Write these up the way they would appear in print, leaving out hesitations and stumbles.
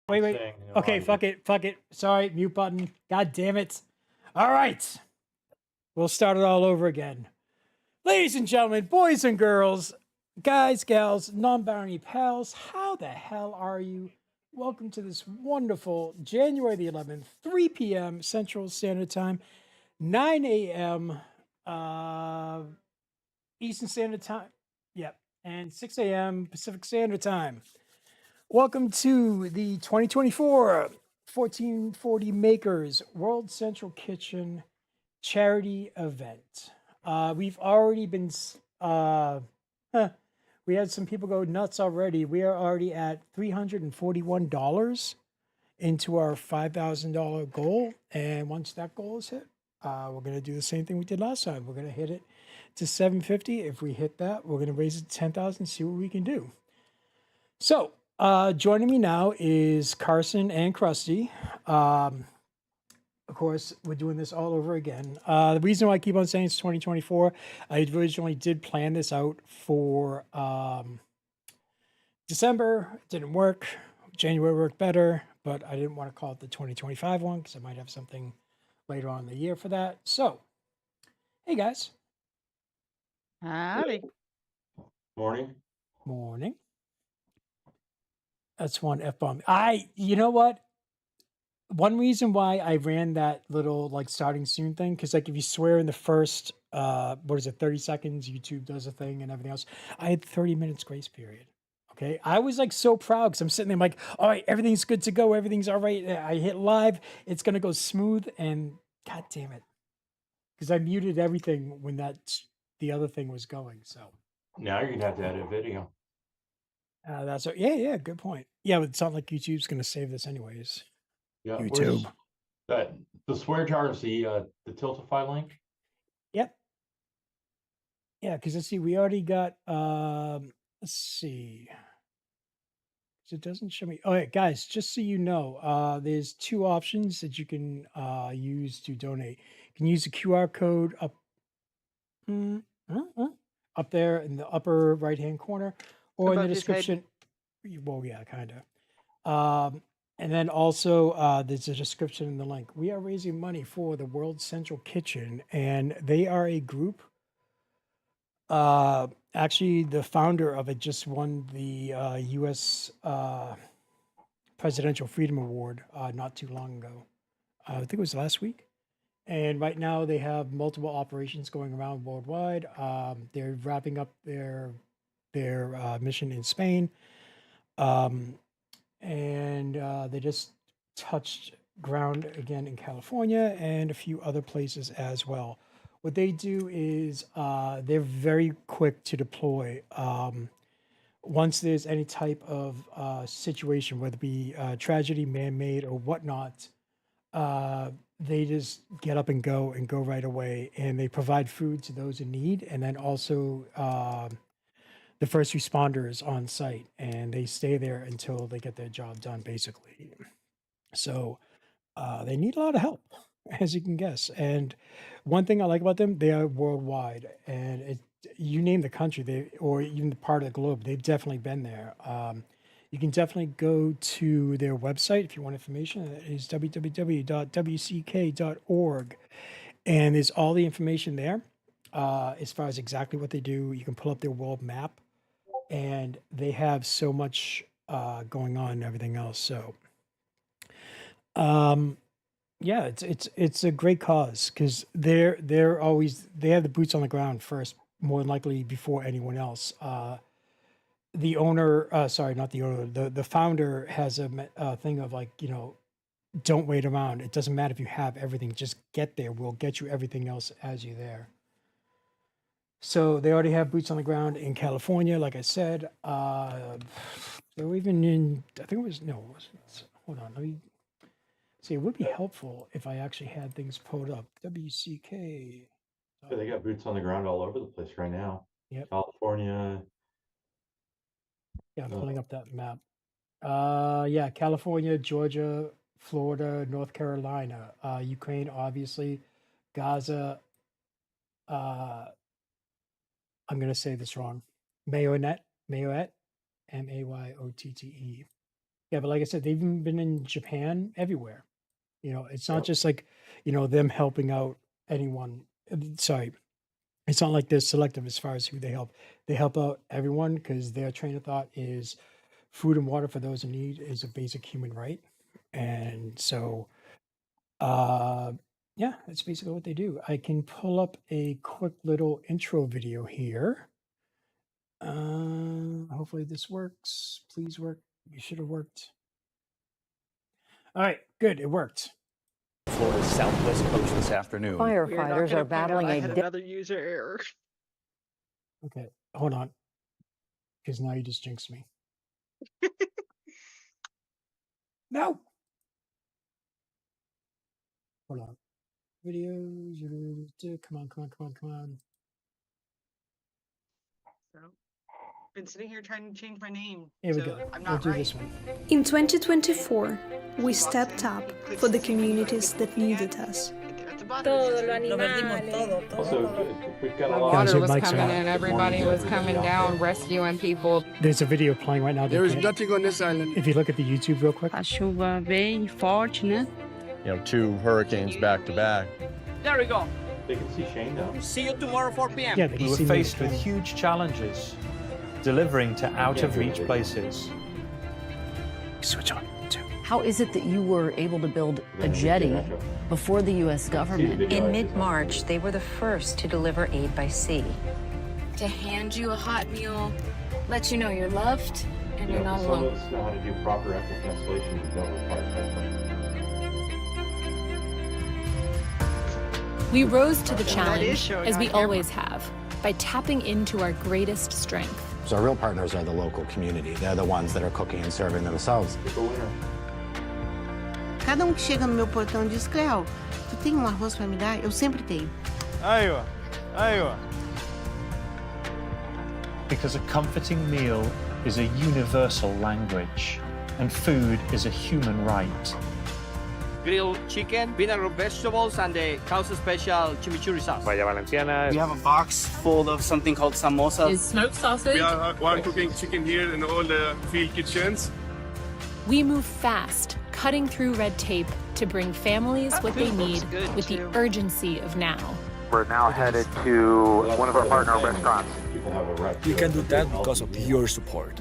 Wait. saying Okay, fuck it. Sorry, mute button. God damn it. All right. We'll start it all over again. Ladies and gentlemen, boys and girls, guys, gals, non-binary pals, how the hell are you? Welcome to this wonderful January the 11th, 3 p.m. Central Standard Time, 9 a.m. Eastern Standard Time. Yep. And 6 a.m. Pacific Standard Time. Welcome to the 2024 1440 Makers World Central Kitchen charity event. We've already been, we had some people go nuts already. We are already at $341 into our $5,000 goal. And once that goal is hit, we're going to do the same thing we did last time. We're going to hit it to $750. If we hit that, we're going to raise it to $10,000, see what we can do. So, joining me now is Carson and Krusty. Of course, we're doing this all over again. The reason why I keep on saying it's 2024, I originally did plan this out for December. It didn't work. January worked better, but I didn't want to call it the 2025 one because I might have something later on in the year for that. So, hey guys. Howdy. Morning. Morning. That's one F-bomb. You know what? One reason why I ran that little like starting soon thing, because like if you swear in the first 30 seconds, YouTube does a thing and everything else. I had 30 minutes grace period. Okay. I was like so proud because I'm sitting there like, all right, everything's good to go, everything's all right. I hit live, it's gonna go smooth, and god damn it. Because I muted everything when the other thing was going. So Now you're gonna have to edit video. that's yeah, good point. Yeah, but it's not like YouTube's gonna save this anyways. Yeah, YouTube. The swear jar is the Tiltify link. Yep. Yeah, because let's see, we already got let's see. It doesn't show me. Oh yeah, guys, just so you know, there's two options that you can use to donate. You can use the QR code up there in the upper right hand corner or in the Above his head. description. Well, yeah, kind of. And then also there's a description in the link. We are raising money for the World Central Kitchen, and they are a group. Actually, the founder of it just won the U.S. Presidential Freedom Award not too long ago. I think it was last week. And right now they have multiple operations going around worldwide. They're wrapping up their mission in Spain. And they just touched ground again in California and a few other places as well. What they do is they're very quick to deploy. Once there's any type of situation, whether it be tragedy, man-made, or whatnot, they just get up and go right away. And they provide food to those in need, and then also the first responders on site, and they stay there until they get their job done, basically. So they need a lot of help, as you can guess. And one thing I like about them, they are worldwide, and you name the country, or even the part of the globe, they've definitely been there. You can definitely go to their website if you want information. It is www.wck.org, and there's all the information there as far as exactly what they do. You can pull up their world map, and they have so much going on and everything else. So, yeah, it's a great cause because they have the boots on the ground first, more than likely before anyone else. The owner, sorry, not the owner, the founder has a thing of like, don't wait around. It doesn't matter if you have everything, just get there. We'll get you everything else as you're there. So they already have boots on the ground in California, like I said. They were even in, I think it was, no, it wasn't. Hold on, let me see. It would be helpful if I actually had things pulled up. WCK. Yeah, they got boots on the ground all over the place right now. Yep. California. Yeah, I'm pulling up that map. Yeah, California, Georgia, Florida, North Carolina, Ukraine, obviously, Gaza. I'm gonna say this wrong. Mayotte, Mayootte, Mayotte. Yeah, but like I said, they've even been in Japan, everywhere. It's not Yep. just like, them helping out anyone. Sorry, it's not like they're selective as far as who they help. They help out everyone because their train of thought is food and water for those in need is a basic human right. And so, uh, yeah, that's basically what they do. I can pull up a quick little intro video here. Hopefully this works. Please work. You should have worked. All right, good. It worked. Florida's southwest coast this afternoon. Firefighters are battling I a had another user error. Okay, hold on. Because now you just jinxed me. No. Hold on. Videos. Come on. So, been sitting here trying to change my name. Here we so go. I'm We'll not do right. this one. In 2024, we stepped up for the communities that needed us. At the bottom, Todo it lo says- animales. Also, we've got a The lot Guys, water your was mics coming are in, off. everybody was coming down, rescuing people. There's a video playing right now. There is nothing on this island. If you look at the YouTube real quick. A chuva bem forte, né? 2 hurricanes back to back. There we go. They can see Shane now. See you tomorrow, 4 p.m. Yeah, they We can were see me. faced with huge challenges, delivering to out-of-reach places. Switch on. How is it that you were able to build a jetty before the U.S. government? In mid-March, they were the first to deliver aid by sea. To hand you a hot meal, let you know you're loved and you're not Some alone. of us know how to do proper echo cancellation with double part. We rose to the That is challenge, showing as on we camera. always have, by tapping into our greatest strength. So our real partners are the local community. They're the ones that are cooking and serving themselves. Pick a winner. Cada que chega no meu portão diz, Cleo, tu tem arroz para me dar? Eu sempre tenho. Aí, ó. Because a comforting meal is a universal language, and food is a human right. Grilled chicken, vinaigrette vegetables, and the causa special chimichurri sauce. Vaya Valenciana. We have a box full of something called samosa. Is smoked sausage? We are cooking chicken here in all the field kitchens. We move fast, cutting through red tape to bring families what they need with the urgency of now. We're now headed to one of our partner restaurants. People have a right. We can do that because of your support.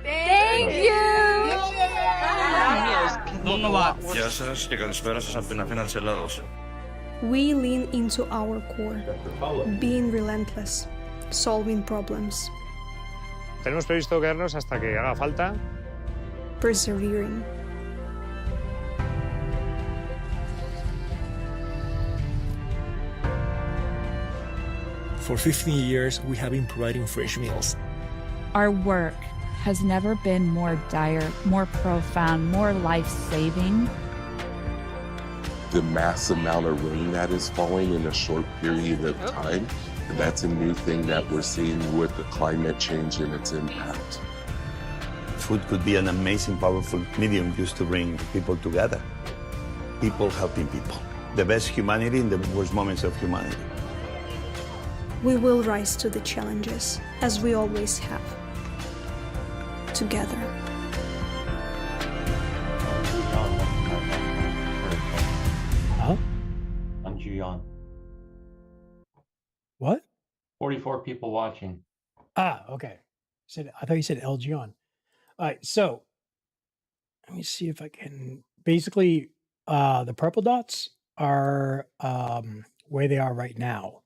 Thank you! Γεια σας και καλησπέρα σας από την Αθήνα της Ελλάδος. We lean into our core, being relentless, solving problems, Tenemos previsto quedarnos hasta que haga falta. persevering. For 15 years, we have been providing fresh meals. Our work has never been more dire, more profound, more life-saving. The mass amount of rain that is falling in a short period of time, that's a new thing that we're seeing with the climate change and its impact. Food could be an amazing, powerful medium used to bring people together. People helping people. The best humanity in the worst moments of humanity. We will rise to the challenges, as we always have. Together. Huh? On Juyon. What? 44 people watching. Ah, okay. I thought you said LG on. All right, so let me see if I can. Basically, the purple dots are where they are right now.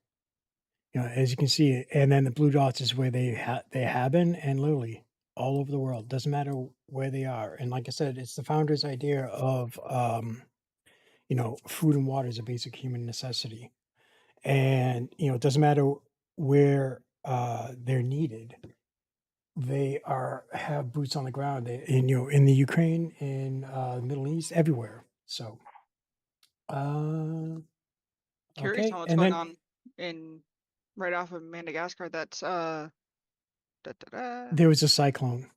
As you can see, and then the blue dots is where they have been, and literally all over the world. Doesn't matter where they are. And like I said, it's the founder's idea of food and water is a basic human necessity, and it doesn't matter where they're needed. They have boots on the ground. In the Ukraine, in the Middle East, everywhere. So, Curious okay, on what's and going then on in right off of Madagascar. That's there was a cyclone.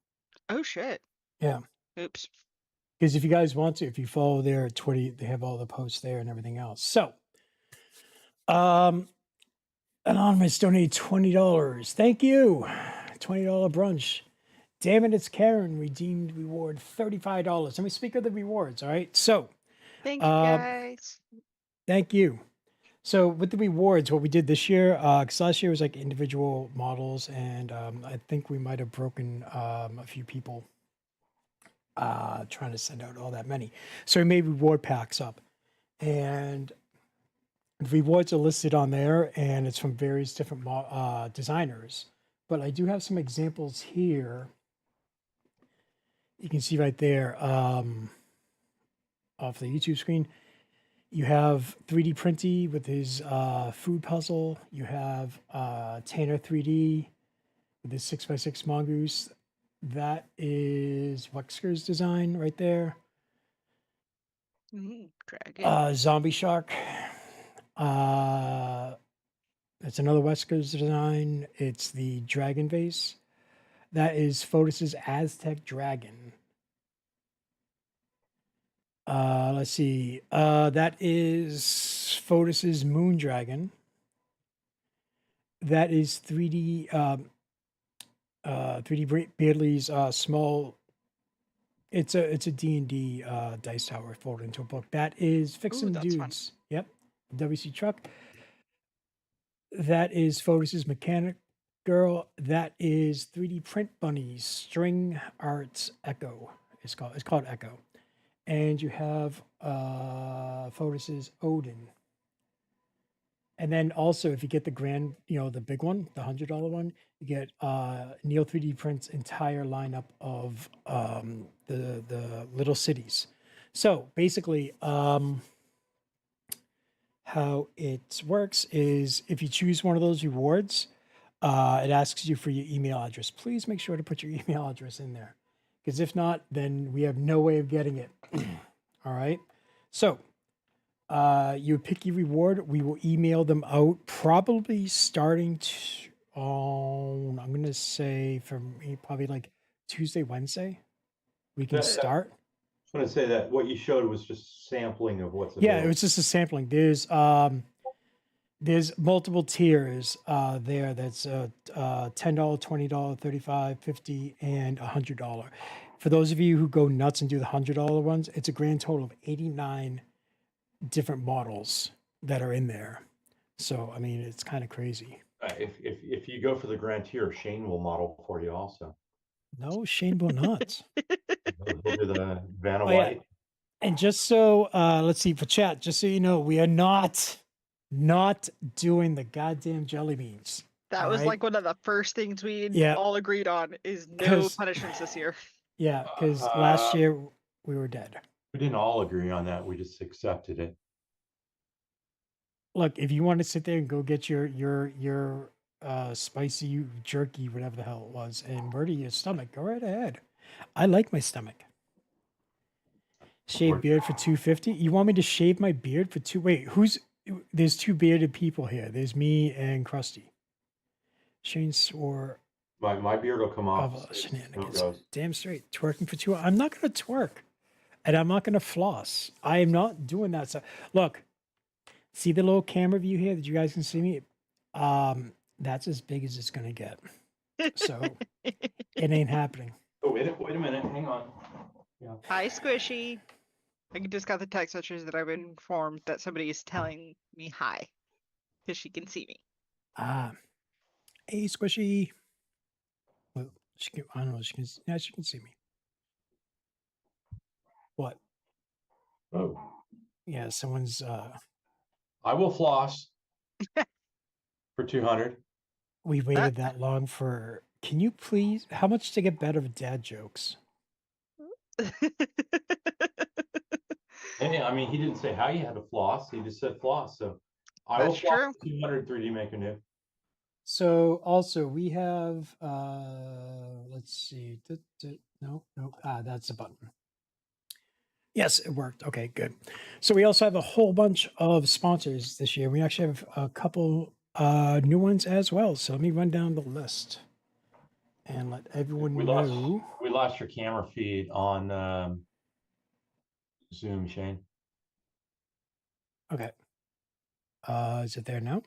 Oh shit. Yeah, Oops. because if you guys want to, if you follow their Twitter, they have all the posts there and everything else. So, Anonymous donated $20. Thank you. $20 brunch. Damn it, it's Karen. Redeemed reward $35. Let me speak of the rewards. All right. So, Thank you, guys. thank you. So with the rewards, what we did this year, because last year was like individual models, and I think we might have broken a few people trying to send out all that many. So we made reward packs up, and the rewards are listed on there, and it's from various different designers. But I do have some examples here. You can see right there off the YouTube screen. You have 3D Printy with his food puzzle. You have Tanner 3D with his 6x6 mongoose. That is Wexker's design right there. Dragon. Zombie Shark. That's another Wexker's design. It's the dragon vase. That is Fotis's Aztec Dragon. Let's see. That is Fotis's Moon Dragon. That is 3D 3D Beardley's small. It's a D&D dice tower folded into a book. That is Fixin' That's Dudes. fun. Yep. WC Truck. That is Fotis's Mechanic Girl. That is 3D Print Bunnies String Arts Echo. It's called Echo. And you have Fotis's Odin. And then also, if you get the grand, the big one, the $100 one, you get Neo 3D Print's entire lineup of the little cities. So basically, how it works is if you choose one of those rewards, it asks you for your email address. Please make sure to put your email address in there, because if not, then we have no way of getting it. All right. So you pick your reward. We will email them out probably starting on, I'm going to say for me, probably like Tuesday, Wednesday. We can start. I was going to say that what you showed was just sampling of what's Yeah, available. it was just a sampling. There's multiple tiers there. That's $10, $20, $35, $50, and $100. For those of you who go nuts and do the $100 ones, it's a grand total of 89 different models that are in there. So I mean, it's kind of crazy. If you go for the grand tier, Shane will model for you also. No, Shane will not. He'll do the Vanna Oh, yeah. White. And just so let's see for chat, just so you know, we are not doing the goddamn jelly beans. That all was right? like one of the first things we Yeah. all agreed on is no 'Cause- punishments this year. Yeah, because last year we were dead. We didn't all agree on that. We just accepted it. Look, if you want to sit there and go get your spicy jerky, whatever the hell it was, and murder your stomach, go right ahead. I like my stomach. Shave beard for $250. You want me to shave my beard for Wait, there's two bearded people here. There's me and Krusty. Shane swore My beard will come off. of So it shenanigans. goes. Damn straight. Twerking for 2 hours. I'm not gonna twerk, and I'm not gonna floss. I am not doing that stuff. Look, see the little camera view here that you guys can see me. That's as big as it's gonna get. So it ain't happening. Oh, wait a minute. Hang on. Yeah. Hi, Squishy. I just got the text message that I've been informed that somebody is telling me hi because she can see me. Hey, Squishy. Well, I don't know. She can see me. What? Oh. Yeah, someone's. I will floss for 200. We waited that long for. Can you please? How much to get better of dad jokes? And I mean, he didn't say how you had to floss. He just said floss. So I will That's floss true. 200 3D Maker New. So also we have. Let's see. No. That's a button. Yes, it worked. Okay, good. So we also have a whole bunch of sponsors this year. We actually have a couple new ones as well. So let me run down the list and let everyone know. We lost your camera feed on Zoom, Shane. Okay. Is it there now?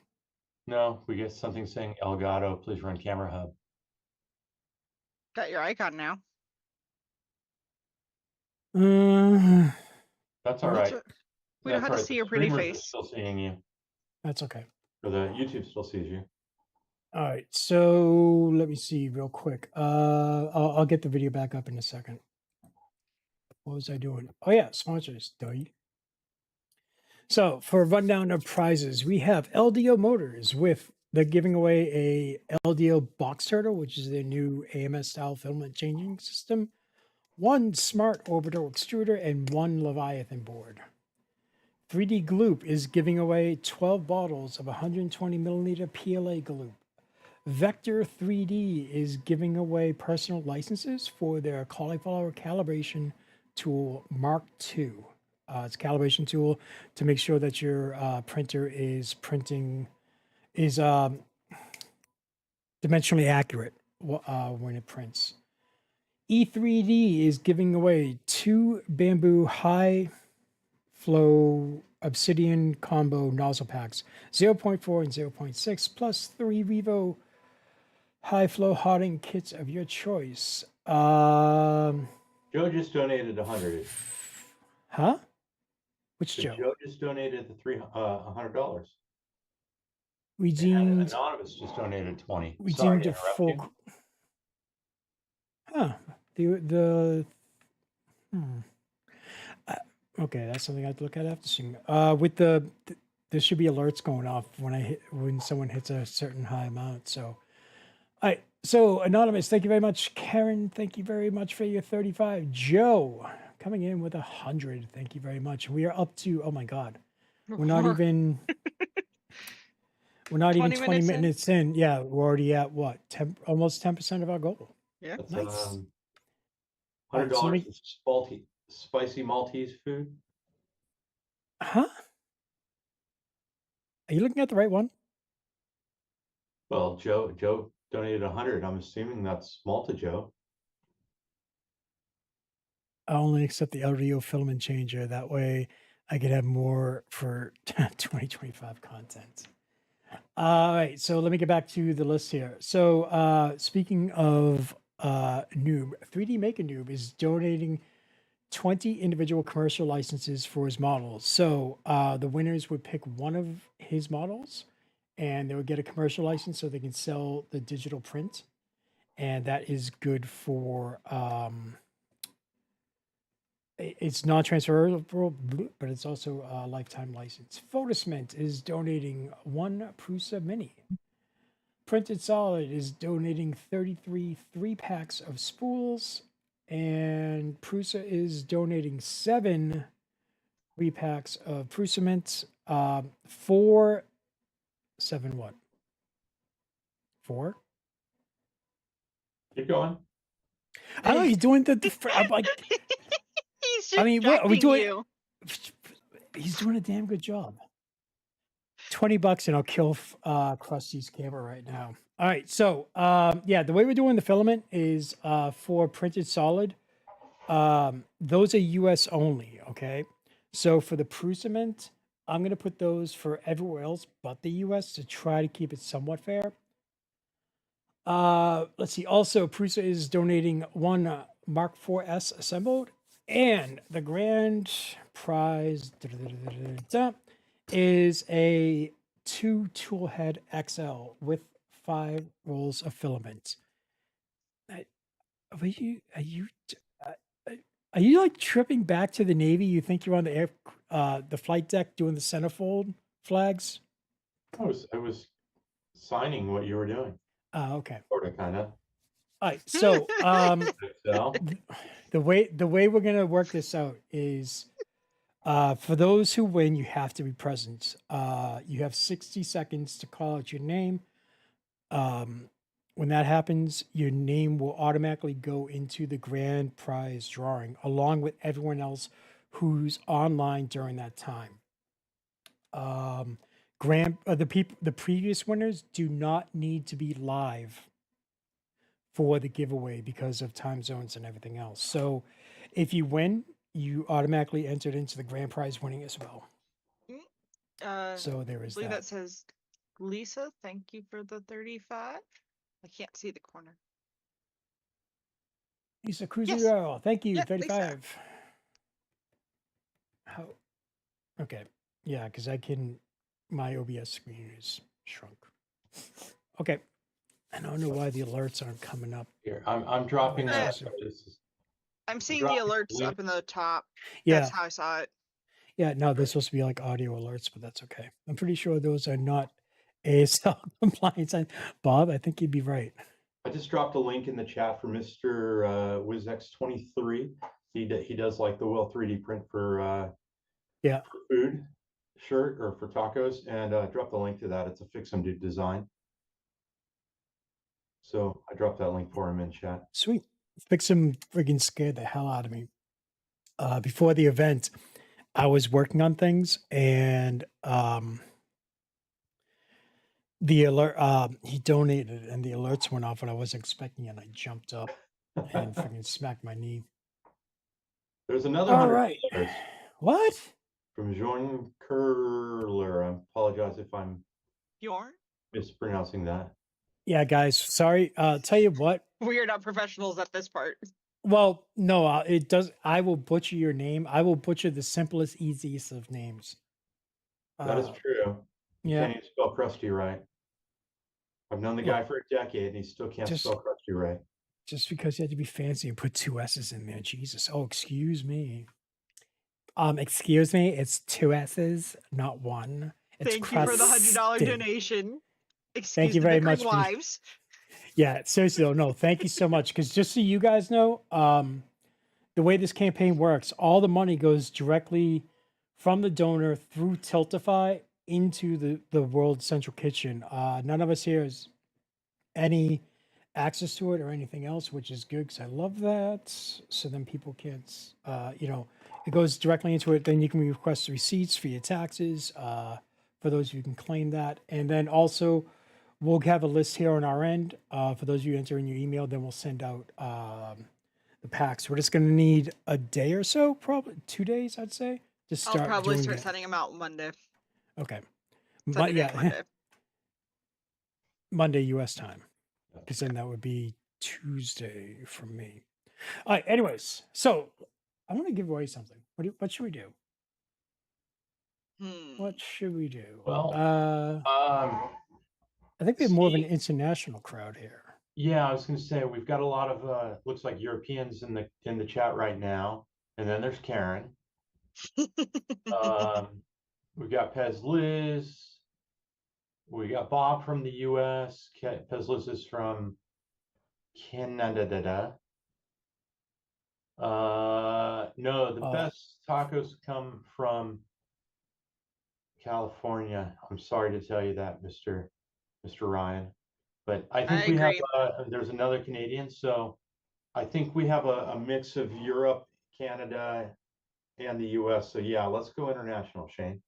No, we get something saying Elgato, please run Camera Hub. Got your icon now. That's all What? right. We know That's how all to right. see The your pretty streamers are face. still seeing you, That's okay. or the YouTube still sees you. All right, so let me see real quick. I'll get the video back up in a second. What was I doing? Oh yeah, sponsors. Duh. So for a rundown of prizes, we have LDO Motors with they're giving away a LDO box turtle, which is their new AMS style filament changing system, one smart orbital extruder, and one Leviathan board. 3D Gloop is giving away 12 bottles of 120 milliliter PLA Gloop. Vector 3D is giving away personal licenses for their cauliflower calibration tool Mark II. It's a calibration tool to make sure that your printer is dimensionally accurate when it prints. E3D is giving away 2 bamboo high flow obsidian combo nozzle packs, 0.4 and 0.6, plus 3 Revo high flow hardening kits of your choice. Joe just donated 100. Huh? Which So Joe? Joe just donated the $100. Redeemed. Anonymous just donated 20. Sorry Redeemed to a interrupt full. you. Huh. Okay, that's something I have to look at after seeing. With there should be alerts going off when someone hits a certain high amount. So, all right. So anonymous, thank you very much. Karen, thank you very much for your 35. Joe coming in with 100. Thank you very much. We are up to, oh my God, we're not even 20 minutes in. Yeah, we're already at what? Almost 10% of our goal. Yeah, that's nice. $100 for spicy Maltese food. Huh? Are you looking at the right one? Well, Joe donated 100. I'm assuming that's Malta Joe. I only accept the LDO filament changer. That way I could have more for 2025 content. All right, so let me get back to the list here. So speaking of Noob, 3D Maker Noob is donating 20 individual commercial licenses for his models. So the winners would pick one of his models and they would get a commercial license so they can sell the digital print. And that is good for it's non-transferable, but it's also a lifetime license. Photosment is donating 1 Prusa Mini. Printed Solid is donating 33 3-packs of spools. And Prusa is donating 7 3-packs of Prusament. 7 what? 4? Keep going. I don't know, he's doing I'm like... He's just what are we doing? You. He's doing a damn good job. $20 and I'll kill Krusty's camera right now. All right, so yeah, the way we're doing the filament is for Printed Solid. Those are US only, okay? So for the Prusament, I'm going to put those for everywhere else but the US to try to keep it somewhat fair. Let's see. Also, Prusa is donating 1 Mark IVS assembled. And the grand prize is a 2 toolhead XL with 5 rolls of filament. Are you like tripping back to the Navy? You think you're on the flight deck doing the centerfold flags? I was signing what you were doing. Okay. Sort of, kind of. All right. So the way we're gonna work this out is for those who win, you have to be present. You have 60 seconds to call out your name. When that happens, your name will automatically go into the grand prize drawing, along with everyone else who's online during that time. The previous winners do not need to be live for the giveaway because of time zones and everything else. So if you win, you automatically entered into the grand prize winning as well. So there is I believe that. That says Lisa, thank you for the 35. I can't see the corner. Lisa Cruiser Yes. Girl, thank you, Yep, 35. How? Okay, yeah, because my OBS screen is shrunk. Okay, I don't know why the alerts aren't coming up. Here, I'm dropping Uh, that. I'm seeing the alerts up in the top. Yeah. That's how I saw it. Yeah, no, they're supposed to be like audio alerts, but that's okay. I'm pretty sure those are not ASL compliance. Bob, I think you'd be right. I just dropped a link in the chat for Mr. WizX23. He does like the Will 3D print for Yeah. for food shirt or for tacos, and dropped the link to that. It's a fix him to design. So I dropped that link for him in chat. Sweet. Fixum friggin' scared the hell out of me. Before the event, I was working on things and the alert he donated and the alerts went off and I wasn't expecting it and I jumped up and freaking smacked my knee. There's another All $100 right. What? from Jean Curler. I apologize if I'm Bjorn? mispronouncing that. Yeah, guys, sorry. Tell you what. We are not professionals at this part. Well, no, it does. I will butcher your name. I will butcher the simplest, easiest of names. That is true. You yeah. can't even spell Krusty right. I've known the guy for a decade and he still can't spell Krusty right. Just because you had to be fancy and put 2 S's in there. Jesus. Oh, excuse me. Excuse me. It's 2 S's, not 1. It's Thank you for the $100 crusty. donation. Excuse Thank you the very bickering much. wives. Yeah, seriously though, no, thank you so much. Because just so you guys know, the way this campaign works, all the money goes directly from the donor through Tiltify into the World Central Kitchen. None of us here has any access to it or anything else, which is good because I love that. So then people can't, it goes directly into it. Then you can request receipts for your taxes. For those of you who can claim that, and then also we'll have a list here on our end. For those of you who enter in your email, then we'll send out the packs. We're just going to need a day or so, probably 2 days, I'd say, to start. I'll probably doing start that. sending them out Monday. Okay. Monday. Monday U.S. time, because then that would be Tuesday for me. All right. Anyways, so I want to give away something. What should we do? What should we do? Well, I think we have more of an international crowd here. Yeah, I was going to say we've got a lot of looks like Europeans in the chat right now, and then there's Karen. We got Pez Liz. We got Bob from the U.S. Pez Liz is from Canada. No, the best tacos come from California. I'm sorry to tell you that, Mr. Ryan. But I think we have, there's another Canadian. So I think we have a mix of Europe, Canada, and the US. So yeah, let's go international, Shane.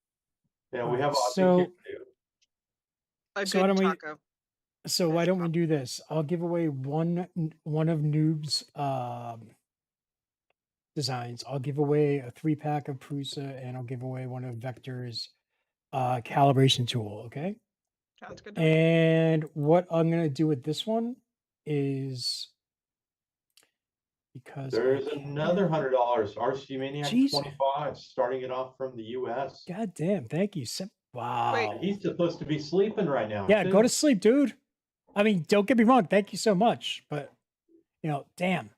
Yeah, we have so here too. So why don't we do this? I'll give away one of Noob's designs. I'll give away a 3-pack of Prusa, and I'll give away one of Vector's calibration tool. Okay. Sounds good. And what I'm gonna do with this one is because there's another $100. RC Maniac 25, starting it off from the US. God damn, thank you. Wow. Wait, he's supposed to be sleeping right now. Yeah, too. go to sleep, dude. I mean, don't get me wrong. Thank you so much, but damn.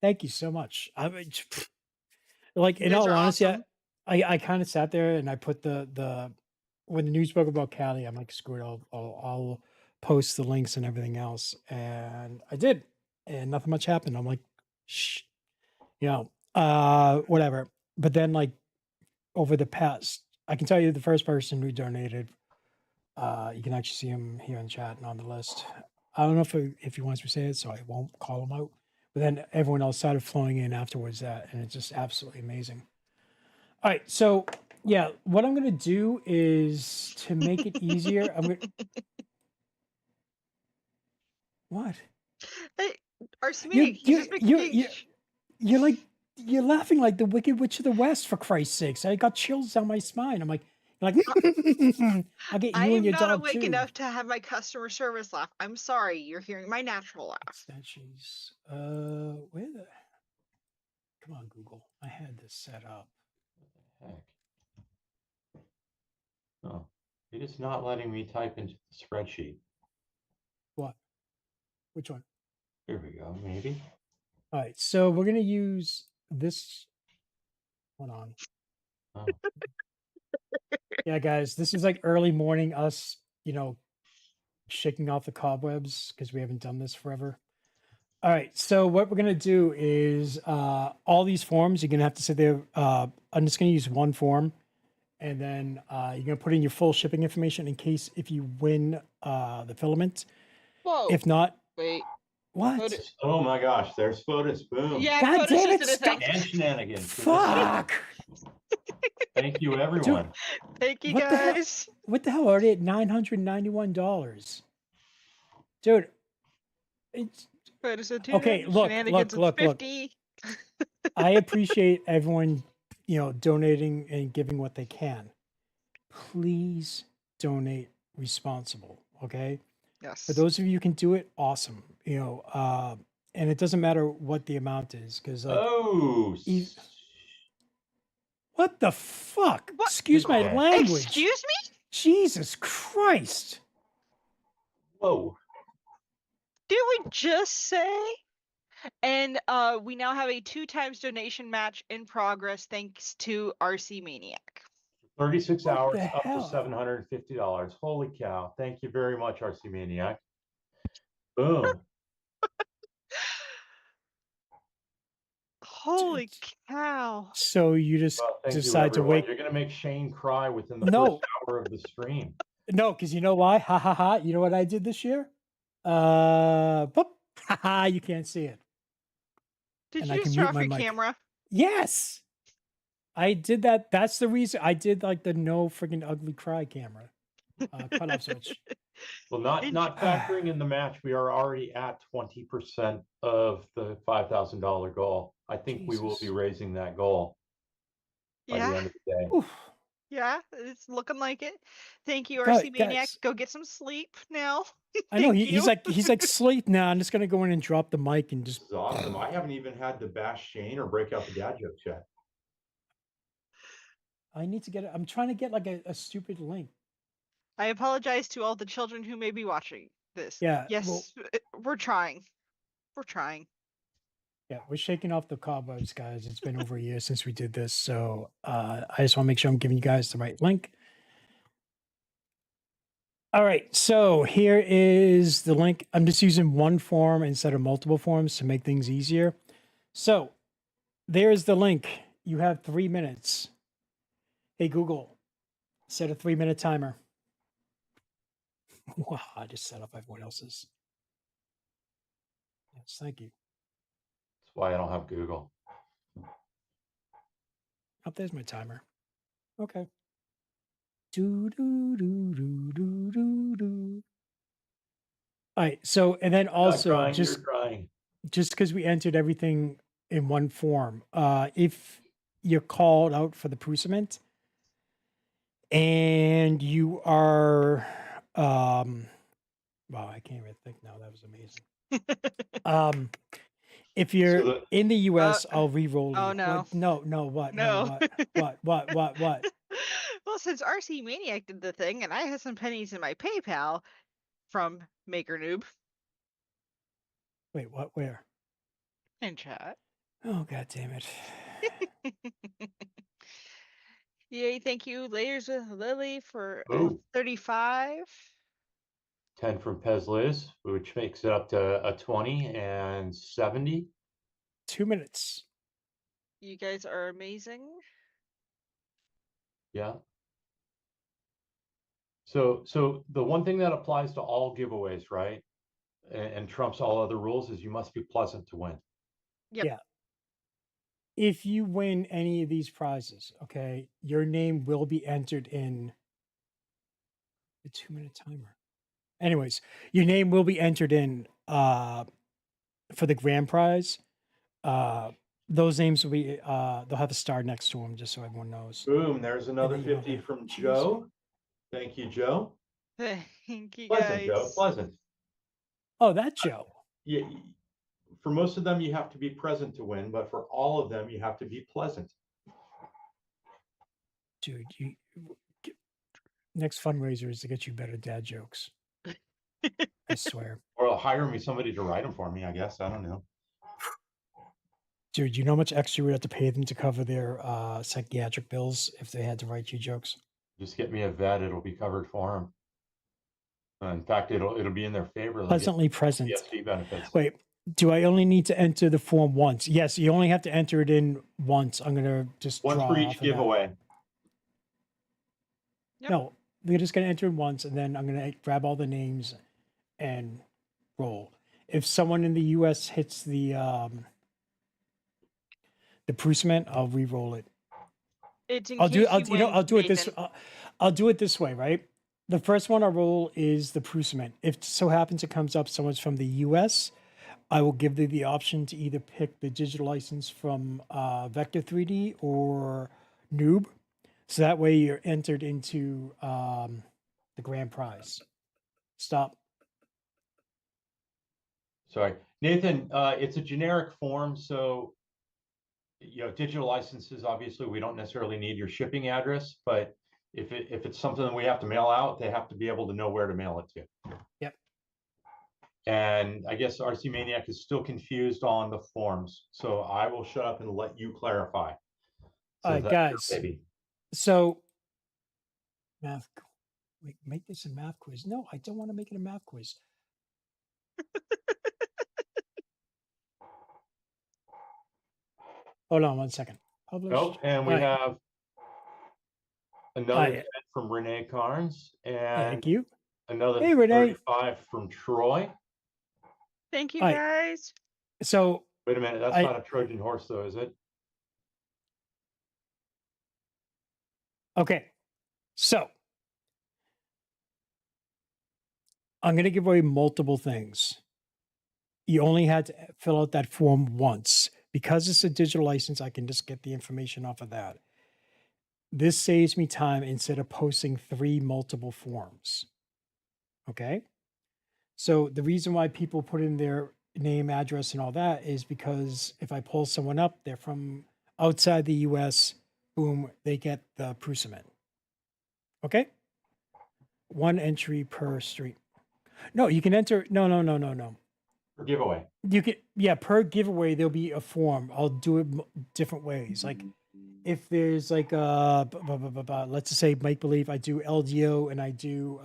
Thank you so much. I mean, like in all honesty, awesome. I kind of sat there and I put the when the news spoke about Cali, I'm like, screw it, I'll post the links and everything else, and I did, and nothing much happened. I'm like, shh, whatever. But then, like, over the past, I can tell you the first person who donated, you can actually see him here in chat and on the list. I don't know if he wants me to say it, so I won't call him out. But then everyone else started flowing in afterwards, and it's just absolutely amazing. All right, so yeah, what I'm gonna do is to make it easier. I'm gonna. What? Hey, RC you're laughing like the Wicked Witch of the West, for Christ's sakes. I got chills down my spine. I'm like, Like, I'll get I you and am your not dog awake too. enough to have my customer service laugh. I'm sorry, you're hearing my natural laugh. Extensions. Where the? Come on, Google. I had this set up. Heck. Oh, it is not letting me type into the spreadsheet. What? Which one? Here we go, maybe. All right, so we're gonna use this. Hold on. Oh. Yeah, guys, this is like early morning. Us, shaking off the cobwebs because we haven't done this forever. All right, so what we're gonna do is all these forms. You're gonna have to sit there. I'm just gonna use one form, and then you're gonna put in your full shipping information in case if you win the filament. Whoa. If not, wait. What? Oh my gosh, there's photos. Boom. Yeah, God photos damn just it, did a thing. And shenanigans. Fuck. Thank you, everyone. Thank you, What the hell? guys. What the hell are they at $991? Dude, it's Photos of okay. tune, Look. shenanigans is 50. I appreciate everyone, donating and giving what they can. Please donate responsible, okay? Yes. For those of you who can do it, awesome. And it doesn't matter what the amount is, because what the fuck? What? Excuse my language. Excuse me? Jesus Christ. Whoa. Did we just say? And we now have a 2 times donation match in progress thanks to RC Maniac. 36 What hours, the up hell? to $750. Holy cow. Thank you very much, RC Maniac. Boom. Holy cow. So you just decide to wake. You're going to make Shane cry within the No. first hour of the stream. No, because you know why? Ha ha ha. You know what I did this year? Boop. Ha ha. You can't see it. Did And you I can just mute turn off my your mic. camera? Yes. I did that. That's the reason I did like the no freaking ugly cry camera cutoff switch. Well, not factoring in the match, we are already at 20% of the $5,000 goal. I think we will be raising that goal by the end of the day. Yeah, it's looking like it. Thank you, God, RC Maniac. guys. Go get some sleep now. I know Thank he's like sleep now. I'm just gonna go in and drop the mic and just. This is awesome. I haven't even had to bash Shane or break out the dad jokes yet. I need to get it. I'm trying to get like a stupid link. I apologize to all the children who may be watching this. Yeah, Yes, we're trying. We're trying. Yeah, we're shaking off the cobwebs, guys. It's been over a year since we did this, so I just want to make sure I'm giving you guys the right link. All right, so here is the link. I'm just using one form instead of multiple forms to make things easier. So there's the link. You have 3 minutes. Hey, Google, set a 3-minute timer. Wow, I just set up everyone else's. Yes, thank you. That's why I don't have Google. Oh, there's my timer. Okay. Do do do do do do do. All right. So, and then also Crying, just you're crying. just because we entered everything in one form, if you're called out for the Prusament and you are, wow, I can't even think now. That was amazing. If you're in the U.S., I'll re-roll you. Oh no! What? No, what? No. What? Well, since RC Maniac did the thing, and I had some pennies in my PayPal from Maker Noob. Wait, what? Where? In chat. Oh, God damn it. Yay, thank you, Layers with Lily, for Ooh. 35. 10 from Pez Liz, which makes it up to a 20 and 70. 2 minutes. You guys are amazing. Yeah. So the one thing that applies to all giveaways, right? And trumps all other rules is you must be pleasant to win. Yep. Yeah. If you win any of these prizes, okay, your name will be entered in the 2-minute timer. Anyways, your name will be entered in for the grand prize. those names will be, they'll have a star next to them, just so everyone knows. Boom, there's another then you have 50 the from cheese. Joe. Thank you, Joe. Thank you, Pleasant, guys. Joe, pleasant. Oh, that Joe. Yeah, for most of them, you have to be present to win, but for all of them, you have to be pleasant. Dude, next fundraiser is to get you better dad jokes. I swear. Or hire me somebody to write them for me, I guess. I don't know. Dude, you know how much extra you would have to pay them to cover their psychiatric bills if they had to write you jokes? Just get me a vet; it'll be covered for them. In fact, it'll be in their favor. Pleasantly present. PSP benefits. Wait, do I only need to enter the form once? Yes, you only have to enter it in once. I'm gonna just once draw for off each of that. giveaway. Yep. No, we're just gonna enter it once, and then I'm gonna grab all the names and roll. If someone in the U.S. hits the Prusament, I'll re-roll it. It's in I'll do. case I'll, he you know, I'll wins, do it this. Nathan. I'll do it this way, right? The first one I roll is the Prusament. If so happens it comes up someone's from the U.S., I will give them the option to either pick the digital license from Vector 3D or Noob, so that way you're entered into the grand prize. Stop. Sorry, Nathan. It's a generic form, so digital licenses. Obviously, we don't necessarily need your shipping address, but if it's something that we have to mail out, they have to be able to know where to mail it to. Yep. And I guess RC Maniac is still confused on the forms, so I will shut up and let you clarify. All right, guys. So, math. Wait, make this a math quiz. No, I don't want to make it a math quiz. Hold on 1 second. Published. Oh, and we have another 10 from Renee Carnes, and thank you. Another hey, Renee. 35 from Troy. Thank you, guys. So wait a minute, that's not a Trojan horse, though, is it? Okay, so I'm going to give away multiple things. You only had to fill out that form once. Because it's a digital license, I can just get the information off of that. This saves me time instead of posting 3 multiple forms. Okay? So the reason why people put in their name, address, and all that is because if I pull someone up, they're from outside the US, boom, they get the Prusament. Okay? 1 entry per street. No, you can enter. No. Per giveaway. You can, yeah, per giveaway, there'll be a form. I'll do it different ways. Like if there's like, let's just say make believe I do LDO and I do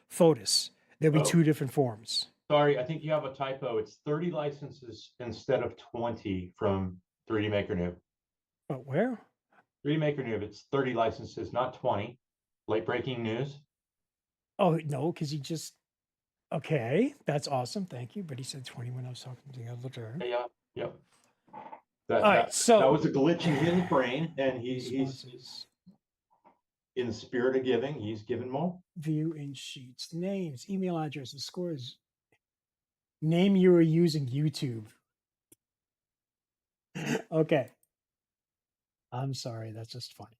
FOTUS. There'll be 2 different forms. Sorry, I think you have a typo. It's 30 licenses instead of 20 from 3D Maker Noob. But where? 3D Maker Noob, it's 30 licenses, not 20. Late breaking news. Oh, no, because he just... Okay, that's awesome. Thank you. But he said 20 when I was talking to the other guy. Yeah, yep. All right, so... That was a glitch in his brain, and he's in the spirit of giving. He's given more. View in sheets. Names, email addresses, scores. Name you are using YouTube. Okay. I'm sorry. That's just funny.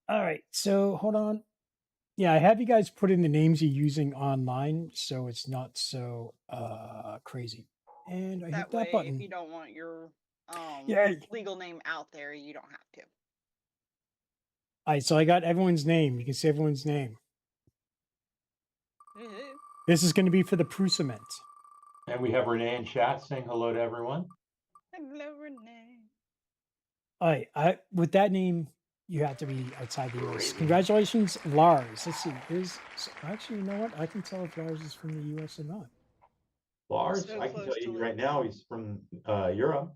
All right. So hold on. Yeah, I have you guys put in the names you're using online, so it's not so crazy. And I hit that button. If you don't want your Yeah. legal name out there, you don't have to. All right, so I got everyone's name. You can see everyone's name. This is going to be for the Prusament. And we have Renee in chat saying hello to everyone. Hello, Renee. All right, with that name, you have to be outside the US. Congratulations, Lars. Let's see. Actually, you know what? I can tell if Lars is from the US or not. Lars, I can tell you right now he's from Europe.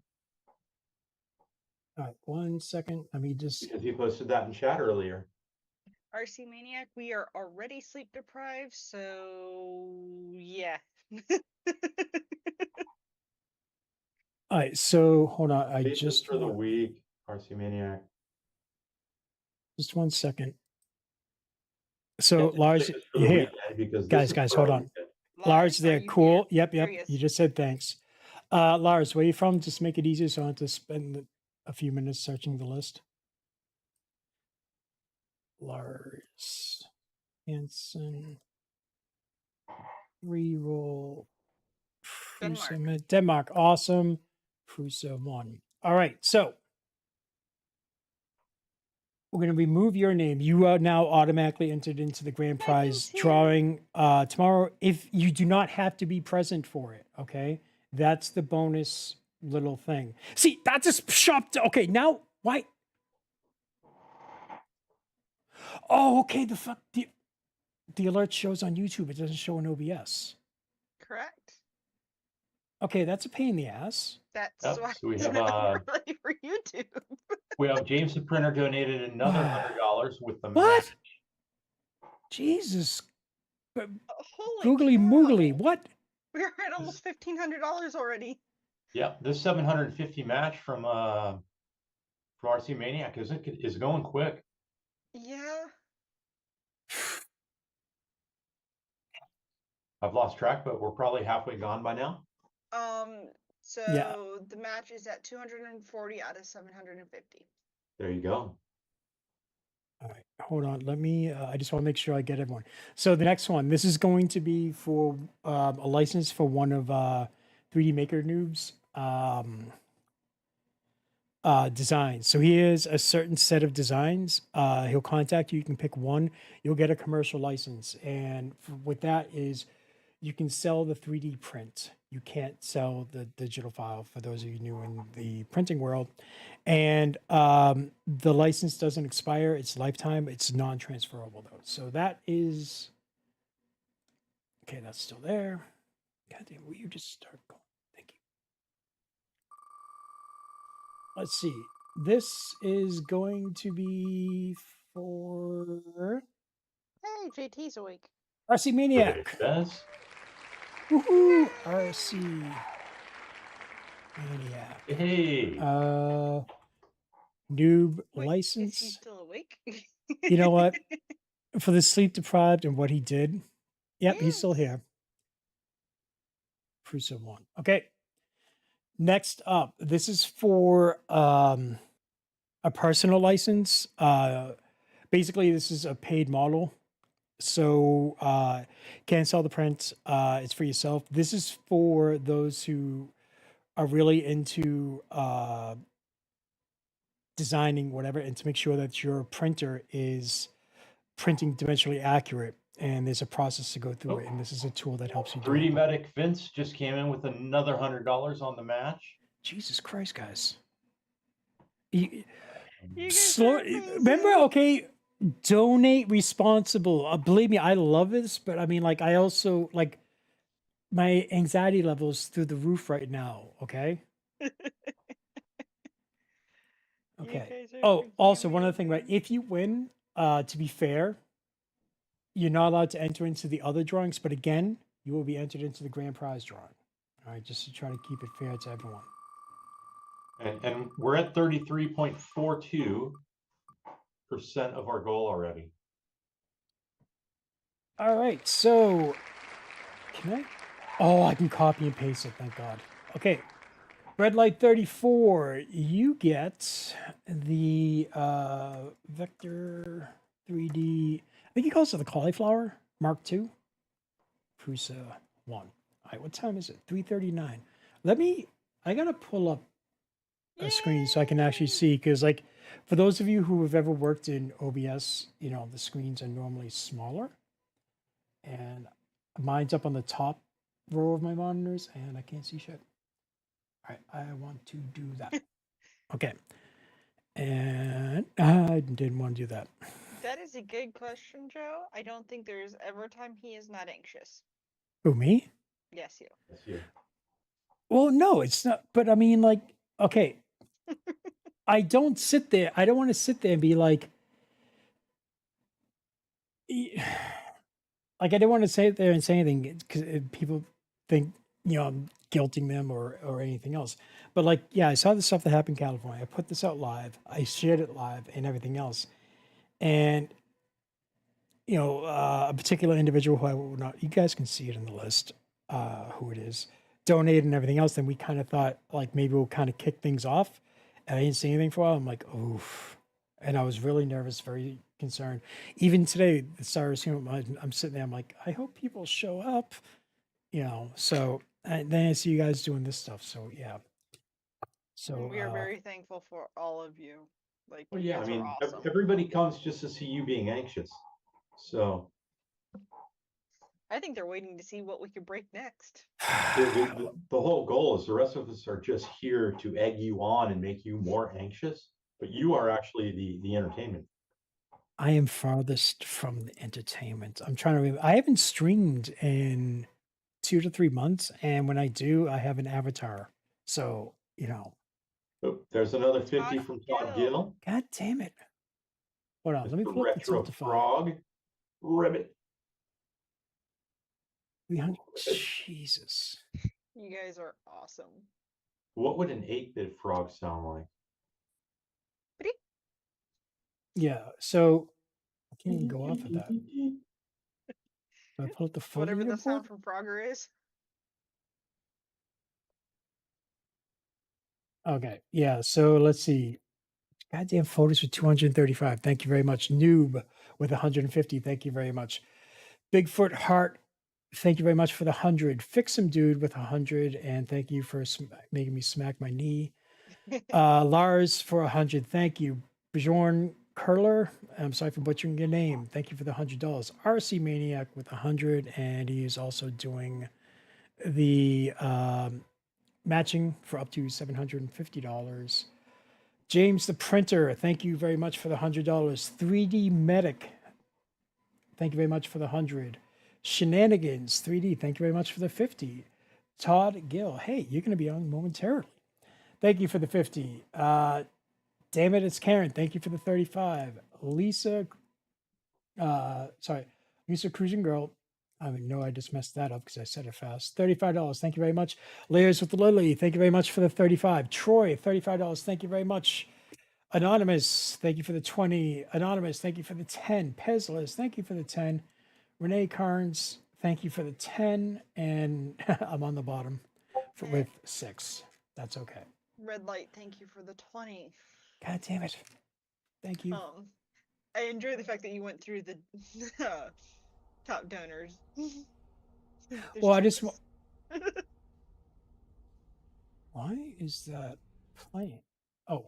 All right, 1 second. Let me just... Because he posted that in chat earlier. RC Maniac, we are already sleep deprived, so yeah. All right, so hold on. I Basis just for the week, RC Maniac. Just 1 second. So Lars, here, guys, hold on. Lars, there, cool. Yep. You just said thanks. Lars, where are you from? Just make it easier so I don't have to spend a few minutes searching the list. Lars Hansen. Reroll. Denmark. Awesome. Prusa 1. All right. So we're going to remove your name. You are now automatically entered into the grand prize drawing tomorrow. If you do not have to be present for it, okay? That's the bonus little thing. See, that's a shop. Okay, now why? Oh, okay. The alert shows on YouTube. It doesn't show on OBS. Correct. Okay, that's a pain in the ass. That's Yep, why so we it's have not ready for YouTube. we have James the printer donated another $100 with the What? match. Jesus. Holy Googly moogly. What? We're at almost $1,500 already. Yeah, this 750 match from RC Maniac is going quick. Yeah. I've lost track, but we're probably halfway gone by now. So the match is at 240 out of 750. There you go. All right, hold on. Let me, I just want to make sure I get everyone. So the next one, this is going to be for a license for one of 3D Maker Noob's designs. So he has a certain set of designs. He'll contact you. You can pick one. You'll get a commercial license. And with that is you can sell the 3D print. You can't sell the digital file for those of you new in the printing world. And the license doesn't expire. It's lifetime. It's non-transferable though. So that is, okay, that's still there. God damn, will you just start going? Thank you. Let's see. This is going to be for Hey, JT's awake. RC Maniac. Woohoo! RC Maniac. Hey. Noob Wait, license. Is he still awake? You know what? For the sleep deprived and what he did. Yep, he's still here. Prusa 1. Okay. Next up, this is for a personal license. Basically, this is a paid model. So can't sell the print. It's for yourself. This is for those who are really into designing whatever, and to make sure that your printer is printing dimensionally accurate. And there's a process to go through it. And this is a tool that helps you do 3D it. Medic Vince just came in with another $100 on the match. Jesus Christ, guys. Slow. Remember, okay, donate responsible. Believe me, I love this, but I mean, like, I also, like, my anxiety levels through the roof right now, okay? Okay. Oh, also, one other thing, right? If you win, to be fair, you're not allowed to enter into the other drawings, but again, you will be entered into the grand prize drawing. All right, just to try to keep it fair to everyone. And we're at 33.42% of our goal already. All right, so can I? Oh, I can copy and paste it, thank God. Okay, Red Light 34, you get the Vector 3D, I think he calls it the Cauliflower Mark II. Prusa 1. All right, what time is it? 3:39. I gotta pull up a screen so I can actually see, because like for those of you who have ever worked in OBS, you know, the screens are normally smaller. And mine's up on the top row of my monitors and I can't see shit. All right, I want to do that. Okay. And I didn't want to do that. That is a good question, Joe. I don't think there's ever a time he is not anxious. Who, me? Yes, you. Yes, you. Well, no, it's not. But I mean, like, okay. I don't sit there. I don't want to sit there and be like, I didn't want to sit there and say anything because people think, you know, I'm guilting them or anything else. But like, yeah, I saw the stuff that happened in California. I put this out live. I shared it live and everything else. And, you know, a particular individual who I will not, you guys can see it in the list, who it is. donated and everything else, then we kind of thought like maybe we'll kind of kick things off. And I didn't see anything for a while. I'm like, oof. And I was really nervous, very concerned. Even today, the Cyrus, I'm sitting there, I'm like, I hope people show up, So and then I see you guys doing this stuff. So yeah. So we are very thankful for all of you. Like, well, you yeah, guys I mean, are awesome. everybody comes just to see you being anxious. So I think they're waiting to see what we can break next. the whole goal is the rest of us are just here to egg you on and make you more anxious, but you are actually the entertainment. I am farthest from the entertainment. I'm trying to remember. I haven't streamed in 2 to 3 months, and when I do, I have an avatar. So, Oh, there's another 50 from Todd Gill. God damn it. Hold on, let me The pull up the retro Tiltify. frog. Ribbit. 300. Jesus. You guys are awesome. What would an 8-bit frog sound like? Yeah, so I can't even go off of that. I pull up the full Whatever the leaderboard? sound from Frogger is. Okay, yeah, so let's see. Goddamn photos for 235. Thank you very much. Noob with 150. Thank you very much. Bigfoot Heart. Thank you very much for the 100. Fix Him Dude with 100. And thank you for making me smack my knee. Lars for 100. Thank you. Bjorn Curler. I'm sorry for butchering your name. Thank you for the $100. RC Maniac with 100. And he is also doing the matching for up to $750. James the Printer, thank you very much for the $100. 3D Medic, thank you very much for the 100. Shenanigans 3D, thank you very much for the 50. Todd Gill, hey, you're going to be on momentarily. Thank you for the 50. Damn it, it's Karen. Thank you for the 35. Lisa Cruising Girl. I know I just messed that up because I said it fast. $35. Thank you very much. Layers with Lily. Thank you very much for the 35. Troy, $35. Thank you very much. Anonymous, thank you for the 20. Anonymous, thank you for the 10. Pezlis, thank you for the 10. Renee Carnes, thank you for the 10. And I'm on the bottom with 6. That's okay. Red Light, thank you for the 20. God damn it. Thank you. I enjoy the fact that you went through the top donors. Well, I just why is that playing? Oh,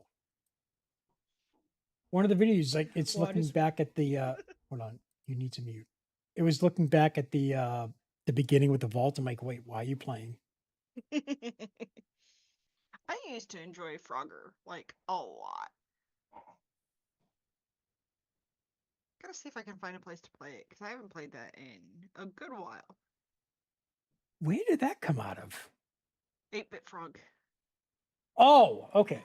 one of the videos, like it's looking back at the hold on, you need to mute. It was looking back at the beginning with the vault. I'm like, wait, why are you playing? I used to enjoy Frogger like a lot. Gotta see if I can find a place to play it because I haven't played that in a good while. Where did that come out of? 8-bit Frog. Oh, okay.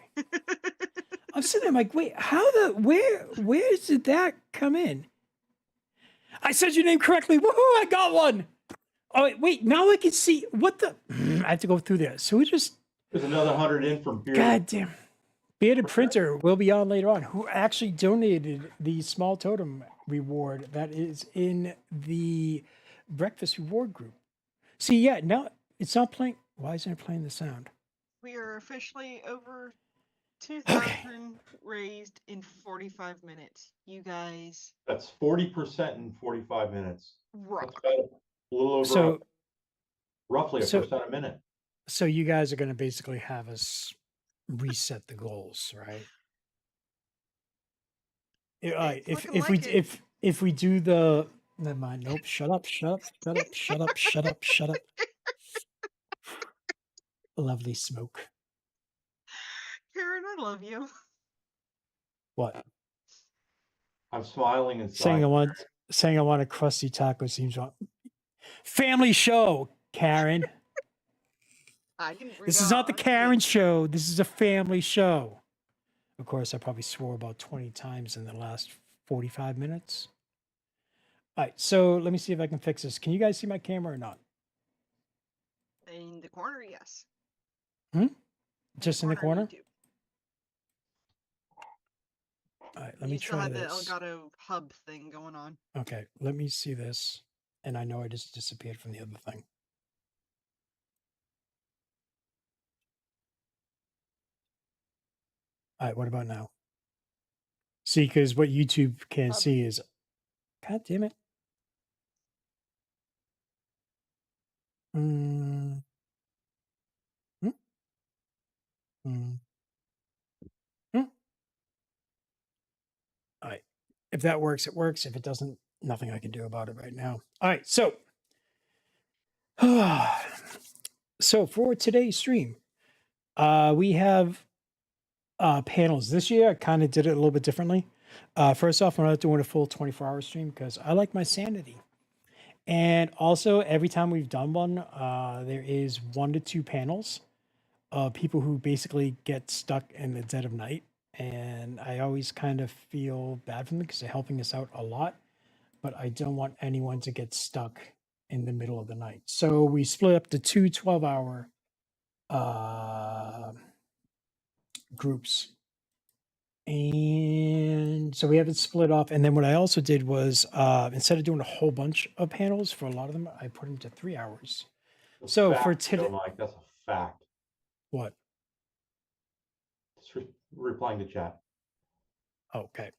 I'm sitting there, I'm like, wait, where did that come in? I said your name correctly. Woohoo, I got one. Oh, wait, now I can see what the I have to go through this. So there's another 100 in from Bearded. God damn. Bearded Printer will be on later on, who actually donated the small totem reward that is in the breakfast reward group. See, yeah, now it's not playing. Why isn't it playing the sound? We are officially over 2,000 raised in 45 minutes. You guys. That's 40% in 45 minutes. Rock. That's about a little over roughly a percent a minute. So you guys are going to basically have us reset the goals, right? If we do the never mind. Nope. Shut up. Lovely smoke. Karen, I love you. What? I'm smiling inside. Saying I want a crusty taco seems wrong. Family show, Karen. This is not the Karen show. This is a family show. Of course, I probably swore about 20 times in the last 45 minutes. All right, so let me see if I can fix this. Can you guys see my camera or not? In the corner, yes. Just in the corner? All right, let me try this. You still have the Elgato hub thing going on. Okay, let me see this. And I know I just disappeared from the other thing. All right, what about now? See, because what YouTube can't see is, God damn it. Mm. Mm. Mm. Mm. All right. If that works, it works. If it doesn't, nothing I can do about it right now. All right. So, so for today's stream, we have panels. This year, I kind of did it a little bit differently. First off, we're not doing a full 24-hour stream because I like my sanity. And also, every time we've done one, there is 1 to 2 panels of people who basically get stuck in the dead of night. And I always kind of feel bad for them because they're helping us out a lot. But I don't want anyone to get stuck in the middle of the night. So we split up the 2 12-hour groups. And so we have it split off. And then what I also did was instead of doing a whole bunch of panels for a lot of them, I put them to 3 hours. So for today, Mike, that's a fact. What? Just replying to chat. Okay.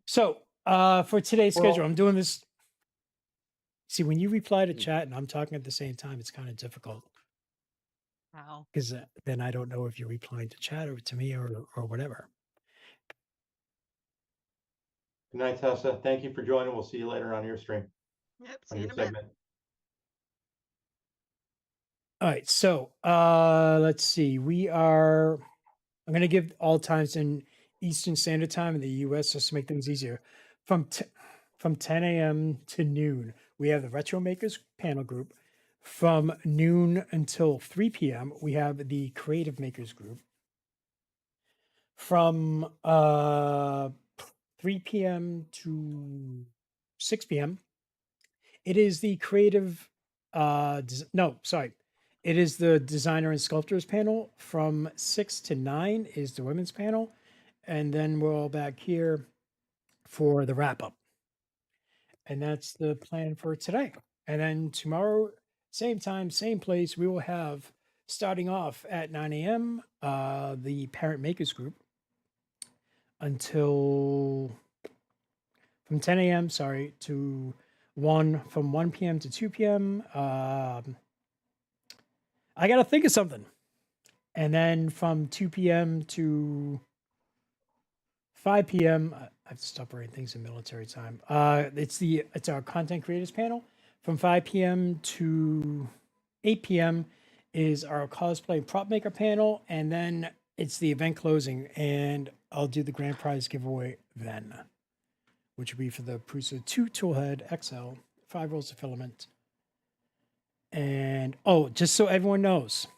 So for today's schedule, I'm doing this. See, when you reply to chat and I'm talking at the same time, it's kind of difficult. Wow. Because then I don't know if you're replying to chat or to me or whatever. Good night, Tessa. Thank you for joining. We'll see you later on your stream. Yep. On See you your in a bit. segment. All right. So let's see. I'm going to give all times in Eastern Standard Time in the US just to make things easier. From 10 a.m. to noon, we have the Retro Makers panel group. From noon until 3 p.m., we have the Creative Makers group. From 3 p.m. to 6 p.m., it is the creative, it is the designer and sculptors panel. From 6 to 9 is the women's panel. And then we're all back here for the wrap up. And that's the plan for today. And then tomorrow, same time, same place, we will have, starting off at 9 a.m., the Parent Makers group until from 10 a.m., to 1 p.m. to 2 p.m. I got to think of something. And then from 2 p.m. to 5 p.m., I have to stop writing things in military time. It's our content creators panel. From 5 p.m. to 8 p.m. is our cosplay prop maker panel. And then it's the event closing. And I'll do the grand prize giveaway then, which will be for the Prusa 2 Toolhead XL, 5 rolls of filament. And, just so everyone knows,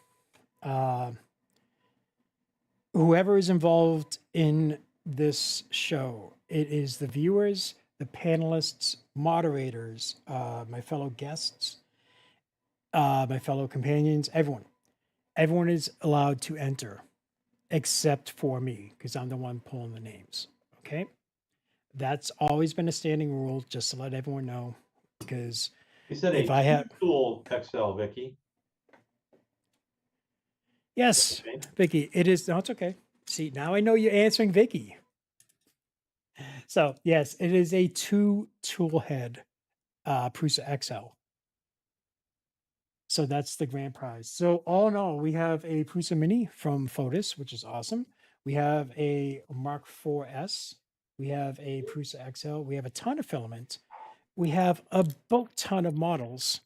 whoever is involved in this show, it is the viewers, the panelists, moderators, my fellow guests, my fellow companions, everyone. Everyone is allowed to enter except for me because I'm the one pulling the names. Okay? That's always been a standing rule, just to let everyone know. Because you said if I had tool XL, Vicky. Yes, okay. Vicky, it is. No, it's okay. See, now I know you're answering Vicky. So yes, it is a 2 tool head Prusa XL. So that's the grand prize. So all in all, we have a Prusa Mini from Fotis, which is awesome. We have a Mark IVS. We have a Prusa XL. We have a ton of filament. We have a boat ton of models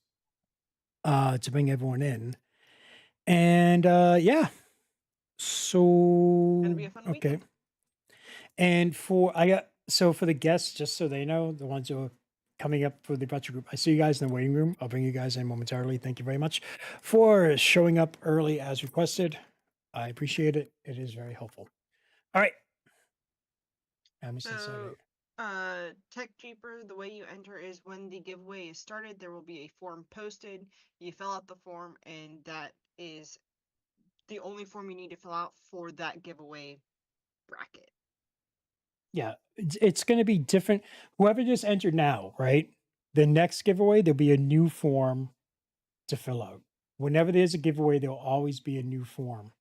to bring everyone in. And yeah. So Gonna be a fun weekend. And for the guests, just so they know, the ones who are coming up for the retro group, I see you guys in the waiting room. I'll bring you guys in momentarily. Thank you very much for showing up early as requested. I appreciate it. It is very helpful. All right. So, Tech Jeeper, the way you enter is when the giveaway is started, there will be a form posted. You fill out the form, and that is the only form you need to fill out for that giveaway bracket. Yeah, it's going to be different. Whoever just entered now, right? The next giveaway, there'll be a new form to fill out. Whenever there's a giveaway, there'll always be a new form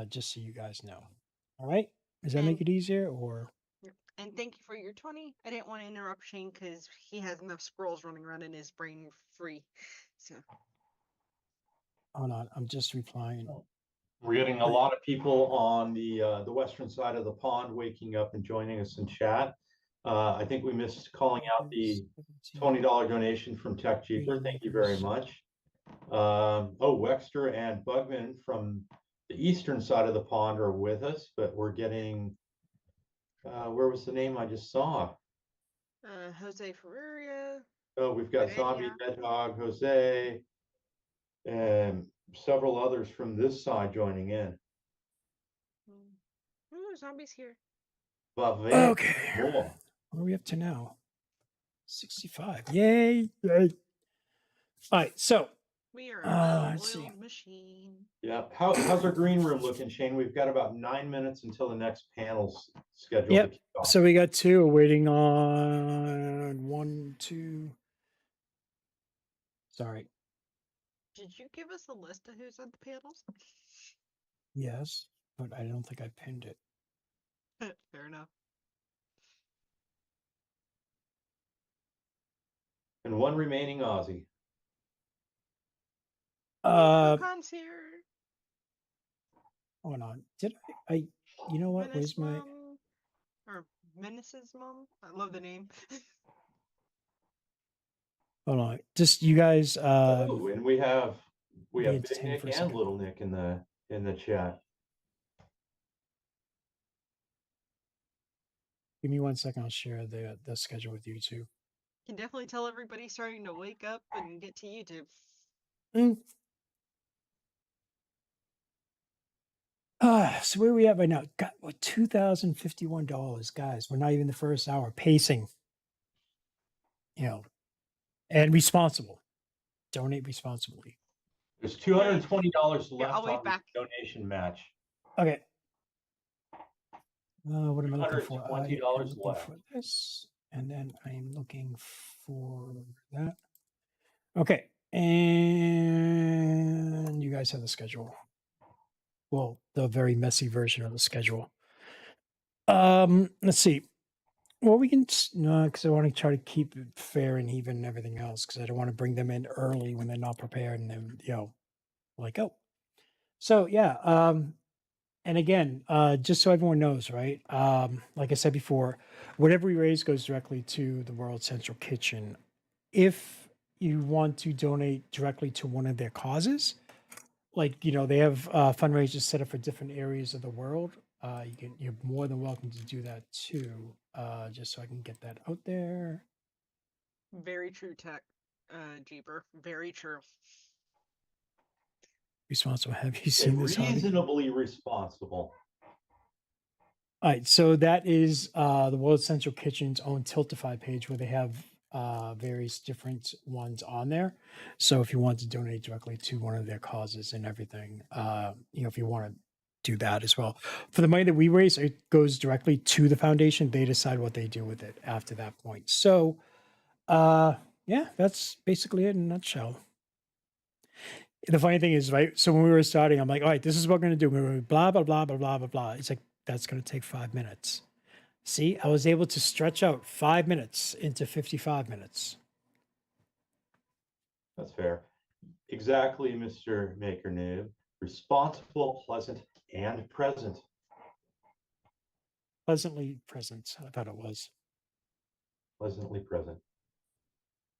just so you guys know. All right. Does that And make it easier or? and thank you for your 20. I didn't want to interrupt Shane because he has enough squirrels running around in his brain free. So Hold on, I'm just replying. We're getting a lot of people on the western side of the pond waking up and joining us in chat. I think we missed calling out the $20 donation from Tech Jeeper. Thank you very much. Wexter and Bugman from the eastern side of the pond are with us, but we're getting, where was the name I just saw? Jose Ferreira. Oh, we've got Zombie Hedgehog, Jose, and several others from this side joining in. Ooh, Zombie's here. Okay. What are we up to now? 65. Yay. Yay. All right. So we are a let's see. machine. Yeah. How's our green room looking, Shane? We've got about 9 minutes until the next panel's scheduled to kick off. So we got 2 waiting on 1, 2. Sorry. Did you give us a list of who's on the panels? Yes, but I don't think I pinned it. Fair enough. And 1 remaining Aussie. Kokon's here. Hold on. Did I you know what? Where's my Mom, or Menace's mom? I love the name. hold on. Just you guys and we have Big Nick and Little Nick in the chat. Give me 1 second. I'll share the schedule with you too. Can definitely tell everybody's starting to wake up and get to YouTube. So where are we at right now? Got what, $2,051, guys. We're not even the first hour. Pacing. You know, and responsible. Donate responsibly. There's $220 left I'll wait on back. the donation match. Okay. What am I looking for? $220 left. For this, and then I'm looking for that. Okay, and you guys have the schedule. Well, the very messy version of the schedule. Let's see. Well, we can because I want to try to keep it fair and even and everything else because I don't want to bring them in early when they're not prepared and then like so yeah. And again, just so everyone knows, right? Like I said before, whatever we raise goes directly to the World Central Kitchen. If you want to donate directly to one of their causes, like they have fundraisers set up for different areas of the world. You're more than welcome to do that too. Just so I can get that out there. Very true, Tech Jeeper. Very true. Responsible. Have you seen this? Reasonably responsible. All right, so that is the World Central Kitchen's own Tiltify page where they have various different ones on there. So if you want to donate directly to one of their causes and everything, if you want to do that as well. For the money that we raise, it goes directly to the foundation. They decide what they do with it after that point. So, yeah, that's basically it in a nutshell. The funny thing is, right, so when we were starting, I'm like, all right, this is what we're going to do. We're going to blah, blah, blah, blah, blah, blah, blah. It's like, that's going to take 5 minutes. See, I was able to stretch out 5 minutes into 55 minutes. That's fair. Exactly, Mr. Maker Noob. Responsible, pleasant, and present. Pleasantly present, I thought it was. Pleasantly present.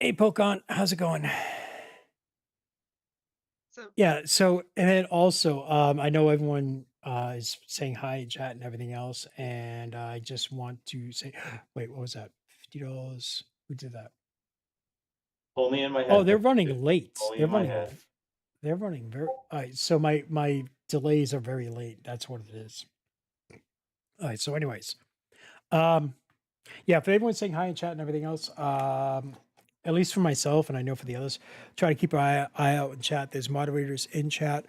Hey, Pokon, how's it going? So, yeah, so, and then also, I know everyone is saying hi in chat and everything else, and I just want to say, wait, what was that? $50? Who did that? Only in my head. Oh, they're running late. Only in my head. They're running very. All right, so my delays are very late. That's what it is. All right. So, anyways, yeah. If everyone's saying hi in chat and everything else, at least for myself, and I know for the others, try to keep our eye out in chat. There's moderators in chat.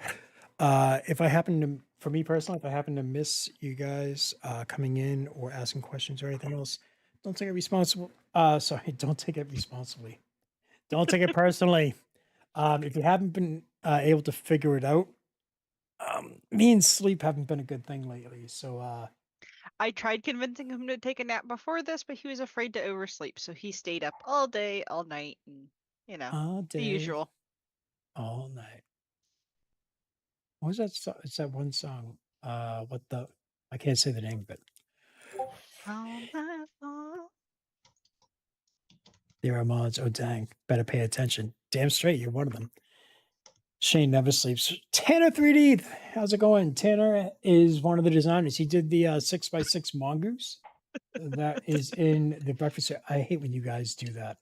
If I happen to, for me personally, if I happen to miss you guys coming in or asking questions or anything else, don't take it responsible. Sorry, don't take it responsibly. Don't take it personally. If you haven't been able to figure it out, Me and sleep haven't been a good thing lately. So I tried convincing him to take a nap before this, but he was afraid to oversleep, so he stayed up all day, all night, and all the day, usual. all night. What was that? It's that one song. I can't say the name of it. All night long. There are mods. Oh dang! Better pay attention. Damn straight, you're one of them. Shane never sleeps. Tanner 3D, how's it going? Tanner is one of the designers. He did the 6x6 mongoose that is in the breakfast. I hate when you guys do that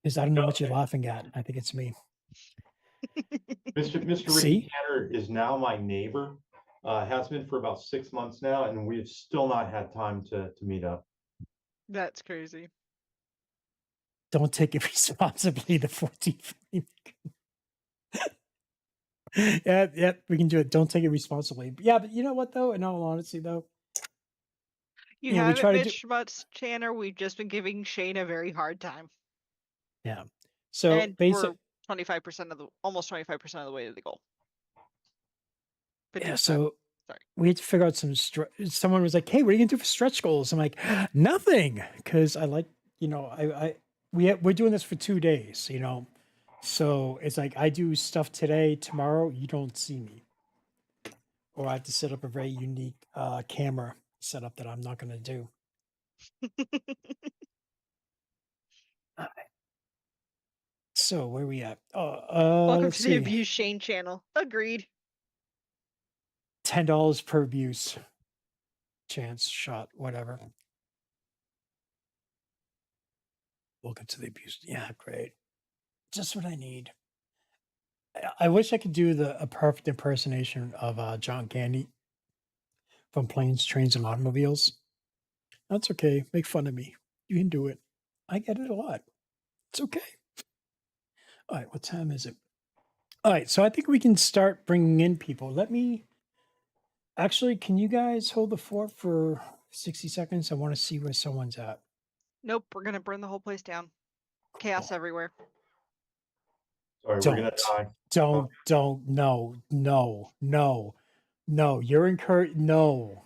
because I don't know what you're laughing at. I think it's me. Mr. Ricky See? Tanner is now my neighbor. Has been for about 6 months now, and we've still not had time to meet up. That's crazy. Don't take it responsibly. The 14 frame. Yeah, we can do it. Don't take it responsibly. Yeah, but you know what though? In all honesty, though, You we haven't try to bitched much, Tanner. We've just been giving Shane a very hard time. Yeah. So And basic. we're 25% of almost 25% of the way to the goal. 50%. Yeah. So sorry. We had to figure out some. Someone was like, "Hey, what are you gonna do for stretch goals?" I'm like, "Nothing," because I like, we're doing this for 2 days, So it's like I do stuff today, tomorrow you don't see me, or I have to set up a very unique camera setup that I'm not gonna do. So where we at? Welcome Let's to see. the Abuse Shane channel. Agreed. $10 per abuse. Chance, shot, whatever. Welcome to the abuse. Yeah, great. Just what I need. I wish I could do a perfect impersonation of John Candy from Planes, Trains, and Automobiles. That's okay. Make fun of me. You can do it. I get it a lot. It's okay. All right, what time is it? All right, so I think we can start bringing in people. Can you guys hold the fort for 60 seconds? I want to see where someone's at. Nope, we're gonna burn the whole place down. Chaos everywhere. Sorry, we're gonna die. No. You're encouraged. No.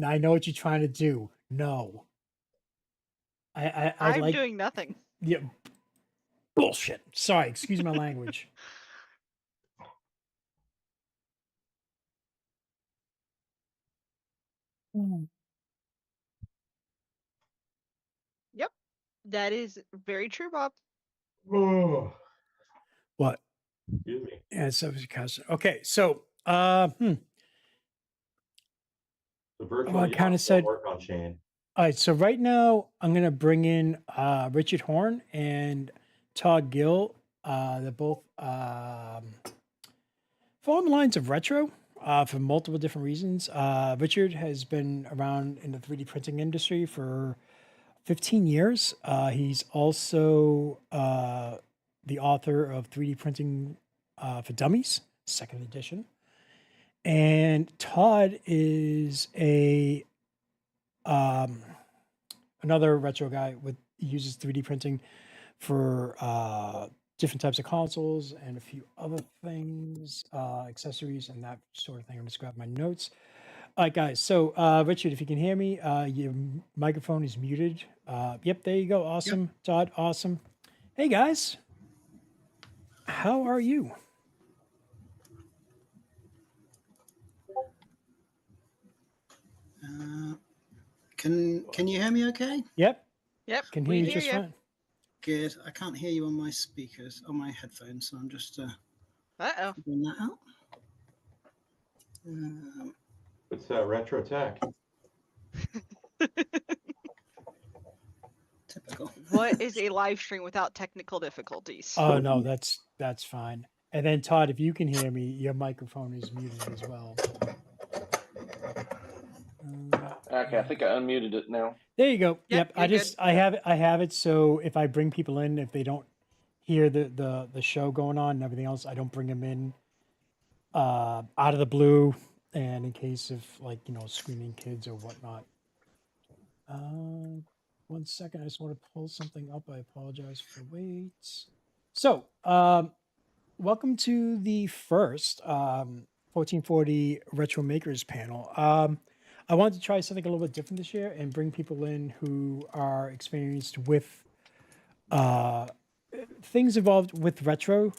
I know what you're trying to do. No. I'm like doing nothing. Yeah. Bullshit. Sorry, excuse my language. Yep. That is very true, Bob. Oh. What? Excuse me. Yeah, so okay, so The virtual I kind of said work on Shane. All right, so right now I'm gonna bring in Richard Horn and Todd Gill. They're both along the lines of retro for multiple different reasons. Richard has been around in the 3D printing industry for 15 years. He's also the author of 3D Printing for Dummies, second edition. And Todd is another retro guy uses 3D printing for different types of consoles and a few other things, accessories and that sort of thing. I'm just grab my notes. All right, guys. So, Richard, if you can hear me, your microphone is muted. Yep, there you go. Awesome. Yep. Todd, awesome. Hey, guys. How are you? Can you hear me okay? Yep. Yep. Can hear you just fine. Good. I can't hear you on my speakers, on my headphones, so I'm just figuring that out. What's that retro tech? Typical. What is a live stream without technical difficulties? Oh no, that's fine. And then Todd, if you can hear me, your microphone is muted as well. Okay, I think I unmuted it now. There you go. Yep. Good. I have it so if I bring people in, if they don't hear the show going on and everything else, I don't bring them in out of the blue and in case of screaming kids or whatnot. 1 second, I just want to pull something up. I apologize for the wait. So welcome to the first 1440 Retro Makers panel. I wanted to try something a little bit different this year and bring people in who are experienced with things involved with retro,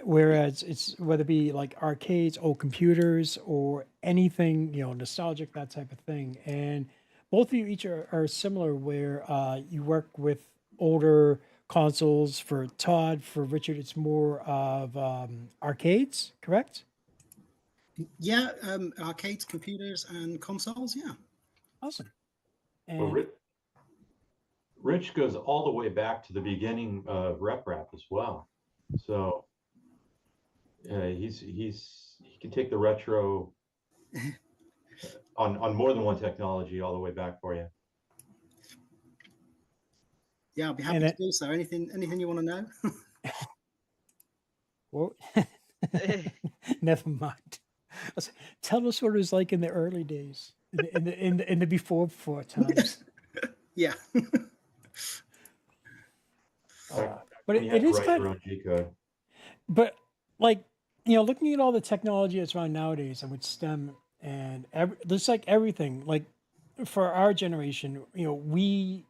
whereas it's whether it be like arcades, old computers, or anything, nostalgic, that type of thing. And both of you each are similar, where you work with older consoles. For Todd, for Richard, it's more of arcades, correct? Yeah, arcades, computers, and consoles. Yeah. Awesome. Well, And Rich goes all the way back to the beginning of RepRap as well. So he can take the retro on more than one technology all the way back for you. Yeah, I'll be happy to do so. Anything you want to know? Well, never mind. Tell us what it was like in the early days, in the before times. Yeah. But it is kind of G-code. But like, looking at all the technology that's around nowadays and with STEM and there's like everything, like for our generation, we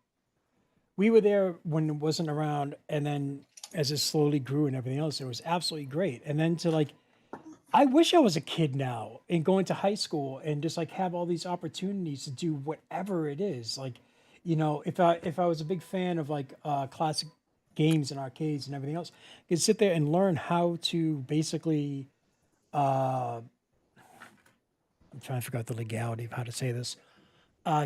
were there when it wasn't around, and then as it slowly grew and everything else, it was absolutely great. And then to like, I wish I was a kid now and going to high school and just like have all these opportunities to do whatever it is. Like, if I was a big fan of like classic games and arcades and everything else, I could sit there and learn how to basically I'm trying to figure out the legality of how to say this.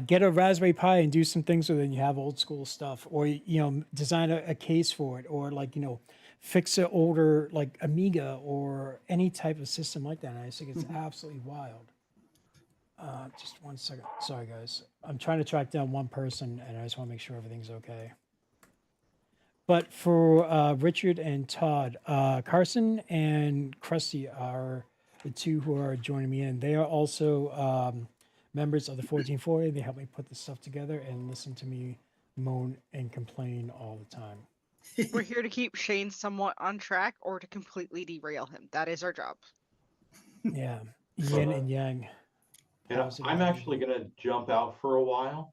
Get a Raspberry Pi and do some things with it, and you have old school stuff, or design a case for it, or like fix an older like Amiga or any type of system like that. And I just think it's absolutely wild. Just 1 second. Sorry, guys. I'm trying to track down one person, and I just want to make sure everything's okay. But for Richard and Todd, Carson and Krusty are the two who are joining me in. They are also members of the 1440. They help me put this stuff together and listen to me moan and complain all the time. We're here to keep Shane somewhat on track or to completely derail him. That is our job. Yeah, yin and yang. I'm actually going to jump out for a while.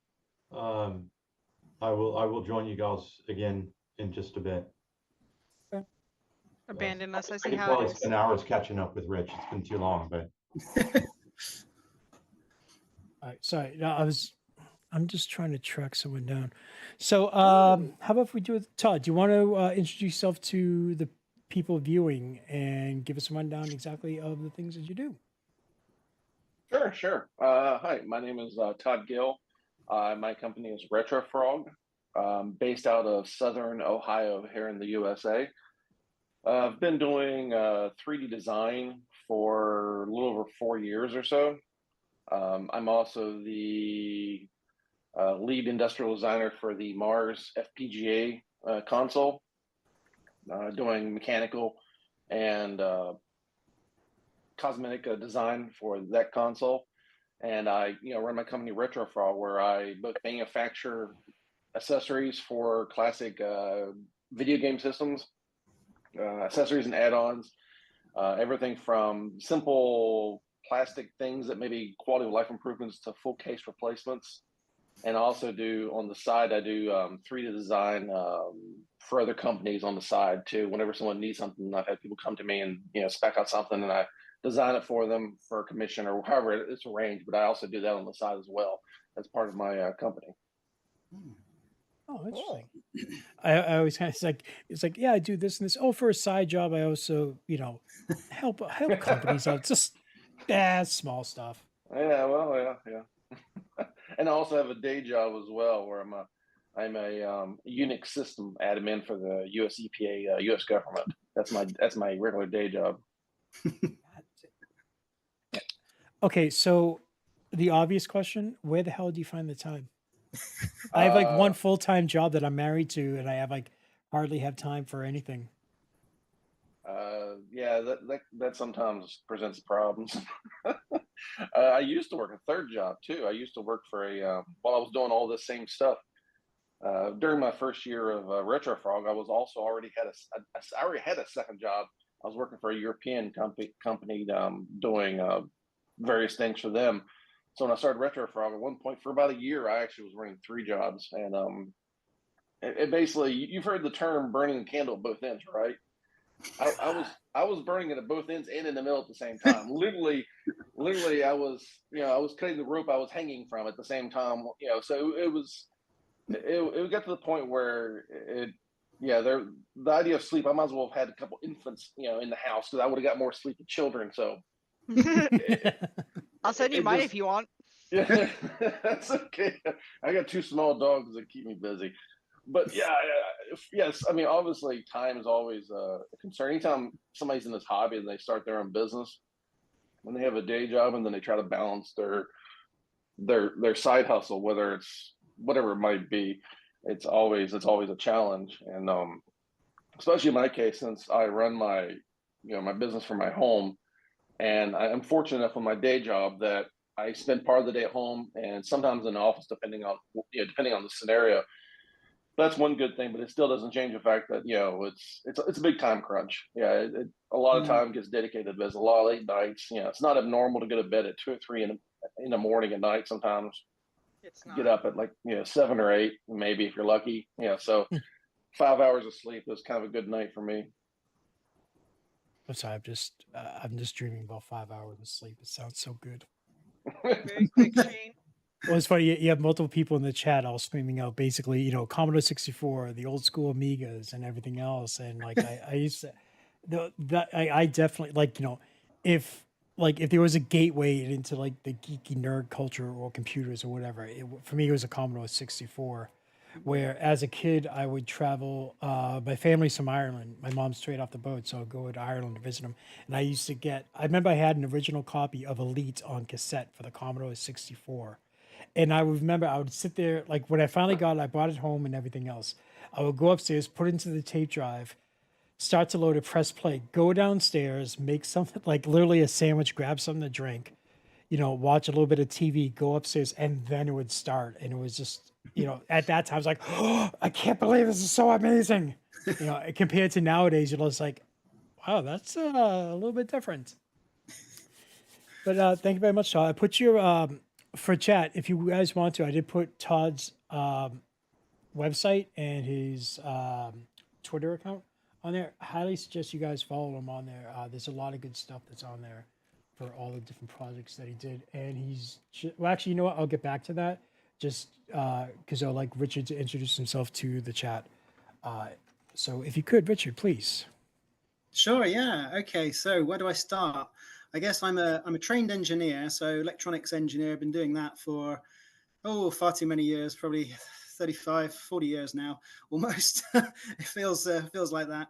I will join you guys again in just a bit. Okay. Abandon us, I I see could how probably it is. spend hours catching up with Rich. It's been too long, but. All right, sorry. No, I'm just trying to track someone down. So, how about if we do it? Todd, do you want to introduce yourself to the people viewing and give us a rundown exactly of the things that you do? Sure. Hi, my name is Todd Gill. My company is RetroFrog, based out of Southern Ohio here in the USA. I've been doing 3D design for a little over 4 years or so. I'm also the lead industrial designer for the Mars FPGA console, doing mechanical and cosmetic design for that console. And I run my company RetroFrog, where I both manufacture accessories for classic video game systems, accessories and add-ons, everything from simple plastic things that maybe quality of life improvements to full case replacements. And I also do, on the side, I do 3D design for other companies on the side too. Whenever someone needs something, I've had people come to me and spec out something, and I design it for them for a commission or however it's arranged. But I also do that on the side as well as part of my company. Oh, interesting. I always kind of it's like yeah, I do this and this. Oh, for a side job, I also help companies out. Just small stuff. Yeah, well, yeah. And I also have a day job as well, where I'm a Unix system admin for the U.S. EPA, U.S. government. That's my regular day job. Okay, so the obvious question: where the hell do you find the time? I have like one full-time job that I'm married to, and I have like hardly have time for anything. Yeah, that sometimes presents problems. I used to work a third job too. I used to work for while I was doing all this same stuff. During my first year of RetroFrog, I was also already had a second job I was working for a European company doing various things for them. So when I started Retrofrog, at one point for about a year, I actually was running 3 jobs, and it basically, you've heard the term burning the candle at both ends, right? I was burning it at both ends and in the middle at the same time. Literally, I was cutting the rope I was hanging from at the same time. So it got to the point where the idea of sleep, I might as well have had a couple infants, in the house, because I would have got more sleep than children. So I'll send you mine if you want. Yeah, that's okay. I got 2 small dogs that keep me busy. But yes, I mean, obviously time is always a concern. Anytime somebody's in this hobby and they start their own business, when they have a day job and then they try to balance their side hustle, whether it's whatever it might be, it's always a challenge. And especially in my case, since I run my my business from my home, and I'm fortunate enough on my day job that I spend part of the day at home and sometimes in the office, depending on the scenario. That's one good thing, but it still doesn't change the fact that it's a big time crunch. Yeah, a lot of time gets dedicated. There's a lot of late nights. It's not abnormal to go to bed at 2 or 3 in the morning at night. Sometimes it's not. Get up at 7 or 8, maybe if you're lucky. So 5 hours of sleep is kind of a good night for me. I'm sorry, I'm just dreaming about 5 hours of sleep. It sounds so good. Very quick, Shane. Well, it's funny. You have multiple people in the chat all screaming out, basically, Commodore 64, the old school Amigas, and everything else. And I used to, I definitely if there was a gateway into the geeky nerd culture or computers or whatever, for me it was a Commodore 64. Where as a kid I would travel. My family's from Ireland. My mom's straight off the boat, so I'd go to Ireland to visit them. And I used to I remember I had an original copy of Elite on cassette for the Commodore 64. And I remember I would sit there, when I finally got it, I brought it home and everything else. I would go upstairs, put it into the tape drive, start to load it, press play, go downstairs, make something literally a sandwich, grab something to drink, watch a little bit of TV, go upstairs, and then it would start. And it was just, at that time, I was like, oh, I can't believe this is so amazing. Compared to nowadays, you're just like, wow, that's a little bit different. But thank you very much, Todd. I put your, for chat, if you guys want to, I did put Todd's website and his Twitter account on there. I highly suggest you guys follow him on there. There's a lot of good stuff that's on there for all the different projects that he did. And well, actually, you know what? I'll get back to that just because I'd like Richard to introduce himself to the chat. So if you could, Richard, please. Sure, yeah. Okay, so where do I start? I guess I'm a trained engineer, so electronics engineer. I've been doing that for, far too many years, probably 35, 40 years now, almost. It feels like that.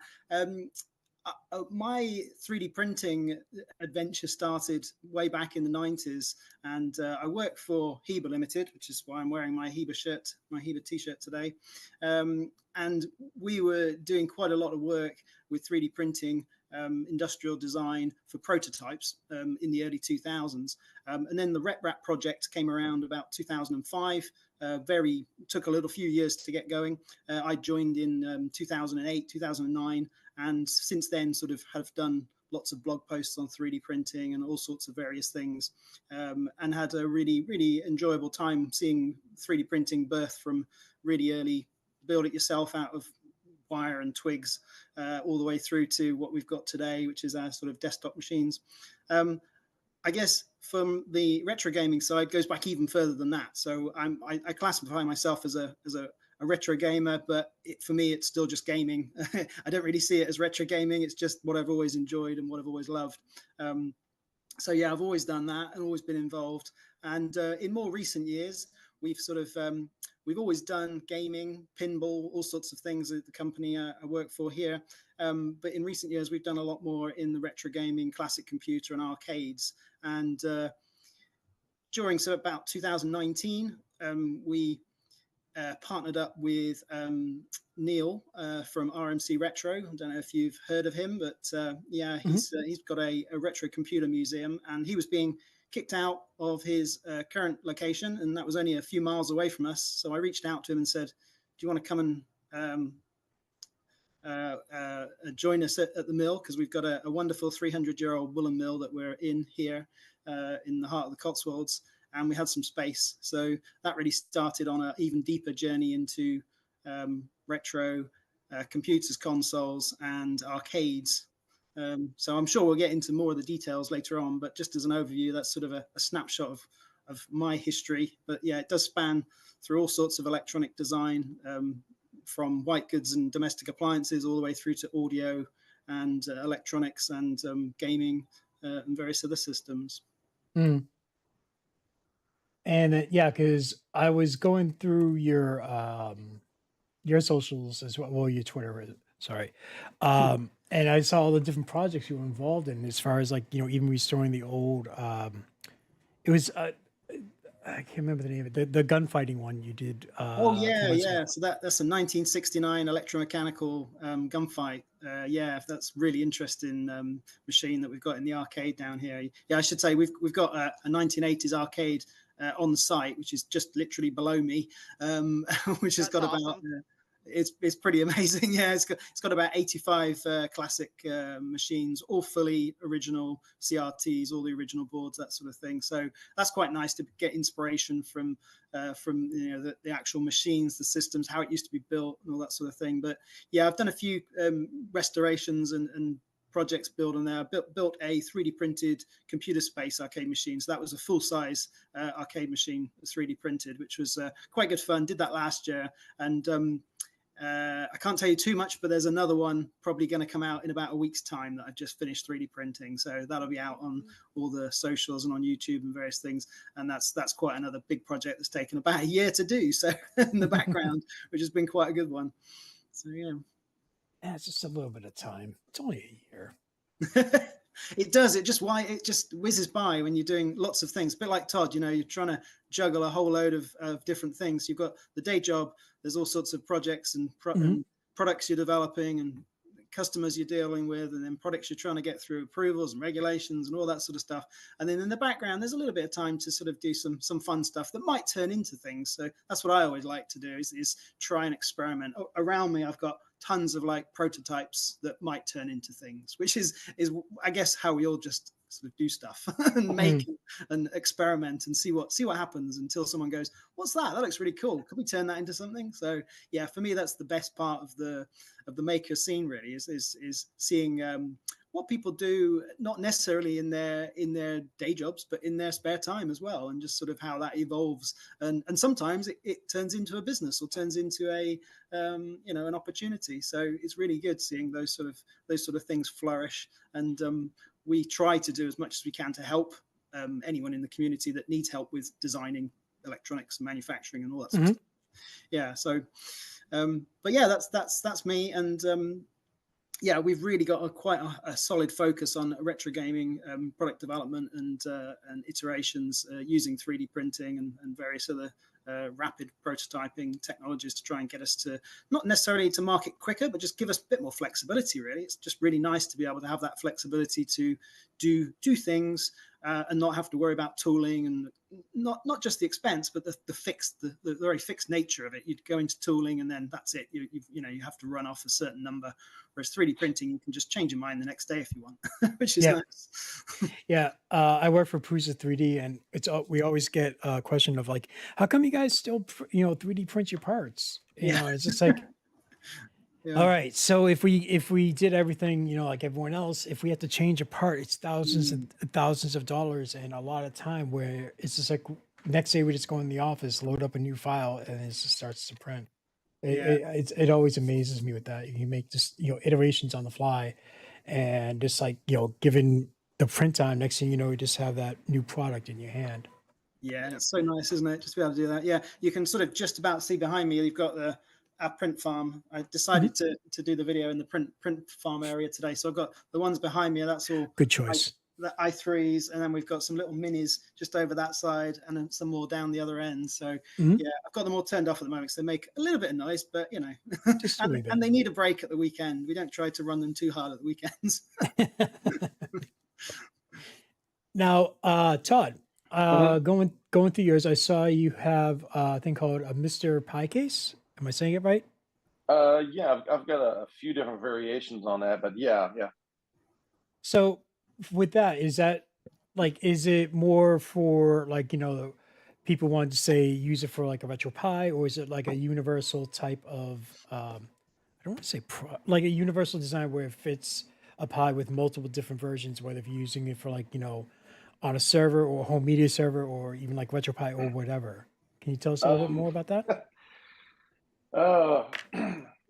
My 3D printing adventure started way back in the 90s, and I worked for Heba Limited, which is why I'm wearing my Heba shirt, my Heba t-shirt today. And we were doing quite a lot of work with 3D printing, industrial design for prototypes in the early 2000s. And then the RepRap project came around about 2005. Took a few years to get going. I joined in 2008, 2009. And since then sort of have done lots of blog posts on 3D printing and all sorts of various things, and had a really, really enjoyable time seeing 3D printing birth from really early build it yourself out of wire and twigs, all the way through to what we've got today, which is our sort of desktop machines. I guess from the retro gaming side goes back even further than that. So I classify myself as a retro gamer, but for me, it's still just gaming. I don't really see it as retro gaming. It's just what I've always enjoyed and what I've always loved. So yeah, I've always done that and always been involved. And in more recent years, we've sort of, we've always done gaming, pinball, all sorts of things at the company I work for here. But in recent years, we've done a lot more in the retro gaming, classic computer and arcades. And during about 2019, we partnered up with Neil from RMC Retro. I don't know if you've heard of him, but yeah, he's got a retro computer museum, and he was being kicked out of his current location, and that was only a few miles away from us. So I reached out to him and said, do you want to come and join us at the mill, because we've got a wonderful 300-year-old woolen mill that we're in here in the heart of the Cotswolds, and we had some space. So that really started on an even deeper journey into retro computers, consoles, and arcades. So I'm sure we'll get into more of the details later on, but just as an overview, that's sort of a snapshot of my history. But yeah, it does span through all sorts of electronic design, from white goods and domestic appliances all the way through to audio and electronics and gaming and various other systems. Mm. And yeah, because I was going through your socials as well, your Twitter, sorry, and I saw all the different projects you were involved in, as far as like, even restoring the old. It was I can't remember the name of it, the gunfighting one you did. Oh yeah, yeah. So that's a 1969 electromechanical gunfight. Yeah, that's really interesting machine that we've got in the arcade down here. Yeah, I should say we've got a 1980s arcade on the site, which is just literally below me, which has got awesome. about. It's pretty amazing. Yeah, it's got about 85 classic machines, all fully original CRTs, all the original boards, that sort of thing. So that's quite nice to get inspiration from the actual machines, the systems, how it used to be built, and all that sort of thing. But yeah, I've done a few restorations and projects built on there. Built a 3D printed computer space arcade machine. So that was a full size arcade machine, 3D printed, which was quite good fun. Did that last year, and I can't tell you too much, but there's another one probably going to come out in about a week's time that I've just finished 3D printing. So that'll be out on all the socials and on YouTube and various things. And that's quite another big project that's taken about a year to do. So in the background, which has been quite a good one. So yeah. Yeah, it's just a little bit of time. It's only a year. It does. It just whizzes by when you're doing lots of things. A bit like Todd, you're trying to juggle a whole load of different things. You've got the day job. There's all sorts of projects and products you're developing and customers you're dealing with, and then products you're trying to get through approvals and regulations and all that sort of stuff. And then in the background, there's a little bit of time to sort of do some fun stuff that might turn into things. So that's what I always like to do is try and experiment. Around me, I've got tons of like prototypes that might turn into things, which is I guess how we all just sort of do stuff and make and experiment and see what happens until someone goes, what's that? That looks really cool. Could we turn that into something? So yeah, for me, that's the best part of the maker scene, really, is seeing what people do, not necessarily in their day jobs, but in their spare time as well, and just sort of how that evolves. And sometimes it turns into a business or turns into an opportunity. So it's really good seeing those sort of things flourish. And we try to do as much as we can to help anyone in the community that needs help with designing electronics and manufacturing and all that sort of stuff. Yeah. So, but yeah, that's me. And yeah, we've really got quite a solid focus on retro gaming, product development and iterations using 3D printing and various other rapid prototyping technologies to try and get us to not necessarily to market quicker, but just give us a bit more flexibility, really. It's just really nice to be able to have that flexibility to do things and not have to worry about tooling and not just the expense, but the very fixed nature of it. You'd go into tooling and then that's it. You have to run off a certain number. Whereas 3D printing, you can just change your mind the next day if you want, which is nice. Yeah, I work for Prusa 3D, and we always get a question of like, how come you guys still 3D print your parts? It's just like, all right, so if we did everything like everyone else, if we had to change a part, it's thousands and thousands of dollars and a lot of time. Where it's just like next day we just go in the office, load up a new file, and it just starts to print. It always amazes me with that. You make just iterations on the fly, and just like given the print time, next thing you know, you just have that new product in your hand. Yeah, it's so nice, isn't it? Just to be able to do that. Yeah, you can sort of just about see behind me. You've got our print farm. I decided to do the video in the print farm area today, so I've got the ones behind me. That's all good choice. The i3s, and then we've got some little minis just over that side, and then some more down the other end. So yeah, I've got them all turned off at the moment, so they make a little bit of noise, but and they need a break at the weekend. We don't try to run them too hard at the weekends. Now, Todd, going through yours, I saw you have a thing called a Mr. Pie case. Am I saying it right? Yeah, I've got a few different variations on that, but yeah. So with that, is that like, is it more for like, people want to say use it for like a RetroPie, or is it like a universal type of, I don't want to say like a universal design where it fits a Pi with multiple different versions, whether if you're using it for like, on a server or a home media server or even like RetroPie or whatever. Can you tell us a little bit more about that?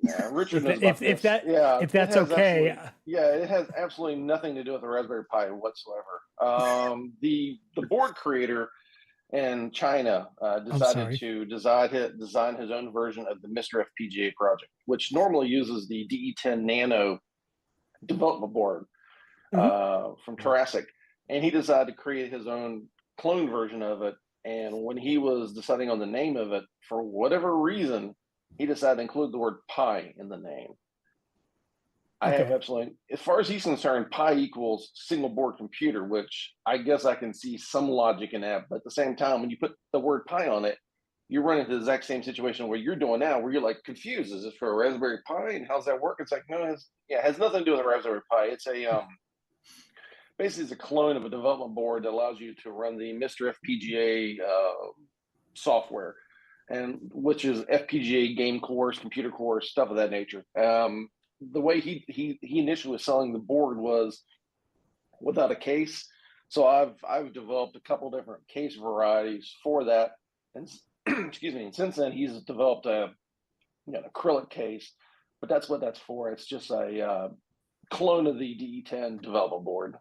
Yeah, Richard knows If about this. Yeah, if that's okay. It has absolutely nothing to do with the Raspberry Pi whatsoever. The board creator in China decided to design his own version of the Mr. FPGA project, which normally uses the DE10 Nano development board from Jurassic, and he decided to create his own clone version of it. And when he was deciding on the name of it, for whatever reason, he decided to include the word Pi in the name. I have absolutely, as far as he's concerned, Pi equals single board computer, which I guess I can see some logic in that. But at the same time, when you put the word Pi on it, you run into the exact same situation where you're doing now, where you're like confused. Is this for a Raspberry Pi? And how's that work? It's like, no, it has nothing to do with a Raspberry Pi. It's a basically it's a clone of a development board that allows you to run the Mr. FPGA software, and which is FPGA game cores, computer cores, stuff of that nature. The way he initially was selling the board was without a case. So I've developed a couple different case varieties for that, and excuse me. And since then, he's developed an acrylic case, but that's what that's for. It's just a clone of the DE10 development board.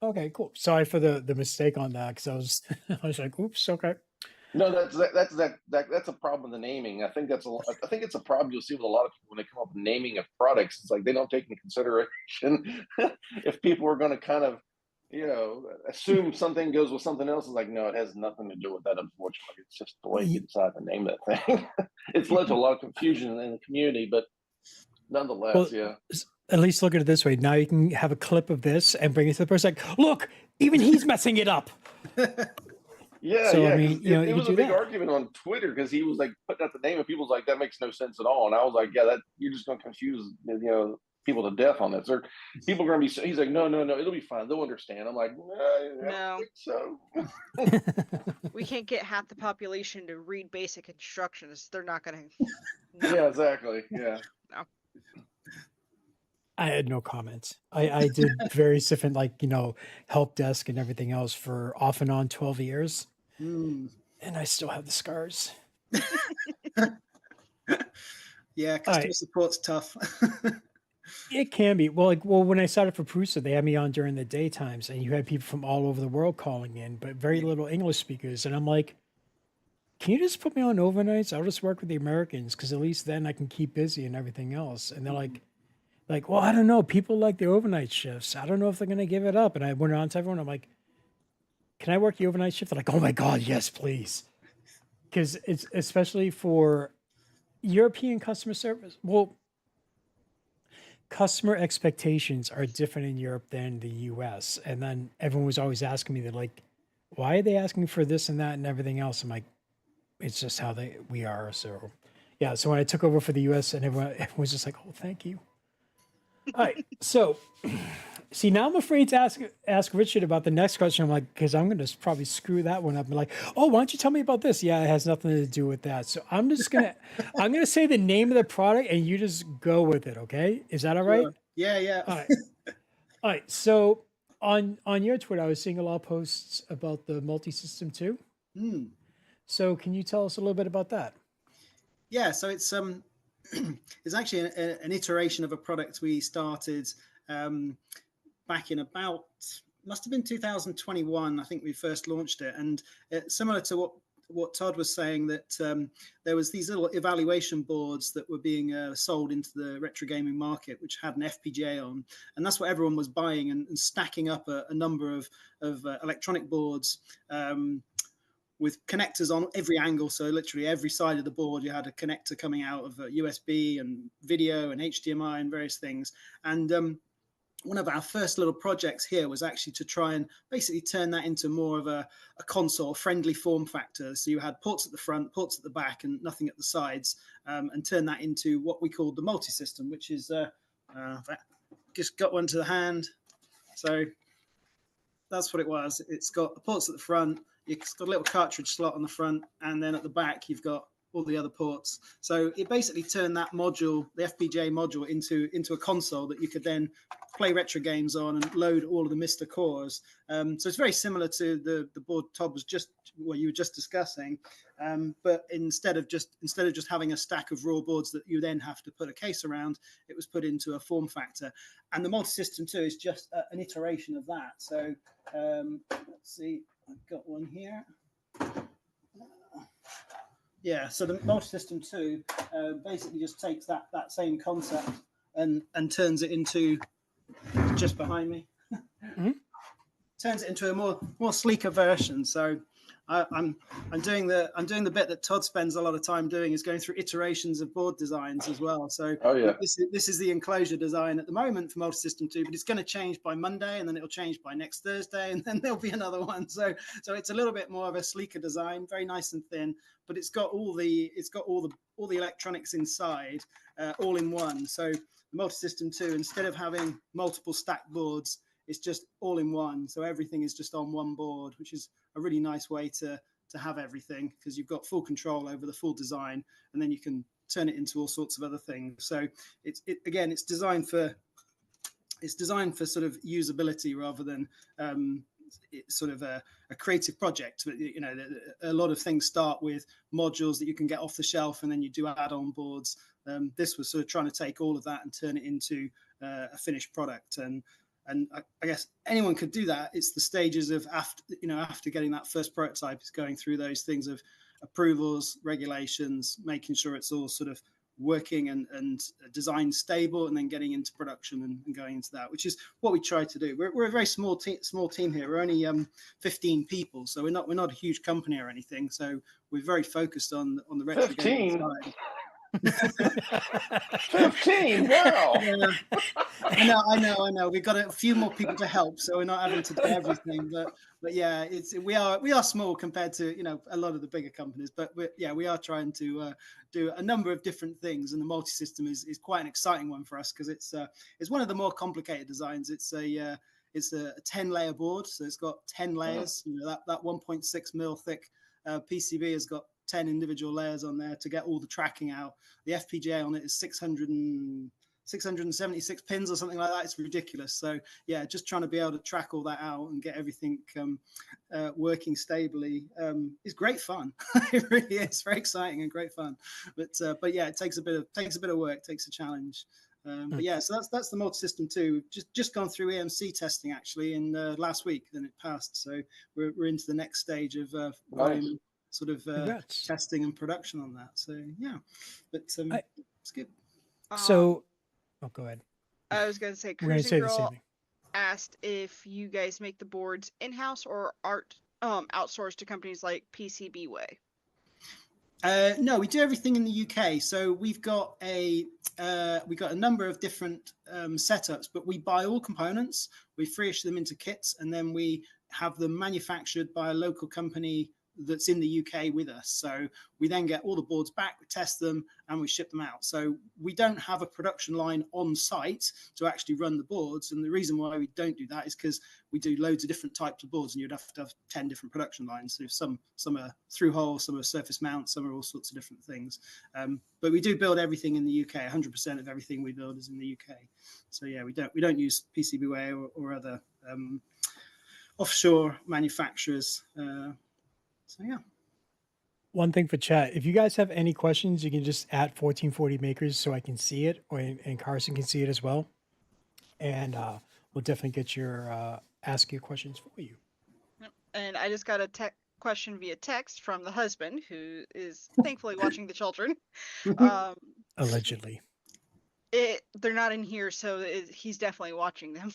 Okay, cool. Sorry for the mistake on that, because I was like, oops, okay. No, that's a problem with the naming. I think it's a problem you'll see with a lot of people when they come up with naming of products. It's like they don't take into consideration if people are going to kind of, assume something goes with something else. It's like, no, it has nothing to do with that. Unfortunately, it's just the way you decide to name that thing. It's led to a lot of confusion in the community, but nonetheless, yeah. At least look at it this way. Now you can have a clip of this and bring it to the person like, look, even he's messing it up. Yeah, So, yeah. I mean, It was a big argument on Twitter because he was like putting out the name, and people was like, "That makes no sense at all." And I was like, "Yeah, that you're just going to confuse people to death on this. Or people are going to be." He's like, "No, it'll be fine. They'll understand." I'm like, "No, I don't think so." We can't get half the population to read basic instructions. They're not going to. No. Yeah, exactly. Yeah. No. I had no comments. I did various different help desk and everything else for off and on 12 years. And I still have the scars. Yeah, customer support's tough. It can be. Well, when I started for Prusa, they had me on during the daytimes, and you had people from all over the world calling in, but very little English speakers. And I'm like, can you just put me on overnights? I'll just work with the Americans, because at least then I can keep busy and everything else. And they're like, well, I don't know. People like the overnight shifts. I don't know if they're going to give it up. And I went on to everyone. I'm like, can I work the overnight shift? They're like, oh my God, yes, please. Because it's especially for European customer service. Well, customer expectations are different in Europe than the US. And then everyone was always asking me, they're like, why are they asking for this and that and everything else? I'm like, it's just how we are. So yeah. So when I took over for the US, and everyone was just like, oh, thank you. All right. So see, now I'm afraid to ask Richard about the next question. I'm like, because I'm going to probably screw that one up and like, oh, why don't you tell me about this? Yeah, it has nothing to do with that. So I'm just going to, I'm going to say the name of the product and you just go with it. Okay. Is that all right? Sure. Yeah. All right. All right. So on your Twitter, I was seeing a lot of posts about the multi-system too. So can you tell us a little bit about that? Yeah. So it's it's actually an iteration of a product we started back in about, must have been 2021. I think we first launched it, and similar to what Todd was saying, that there was these little evaluation boards that were being sold into the retro gaming market, which had an FPGA on, and that's what everyone was buying and stacking up a number of electronic boards. With connectors on every angle. So literally every side of the board, you had a connector coming out of USB and video and HDMI and various things. And one of our first little projects here was actually to try and basically turn that into more of a console friendly form factor. So you had ports at the front, ports at the back, and nothing at the sides, and turn that into what we called the multi-system, which is just got one to the hand. So that's what it was. It's got the ports at the front, it's got a little cartridge slot on the front, and then at the back you've got all the other ports. So it basically turned that module, the FPGA module, into a console that you could then play retro games on and load all of the Mr. cores. So it's very similar to the board Todd was you were just discussing, but instead of just having a stack of raw boards that you then have to put a case around, it was put into a form factor. And the multi-system 2 is just an iteration of that. So let's see, I've got one here. Yeah, so the multi-system 2 basically just takes that same concept and turns it into, just behind me, turns it into a more sleeker version. So I'm doing the bit that Todd spends a lot of time doing, is going through iterations of board designs as well. So this is the enclosure design at the moment for multi-system 2, but it's going to change by Monday, and then it'll change by next Thursday, and then there'll be another one. So it's a little bit more of a sleeker design, very nice and thin, but it's got all the electronics inside, all in one. So the multi-system 2, instead of having multiple stacked boards, it's just all in one. So everything is just on one board, which is a really nice way to have everything, because you've got full control over the full design, and then you can turn it into all sorts of other things. So it's designed for sort of usability rather than it's sort of a creative project. But you know, a lot of things start with modules that you can get off the shelf, and then you do add-on boards. This was sort of trying to take all of that and turn it into a finished product. And I guess anyone could do that. It's the stages of after getting that first prototype, it's going through those things of approvals, regulations, making sure it's all sort of working and design stable, and then getting into production and going into that, which is what we try to do. We're a very small team here. We're only 15 people, so we're not a huge company or anything. So we're very focused on the retro 15 side. 15, wow. Yeah. I know. We've got a few more people to help, so we're not having to do everything. But yeah, we are small compared to a lot of the bigger companies. But we are trying to do a number of different things, and the multi-system is quite an exciting one for us, because it's one of the more complicated designs. It's a 10-layer board, so it's got 10 layers. That 1.6 mil thick PCB has got 10 individual layers on there to get all the tracking out. The FPGA on it is 676 pins or something like that. It's ridiculous. So yeah, just trying to be able to track all that out and get everything working stably is great fun. It really is very exciting and great fun. But yeah, it takes a bit of work, takes a challenge. But yeah, so that's the multi-system 2. Just gone through EMC testing actually in last week, then it passed. So we're into the next stage of volume sort of testing and production on that. So yeah, but it's good. So, go ahead. I was going to say, Cruising Girl asked if you guys make the boards in-house or outsourced to companies like PCBWay. No, we do everything in the UK. So we've got a number of different setups, but we buy all components, we free issue them into kits, and then we have them manufactured by a local company that's in the UK with us. So we then get all the boards back, we test them, and we ship them out. So we don't have a production line on site to actually run the boards. And the reason why we don't do that is because we do loads of different types of boards, and you'd have to have 10 different production lines. So some are through hole, some are surface mount, some are all sorts of different things. But we do build everything in the UK. 100% of everything we build is in the UK. So yeah, we don't use PCBWay or other offshore manufacturers. So yeah. One thing for chat, if you guys have any questions, you can just @1440 makers so I can see it, and Carson can see it as well. And we'll definitely get ask your questions for you. And I just got a question via text from the husband, who is thankfully watching the children. Allegedly. They're not in here, so he's definitely watching them.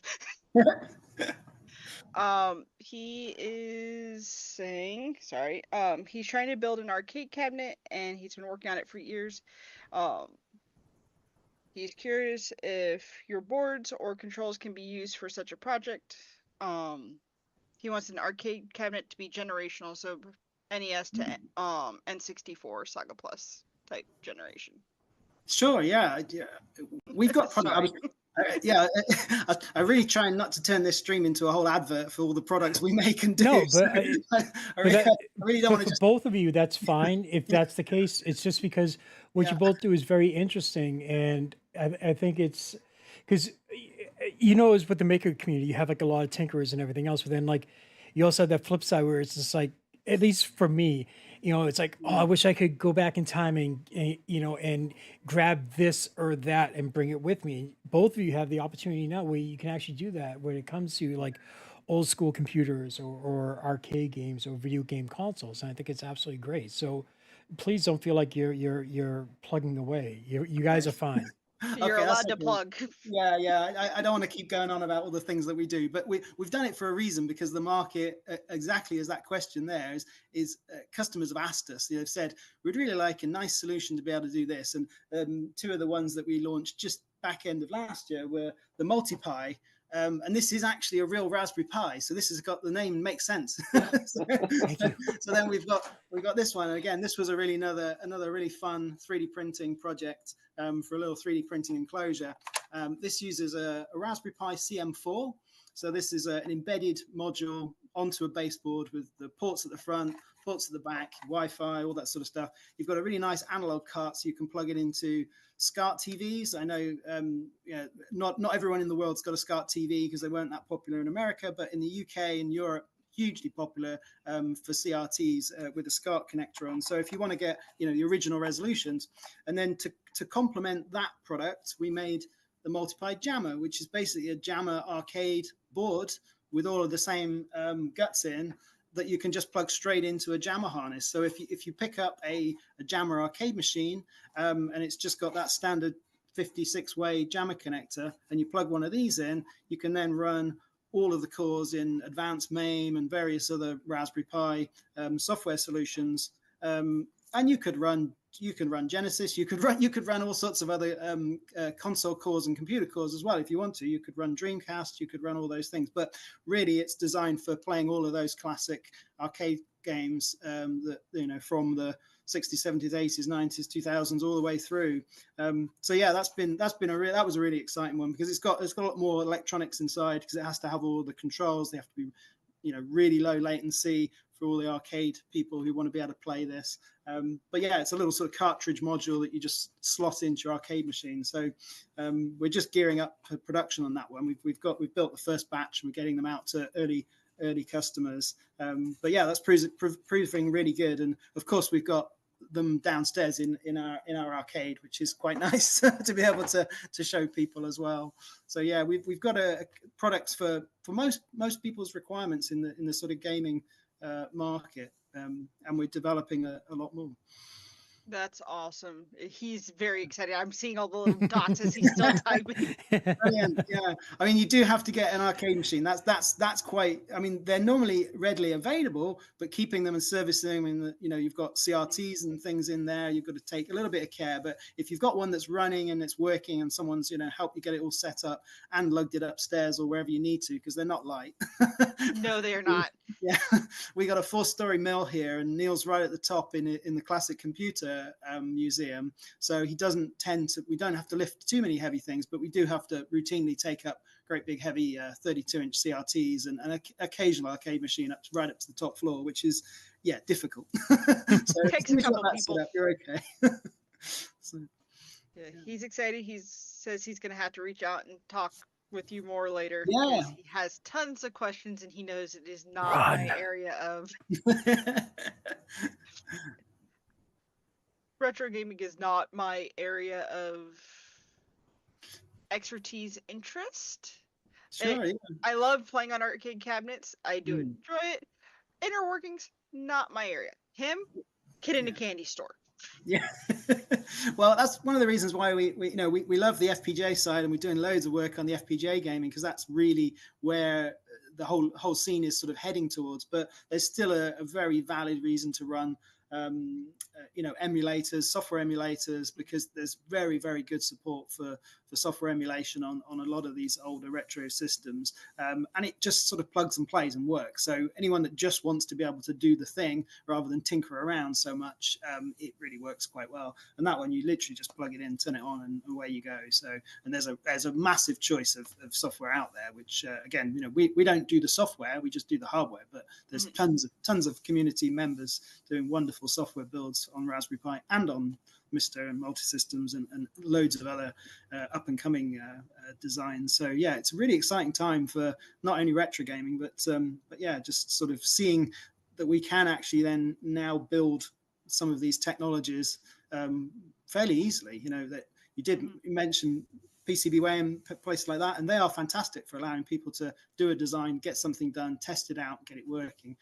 He is saying, he's trying to build an arcade cabinet, and he's been working on it for years. He's curious if your boards or controls can be used for such a project. He wants an arcade cabinet to be generational, so NES to N64 Saga Plus type generation. Sure, yeah. We've got products. I really try not to turn this stream into a whole advert for all the products we make and do. No, but I really don't want to for both of you, that's fine if that's the case. It's just because what you both do is very interesting, and I think it's because is with the maker community, you have like a lot of tinkerers and everything else, but then like you also have that flip side where it's just like, at least for me, it's like, oh, I wish I could go back in time and and grab this or that and bring it with me. Both of you have the opportunity now where you can actually do that when it comes to like old school computers or arcade games or video game consoles, and I think it's absolutely great. So please don't feel like you're plugging away. You guys are fine. You're allowed to plug. Yeah. I don't want to keep going on about all the things that we do, but we've done it for a reason, because the market, exactly as that question there is customers have asked us. They've said, we'd really like a nice solution to be able to do this. And two of the ones that we launched just back end of last year were the MultiPi. And this is actually a real Raspberry Pi, so this has got the name makes sense. So then we've got this one, and again, this was another really fun 3D printing project for a little 3D printing enclosure. This uses a Raspberry Pi CM4, so this is an embedded module onto a baseboard with the ports at the front, ports at the back, Wi-Fi, all that sort of stuff. You've got a really nice analog cart, so you can plug it into SCART TVs. I know not everyone in the world's got a SCART TV because they weren't that popular in America, but in the UK and Europe, hugely popular for CRTs with a SCART connector on. So if you want to get the original resolutions, and then to complement that product, we made the MultiPi Jammer, which is basically a Jammer arcade board with all of the same guts in, that you can just plug straight into a Jammer harness. So if you pick up a Jammer arcade machine and it's just got that standard 56-way Jammer connector, and you plug one of these in, you can then run all of the cores in advanced MAME and various other Raspberry Pi software solutions. And you can run Genesis, you could run all sorts of other console cores and computer cores as well if you want to. You could run Dreamcast, you could run all those things, but really it's designed for playing all of those classic arcade games that from the 60s, 70s, 80s, 90s, 2000s, all the way through. So yeah, that was a really exciting one, because it's got a lot more electronics inside, because it has to have all the controls. They have to be really low latency for all the arcade people who want to be able to play this. But yeah, it's a little sort of cartridge module that you just slot into your arcade machine. So we're just gearing up for production on that one. We've built the first batch, and we're getting them out to early customers. But yeah, that's proving really good. And of course, we've got them downstairs in our arcade, which is quite nice to be able to show people as well. So yeah, we've got a products for most people's requirements in the sort of gaming market, and we're developing a lot more. That's awesome. He's very excited. I'm seeing all the little dots as he's still typing. Brilliant. Yeah, I mean, you do have to get an arcade machine. That's quite. I mean, they're normally readily available, but keeping them and servicing them, you've got CRTs and things in there. You've got to take a little bit of care. But if you've got one that's running and it's working, and someone's helped you get it all set up and lugged it upstairs or wherever you need to, because they're not light. No, they are not. Yeah, we got a 4-story mill here, and Neil's right at the top in the classic computer museum. So he doesn't tend to. We don't have to lift too many heavy things, but we do have to routinely take up great big heavy 32-inch CRTs and an occasional arcade machine right up to the top floor, which is difficult. So takes a couple people. You're okay. So, yeah, he's excited. He says he's going to have to reach out and talk with you more later. Yeah, he has tons of questions, and he knows it is not my area of retro gaming is not my area of expertise interest. Sure, yeah. I love playing on arcade cabinets. I do enjoy it. Inner workings, not my area. Him, kid in a candy store. Yeah. Well, that's one of the reasons why we love the FPGA side, and we're doing loads of work on the FPGA gaming, because that's really where the whole scene is sort of heading towards. But there's still a very valid reason to run emulators, software emulators, because there's very, very good support for software emulation on a lot of these older retro systems. And it just sort of plugs and plays and works. So anyone that just wants to be able to do the thing rather than tinker around so much, it really works quite well. And that one, you literally just plug it in, turn it on, and away you go. So, and there's a massive choice of software out there, which again, we don't do the software, we just do the hardware, but there's tons of community members doing wonderful software builds on Raspberry Pi and on Mister and Multisystems and loads of other up and coming designs. So yeah, it's a really exciting time for not only retro gaming, but yeah, just sort of seeing that we can actually then now build some of these technologies fairly easily. That you did mention PCBWay and places like that, and they are fantastic for allowing people to do a design, get something done, test it out, get it working.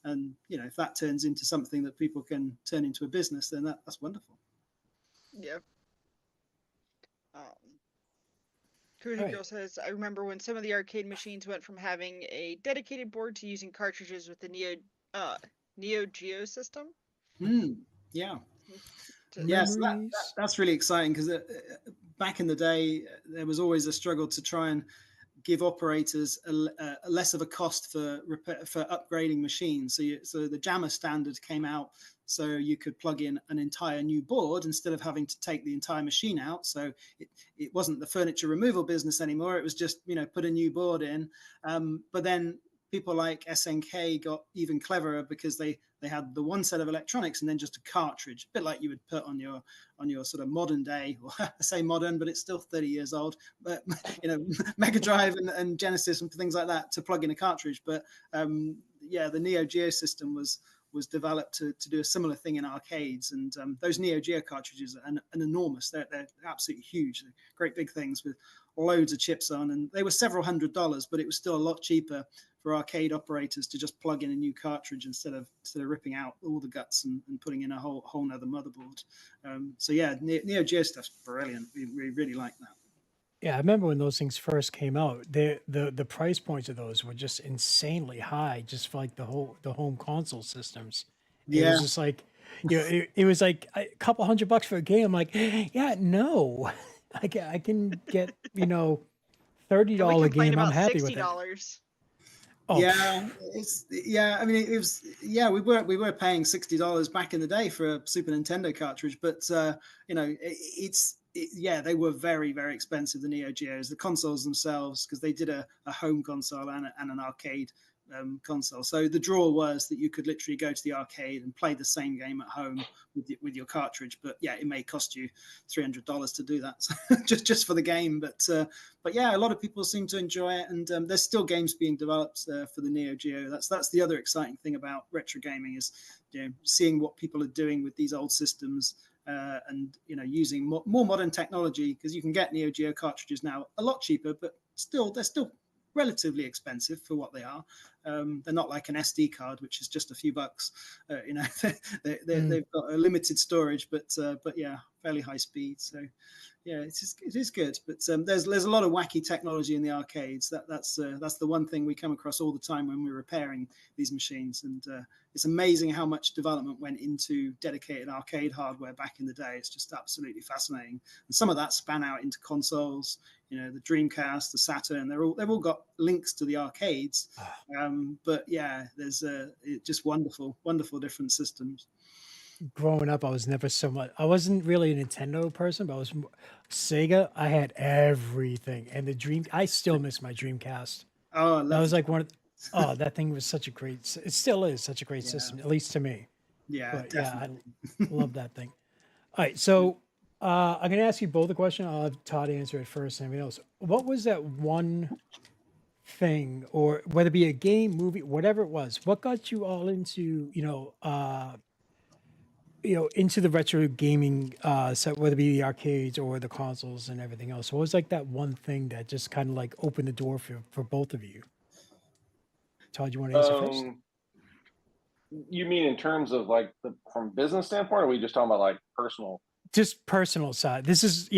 And if that turns into something that people can turn into a business, then that's wonderful. Yep. Cootie Girl says, I remember when some of the arcade machines went from having a dedicated board to using cartridges with the Neo Geo system. Yeah. Yes, that's really exciting, because back in the day, there was always a struggle to try and give operators a less of a cost for upgrading machines. So the Jammer standard came out, so you could plug in an entire new board instead of having to take the entire machine out. So it wasn't the furniture removal business anymore. It was just put a new board in. But then people like SNK got even cleverer, because they had the one set of electronics and then just a cartridge, a bit like you would put on your sort of modern day, or I say modern, but it's still 30 years old, but Mega Drive and Genesis and things like that, to plug in a cartridge. But yeah, the Neo Geo system was developed to do a similar thing in arcades, and those Neo Geo cartridges are enormous. They're absolutely huge. They're great big things with loads of chips on, and they were several $100s, but it was still a lot cheaper for arcade operators to just plug in a new cartridge instead of ripping out all the guts and putting in a whole nother motherboard. So yeah, Neo Geo stuff's brilliant. We really like that. Yeah, I remember when those things first came out, the price points of those were just insanely high, just for like the home console systems. It was just like, it was like a couple $100 for a game. I'm like, yeah, no, I can get $30 game. I'm happy with it. Oh. Yeah, I mean, it was. Yeah, we were paying $60 back in the day for a Super Nintendo cartridge, but they were very, very expensive, the Neo Geos, the consoles themselves, because they did a home console and an arcade console. So the draw was that you could literally go to the arcade and play the same game at home with your cartridge. But yeah, it may cost you $300 to do that, just for the game. But yeah, a lot of people seem to enjoy it, and there's still games being developed for the Neo Geo. That's the other exciting thing about retro gaming, is seeing what people are doing with these old systems. And using more modern technology, because you can get Neo Geo cartridges now a lot cheaper, but they're still relatively expensive for what they are. They're not like an SD card, which is just a few bucks. They've got a limited storage, but yeah, fairly high speed. So yeah, it is good. But there's a lot of wacky technology in the arcades. That's the one thing we come across all the time when we're repairing these machines. And it's amazing how much development went into dedicated arcade hardware back in the day. It's just absolutely fascinating. And some of that span out into consoles. The Dreamcast, the Saturn. They've all got links to the arcades. But yeah, there's just wonderful different systems. Growing up, I was never so much. I wasn't really a Nintendo person, but I was Sega. I had everything, and I still miss my Dreamcast. Oh, that was like one of. That thing was such a great. It still is such a great system, at least to me. Yeah, but definitely. Yeah, I love that thing. All right, so I'm gonna ask you both a question. I'll have Todd answer it first, and everything else. What was that one thing, or whether it be a game, movie, whatever it was, what got you all into into the retro gaming set, whether it be the arcades or the consoles and everything else? What was like that one thing that just kind of like opened the door for both of you? Todd, you want to answer first? You mean in terms of like from business standpoint, or are we just talking about like personal? Just personal side. This is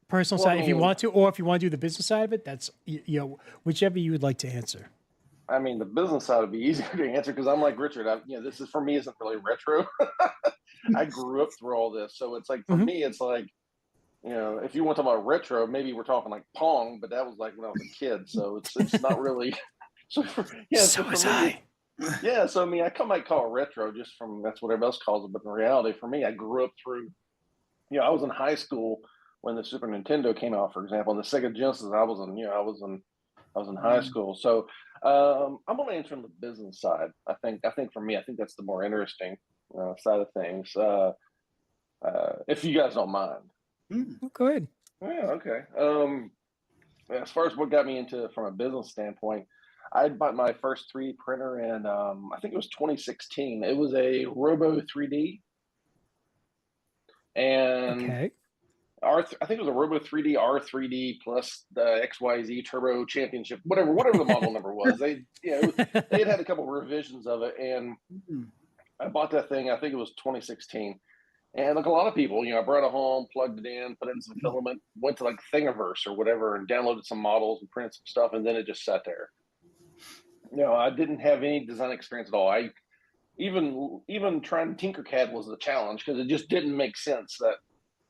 personal side if you want to, or if you want to do the business side of it, that's whichever you would like to answer. I mean, the business side would be easier to answer because I'm like Richard. This is for me isn't really retro. I grew up through all this, so it's like for me, it's like, if you want to talk about retro, maybe we're talking like Pong, but that was like when I was a kid, so it's not really. So for me, yeah. So I mean, I might call it retro just from that's what everybody else calls it, but in reality, for me, I grew up through. I was in high school when the Super Nintendo came out, for example, and the Sega Genesis. I was in high school, so I'm going to answer on the business side. I think for me, I think that's the more interesting side of things. If you guys don't mind. Go ahead. Yeah. Okay. As far as what got me into it from a business standpoint, I bought my first 3D printer in I think it was 2016. It was a Robo 3D, and okay. I think it was a Robo 3D R3D plus the XYZ Turbo Championship, whatever the model number was. They had a couple of revisions of it, and I bought that thing. I think it was 2016, and like a lot of people, I brought it home, plugged it in, put in some filament, went to like Thingiverse or whatever, and downloaded some models and printed some stuff, and then it just sat there. I didn't have any design experience at all. I even trying Tinkercad was a challenge because it just didn't make sense that.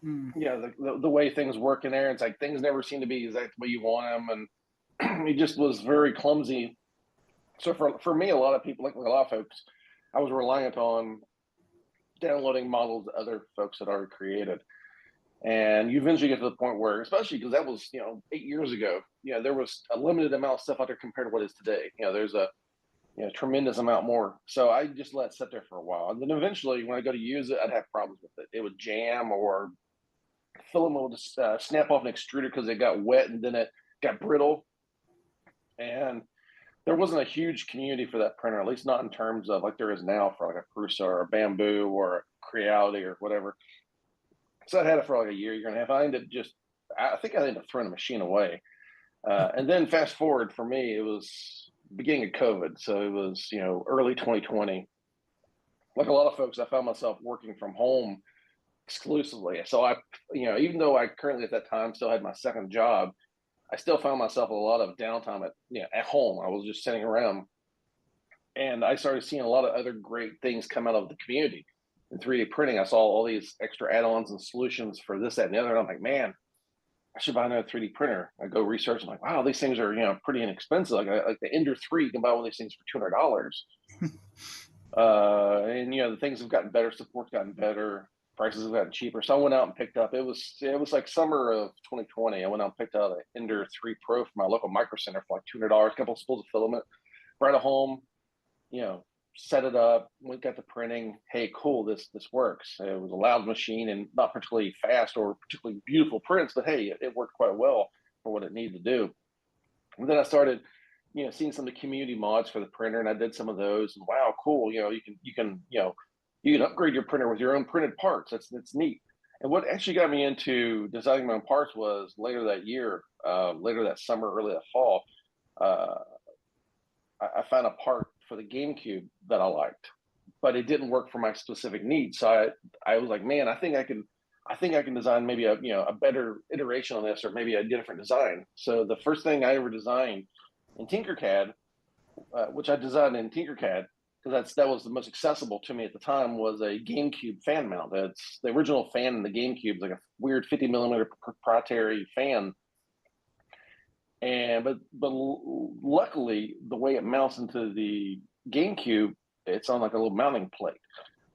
The way things work in there, it's like things never seem to be exactly the way you want them, and it just was very clumsy. So for me, a lot of people, like a lot of folks, I was reliant on downloading models that other folks had already created, and you eventually get to the point where, especially because that was 8 years ago, there was a limited amount of stuff out there compared to what is today. There's a tremendous amount more. So I just let it sit there for a while, and then eventually, when I go to use it, I'd have problems with it. It would jam or filament will just snap off an extruder because it got wet and then it got brittle. And there wasn't a huge community for that printer, at least not in terms of like there is now for like a Prusa or a Bamboo or a Creality or whatever. So I had it for like a year and a half. I think I ended up throwing the machine away. And then fast forward for me, it was beginning of COVID. So it was, early 2020. Like a lot of folks, I found myself working from home exclusively. So I, even though I currently at that time still had my second job, I still found myself a lot of downtime at home. I was just sitting around, and I started seeing a lot of other great things come out of the community in 3D printing. I saw all these extra add-ons and solutions for this, that, and the other. And I'm like, man, I should buy another 3D printer. I go research. I'm like, wow, these things are pretty inexpensive. Like the Ender 3, you can buy one of these things for $200. And the things have gotten better. Support's gotten better. Prices have gotten cheaper. So I went out and picked up, it was like summer of 2020. I went out and picked out an Ender 3 Pro from my local micro center for like $200, a couple of spools of filament, brought it home, set it up, got the printing. Hey, cool, this works. It was a loud machine and not particularly fast or particularly beautiful prints, but hey, it worked quite well for what it needed to do. And then I started, seeing some of the community mods for the printer, and I did some of those. And wow, cool. You can upgrade your printer with your own printed parts. That's neat. And what actually got me into designing my own parts was later that year, later that summer, early that fall, I found a part for the GameCube that I liked, but it didn't work for my specific needs. So I was like, man, I think I can design maybe a better iteration on this, or maybe a different design. So the first thing I ever designed in Tinkercad, which I designed in Tinkercad, because that was the most accessible to me at the time, was a GameCube fan mount. It's the original fan in the GameCube, like a weird 50 millimeter proprietary fan. But luckily, the way it mounts into the GameCube, it's on like a little mounting plate.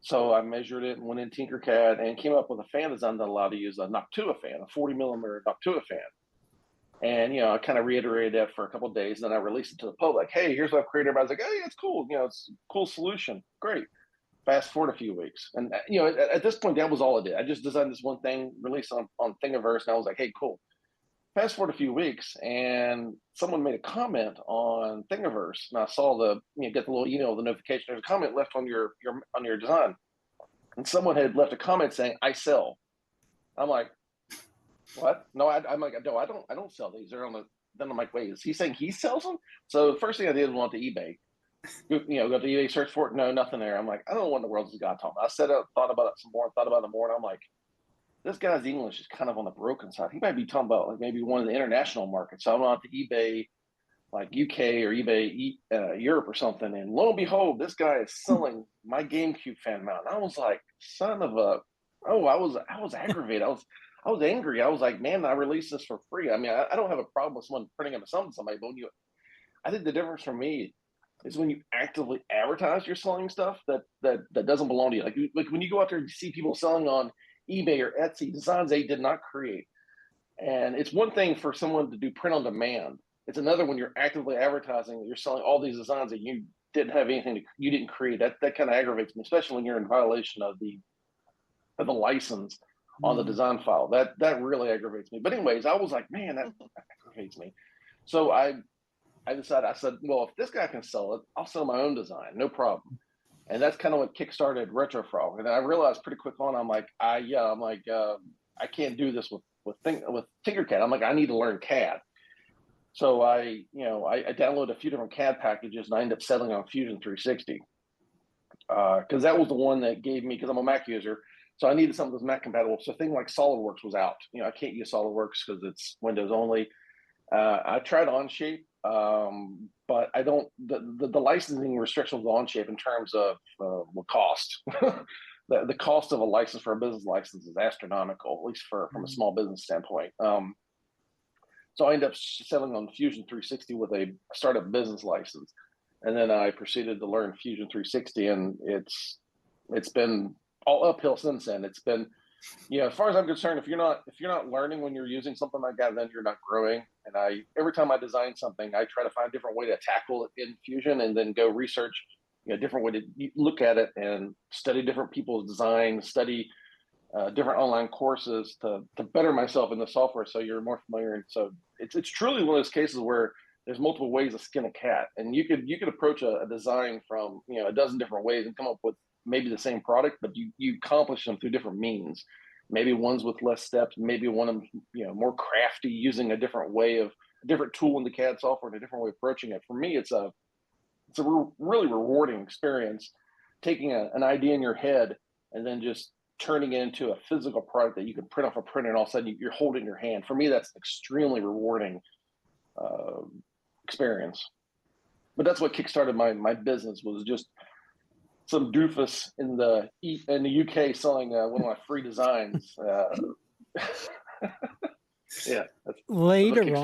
So I measured it and went in Tinkercad and came up with a fan design that allowed to use a Noctua fan, a 40 millimeter Noctua fan. And, I kind of reiterated that for a couple of days. And then I released it to the public. Hey, here's what I've created. Everybody's like, hey, it's cool. It's a cool solution. Great. Fast forward a few weeks. And, at this point, that was all I did. I just designed this one thing, released on Thingiverse. And I was like, hey, cool. Fast forward a few weeks, and someone made a comment on Thingiverse. And I saw get the little email, the notification. There's a comment left on your design. And someone had left a comment saying, I sell. I'm like, what? No, I'm like, no, I don't sell these. They're on the. Then I'm like, wait, is he saying he sells them? So the first thing I did was went to eBay. Go to eBay, search for it. No, nothing there. I'm like, I don't know what in the world this guy talking about. I sat up, thought about it some more, thought about it more, and I'm like, this guy's English is kind of on the broken side. He might be talking about like maybe one of the international markets. So I went out to eBay, like UK or eBay Europe or something, and lo and behold, this guy is selling my GameCube fan mount. I was like, son of a, oh, I was aggravated. I was angry. I was like, man, I released this for free. I mean, I don't have a problem with someone printing up something to somebody, but I think the difference for me is when you actively advertise you're selling stuff that doesn't belong to you. Like when you go out there and see people selling on eBay or Etsy designs they did not create. And it's one thing for someone to do print on demand. It's another when you're actively advertising that you're selling all these designs that you didn't have anything you didn't create. That kind of aggravates me, especially when you're in violation of the license on the design file. That really aggravates me. But anyways, I was like, man, that aggravates me. So I decided, I said, well, if this guy can sell it, I'll sell my own design, no problem. And that's kind of what kickstarted RetroFrog. And I realized pretty quick on, I'm like, I can't do this with Tinkercad. I'm like, I need to learn CAD. So I downloaded a few different CAD packages, and I ended up settling on Fusion 360 because that was the one that gave me, because I'm a Mac user, so I needed something that was Mac compatible. So a thing like SolidWorks was out. I can't use SolidWorks because it's Windows only. I tried Onshape, but I don't. The licensing restrictions on Onshape in terms of cost. The cost of a license for a business license is astronomical, at least from a small business standpoint. So I ended up settling on Fusion 360 with a startup business license, and then I proceeded to learn Fusion 360, and it's been all uphill since then. It's been, as far as I'm concerned, if you're not learning when you're using something like that, then you're not growing. And every time I design something, I try to find a different way to tackle it in Fusion, and then go research a different way to look at it and study different people's designs, study different online courses to better myself in the software, so you're more familiar. And so it's truly one of those cases where there's multiple ways to skin a cat, and you could approach a design from a dozen different ways and come up with maybe the same product, but you accomplish them through different means. Maybe one's with less steps, maybe one of them more crafty, using a different tool in the CAD software and a different way of approaching it. For me, it's a really rewarding experience, taking an idea in your head and then just turning it into a physical product that you can print off a printer, and all of a sudden you're holding it in your hand. For me, that's an extremely rewarding experience. But that's what kickstarted my business, was just some doofus in the UK selling one of my free designs. Yeah. Later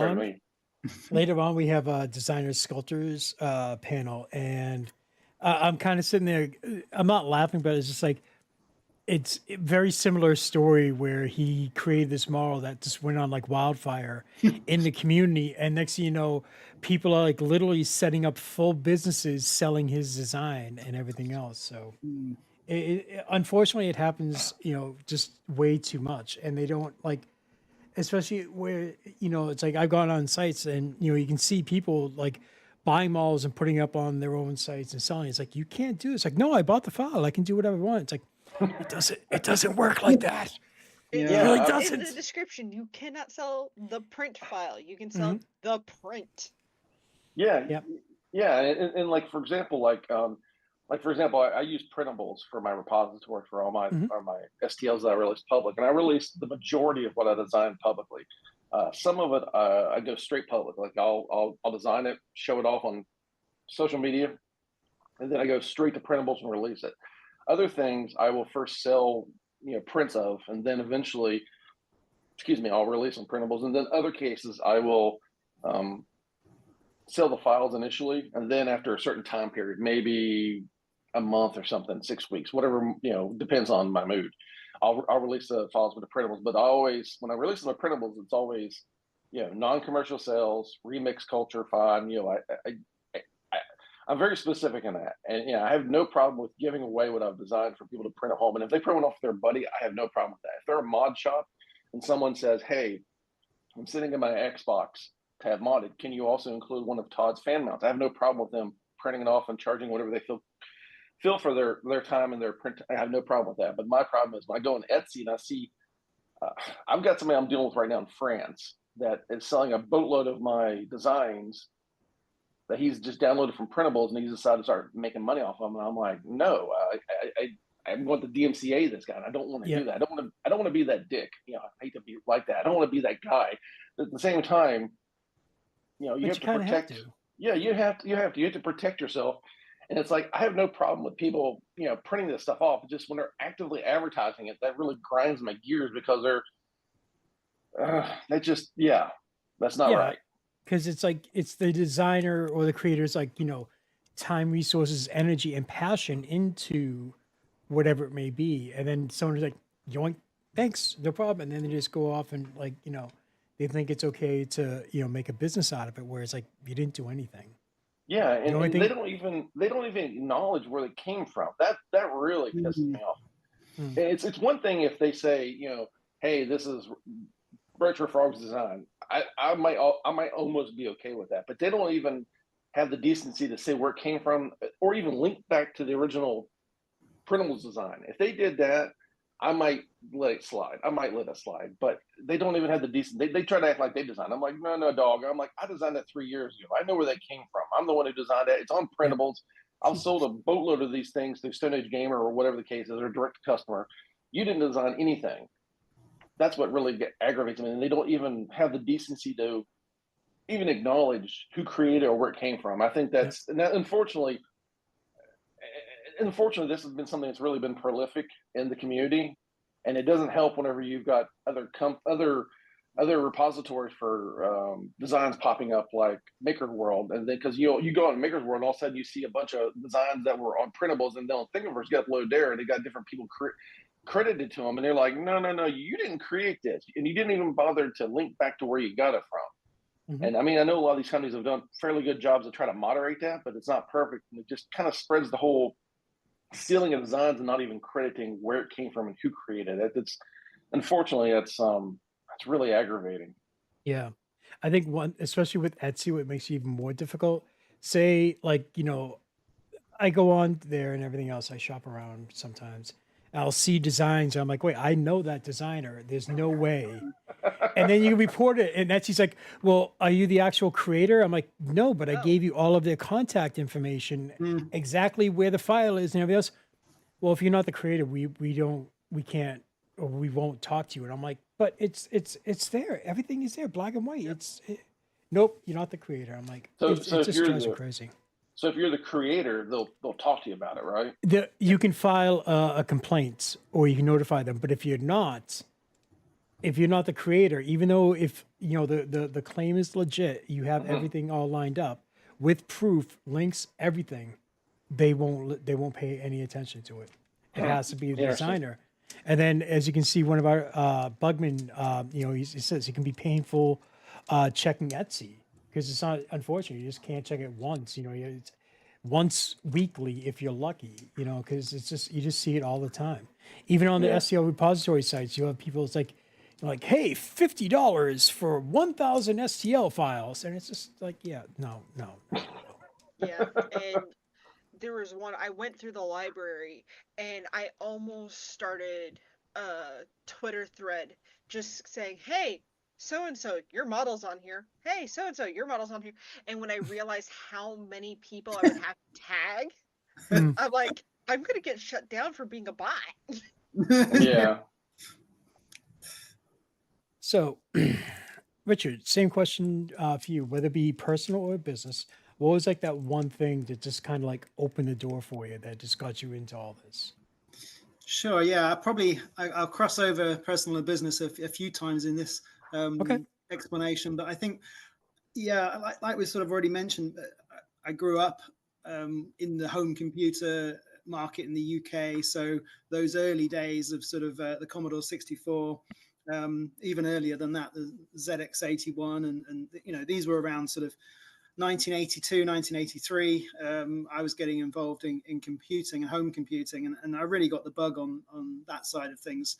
on, we have a designer sculptors panel, and I'm kind of sitting there. I'm not laughing, but it's just like, it's a very similar story where he created this model that just went on like wildfire in the community. And next thing you know, people are like literally setting up full businesses selling his design and everything else. So unfortunately, it happens, just way too much. And they don't like, especially where, it's like I've gone on sites and, you can see people like buying models and putting up on their own sites and selling. It's like, you can't do this. Like, no, I bought the file. I can do whatever I want. It's like, it doesn't work like that. It really doesn't. In the description, you cannot sell the print file. You can sell the print. Yeah. And like, for example, I use printables for my repository for all my STLs that I release public, and I release the majority of what I design publicly. Some of it I go straight public. Like I'll design it, show it off on social media, and then I go straight to printables and release it. Other things I will first sell, prints of, and then eventually, I'll release some printables. And then other cases I will sell the files initially, and then after a certain time period, maybe a month or something, 6 weeks, whatever, depends on my mood, I'll release the files with the printables. But when I release the printables, it's always, non-commercial sales, remix culture, fine. I'm very specific in that. And I have no problem with giving away what I've designed for people to print at home. And if they print one off their buddy, I have no problem with that. If they're a mod shop and someone says, hey, I'm sitting in my Xbox to have modded, can you also include one of Todd's fan mounts? I have no problem with them printing it off and charging whatever they feel for their time and their print. I have no problem with that. But my problem is when I go on Etsy and I see, I've got somebody I'm dealing with right now in France that is selling a boatload of my designs that he's just downloaded from printables, and he's decided to start making money off of them. And I'm like, no, I want the DMCA this guy. And I don't want to do that. I don't want to be that dick. I hate to be like that. I don't want to be that guy. But at the same time, you have to protect. Yeah, you have to protect yourself. And it's like, I have no problem with people, printing this stuff off. Just when they're actively advertising it, that really grinds my gears because that's not right. Because it's like it's the designer or the creator's like, time, resources, energy, and passion into whatever it may be. And then someone's like, yoink, thanks, no problem. And then they just go off and like, they think it's okay to, make a business out of it, whereas like you didn't do anything. Yeah, and they don't even acknowledge where they came from. That really pisses me off. And it's one thing if they say, hey, this is Retro Frog's design. I might almost be okay with that, but they don't even have the decency to say where it came from or even link back to the original printables design. If they did that, I might let it slide. But they don't even have the decency. They try to act like they designed. I'm like, no, dog. I'm like, I designed that 3 years ago. I know where that came from. I'm the one who designed it. It's on printables. I've sold a boatload of these things through Stone Age Gamer or whatever the case is, or direct to customer. You didn't design anything. That's what really aggravates me. And they don't even have the decency to even acknowledge who created or where it came from. I think that's, and that, unfortunately, this has been something that's really been prolific in the community, and it doesn't help whenever you've got other repositories for designs popping up like Maker World, and then because you go on Maker's World, and all of a sudden you see a bunch of designs that were on printables, and then on Thingiverse get uploaded there, and they got different people credited to them, and they're like, no, you didn't create this, and you didn't even bother to link back to where you got it from. And I mean, I know a lot of these companies have done fairly good jobs to try to moderate that, but it's not perfect, and it just kind of spreads the whole stealing of designs and not even crediting where it came from and who created it. It's unfortunately it's really aggravating. Yeah. I think especially with Etsy, what makes it even more difficult, say like, I go on there and everything else, I shop around sometimes. I'll see designs. And I'm like, wait, I know that designer. There's no way. And then you report it. And Etsy's like, well, are you the actual creator? I'm like, no, but I gave you all of their contact information, exactly where the file is and everything else. Well, if you're not the creator, we can't, or we won't talk to you. And I'm like, but it's there. Everything is there, black and white. Nope, you're not the creator. I'm like, it just drives me crazy. So if you're the creator, they'll talk to you about it, right? You can file a complaint or you can notify them. But if you're not the creator, even though if the claim is legit, you have everything all lined up with proof, links, everything, they won't pay any attention to it. It has to be the designer. And then, as you can see, one of our Bugman, he says it can be painful checking Etsy. Because it's not, unfortunately, you just can't check it once. It's once weekly if you're lucky. Because you just see it all the time. Even on the SEO repository sites, you have people. It's like, hey, $50 for 1,000 STL files, and it's just like, no. Yeah, and there was one. I went through the library, and I almost started a Twitter thread just saying, hey, so-and-so, your model's on here. Hey, so-and-so, your model's on here. And when I realized how many people I would have to tag, I'm like, I'm going to get shut down for being a bot. Yeah. So, Richard, same question for you, whether it be personal or business. What was like that one thing that just kind of like opened the door for you that just got you into all this? Sure. Yeah, I'll cross over personal and business a few times in this explanation, but I think, like we sort of already mentioned, I grew up in the home computer market in the UK. So those early days of sort of the Commodore 64, even earlier than that, the ZX81, and these were around sort of 1982, 1983. I was getting involved in computing and home computing, and I really got the bug on that side of things.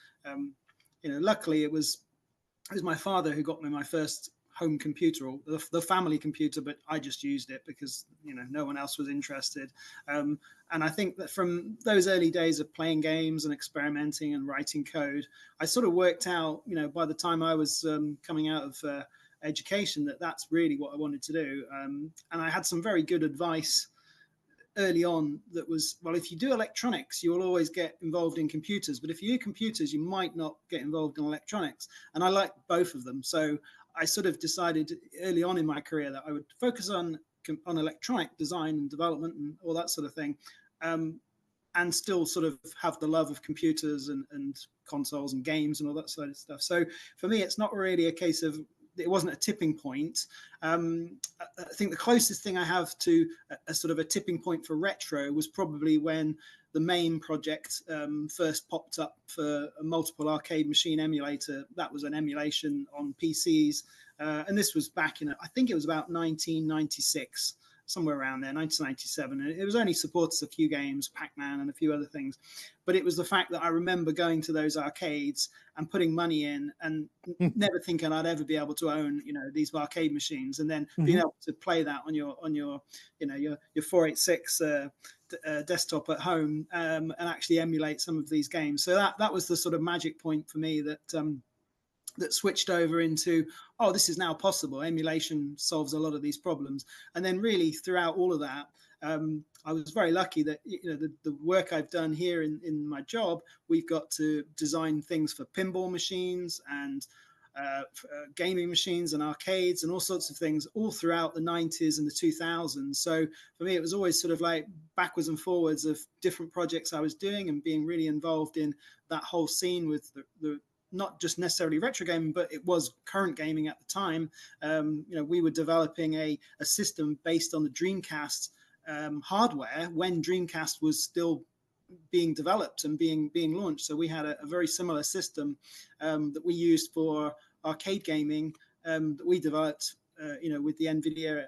Luckily it was my father who got me my first home computer, or the family computer, but I just used it because no one else was interested. And I think that from those early days of playing games and experimenting and writing code, I sort of worked out, by the time I was coming out of education, that's really what I wanted to do. And I had some very good advice early on that was, well, if you do electronics, you will always get involved in computers, but if you do computers, you might not get involved in electronics. And I liked both of them. So I sort of decided early on in my career that I would focus on electronic design and development and all that sort of thing, and still sort of have the love of computers and consoles and games and all that sort of stuff. So for me, it's not really a case of, it wasn't a tipping point. I think the closest thing I have to a sort of a tipping point for retro was probably when the MAME project first popped up for a multiple arcade machine emulator. That was an emulation on PCs. And this was back in, I think it was about 1996, somewhere around there, 1997. And it was only supported a few games, Pac-Man and a few other things. But it was the fact that I remember going to those arcades and putting money in and never thinking I'd ever be able to own, these arcade machines, and then being able to play that on your 486 desktop at home, and actually emulate some of these games. So that was the sort of magic point for me that that switched over into, oh, this is now possible. Emulation solves a lot of these problems. And then really throughout all of that, I was very lucky that the work I've done here in my job, we've got to design things for pinball machines and gaming machines and arcades and all sorts of things all throughout the 90s and the 2000s. So for me, it was always sort of like backwards and forwards of different projects I was doing and being really involved in that whole scene with the not just necessarily retro gaming, but it was current gaming at the time. We were developing a system based on the Dreamcast hardware when Dreamcast was still being developed and being launched. So we had a very similar system that we used for arcade gaming that we developed, with the NVIDIA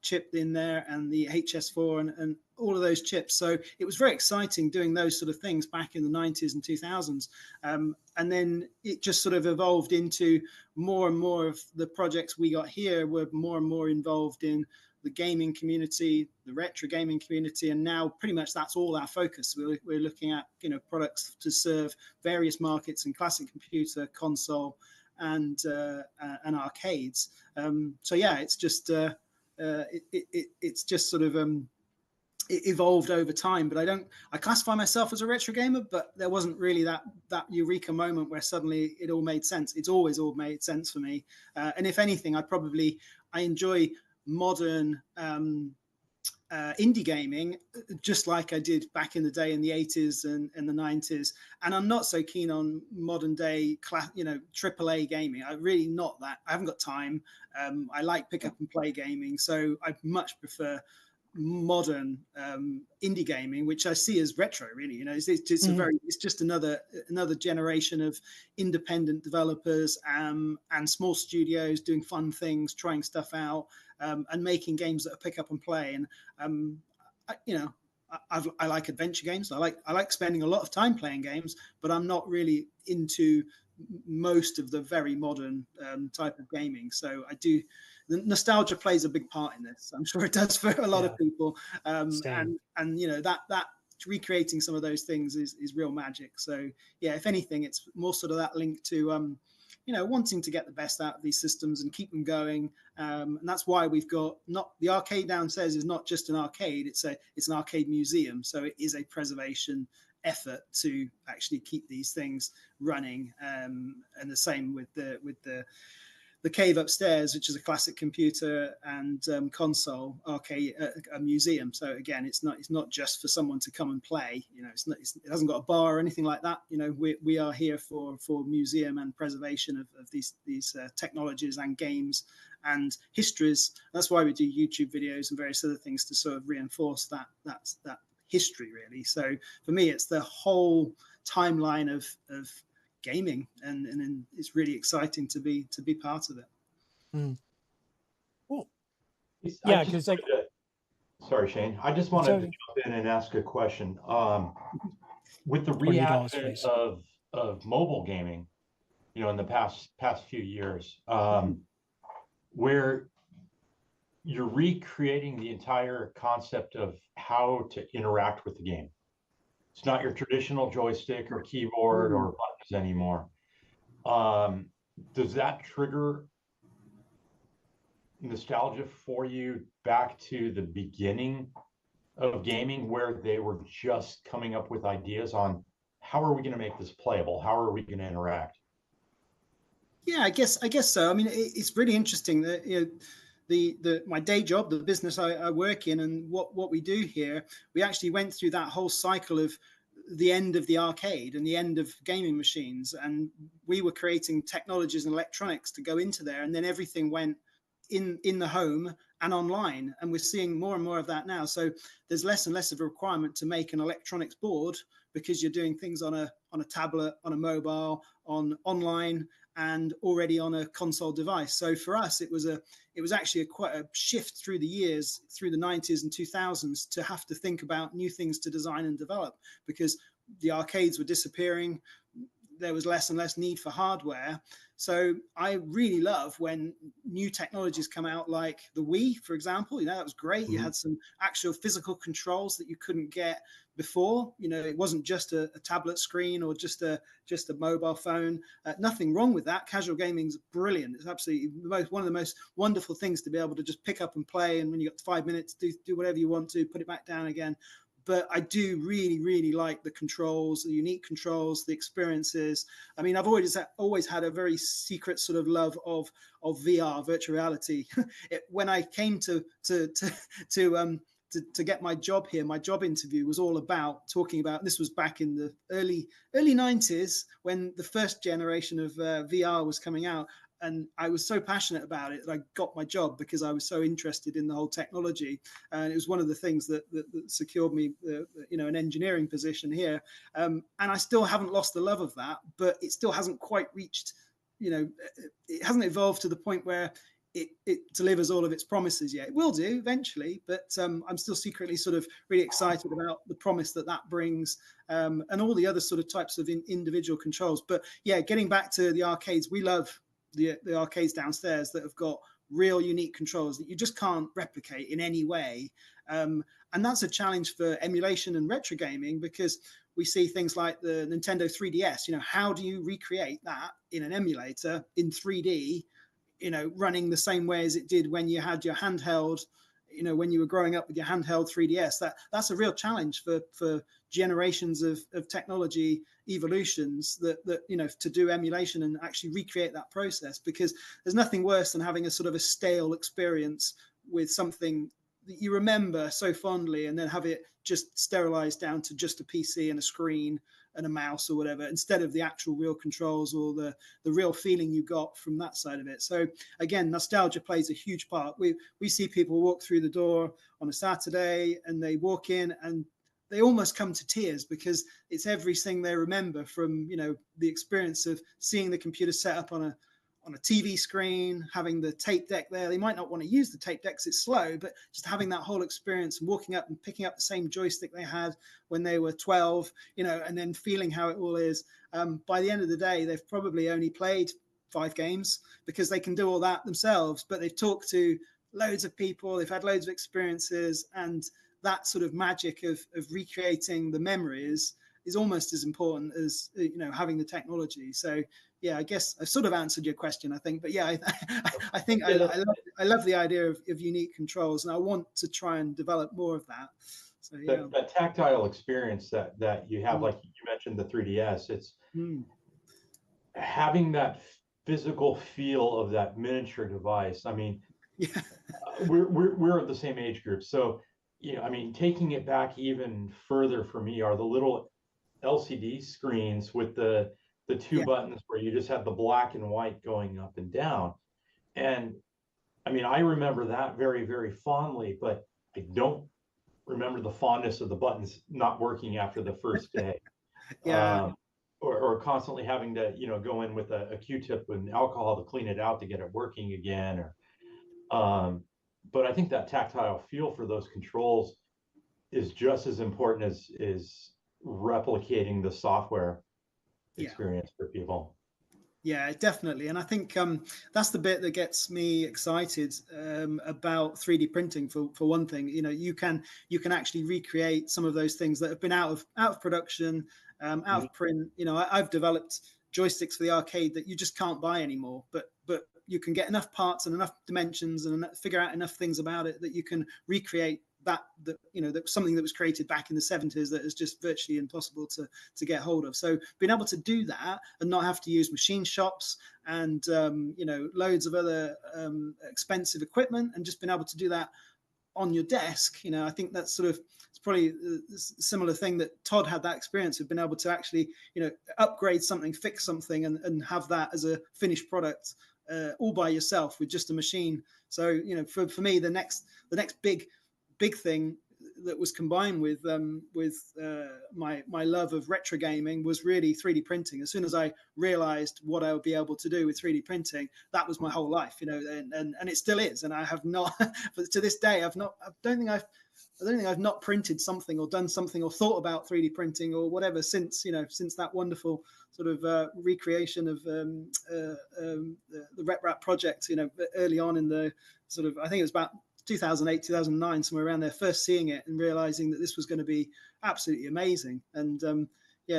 chip in there and the HS4 and all of those chips. So it was very exciting doing those sort of things back in the 90s and 2000s. And then it just sort of evolved into more and more of the projects we got here were more and more involved in the gaming community, the retro gaming community, and now pretty much that's all our focus. We're looking at products to serve various markets in classic computer, console, and arcades. So yeah, it's just it's just sort of it evolved over time. But I classify myself as a retro gamer, but there wasn't really that eureka moment where suddenly it all made sense. It's always all made sense for me. And if anything, I enjoy modern indie gaming, just like I did back in the day in the 80s and the 90s. And I'm not so keen on modern day, AAA gaming. I really not that. I haven't got time. I like pick up and play gaming. So I much prefer modern indie gaming, which I see as retro, really. It's just another generation of independent developers and small studios doing fun things, trying stuff out, and making games that are pick up and play. And I like adventure games. I like spending a lot of time playing games, but I'm not really into most of the very modern type of gaming. So the nostalgia plays a big part in this. I'm sure it does for a lot of people. And that recreating some of those things is real magic. So yeah, if anything, it's more sort of that link to wanting to get the best out of these systems and keep them going. And that's why we've got the arcade downstairs is not just an arcade, it's an arcade museum. So it is a preservation effort to actually keep these things running. And the same with the cave upstairs, which is a classic computer and console arcade, a museum. So again, it's not just for someone to come and play. It hasn't got a bar or anything like that. We are here for museum and preservation of these technologies and games and histories. That's why we do YouTube videos and various other things to sort of reinforce that history, really. So for me, it's the whole timeline of gaming, and it's really exciting to be part of it. Cool. Yeah, because sorry, Shane. I just wanted to jump in and ask a question. With the reaction of mobile gaming, in the past few years, where you're recreating the entire concept of how to interact with the game. It's not your traditional joystick or keyboard or buttons anymore. Does that trigger nostalgia for you back to the beginning of gaming, where they were just coming up with ideas on how are we going to make this playable? How are we going to interact? Yeah, I guess so. I mean, it's really interesting that my day job, the business I work in, and what we do here, we actually went through that whole cycle of the end of the arcade and the end of gaming machines, and we were creating technologies and electronics to go into there, and then everything went in the home and online, and we're seeing more and more of that now. So there's less and less of a requirement to make an electronics board, because you're doing things on a tablet, on a mobile, online, and already on a console device. So for us, it was actually quite a shift through the years, through the 90s and 2000s, to have to think about new things to design and develop, because the arcades were disappearing. There was less and less need for hardware. So I really love when new technologies come out, like the Wii, for example. You know, that was great. You had some actual physical controls that you couldn't get before. You know, it wasn't just a tablet screen or just a mobile phone. Nothing wrong with that. Casual gaming's brilliant. It's absolutely one of the most wonderful things to be able to just pick up and play, and when you got 5 minutes, do whatever you want to, put it back down again. But I do really, really like the controls, the unique controls, the experiences. I mean, I've always had a very secret sort of love of VR, virtual reality. When I came to get my job here, my job interview was all about talking about, this was back in the early 90s, when the first generation of VR was coming out. And I was so passionate about it that I got my job, because I was so interested in the whole technology. And it was one of the things that secured me, an engineering position here. And I still haven't lost the love of that, but it still hasn't quite reached, it hasn't evolved to the point where it delivers all of its promises yet. It will do eventually, but I'm still secretly sort of really excited about the promise that brings, and all the other sort of types of individual controls. But yeah, getting back to the arcades, we love the arcades downstairs that have got real unique controls that you just can't replicate in any way. And that's a challenge for emulation and retro gaming, because we see things like the Nintendo 3DS. How do you recreate that in an emulator in 3D, running the same way as it did when you had your handheld, when you were growing up with your handheld 3DS? That's a real challenge for generations of technology evolutions, that to do emulation and actually recreate that process, because there's nothing worse than having a sort of a stale experience with something that you remember so fondly, and then have it just sterilized down to just a PC and a screen and a mouse or whatever, instead of the actual real controls or the real feeling you got from that side of it. So again, nostalgia plays a huge part. We see people walk through the door on a Saturday, and they walk in and they almost come to tears, because it's everything they remember from, the experience of seeing the computer set up on a TV screen, having the tape deck there. They might not want to use the tape deck because it's slow, but just having that whole experience and walking up and picking up the same joystick they had when they were 12, and then feeling how it all is. By the end of the day, they've probably only played 5 games, because they can do all that themselves, but they've talked to loads of people, they've had loads of experiences, and that sort of magic of recreating the memories is almost as important as having the technology. So yeah, I guess I've sort of answered your question, I think. But yeah, I think I love the idea of unique controls, and I want to try and develop more of that. So yeah, that tactile experience that you have, like you mentioned the 3DS, it's having that physical feel of that miniature device. I mean, yeah. we're of the same age group, so I mean, taking it back even further for me are the little LCD screens with the 2 buttons where you just have the black and white going up and down. And I mean, I remember that very, very fondly, but I don't remember the fondness of the buttons not working after the first day. Or constantly having to, go in with a Q-tip and alcohol to clean it out to get it working again. But I think that tactile feel for those controls is just as important as replicating the software experience for people. Yeah, definitely. And I think that's the bit that gets me excited about 3D printing. For one thing, you can actually recreate some of those things that have been out of production, out of print. I've developed joysticks for the arcade that you just can't buy anymore, but you can get enough parts and enough dimensions and figure out enough things about it that you can recreate that was something that was created back in the 70s that is just virtually impossible to get hold of. So being able to do that and not have to use machine shops and loads of other expensive equipment, and just being able to do that on your desk, I think that's sort of, it's probably a similar thing that Todd had that experience of being able to actually, upgrade something, fix something, and have that as a finished product all by yourself with just a machine. So, for me, the next big thing that was combined with my love of retro gaming was really 3D printing. As soon as I realized what I would be able to do with 3D printing, that was my whole life, and it still is. And I have not, but to this day, I don't think I've not printed something or done something or thought about 3D printing or whatever since that wonderful sort of recreation of the RepRap project, early on in the sort of, I think it was about 2008, 2009, somewhere around there, first seeing it and realizing that this was going to be absolutely amazing. And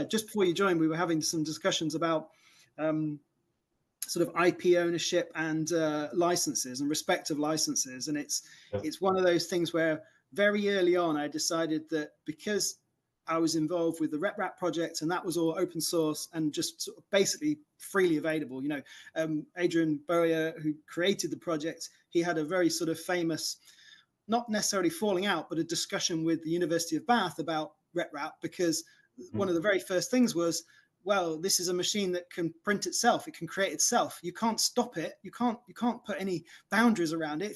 just before you joined, we were having some discussions about sort of IP ownership and licenses and respect of licenses. And it's one of those things where very early on, I decided that because I was involved with the RepRap project, and that was all open source and just sort of basically freely available. Adrian Boyer, who created the project, he had a very sort of famous, not necessarily falling out, but a discussion with the University of Bath about RepRap, because one of the very first things was, well, this is a machine that can print itself. It can create itself. You can't stop it. You can't put any boundaries around it.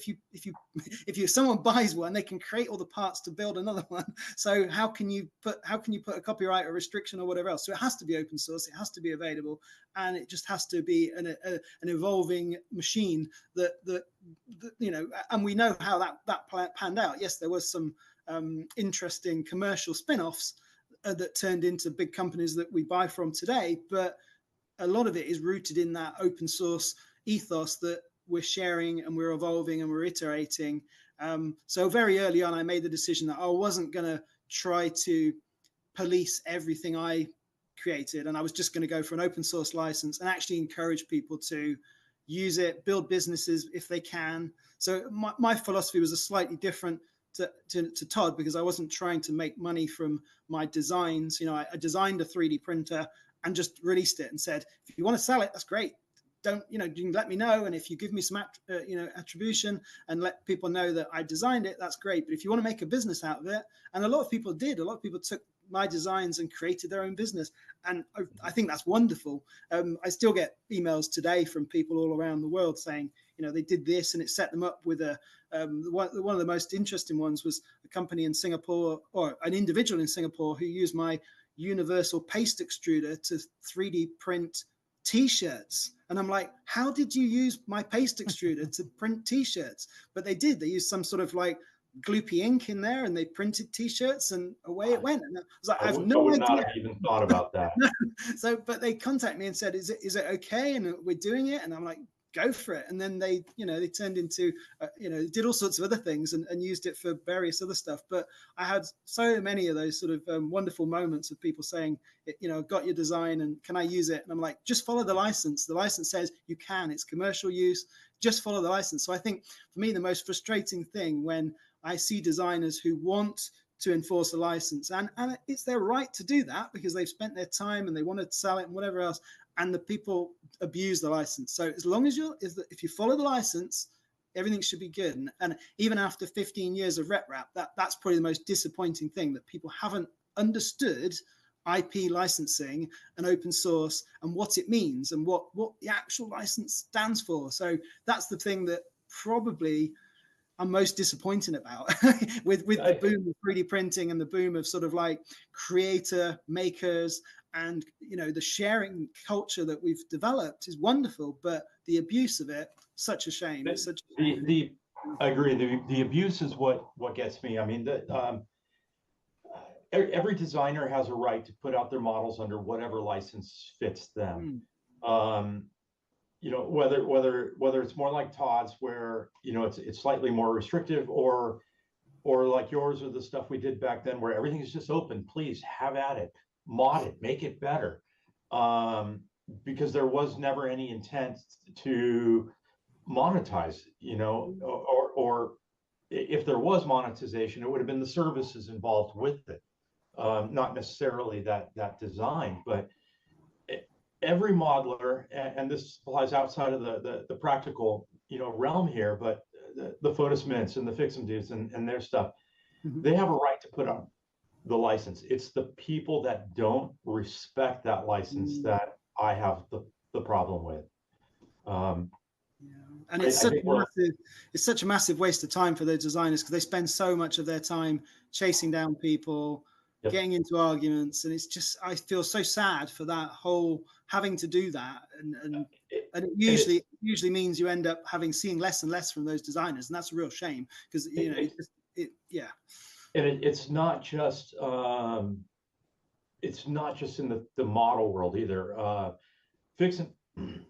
If someone buys one, they can create all the parts to build another one. So how can you put a copyright or restriction or whatever else? So it has to be open source. It has to be available, and it just has to be an evolving machine that And we know how that panned out. Yes, there was some interesting commercial spin-offs that turned into big companies that we buy from today, but a lot of it is rooted in that open source ethos that we're sharing and we're evolving and we're iterating. So very early on, I made the decision that I wasn't going to try to police everything I created, and I was just going to go for an open source license and actually encourage people to use it, build businesses if they can. So my philosophy was a slightly different to Todd, because I wasn't trying to make money from my designs. I designed a 3D printer and just released it and said, if you want to sell it, that's great. You can let me know. And if you give me some, attribution and let people know that I designed it, that's great. But if you want to make a business out of it, and a lot of people did, a lot of people took my designs and created their own business. And I think that's wonderful. I still get emails today from people all around the world saying, they did this and it set them up with one of the most interesting ones was a company in Singapore, or an individual in Singapore, who used my universal paste extruder to 3D print T-shirts. And I'm like, how did you use my paste extruder to print T-shirts? But they did. They used some sort of like gloopy ink in there, and they printed T-shirts, and away it went. And I was like, I have no idea. Not have even thought about that. So, but they contacted me and said, is it okay? And we're doing it. And I'm like, go for it. And then they turned into, did all sorts of other things and used it for various other stuff. But I had so many of those sort of wonderful moments of people saying, I've got your design and can I use it? And I'm like, just follow the license. The license says you can, it's commercial use, just follow the license. So I think for me, the most frustrating thing when I see designers who want to enforce a license, and it's their right to do that because they've spent their time and they want to sell it and whatever else, and the people abuse the license. So as long as if you follow the license, everything should be good. And even after 15 years of RepRap, that's probably the most disappointing thing, that people haven't understood IP licensing and open source and what it means and what the actual license stands for. So that's the thing that probably I'm most disappointed about with the boom of 3D printing and the boom of sort of like creator makers, and the sharing culture that we've developed is wonderful, but the abuse of it, such a shame. It's such a shame. I agree. The abuse is what gets me. I mean, every designer has a right to put out their models under whatever license fits them. Whether it's more like Todd's, where it's slightly more restrictive, or like yours, or the stuff we did back then, where everything is just open. Please have at it, mod it, make it better, because there was never any intent to monetize, or if there was monetization, it would have been the services involved with it, not necessarily that design. But every modeler, and this applies outside of the practical realm here, but the Photomints and the Fix'em dudes and their stuff, they have a right to put on the license. It's the people that don't respect that license that I have the problem with. And it's such a massive waste of time for the designers, because they spend so much of their time chasing down people, getting into arguments, and it's just, I feel so sad for that whole having to do that, and it usually means you end up seeing less and less from those designers, and that's a real shame, because And it's not just in the model world either. Fix'em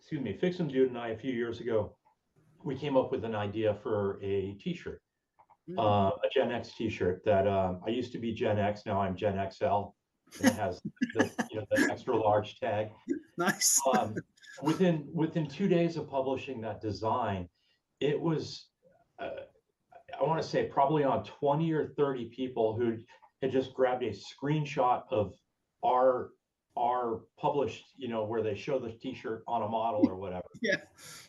Dude and I, a few years ago, we came up with an idea for a T-shirt, a Gen X T-shirt that I used to be Gen X, now I'm Gen XL, and it has the extra large tag. Nice. Within 2 days of publishing that design, it was I want to say probably on 20 or 30 people who had just grabbed a screenshot of our published, where they show the T-shirt on a model or whatever.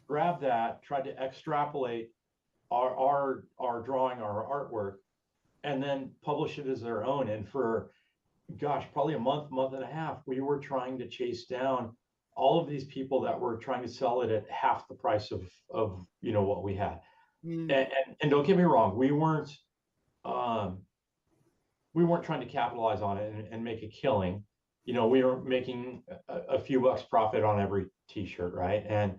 Grab that, tried to extrapolate our drawing, our artwork, and then publish it as their own. And for, gosh, probably a month and a half, we were trying to chase down all of these people that were trying to sell it at half the price of what we had. And don't get me wrong, we weren't trying to capitalize on it and make a killing. We were making a few bucks profit on every T-shirt, right?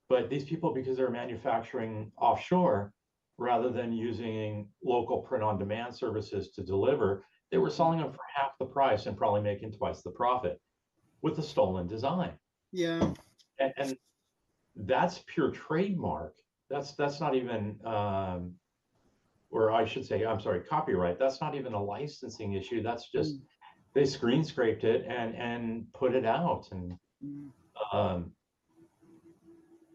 But these people, because they're manufacturing offshore rather than using local print-on-demand services to deliver, they were selling them for half the price and probably making twice the profit with a stolen design. Yeah. And that's pure trademark. That's not even, or I should say, I'm sorry, copyright. That's not even a licensing issue. That's just, they screen scraped it and put it out. And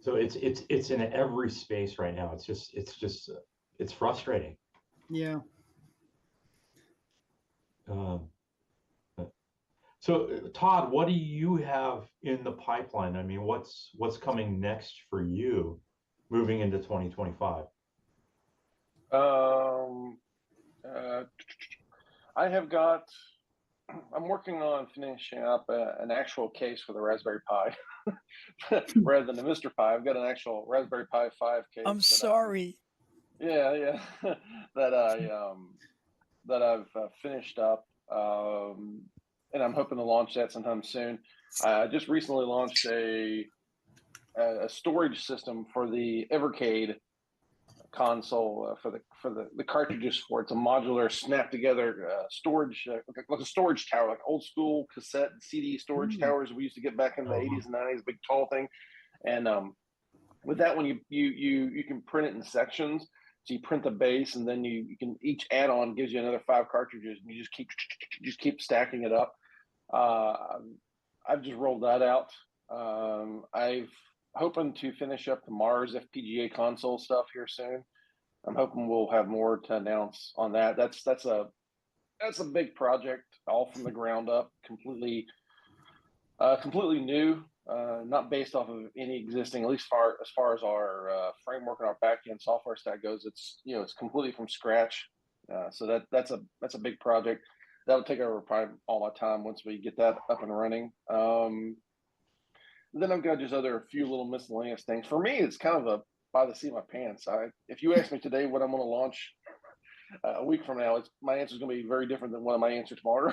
so it's in every space right now. It's frustrating. Yeah. So Todd, what do you have in the pipeline? I mean, what's coming next for you moving into 2025? I'm working on finishing up an actual case for the Raspberry Pi rather than the Mr. Pi. I've got an actual Raspberry Pi 5 case. I'm sorry. That I've finished up, and I'm hoping to launch that sometime soon. I just recently launched a storage system for the Evercade console for the cartridges for it. It's a modular, snap together storage, like a storage tower, like old school cassette and CD storage towers we used to get back in the 80s and 90s, big tall thing. And with that one, you can print it in sections. So you print the base, and then you can, each add-on gives you another 5 cartridges, and you just keep stacking it up. I've just rolled that out. I've hoping to finish up the Mars FPGA console stuff here soon. I'm hoping we'll have more to announce on that. That's a big project, all from the ground up, completely new, not based off of any existing, at least as far as our framework and our backend software stack goes. It's it's completely from scratch. So that's a big project. That'll take over probably all my time once we get that up and running. Then I've got just a few little miscellaneous things. For me, it's kind of a by the seat of my pants. If you ask me today what I'm going to launch a week from now, my answer is going to be very different than what I might answer tomorrow.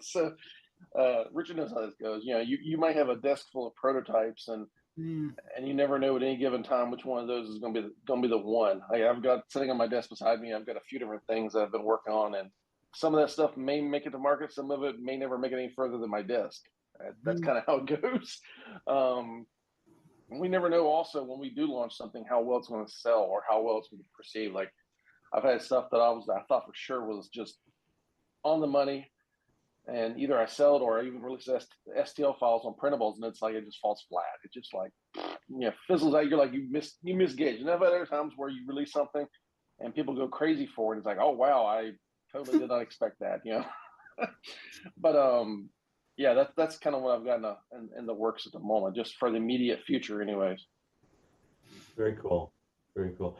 So Richard knows how this goes. You might have a desk full of prototypes, and you never know at any given time which one of those is going to be the one. I've got sitting on my desk beside me, I've got a few different things that I've been working on, and some of that stuff may make it to market. Some of it may never make it any further than my desk. That's kind of how it goes. We never know also when we do launch something how well it's going to sell or how well it's going to be perceived. Like I've had stuff that I thought for sure was just on the money, and either I sell it or I even release STL files on printables, and it's like it just falls flat. It just like fizzles out. You're like you misgauge. And I've had other times where you release something and people go crazy for it. It's like, oh wow, I totally did not expect that, you know. But yeah, that's kind of what I've got in the works at the moment, just for the immediate future, anyways. Very cool, very cool.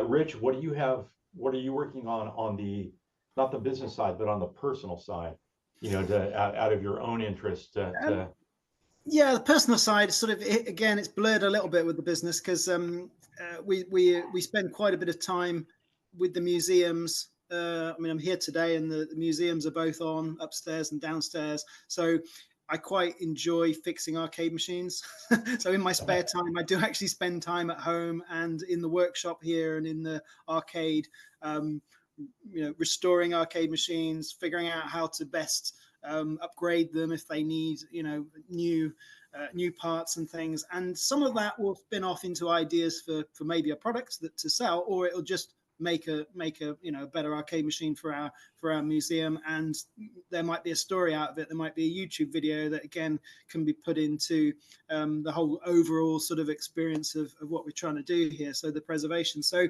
Rich, what do you have? What are you working on the, not the business side, but on the personal side? You know, out of your own interest. Yeah, the personal side sort of, again, it's blurred a little bit with the business because we spend quite a bit of time with the museums. I mean, I'm here today, and the museums are both on upstairs and downstairs. So I quite enjoy fixing arcade machines. So in my spare time, I do actually spend time at home and in the workshop here and in the arcade, restoring arcade machines, figuring out how to best upgrade them if they need, new parts and things. And some of that will spin off into ideas for maybe a product to sell, or it'll just make a better arcade machine for our museum. And there might be a story out of it. There might be a YouTube video that again can be put into the whole overall sort of experience of what we're trying to do here. So the preservation. So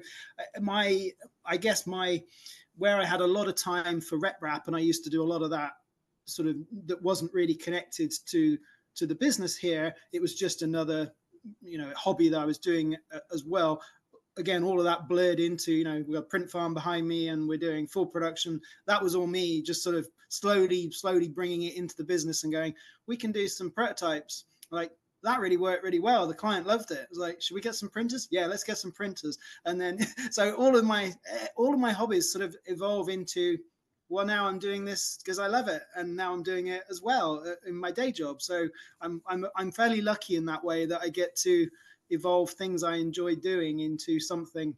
where I had a lot of time for rep wrap, and I used to do a lot of that sort of that wasn't really connected to the business here. It was just another, hobby that I was doing as well. Again, all of that blurred into, we've got print farm behind me and we're doing full production. That was all me just sort of slowly bringing it into the business and going, we can do some prototypes. Like that really worked really well. The client loved it. It was like, should we get some printers? Yeah, let's get some printers. And then, so all of my hobbies sort of evolve into, well, now I'm doing this because I love it, and now I'm doing it as well in my day job. So I'm fairly lucky in that way that I get to evolve things I enjoy doing into something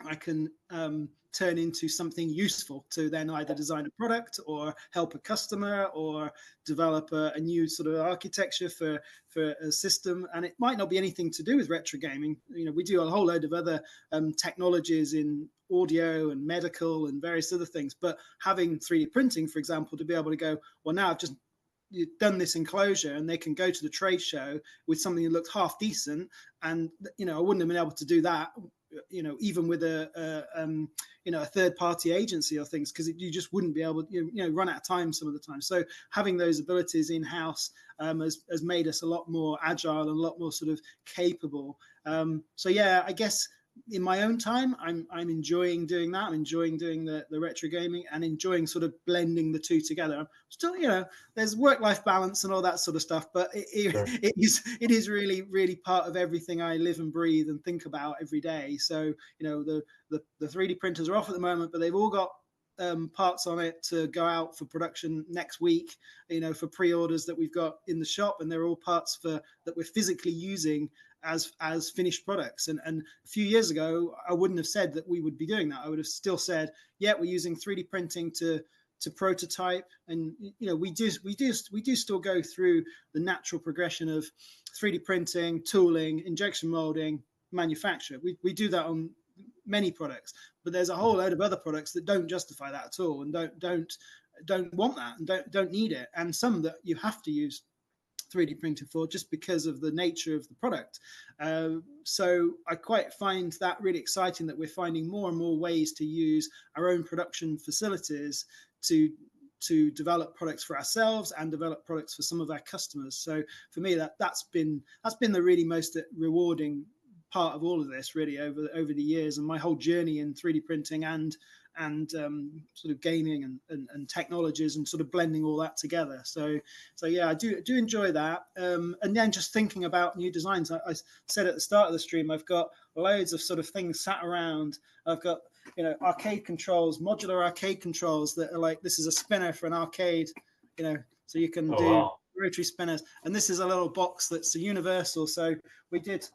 I can turn into something useful to then either design a product or help a customer or develop a new sort of architecture for a system. And it might not be anything to do with retro gaming. We do a whole load of other technologies in audio and medical and various other things. But having 3D printing, for example, to be able to go, well, now I've just done this enclosure, and they can go to the trade show with something that looks half decent. And, I wouldn't have been able to do that, even with a third party agency or things, because you just wouldn't be able to, run out of time some of the time. So having those abilities in house has made us a lot more agile and a lot more sort of capable. So yeah, I guess in my own time, I'm enjoying doing that. I'm enjoying doing the retro gaming and enjoying sort of blending the two together. I'm still, there's work-life balance and all that sort of stuff, but it is really, really part of everything I live and breathe and think about every day. So, the 3D printers are off at the moment, but they've all got parts on it to go out for production next week, for pre-orders that we've got in the shop, and they're all parts that we're physically using as finished products. And a few years ago, I wouldn't have said that we would be doing that. I would have still said, yeah, we're using 3D printing to prototype. And, we do still go through the natural progression of 3D printing, tooling, injection molding, manufacture. We do that on many products, but there's a whole load of other products that don't justify that at all and don't want that and don't need it. And some that you have to use 3D printed for just because of the nature of the product. So I quite find that really exciting that we're finding more and more ways to use our own production facilities to develop products for ourselves and develop products for some of our customers. So for me, that's been the really most rewarding part of all of this really over the years, and my whole journey in 3D printing and sort of gaming and technologies and sort of blending all that together. So yeah, I do enjoy that. And then just thinking about new designs, I said at the start of the stream, I've got loads of sort of things sat around. I've got, arcade controls, modular arcade controls that are like, this is a spinner for an arcade, so you can do rotary spinners. And this is a little box that's a universal. So we did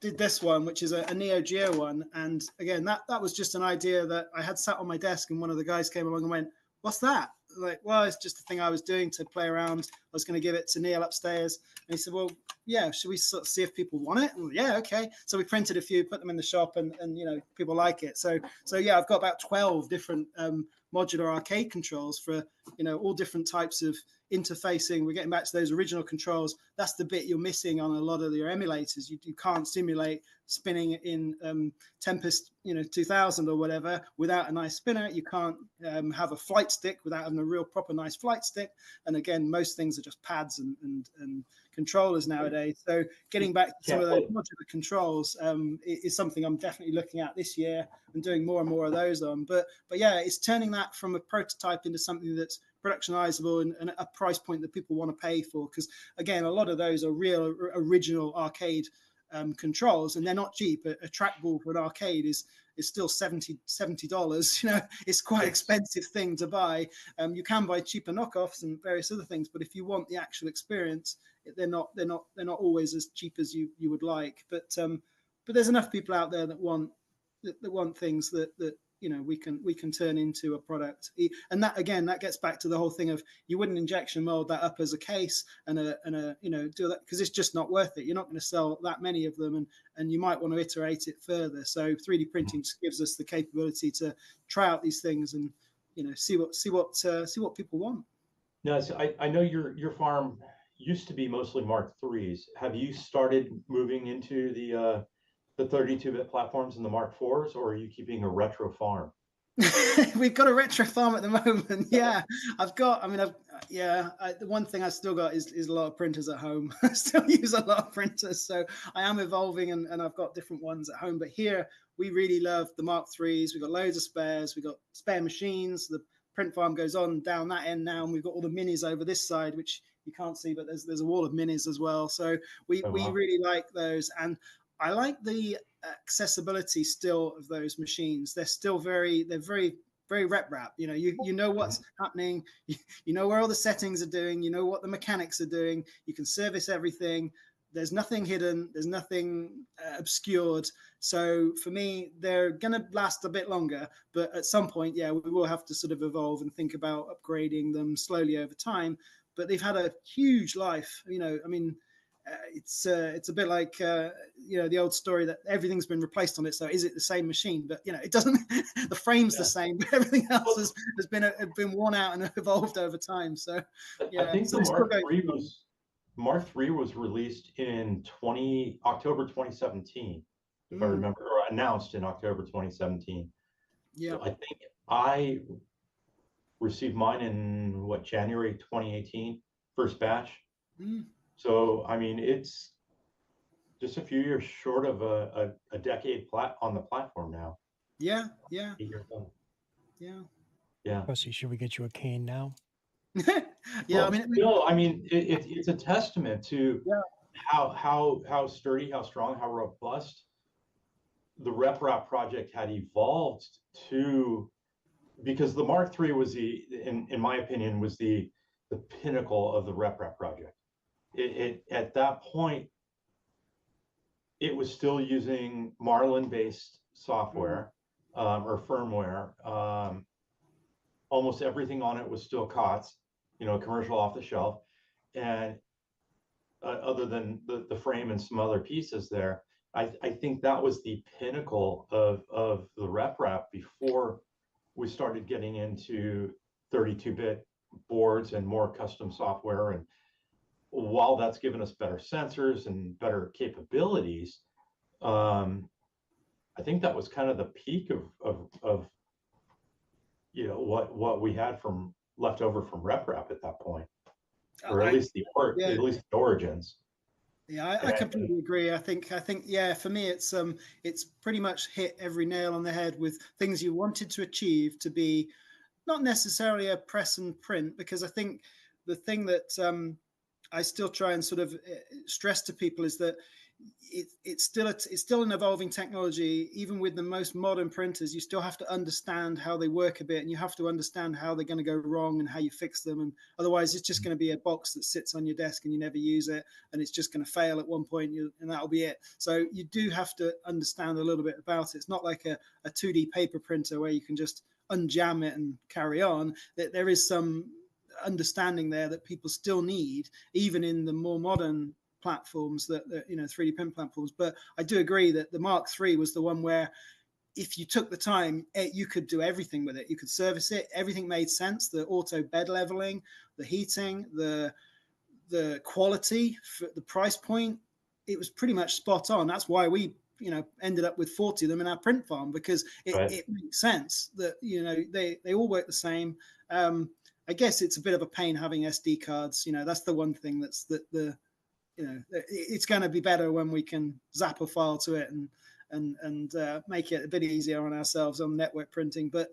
this one, which is a Neo Geo one. And again, that was just an idea that I had sat on my desk, and one of the guys came along and went, what's that? Like, well, it's just a thing I was doing to play around. I was going to give it to Neil upstairs. And he said, well, yeah, should we sort of see if people want it? And yeah, okay. So we printed a few, put them in the shop, and people like it. So yeah, I've got about 12 different modular arcade controls for all different types of interfacing. We're getting back to those original controls. That's the bit you're missing on a lot of your emulators. You can't simulate spinning in Tempest 2000 or whatever without a nice spinner. You can't have a flight stick without having a real proper nice flight stick. And again, most things are just pads and controllers nowadays. So getting back to some of those modular controls is something I'm definitely looking at this year and doing more and more of those on. But yeah, it's turning that from a prototype into something that's productionizable and a price point that people want to pay for. Because again, a lot of those are real original arcade controls, and they're not cheap. A trackball for an arcade is still $70. It's quite an expensive thing to buy. You can buy cheaper knockoffs and various other things, but if you want the actual experience, they're not always as cheap as you would like. But there's enough people out there that want things that we can turn into a product. And that again, that gets back to the whole thing of you wouldn't injection mold that up as a case and do that because it's just not worth it. You're not going to sell that many of them, and you might want to iterate it further. So 3D printing just gives us the capability to try out these things and see what people want. No, so I know your farm used to be mostly Mark IIIs. Have you started moving into the 32-bit platforms and the Mark IVs, or are you keeping a retro farm? We've got a retro farm at the moment. Yeah, the one thing I've still got is a lot of printers at home. I still use a lot of printers, so I am evolving, and I've got different ones at home. But here we really love the Mark IIIs. We've got loads of spares. We've got spare machines. The print farm goes on down that end now, and we've got all the minis over this side, which you can't see, but there's a wall of minis as well. So we really like those, and I like the accessibility still of those machines. They're still very rep wrap. You know what's happening. You know where all the settings are doing. You know what the mechanics are doing. You can service everything. There's nothing hidden. There's nothing obscured. So for me, they're going to last a bit longer. But at some point, yeah, we will have to sort of evolve and think about upgrading them slowly over time. But they've had a huge life. It's a bit like the old story that everything's been replaced on it. So is it the same machine? But it doesn't. The frame's the same, but everything else has been worn out and evolved over time. So yeah, I think the Mark III was released in October 2017, if I remember, or announced in October 2017. Yeah, so I think I received mine in January 2018, first batch. So, it's just a few years short of a decade on the platform now. Yeah. 8 years old. Yeah. Pussy, should we get you a cane now? Yeah, it's a testament to how sturdy, how strong, how robust the RepRap project had evolved to, because the Mark III was in my opinion, was the pinnacle of the RepRap project. It at that point, it was still using Marlin-based software or firmware. Almost everything on it was still COTS, commercial off the shelf, and other than the frame and some other pieces there, I think that was the pinnacle of the RepRap before we started getting into 32-bit boards and more custom software. And while that's given us better sensors and better capabilities, I think that was kind of the peak of what we had from left over from RepRap at that point, or at least the origins. Yeah, I completely agree. I think yeah, for me it's pretty much hit every nail on the head with things you wanted to achieve to be not necessarily a press and print, because I think the thing that I still try and sort of stress to people is that it's still an evolving technology. Even with the most modern printers, you still have to understand how they work a bit, and you have to understand how they're going to go wrong and how you fix them. And otherwise, it's just going to be a box that sits on your desk and you never use it, and it's just going to fail at one point, and that'll be it. So you do have to understand a little bit about it. It's not like a 2D paper printer where you can just unjam it and carry on. That there is some understanding there that people still need, even in the more modern platforms that 3D print platforms. But I do agree that the Mark III was the one where if you took the time, you could do everything with it. You could service it. Everything made sense. The auto bed leveling, the heating, the quality, for the price point, it was pretty much spot on. That's why we, ended up with 40 of them in our print farm, because it makes sense that, they all work the same. I guess it's a bit of a pain having SD cards. That's the one thing that's it's going to be better when we can zap a file to it and make it a bit easier on ourselves on network printing. But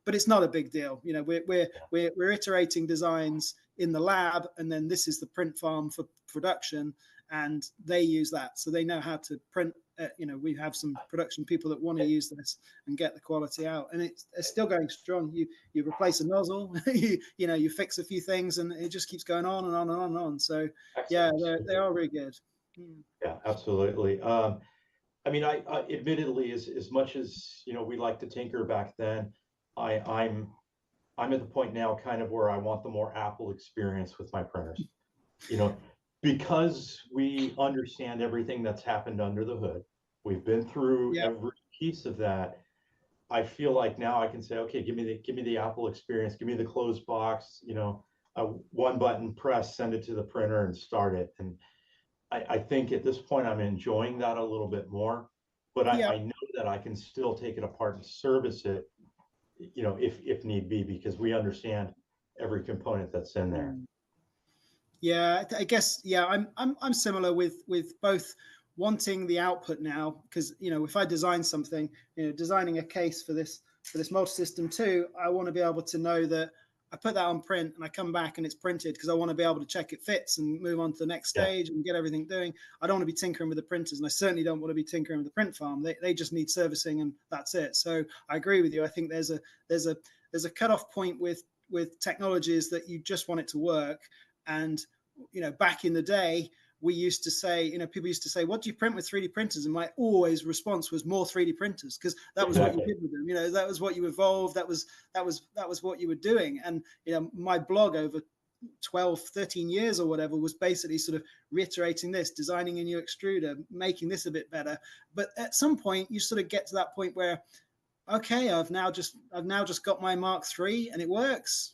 it's not a big deal. We're iterating designs in the lab, and then this is the print farm for production, and they use that, so they know how to print. We have some production people that want to use this and get the quality out, and it's still going strong. You replace a nozzle, you fix a few things, and it just keeps going on and on and on and on. So yeah, they are really good. Yeah, absolutely. I mean, I admittedly, as much as we like to tinker back then, I'm at the point now kind of where I want the more Apple experience with my printers. Because we understand everything that's happened under the hood. We've been through every piece of that. I feel like now I can say, okay, give me the Apple experience, give me the closed box, a one button press, send it to the printer and start it. And I think at this point I'm enjoying that a little bit more, but I know that I can still take it apart and service it, if need be, because we understand every component that's in there. Yeah, I guess, I'm similar with both wanting the output now, because if I design something, designing a case for this multi-system too, I want to be able to know that I put that on print and I come back and it's printed, because I want to be able to check it fits and move on to the next stage and get everything doing. I don't want to be tinkering with the printers, and I certainly don't want to be tinkering with the print farm. They just need servicing and that's it. So I agree with you. I think there's a cutoff point with technologies that you just want it to work. And back in the day, we used to say, people used to say, what do you print with 3D printers? And my always response was more 3D printers, because that was what you did with them. That was what you evolved. That was what you were doing. And my blog over 12, 13 years or whatever was basically sort of reiterating this, designing a new extruder, making this a bit better. But at some point, you sort of get to that point where, okay, I've now just got my Mark III and it works.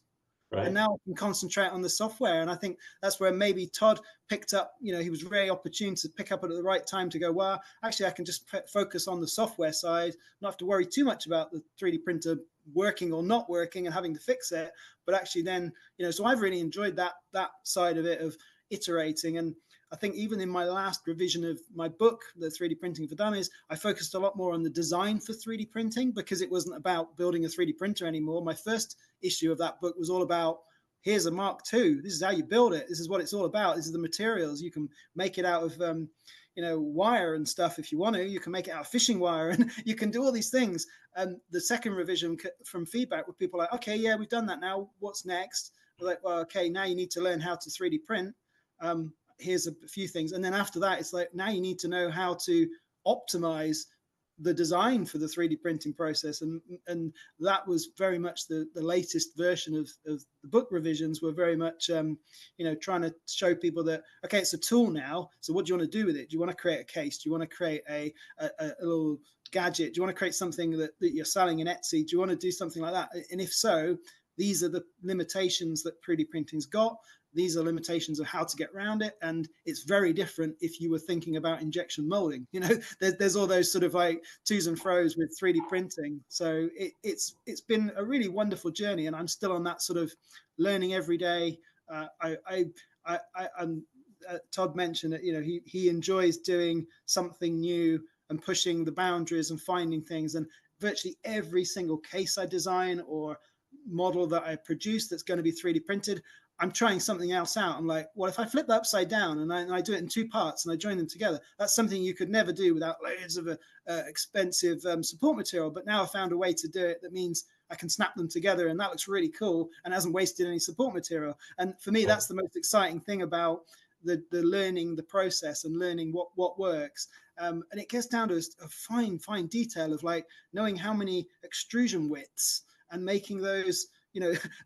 Right. And now I can concentrate on the software. And I think that's where maybe Todd picked up, he was very opportune to pick up at the right time to go, well, actually, I can just focus on the software side, not have to worry too much about the 3D printer working or not working and having to fix it. But actually then, so I've really enjoyed that side of it, of iterating. And I think even in my last revision of my book, the 3D Printing for Dummies, I focused a lot more on the design for 3D printing, because it wasn't about building a 3D printer anymore. My first issue of that book was all about, here's a Mark II. This is how you build it. This is what it's all about. This is the materials. You can make it out of, wire and stuff if you want to. You can make it out of fishing wire, and you can do all these things. And the second revision from feedback with people like, okay, yeah, we've done that now. What's next? We're like, well, okay, now you need to learn how to 3D print. Here's a few things. And then after that, it's like, now you need to know how to optimize the design for the 3D printing process. And that was very much the latest version of the book revisions, were very much, trying to show people that, okay, it's a tool now. So what do you want to do with it? Do you want to create a case? Do you want to create a little gadget? Do you want to create something that you're selling in Etsy? Do you want to do something like that? And if so, these are the limitations that 3D printing's got. These are limitations of how to get around it. And it's very different if you were thinking about injection molding. There's all those sort of like twos and fro's with 3D printing. So it's been a really wonderful journey, and I'm still on that sort of learning every day. Todd mentioned that, he enjoys doing something new and pushing the boundaries and finding things. And virtually every single case I design or model that I produce that's going to be 3D printed, I'm trying something else out. I'm like, well, if I flip that upside down and I do it in two parts and I join them together, that's something you could never do without loads of expensive support material. But now I found a way to do it that means I can snap them together, and that looks really cool and hasn't wasted any support material. And for me, that's the most exciting thing about the learning the process and learning what works. And it gets down to a fine detail of like knowing how many extrusion widths and making those,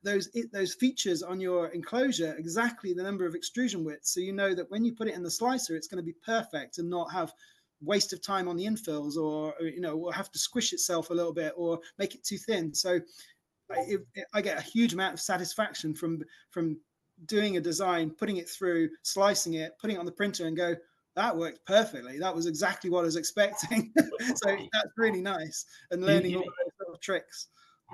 those features on your enclosure exactly the number of extrusion widths, so you know that when you put it in the slicer, it's going to be perfect and not have waste of time on the infills, or will have to squish itself a little bit or make it too thin. So I get a huge amount of satisfaction from doing a design, putting it through, slicing it, putting it on the printer, and go, that worked perfectly. That was exactly what I was expecting. So that's really nice, and learning all those little tricks.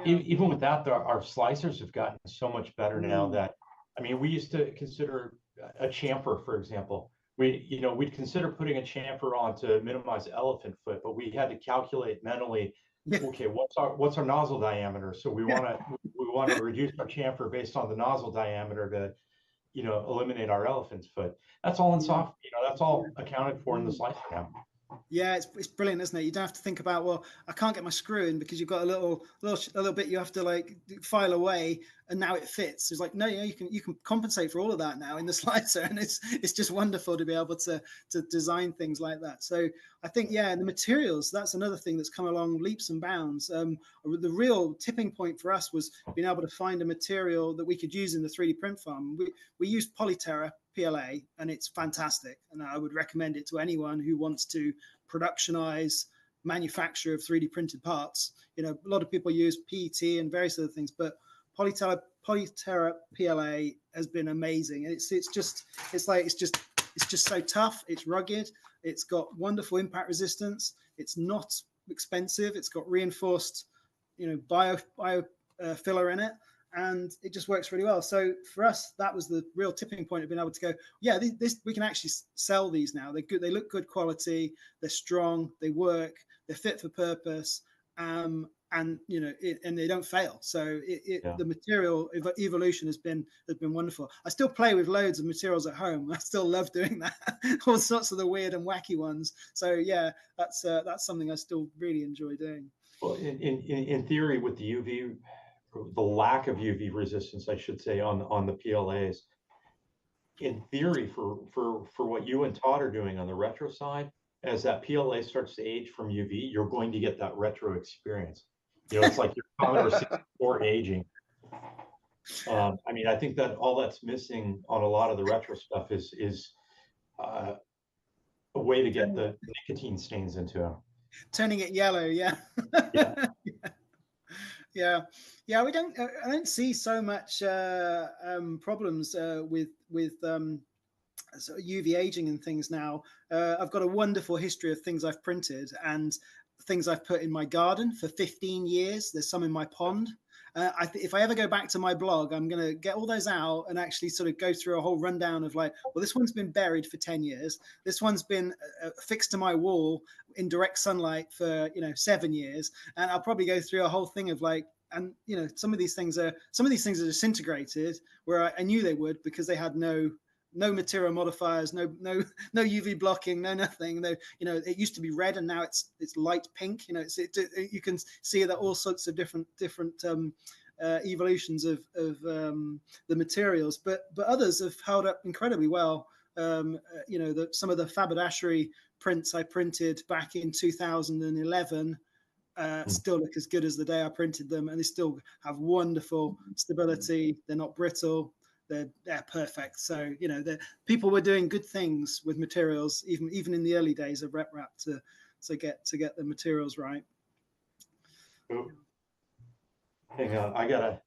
Even with that, our slicers have gotten so much better now that, I mean, we used to consider a chamfer, for example. We'd consider putting a chamfer on to minimize elephant foot, but we had to calculate mentally, okay, what's our nozzle diameter? So we want to reduce our chamfer based on the nozzle diameter to, eliminate our elephant's foot. That's all in soft, that's all accounted for in the slicer now. Yeah, it's brilliant, isn't it? You don't have to think about, well, I can't get my screw in because you've got a little bit you have to like file away, and now it fits. It's like, no, you can compensate for all of that now in the slicer, and it's just wonderful to be able to design things like that. So I think, the materials, that's another thing that's come along leaps and bounds. The real tipping point for us was being able to find a material that we could use in the 3D print farm. We used Polyterra PLA, and it's fantastic, and I would recommend it to anyone who wants to productionize manufacture of 3D printed parts. A lot of people use PET and various other things, but Polyterra PLA has been amazing. And it's just so tough. It's rugged. It's got wonderful impact resistance. It's not expensive. It's got reinforced, bio filler in it. And it just works really well. So for us, that was the real tipping point of being able to go, we can actually sell these now. They're good. They look good quality. They're strong. They work. They're fit for purpose. And they don't fail. So the material evolution has been wonderful. I still play with loads of materials at home. I still love doing that. All sorts of the weird and wacky ones. So that's something I still really enjoy doing. Well, in theory, with the lack of UV resistance, I should say, on the PLAs, in theory, for what you and Todd are doing on the retro side, as that PLA starts to age from UV, you're going to get that retro experience. It's like your Commodore 64 aging. I mean, I think that all that's missing on a lot of the retro stuff is a way to get the nicotine stains into it. Turning it yellow, yeah. Yeah, I don't see so much problems with sort of UV aging and things now. I've got a wonderful history of things I've printed and things I've put in my garden for 15 years. There's some in my pond. If I ever go back to my blog, I'm going to get all those out and actually sort of go through a whole rundown of like, well, this one's been buried for 10 years. This one's been fixed to my wall in direct sunlight for 7 years. And I'll probably go through a whole thing of like, and some of these things are disintegrated where I knew they would, because they had no material modifiers, no UV blocking, no nothing. It used to be red and now it's light pink. You can see that all sorts of different evolutions of the materials, but others have held up incredibly well. Some of the Fabadashery prints I printed back in 2011 still look as good as the day I printed them, and they still have wonderful stability. They're not brittle. They're perfect. So people were doing good things with materials even in the early days of RepRap to get the materials right. Ooh. Hang on, I gotta.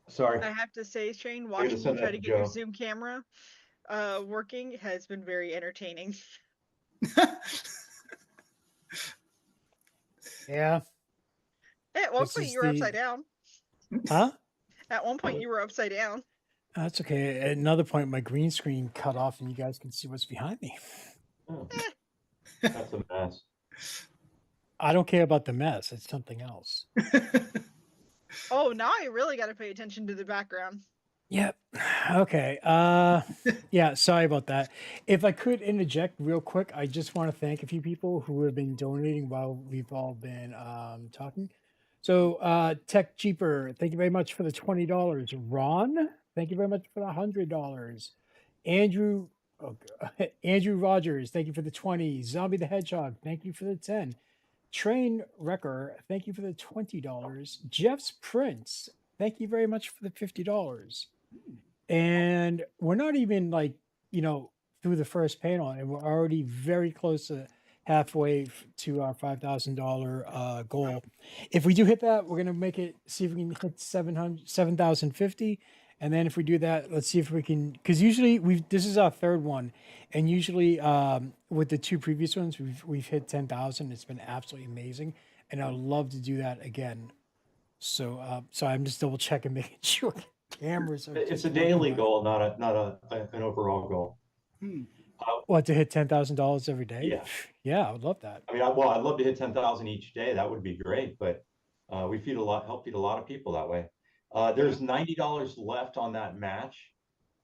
Sorry. I have to say, Shane, watching you try to get your Zoom camera working has been very entertaining. Yeah. At one point, you were upside down. Huh? At one point, you were upside down. That's okay. At another point, my green screen cut off, and you guys can see what's behind me. Oh. That's a mess. I don't care about the mess. It's something else. Oh, now I really got to pay attention to the background. Yep. Okay. Yeah, sorry about that. If I could interject real quick, I just want to thank a few people who have been donating while we've all been talking. So Tech Cheaper, thank you very much for the $20. Ron, thank you very much for the $100. Andrew Rogers, thank you for the 20. Zombie the Hedgehog, thank you for the 10. Train Wrecker, thank you for the $20. Jeff's Prince, thank you very much for the $50. And we're not even through the first panel, and we're already very close to halfway to our $5,000 goal. If we do hit that, we're gonna make it. See if we can hit 7,050, and then if we do that, let's see if we can. Because usually this is our third one, and usually with the two previous ones, we've hit 10,000. It's been absolutely amazing, and I'd love to do that again. So so I'm just double checking, making sure cameras are. It's a daily goal, not an overall goal. What, to hit $10,000 every day? Yeah. Yeah, I would love that. I mean, I'd love to hit 10,000 each day. That would be great, but we help feed a lot of people that way. There's $90 left on that match.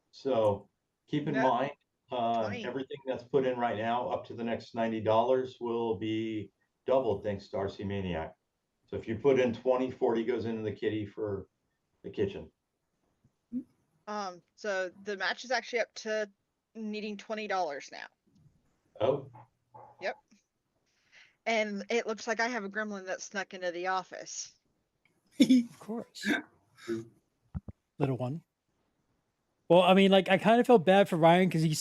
So keep in mind, everything that's put in right now up to the next $90 will be doubled thanks to RC Maniac. So if you put in 20, 40 goes into the kitty for the kitchen. So the match is actually up to needing $20 now. Oh. Yep. And it looks like I have a gremlin that snuck into the office. Of course. Little one. Well, I mean, like, I kind of felt bad for Ryan because he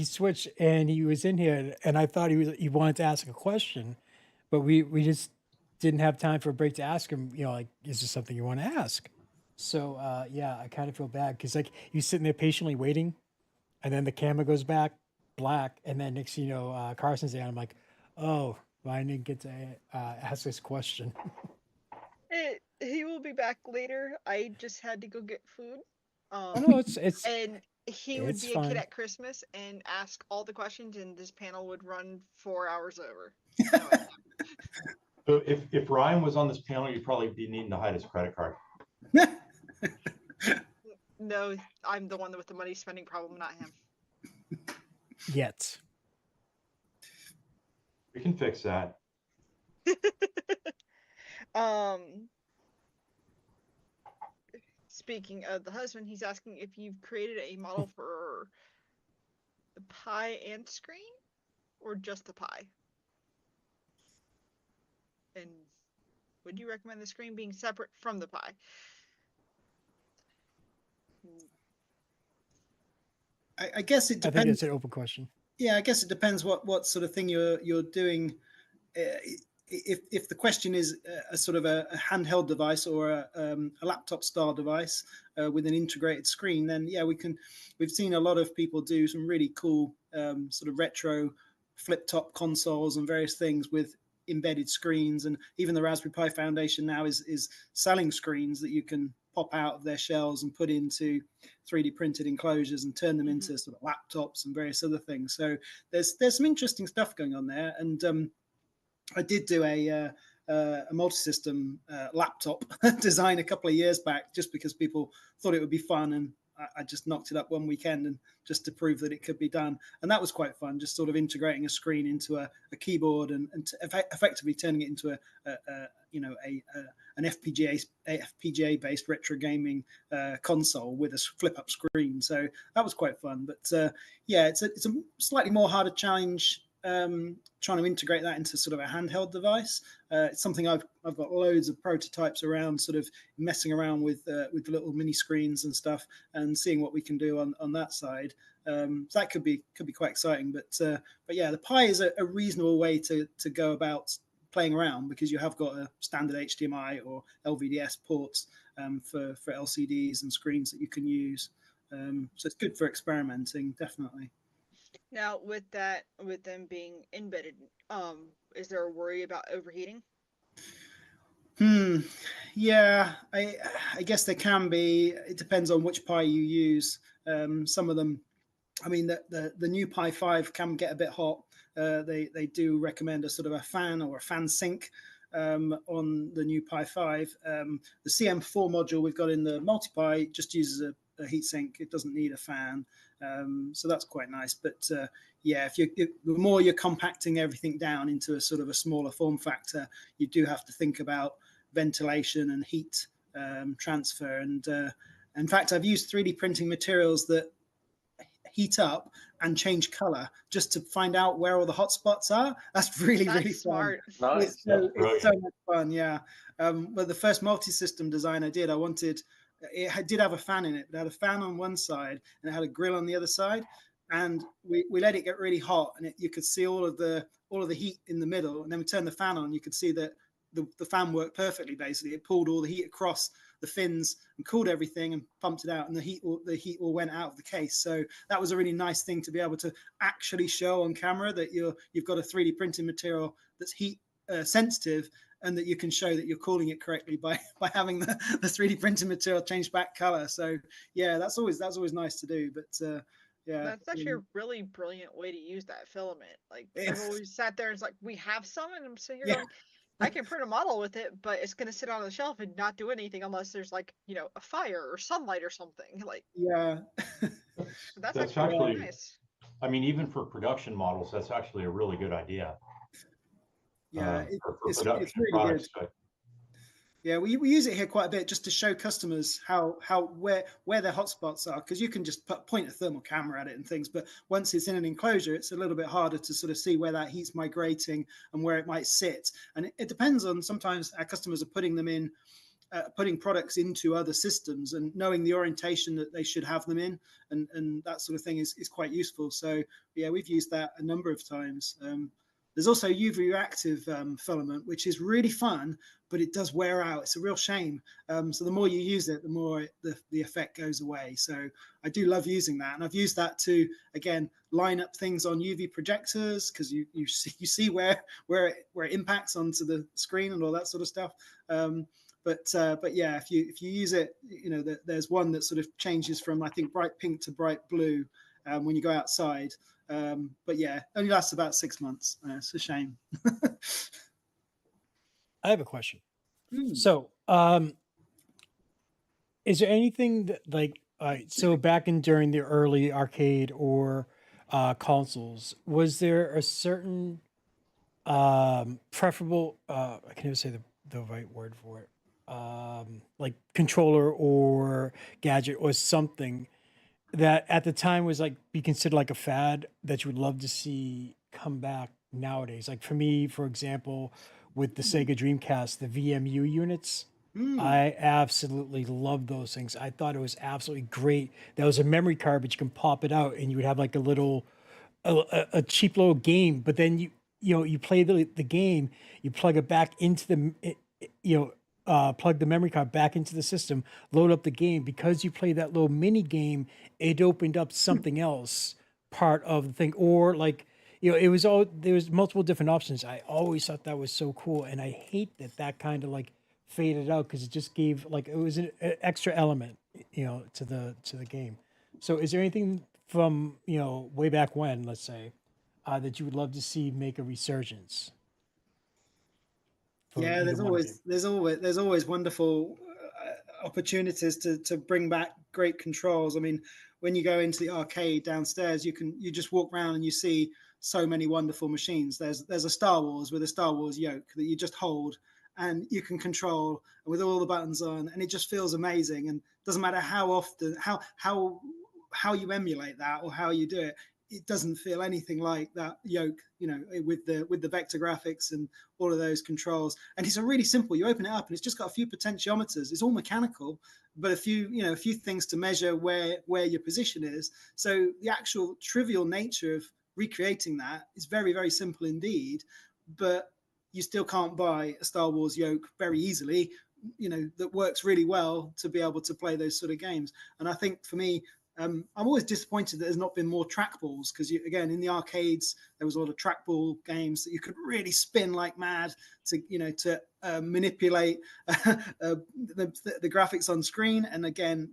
switched and he was in here, and I thought he wanted to ask a question, but we just didn't have time for a break to ask him, you know, like, is there something you want to ask? So yeah, I kind of feel bad because, like, he's sitting there patiently waiting, and then the camera goes back black, and then next thing you know, Carson's there, and I'm like, oh, Ryan didn't get to ask this question. He will be back later. I just had to go get food. No, it's and he would be fine. a kid at Christmas and ask all the questions, and this panel would run 4 hours over. So if Ryan was on this panel, you'd probably be needing to hide his credit card. No, I'm the one with the money spending problem, not him. Yet. We can fix that. Speaking of the husband, he's asking if you've created a model for the pie and screen, or just the pie. And would you recommend the screen being separate from the pie? I guess it depends. I think it's an open question. Yeah, I guess it depends what sort of thing you're doing. If the question is a sort of a handheld device or a laptop style device with an integrated screen, then yeah, we've seen a lot of people do some really cool sort of retro flip top consoles and various things with embedded screens, and even the Raspberry Pi Foundation now is selling screens that you can pop out of their shells and put into 3D printed enclosures and turn them into sort of laptops and various other things. So there's some interesting stuff going on there. And I did do a multi-system laptop design a couple of years back, just because people thought it would be fun, and I just knocked it up one weekend and just to prove that it could be done. And that was quite fun, just sort of integrating a screen into a keyboard and effectively turning it into an FPGA based retro gaming console with a flip up screen. So that was quite fun. But yeah, it's a slightly more harder challenge trying to integrate that into sort of a handheld device. It's something I've got loads of prototypes around, sort of messing around with the little mini screens and stuff, and seeing what we can do on that side. So that could be quite exciting. But yeah, the Pi is a reasonable way to go about playing around, because you have got a standard HDMI or LVDS ports for LCDs and screens that you can use. So it's good for experimenting, definitely. Now, with them being embedded, is there a worry about overheating? Yeah, I guess there can be. It depends on which Pi you use. Some of them, I mean, the new Pi 5 can get a bit hot. They do recommend a sort of a fan or a fan sink on the new Pi 5. The CM4 module we've got in the multi-Pi just uses a heatsink. It doesn't need a fan. So that's quite nice. But yeah, the more you're compacting everything down into a sort of a smaller form factor, you do have to think about ventilation and heat transfer. And in fact, I've used 3D printing materials that heat up and change color just to find out where all the hot spots are. That's really smart. Fun. Nice. It's so much fun. Yeah. But the first multi-system design I did, it did have a fan in it. It had a fan on one side and it had a grill on the other side. and we let it get really hot, and you could see all of the heat in the middle, and then we turned the fan on. You could see that the fan worked perfectly. Basically, it pulled all the heat across the fins and cooled everything and pumped it out, and the heat all went out of the case. So that was a really nice thing to be able to actually show on camera, that you've got a 3D printed material that's heat sensitive, and that you can show that you're cooling it correctly by having the 3D printed material change back color. So yeah, that's always nice to do. But yeah, that's actually a really brilliant way to use that filament. Like I've always sat there and it's like, we have some, and I'm sitting here going, I can print a model with it, but it's going to sit on the shelf and not do anything unless there's like, a fire or sunlight or something. Like, yeah, that's actually really nice. I mean, even for production models, that's actually a really good idea. Yeah, it's really good. Yeah, we use it here quite a bit just to show customers where their hotspots are, because you can just point a thermal camera at it and things, but once it's in an enclosure, it's a little bit harder to sort of see where that heat's migrating and where it might sit. And it depends on, sometimes our customers are putting them in, putting products into other systems, and knowing the orientation that they should have them in, and that sort of thing is quite useful. So yeah, we've used that a number of times. There's also UV reactive filament, which is really fun, but it does wear out. It's a real shame. So the more you use it, the more the effect goes away. So I do love using that. And I've used that to, again, line up things on UV projectors, because you see where it impacts onto the screen and all that sort of stuff. But yeah, if you use it, there's one that sort of changes from, I think, bright pink to bright blue when you go outside. But yeah, only lasts about 6 months. It's a shame. I have a question. So, is there anything that, like, so back during the early arcade or consoles, was there a certain preferable, I can't even say the right word for it, like controller or gadget or something that at the time was like be considered like a fad that you would love to see come back nowadays? Like for me, for example, with the Sega Dreamcast, the VMU units, I absolutely love those things. I thought it was absolutely great. That was a memory card, but you can pop it out and you would have like a little, a cheap little game. But then you play the game, you plug it back into the, plug the memory card back into the system, load up the game. Because you play that little mini game, it opened up something else part of the thing. Or like, there was multiple different options. I always thought that was so cool. And I hate that kind of like faded out, because it just gave, like, it was an extra element, to the game. So is there anything from, way back when, let's say, that you would love to see make a resurgence? Yeah, there's always wonderful opportunities to bring back great controls. I mean, when you go into the arcade downstairs, you just walk around and you see so many wonderful machines. There's a Star Wars with a Star Wars yoke that you just hold and you can control with all the buttons on, and it just feels amazing. And doesn't matter how often, how you emulate that or how you do it, it doesn't feel anything like that yoke, with the vector graphics and all of those controls. And it's a really simple. You open it up and it's just got a few potentiometers. It's all mechanical, but a few things to measure where your position is. So the actual trivial nature of recreating that is very, very simple indeed. But you still can't buy a Star Wars yoke very easily, that works really well to be able to play those sort of games. And I think for me, I'm always disappointed that there's not been more trackballs, because again, in the arcades there was a lot of trackball games that you could really spin like mad to manipulate the graphics on screen. And again,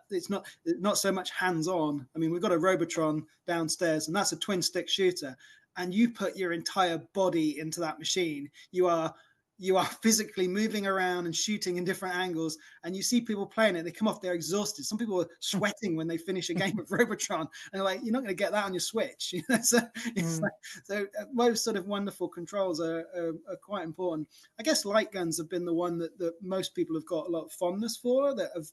it's not so much hands-on. I mean, we've got a Robotron downstairs, and that's a twin stick shooter, and you put your entire body into that machine. You are physically moving around and shooting in different angles, and you see people playing it. They come off, they're exhausted. Some people are sweating when they finish a game of Robotron, and they're like, you're not going to get that on your Switch. So those sort of wonderful controls are quite important. I guess light guns have been the one that most people have got a lot of fondness for, that have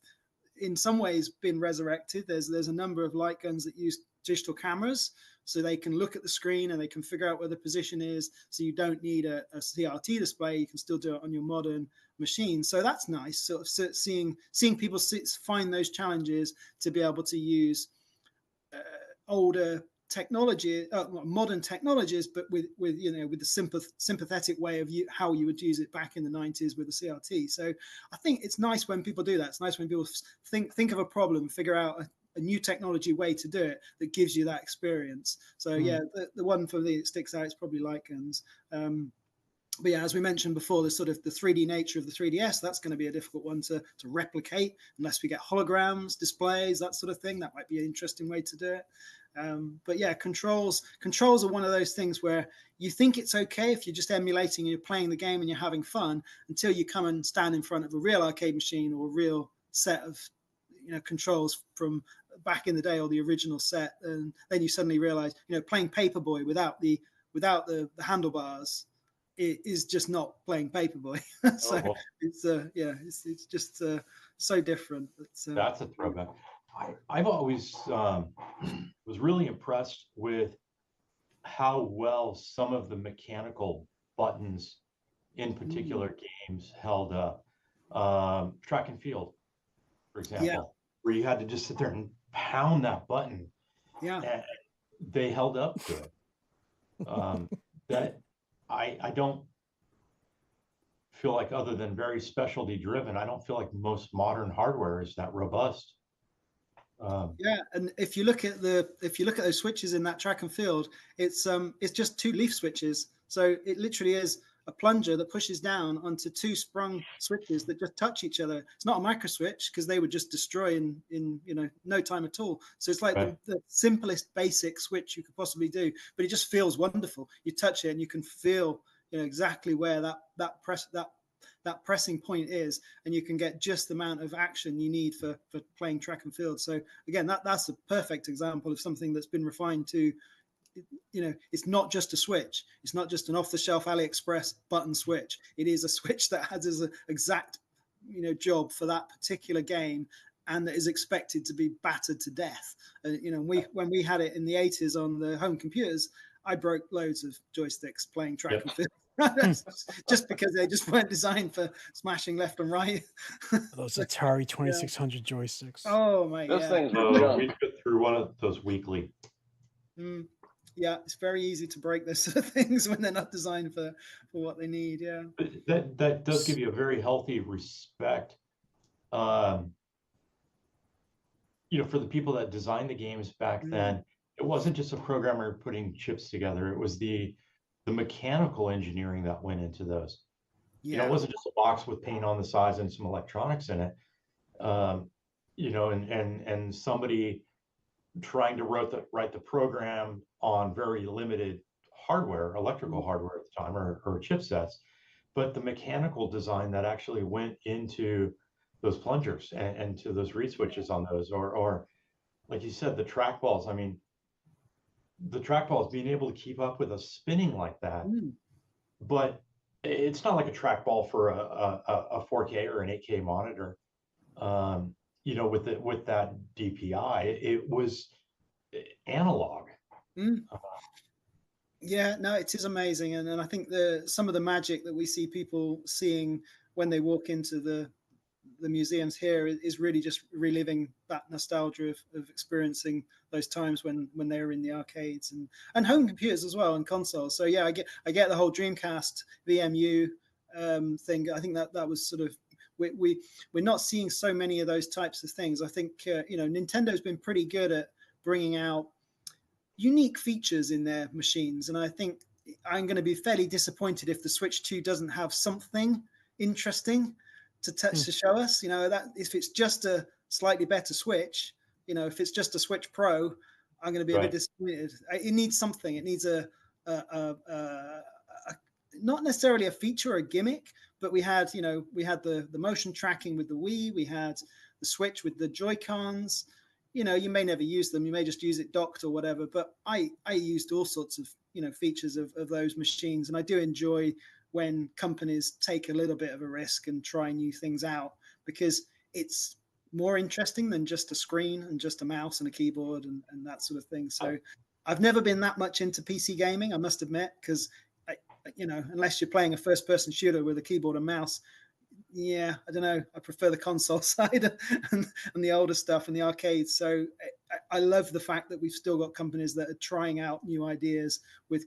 in some ways been resurrected. There's a number of light guns that use digital cameras, so they can look at the screen and they can figure out where the position is. So you don't need a CRT display. You can still do it on your modern machine. So that's nice. Sort of seeing people find those challenges to be able to use older technology, modern technologies, but with the sympathetic way of how you would use it back in the 90s with the CRT. So I think it's nice when people do that. It's nice when people think of a problem, figure out a new technology way to do it that gives you that experience. So yeah, the one for me that sticks out is probably Lycans. But yeah, as we mentioned before, the sort of the 3D nature of the 3DS, that's going to be a difficult one to replicate unless we get holograms, displays, that sort of thing. That might be an interesting way to do it. But yeah, controls are one of those things where you think it's okay if you're just emulating and you're playing the game and you're having fun until you come and stand in front of a real arcade machine or a real set of controls from back in the day or the original set, and then you suddenly realize playing Paperboy without the handlebars is just not playing Paperboy. So it's just so different. That's a throwback. I've always was really impressed with how well some of the mechanical buttons in particular games held up. Track and field, for example, where you had to just sit there and pound that button. Yeah, and they held up good. That I don't feel like, other than very specialty driven, I don't feel like most modern hardware is that robust. And if you look at those switches in that track and field, it's just two leaf switches. So it literally is a plunger that pushes down onto two sprung switches that just touch each other. It's not a micro switch because they would just destroy in no time at all. So it's like the simplest basic switch you could possibly do, but it just feels wonderful. You touch it and you can feel exactly where that pressing point is, and you can get just the amount of action you need for playing track and field. So again, that's a perfect example of something that's been refined to, it's not just a switch. It's not just an off-the-shelf AliExpress button switch. It is a switch that has an exact job for that particular game, and that is expected to be battered to death. When we had it in the 80s on the home computers, I broke loads of joysticks playing track and field. Just because they just weren't designed for smashing left and right. Those Atari 2600 joysticks. Oh my god! Those things were we go through one of those weekly. Yeah, it's very easy to break those sort of things when they're not designed for what they need. Yeah, that does give you a very healthy respect. For the people that designed the games back then, it wasn't just a programmer putting chips together. It was the mechanical engineering that went into those. It wasn't just a box with paint on the sides and some electronics in it. And somebody trying to write the program on very limited hardware, electrical hardware at the time, or chipsets, but the mechanical design that actually went into those plungers and to those reed switches on those, or like you said, the trackballs. I mean, the trackballs, being able to keep up with a spinning like that, but it's not like a trackball for a 4K or an 8K monitor. With that DPI, it was analog. Yeah, no, it is amazing, and I think some of the magic that we see people seeing when they walk into the museums here is really just reliving that nostalgia of experiencing those times when they were in the arcades and home computers as well, and consoles. So yeah, I get the whole Dreamcast VMU thing. I think that was sort of, we're not seeing so many of those types of things. I think Nintendo's been pretty good at bringing out unique features in their machines, and I think I'm going to be fairly disappointed if the Switch 2 doesn't have something interesting to show us. That if it's just a slightly better Switch, if it's just a Switch Pro, I'm going to be a bit disappointed. It needs something. It needs a not necessarily a feature or a gimmick, but we had the motion tracking with the Wii, we had the Switch with the Joy-Cons. You may never use them, you may just use it docked or whatever, but I used all sorts of features of those machines, and I do enjoy when companies take a little bit of a risk and try new things out, because it's more interesting than just a screen and just a mouse and a keyboard and that sort of thing. So I've never been that much into PC gaming, I must admit, because unless you're playing a first-person shooter with a keyboard and mouse, I don't know, I prefer the console side and the older stuff and the arcades. So I love the fact that we've still got companies that are trying out new ideas with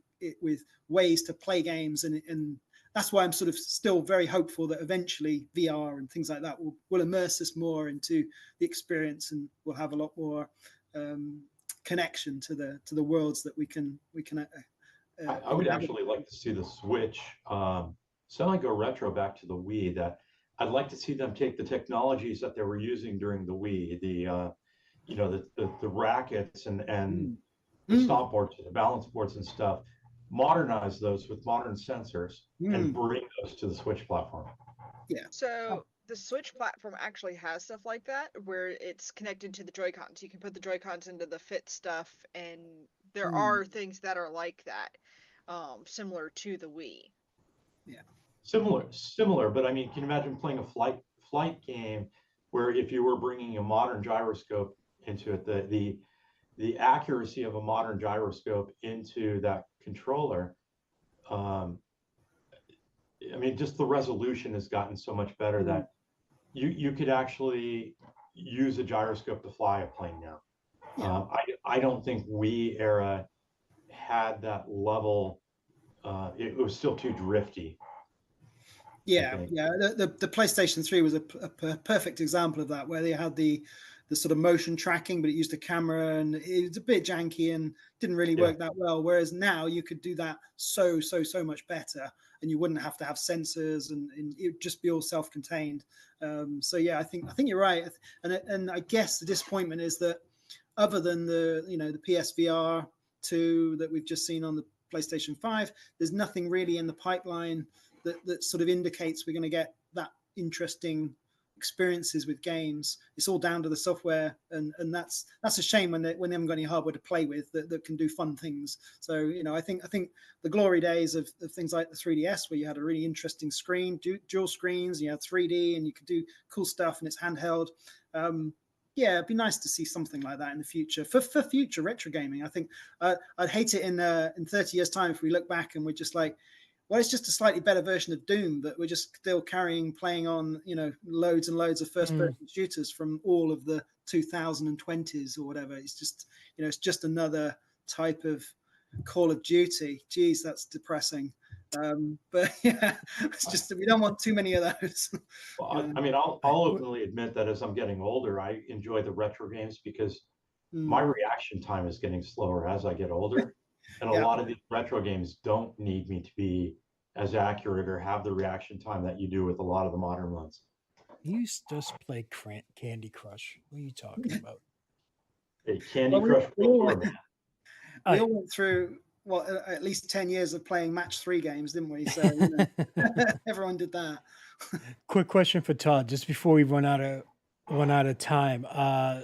ways to play games, and that's why I'm sort of still very hopeful that eventually VR and things like that will immerse us more into the experience, and we'll have a lot more connection to the worlds that we can. I would actually like to see the Switch. So I go retro back to the Wii. That I'd like to see them take the technologies that they were using during the Wii, the rackets and the stomp boards, the balance boards and stuff, modernize those with modern sensors and bring those to the Switch platform. Yeah. So the Switch platform actually has stuff like that, where it's connected to the Joy-Cons. You can put the Joy-Cons into the Fit stuff, and there are things that are like that, similar to the Wii. Yeah. Similar, but I mean, can you imagine playing a flight game where if you were bringing a modern gyroscope into it, the accuracy of a modern gyroscope into that controller, I mean, just the resolution has gotten so much better that you could actually use a gyroscope to fly a plane now. Yeah. I don't think Wii era had that level. It was still too drifty. Yeah. The PlayStation 3 was a perfect example of that, where they had the sort of motion tracking, but it used a camera, and it was a bit janky and didn't really work that well. Whereas now you could do that so much better, and you wouldn't have to have sensors, and it would just be all self-contained. So yeah, I think you're right, and I guess the disappointment is that other than the PSVR 2 that we've just seen on the PlayStation 5, there's nothing really in the pipeline that sort of indicates we're going to get that interesting experiences with games. It's all down to the software, and that's a shame when they haven't got any hardware to play with that can do fun things. So I think the glory days of things like the 3DS, where you had a really interesting screen, dual screens, and you had 3D, and you could do cool stuff, and it's handheld. Yeah, it'd be nice to see something like that in the future for future retro gaming. I think I'd hate it in 30 years' time if we look back and we're just like, well, it's just a slightly better version of Doom, but we're just still playing on, loads and loads of first-person shooters from all of the 2020s or whatever. It's just, it's just another type of Call of Duty. Geez, that's depressing. But yeah, it's just that we don't want too many of those. Well, I mean, I'll openly admit that as I'm getting older, I enjoy the retro games because my reaction time is getting slower as I get older. And a lot of these retro games don't need me to be as accurate or have the reaction time that you do with a lot of the modern ones. You used to just play Candy Crush. What are you talking about? Hey, Candy Crush. We all went through at least 10 years of playing match 3 games, didn't we? So everyone did that. Quick question for Todd, just before we run out of time.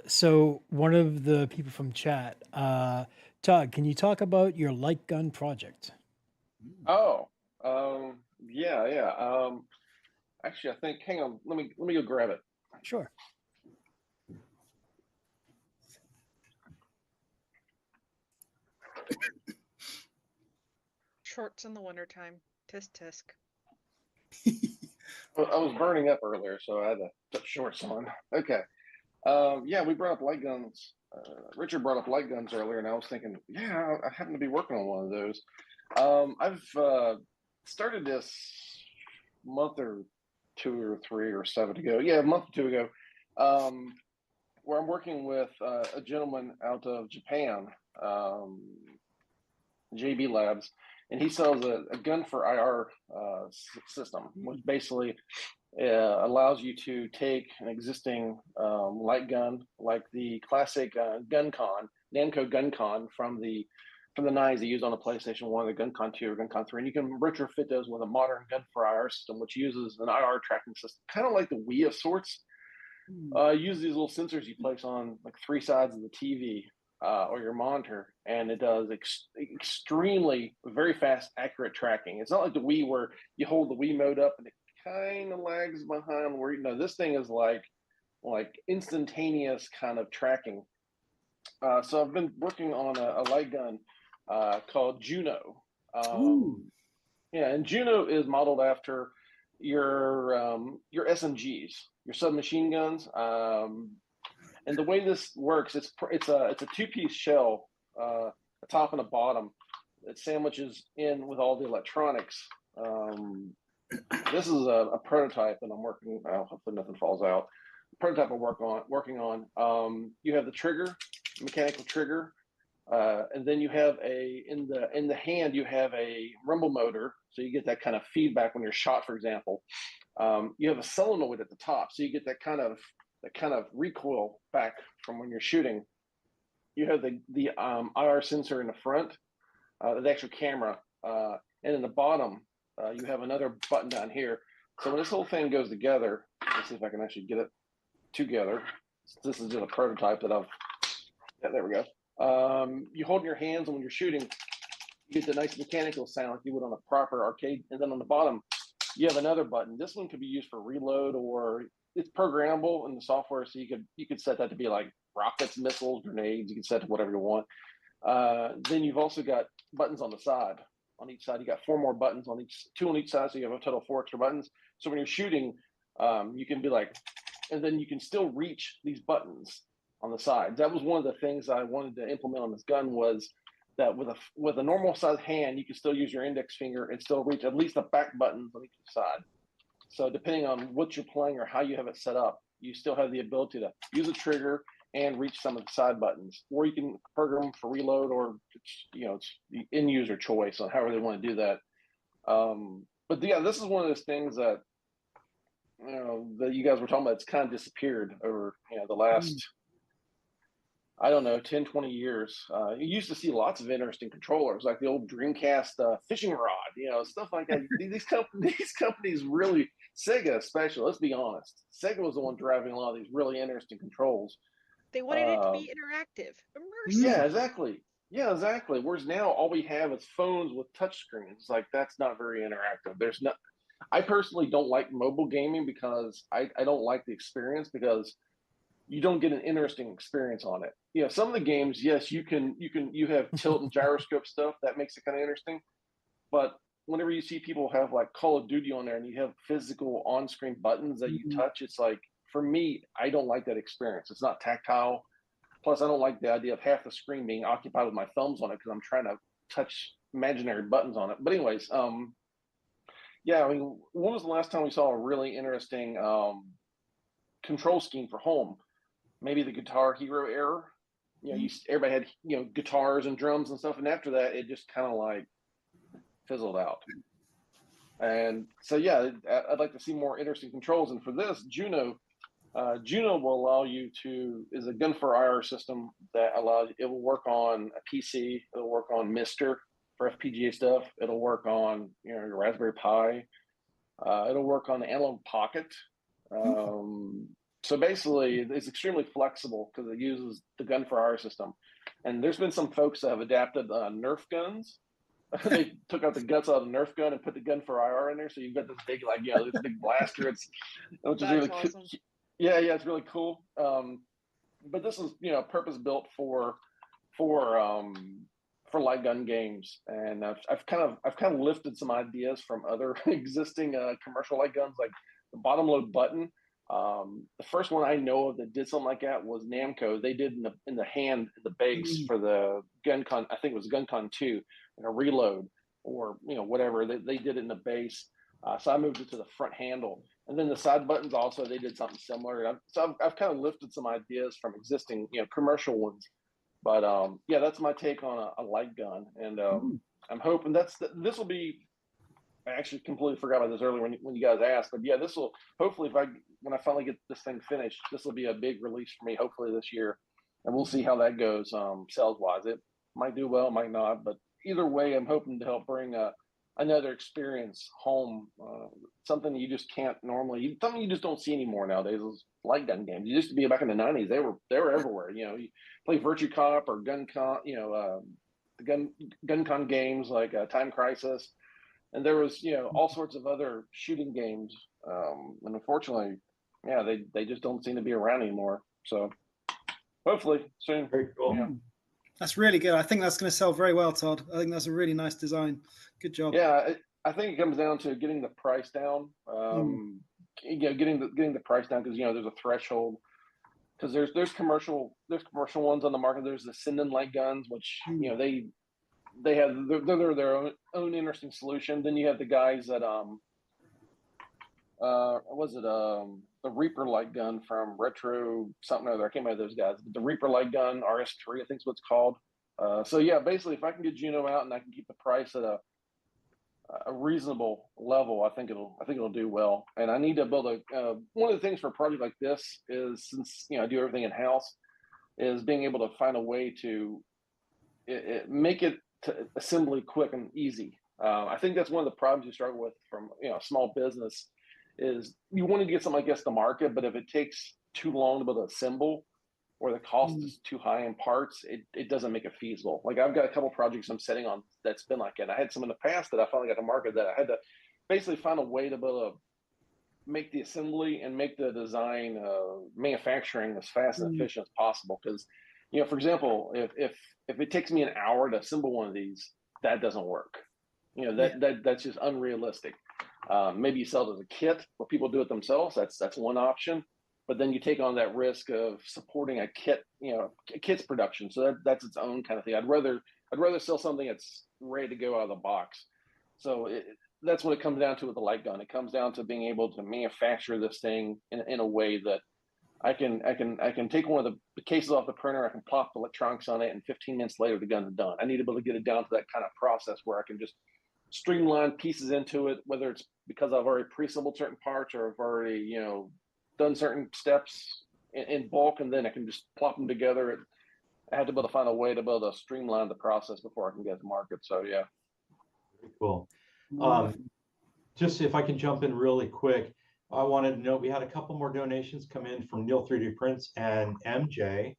So one of the people from chat, Todd, can you talk about your light gun project? Oh, yeah. Actually, I think. Hang on. Let me go grab it. Sure. Shorts in the wintertime. Tisk tisk. Well, I was burning up earlier, so I had to put shorts on. Okay. Yeah, we brought up light guns. Richard brought up light guns earlier, and I was thinking, yeah, I happen to be working on one of those. I've started this month or 2 or 3 or 7 ago. Yeah, a month or 2 ago, where I'm working with a gentleman out of Japan, JB Labs, and he sells a gun for IR system, which basically allows you to take an existing light gun, like the classic Namco GunCon from the 90s they used on the PlayStation 1, the GunCon 2 or GunCon 3, and you can retrofit those with a modern gun for IR system, which uses an IR tracking system, kind of like the Wii of sorts. Use these little sensors you place on like 3 sides of the TV or your monitor, and it does extremely very fast, accurate tracking. It's not like the Wii where you hold the Wii mode up and it kind of lags behind. Where this thing is like instantaneous kind of tracking. So I've been working on a light gun called Juno. Yeah, and Juno is modeled after your SMGs, your submachine guns. And the way this works, it's a 2-piece shell, a top and a bottom. It sandwiches in with all the electronics. This is a prototype, and I'm working. Hopefully, nothing falls out. Prototype I'm working on. You have the trigger, mechanical trigger, and then you have in the hand you have a rumble motor, so you get that kind of feedback when you're shot, for example. You have a solenoid at the top, so you get that kind of recoil back from when you're shooting. You have the IR sensor in the front, the actual camera, and in the bottom you have another button down here. So when this whole thing goes together, let's see if I can actually get it together. This is just a prototype that there we go. You hold in your hands, and when you're shooting, you get the nice mechanical sound like you would on a proper arcade. And then on the bottom, you have another button. This one could be used for reload, or it's programmable in the software, so you could set that to be like rockets, missiles, grenades. You can set it to whatever you want. Then you've also got buttons on the side. On each side, you got 4 more buttons on each, 2 on each side, so you have a total of 4 extra buttons. So when you're shooting, you can be like, and then you can still reach these buttons on the side. That was one of the things I wanted to implement on this gun, was that with a normal size hand, you can still use your index finger and still reach at least the back buttons on each side. So depending on what you're playing or how you have it set up, you still have the ability to use a trigger and reach some of the side buttons, or you can program for reload, or it's the end user choice on however they want to do that. But yeah, this is one of those things that that you guys were talking about. It's kind of disappeared over the last I don't know 10, 20 years. You used to see lots of interesting controllers, like the old Dreamcast fishing rod, stuff like that. These companies really, Sega especially, let's be honest, Sega was the one driving a lot of these really interesting controls. They wanted it to be interactive, immersive. Yeah, exactly. Yeah, exactly. Whereas now all we have is phones with touch screens. Like, that's not very interactive. I personally don't like mobile gaming because I don't like the experience, because you don't get an interesting experience on it. Some of the games, yes, you have tilt and gyroscope stuff that makes it kind of interesting. But whenever you see people have like Call of Duty on there and you have physical on-screen buttons that you touch, it's like, for me, I don't like that experience. It's not tactile. Plus, I don't like the idea of half the screen being occupied with my thumbs on it, because I'm trying to touch imaginary buttons on it. But anyways, yeah, I mean, when was the last time we saw a really interesting control scheme for home? Maybe the Guitar Hero era. Everybody had guitars and drums and stuff, and after that, it just kind of like fizzled out. And so yeah, I'd like to see more interesting controls. And for this, Juno will allow you is a gun for IR system that it will work on a PC, it'll work on Mister for FPGA stuff, it'll work on your Raspberry Pi, it'll work on the Analog Pocket. So basically, it's extremely flexible because it uses the gun for IR system. And there's been some folks that have adapted Nerf guns. They took out the guts out of the Nerf gun and put the gun for IR in there, so you've got this big this big blaster. Which is really awesome. Yeah, it's really cool. But this is purpose built for light gun games, and I've kind of lifted some ideas from other existing commercial light guns, like the bottom load button. The first one I know of that did something like that was Namco. They did in the base for the GunCon. I think it was GunCon 2, a reload or whatever. They did it in the base. So I moved it to the front handle, and then the side buttons also, they did something similar. I've kind of lifted some ideas from existing commercial ones. But yeah, that's my take on a light gun, and I'm hoping this will be. I actually completely forgot about this earlier when you guys asked, but yeah, this will hopefully, when I finally get this thing finished, this will be a big release for me, hopefully this year, and we'll see how that goes sales wise. It might do well, might not, but either way, I'm hoping to help bring another experience home, something you just can't normally, something you just don't see anymore nowadays. Those light gun games. It used to be back in the 90s. They were everywhere. You play Virtue Cop or GunCon, the GunCon games like Time Crisis. And there was, all sorts of other shooting games. And unfortunately, yeah, they just don't seem to be around anymore. So hopefully soon. Very cool. Yeah. That's really good. I think that's going to sell very well, Todd. I think that's a really nice design. Good job. Yeah, I think it comes down to getting the price down. Getting the price down, because there's a threshold. because there's commercial ones on the market. There's the Sinden light guns, which you know they have they're their own interesting solution. Then you have the guys that was it the Reaper light gun from Retro something or other. I can't remember those guys. But the Reaper light gun RS3, I think is what it's called. So yeah, basically, if I can get Juno out and I can keep the price at a reasonable level, I think it'll do well. And I need to build a one of the things for a project like this is, since I do everything in house, is being able to find a way to make it to assembly quick and easy. I think that's one of the problems you struggle with from a small business is you want to get something like this to market, but if it takes too long to be able to assemble, or the cost is too high in parts, it doesn't make it feasible. Like I've got a couple projects I'm sitting on that's been like that. I had some in the past that I finally got to market that I had to basically find a way to be able to make the assembly and make the design manufacturing as fast and efficient as possible. Because, for example, if it takes me an hour to assemble one of these, that doesn't work. That's just unrealistic. Maybe you sell it as a kit where people do it themselves. That's one option. But then you take on that risk of supporting a kit, a kit's production. So that's its own kind of thing. I'd rather sell something that's ready to go out of the box. So that's what it comes down to with the light gun. It comes down to being able to manufacture this thing in a way that I can take one of the cases off the printer. I can plop the electronics on it, and 15 minutes later the gun's done. I need to be able to get it down to that kind of process where I can just streamline pieces into it, whether it's because I've already pre-assembled certain parts or I've already done certain steps in bulk, and then I can just plop them together. I had to be able to find a way to be able to streamline the process before I can get to market. So yeah. Very cool. Just if I can jump in really quick, I wanted to note we had a couple more donations come in from Neil 3D Prints and MJ.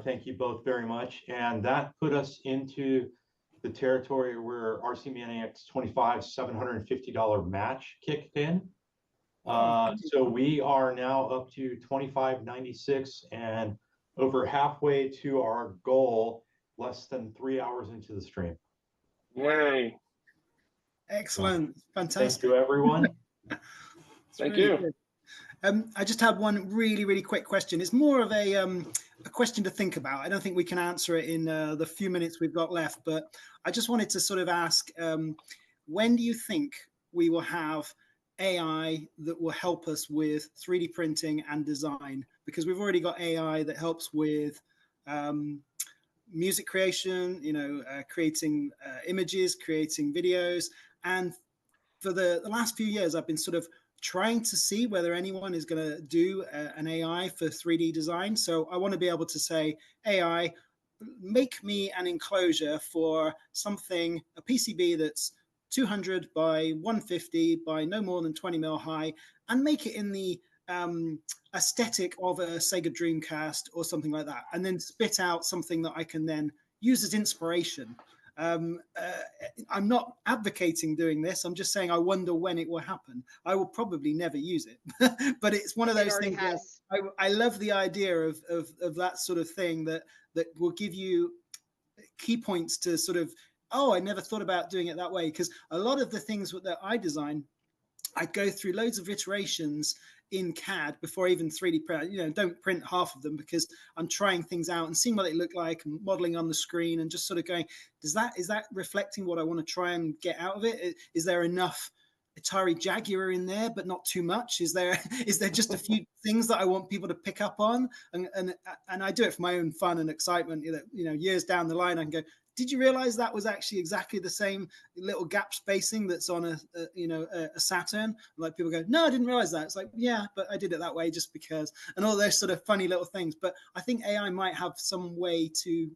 Thank you both very much. And that put us into the territory where RC Maniac's $750 match kicked in. So we are now up to $25.96 and over halfway to our goal, less than 3 hours into the stream. Yay. Excellent. Fantastic. Thank you, everyone. Thank you. I just have one really, really quick question. It's more of a question to think about. I don't think we can answer it in the few minutes we've got left, but I just wanted to sort of ask, when do you think we will have AI that will help us with 3D printing and design? Because we've already got AI that helps with music creation, creating images, creating videos. And for the last few years, I've been sort of trying to see whether anyone is going to do an AI for 3D design. So I want to be able to say, AI, make me an enclosure for something, a PCB that's 200 by 150 by no more than 20 mil high, and make it in the aesthetic of a Sega Dreamcast or something like that, and then spit out something that I can then use as inspiration. I'm not advocating doing this. I'm just saying I wonder when it will happen. I will probably never use it, but it's one of those things. I love the idea of that sort of thing that will give you key points to sort of, oh, I never thought about doing it that way. Because a lot of the things that I design, I go through loads of iterations in CAD before I even 3D print. Don't print half of them because I'm trying things out and seeing what it looked like and modeling on the screen and just sort of going, is that reflecting what I want to try and get out of it? Is there enough Atari Jaguar in there, but not too much? Is there just a few things that I want people to pick up on? And I do it for my own fun and excitement. Years down the line, I can go, did you realize that was actually exactly the same little gap spacing that's on a Saturn? Like people go, no, I didn't realize that. It's like, yeah, but I did it that way just because, and all those sort of funny little things. But I think AI might have some way to,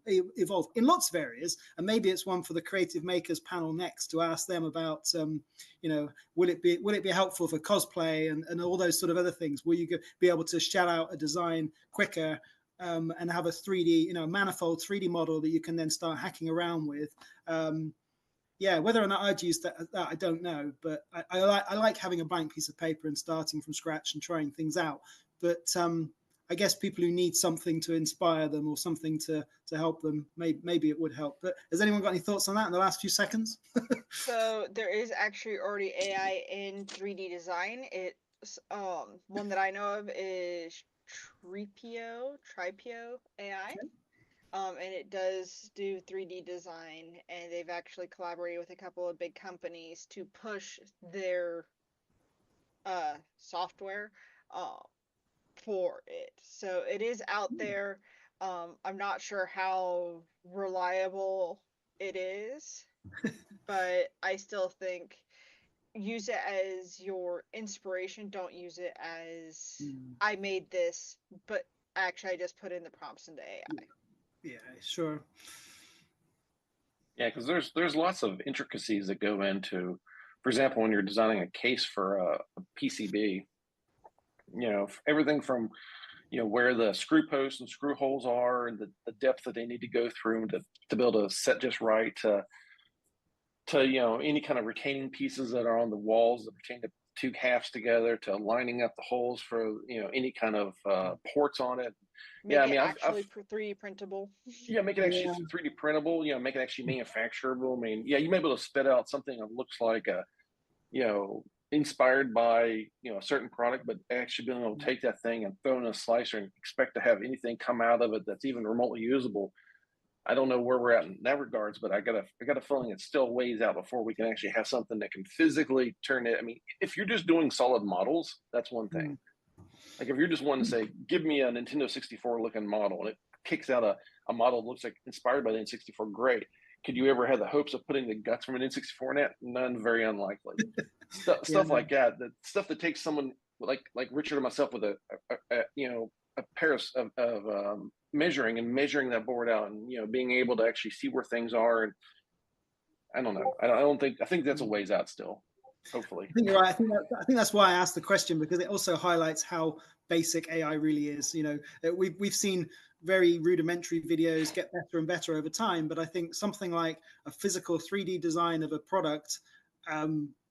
evolve in lots of areas. And maybe it's one for the creative makers panel next to ask them about, will it be helpful for cosplay and all those sort of other things? Will you be able to shell out a design quicker? And have a 3D, manifold 3D model that you can then start hacking around with. Whether or not I'd use that I don't know, but I like having a blank piece of paper and starting from scratch and trying things out. But I guess people who need something to inspire them or something to help them, maybe it would help. But has anyone got any thoughts on that in the last few seconds? So there is actually already AI in 3D design. It's one that I know of is Tripio AI. And it does do 3D design, and they've actually collaborated with a couple of big companies to push their software for it. So it is out there. I'm not sure how reliable it is, but I still think use it as your inspiration. Don't use it as I made this, but actually I just put in the prompts into AI. Yeah, sure. Yeah, because there's lots of intricacies that go into, for example, when you're designing a case for a PCB, everything from where the screw posts and screw holes are and the depth that they need to go through to be able to set just right to any kind of retaining pieces that are on the walls that retain the two halves together to lining up the holes for any kind of ports on it. Make it actually 3D printable. Yeah, make it actually 3D printable. Make it actually manufacturable. I mean, you may be able to spit out something that looks like inspired by a certain product, but actually being able to take that thing and throw in a slicer and expect to have anything come out of it that's even remotely usable. I don't know where we're at in that regards, but I got a feeling it's still ways out before we can actually have something that can physically turn it. I mean, if you're just doing solid models, that's one thing. Like if you're just wanting to say, give me a Nintendo 64 looking model, and it kicks out a model that looks like inspired by the N64, great. Could you ever have the hopes of putting the guts from an N64 in it? None, very unlikely. Stuff like that, the stuff that takes someone like Richard and myself with a pair of measuring that board out and being able to actually see where things are. And I don't know. I think that's a ways out still. Hopefully. I think you're right. I think that's why I asked the question, because it also highlights how basic AI really is. We've seen very rudimentary videos get better and better over time, but I think something like a physical 3D design of a product,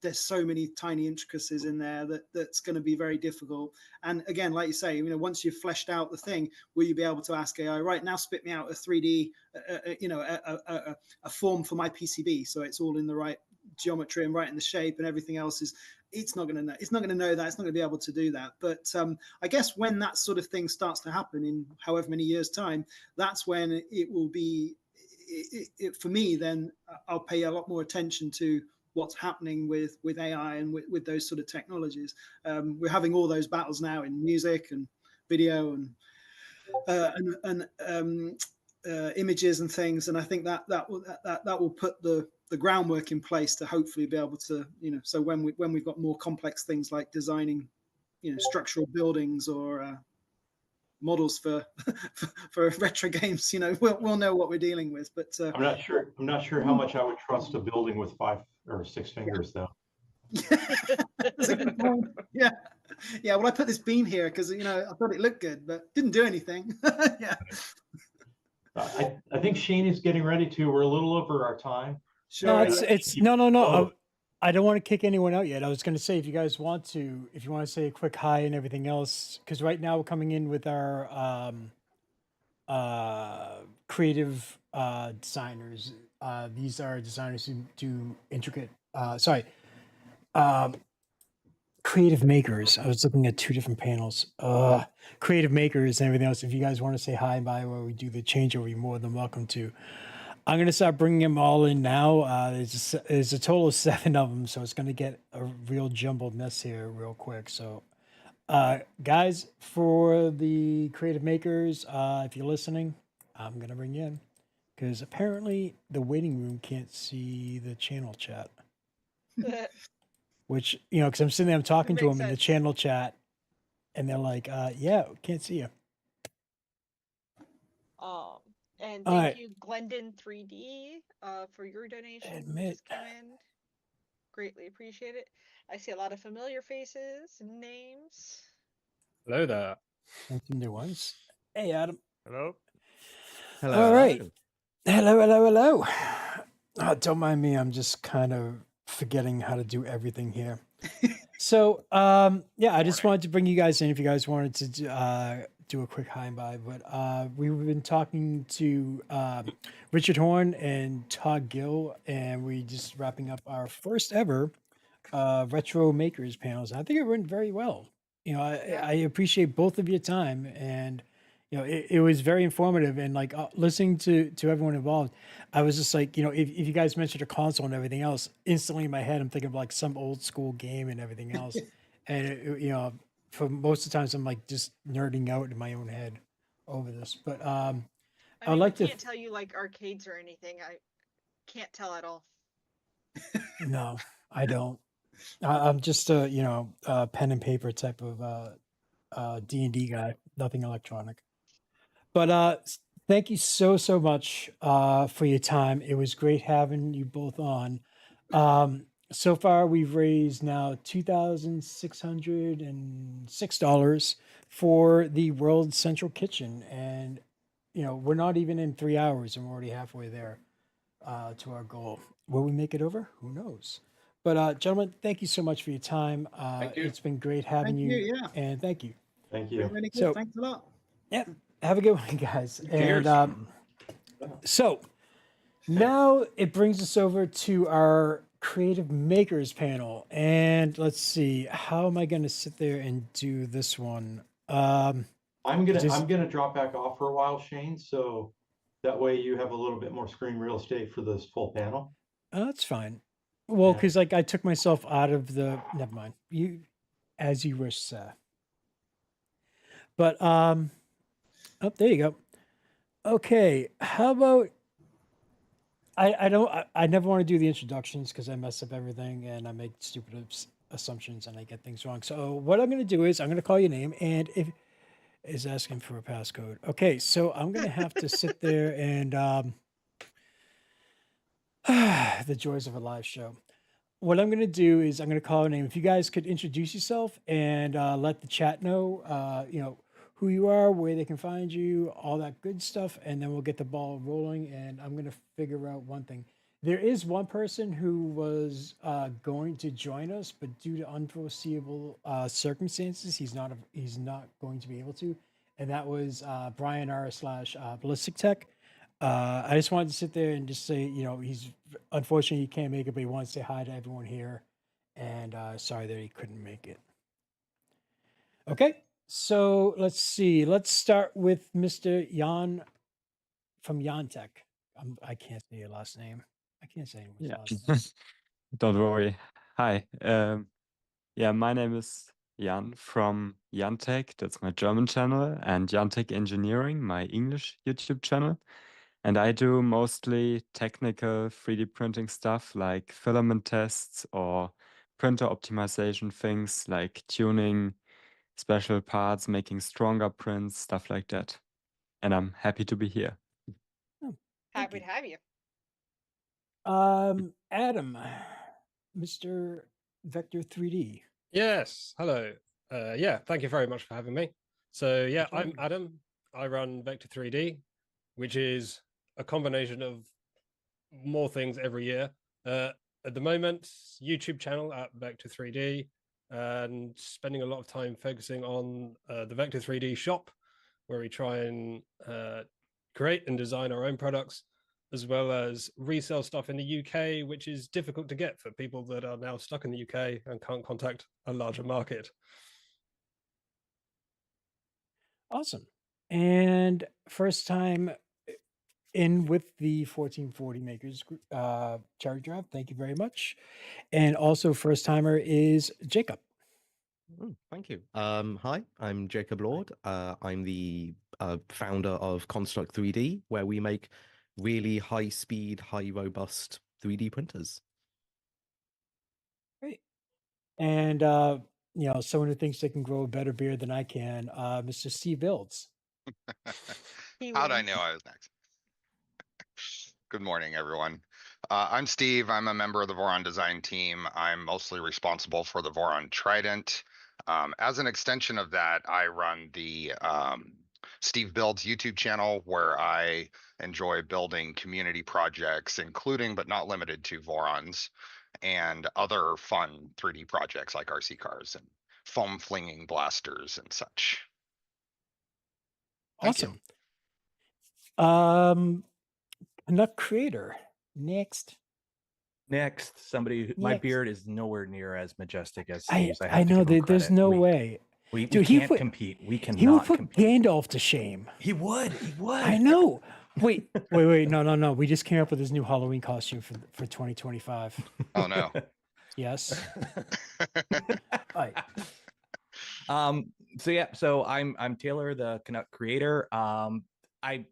there's so many tiny intricacies in there that's going to be very difficult. And again, like you say, once you've fleshed out the thing, will you be able to ask AI, right now, spit me out a 3D, a form for my PCB, so it's all in the right geometry and right in the shape, and everything else it's not going to know. It's not going to know that. It's not going to be able to do that. But I guess when that sort of thing starts to happen in however many years' time, that's when it will be. For me, then I'll pay a lot more attention to what's happening with AI and with those sort of technologies. We're having all those battles now in music and video and images and things, and I think that will put the groundwork in place to hopefully be able to, so when we've got more complex things like designing, structural buildings or models for retro games, we'll know what we're dealing with. But I'm not sure how much I would trust a building with 5 or 6 fingers, though. That's a good point. Yeah. Well, I put this beam here because I thought it looked good, but didn't do anything. Yeah. I think Shane is getting ready to. We're a little over our time. Sure. No, it's no. Oh. I don't want to kick anyone out yet. I was going to say, if you want to say a quick hi and everything else, because right now we're coming in with our creative designers. These are designers who do intricate. Creative makers. I was looking at 2 different panels. Creative makers and everything else. If you guys want to say hi and bye while we do the changeover, you're more than welcome to. I'm going to start bringing them all in now. There's a total of 7 of them, so it's going to get a real jumbled mess here real quick. So, guys, for the creative makers, if you're listening, I'm going to bring you in because apparently the waiting room can't see the channel chat. Which, because I'm sitting there, I'm talking to them in the channel chat, and they're like, yeah, can't see you. And thank you, Glendon 3D, for your donation. Just came in. Greatly appreciate it. I see a lot of familiar faces and names. Hello there. And some new ones. Hey, Adam. Hello. All right. Hello. Oh, don't mind me. I'm just kind of forgetting how to do everything here. So, I just wanted to bring you guys in if you guys wanted to do a quick hi and bye. But we've been talking to Richard Horn and Todd Gill, and we just wrapping up our first ever Retro Makers panels. I think it went very well. I appreciate both of your time, and it was very informative, and like listening to everyone involved. I was just like, if you guys mentioned a console and everything else, instantly in my head I'm thinking of like some old school game and everything else, and for most of the times I'm like just nerding out in my own head over this. But I I'd mean, like we to. can't tell you like arcades or anything. I can't tell at all. No, I don't. I'm just a pen and paper type of D&D guy, nothing electronic. But thank you so much for your time. It was great having you both on. So far, we've raised now $2,606 for the World Central Kitchen, and we're not even in 3 hours, and we're already halfway there to our goal. Will we make it over? Who knows? But gentlemen, thank you so much for your time. Thank you. It's been great having Thank you, you, yeah. and thank you. Thank you. Really good. So, Thanks a lot. yeah, have a good one, guys. Cheers. And so now it brings us over to our creative makers panel, and let's see, how am I going to sit there and do this one? I'm gonna drop back off for a while, Shane, so that way you have a little bit more screen real estate for this full panel. That's fine. Well, Yeah. because like I took myself out of the. Never mind. You, as you wish, sir. But oh, there you go. Okay, how about I never want to do the introductions because I mess up everything and I make stupid assumptions and I get things wrong. So what I'm going to do is I'm going to call your name, and if is asking for a passcode. Okay, so I'm going to have to sit there and the joys of a live show. What I'm going to do is I'm going to call a name. If you guys could introduce yourself and let the chat know, who you are, where they can find you, all that good stuff, and then we'll get the ball rolling. And I'm going to figure out one thing. There is one person who was going to join us, but due to unforeseeable circumstances, he's not going to be able to, and that was Brian R. / Ballistic Tech. I just wanted to sit there and just say, he's unfortunately he can't make it, but he wants to say hi to everyone here, and sorry that he couldn't make it. Okay, so let's see. Let's start with Mr. Jan from Yantech. I can't say your last name. I can't say anyone's last name. Don't worry. Hi. My name is Jan from Jantech. That's my German channel, and Jantech Engineering, my English YouTube channel. And I do mostly technical 3D printing stuff like filament tests or printer optimization things like tuning special parts, making stronger prints, stuff like that. And I'm happy to be here. Happy to have you. Adam, Mr. Vector 3D. Yes, hello. Thank you very much for having me. So yeah, I'm Adam. I run Vector 3D, which is a combination of more things every year. At the moment, YouTube channel at Vector 3D, and spending a lot of time focusing on the Vector 3D shop, where we try and create and design our own products, as well as resell stuff in the UK, which is difficult to get for people that are now stuck in the UK and can't contact a larger market. Awesome. And first time in with the 1440 Makers charity drive. Thank you very much. And also first timer is Jacob. Thank you. Hi, I'm Jacob Lord. I'm the founder of Construct 3D, where we make really high-speed, high-robust 3D printers. Great. And, someone who thinks they can grow a better beard than I can, Mr. Steve Builds. How'd I know I was next? Good morning, everyone. I'm Steve. I'm a member of the Voron design team. I'm mostly responsible for the Voron Trident. As an extension of that, I run the Steve Builds YouTube channel, where I enjoy building community projects, including but not limited to Vorons and other fun 3D projects like RC cars and foam flinging blasters and such. Awesome. Canuck Creator. Next. Somebody. My beard is nowhere near as majestic as I Steve's. I have to know give him that there's credit. no way. We Dude, can't compete. We cannot He would put compete. Gandalf to shame. He would. I know. Wait. No. We just came up with this new Halloween costume for 2025. Oh no. Yes. Right. So I'm Taylor, the Canuck creator.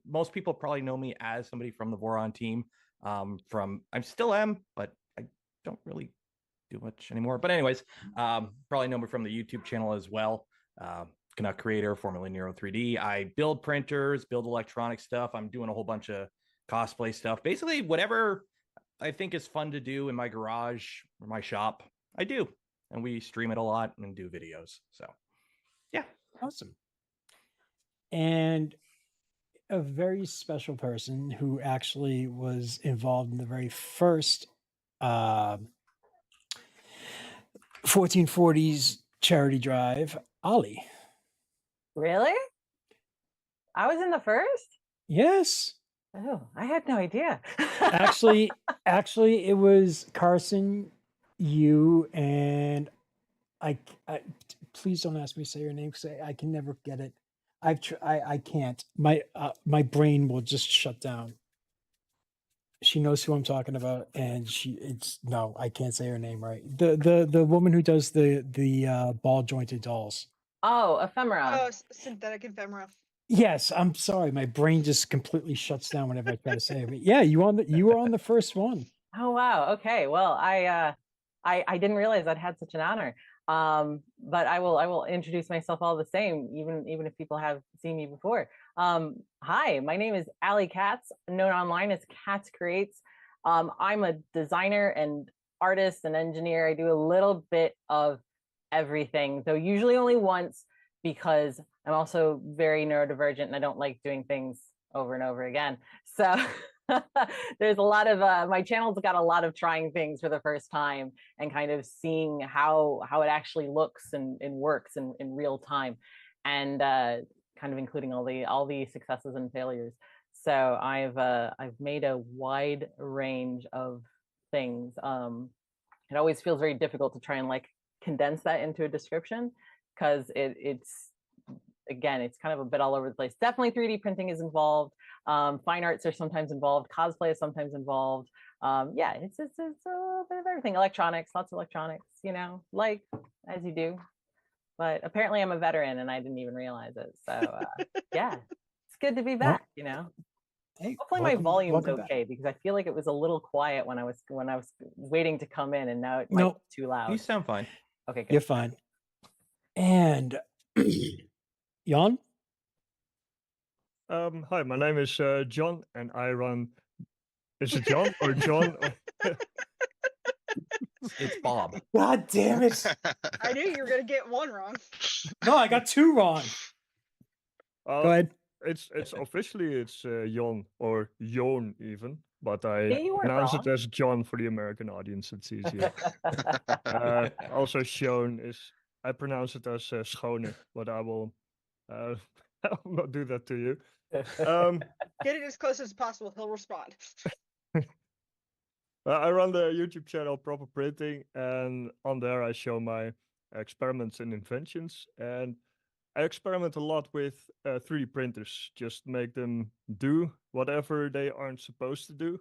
Most people probably know me as somebody from the Voron team. I still am, but I don't really do much anymore. But anyways, probably know me from the YouTube channel as well. Canuck creator, formerly Nero 3D. I build printers, build electronic stuff. I'm doing a whole bunch of cosplay stuff. Basically, whatever I think is fun to do in my garage or my shop, I do. And we stream it a lot and do videos. So, yeah. Awesome. And a very special person who actually was involved in the very first 1440s charity drive, Ollie. Really? I was in the first? Yes. Oh, I had no idea. actually, it was Carson, you, and I please don't ask me to say your name because I can never get it. I can't. My brain will just shut down. She knows who I'm talking about, and I can't say her name right. The woman who does the ball jointed dolls. Oh, ephemera. Oh, synthetic ephemera. Yes, I'm sorry. My brain just completely shuts down whenever I try to say it. But yeah, you were on the first one. Oh wow. Okay. Well, I didn't realize I'd had such an honor. But I will introduce myself all the same, even if people have seen me before. Hi, my name is Allie Katz, known online as Katz Creates. I'm a designer and artist and engineer. I do a little bit of everything, though usually only once, because I'm also very neurodivergent and I don't like doing things over and over again. So there's a lot of my channel's got a lot of trying things for the first time and kind of seeing how it actually looks and works in real time, and kind of including all the successes and failures. So I've made a wide range of things. It always feels very difficult to try and like condense that into a description, because it's again, it's kind of a bit all over the place. Definitely 3D printing is involved. Fine arts are sometimes involved. Cosplay is sometimes involved. Yeah, it's a little bit of everything. Electronics, lots of electronics, like as you do. But apparently I'm a veteran and I didn't even realize it. So yeah, it's good to be back, Hey, hopefully my volume's okay, because I feel like it was a little quiet when I was waiting to come in, and now it might be too loud. You sound fine. Okay, good. You're fine. And Jan? Hi, my name is John, and I run. Is it John or John? It's Bob. God damn it! I knew you were gonna get one wrong. No, I got two wrong. Go ahead. It's officially Jon or Jon even, but I Yeah, you weren't pronounce wrong. it as John for the American audience. It's easier. Also, Schoon I pronounce it as Schone, but I will not do that to you. Get it as close as possible. He'll respond. I run the YouTube channel Proper Printing, and on there I show my experiments and inventions. And I experiment a lot with 3D printers, just make them do whatever they aren't supposed to do.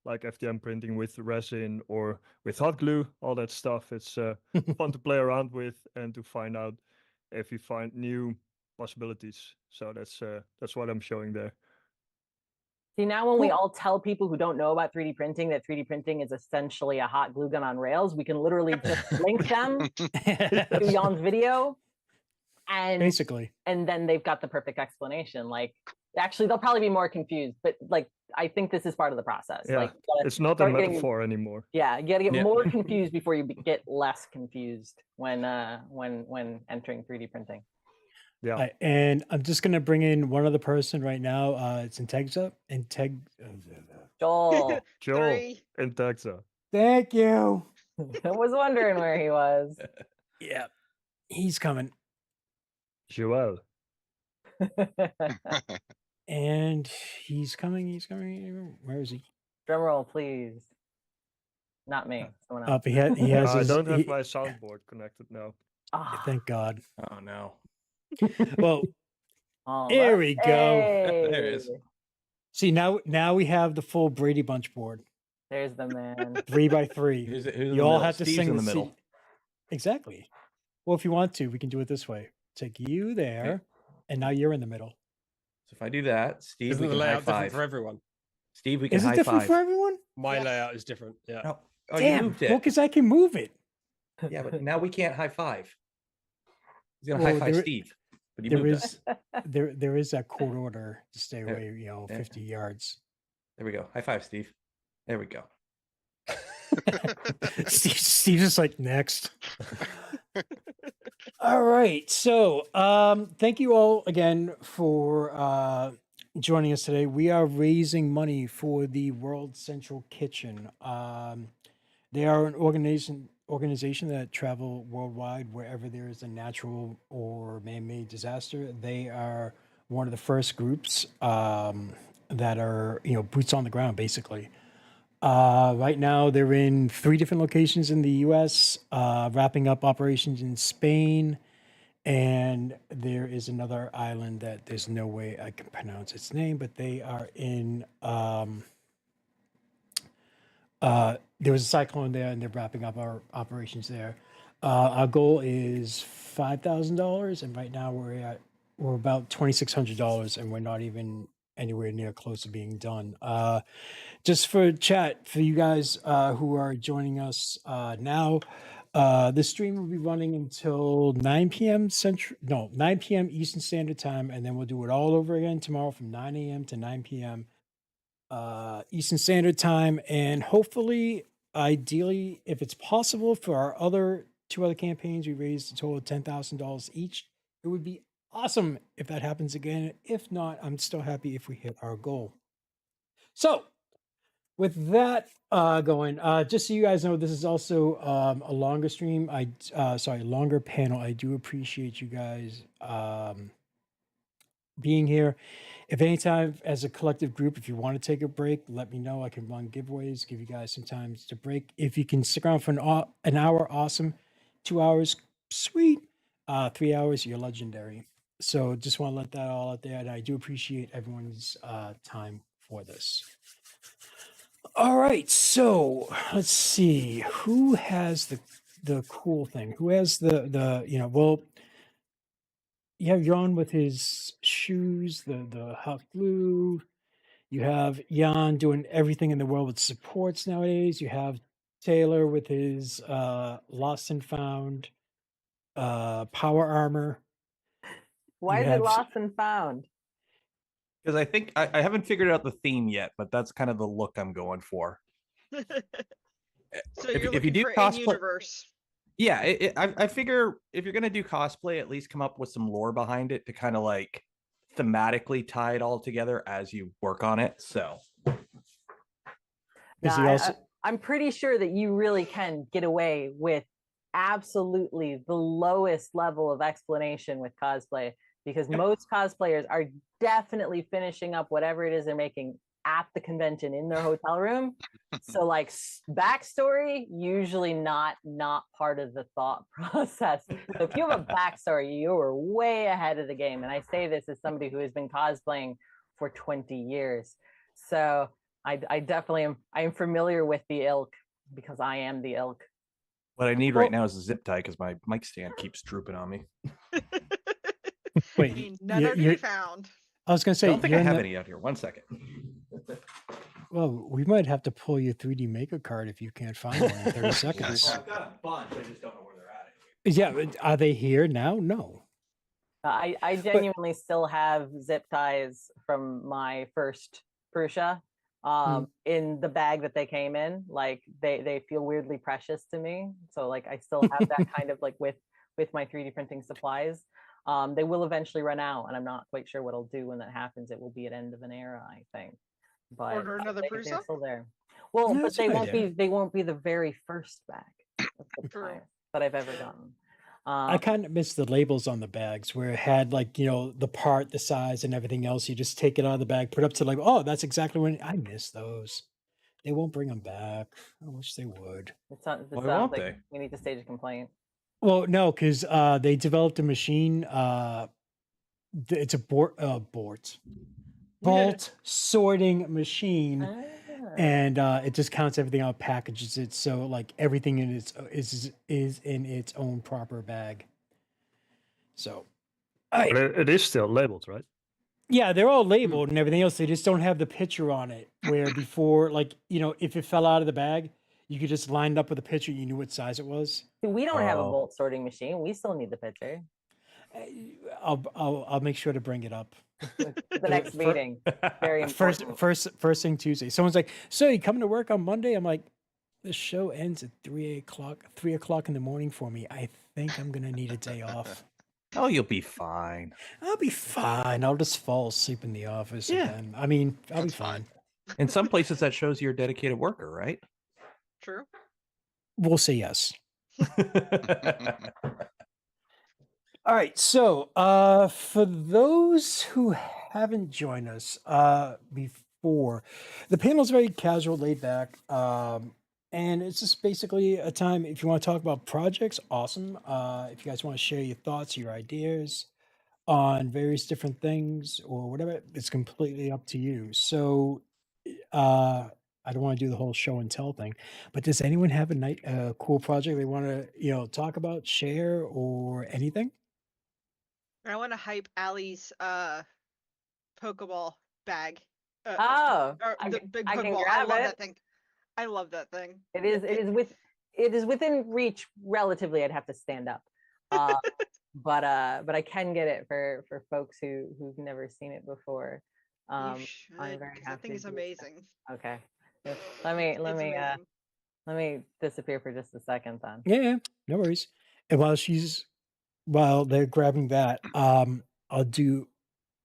Like FDM printing with resin or with hot glue, all that stuff. It's fun to play around with and to find out if you find new possibilities. So that's what I'm showing there. See, now when we all tell people who don't know about 3D printing that 3D printing is essentially a hot glue gun on rails, we can literally just link them to Jan's video, and basically, and then they've got the perfect explanation. Like, actually, they'll probably be more confused, but like, I think this is part of the process. Yeah, like, it's not a metaphor anymore. Yeah, you gotta get more confused before you get less confused when entering 3D printing. Yeah. And I'm just gonna bring in one other person right now. It's Integza. Joel. Integza. Thank you. I was wondering where he was. Yeah, he's coming. Joel. And he's coming. He's coming. Where is he? Drum roll, please. Not me. Someone else. Up. He has. I his, don't have my soundboard connected now. Thank God. Oh no. Well, All there right. we go. There it is. See, now we have the full Brady Bunch board. There's the man. 3x3. Who's in You the all middle? have to Steve's sing in the the middle. Exactly. Well, if you want to, we can do it this way. Take you there, and now you're in the middle. So if I do that, Steve, Isn't we the can high layout different five. for everyone? Steve, we can Is it high different five. for everyone? My layout is different. Yeah. No. Oh, you Damn. moved it. Well, because I can move it. Yeah, but now we can't high five. He's gonna Well, high five there- Steve, but he There moved is us. there is that court order to stay There- away, yeah. 50 yards. There we go. High five, Steve. There we go. Steve's just like, next. All right. So thank you all again for joining us today. We are raising money for the World Central Kitchen. They are an organization that travel worldwide wherever there is a natural or man-made disaster. They are one of the first groups that are, boots on the ground, basically. Right now, they're in 3 different locations in the U.S., wrapping up operations in Spain, and there is another island that there's no way I can pronounce its name, but they are in. There was a cyclone there, and they're wrapping up our operations there. Our goal is $5,000, and right now we're about $2,600, and we're not even anywhere near close to being done. Just for chat, for you guys who are joining us now, this stream will be running until 9 p.m. 9 p.m. Eastern Standard Time, and then we'll do it all over again tomorrow from 9 a.m. to 9 p.m. Eastern Standard Time, and hopefully, ideally, if it's possible, for our 2 other campaigns, we raised a total of $10,000 each. It would be awesome if that happens again. If not, I'm still happy if we hit our goal. So, with that going, just so you guys know, this is also a longer stream. Longer panel. I do appreciate you guys being here. If anytime as a collective group, if you want to take a break, let me know. I can run giveaways, give you guys some time to break. If you can stick around for an hour, awesome. 2 hours, sweet. 3 hours, you're legendary. So just want to let that all out there. And I do appreciate everyone's time for this. All right, so let's see. Who has the cool thing? Who has well, you have Jan with his shoes, the hot glue. You have Jan doing everything in the world with supports nowadays. You have Taylor with his lost and found power armor. Why You is it have- lost and found? Because I think I haven't figured out the theme yet, but that's kind of the look I'm going for. So If you're you looking do for cosplay- in-universe. Yeah, I figure if you're gonna do cosplay, at least come up with some lore behind it to kind of like thematically tie it all together as you work on it. So Is he also- I'm pretty sure that you really can get away with absolutely the lowest level of explanation with cosplay, because most cosplayers are definitely finishing up whatever it is they're making at the convention in their hotel room. So like backstory, usually not part of the thought process. So if you have a backstory, you are way ahead of the game. And I say this as somebody who has been cosplaying for 20 years. So I definitely am. I am familiar with the ilk because I am the ilk. what I need right now is a zip tie because my mic stand keeps drooping on me. Wait, None are to be found. I was gonna say, I don't think I you're in have the- any out here. 1 second. Well, we might have to pull your 3D Maker card if you can't find one in 30 seconds. I've got a bunch. I just don't know where they're at. Yeah, but are they here now? No. I genuinely still have zip ties from my first Prusa in the bag that they came in. Like they feel weirdly precious to me. So like I still have that kind of like with my 3D printing supplies. They will eventually run out, and I'm not quite sure what I'll do when that happens. It will be an end of an era, I think. But Order another they're Prusa? still there. Well, Yeah, but that's a they good won't idea. be. They won't be the very first bag of True. supplies that I've ever gotten. I kind of miss the labels on the bags where it had like, the part, the size, and everything else. You just take it out of the bag, put it up to like, oh, that's exactly when I miss those. They won't bring them back. I wish they would. It sounds Why won't like they? we need to stage a complaint. Well, no, because they developed a machine. It's a bolt sorting machine, and it just counts everything out, packages it, so like everything in its is in its own proper bag. So, But it is still labeled, right? yeah, they're all labeled and everything else. They just don't have the picture on it. Where before, like, if it fell out of the bag, you could just line it up with a picture. You knew what size it was. We don't have a bolt sorting machine. We still need the picture. I'll make sure to bring it up. The next meeting. Very important. First thing Tuesday. Someone's like, "So you coming to work on Monday?" I'm like, "The show ends at 3:00 in the morning for me. I think I'm gonna need a day off." Oh, you'll be fine. I'll be fine. I'll just fall asleep in the office. Yeah. And then, I mean, I'll be fine. In some places, that shows you're a dedicated worker, right? True. We'll say yes. All right. So, for those who haven't joined us before, the panel is very casual, laid back, and it's just basically a time if you want to talk about projects, awesome. If you guys want to share your thoughts, your ideas on various different things or whatever, it's completely up to you. So, I don't want to do the whole show and tell thing, but does anyone have a cool project they want to talk about, share, or anything? I want to hype Allie's Pokeball bag. Oh, the big I can Pokeball. I grab love it. that thing. I love that thing. It is within reach relatively. I'd have to stand up. But I can get it for folks who've never seen it before. I'm very happy. That thing is amazing. Okay. Let me disappear for just a second then. Yeah, no worries. And while they're grabbing that, I'll do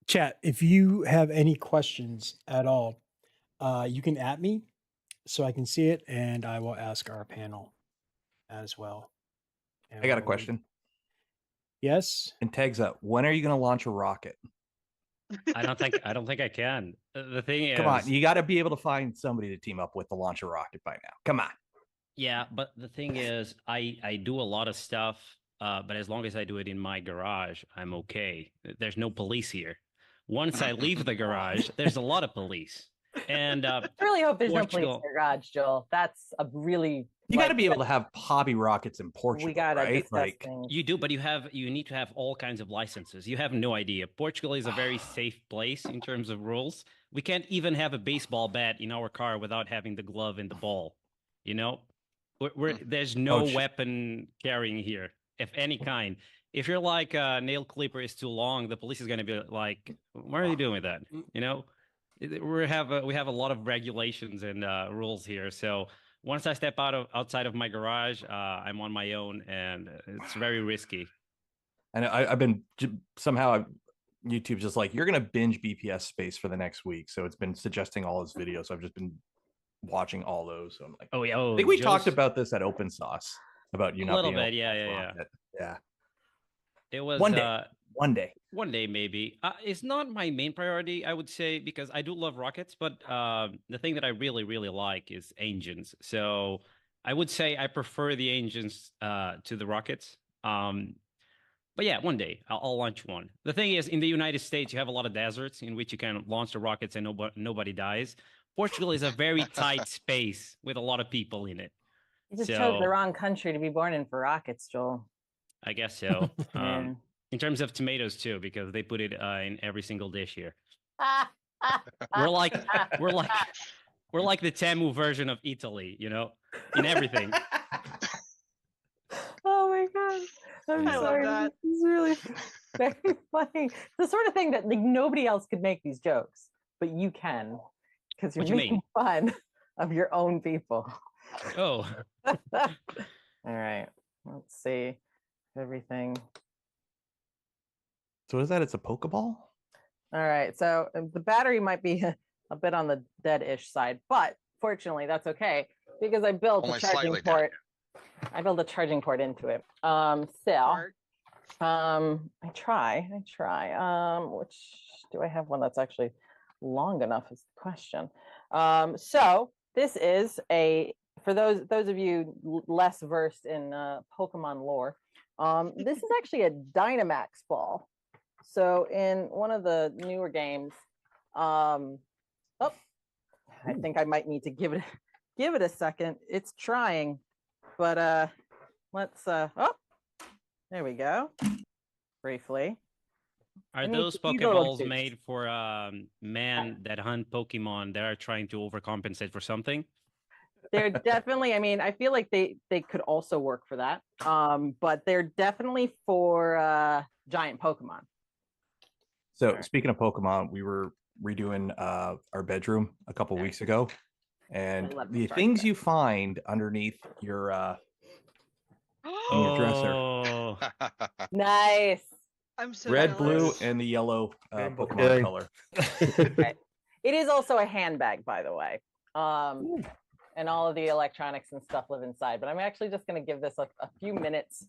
chat. If you have any questions at all, you can at me so I can see it, and I will ask our panel as well. I got a question. Yes. And tags up. When are you going to launch a rocket? I don't think I can. The thing is, Come on, you got to be able to find somebody to team up with to launch a rocket by now. Come on. Yeah, but the thing is, I do a lot of stuff, but as long as I do it in my garage, I'm okay. There's no police here. Once I leave the garage, there's a lot of police. And I really hope there's no police in your garage, Joel. That's a really You got to be able to have hobby rockets in Portugal, we gotta right? discuss Like things. you do, but you need to have all kinds of licenses. You have no idea. Portugal is a very safe place in terms of rules. We can't even have a baseball bat in our car without having the glove and the ball. You know, there's no weapon carrying here of any kind. If you're like a nail clipper is too long, the police is going to be like, "What are you doing with that?" You know, we have a lot of regulations and rules here. So once I step outside of my garage, I'm on my own, and it's very risky. And I've been somehow YouTube's just like, you're gonna binge BPS space for the next week, so it's been suggesting all his videos. So I've just been watching all those. So I'm like, I think we talked about this at Open Sauce about you a not little being able bit, to yeah. yeah. It was one day maybe. It's not my main priority, I would say, because I do love rockets, but the thing that I really, really like is engines. So I would say I prefer the engines to the rockets. But yeah, one day I'll launch one. The thing is, in the United States, you have a lot of deserts in which you can launch the rockets and nobody dies. Portugal is a very tight space with a lot of people in it. You just chose the wrong country to be born in for rockets, Joel. I guess so. Yeah. In terms of tomatoes too, because they put it in every single dish here. We're like the Temu version of Italy, you know, in everything. Oh my god! I'm I love sorry. that. This is really very funny. The sort of thing that like nobody else could make these jokes, but you can, because you're What do you making mean? fun of your own people. Oh. All right. Let's see everything. So is that it's a Pokeball? All right, so the battery might be a bit on the dead-ish side, but fortunately that's okay because I built Only a charging slightly dead. port. I built a charging port into it. I try. Which do I have one that's actually long enough is the question. So this is for those of you less versed in Pokemon lore. This is actually a Dynamax ball. So in one of the newer games, I think I might need to give it a second. It's trying, but let's there we go. Briefly. Are those Pokeballs made for men that hunt Pokemon that are trying to overcompensate for something? They're definitely, I mean, I feel like they could also work for that. But they're definitely for giant Pokemon. So speaking of Pokemon, we were redoing our bedroom a couple weeks ago, and the things you find underneath your in your dresser. Nice. I'm so red, jealous. blue, and the yellow Pokemon color. Okay. It is also a handbag, by the way. And all of the electronics and stuff live inside. But I'm actually just going to give this a few minutes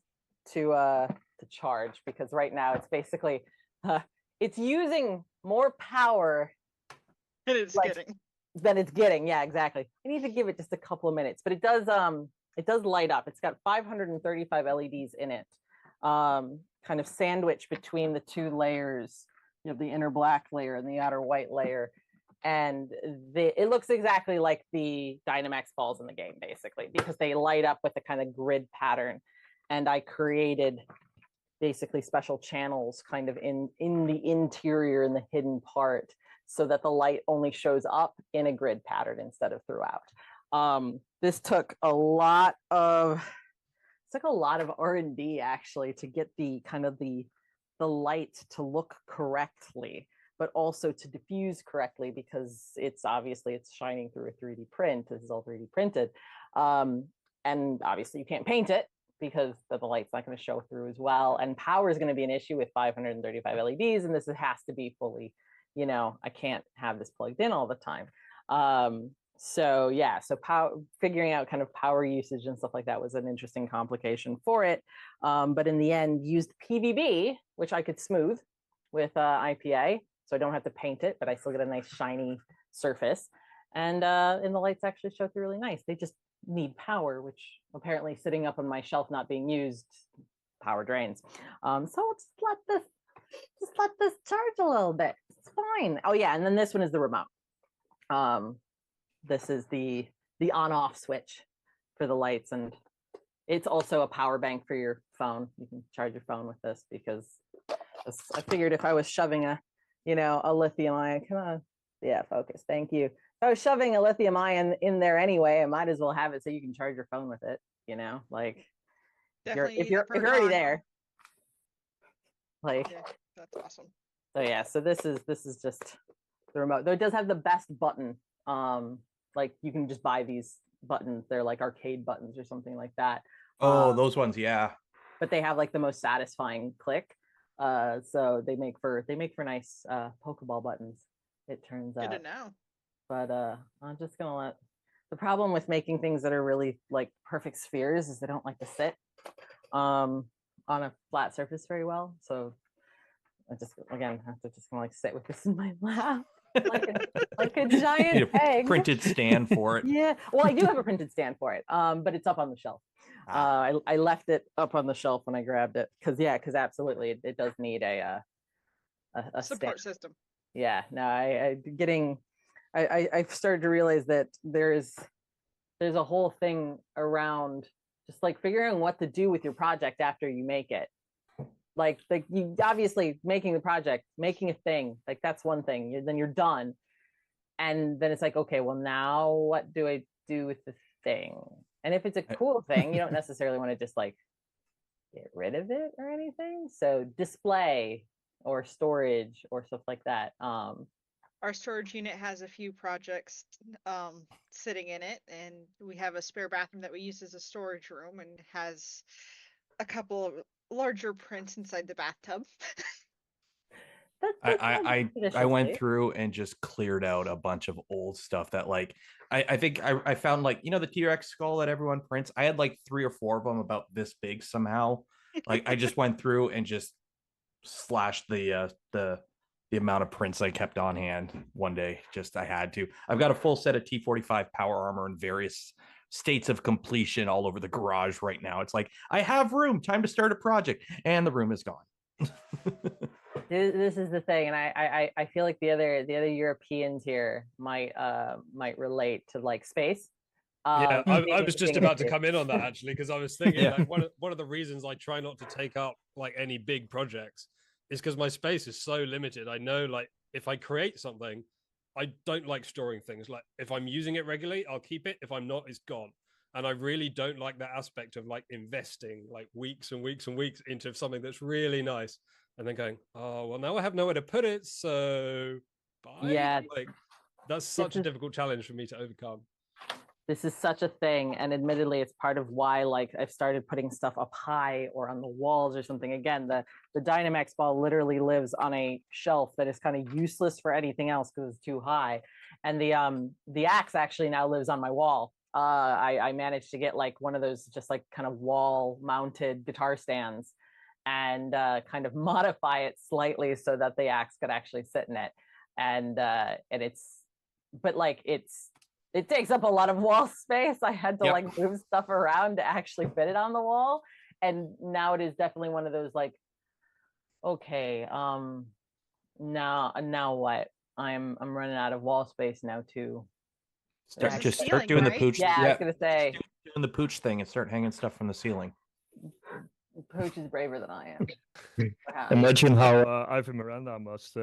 to charge, because right now it's basically it's using more power than it's getting. Yeah, exactly. I need to give it just a couple of minutes, but it does light up. It's got 535 LEDs in it, kind of sandwiched between the two layers, you know, the inner black layer and the outer white layer. And it looks exactly like the Dynamax balls in the game, basically, because they light up with a kind of grid pattern. And I created basically special channels kind of in the interior, in the hidden part, so that the light only shows up in a grid pattern instead of throughout. This took a lot of R&D actually to get the kind of the light to look correctly, but also to diffuse correctly, because it's shining through a 3D print. This is all 3D printed. And obviously you can't paint it because the light's not going to show through as well. And power is going to be an issue with 535 LEDs. And this has to be fully, you know, I can't have this plugged in all the time. So figuring out kind of power usage and stuff like that was an interesting complication for it. But in the end, used PVB, which I could smooth with IPA. So I don't have to paint it, but I still get a nice shiny surface. And the lights actually show through really nice. They just need power, which apparently sitting up on my shelf not being used, power drains. So let's let this charge a little bit. It's fine. Oh yeah, and then this one is the remote. This is the on-off switch for the lights, and it's also a power bank for your phone. You can charge your phone with this, because I figured if I was shoving a lithium ion, come on, yeah, focus, thank you. If I was shoving a lithium ion in there anyway, I might as well have it so you can charge your phone with it, you know, like if you're already there. Like, yeah, that's awesome. So yeah, so this is just the remote. Though it does have the best button. Like you can just buy these buttons. They're like arcade buttons or something like that. Oh, those ones, yeah. But they have like the most satisfying click. So they make for nice Pokeball buttons, it turns out. Good to know. But I'm just gonna the problem with making things that are really like perfect spheres is they don't like to sit on a flat surface very well. So I just again have to just kind of like sit with this in my lap. like a giant egg. Printed stand for it. Yeah, well, I do have a printed stand for it, but it's up on the shelf. I left it up on the shelf when I grabbed it because absolutely it does need a support system. Yeah, no, I've started to realize that there's a whole thing around just like figuring out what to do with your project after you make it. Like you obviously making the project, making a thing, like that's one thing. Then you're done, and then it's like, okay, well now what do I do with the thing? And if it's a cool thing, you don't necessarily want to just like get rid of it or anything. So display or storage or stuff like that. Our storage unit has a few projects sitting in it, and we have a spare bathroom that we use as a storage room, and has a couple of larger prints inside the bathtub. I went through and just cleared out a bunch of old stuff that like I think I found, like, you know, the T-Rex skull that everyone prints. I had like 3 or 4 of them about this big somehow. Like I just went through and just slashed the amount of prints I kept on hand one day. Just I had to. I've got a full set of T-45 power armor in various states of completion all over the garage right now. It's like, I have room, time to start a project, and the room is gone. This is the thing, and I feel like the other Europeans here might relate to like space. Yeah, I was just about to being come in on that actually, because I was thinking Yeah. like one of the reasons I try not to take up like any big projects is because my space is so limited. I know like if I create something, I don't like storing things. Like if I'm using it regularly, I'll keep it. If I'm not, it's gone. And I really don't like that aspect of like investing like weeks and weeks and weeks into something that's really nice and then going, oh well, now I have nowhere to put it, so bye. Yeah. Like that's such a difficult challenge for me to overcome. This is such a thing, and admittedly it's part of why like I've started putting stuff up high or on the walls or something. Again, the Dynamax ball literally lives on a shelf that is kind of useless for anything else because it's too high, and the axe actually now lives on my wall. I managed to get like one of those just like kind of wall mounted guitar stands and kind of modify it slightly so that the axe could actually sit in it, and it's, but like it takes up a lot of wall space. I had to like move stuff around to actually fit it on the wall. And now it is definitely one of those like, okay, now what? I'm running out of wall space now too. Start doing the pooch. Yeah, I was gonna say doing the pooch thing and start hanging stuff from the ceiling. Pooch is braver than I am. Imagine how Ivan Miranda must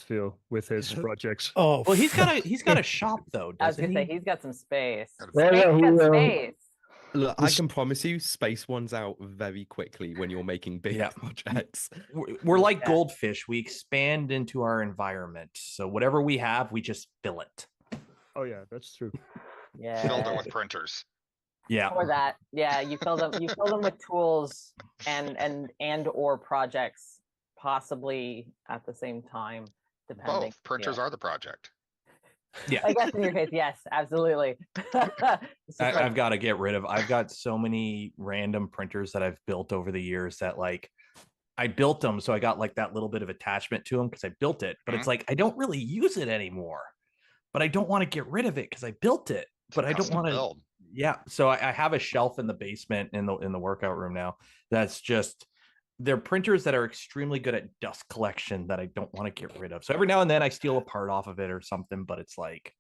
feel with his projects. Oh, well, he's got a shop though. I was Doesn't gonna he? say he's got some space. Space. Look, I can promise you, space one's out very quickly when you're making big projects. We're like goldfish. We expand into our environment. So whatever we have, we just fill it. Oh yeah, that's true. Yeah. Filled it with printers. Yeah. Or that. Yeah, you fill them with tools and or projects, possibly at the same time, depending. Both printers are the project. Yeah. I guess in your case, yes, absolutely. I've got to get rid of. I've got so many random printers that I've built over the years that like I built them, so I got like that little bit of attachment to them because I built it, but it's like I don't really use it anymore. But I don't want to get rid of it because I built it. But I don't want to build. Yeah, so I have a shelf in the basement in the workout room now. That's just they're printers that are extremely good at dust collection that I don't want to get rid of. So every now and then I steal a part off of it or something, but it's like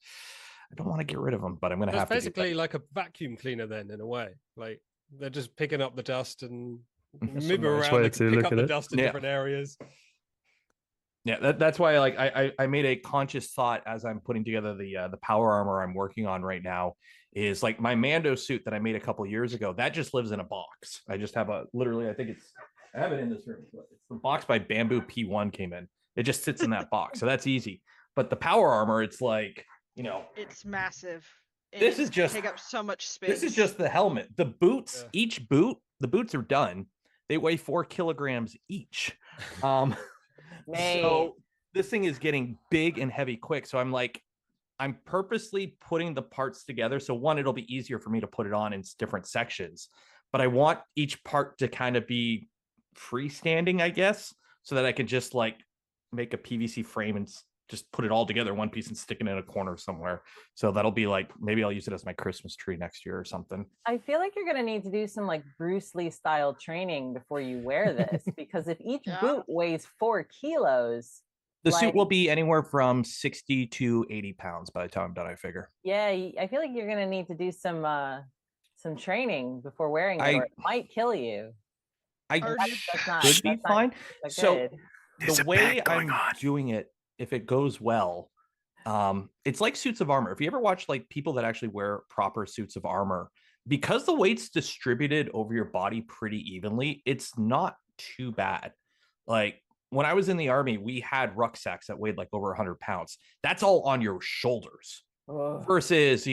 I don't want to get rid of them. But I'm gonna have to. It's basically like a vacuum cleaner, then, in a way. Like they're just picking up the dust and moving around. They can pick up the dust in different areas. Yeah, that's why like I made a conscious thought as I'm putting together the power armor I'm working on right now is like my Mando suit that I made a couple years ago that just lives in a box. I just have literally I think I have it in this room. It's the box by Bamboo P1 came in. It just sits in that box, so that's easy. But the power armor, it's like it's massive. This is just take up so much space. This is just the helmet. The boots, each boot, the boots are done. They weigh 4 kilograms each. So this thing is getting big and heavy quick. So I'm purposely putting the parts together. So one, it'll be easier for me to put it on in different sections, but I want each part to kind of be freestanding, I guess, so that I can just like make a PVC frame and just put it all together in one piece and stick it in a corner somewhere. So that'll be like, maybe I'll use it as my Christmas tree next year or something. I feel like you're going to need to do some like Bruce Lee style training before you wear this, because if each boot weighs 4 kilos, the suit will be anywhere from 60 to 80 pounds by the time I'm done, I figure. Yeah, I feel like you're going to need to do some training before wearing it, or it might kill you. Should be fine. So the way I'm doing it, if it goes well, it's like suits of armor. If you ever watch like people that actually wear proper suits of armor, because the weight's distributed over your body pretty evenly, it's not too bad. Like when I was in the army, we had rucksacks that weighed like over 100 pounds. That's all on your shoulders versus,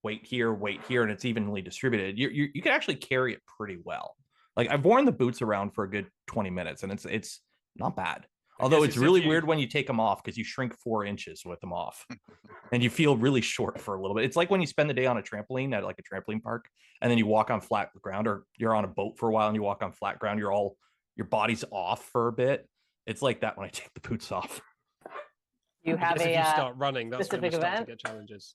weight here, and it's evenly distributed. You can actually carry it pretty well. Like I've worn the boots around for a good 20 minutes and it's not bad. Although it's really weird when you take them off because you shrink 4 inches with them off and you feel really short for a little bit. It's like when you spend the day on a trampoline at like a trampoline park and then you walk on flat ground, or you're on a boat for a while and you walk on flat ground, your body's off for a bit. It's like that when I take the boots off. You have if you start running, that's when you specific start event? to get challenges.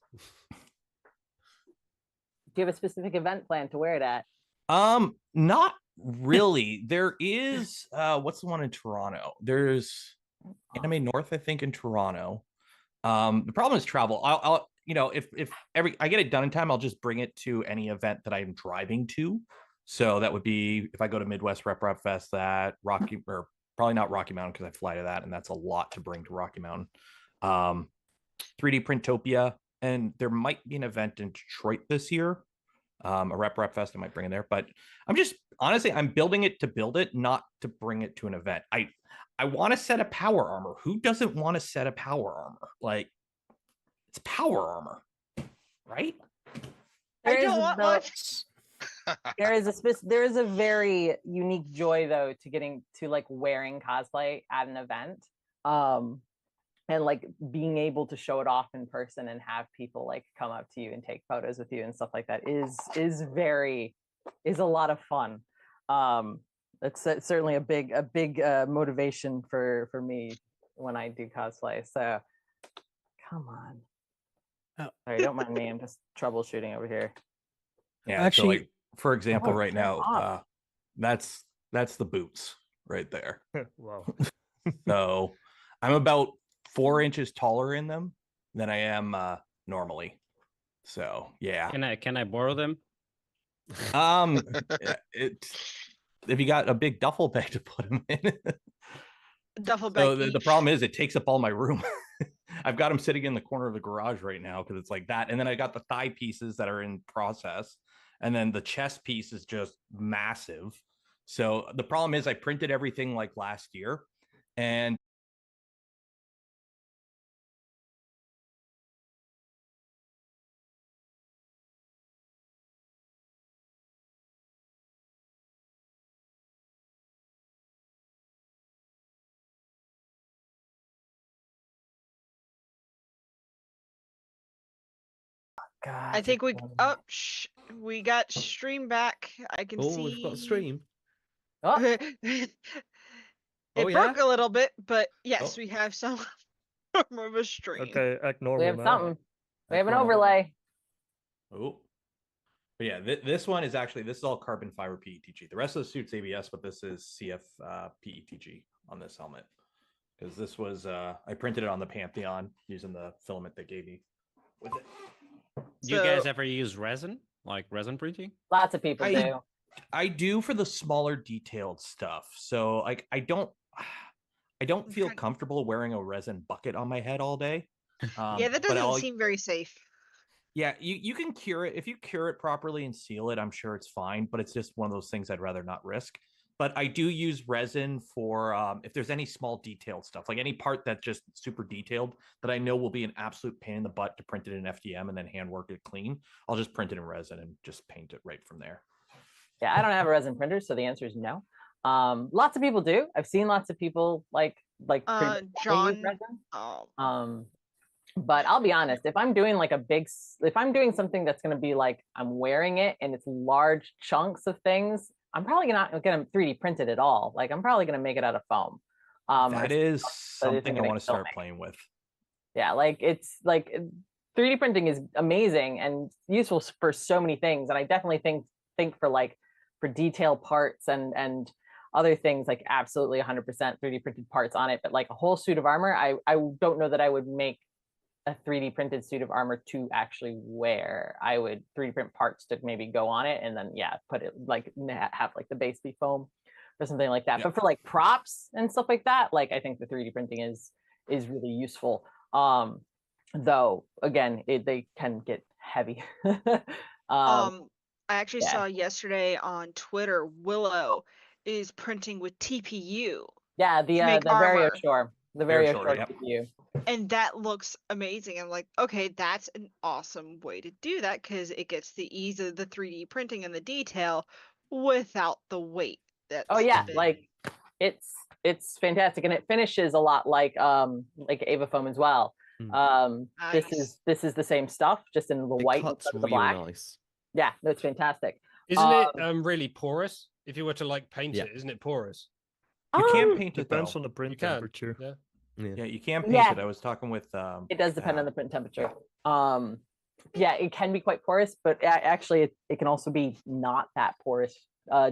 Do you have a specific event plan to wear it at? Not really. There is what's the one in Toronto? There's Anime North, I think, in Toronto. The problem is travel. I'll if I get it done in time, I'll just bring it to any event that I'm driving to. So that would be if I go to Midwest Rep Fest, that Rocky, or probably not Rocky Mountain because I fly to that, and that's a lot to bring to Rocky Mountain. 3D Printopia, and there might be an event in Detroit this year. A Rep Fest, I might bring in there, but I'm building it to build it, not to bring it to an event. I want to set a power armor. Who doesn't want to set a power armor? Like, it's power armor, right? I don't want much. There is a very unique joy though to getting to like wearing cosplay at an event, and like being able to show it off in person and have people like come up to you and take photos with you and stuff like that is a lot of fun. It's certainly a big motivation for me when I do cosplay. So come on. Oh. Sorry, don't mind me. I'm just troubleshooting over here. Yeah, actually, so like, for example, right now, that's the boots right there. Wow. So I'm about 4 inches taller in them than I am normally. So yeah. Can I borrow them? If you got a big duffel bag to put them in. Duffel bag. So the problem is it takes up all my room. I've got them sitting in the corner of the garage right now because it's like that. And then I got the thigh pieces that are in process. And then the chest piece is just massive. So the problem is I printed everything like last year. And God, I think we got stream back. I can see. We've got a stream. Oh. It broke a little bit, but yes, we have some form of a stream. Okay, act normal. We have now. something. We have an overlay. Oh, but yeah, this one is actually, this is all carbon fiber PETG. The rest of the suit's ABS, but this is CF PETG on this helmet. Because this was, I printed it on the Pantheon using the filament they gave me with it. Do you guys ever use resin, like resin printing? Lots of people do. I do for the smaller detailed stuff. So like I don't feel comfortable wearing a resin bucket on my head all day. Yeah, that doesn't seem very safe. Yeah, you can cure it. If you cure it properly and seal it, I'm sure it's fine, but it's just one of those things I'd rather not risk. But I do use resin for if there's any small detailed stuff, like any part that's just super detailed that I know will be an absolute pain in the butt to print it in FDM and then hand work it clean. I'll just print it in resin and just paint it right from there. Yeah, I don't have a resin printer, so the answer is no. Lots of people do. I've seen lots of people like print John. Resin. But I'll be honest, if I'm doing like if I'm doing something that's going to be like I'm wearing it and it's large chunks of things, I'm probably not going to 3D print it at all. Like I'm probably going to make it out of foam. That is something I want to start playing with. Yeah, like it's like 3D printing is amazing and useful for so many things. And I definitely think for detail parts and other things, like absolutely 100% 3D printed parts on it. But like a whole suit of armor, I don't know that I would make a 3D printed suit of armor to actually wear. I would 3D print parts to maybe go on it and then put it like have like the base be foam or something like that. But for like props and stuff like that, like I think the 3D printing is really useful. Though again, they can get heavy. I actually saw yesterday on Twitter, Willow is printing with TPU. Yeah, the VarioShore. The VarioShore TPU. And that looks amazing. I'm like, okay, that's an awesome way to do that because it gets the ease of the 3D printing and the detail without the weight. Like it's fantastic, and it finishes a lot like Ava foam as well. Nice. This is the same stuff, just in the white instead of the black. Nice. Yeah, that's fantastic. Isn't it really porous? If you were to like paint it, isn't it porous? You can't paint it. Depends on the print temperature. Yeah, you can paint it. I was talking with. It does depend on the print temperature. Yeah, it can be quite porous, but actually it can also be not that porous,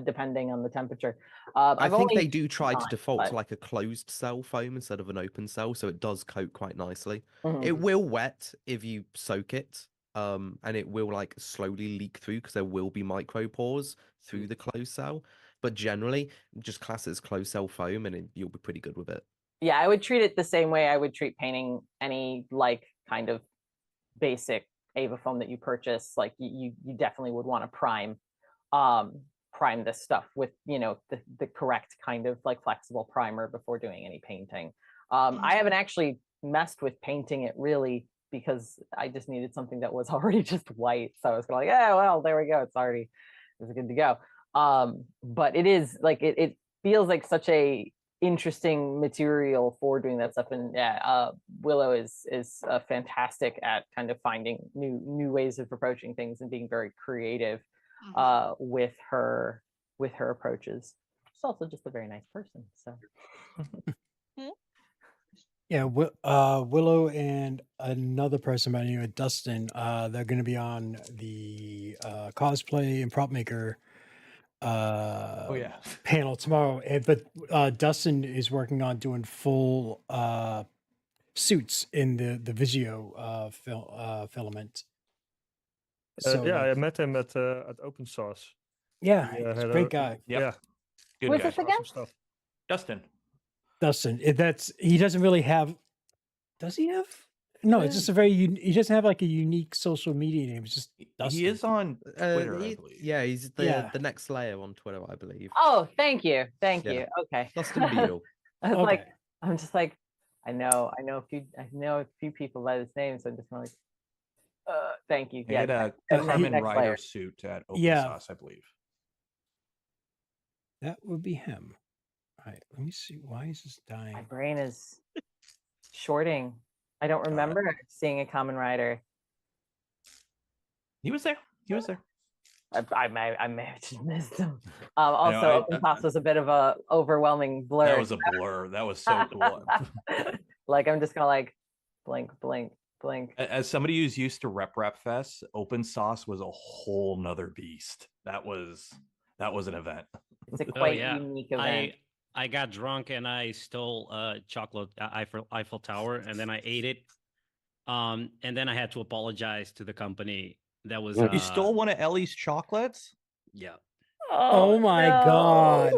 depending on the temperature. I think only they do try to not, default but- to like a closed cell foam instead of an open cell, so it does coat quite nicely. Mhm. It will wet if you soak it, and it will like slowly leak through because there will be micro pores through the closed cell. But generally, just class it as closed cell foam, and you'll be pretty good with it. Yeah, I would treat it the same way I would treat painting any like kind of basic Ava foam that you purchase. Like you definitely would want to prime this stuff with, you know, the correct kind of like flexible primer before doing any painting. I haven't actually messed with painting it really because I just needed something that was already just white. So I was like, yeah, well, there we go. It's good to go. But it is like it feels like such a interesting material for doing that stuff. And yeah, Willow is fantastic at kind of finding new ways of approaching things and being very creative with her approaches. She's also just a very nice person. So Yeah, Willow and another person by the name of Dustin, they're going to be on the cosplay and prop maker panel tomorrow. But Dustin is working on doing full suits in the Visio filament. So yeah, I met him at Open Source. yeah, He, he's a had great guy. Yeah, Good Who's guy. this again? awesome stuff. Dustin. Dustin, he doesn't really have. Does he have? No, it's just a very. He doesn't have like a unique social media name. It's just Dustin. He is on Twitter, I believe. Yeah, he's the Yeah. the next layer on Twitter, I believe. oh, thank you. Yeah. Okay. Dustin Beadle. I was Okay. like, I'm just like, I know a few people by this name, so I'm just like, thank you. He Yeah, had a next Carmen layer. Rider suit at Open Yeah. Sauce, I believe. That would be him. All right, let me see. Why is this My dying? brain is shorting. I don't remember seeing a Common Rider. He was there. He was there. I may have just missed him. Also, I- Open Sauce was a bit of a overwhelming blur. That was a blur. That was so cool. Like I'm just gonna like blink. As somebody who's used to Rep Fest, Open Sauce was a whole nother beast. That was an event. It's a quite unique event. I got drunk and I stole chocolate Eiffel Tower and then I ate it. And then I had to apologize to the company. That was You stole one of Ellie's chocolates? Yeah. Oh my God.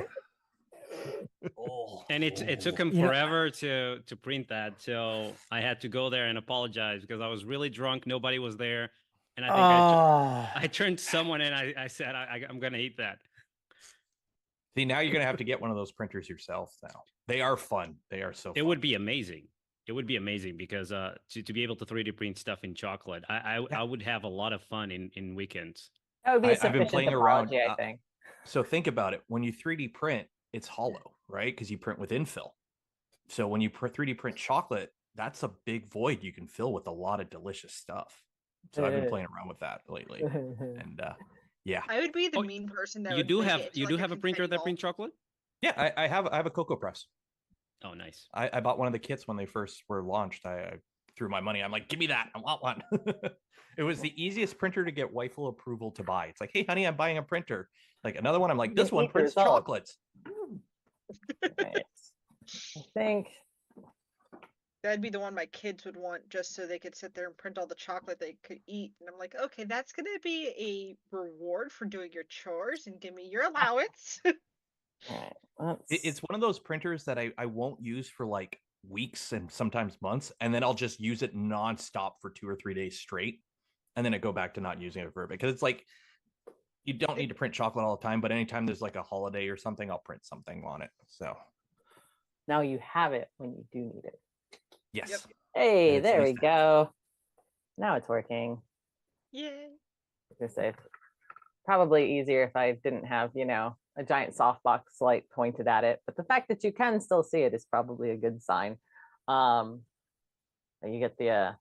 And it took him forever to print that. So I had to go there and apologize because I was really drunk. Nobody was there. And I think I turned to someone and I said, I'm going to eat that. See, now you're going to have to get one of those printers yourself now. They are fun. They are so fun. It would be amazing. It would be amazing because to be able to 3D print stuff in chocolate, I would have a lot of fun in weekends. That would be a I've been playing around. I think. So think about it. When you 3D print, it's hollow, right? Because you print with infill. So when you 3D print chocolate, that's a big void you can fill with a lot of delicious stuff. So I've been playing around with that lately. And yeah. I would be the mean person that You would do make have it to, you like, do a have a printer confetti that ball. prints chocolate? Yeah, I have a cocoa press. Oh, nice. I bought one of the kits when they first were launched. I threw my money. I'm like, give me that. I want one. It was the easiest printer to get wifeful approval to buy. It's like, hey, honey, I'm buying a printer. Like another one, I'm like, this one prints chocolates. I think That'd be the one my kids would want just so they could sit there and print all the chocolate they could eat. And I'm like, okay, that's going to be a reward for doing your chores and give me your allowance. It's one of those printers that I won't use for like weeks and sometimes months. And then I'll just use it nonstop for 2 or 3 days straight. And then I go back to not using it for a bit. Because it's like, you don't need to print chocolate all the time. But anytime there's like a holiday or something, I'll print something on it. So now you have it when you do need it. yes. Yep. Hey, It's there nice we to go. Now it's working. Yay. I was gonna say, probably easier if I didn't have, you know, a giant softbox light pointed at it. But the fact that you can still see it is probably a good sign. You get the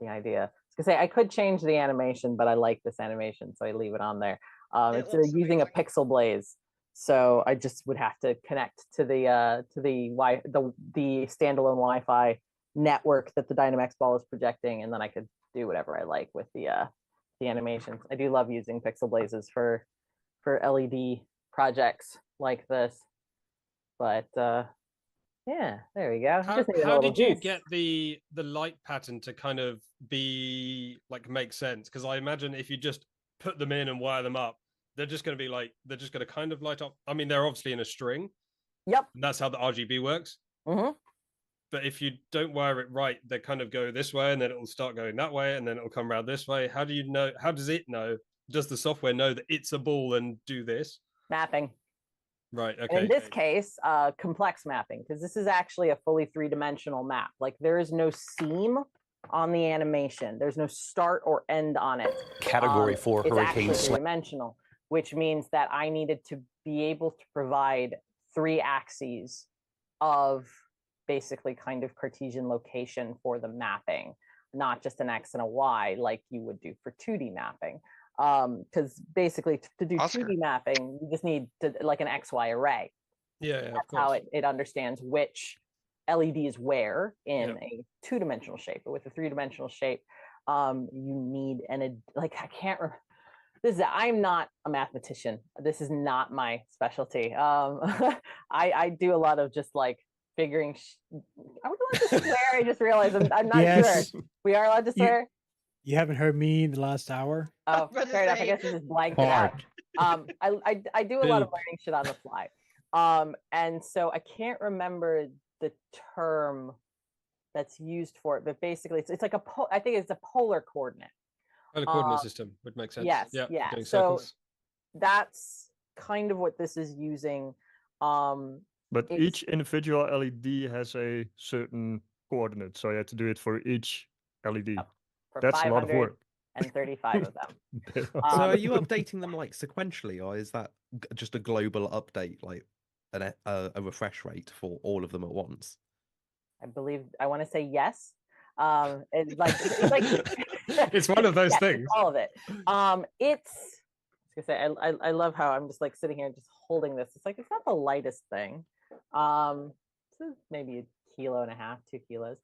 idea. I was gonna say I could change the animation, but I like this animation, so I leave it on there. It's using a pixel blaze, so I just would have to connect to the standalone Wi-Fi network that the Dynamax ball is projecting, and then I could do whatever I like with the animations. I do love using pixel blazes for LED projects like this. But yeah, there we go. How did you get the light pattern to kind of be like make sense? Because I imagine if you just put them in and wire them up, they're just going to kind of light up. I mean, they're obviously in a string. Yep. And that's how the RGB works. Mm-hmm. But if you don't wire it right, they kind of go this way, and then it will start going that way, and then it will come around this way. How do you know? How does it know? Does the software know that it's a ball and do this? Mapping. Right. Okay. And in this case, complex mapping, because this is actually a fully three-dimensional map. Like there is no seam on the animation. There's no start or end on it. Category 4 it's hurricane actually three-dimensional, which means that I needed to be able to provide 3 axes of basically kind of Cartesian location for the mapping, not just an X and a Y like you would do for 2D mapping. Because basically to do 2D mapping, you just need to like an XY array. Yeah, that's how it understands which LED is where in a 2-dimensional shape. But with a 3-dimensional shape, you need like I can't remember. I'm not a mathematician. This is not my specialty. I do a lot of just like figuring. Are we allowed to swear? I just realized I'm not sure. We are allowed to swear. You haven't heard me in the last hour? Oh, fair enough. I guess you just blanked it out. I do a lot of learning shit on the fly. And so I can't remember the term that's used for it, but basically it's like I think it's a polar coordinate. The coordinate system would make sense. Yes, yeah. So circles. that's kind of what this is using. But each individual LED has a certain coordinate, so you have to do it for each LED. That's a lot of work. And 35 of them. So are you updating them like sequentially, or is that just a global update, like a refresh rate for all of them at once? I want to say yes. It's like it's one of those things. All of it. I love how I'm just like sitting here and just holding this. It's like it's not the lightest thing. This is maybe 1.5 kilos, 2 kilos.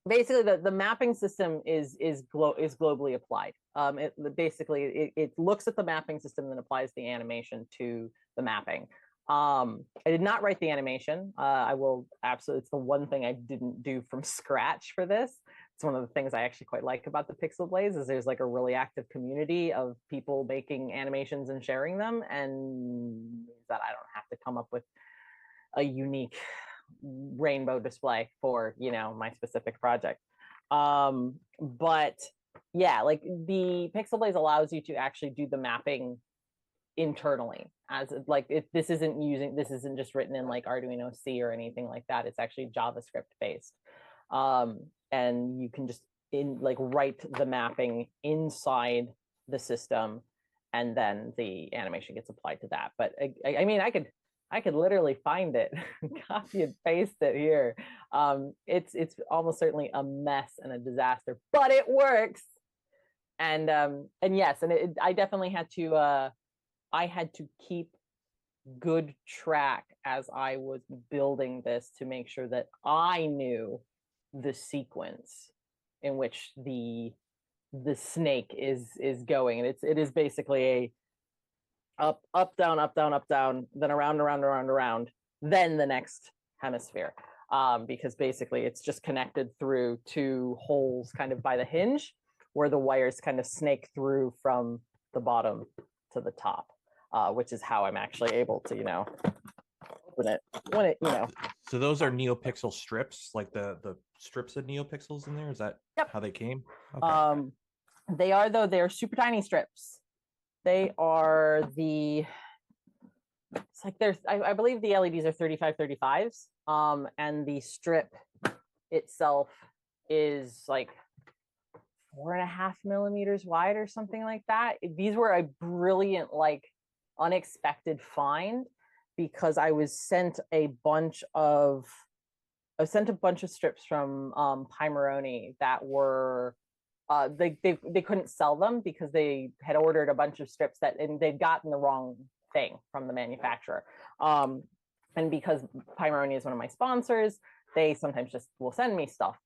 Basically, the mapping system is globally applied. It looks at the mapping system and then applies the animation to the mapping. I did not write the animation. I will absolutely. It's the one thing I didn't do from scratch for this. It's one of the things I actually quite like about the Pixel Blaze is there's like a really active community of people making animations and sharing them, and that I don't have to come up with a unique rainbow display for my specific project. But yeah, like the Pixel Blaze allows you to actually do the mapping internally as like this isn't just written in like Arduino C or anything like that. It's actually JavaScript based. And you can just write the mapping inside the system, and then the animation gets applied to that. But I mean, I could literally find it, copy and paste it here. It's almost certainly a mess and a disaster, but it works. And yes, and I definitely had to. I had to keep good track as I was building this to make sure that I knew the sequence in which the snake is going, and it is basically a up down, then around, then the next hemisphere, because basically it's just connected through 2 holes kind of by the hinge where the wires kind of snake through from the bottom to the top, which is how I'm actually able to open it when it So those are NeoPixel strips, like the strips of NeoPixels in there. Is that how they came? Okay. They are, though. They're super tiny strips. They are it's like I believe the LEDs are 3535s, and the strip itself is like 4.5 millimeters wide or something like that. These were a brilliant, like unexpected find, because I was sent a bunch of strips from Pimeroni that were they couldn't sell them because they had ordered a bunch of strips and they'd gotten the wrong thing from the manufacturer. And because Pimeroni is one of my sponsors, they sometimes just will send me stuff.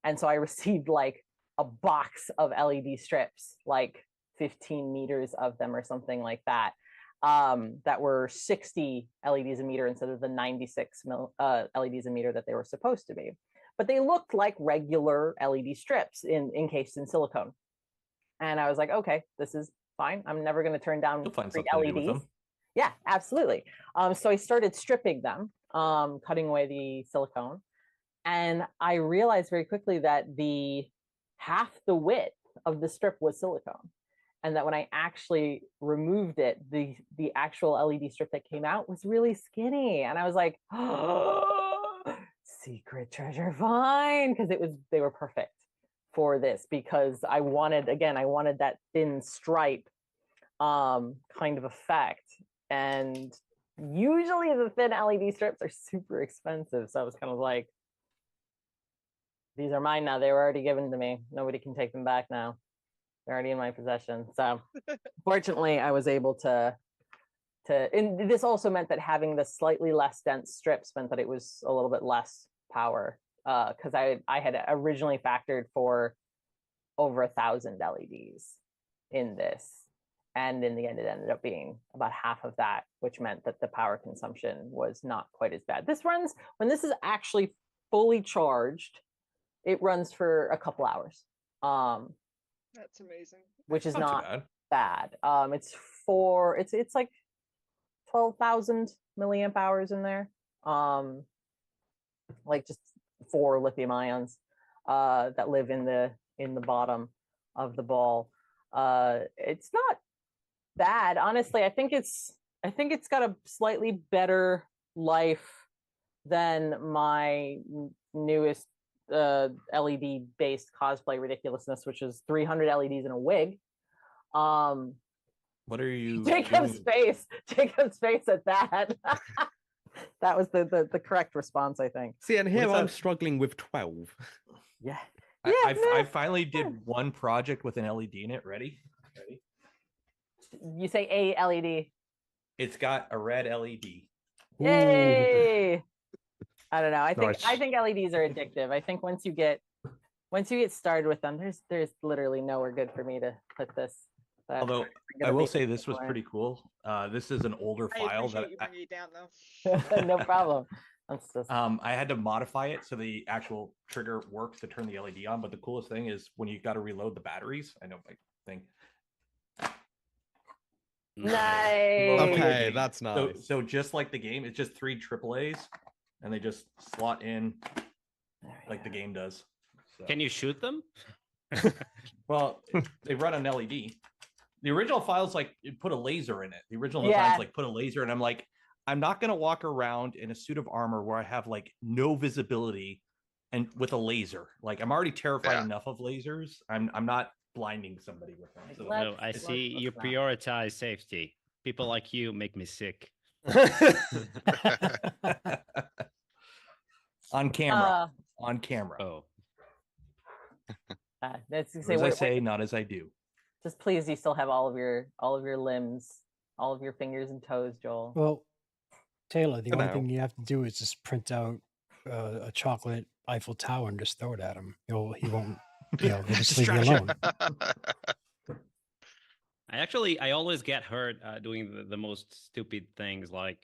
And so I received like a box of LED strips, like 15 meters of them or something like that, that were 60 LEDs a meter instead of the 96 LEDs a meter that they were supposed to be. But they looked like regular LED strips encased in silicone. And I was like, okay, this is fine. I'm never going to turn down free LEDs. Yeah, absolutely. So I started stripping them, cutting away the silicone. And I realized very quickly that half the width of the strip was silicone. And that when I actually removed it, the actual LED strip that came out was really skinny. And I was like, oh, secret treasure find, because they were perfect for this, because I wanted that thin stripe kind of effect. And usually the thin LED strips are super expensive. So I was kind of like, these are mine now. They were already given to me. Nobody can take them back now. They're already in my possession. So fortunately, I was able to, and this also meant that having the slightly less dense strips meant that it was a little bit less power, because I had originally factored for over 1,000 LEDs in this. And in the end, it ended up being about half of that, which meant that the power consumption was not quite as bad. This runs, when this is actually fully charged, it runs for a couple hours. That's amazing. Which is not bad. It's like 12,000 milliamp hours in there. Like just 4 lithium ions that live in the bottom of the ball. It's not bad, honestly. I think it's got a slightly better life than my newest LED based cosplay ridiculousness, which is 300 LEDs in a wig. What are you Jacob space at that. That was the correct response, I think. See, and here I'm struggling with 12. Yeah. I finally did one project with an LED in it. Ready? You say a LED. It's got a red LED. Yay! I don't know. I Nice. think LEDs are addictive. I think once you get started with them, there's literally nowhere good for me to put this. But Although I will say this was pretty cool. This is an older I file appreciate that you bringing it down though. No problem. I had to modify it so the actual trigger works to turn the LED on. But the coolest thing is when you got to reload the batteries. I know my thing. Nice. Okay, that's nice. So just like the game, it's just 3 AAAs, and they just slot in like the game does. So. Can you shoot them? Well, they run an LED. The original file's like it put a laser in it. The original design's like put a laser, and I'm like, I'm not gonna walk around in a suit of armor where I have like no visibility and with a laser. Like I'm already terrified enough of lasers. I'm not blinding somebody with them. So No, I see you prioritize safety. People like you make me sick. On camera. On camera. Oh. That's as I say, not as I do. Just please, you still have all of your limbs, all of your fingers and toes, Joel. Well, Taylor, the only thing you have to do is just print out a chocolate Eiffel Tower and just throw it at him. He won't. He'll just leave you alone. I always get hurt doing the most stupid things. Like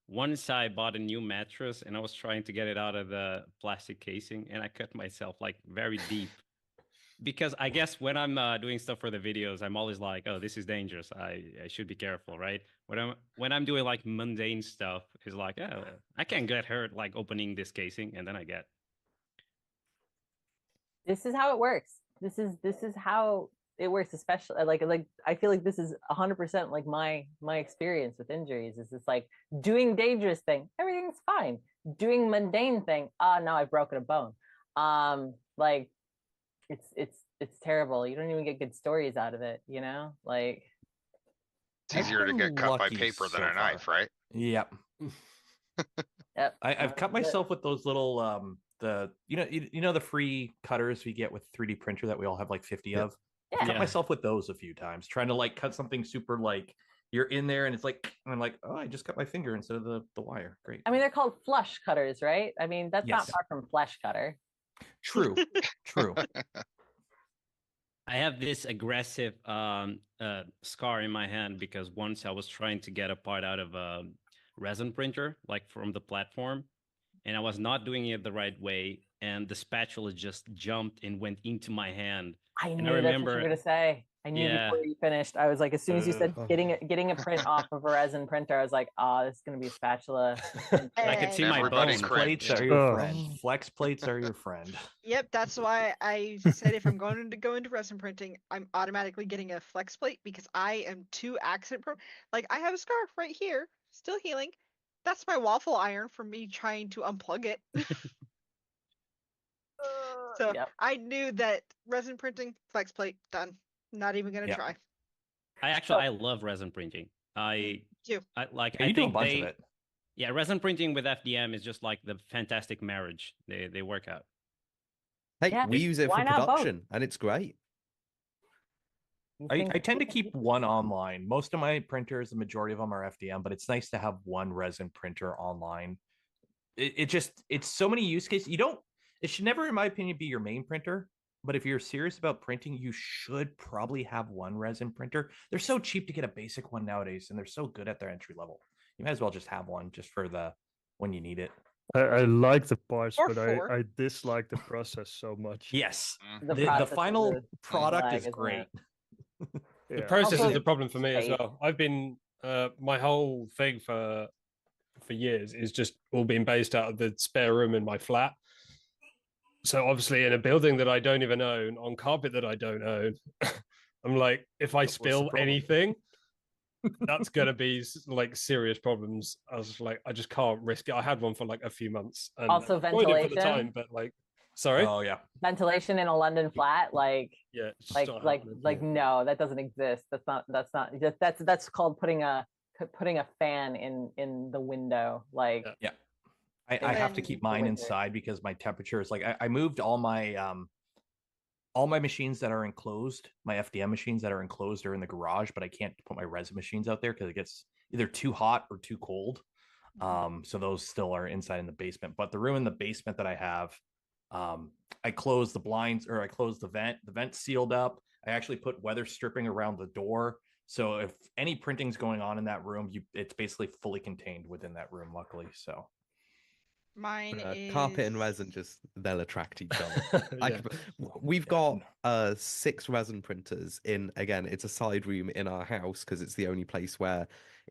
once I bought a new mattress and I was trying to get it out of the plastic casing, and I cut myself like very deep. Because I guess when I'm doing stuff for the videos, I'm always like, "Oh, this is dangerous. I should be careful, right?" When I'm doing like mundane stuff, it's like, "Oh, I can't get hurt like opening this casing," and then I get. This is how it works. This is how it works. Especially like I feel like this is 100% like my experience with injuries. Is it's like doing dangerous thing, everything's fine. Doing mundane thing, no, I've broken a bone. Like. It's terrible. You don't even get good stories out of it, you know? Like it's easier to get cut by paper than a knife, right? Yep. Yep. I've cut myself with those little you know the free cutters we get with 3D printer that we all have like 50 of. I cut myself with those a few times, trying to like cut something super like you're in there and it's like, and I'm like, oh, I just cut my finger instead of the wire. Great. I mean, they're called flush cutters, right? I mean, that's not far from flesh cutter. True. I have this aggressive scar in my hand because once I was trying to get a part out of a resin printer, like from the platform, and I was not doing it the right way, and the spatula just jumped and went into my hand. I and knew I that's what you remember, were gonna say. I knew before you finished. I was like, as soon as you said getting a print off of a resin printer, I was like, oh, this is gonna be a spatula. I could see my Everybody bones. Plates cringed. are your friend. Flex plates are your friend. Yep, that's why I said if I'm going to go into resin printing, I'm automatically getting a flex plate because I am too accident prone. Like I have a scarf right here, still healing. That's my waffle iron from me trying to unplug it. So I knew that resin printing, flex plate, done. Not even gonna try. I love resin printing. I like. Yeah, I you do a think bunch of it. Yeah, resin printing with FDM is just like the fantastic marriage. They work out. Hey, we use it for why not both? production, and it's great. I tend to keep one online. Most of my printers, the majority of them are FDM, but it's nice to have one resin printer online. It's so many use cases. It should never, in my opinion, be your main printer. But if you're serious about printing, you should probably have one resin printer. They're so cheap to get a basic one nowadays, and they're so good at their entry level. You might as well just have one just for when you need it. I like the parts, Or but four. I dislike the process so much. Yes, The final product lag, is isn't great. The process Also, is the problem for me as space. well. I've been my whole thing for years is just all being based out of the spare room in my flat. So obviously in a building that I don't even own, on carpet that I don't own, I'm like, if I spill anything, that's gonna be like serious problems. I was like, I just can't risk it. I had one for like a few months and Also enjoyed it for the ventilation. time, but like, sorry. Oh yeah. Ventilation in a London flat, like Yeah, it's just like not like happening. like no, that doesn't exist. That's called putting a fan in the window. Like Yeah. I have to keep mine inside because my temperature is like I moved all my machines that are enclosed, my FDM machines that are enclosed are in the garage, but I can't put my resin machines out there because it gets either too hot or too cold. So those still are inside in the basement. But the room in the basement that I have, I closed the blinds, or I closed the vent sealed up. I actually put weather stripping around the door. So if any printing's going on in that room, it's basically fully contained within that room, luckily. So Mine is Carpet and resin they'll attract each other. We've got 6 resin printers in, again, it's a side room in our house because it's the only place where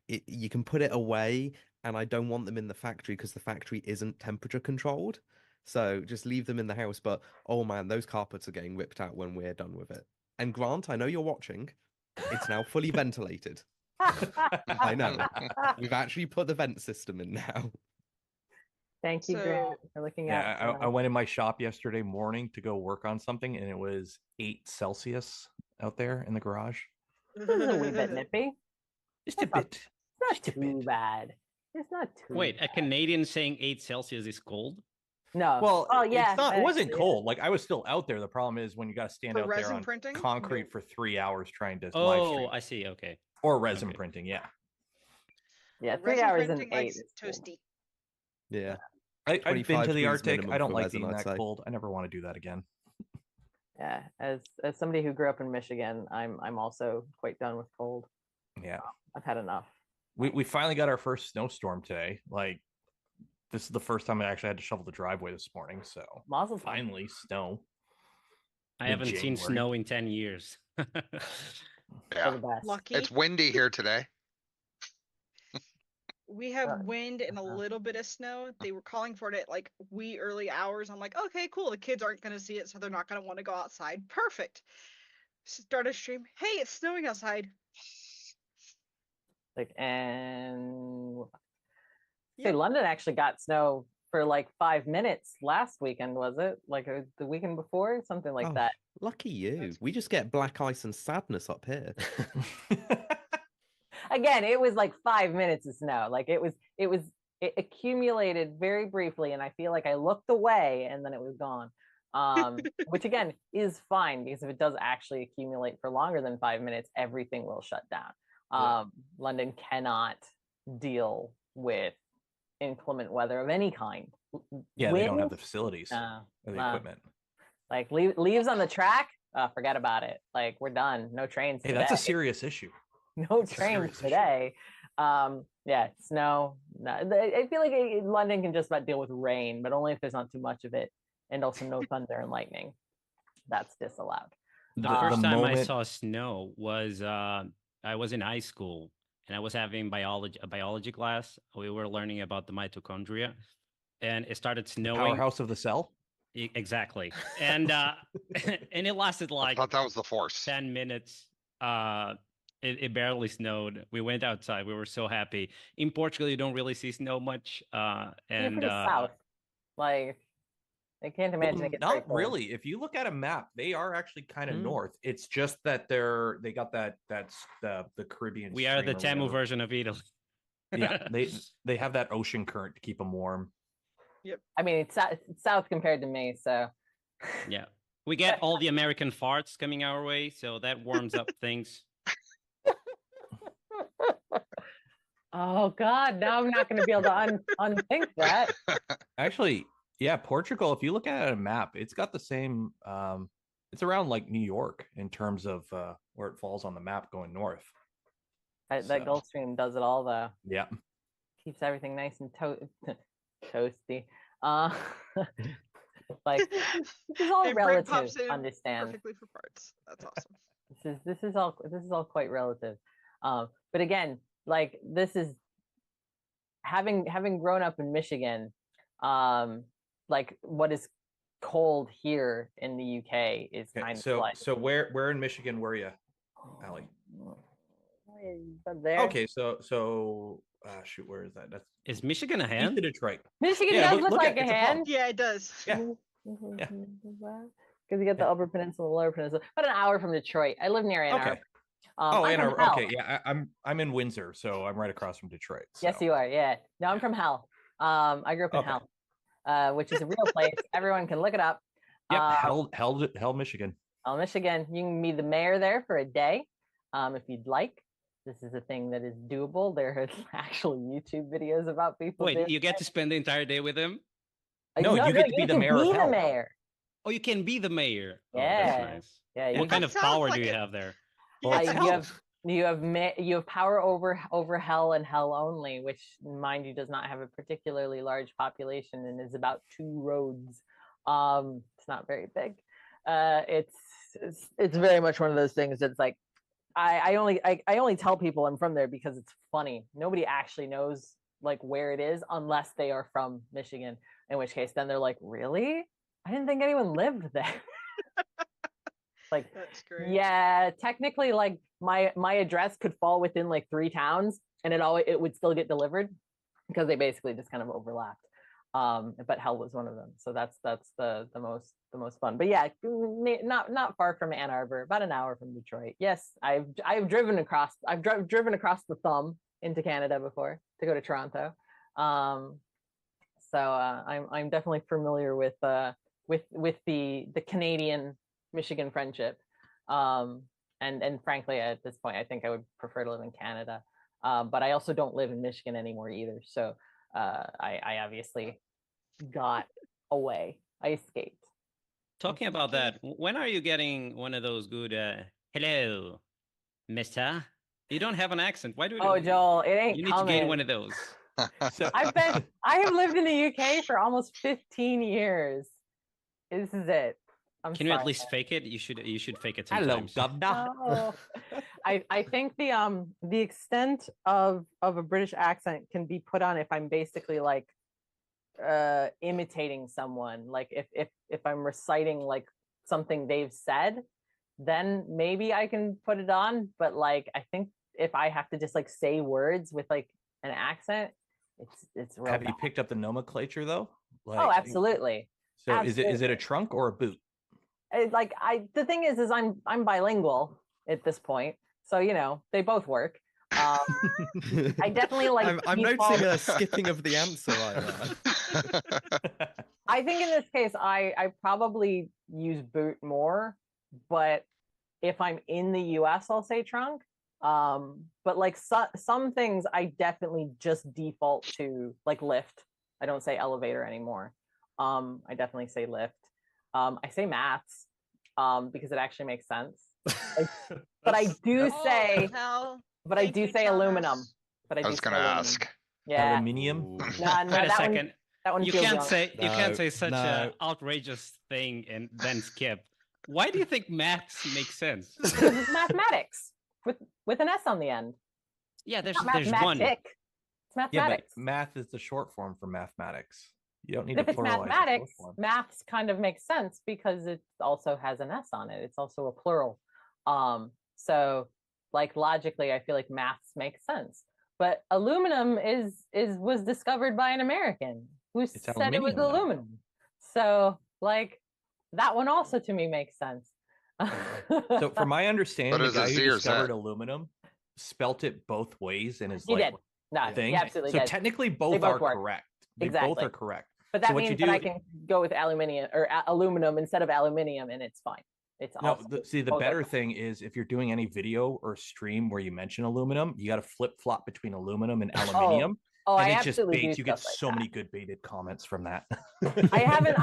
you can put it away, and I don't want them in the factory because the factory isn't temperature controlled. So just leave them in the house. But oh man, those carpets are getting ripped out when we're done with it. And Grant, I know you're watching. It's now fully ventilated. I know. We've actually put the vent system in now. Thank you, Grant, for looking out. Yeah, I went in my shop yesterday morning to go work on something, and it was 8 Celsius out there in the garage. This is a wee bit nippy. Just a bit. Not too bad. It's not too. Wait, a Canadian saying 8 Celsius is cold? No. Well, oh yeah, it wasn't cold. Like I was still out there. The problem is when you got to stand For out there resin on printing? concrete for 3 hours trying to live Oh, stream. I see. Okay. Or resin printing, yeah. Yeah, 3 resin hours and printing 8 likes is cool. toasty. Yeah. I've been 25 to the degrees Arctic. minimum I don't for like resin, being I'd that say. cold. I never want to do that again. Yeah, as somebody who grew up in Michigan, I'm also quite done with cold. Yeah. I've had enough. We finally got our first snowstorm today. Like this is the first time I actually had to shovel the driveway this morning. So Mazel tov. finally snow. I haven't seen Mid-January. snow in 10 years. Yeah. Lucky. It's windy here today. We have wind and a little bit of snow. They were calling for it at like wee early hours. I'm like, okay, cool. The kids aren't going to see it, so they're not going to want to go outside. Perfect. Start a stream. Hey, it's snowing outside. Like, and say London actually got snow for like 5 minutes last weekend, was it? Like the weekend before, something like Oh, that. Lucky you. We just get black ice and sadness up here. Again, it was like 5 minutes of snow. Like it accumulated very briefly, and I feel like I looked away and then it was gone. Which again is fine, because if it does actually accumulate for longer than 5 minutes, everything will shut down. London cannot deal with inclement weather of any kind. Yeah, they don't have Wind? the facilities or the No. equipment. Like leaves on the track, forget about it. Like we're done. No trains. Hey, today. that's a serious issue. No trains today. Yeah, snow. No, I feel like London can just about deal with rain, but only if there's not too much of it, and also no thunder and lightning. That's disallowed. The first time I saw snow was I was in high school and I was having a biology class. We were learning about the mitochondria, and it started snowing. Powerhouse of the cell. Exactly, and and it lasted like I thought that was the force. 10 minutes. It barely snowed. We went outside. We were so happy. In Portugal, you don't really see snow much. You're And pretty south. Like I can't imagine it gets very Not cold. really. If you look at a map, they are actually kind of Mm. north. It's just that they got that's the Caribbean. we are the stream or Tamu whatever. version of Italy. Yeah, they have that ocean current to keep them warm. Yep. I mean, it's south compared to me, so Yeah. We get all the American farts coming our way, so that warms up things. oh god, now I'm not going to be able to unthink that. Actually, yeah, Portugal. If you look at a map, it's got the same. It's around like New York in terms of where it falls on the map going north. That Gulf Stream does it all, though. Yeah. Keeps everything nice and toasty. Like this is all Hey, Brent relative. pops in Understand? perfectly for parts. That's awesome. This is all quite relative. But again, like this is having grown up in Michigan. Like what is cold here in the UK is kind of like So where in Michigan were you, Allie? there. Okay, so shoot, where is that? That's Is Michigan a east hand? of Detroit. Michigan Yeah, does look like at a it's hand. pump. Yeah, it does. Yeah. Because you get the Upper Peninsula, Lower Peninsula, about an hour from Detroit. I live near Ann Arbor. Okay. I'm Ann from Arbor. Hell. Okay, yeah, I'm in Windsor, so I'm right across from Detroit. Yes, you are. Yeah. No, I'm from Hell. I grew up in Okay. Hell, which is a real place. Everyone can look it up. Yep, Hell, Michigan. Hell, Michigan. You can be the mayor there for a day, if you'd like. This is a thing that is doable. There are actual YouTube videos about people. Wait, doing you get to spend the entire day with him? No, you get to be the mayor of Hell. mayor. Oh, you can be the mayor. Oh, Yeah. that's nice. Yeah. What kind of power do you have there? You have power over Hell and Hell only, which, mind you, does not have a particularly large population and is about 2 roads. It's not very big. It's very much one of those things that's like, I only tell people I'm from there because it's funny. Nobody actually knows like where it is unless they are from Michigan, in which case then they're like, really? I didn't think anyone lived there. Like, that's great. Yeah, technically, like my address could fall within like 3 towns, and it would still get delivered because they basically just kind of overlapped. But Hell was one of them, so that's the most fun. But yeah, not far from Ann Arbor, about an hour from Detroit. Yes, I've driven across the thumb into Canada before to go to Toronto. So I'm definitely familiar with the Canadian Michigan friendship. And frankly, at this point, I think I would prefer to live in Canada. But I also don't live in Michigan anymore either. So I obviously got away. I escaped. Talking about that, when are you getting one of those good hello, mister? You don't have an accent. Why do you? Oh, Joel, it ain't You need coming. to gain one of those. I have lived in the UK for almost 15 years. This is it. Can you at least fake it? You should fake it Hello, sometimes. governor. No. I think the extent of a British accent can be put on if I'm basically like imitating someone. Like if I'm reciting like something they've said, then maybe I can put it on. But like I think if I have to just like say words with like an accent, it's real Have you bad. picked up the nomenclature though? Oh, absolutely. So Absolutely. is it a trunk or a boot? Like the thing is I'm bilingual at this point, so you know they both work. I definitely like. I'm noticing a skipping of the answer like that. I think in this case, I probably use boot more, but if I'm in the US, I'll say trunk. But like some things, I definitely just default to like lift. I don't say elevator anymore. I definitely say lift. I say maths. because it actually makes sense. But I do say, but I do say aluminum. But I was do say gonna aluminum. ask. Yeah. Aluminium. No, Wait that a one. second. That one You feels can't young. say you can't No, say such no. a outrageous thing and then skip. Why do you think maths makes sense? Because it's mathematics with an S on the end. Yeah, It's there's not one. mathematic. It's Yeah, but mathematics. math is the short form for mathematics. You don't need But to if it's pluralize the short mathematics, form. maths kind of makes sense because it also has an S on it. It's also a plural. So like logically, I feel like maths makes sense. But aluminum was discovered by an American who said it was aluminium, though. aluminum. So like that one also to me makes sense. So from my understanding, But the is it guy who Z or discovered Z? aluminum spelt it both ways in his He like did. No, thing. he absolutely So did. technically They both both are work. correct. They both Exactly. are correct. But So that what you means do, that I can go with aluminium or aluminum instead of aluminium, and it's fine. It's no, also see, the both are better fine. thing is if you're doing any video or stream where you mention aluminum, you got to flip flop between aluminum and aluminium. Oh, and I it just absolutely do baits. You get stuff like so many good baited comments from that. I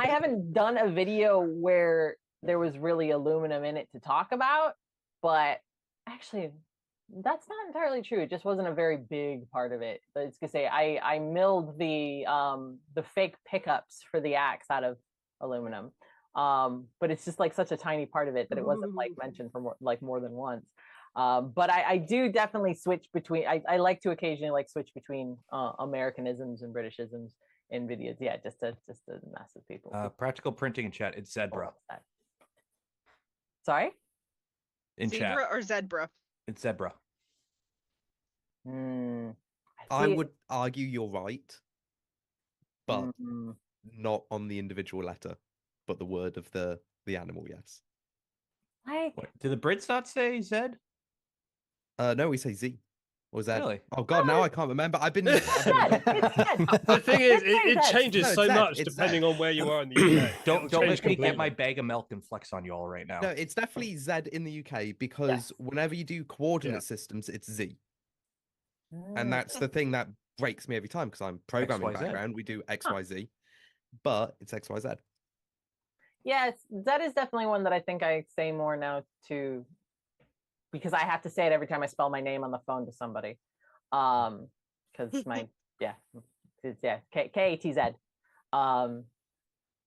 haven't done a video where there was really aluminum in it to talk about, but actually that's not entirely true. It just wasn't a very big part of it. But it's gonna say I milled the fake pickups for the axe out of aluminum. But it's just like such a tiny part of it that it wasn't like mentioned for more than once. But I do definitely switch between. I like to occasionally like switch between Americanisms and Britishisms in videos. Yeah, just to mess with people. Practical printing in chat. It's zebra. Sorry. In chat. Zebra or zebra? It's zebra. I would argue you're right, but not on the individual letter, but the word of the animal. Yes. Like, do the Brits not say Zed? No, we say Z. Or Z. Really? Oh God, now I can't remember. I've been. The thing is, it changes No, it's so Zed. much It's depending Zed. on where you are in the UK. Don't It'll let change me get my completely. bag of milk and flex on you all right now. No, it's definitely Z in the UK because whenever you do coordinate systems, it's Z. And that's the thing that breaks me every time because I'm programming XYZ. background. We do XYZ, but it's XYZ. Yes, that is definitely one that I think I say more now too, because I have to say it every time I spell my name on the phone to somebody. Because my it's K-A-T-Z.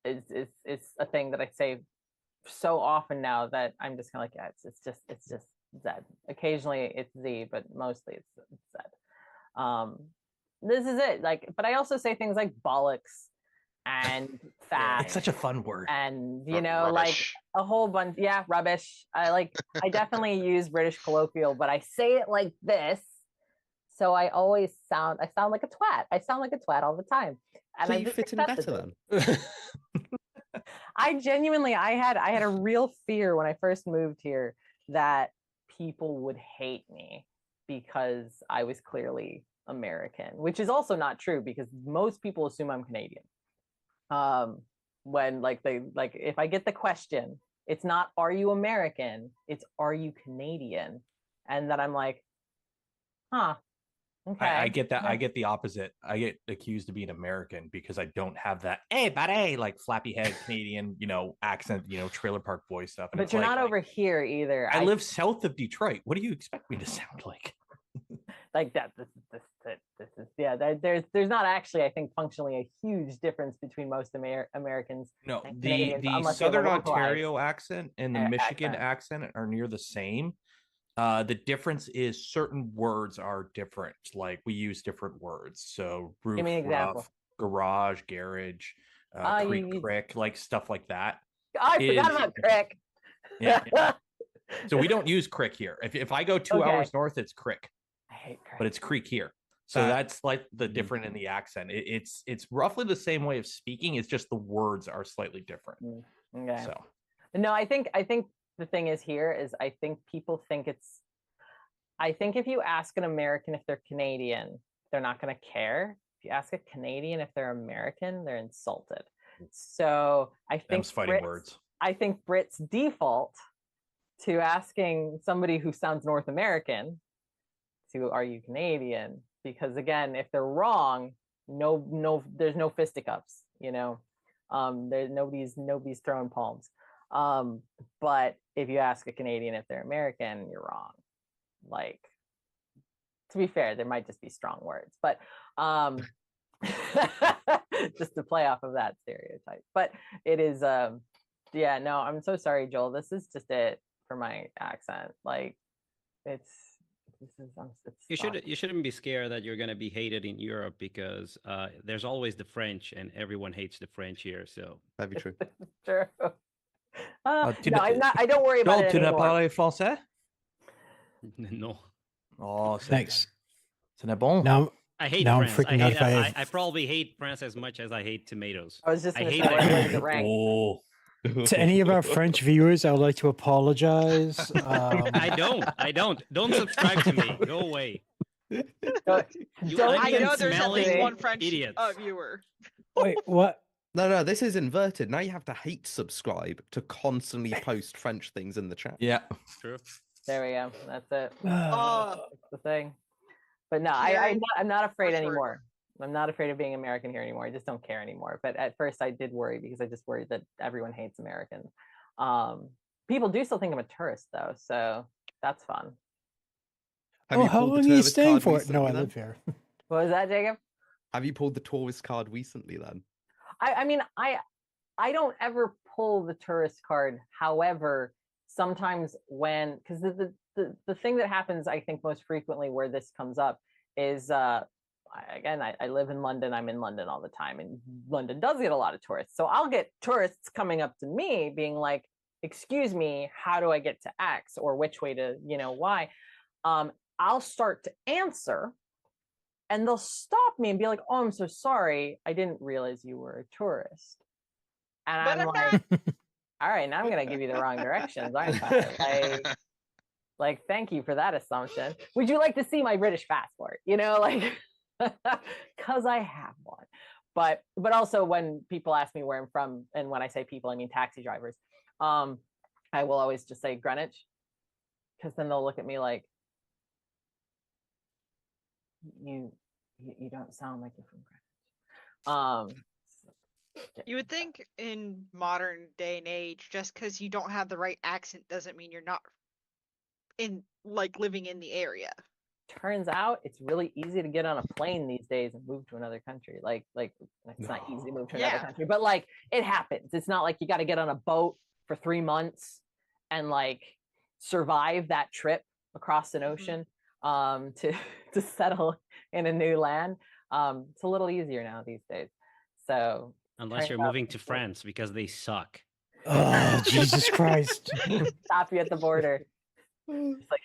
It's a thing that I say so often now that I'm just kind of like, it's just Z. Occasionally it's Z, but mostly it's Z. This is it. Like, but I also say things like bollocks and fat. It's such a fun word. And you know, like a whole bunch. Yeah, rubbish. I definitely use British colloquial, but I say it like this. So I sound like a twat. I sound like a twat all the time. And So I you just fit in accepted better it. then. I genuinely, I had a real fear when I first moved here that people would hate me because I was clearly American, which is also not true because most people assume I'm Canadian. When if I get the question, it's not are you American, it's are you Canadian, and then I'm like, huh. Okay. I get that. I get the opposite. I get accused of being American because I don't have that hey buddy like flappy head Canadian accent, trailer park boy stuff. And But you're not over here either. I live south of Detroit. What do you expect me to sound like? Like that. This is there's not actually, I think, functionally a huge difference between most Americans. No, and the Canadians, unless you have a Southern localized Ontario accent and the Michigan accent are near the same. The difference is certain words are different. Like we use different words. So roof, Give me an example. rough, garage, garage, crick, like stuff like that. I forgot about crick. Yeah. So we don't use crick here. If I go 2 hours north, it's crick. I hate crick. But it's creek here. So that's like the different in the accent. It's roughly the same way of speaking. It's just the words are slightly different. Okay. So no, I think the thing is here is I think people think I think if you ask an American if they're Canadian, they're not going to care. If you ask a Canadian if they're American, they're insulted. So I think fighting words. I think Brits default to asking somebody who sounds North American to are you Canadian? Because again, if they're wrong, no, there's no fisticuffs. There's nobody's throwing palms. But if you ask a Canadian if they're American, you're wrong. Like, to be fair, there might just be strong words, but just to play off of that stereotype. But it is, yeah, no, I'm so sorry, Joel. This is just it for my accent. Like, it's You shouldn't be scared that you're going to be hated in Europe because there's always the French, and everyone hates the French here. So that'd be true. True. No, I'm not. I don't worry about it Tu ne anymore. parles français? No. Oh, Thanks. Ce n'est bon. Now, I hate now I'm France. freaking out if I probably hate France as much as I hate tomatoes. I was just I gonna hate say, where does it. it rank? Oh. To any of our French viewers, I would like to apologize. I don't. Don't subscribe to me. Go away. You I know there's at least onion-smelling one French idiots. viewer. Wait, what? No, this is inverted. Now you have to hate subscribe to constantly post French things in the chat. Yeah. True. There we go. That's it. Oh, That's the thing. But no, I'm not afraid anymore. I'm not afraid of being American here anymore. I just don't care anymore. But at first I did worry because I just worried that everyone hates Americans. People do still think I'm a tourist though, so that's fun. Oh, how long are you staying for it? No, I live here. What was that, Jacob? Have you pulled the tourist card recently then? I mean, I don't ever pull the tourist card. However, sometimes when, because the thing that happens, I think most frequently where this comes up is, again, I live in London. I'm in London all the time, and London does get a lot of tourists. So I'll get tourists coming up to me being like, excuse me, how do I get to X, or which way to, Y? I'll start to answer, and they'll stop me and be like, oh, I'm so sorry. I didn't realize you were a tourist. And I'm like, all right, now I'm going to give you the wrong directions, aren't I? Like, thank you for that assumption. Would you like to see my British passport? Because I have one. But also when people ask me where I'm from, and when I say people, I mean taxi drivers, I will always just say Greenwich, because then they'll look at me like, you don't sound like you're from Greenwich. You would think in modern day and age, just because you don't have the right accent doesn't mean you're not living in the area. Turns out it's really easy to get on a plane these days and move to another country. Like it's not easy to move to another country, but like it happens. It's not like you got to get on a boat for 3 months and like survive that trip across an ocean to settle in a new land. It's a little easier now these days. So unless you're moving to France because they suck. Oh, Jesus Christ. Stop you at the border. It's like,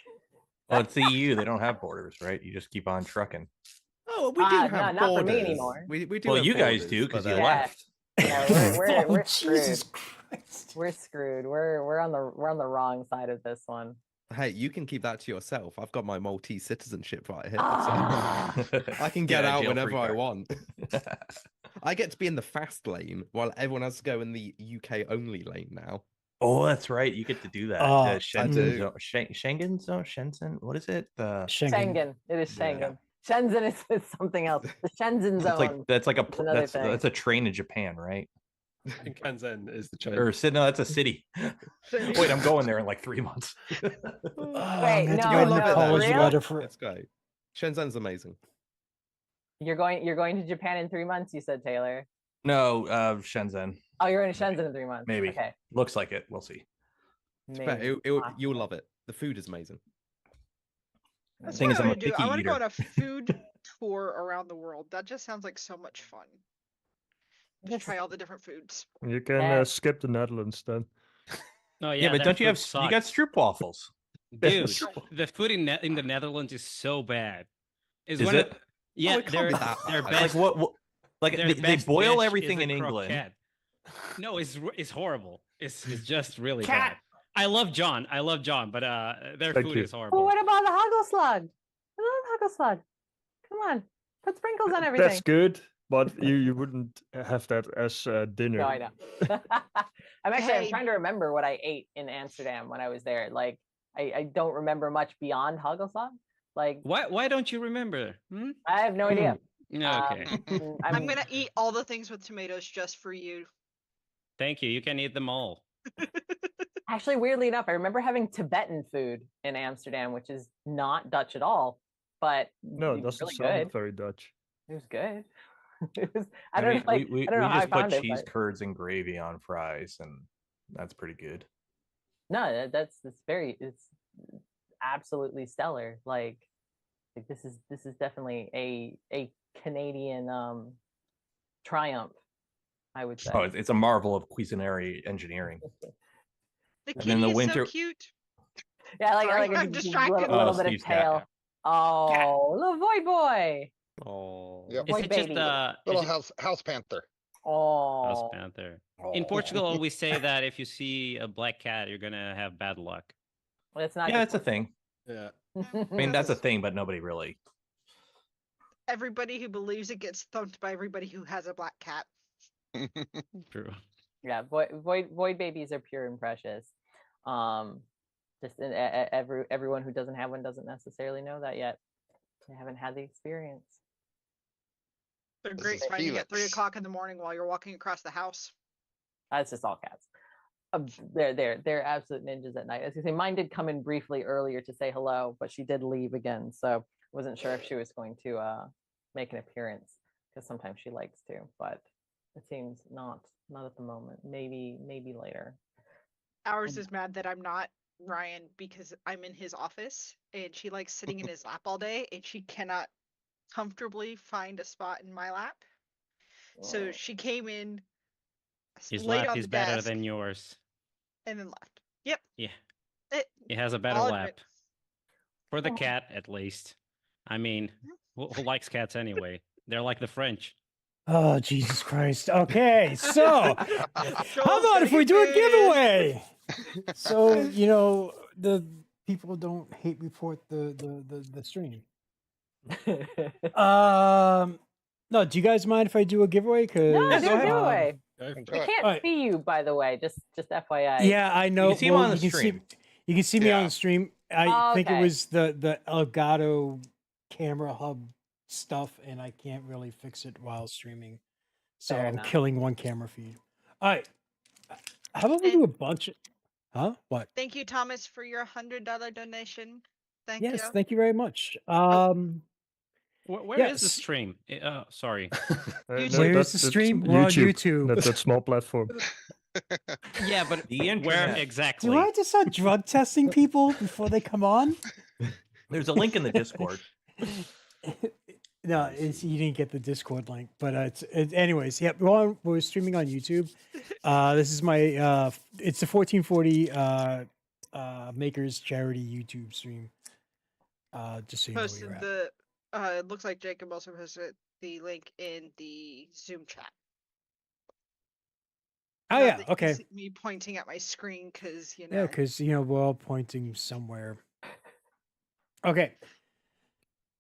well, it's the EU. They don't have borders, right? You just keep on trucking. Oh, we do have borders. Not for me anymore. We do. Well, have you borders, guys do because you but, left. Yeah, we're Jesus screwed. Christ. We're screwed. We're on the wrong side of this one. Hey, you can keep that to yourself. I've got my Maltese citizenship right here. Ah. So I can get out jail-free whenever I card. want. I get to be in the fast lane while everyone has to go in the UK only lane now. Oh, that's right. You get to do that. I Shenzhen do. zone, Schengen zone, Shenzhen. What is it? Schengen. It is Schengen. Shenzhen is something else. The Shenzhen zone. That's like another thing. that's a train in Japan, right? I think Shenzhen is the China. Or no, that's a city. Wait, I'm going there in like 3 months. Wait, no, I love it. apology Though. letter for Let's go. Shenzhen's amazing. You're going to Japan in 3 months, you said, Taylor. No, Shenzhen. Oh, you're going to Shenzhen in 3 months. Maybe. Okay. Looks like it. We'll see. Maybe. You'll love it. The food is amazing. That's Thing what is, I I'm a would do. picky I want to go eater. on a food tour around the world. That just sounds like so much fun. Just try all the different foods. You can skip the Netherlands then. Oh Yeah, but their don't you have food you got sucks. stroopwafels? Dude, the food in the Netherlands is so bad. Is one it? Of, yeah, Oh, it can't their be that their bad. best. Like what like their they best boil dish everything is in a England. croquette. No, it's horrible. It's just really Cat. bad. I love John, but their Thank food you. is But horrible. what about the Hagelslag? I love Hagelslag. Come on. Put sprinkles on everything. That's good, but you wouldn't have that as dinner. No, I know. I'm Hey. trying to remember what I ate in Amsterdam when I was there. Like, I don't remember much beyond Hagelslag. Like, Why don't you remember? Hmm? I have no idea. Okay. I'm gonna eat all the things with tomatoes just for you. Thank you. You can eat them all. Actually, weirdly enough, I remember having Tibetan food in Amsterdam, which is not Dutch at all, but No, it it was doesn't really sound good. very Dutch. It was good. I mean, I we don't know how I just put found it, cheese but curds and gravy on fries, and that's pretty good. no, it's absolutely stellar. Like this is definitely a Canadian triumph, I would say. Oh, it's a marvel of culinary engineering. The And then kitty the is winter- so cute. Yeah, Sorry, like I'm a distracted. little bit of Steve's cat. tail. Oh, little void boy. Oh. Is Void it just baby. is it house panther. House Oh, panther? In Portugal, always say that if you see a black cat, you're gonna have bad luck. well, it's not. Yeah, just it's a thing. Yeah. I mean, that's a thing, but nobody really. Everybody who believes it gets thumped by everybody who has a black cat. True. Yeah, void babies are pure and precious. Just everyone who doesn't have one doesn't necessarily know that yet. They haven't had the experience. They're This great is finding at 3 Felix. o'clock in the morning while you're walking across the house. That's just all cats. They're absolute ninjas at night. As you say, mine did come in briefly earlier to say hello, but she did leave again, so wasn't sure if she was going to make an appearance because sometimes she likes to, but it seems not at the moment. Maybe later. Ours is mad that I'm not Ryan because I'm in his office and she likes sitting in his lap all day and she cannot comfortably find a spot in my lap. So she came in, His laid lap on is the better desk, than yours. and then left. Yep. Yeah, he has a better I'll lap. admit. For the cat, at least. I mean, who likes cats anyway? They're like the French. Oh, Jesus Christ. Okay, so how Joel's about gonna if we get do a pissed. giveaway? So, you know, the people don't hate report the stream. No, do you guys mind if I do a giveaway? No, Cause do a giveaway. Go for I it. can't Alright. see you, by the way. Just FYI. yeah, I know. can see him well, on the you can stream. you can see me on Yeah. the stream. I Oh, think it okay. was the Elgato camera hub stuff, and I can't really fix it while streaming. So Fair I'm enough. killing one camera feed. All right. How about we do a bunch of What? Thank you, Thomas, for your $100 donation. Thank Yes, you. thank you very much. Where is the Yes. stream? Sorry. YouTube. Where's the stream? We're on YouTube. That's that small platform. Yeah, but The where internet. exactly? Do I just start drug testing people before they come on? There's a link in the Discord. No, you didn't get the Discord link, but anyways. Yep, we're streaming on YouTube. This is my it's the 1440 Makers Charity YouTube stream. Just so you know where Posted you're at. the it looks like Jacob also posted the link in the Zoom chat. Oh Not yeah, that you can okay. see me pointing at my screen because you know. Yeah, because we're all pointing somewhere. Okay.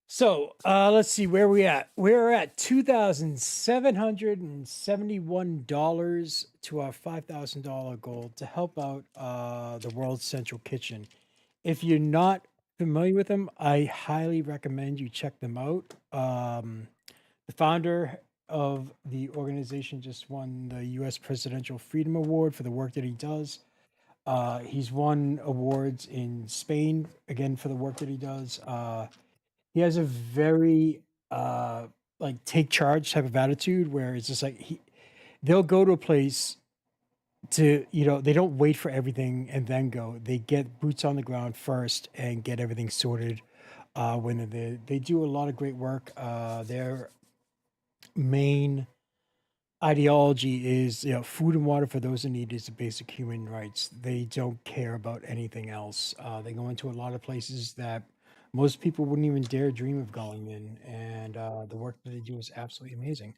So let's see where we at. We're at $2,771 to our $5,000 goal to help out the World Central Kitchen. If you're not familiar with them, I highly recommend you check them out. The founder of the organization just won the U.S. Presidential Freedom Award for the work that he does. He's won awards in Spain again for the work that he does. He has a very like take charge type of attitude where it's just like they'll go to a place to they don't wait for everything and then go. They get boots on the ground first and get everything sorted. When they do a lot of great work. Their main ideology is food and water for those in need is the basic human rights. They don't care about anything else. They go into a lot of places that most people wouldn't even dare dream of going in, and the work that they do is absolutely amazing.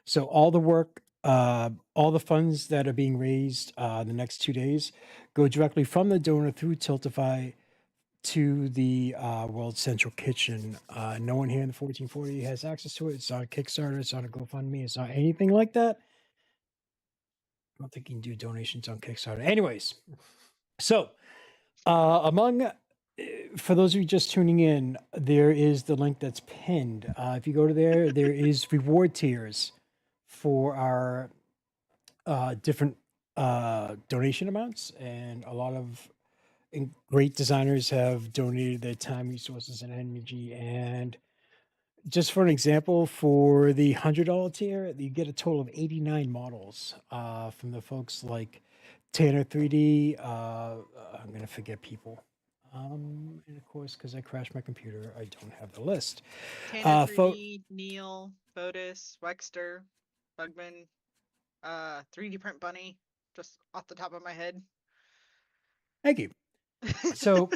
So all the work, all the funds that are being raised the next 2 days go directly from the donor through Tiltify to the World Central Kitchen. No one here in the 1440 has access to it. It's not a Kickstarter. It's not a GoFundMe. It's not anything like that. I don't think you can do donations on Kickstarter. Anyways, so for those of you just tuning in, there is the link that's pinned. If you go to there, there is reward tiers for our different donation amounts, and a lot of great designers have donated their time, resources, and energy. And just for an example, for the $100 tier, you get a total of 89 models from the folks like Tanner 3D. I'm going to forget people. And of course, because I crashed my computer, I don't have the list. Tanner 3D, Neil, Fotis, Wexter, Bugman, 3D Print Bunny, just off the top of my head. Thank you. So,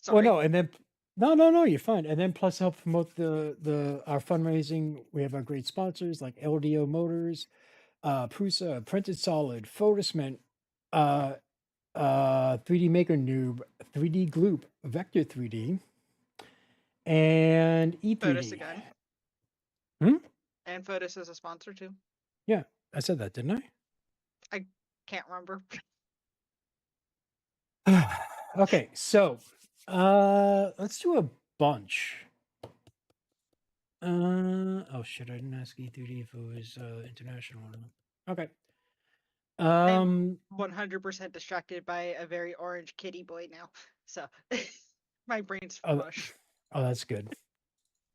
well, no, and then no, you're fine. And then plus help promote our fundraising. We have our great sponsors like LDO Motors, Prusa, Printed Solid, Photospmint, 3D Maker Noob, 3D Gloop, Vector 3D, and E3D. Fotis again. Hmm? And Fotis is a sponsor too. Yeah, I said that, didn't I can't remember. Okay, so let's do a bunch. Oh shit, I didn't ask E3D if it was international or not. Okay. I'm 100% distracted by a very orange kitty boy now. So my brain's mush. Oh, that's good.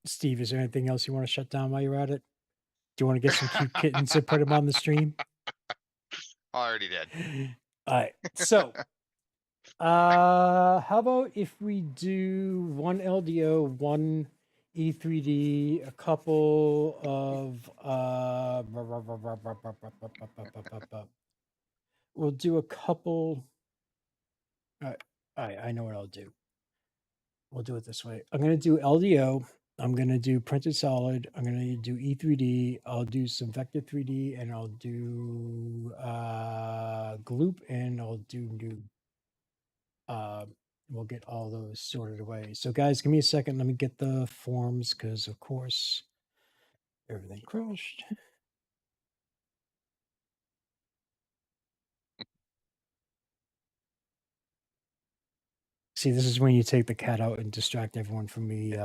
Steve, is there anything else you want to shut down while you're at it? Do you want to get some cute kittens and put them on the stream? I already did. All right. So, how about if we do one LDO, one E3D, a couple of we'll do a couple. I know what I'll do. We'll do it this way. I'm going to do LDO. I'm going to do Printed Solid. I'm going to do E3D. I'll do some Vector 3D, and I'll do Gloop, and I'll do Noob. We'll get all those sorted away. So, guys, give me a second. Let me get the forms because, of course, everything crashed. See, this is when you take the cat out and distract everyone from me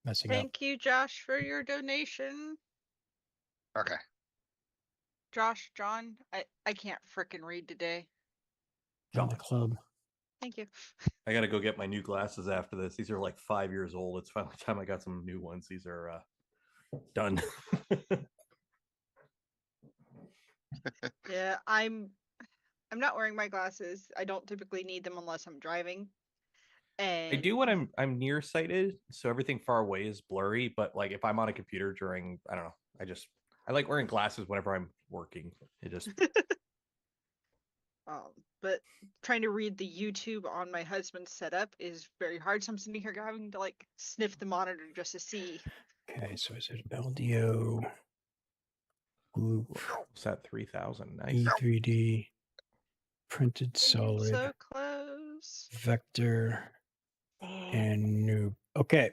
messing up. Thank you, Josh, for your donation. Okay. Josh, John, I can't frickin' read today. Join the club. Thank you. I gotta go get my new glasses after this. These are like 5 years old. It's finally time I got some new ones. These are done. Yeah, I'm not wearing my glasses. I don't typically need them unless I'm driving. And I do when I'm nearsighted, so everything far away is blurry. But like if I'm on a computer during, I don't know, I like wearing glasses whenever I'm working. It just but trying to read the YouTube on my husband's setup is very hard. So I'm sitting here having to like sniff the monitor just to see. Okay, so I said LDO, Gloop, what's that 3000? Nice. E3D, Printed Solid, So close. Vector, and Noob. Okay.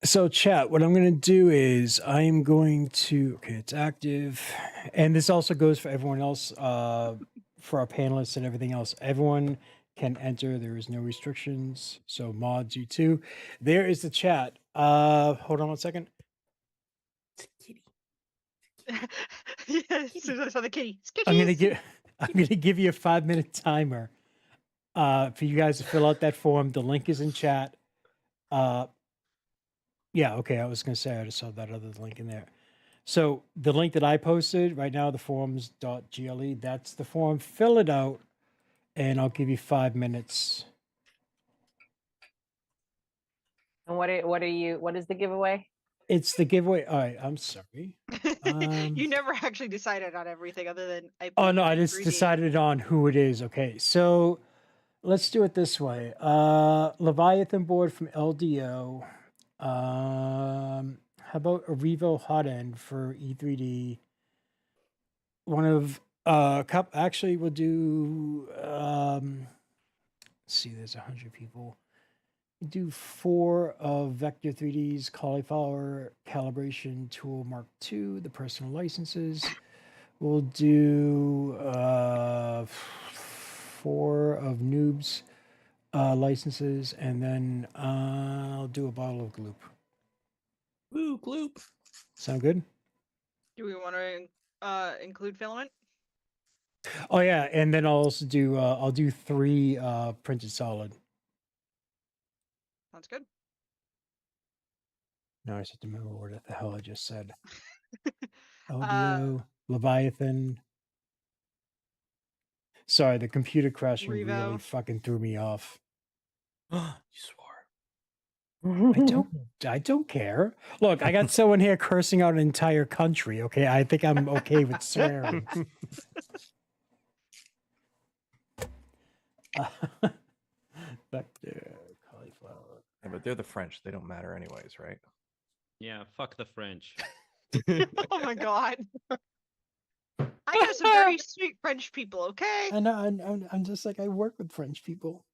So chat, what I'm going to do is I'm going to, okay, it's active. And this also goes for everyone else, for our panelists and everything else. Everyone can enter. There is no restrictions. So mods, you too. There is the chat. Hold on one second. Yeah, as soon as I saw the kitty. I'm going to give you a 5-minute timer for you guys to fill out that form. The link is in chat. Yeah, okay. I was going to say I just saw that other link in there. So the link that I posted right now, the forums.gle, that's the form. Fill it out, and I'll give you 5 minutes. And what is the giveaway? It's the giveaway. All right, I'm sorry. You never actually decided on everything other than Oh no, I just decided on who it is. Okay, so let's do it this way. Leviathan board from LDO. How about a Revo hot end for E3D? One of actually we'll do let's see, there's 100 people. We'll do 4 of Vector 3D's cauliflower calibration tool Mark II, the personal licenses. We'll do 4 of Noob's licenses, and then I'll do a bottle of Gloop. Ooh, Gloop. Sound good? Do we want to include filament? Oh yeah, and then I'll also do I'll do 3 printed solid. Sounds good. Now I just have to remember what the hell I just said. Uh, LVO, Leviathan. Sorry, the computer crashing really Revo. fucking threw me off. You swore. I don't care. Look, I got someone here cursing out an entire country. Okay, I think I'm okay with swearing. Back there, cauliflower. Yeah, but they're the French. They don't matter anyways, right? Yeah, fuck the French. Oh my god. I know some very sweet French people, okay? I know, I'm just like, I work with French people.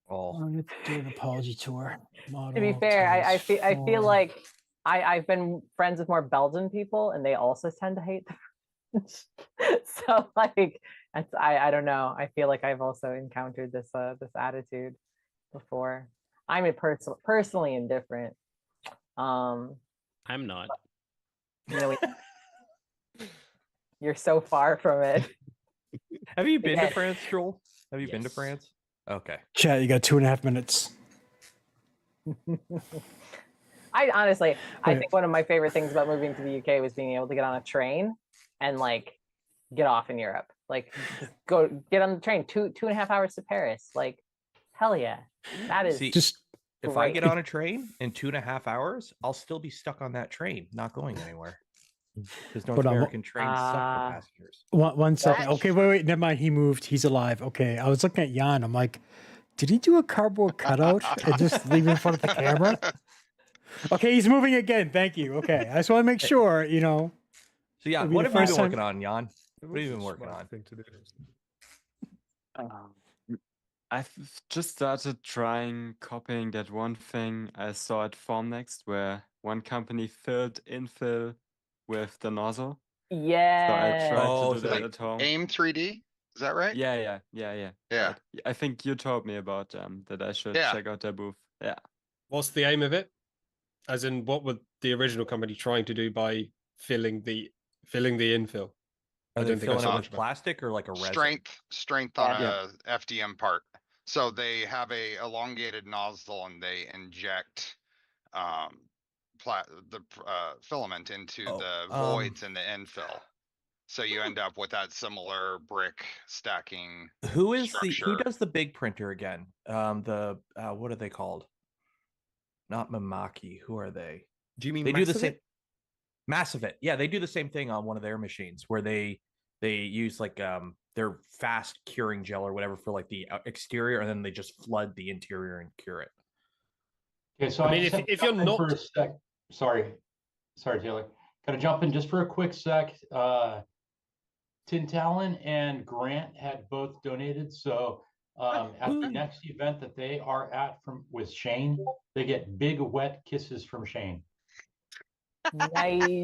Oh, I'm gonna do an apology tour. To be fair, I feel like I've been friends with more Belgian people, and they also tend to hate the French. So like, I don't know. I feel like I've also encountered this this attitude before. I'm personally indifferent. I'm not. Really, you're so far from it. Have you been to France, Joel? Have you been to Yes. France? Okay. Chat, you got 2.5 minutes. I honestly, I Wait. think one of my favorite things about moving to the UK was being able to get on a train and like get off in Europe. Like just go get on the train 2.5 hours to Paris. Like hell yeah, that is See, if I great. get on a train in 2.5 hours, I'll still be stuck on that train, not going anywhere. Because North Hold on, American trains suck for passengers. One second. Okay, wait, never mind. He moved. He's alive. Okay, I was looking at Jan. I'm like, did he do a cardboard cutout and just leave it in front of the camera? Okay, he's moving again. Thank you. Okay, I just want to make sure, you know. So yeah, it'll be what the have you been first time- working on, Jan? What have you been working on? I've just started trying copying that one thing I saw at FormNext where one company filled infill with the nozzle. Yeah. So I tried Oh, to do so that like at home. AIM 3D, is that right? Yeah. Yeah. Right. I think you told me about that I should Yeah. check out their booth. Yeah. What's the aim of it? As in, what were the original company trying to do by filling the infill? Are I they don't think I filling saw it much with about. plastic or like a resin? Strength on Yeah. a FDM part. So they have a elongated nozzle and they inject the filament into the voids in the infill. So you end up with that similar brick stacking. Who structure. does the big printer again? What are they called? Not Mamaki. Who are they? Do you mean They do the same. Massivit? Massivit. Yeah, they do the same thing on one of their machines where they use like their fast curing gel or whatever for like the exterior, and then they just flood the interior and cure it. Okay, so I mean, just have to if you're jump in not- for a sec. Sorry, Taylor. Gotta jump in just for a quick sec. Tintalon and Grant had both donated, so at the next event that they are at with Shane, they get big wet kisses from Shane. Nice.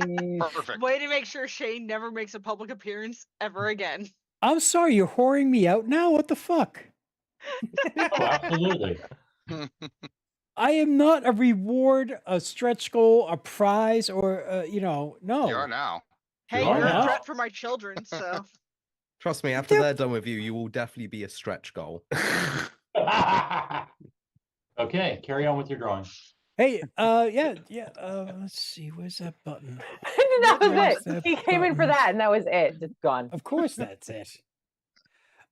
Perfect. Way to make sure Shane never makes a public appearance ever again. I'm sorry, you're whoring me out now? What the fuck? Oh, absolutely. I am not a reward, a stretch goal, a prize, or no. You are now. Hey, You are you're a now. threat for my children, so. Trust me, after they're done with you, you will definitely be a stretch goal. Okay, carry on with your drawing. Hey, yeah. Let's see, where's that button? That was Where's it. that He came in for button? that, and that was it. Just gone. Of course, that's it.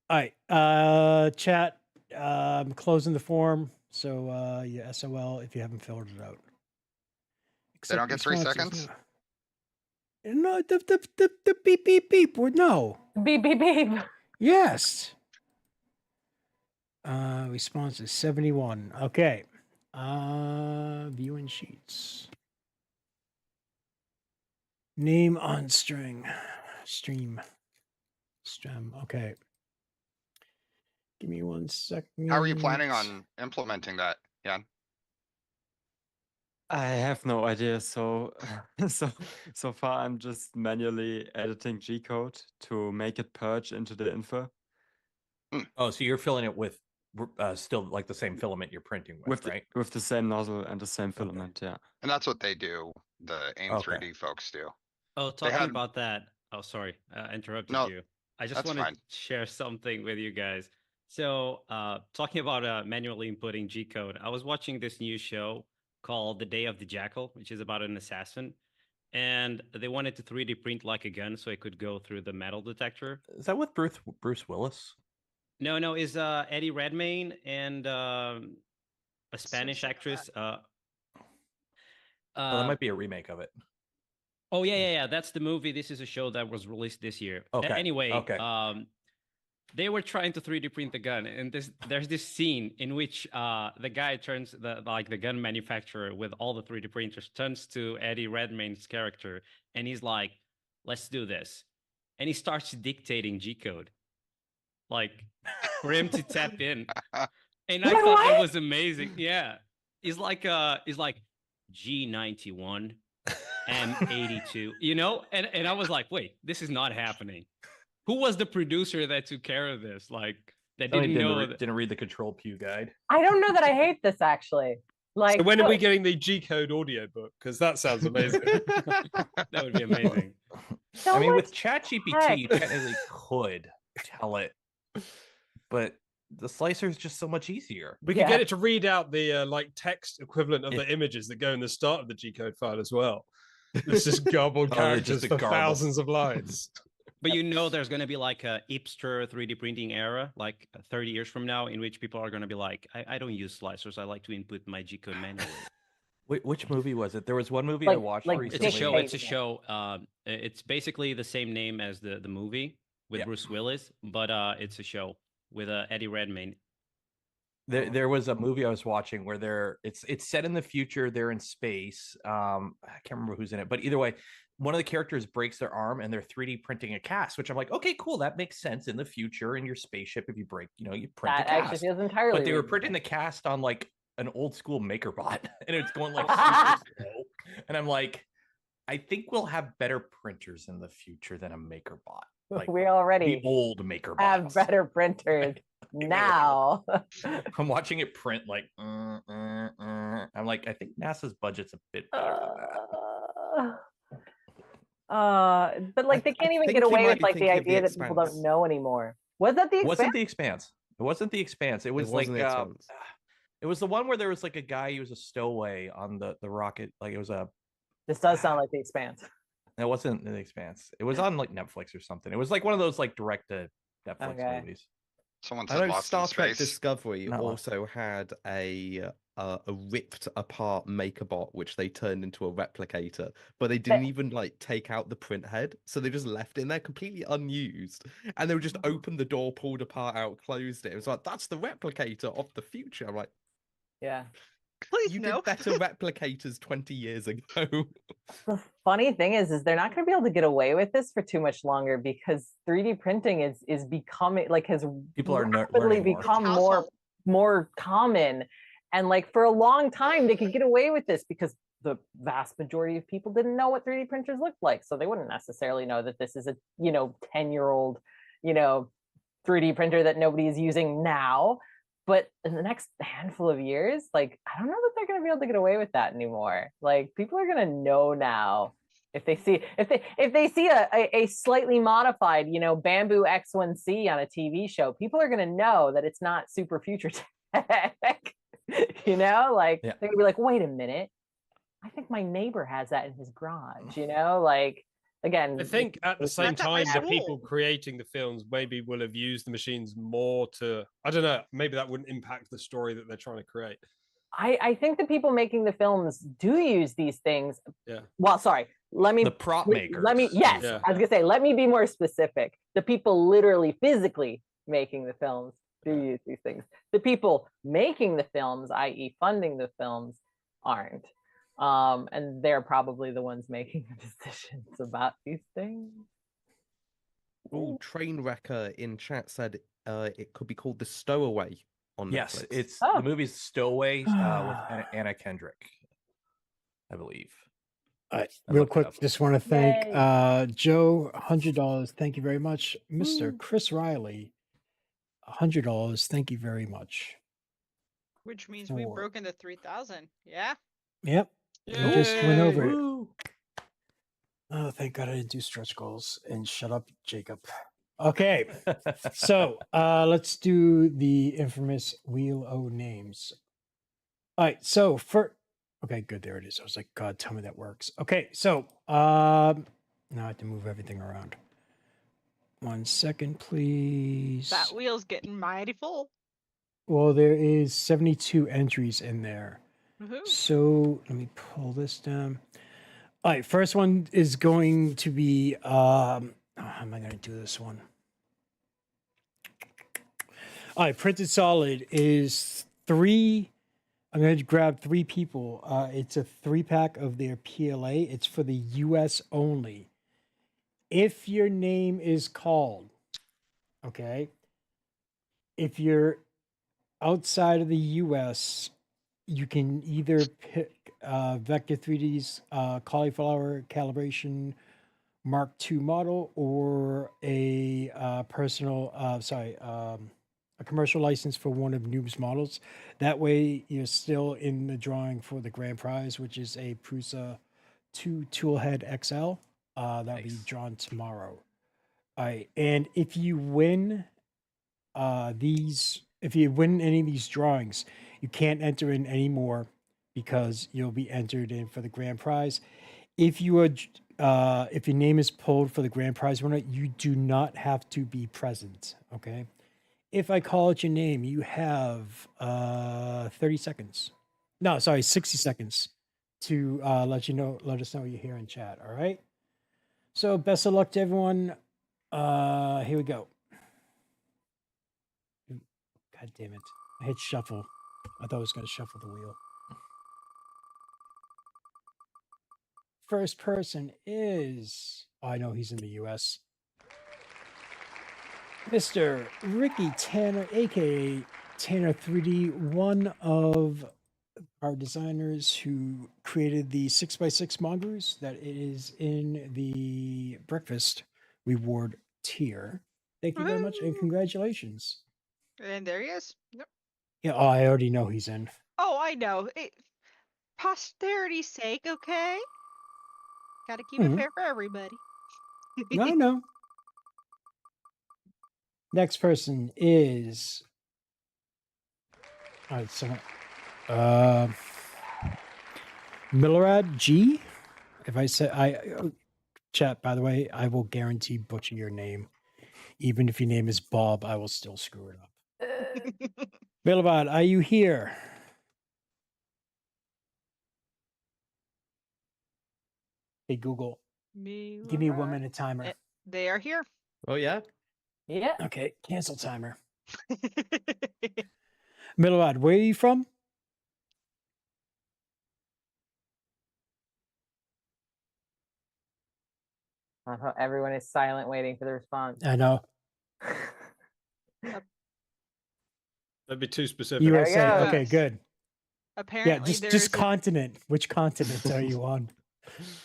All right, chat. I'm closing the form, so yeah, SOL if you haven't filled it out. They don't get 3 responses, seconds? No, the beep beep beep. No. Beep beep beep. Yes. Response is 71. Okay. Viewing sheets. Name on string. Stream. Okay. Give me 1 second. How are you planning on implementing that, Jan? I have no idea. So so far I'm just manually editing G code to make it purge into the info. Oh, so you're filling it with still like the same filament you're printing with, right? With the same nozzle and the same filament, yeah. And that's what they do. The AIM Okay. 3D folks do. Oh, They talking had- about that. Oh, sorry, I interrupted No. you. I just That's want to fine. share something with you guys. So, talking about manually inputting G code, I was watching this new show called The Day of the Jackal, which is about an assassin, and they wanted to 3D print like a gun so it could go through the metal detector. Is that with Bruce Willis? No, is Eddie Redmayne and a Spanish actress. That might be a remake of it. Oh yeah. That's the movie. This is a show that was released this year. Okay. Anyway, Okay. they were trying to 3D print the gun, and there's this scene in which the guy turns the gun manufacturer with all the 3D printers turns to Eddie Redmayne's character, and he's like, "Let's do this," and he starts dictating G code, like for him to tap in, and I thought that was amazing. Yeah, he's like G91. M82, and I was like, wait, this is not happening. Who was the producer that took care of this? Like, that didn't read the control pew guide. I don't know that I hate this actually. Like, so when are we getting the G code audio book? Because that sounds amazing. That would be amazing. I mean, with ChatGPT, you technically could tell it, but the slicer is just so much easier. We could get it to read out the text equivalent of the images that go in the start of the G code file as well. It's just garbled characters for thousands of lines. But there's going to be like a hipster 3D printing era, like 30 years from now, in which people are going to be like, I don't use slicers. I like to input my G code manually. Which movie was it? There was one movie I watched recently. It's a show. It's basically the same name as the movie with Bruce Willis, but it's a show with Eddie Redmayne. There was a movie I was watching where it's set in the future. They're in space. I can't remember who's in it, but either way, one of the characters breaks their arm and they're 3D printing a cast, which I'm like, okay, cool. That makes sense in the future in your spaceship. If you break, you print that the cast. actually feels entirely. But they were printing the cast on like an old school MakerBot, and it's going like super slow. And I'm like, I think we'll have better printers in the future than a MakerBot. Like, we already the old MakerBots have better printers now. I'm watching it print like I'm like, I think NASA's budget's a bit better than that. But like they can't even get away with like the idea that people don't know anymore. Was that the Expanse? Wasn't the Expanse? It wasn't the Expanse. It was like it was the one where there was like a guy, he was a stowaway on the rocket. Like it was a. This does sound like the Expanse. It wasn't the Expanse. It was on like Netflix or something. It was like one of those like direct to Netflix movies. Someone I said know Lost Star in Trek Space. Discovery also had a ripped apart MakerBot which they turned into a replicator, but they didn't even like take out the print head, so they just left it in there completely unused, and they would just open the door, pulled the part out, closed it. It was like, that's the replicator of the future. I'm like, yeah. Please you no. did better replicators 20 years ago. The funny thing is they're not going to be able to get away with this for too much longer because 3D printing is becoming like has rapidly become more common, and like for a long time they could get away with this because the vast majority of people didn't know what 3D printers looked like, so they wouldn't necessarily know that this is a 10-year-old 3D printer that nobody is using now. But in the next handful of years, like, I don't know that they're going to be able to get away with that anymore. Like, people are going to know now if they see a slightly modified, Bamboo X1C on a TV show. People are going to know that it's not super future tech. They're going to be like, wait a minute, I think my neighbor has that in his garage. Again, I think at the same time, the people creating the films maybe will have used the machines more to, I don't know, maybe that wouldn't impact the story that they're trying to create. I think the people making the films do use these things. Yeah. Well, sorry, the prop makers. I was gonna say, let me be more specific. The people literally physically making the films do use these things. The people making the films, i.e. funding the films, aren't. And they're probably the ones making the decisions about these things. Oh, Trainwrecker in chat said it could be called The Stowaway on Netflix. Yes, it's the movie's Stowaway with Anna Kendrick, I believe. Real quick, just want to thank Joe, $100. Thank you very much. Mr. Chris Riley, $100. Thank you very much. Which means we've broken the 3,000. Yeah. Yep. We just went over it. Oh, thank God I didn't do stretch goals. And shut up, Jacob. Okay, so let's do the infamous Wheel O names. All right, so okay, good, there it is. I was like, God, tell me that works. Okay, so now I have to move everything around. 1 second, please. That wheel's getting mighty full. Well, there is 72 entries in there. Woohoo. So let me pull this down. All right, first one is going to be how am I going to do this one? All right, printed solid is 3. I'm going to grab 3 people. It's a 3-pack of their PLA. It's for the US only. If your name is called, okay, if you're outside of the US, you can either pick Vector 3D's cauliflower calibration Mark II model or a a commercial license for one of Noob's models. That way, you're still in the drawing for the grand prize, which is a Prusa 2 Toolhead XL. That'll be drawn tomorrow. All right, and if you win if you win any of these drawings, you can't enter in any more because you'll be entered in for the grand prize. If you are if your name is pulled for the grand prize winner, you do not have to be present. Okay. If I call out your name, you have 30 seconds. No, sorry, 60 seconds to let us know you're here in chat. All right. So best of luck to everyone. Here we go. God damn it. I hit shuffle. I thought I was going to shuffle the wheel. First person is... Oh, I know he's in the US. Mr. Ricky Tanner, a.k.a. Tanner 3D, one of our designers who created the 6x6 mongoose that is in the breakfast reward tier. Thank you very much and congratulations. And there he is. Yep. Yeah, oh, I already know he's in. Oh, I know. Posterity's sake, okay? Gotta keep it fair for everybody. I know. Next person is... All right, so... Milorad G? If I said... Chat, by the way, I will guarantee butcher your name. Even if your name is Bob, I will still screw it up. Milorad, are you here? Hey, Google. Give me a 1 minute timer. They are here. Oh, yeah? Yeah. Okay, cancel timer. Milorad, where are you from? Everyone is silent, waiting for the response. I know. That'd be too specific. USA. Okay, good. Apparently, yeah, just continent. Which continent are you on?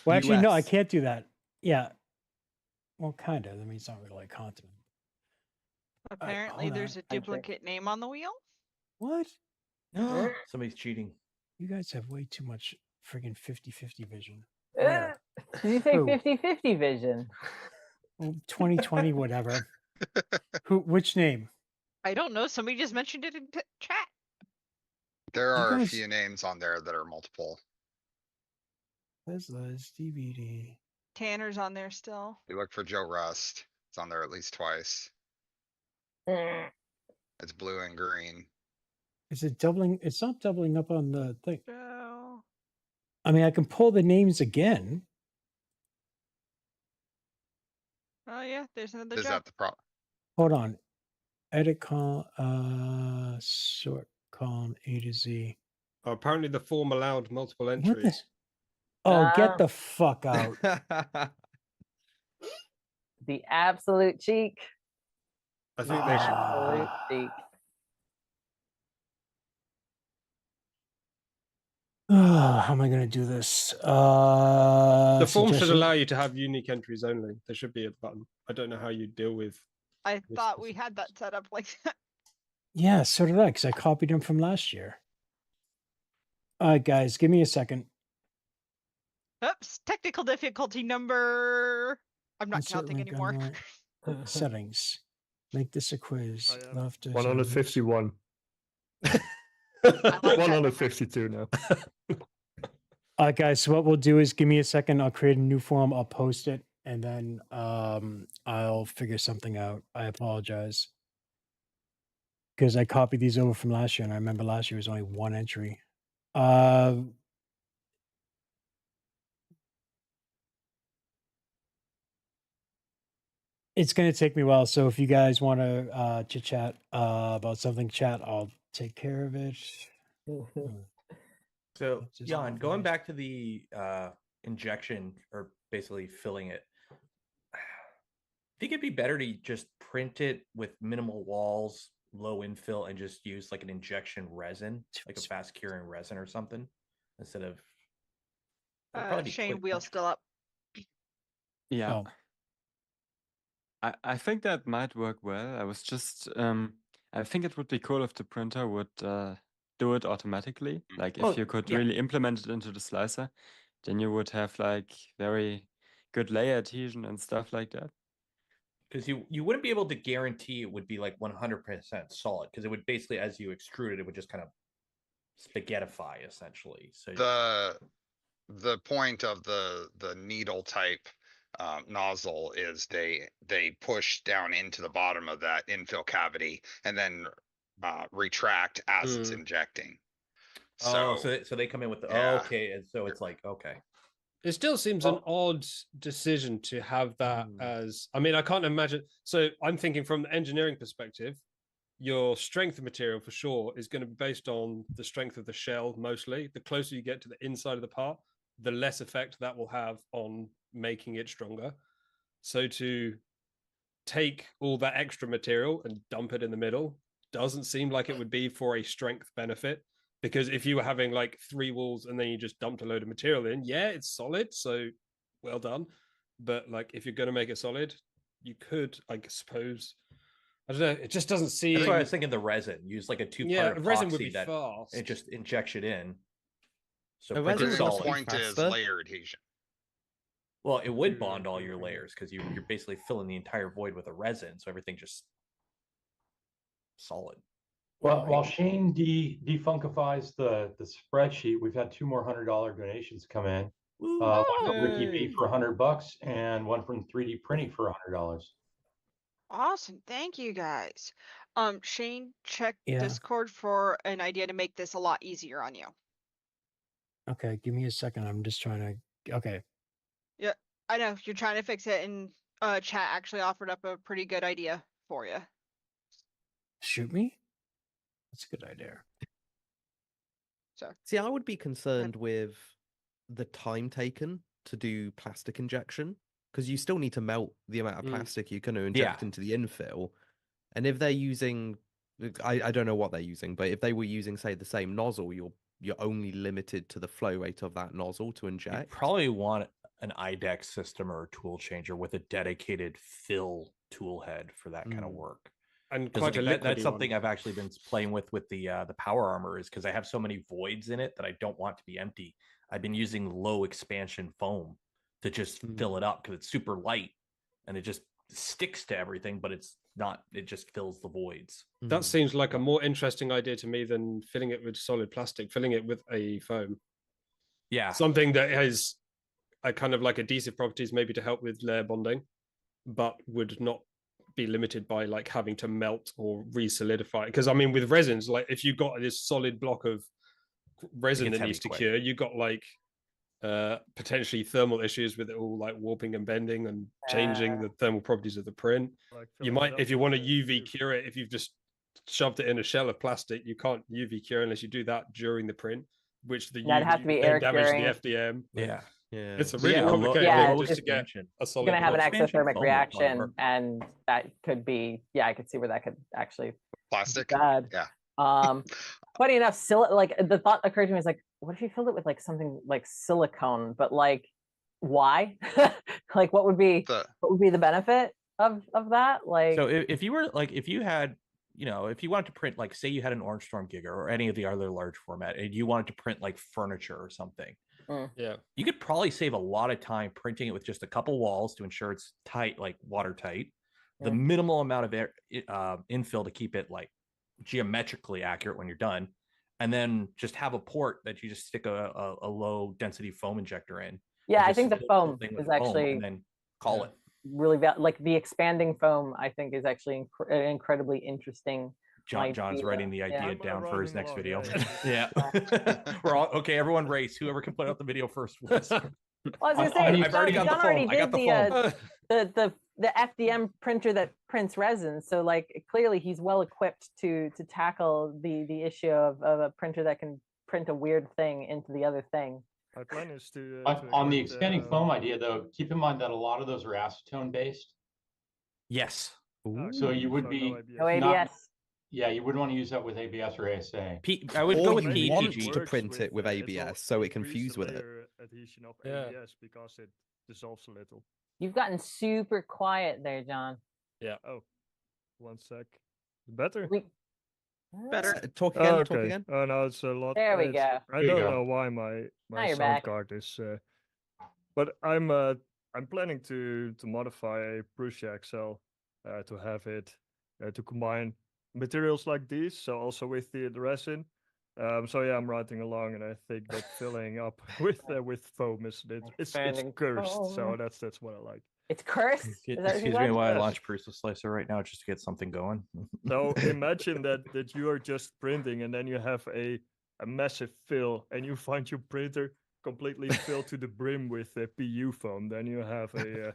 Well, actually, no, I can't do that. Yeah. Well, kind of. I mean, it's not really a continent. Apparently, there's a duplicate name on the wheel. What? No. Somebody's cheating. You guys have way too much friggin' 50-50 vision. Did you say 50-50 vision? Well, 2020, whatever. Which name? I don't know. Somebody just mentioned it in chat. There are a few names on there that are multiple. Tesla's DVD. Tanner's on there still. You look for Joe Rust. It's on there at least twice. It's blue and green. Is it doubling? It's not doubling up on the thing. Joe. I mean, I can pull the names again. Oh yeah, there's another. Is that the problem? Hold on. Edit column, sort column A to Z. Oh, apparently the form allowed multiple entries. Oh, get the fuck out. The absolute cheek. I think they should. Absolute cheek. How am I going to do this? The form should suggestion? allow you to have unique entries only. There should be a button. I don't know how you deal with. I thought we had that set up like that. Yeah, so did I, because I copied them from last year. All right, guys, give me a second. Oops, technical difficulty number. I'm not Insert counting link anymore. online. Settings. Make this a quiz. Left 151. like 152 now. All right, guys. So what we'll do is give me a second. I'll create a new form. I'll post it, and then I'll figure something out. I apologize because I copied these over from last year, and I remember last year was only one entry. It's going to take me a while. So if you guys want to chit chat about something, chat, I'll take care of it. So, Jan, going back to the injection, or basically filling it, I think it'd be better to just print it with minimal walls, low infill, and just use like an injection resin, like a fast curing resin or something, instead of. Shane, wheel still up. Yeah. Oh. I think that might work well. I was just I think it would be cool if the printer would do it automatically. Like if you could really implement it into the slicer, then you would have like very good layer adhesion and stuff like that. Because you wouldn't be able to guarantee it would be like 100% solid, because it would basically, as you extrude it would just kind of spaghettify essentially. So the point of the needle type nozzle is they push down into the bottom of that infill cavity and then retract as it's injecting. So they come in with the okay, and so it's like okay. It still seems an odd decision to have that as. I mean, I can't imagine. So I'm thinking from the engineering perspective, your strength of material for sure is going to be based on the strength of the shell mostly. The closer you get to the inside of the part, the less effect that will have on making it stronger. So to take all that extra material and dump it in the middle doesn't seem like it would be for a strength benefit. Because if you were having like 3 walls and then you just dumped a load of material in, yeah, it's solid, so well done. But like if you're going to make it solid, you could, I suppose, I don't know, it just doesn't seem. That's why I was thinking the resin. Use like a 2-part resin would be that fast. It just injects it in. So I think the point is layer adhesion. Well, it would bond all your layers because you're basically filling the entire void with a resin, so everything just solid. Well, while Shane defunkifies the spreadsheet, we've had 2 more $100 donations come in. One from Ricky B for $100 and one from 3D Printing for $100. Awesome. Thank you guys. Shane, check Yeah. Discord for an idea to make this a lot easier on you. Okay, give me a second. I'm just trying to. Okay. Yeah, I know you're trying to fix it, and chat actually offered up a pretty good idea for you. Shoot me? That's a good idea. So, see, I would be concerned with the time taken to do plastic injection, because you still need to melt the amount of plastic you're going to inject into the infill. And if they're using, I don't know what they're using, but if they were using, say, the same nozzle, you're only limited to the flow rate of that nozzle to inject. You probably want an IDEX system or a tool changer with a dedicated fill tool head for that kind of work. And quite that's something I've actually been playing with the power armor, is because I have so many voids in it that I don't want to be empty. I've been using low expansion foam to just fill it up because it's super light and it just sticks to everything, but it's not, it just fills the voids. That seems like a more interesting idea to me than filling it with solid plastic, filling it with a foam. Yeah. Something that has a kind of like adhesive properties, maybe to help with layer bonding, but would not be limited by like having to melt or re-solidify. Because I mean, with resins, like if you've got this solid block of resin that needs to cure, you got like potentially thermal issues with it all, like warping and bending and changing the thermal properties of the print. You might, if you want to UV cure it, if you've just shoved it in a shell of plastic, you can't UV cure unless you do that during the print, which the That'd UV have to be then air damage curing. the FDM. Yeah. It's a really complicated thing just to get a solid. You're gonna have an block. exothermic reaction, and that could be, I could see where that could actually plastic. Be bad. Yeah. Funny enough, like the thought occurred to me is like, what if you filled it with like something like silicone? But like, why? Like, what would be the benefit of that? Like, so if you were like, if you had, if you wanted to print, like, say you had an Orange Storm Giga or any of the other large format, and you wanted to print like furniture or something, yeah, you could probably save a lot of time printing it with just a couple walls to ensure it's tight, like watertight, the minimal amount of infill to keep it like geometrically accurate when you're done, and then just have a port that you just stick a low density foam injector in. Yeah, I think the foam is actually and then call it. Really like the expanding foam. I think is actually an incredibly interesting. John's writing the idea down for his next video. Yeah. We're all okay. Everyone race. Whoever can put out the video first. Well, I was gonna say, I've already got the foam. I got the foam. The FDM printer that prints resin. So like clearly he's well equipped to tackle the issue of a printer that can print a weird thing into the other thing. My plan is to on the expanding foam idea, though, keep in mind that a lot of those are acetone based. Yes. So you would be no ABS. Yeah, you wouldn't want to use that with ABS or ASA. I would go with PPG. PPG. Want to print it with ABS so it can fuse with it. Adhesion of ABS because it dissolves a little. You've gotten super quiet there, John. Yeah. Oh, 1 sec. Better. Better. Talk again. Okay. Talk again. Oh no, it's a lot. There we go. I don't know why my you're sound back. card is. But I'm planning to modify a Prusa XL to have it to combine materials like these. So also with the resin. So yeah, I'm writing along, and I think that filling up with foam it's cursed. So that's what I like. It's cursed. Excuse me while I launch Prusa Slicer right now just to get something going. So imagine that you are just printing, and then you have a massive fill, and you find your printer completely filled to the brim with PU foam. Then you have a.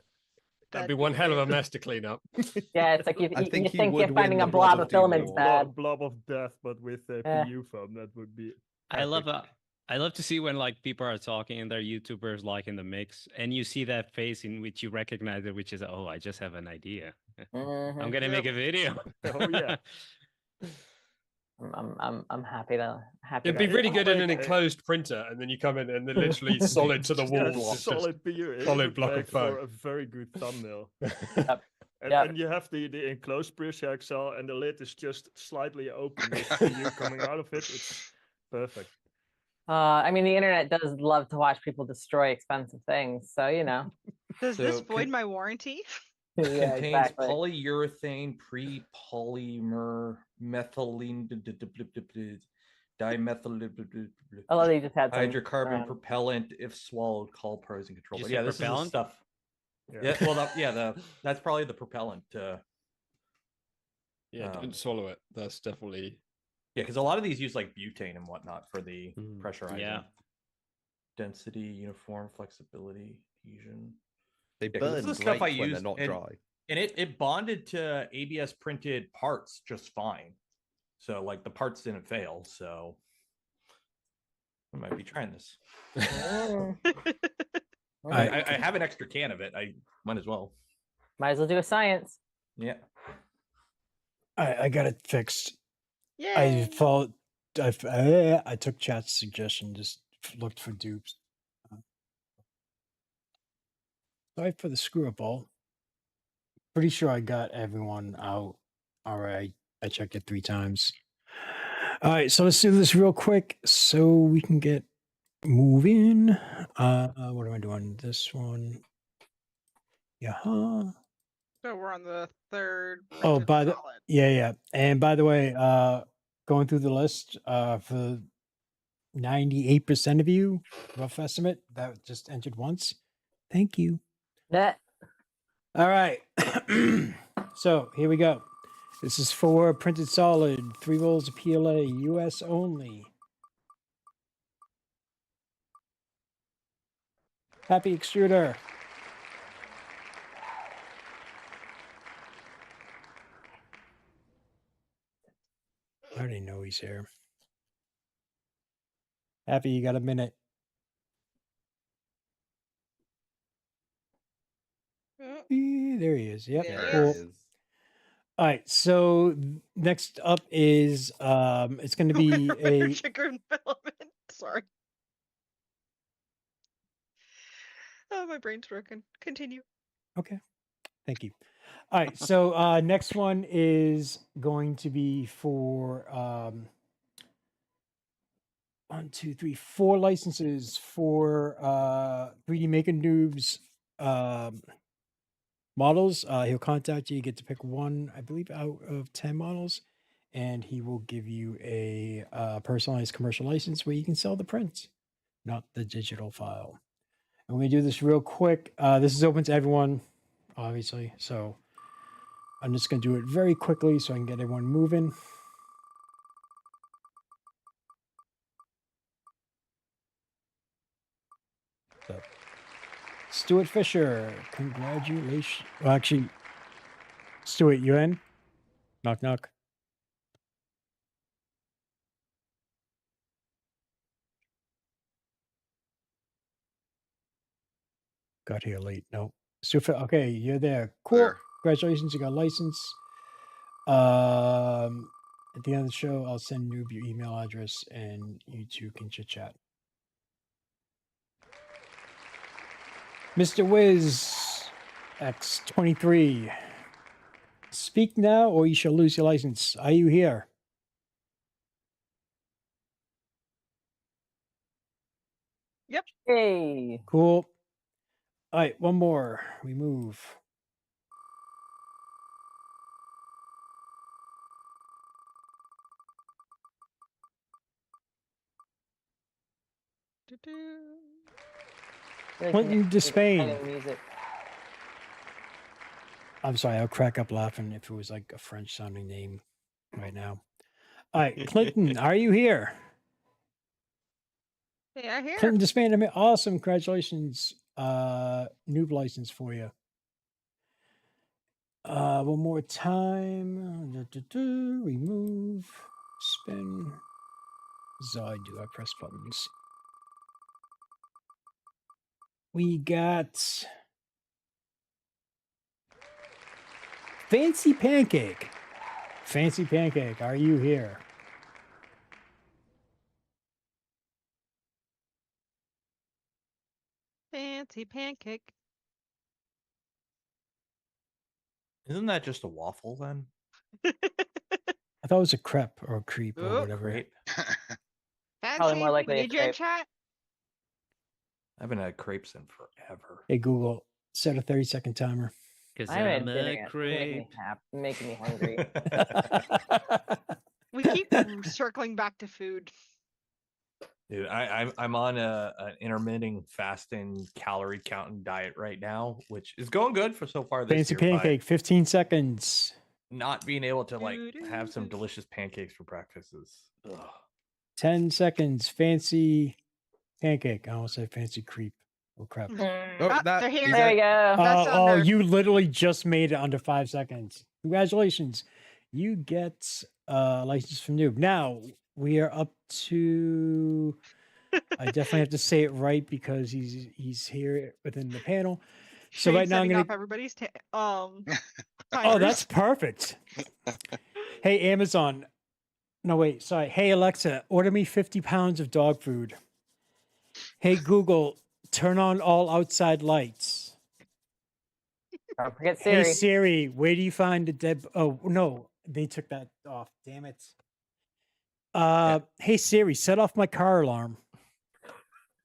That'd be one hell of a mess to clean up. Yeah, it's like you think you're finding a blob of filament's bad. Blob of death, but with PU foam, that would be. I love to see when like people are talking and they're YouTubers like in the mix, and you see that face in which you recognize it, which is I just have an idea. I'm gonna make a video. Oh yeah. I'm happy to. It'd be really good in an enclosed printer, and then you come in and they're literally solid to the wall block. Solid PU. Solid block of foam. For a very good thumbnail. Yep. And you have the enclosed Prusa XL, and the lid is just slightly open with PU coming out of it. It's perfect. I mean, the internet does love to watch people destroy expensive things, so you know. Does this void my warranty? Yeah, contains exactly. polyurethane pre-polymer methylene dimethyl Oh, they just had some hydrocarbon propellant if swallowed. Call pros and control. You But say yeah, this propellant? is the stuff. Yeah, well, that's probably the propellant. Yeah, don't swallow it. That's definitely. Yeah, because a lot of these use like butane and whatnot for the pressurizing. Yeah. Density, uniform, flexibility, adhesion. They Yeah, 'cause burn this is the great stuff I when used, they're not and, dry. And it bonded to ABS printed parts just fine. So like the parts didn't fail. So I might be trying this. I have an extra can of it. I might as well. Might as well do a science. Yeah. I got it fixed. Yay. I took chat's suggestion, just looked for dupes. Sorry for the screw up all. Pretty sure I got everyone out. All right. I checked it 3 times. All right, so let's do this real quick so we can get moving. What am I doing? This one. Yeah. So we're on the third. Oh, printed by the solid. yeah. And by the way, going through the list, for 98% of you, rough estimate, that just entered once. Thank you. Yeah. All right. So here we go. This is for printed solid, 3 rolls of PLA, US only. Happy extruder. I already know he's here. Happy, you got a minute. There he is. Yep. There Cool. he All right. So next up is it's going to be a Sugar and filament. Sorry. Oh, my brain's broken. Continue. okay. Thank you. All right. So next one is going to be for 1, 2, 3, 4 licenses for 3D Maker Noobs models. He'll contact you. You get to pick one, I believe, out of 10 models, and he will give you a personalized commercial license where you can sell the print, not the digital file. And we do this real quick. This is open to everyone, obviously. So I'm just going to do it very quickly so I can get everyone moving. So, Stuart Fisher, congratulations. Well, actually, Stuart, you in? Knock, knock. Got here late. No. Stuart, okay, you're there. Cool. There. Congratulations, you got a license. At the end of the show, I'll send Noob your email address and you two can chit chat. Mr. Wiz X23. Speak now or you shall lose your license. Are you here? Yep. Hey. Cool. All right, one more. We move. Clinton Despain. I'm sorry, I'll crack up laughing if it was like a French sounding name right now. All right, Clinton, are you here? Hey, I hear. Clinton Despain, awesome. Congratulations. Noob license for you. One more time. Remove. Spin. So I do. I press buttons. We got Fancy Pancake. Fancy Pancake, are you here? Fancy Pancake. Isn't that just a waffle then? I thought it was a crepe or a crepe or whatever. Crepe. Fancy, more likely we a need you in crepe. chat. I haven't had crepes in forever. Hey, Google, set a 30-second timer. Because I'm I'm admitting a it. You're creep. making me hungry. We keep circling back to food. Dude, I'm on an intermittent fasting calorie counting diet right now, which is going good for so far this Fancy year. but Pancake, 15 seconds. Not being able to like have some delicious pancakes for breakfast is ugh. 10 seconds. Fancy Pancake. I almost said fancy creep or crap. They're here. There we go. That's Oh, under. you literally just made it under 5 seconds. Congratulations. You get a license from Noob. Now we are up to. I definitely have to say it right because he's here within the panel. So right now I'm setting gonna. up everybody's Oh, timers. that's perfect. Hey, Amazon. No, wait. Sorry. Hey, Alexa, order me 50 pounds of dog food. Hey, Google, turn on all outside lights. Don't forget Hey, Siri. Siri, where do you find the dead? Oh, no, they took that off. Damn it. Hey, Siri, set off my car alarm.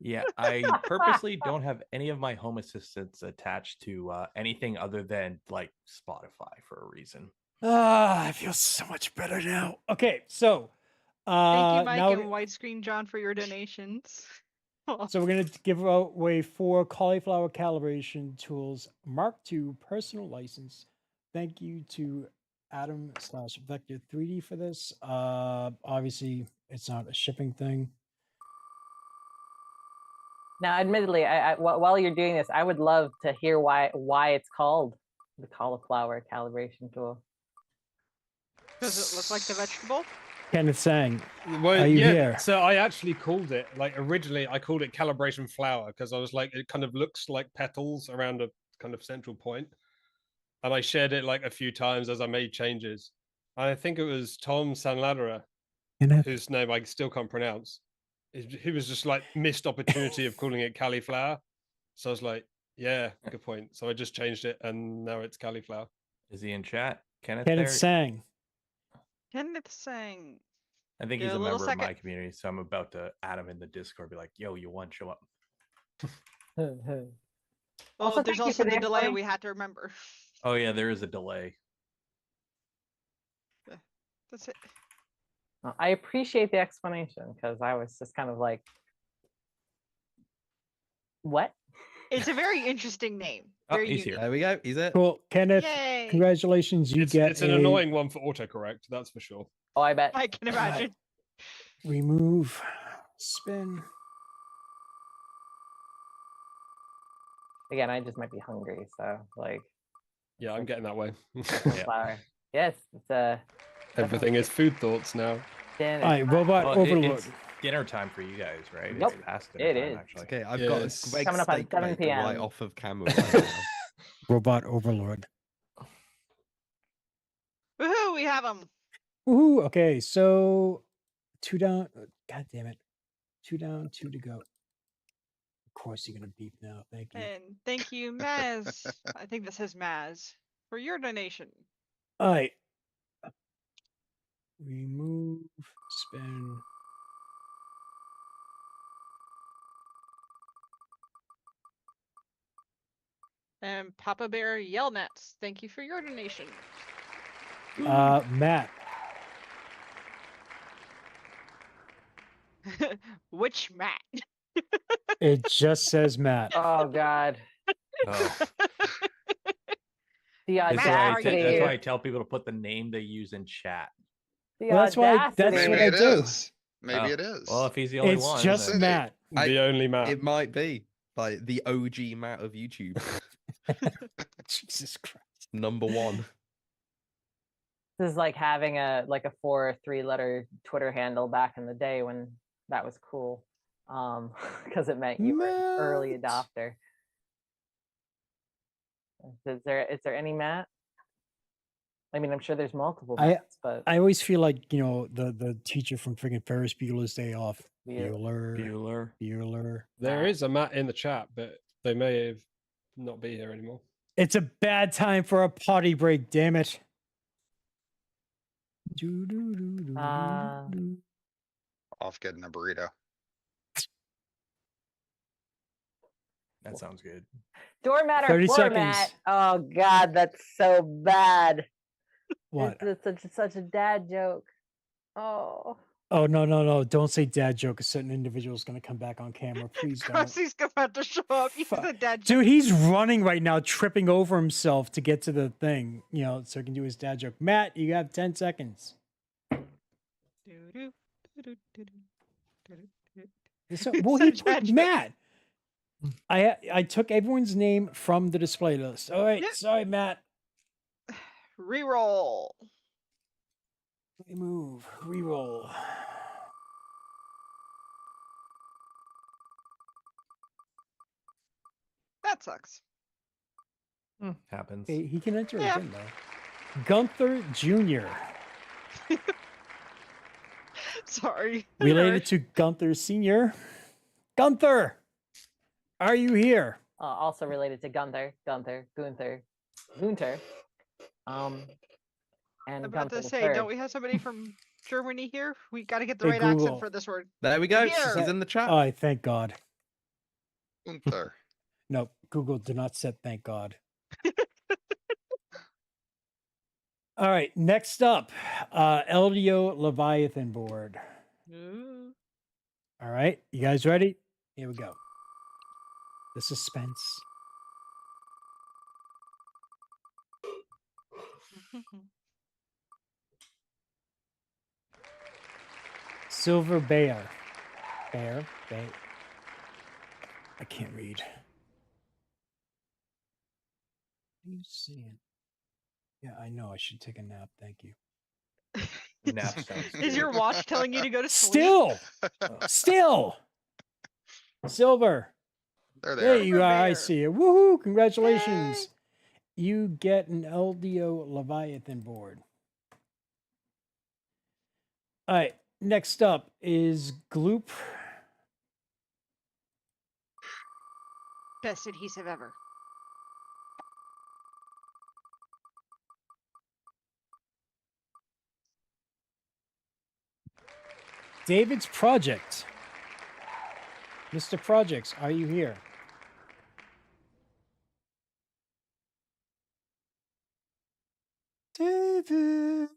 Yeah, I purposely don't have any of my home assistants attached to anything other than like Spotify for a reason. I feel so much better now. Okay, so Thank you, Mike now and Widescreen John, for your donations. so we're gonna give away 4 cauliflower calibration tools, Mark II personal license. Thank you to Adam/Vector 3D for this. Obviously, it's not a shipping thing. Now, admittedly, while you're doing this, I would love to hear why it's called the cauliflower calibration tool. Does it look like the vegetable? Kenneth Sang, Well, are you yeah. here? So I actually called it, like originally I called it calibration flower because I was like, it kind of looks like petals around a kind of central point. And I shared it like a few times as I made changes. And I think it was Tom Sanladera, whose name I still can't pronounce. He was just like missed opportunity of calling it cauliflower. So I was like, yeah, good point. So I just changed it and now it's cauliflower. Is he in chat? Kenneth Sang. Kenneth Sang. I think Give he's it a a little member of my second. community, so I'm about to add him in the Discord. Be like, "Yo, you want show up?" Well, Also, there's thank you also for the the delay explanation. we had to remember. Oh yeah, there is a delay. That's it. I appreciate the explanation because I was just kind of like, what? It's a very interesting name. Oh, Very he's unique. here. There we go. He's it. Cool, Kenneth. Yay. Congratulations, you get It's an annoying one for autocorrect, that's for sure. Oh, I bet. I can imagine. Remove, spin. Again, I just might be hungry, so like. Yeah, I'm getting that way. Flour. Yes, it's Everything is food thoughts now. dinner. All right, robot Well, overload. It's dinner time for you guys, right? Nope, It's past dinner it time, is. actually. Okay, I've Yes. got a great Coming up at steak 7 mate to p.m. write off of camera right now. Robot overlord. Woohoo, we have them. Woohoo! Okay, so 2 down. God damn it. 2 down, 2 to go. Of course you're gonna beep now. Thank you. And thank you, Maz. I think this says Maz, for your donation. All right. Remove, spin. And Papa Bear Yellnats, thank you for your donation. Matt. Which Matt? It just says Matt. Oh God. Oh. The Matt, That's why, are you that's here? why I tell people to put the name they use in chat. The Well, that's why- audacity. that's Maybe what I it do. is. Maybe Oh, it is. Well, if he's the only It's one, just then- Matt. The only Matt. It might be like the OG Matt of YouTube, Jesus Christ. number one. This is like having a 4 or 3 letter Twitter handle back in the day when that was cool. Because it meant you were an early Matt. adopter. Is there any Matt? I mean, I'm sure there's multiple Matts, but I always feel like, the teacher from freaking Ferris Bueller's Day Off. Bueller. Bueller. Bueller. There is a Matt in the chat, but they may have not be here anymore. It's a bad time for a potty break, damn it. Off getting a burrito. That sounds good. doormat or 30 floor seconds. mat? Oh God, that's so bad. What? It's such a dad joke. Oh. Oh, no. Don't say dad joke. A certain individual is going to come back on camera. Please don't. Krusty's about to show up. He's a dad. Dude, he's running right now, tripping over himself to get to the thing, so he can do his dad joke. Matt, you have 10 seconds. Well, he took Matt. I took everyone's name from the display list. All right, sorry, Matt. Reroll. Remove, reroll. That sucks. Happens. Okay, he can enter Yeah. again though. Gunther Jr. Sorry. Related to Gunther Sr. Gunther, are you here? Also related to Gunther. And I'm about Gunther to the say, third. don't we have somebody from Germany here? We got to get the Hey, right Google. accent for this word. There we go. Here. He's in the chat. Oh, thank God. Gunther. No, Google did not set thank God. All right, next up, LDO Leviathan board. Ooh. All right, you guys ready? Here we go. The suspense. Silver Bear. Bear. I can't read. What are you saying? Yeah, I know. I should take a nap. Thank you. Nap sounds Is your watch telling you to go to sleep? Still. Silver. There they There are. you are. I see it. Woohoo! Congratulations. You get an LDO Leviathan board. All right. Next up is Gloop. Best adhesive ever. David's Project. Mr. Projects, are you here? David.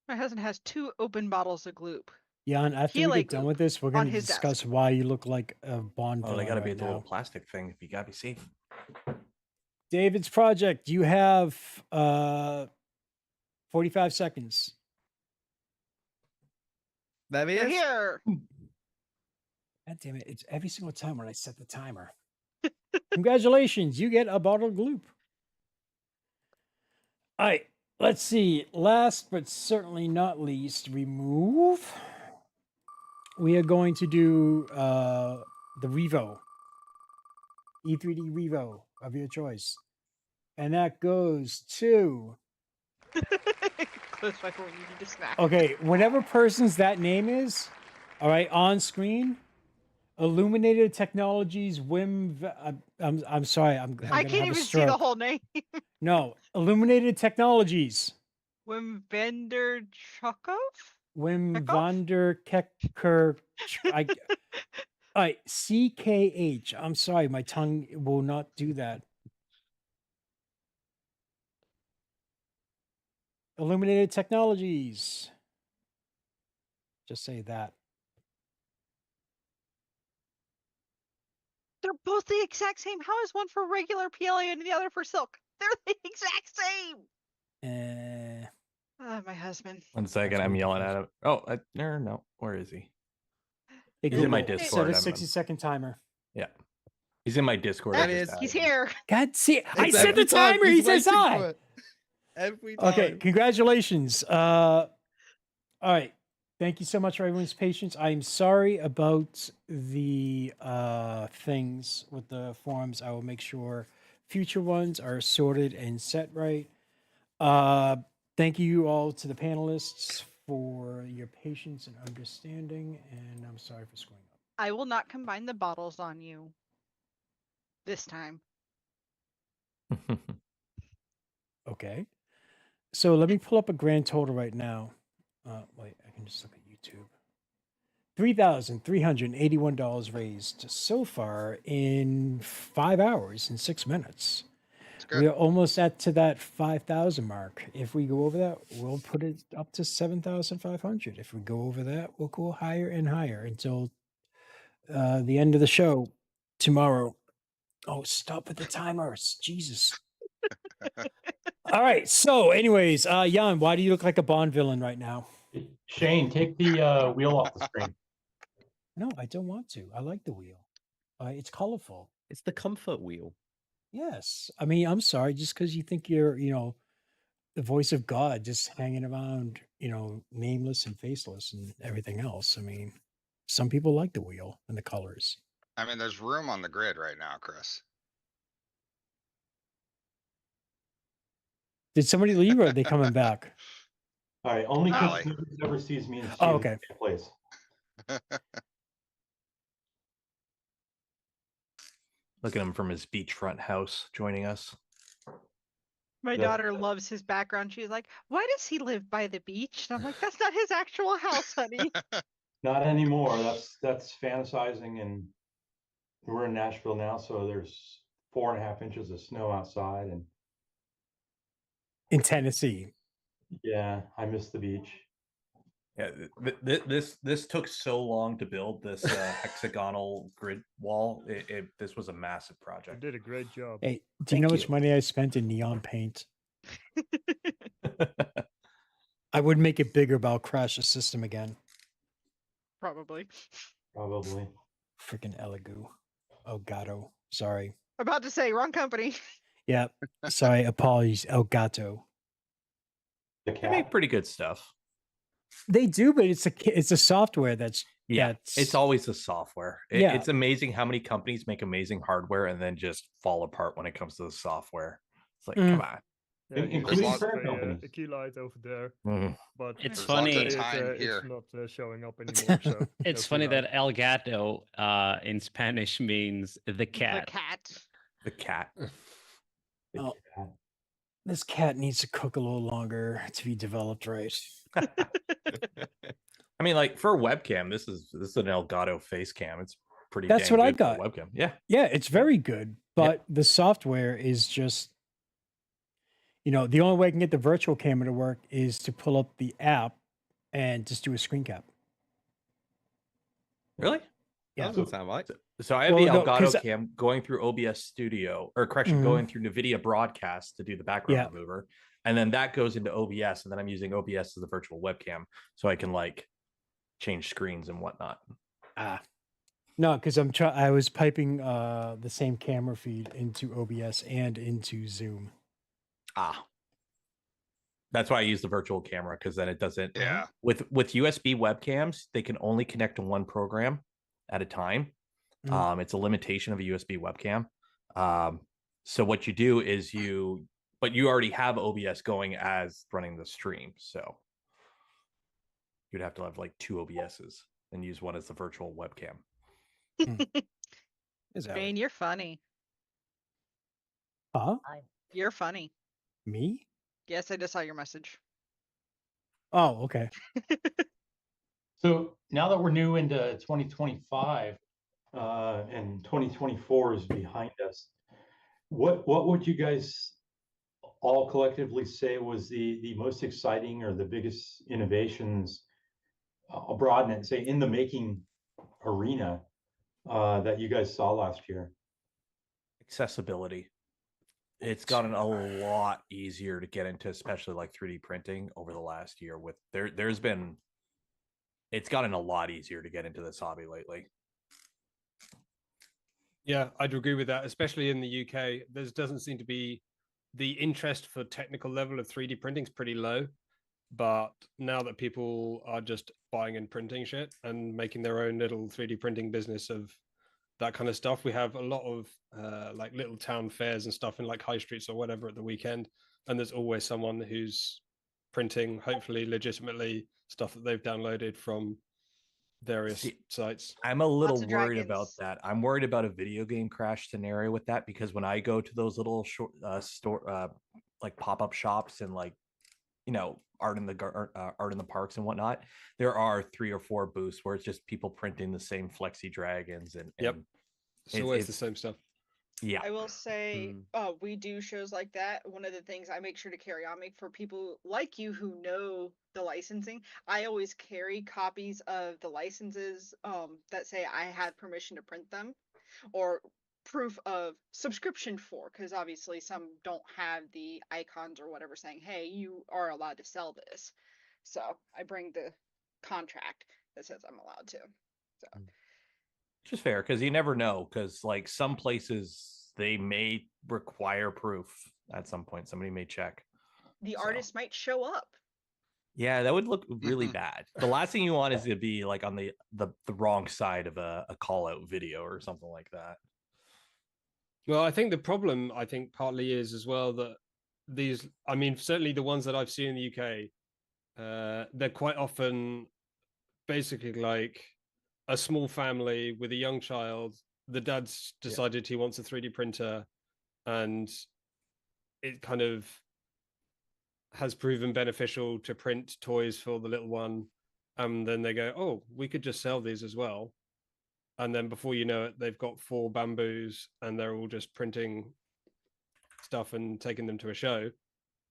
My husband has 2 open bottles of Gloop. Jan, after we PLA get done Gloop with this, we're on going to his discuss desk. why you look like a Bond Oh, they villain got to be right the little now. plastic thing. You got to be safe. David's project. You have 45 seconds. There he You're is. here. God damn it. It's every single time when I set the timer. Congratulations. You get a bottle of Gloop. All right. Let's see. Last but certainly not least, remove. We are going to do the Revo. E3D Revo of your choice. And that goes to. Close my phone. You need to snack. Okay. Whatever person's that name is, all right, on screen. Illuminated Technologies, I'm sorry. I'm I gonna can't have a even see stroke. the whole name. No, Illuminated Technologies. Wim Vander Chukov? Wim van der Kekker. All right, CKH. I'm sorry, my tongue will not do that. Illuminated Technologies. Just say that. They're both the exact same. How is one for regular PLA and the other for silk? They're the exact same. My husband. 1 second, I'm yelling at him. Oh, no. Where is he? Hey, He's in my Google, Discord. Set a 60-second timer. Yeah. He's in my Discord. Ah, I just he's added him. here. God, see, I It's set the every time. timer. He He's says waiting hi. for it. Every time. Okay, congratulations. All right. Thank you so much for everyone's patience. I'm sorry about the things with the forums. I will make sure future ones are sorted and set right. Thank you all to the panelists for your patience and understanding, and I'm sorry for screwing up. I will not combine the bottles on you this time. Okay. So let me pull up a grand total right now. Wait, I can just look at YouTube. $3,381 raised so far in 5 hours and 6 minutes. We are almost to that 5,000 mark. If we go over that, we'll put it up to 7,500. If we go over that, we'll go higher and higher until the end of the show tomorrow. Oh, stop with the timers. Jesus. All right. So anyways, Jan, why do you look like a Bond villain right now? Shane, take the wheel off the screen. No, I don't want to. I like the wheel. It's colorful. It's the comfort wheel. Yes. I mean, I'm sorry, just because you think you're, the voice of God just hanging around, nameless and faceless and everything else. I mean, some people like the wheel and the colors. I mean, there's room on the grid right now, Chris. Did somebody leave or are they coming back? All right, only Allie. because nobody ever sees me and Steve Oh, in the okay. same place. Look at him from his beachfront house joining us. My Yeah. daughter loves his background. She's like, "Why does he live by the beach?" And I'm like, "That's not his actual house, honey." Not anymore. That's fantasizing, and we're in Nashville now, so there's 4.5 inches of snow outside, and In Tennessee. yeah, I miss the beach. Yeah, this took so long to build this hexagonal grid wall. This was a massive You project. did a great job. Hey, do you know how much money I spent in neon paint? I would make it bigger, but I'll crash the system again. Probably. Probably. Freaking Elegoo. Elgato. Sorry. About to say, wrong company. Yeah. Sorry. Apologies. Elgato. The They make pretty good stuff. They do, but it's a software that's It's always the software. Yeah. It's amazing how many companies make amazing hardware and then just fall apart when it comes to the software. It's like, come on. Yeah, Including there's current a companies. key light over there, Mhm. but It's There's lots funny. of time here. It's not showing up anymore. So It's no funny key light. that El Gato in Spanish means the cat. The cat. The cat. Oh, this cat needs to cook a little longer to be developed right. I mean, like for a webcam, this is an Elgato face cam. It's pretty That's dang what I good for got. a webcam. Yeah. Yeah, it's very good, but the software is just, the only way I can get the virtual camera to work is to pull up the app and just do a screen cap. Really? Yeah. Doesn't sound right. So I have Well, the no, Elgato 'cause cam going through OBS Studio, or correction, Mhm. going through NVIDIA Broadcast to do the background Yeah. remover. And then that goes into OBS, and then I'm using OBS as a virtual webcam so I can like change screens and whatnot. No, because I was piping the same camera feed into OBS and into Zoom. That's why I use the virtual camera, because then it doesn't. Yeah. With USB webcams, they can only connect to one program at a time. It's a limitation of a USB webcam. So what you do is but you already have OBS going as running the stream, so you'd have to have like 2 OBSs and use one as the virtual webcam. Jane, you're funny. Huh? You're funny. Me? Yes, I just saw your message. Oh, okay. So now that we're new into 2025 and 2024 is behind us, what would you guys all collectively say was the most exciting or the biggest innovations abroad and say in the making arena that you guys saw last year? Accessibility. It's gotten a lot easier to get into, especially like 3D printing over the last year. It's gotten a lot easier to get into this hobby lately. Yeah, I'd agree with that, especially in the UK. There doesn't seem to be the interest for technical level of 3D printing is pretty low. But now that people are just buying and printing shit and making their own little 3D printing business of that kind of stuff, we have a lot of like little town fairs and stuff in like high streets or whatever at the weekend. And there's always someone who's printing, hopefully legitimately, stuff that they've downloaded from various sites. I'm a little worried about that. I'm worried about a video game crash scenario with that, because when I go to those little short store like pop-up shops and like art in the parks and whatnot, there are 3 or 4 booths where it's just people printing the same flexi dragons and it's always the same stuff. Yeah, I will say, we do shows like that. One of the things I make sure to carry on me for people like you who know the licensing, I always carry copies of the licenses that say I had permission to print them, or proof of subscription for, because obviously some don't have the icons or whatever saying, hey, you are allowed to sell this. So I bring the contract that says I'm allowed to. So which is fair, because you never know, because like some places they may require proof at some point. Somebody may check. The artist might show up. Yeah, that would look really bad. The last thing you want is to be like on the wrong side of a call out video or something like that. Well, I think the problem, partly is as well that these, certainly the ones that I've seen in the UK, they're quite often basically like a small family with a young child. The dad's decided he wants a 3D printer, and it kind of has proven beneficial to print toys for the little one. And then they go, oh, we could just sell these as well. And then before you know it, they've got 4 bamboos and they're all just printing stuff and taking them to a show.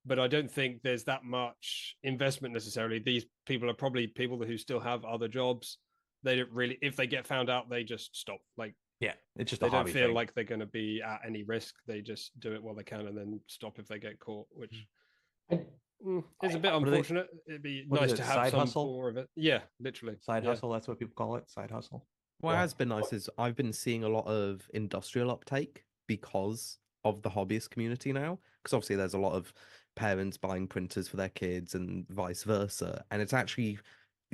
But I don't think there's that much investment necessarily. These people are probably people who still have other jobs. They don't really, if they get found out, they just stop. Like, it's just they a don't hobby feel thing. like they're going to be at any risk. They just do it while they can and then stop if they get caught, which is a bit unfortunate. It'd be nice to have side some hustle? more of it. Yeah, literally. Side hustle, that's what people call it. Side hustle. What has been nice is I've been seeing a lot of industrial uptake because of the hobbyist community now. Because obviously there's a lot of parents buying printers for their kids and vice versa. And it's actually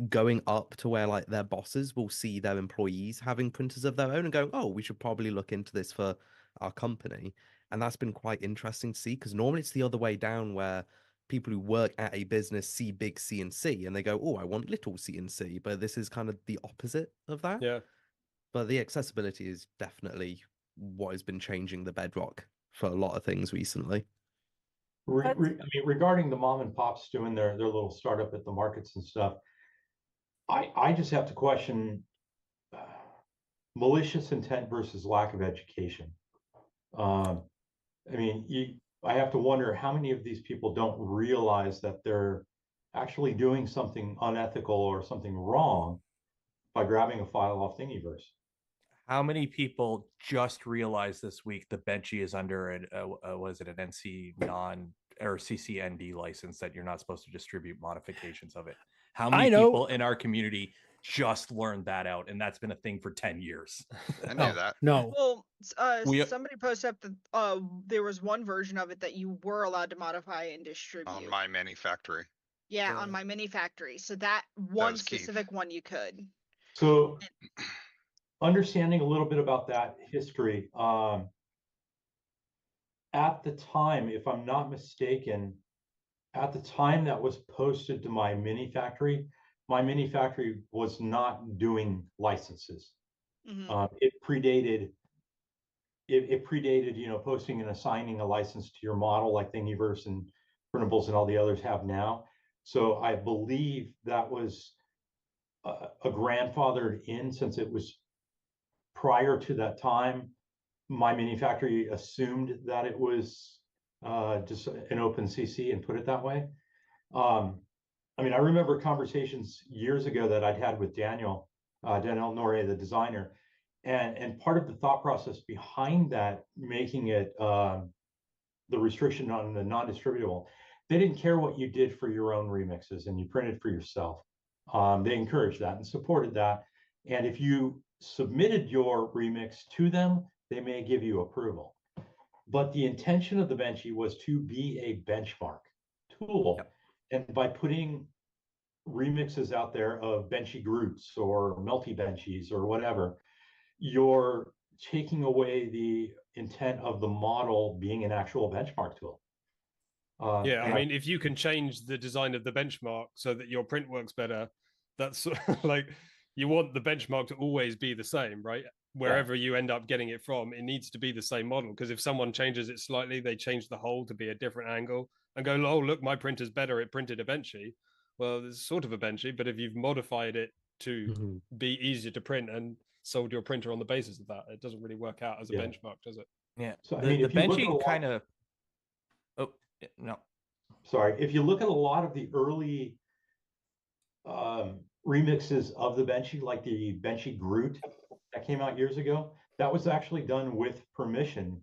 going up to where like their bosses will see their employees having printers of their own and go, oh, we should probably look into this for our company. And that's been quite interesting to see, because normally it's the other way down where people who work at a business see big CNC and they go, oh, I want little CNC. But this is kind of the opposite of that. Yeah. But the accessibility is definitely what has been changing the bedrock for a lot of things recently. Regarding the mom and pops doing their little startup at the markets and stuff, I just have to question malicious intent versus lack of education. I mean, I have to wonder how many of these people don't realize that they're actually doing something unethical or something wrong by grabbing a file off Thingiverse. How many people just realized this week the Benchy is under was it an NC non or CCND license that you're not supposed to distribute modifications of it? How many people in our community just learned that out, and that's been a thing for 10 years? I knew that. No. Well, We- somebody posted up that there was one version of it that you were allowed to modify and distribute. On my mini factory. Yeah, on my mini factory. So that one was key. specific one you could. So understanding a little bit about that history, at the time, if I'm not mistaken, at the time that was posted to my mini factory was not doing licenses. It predated, posting and assigning a license to your model like Thingiverse and Printables and all the others have now. So I believe that was a grandfathered in, since it was prior to that time. My mini factory assumed that it was just an open CC and put it that way. I mean, I remember conversations years ago that I'd had with Daniel Norrie, the designer, and part of the thought process behind that, making it the restriction on the non-distributable, they didn't care what you did for your own remixes and you printed for yourself. They encouraged that and supported that. And if you submitted your remix to them, they may give you approval. But the intention of the Benchy was to be a benchmark tool. Yep. And by putting remixes out there of Benchy Groots or Melty Benchies or whatever, you're taking away the intent of the model being an actual benchmark tool. Yeah, I mean, if you can change the design of the benchmark so that your print works better, that's like, you want the benchmark to always be the same, right? Wherever you end up getting it from, it needs to be the same model. Because if someone changes it slightly, they change the hole to be a different angle and go, oh, look, my printer's better, it printed a Benchy. Well, it's sort of a Benchy, but if you've modified it to be easier to print and sold your printer on the basis of that, it doesn't really work out as a benchmark, does it? Yeah. So, the Benchy kind of... Oh, no. Sorry. If you look at a lot of the early remixes of the Benchy, like the Benchy Groot that came out years ago, that was actually done with permission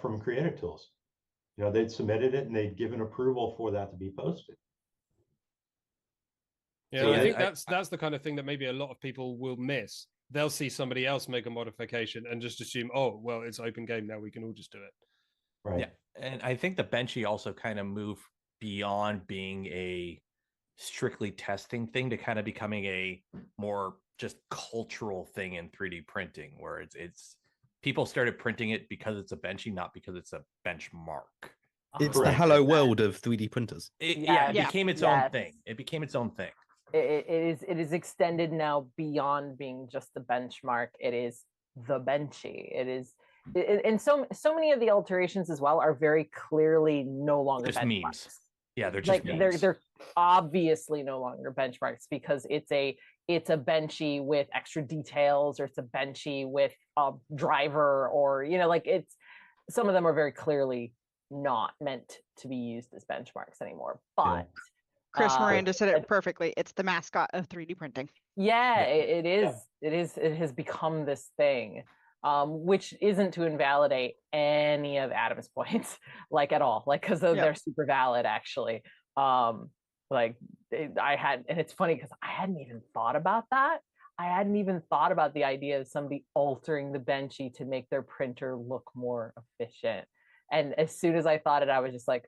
from Creative Tools. You know, they'd submitted it and they'd given approval for that to be posted. Yeah, so I think that's the kind of thing that maybe a lot of people will miss. They'll see somebody else make a modification and just assume, oh, well, it's open game now, we can all just do it. Right. Yeah, and I think the Benchy also kind of moved beyond being a strictly testing thing to kind of becoming a more just cultural thing in 3D printing, where it's people started printing it because it's a Benchy, not because it's a benchmark. It's the hello world of 3D printers. It became its own thing. It became its own thing. It is extended now beyond being just the benchmark. It is the Benchy. It is, and so many of the alterations as well are very clearly no longer just benchmarks. Memes. Yeah, they're just memes. They're obviously no longer benchmarks because it's a Benchy with extra details, or it's a Benchy with a driver, or it's, some of them are very clearly not meant to be used as benchmarks anymore. But Chris Miranda said it perfectly. It's the mascot of 3D printing. Yeah, it is. It is. It has become this thing, which isn't to invalidate any of Adam's points, like at all, like, because they're super valid, actually. Like I had, and it's funny because I hadn't even thought about that. I hadn't even thought about the idea of somebody altering the Benchy to make their printer look more efficient. And as soon as I thought it, I was just like,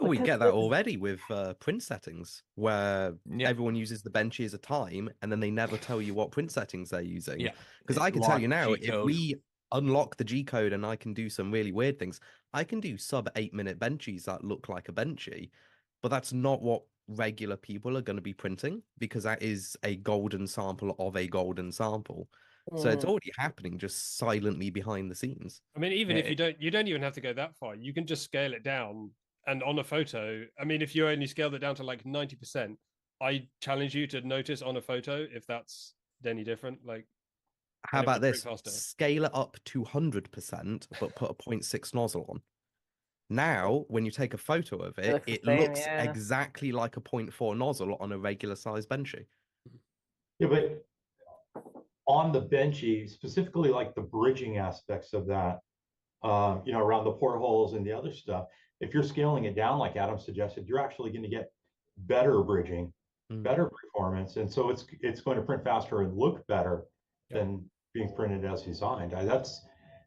we get that already with print settings, where everyone uses the Benchy as a time, and then they never tell you what print settings they're using. Yeah, because I can tell you now, if we unlock the G code and I can do some really weird things, I can do sub 8-minute Benchies that look like a Benchy, but that's not what regular people are going to be printing, because that is a golden sample of a golden sample. So it's already happening just silently behind the scenes. I mean, even if you don't even have to go that far. You can just scale it down. And on a photo, I mean, if you only scaled it down to like 90%, I challenge you to notice on a photo if that's any different? Like, how and it about would this? print faster. Scale it up to 100%, but put a 0.6 nozzle on. Now, when you take a photo of it, looks the it same, looks yeah. exactly like a 0.4 nozzle on a regular size Benchy. Yeah, but on the Benchy, specifically like the bridging aspects of that, around the portholes and the other stuff, if you're scaling it down like Adam suggested, you're actually going to get better bridging, better performance, and so it's going to print faster and look better than being printed as designed.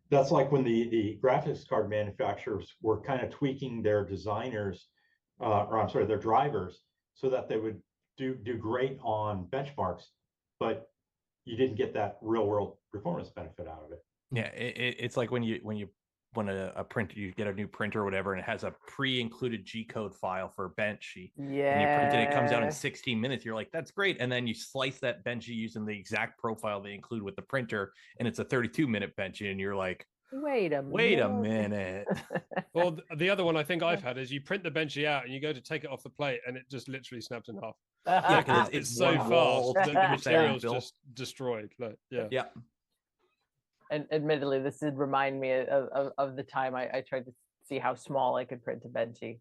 That's like when the graphics card manufacturers were kind of tweaking their designers, or I'm sorry, their drivers, so that they would do great on benchmarks, but you didn't get that real world performance benefit out of it. Yeah, it's like when a printer, you get a new printer or whatever, and it has a pre-included G-code file for Benchy. Yeah. And you print it, it comes out in 16 minutes. You're like, that's great. And then you slice that Benchy using the exact profile they include with the printer, and it's a 32-minute Benchy, and you're like, wait a minute. Well, the other one I think I've had is you print the Benchy out and you go to take it off the plate and it just literally snaps in half. Yeah, because it's so fast that the material's just destroyed. Like, yeah. And admittedly, this did remind me of the time I tried to see how small I could print a Benchy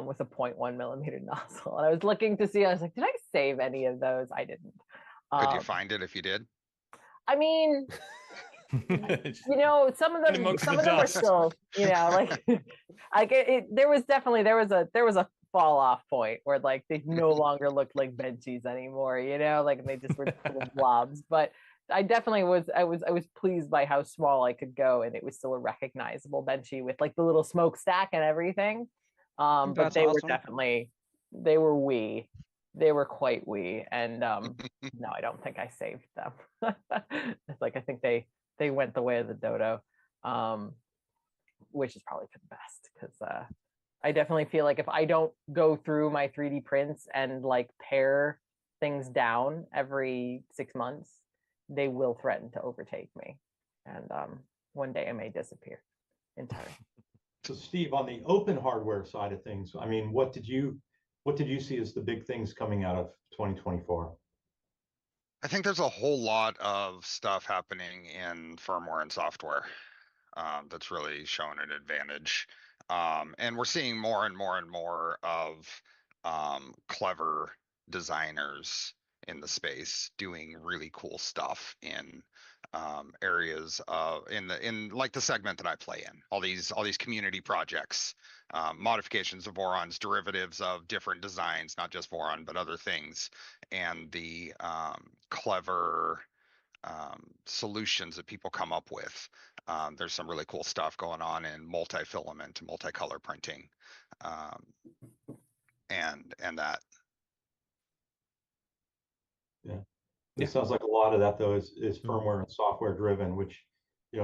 with a 0.1 millimeter nozzle. And I was looking to see, I was like, did I save any of those? I didn't. Could you find it if you did? I mean, some of them were still, there was a fall off point where like they no longer looked like Benchies anymore, like they just were little blobs. But I definitely I was pleased by how small I could go, and it was still a recognizable Benchy with like the little smokestack and everything. But That's they were awesome. definitely, they were wee. They were quite wee, and no, I don't think I saved them. It's like I think they went the way of the dodo, which is probably for the best, because I definitely feel like if I don't go through my 3D prints and like pare things down every 6 months, they will threaten to overtake me, and one day I may disappear entirely. So Steve, on the open hardware side of things, I mean, what did you see as the big things coming out of 2024? I think there's a whole lot of stuff happening in firmware and software that's really showing an advantage. And we're seeing more and more and more of clever designers in the space doing really cool stuff in areas in like the segment that I play in, all these community projects, modifications of Voron's, derivatives of different designs, not just Voron but other things, and the clever solutions that people come up with. There's some really cool stuff going on in multi-filament, multicolor printing, and that. Yeah. It sounds like a lot of that though is firmware and software driven, which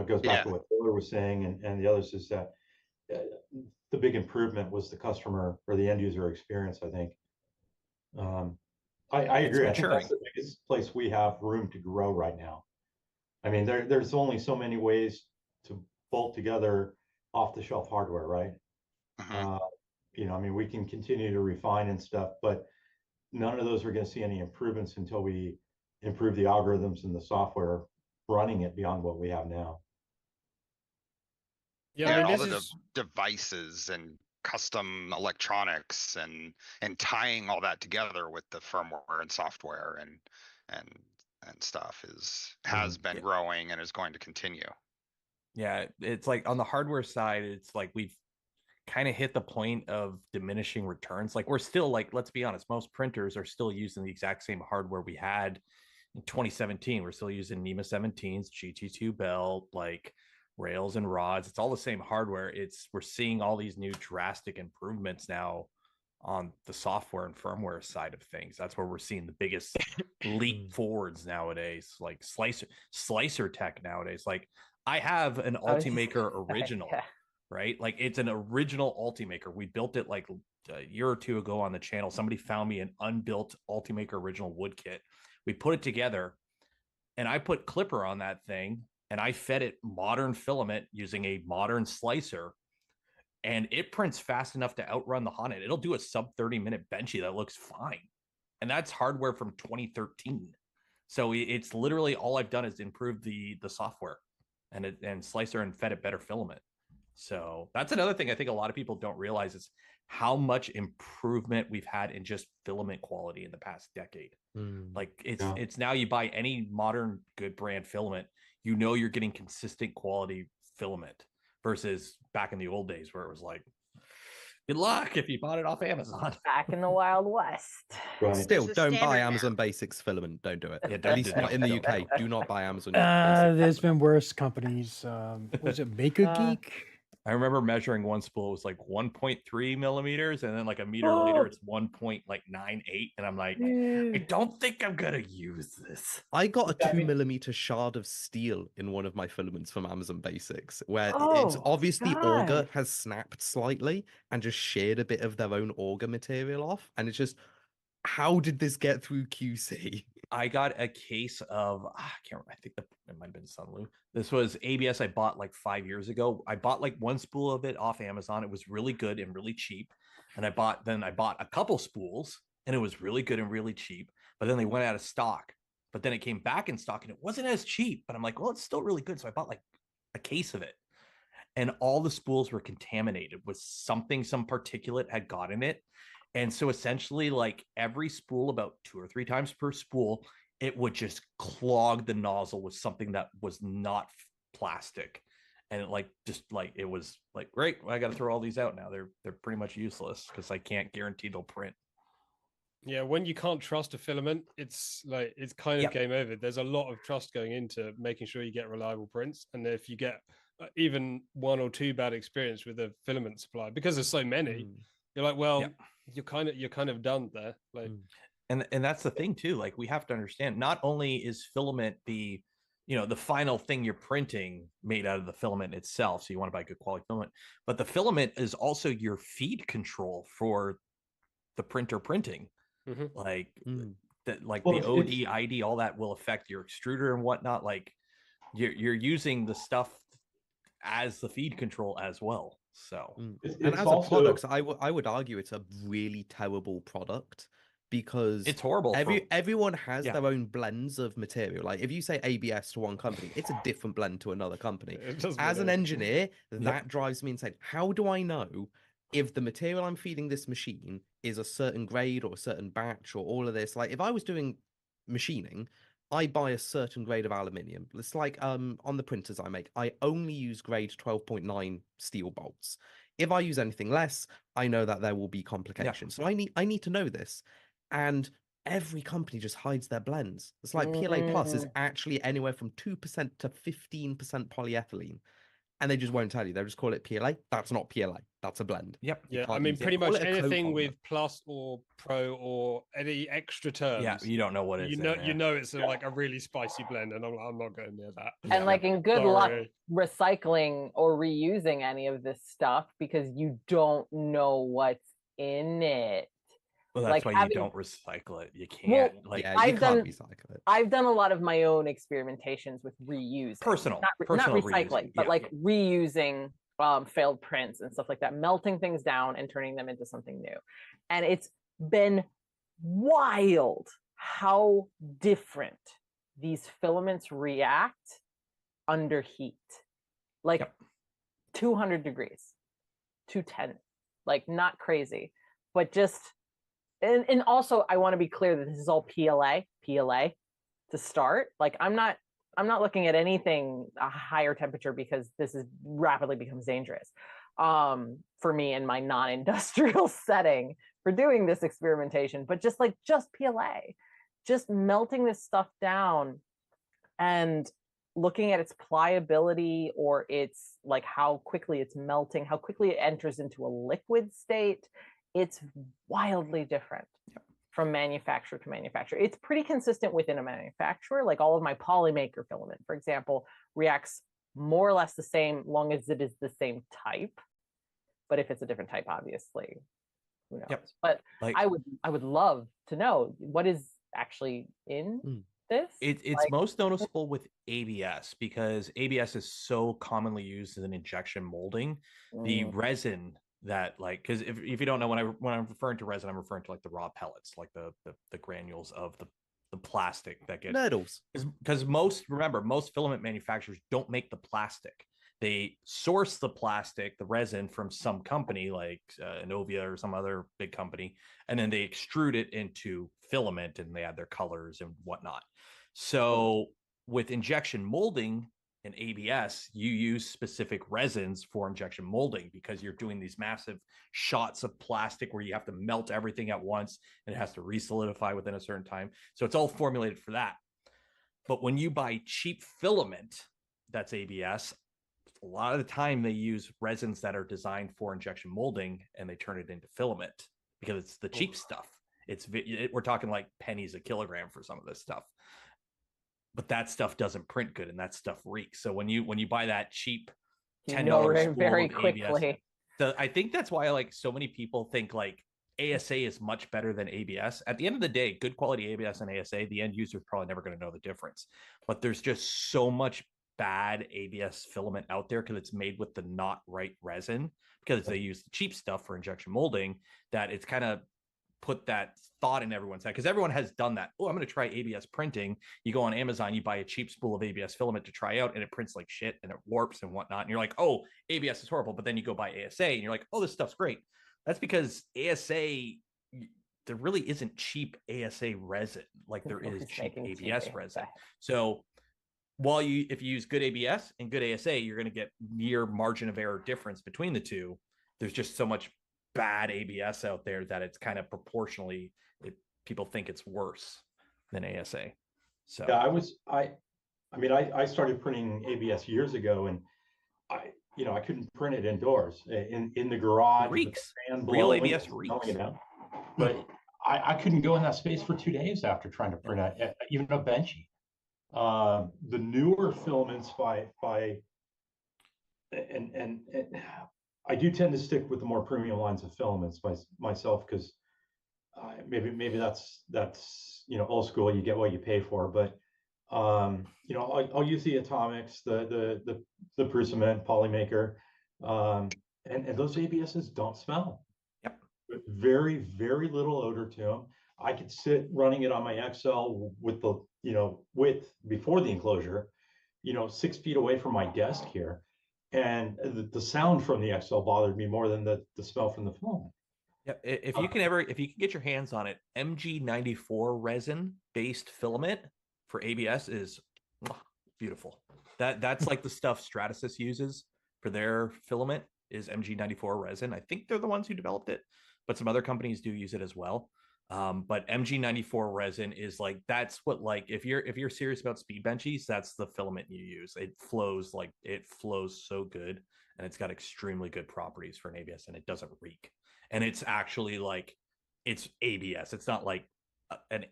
goes back to what Taylor was saying and the others, is that the big improvement was the customer or the end user experience, I think. I agree. I think that's the biggest place we have room to grow right now. I mean, there's only so many ways to bolt together off-the-shelf hardware, right? I mean, we can continue to refine and stuff, but none of those are going to see any improvements until we improve the algorithms and the software running it beyond what we have now. Yeah, and all the devices and custom electronics and tying all that together with the firmware and software and stuff has been growing and is going to continue. Yeah, it's like on the hardware side, it's like we've kind of hit the point of diminishing returns. Like we're still like, let's be honest, most printers are still using the exact same hardware we had in 2017. We're still using NEMA 17s, GT2 belt, like rails and rods. It's all the same hardware. We're seeing all these new drastic improvements now on the software and firmware side of things. That's where we're seeing the biggest leap forwards nowadays, like slicer tech nowadays. Like I have an Ultimaker original, right? Like it's an original Ultimaker. We built it like a year or two ago on the channel. Somebody found me an unbuilt Ultimaker original wood kit. We put it together and I put Clipper on that thing and I fed it modern filament using a modern slicer, and it prints fast enough to outrun the Honda. It'll do a sub 30-minute Benchy that looks fine. And that's hardware from 2013. So it's literally all I've done is improve the software and slicer and fed it better filament. So that's another thing I think a lot of people don't realize is how much improvement we've had in just filament quality in the past decade. Like it's now you buy any modern good brand filament, you know you're getting consistent quality filament versus back in the old days where it was like, good luck if you bought it off Amazon. Back in the Wild West. Still, It's the don't buy standard Amazon Basics filament. Don't do it. Yeah, At least not in the UK. Do not buy Amazon Basics. There's been worse companies. Was it Maker Geek? I remember measuring one spool was like 1.3 millimeters, and then like a meter later it's 1.98, and I'm like, I don't think I'm gonna use this. I got a 2mm shard of steel in one of my filaments from Amazon Basics, where it's obviously auger has snapped slightly and just sheared a bit of their own auger material off, and it's just, how did this get through QC? I got a case of I can't remember. I think it might have been Sunlu. This was ABS I bought like 5 years ago. I bought like one spool of it off Amazon. It was really good and really cheap. And I bought a couple spools and it was really good and really cheap. But then they went out of stock. But then it came back in stock and it wasn't as cheap. But I'm like, well, it's still really good. So I bought like a case of it. And all the spools were contaminated with something, some particulate had got in it. And so essentially, like every spool, about 2 or 3 times per spool, it would just clog the nozzle with something that was not plastic. And it was like, great, I got to throw all these out now. They're pretty much useless because I can't guarantee they'll print. Yeah, when you can't trust a filament, it's kind of game over. There's a lot of trust going into making sure you get reliable prints. And if you get even 1 or 2 bad experience with a filament supply, because there's so many, you're like, well, you're kind of done there. Like, and that's the thing too. Like we have to understand, not only is filament the final thing you're printing made out of the filament itself, so you want to buy good quality filament, but the filament is also your feed control for the printer printing. Like that, like the OD, ID, all that will affect your extruder and whatnot. Like you're using the stuff as the feed control as well. So and as a product, I would argue it's a really terrible product because it's horrible. Everyone has their own blends of material. Like if you say ABS to one company, it's a different blend to another company. As an engineer, that drives me insane. How do I know if the material I'm feeding this machine is a certain grade or a certain batch or all of this? Like if I was doing machining, I buy a certain grade of aluminium. It's like on the printers I make, I only use grade 12.9 steel bolts. If I use anything less, I know that there will be complications. So I need to know this. And every company just hides their blends. It's like PLA Plus is actually anywhere from 2% to 15% polyethylene. And they just won't tell you. They'll just call it PLA. That's not PLA. That's a blend. Yep. Yeah, I mean, pretty much anything with plus or pro or any extra terms. Yeah, you don't know what it's. You know, it's like a really spicy blend, and I'm not going near that. And like in good luck recycling or reusing any of this stuff because you don't know what's in it. Well, that's why you don't recycle it. You can't. I've done recycle it. I've done a lot of my own experimentations with reusing, personal not recycling, but like reusing failed prints and stuff like that, melting things down and turning them into something new. And it's been wild how different these filaments react under heat, like 200 degrees, 210, like not crazy, but just. And also, I want to be clear that this is all PLA to start. Like, I'm not looking at anything a higher temperature because this is rapidly becomes dangerous for me in my non-industrial setting for doing this experimentation. But just PLA, just melting this stuff down and looking at its pliability or its like how quickly it's melting, how quickly it enters into a liquid state. It's wildly different from manufacturer to manufacturer. It's pretty consistent within a manufacturer. Like all of my Polymaker filament, for example, reacts more or less the same long as it is the same type. But if it's a different type, obviously, who knows? But like, I would love to know what is actually in this. It's like, most noticeable with ABS because ABS is so commonly used as an injection molding. The resin that like, because if you don't know, when I'm referring to resin, I'm referring to like the raw pellets, like the granules of the plastic that gets Nurdles. Because most filament manufacturers don't make the plastic. They source the plastic, the resin, from some company like Innovia or some other big company, and then they extrude it into filament, and they add their colors and whatnot. So with injection molding and ABS, you use specific resins for injection molding because you're doing these massive shots of plastic where you have to melt everything at once and it has to re-solidify within a certain time. So it's all formulated for that. But when you buy cheap filament that's ABS, a lot of the time they use resins that are designed for injection molding and they turn it into filament because it's the cheap stuff. We're talking like pennies a kilogram for some of this stuff. But that stuff doesn't print good and that stuff reeks. So when you buy that cheap $10 spool very of quickly. ABS, so I think that's why like so many people think like ASA is much better than ABS. At the end of the day, good quality ABS and ASA, the end user is probably never going to know the difference. But there's just so much bad ABS filament out there because it's made with the not right resin, because they use the cheap stuff for injection molding, that it's kind of put that thought in everyone's head, because everyone has done that. Oh, I'm going to try ABS printing. You go on Amazon, you buy a cheap spool of ABS filament to try out, and it prints like shit and it warps and whatnot. And you're like, oh, ABS is horrible. But then you go buy ASA and you're like, oh, this stuff's great. That's because ASA, there really isn't cheap ASA resin like there is cheap ABS resin. So if you use good ABS and good ASA, you're going to get near margin of error difference between the two. There's just so much bad ABS out there that it's kind of proportionally, people think it's worse than ASA. So yeah, I started printing ABS years ago, and I couldn't print it indoors in the garage. Reeks. Real ABS reeks. But I couldn't go in that space for 2 days after trying to print even a Benchy. The newer filaments and I do tend to stick with the more premium lines of filaments myself, because maybe that's old school. You get what you pay for, but I'll use the Atomics, the Prusament, Polymaker, and those ABSs don't smell. Yep. Very, very little odor to them. I could sit running it on my XL with the width before the enclosure, 6 feet away from my desk here, and the sound from the XL bothered me more than the smell from the filament. Yeah, if you can get your hands on it, MG94 resin based filament for ABS is beautiful. That's like the stuff Stratasys uses for their filament is MG94 resin. I think they're the ones who developed it, but some other companies do use it as well. But MG94 resin is like, that's what, like, if you're serious about speed benchies, that's the filament you use. It flows so good, and it's got extremely good properties for an ABS, and it doesn't reek. And it's actually like, it's ABS. It's not like an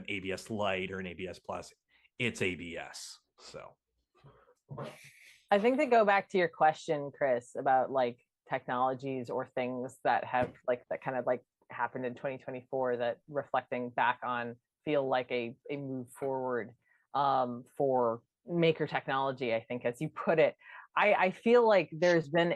ABS light or an ABS plus. It's ABS. So I think to go back to your question, Chris, about like technologies or things that have like that kind of like happened in 2024 that reflecting back on feel like a move forward for maker technology, I think, as you put it. I feel like there's been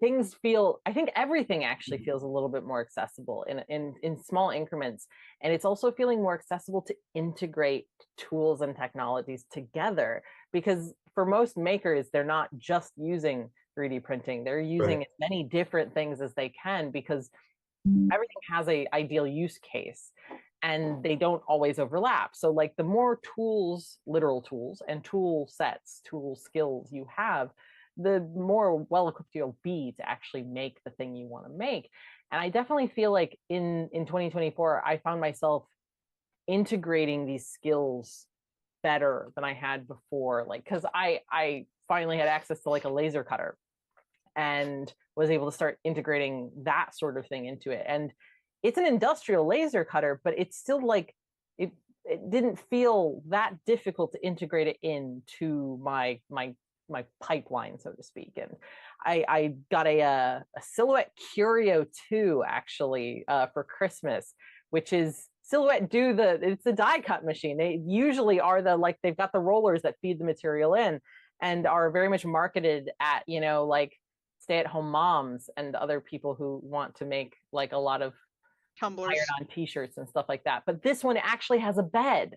I think everything actually feels a little bit more accessible in small increments. And it's also feeling more accessible to integrate tools and technologies together, because for most makers, they're not just using 3D printing. They're using as many different things as they can, because everything has a ideal use case and they don't always overlap. So like the more tools, literal tools and tool sets, tool skills you have, the more well-equipped you'll be to actually make the thing you want to make. And I definitely feel like in 2024, I found myself integrating these skills better than I had before. Like, because I finally had access to like a laser cutter and was able to start integrating that sort of thing into it. And it's an industrial laser cutter, but it's still like, it didn't feel that difficult to integrate it into my pipeline, so to speak. And I got a Silhouette Curio 2 actually for Christmas, which is Silhouette it's a die cut machine. They usually are they've got the rollers that feed the material in and are very much marketed at, like stay-at-home moms and other people who want to make like a lot of tumblers, iron-on t-shirts and stuff like that. But this one actually has a bed,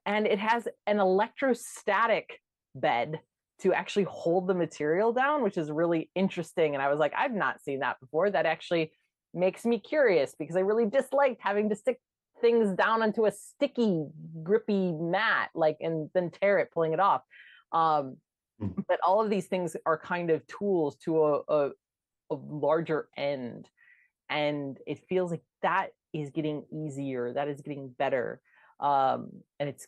and it has an electrostatic bed to actually hold the material down, which is really interesting. And I was like, I've not seen that before. That actually makes me curious, because I really disliked having to stick things down onto a sticky, grippy mat, like, and then tear it, pulling it off. But all of these things are kind of tools to a larger end. And it feels like that is getting easier, that is getting better. And it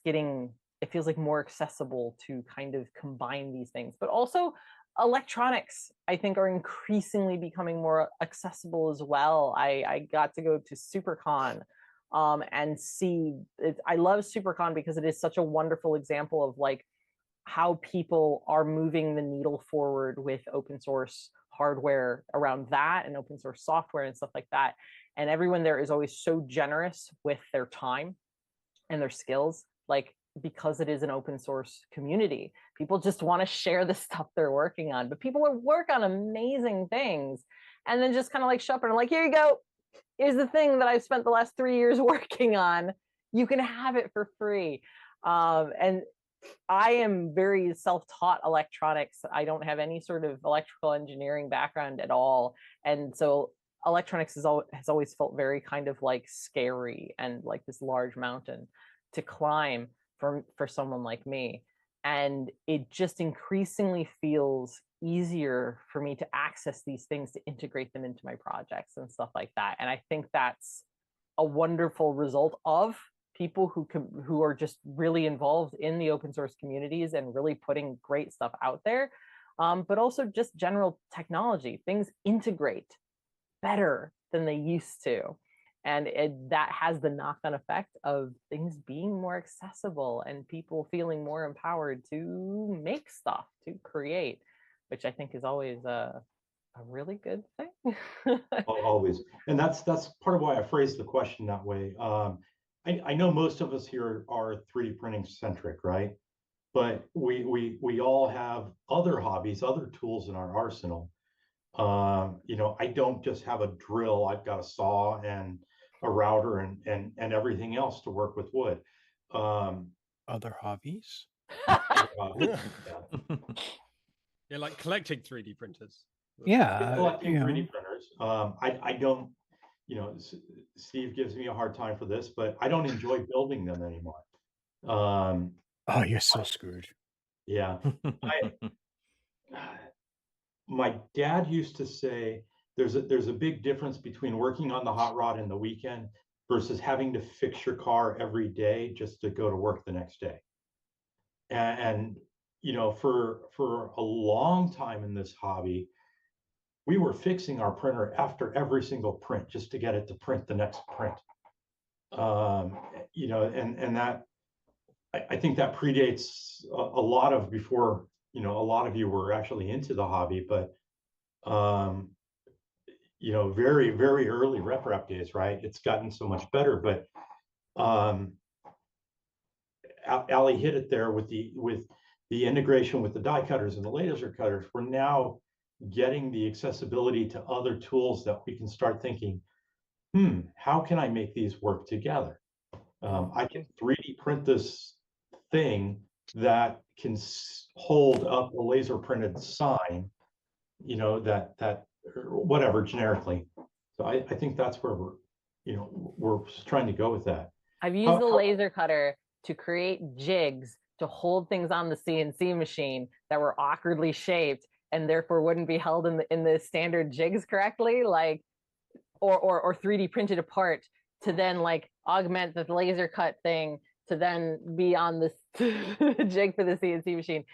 feels like more accessible to kind of combine these things. But also electronics, I think, are increasingly becoming more accessible as well. I got to go to SuperCon and see it. I love SuperCon because it is such a wonderful example of like how people are moving the needle forward with open source hardware around that, and open source software and stuff like that. And everyone there is always so generous with their time and their skills, like, because it is an open source community. People just want to share the stuff they're working on, but people work on amazing things and then just kind of like show up and like, here you go. Here's the thing that I've spent the last 3 years working on. You can have it for free. And I am very self-taught electronics. I don't have any sort of electrical engineering background at all. And so electronics has always felt very kind of like scary and like this large mountain to climb for someone like me. And it just increasingly feels easier for me to access these things, to integrate them into my projects and stuff like that. And I think that's a wonderful result of people who are just really involved in the open source communities and really putting great stuff out there. But also just general technology. Things integrate better than they used to. And that has the knock-on effect of things being more accessible and people feeling more empowered to make stuff, to create, which I think is always a really good thing. Always. And that's part of why I phrased the question that way. I know most of us here are 3D printing centric, right? But we all have other hobbies, other tools in our arsenal. I don't just have a drill. I've got a saw and a router and everything else to work with wood. Other hobbies? Yeah. Yeah, like collecting 3D printers. Yeah, Collecting 3D printers. I don't, Steve gives me a hard time for this, but I don't enjoy building them anymore. Oh, you're so screwed. Yeah. My dad used to say there's a big difference between working on the hot rod in the weekend versus having to fix your car every day just to go to work the next day. And for a long time in this hobby, we were fixing our printer after every single print just to get it to print the next print. And that I think that predates a lot of before, a lot of you were actually into the hobby, but very, very early rep days, right? It's gotten so much better, but Ali hit it there with the integration with the die cutters and the laser cutters. We're now getting the accessibility to other tools that we can start thinking, how can I make these work together? I can 3D print this thing that can hold up a laser printed sign, that or whatever generically. So I think that's where we're trying to go with that. I've used the laser cutter to create jigs to hold things on the CNC machine that were awkwardly shaped and therefore wouldn't be held in the standard jigs correctly, like or 3D printed apart to then like augment the laser cut thing to then be on this jig for the CNC machine.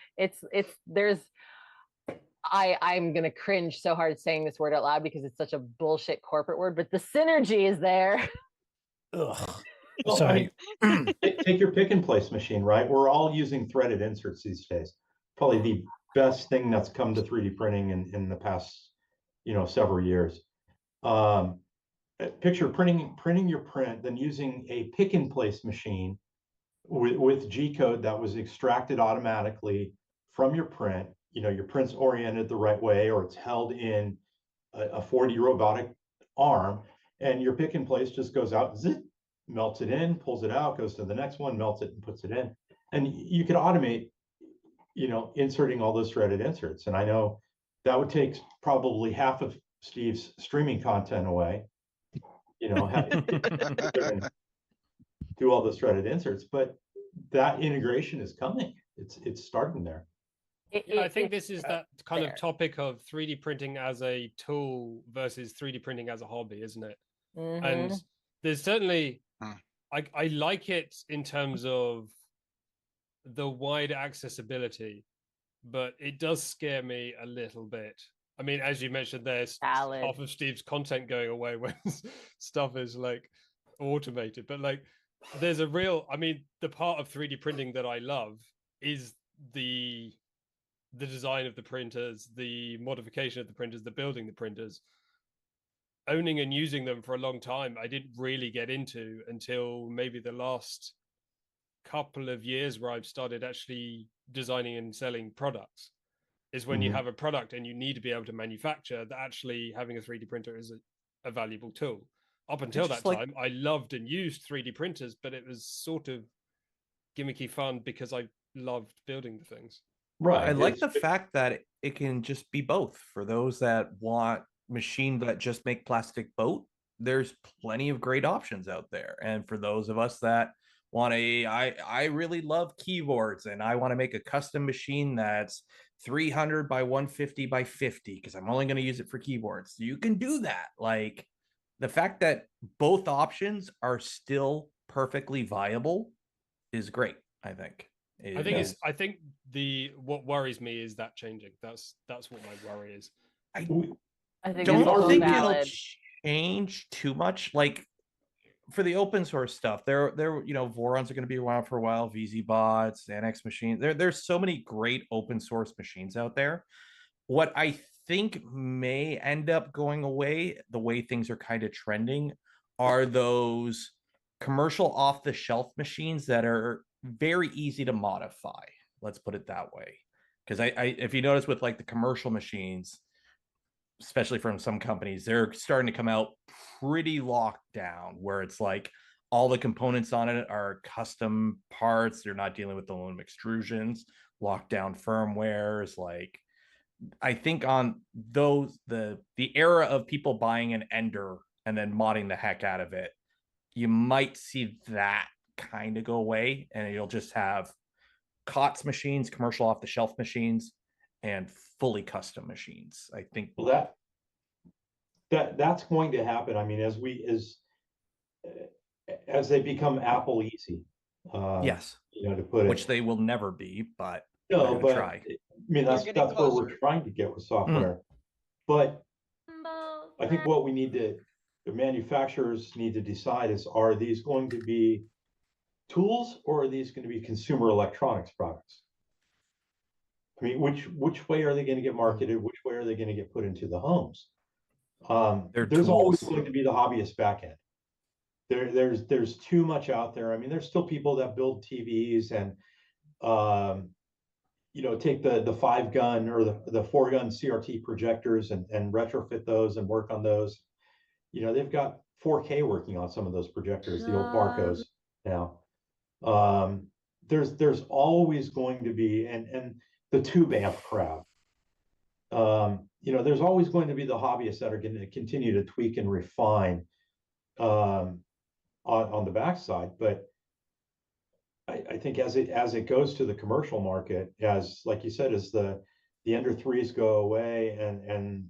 I'm gonna cringe so hard saying this word out loud because it's such a bullshit corporate word, but the synergy is there. Ugh. Well, Sorry. Take your pick and place machine, right? We're all using threaded inserts these days. Probably the best thing that's come to 3D printing in the past, several years. Picture printing your print, then using a pick and place machine with G code that was extracted automatically from your print. Your print's oriented the right way, or it's held in a 4D robotic arm, and your pick and place just goes out, zip, melts it in, pulls it out, goes to the next one, melts it and puts it in. And you could automate, inserting all those threaded inserts. And I know that would take probably half of Steve's streaming content away, having to do all those threaded inserts, but that integration is coming. It's starting there. Yeah, I think this is that kind of topic of 3D printing as a tool versus 3D printing as a hobby, isn't it? And there's certainly, I like it in terms of the wide accessibility, but it does scare me a little bit. I mean, as you mentioned, there's half of Steve's content going away when stuff is like automated, but like there's a real, I mean, the part of 3D printing that I love is the design of the printers, the modification of the printers, the building the printers. Owning and using them for a long time, I didn't really get into until maybe the last couple of years, where I've started actually designing and selling products. Is when you have a product and you need to be able to manufacture, that actually having a 3D printer is a valuable tool. Up until that time, I loved and used 3D printers, but it was sort of gimmicky fun because I loved building the things. Right. I like the fact that it can just be both. For those that want machines that just make plastic boat, there's plenty of great options out there. And for those of us that want I really love keyboards and I want to make a custom machine that's 300 by 150 by 50 because I'm only going to use it for keyboards, you can do that. Like, the fact that both options are still perfectly viable is great, I think. I think what worries me is that changing. That's what my worry is. I think don't think it'll change too much. Like, for the open source stuff, Vorons are going to be around for a while, VZBots, Annex machines. There's so many great open source machines out there. What I think may end up going away, the way things are kind of trending, are those commercial off-the-shelf machines that are very easy to modify. Let's put it that way. Because if you notice with like the commercial machines, especially from some companies, they're starting to come out pretty locked down, where it's like all the components on it are custom parts. They're not dealing with aluminum extrusions, locked down firmwares. Like, I think on those, the era of people buying an Ender and then modding the heck out of it, you might see that kind of go away, and you'll just have COTS machines, commercial off-the-shelf machines, and fully custom machines. I think that's going to happen. I mean, as they become Apple easy. Yes. To put it, which they will never be, but no, but try. I mean, that's where we're trying to get with software. But I think what the manufacturers need to decide is, are these going to be tools or are these going to be consumer electronics products? I mean, which way are they going to get marketed? Which way are they going to get put into the homes? There's always going to be the hobbyist backend. There's too much out there. I mean, there's still people that build TVs and take the 5-gun or the 4-gun CRT projectors and retrofit those and work on those. They've got 4K working on some of those projectors, the old Barcos now. There's always going to be, and the tube amp crowd. There's always going to be the hobbyists that are going to continue to tweak and refine on the backside. But I think as it goes to the commercial market, as like you said, as the Ender 3s go away and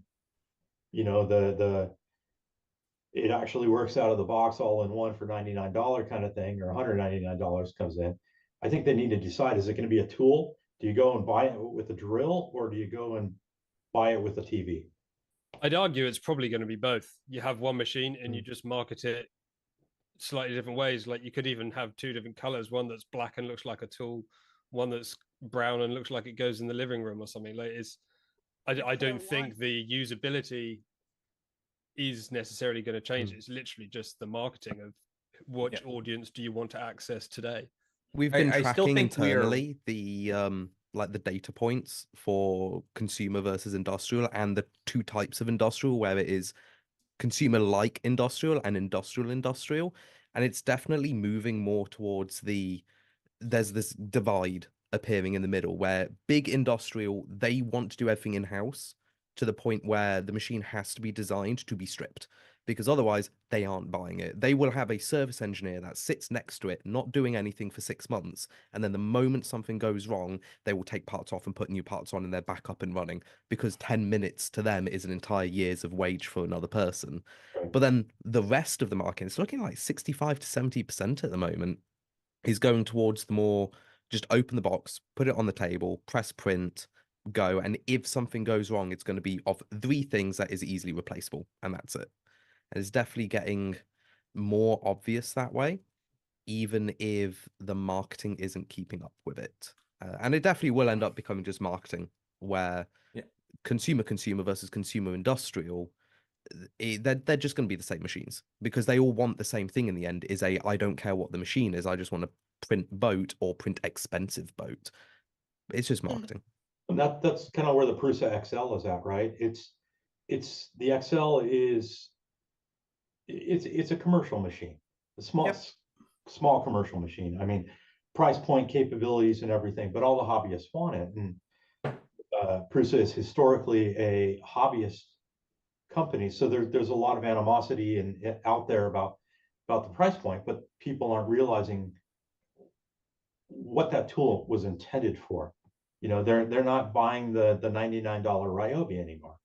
it actually works out of the box all in one for $99 kind of thing, or $199 comes in. I think they need to decide, is it going to be a tool? Do you go and buy it with a drill, or do you go and buy it with a TV? I'd argue it's probably going to be both. You have one machine and you just market it slightly different ways. Like, you could even have 2 different colors, one that's black and looks like a tool, one that's brown and looks like it goes in the living room or something. Like, I don't think the usability is necessarily going to change. It's literally just the marketing of which audience do you want to access today. We've been tracking internally the data points for consumer versus industrial, and the 2 types of industrial, where it is consumer like industrial and industrial, and it's definitely moving more towards there's this divide appearing in the middle where big industrial, they want to do everything in-house to the point where the machine has to be designed to be stripped, because otherwise they aren't buying it. They will have a service engineer that sits next to it, not doing anything for 6 months, and then the moment something goes wrong, they will take parts off and put new parts on, and they're back up and running, because 10 minutes to them is an entire year's of wage for another person. But then the rest of the market, it's looking like 65 to 70% at the moment, is going towards the more just open the box, put it on the table, press print, go. And if something goes wrong, it's going to be of 3 things that is easily replaceable, and that's it. And it's definitely getting more obvious that way, even if the marketing isn't keeping up with it. And it definitely will end up becoming just marketing, where consumer versus consumer industrial, they're just going to be the same machines, because they all want the same thing in the end, is I don't care what the machine is, I just want to print boat or print expensive boat. It's just marketing. And that's kind of where the Prusa XL is at, right? It's the XL is it's a commercial machine, a small commercial machine. I mean, price point, capabilities, and everything, but all the hobbyists want it. And Prusa is historically a hobbyist company, so there's a lot of animosity and out there about the price point, but people aren't realizing what that tool was intended for. You know, they're not buying the $99 Ryobi anymore.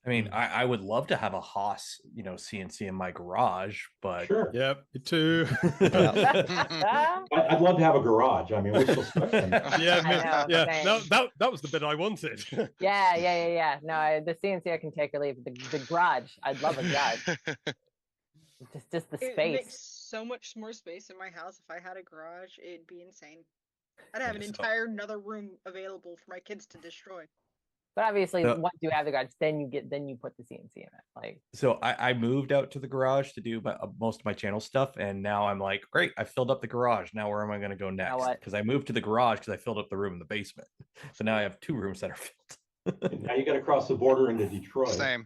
I mean, I would love to have a Haas, CNC in my garage, but Sure. Yep, me too. I'd love to have a garage. I mean, we're still stuck. That was the bit I wanted. Yeah. No, the CNC I can take or leave. The garage, I'd love a garage. Just the It space. makes so much more space in my house. If I had a garage, it'd be insane. I'd have an entire another room available for my kids to destroy. But obviously, once you have the garage, then you put the CNC in it. Like, so I moved out to the garage to do most of my channel stuff, and now I'm like, great, I filled up the garage. Now where am I going to go next? Because I moved to the garage because I filled up the room in the basement. So now I have 2 rooms that are filled. Now you got to cross the border into Detroit. Same.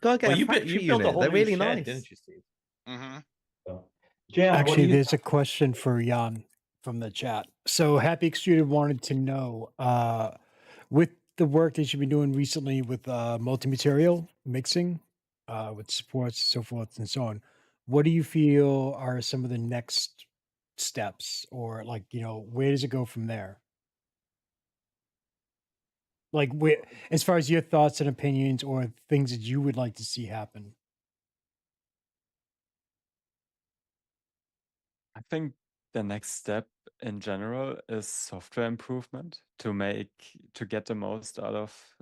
Go get well, a factory you built a unit. whole They're new really shed, nice, didn't you, Steve? Mm-hmm. So, Jan, actually, there's a question for Jan from the chat. So Happy Extruded wanted to know, with the work that you've been doing recently with multi-material mixing, with supports, so forth and so on, what do you feel are some of the next steps, or like, where does it go from there? Like, as far as your thoughts and opinions or things that you would like to see happen. I think the next step in general is software improvement to get the most out of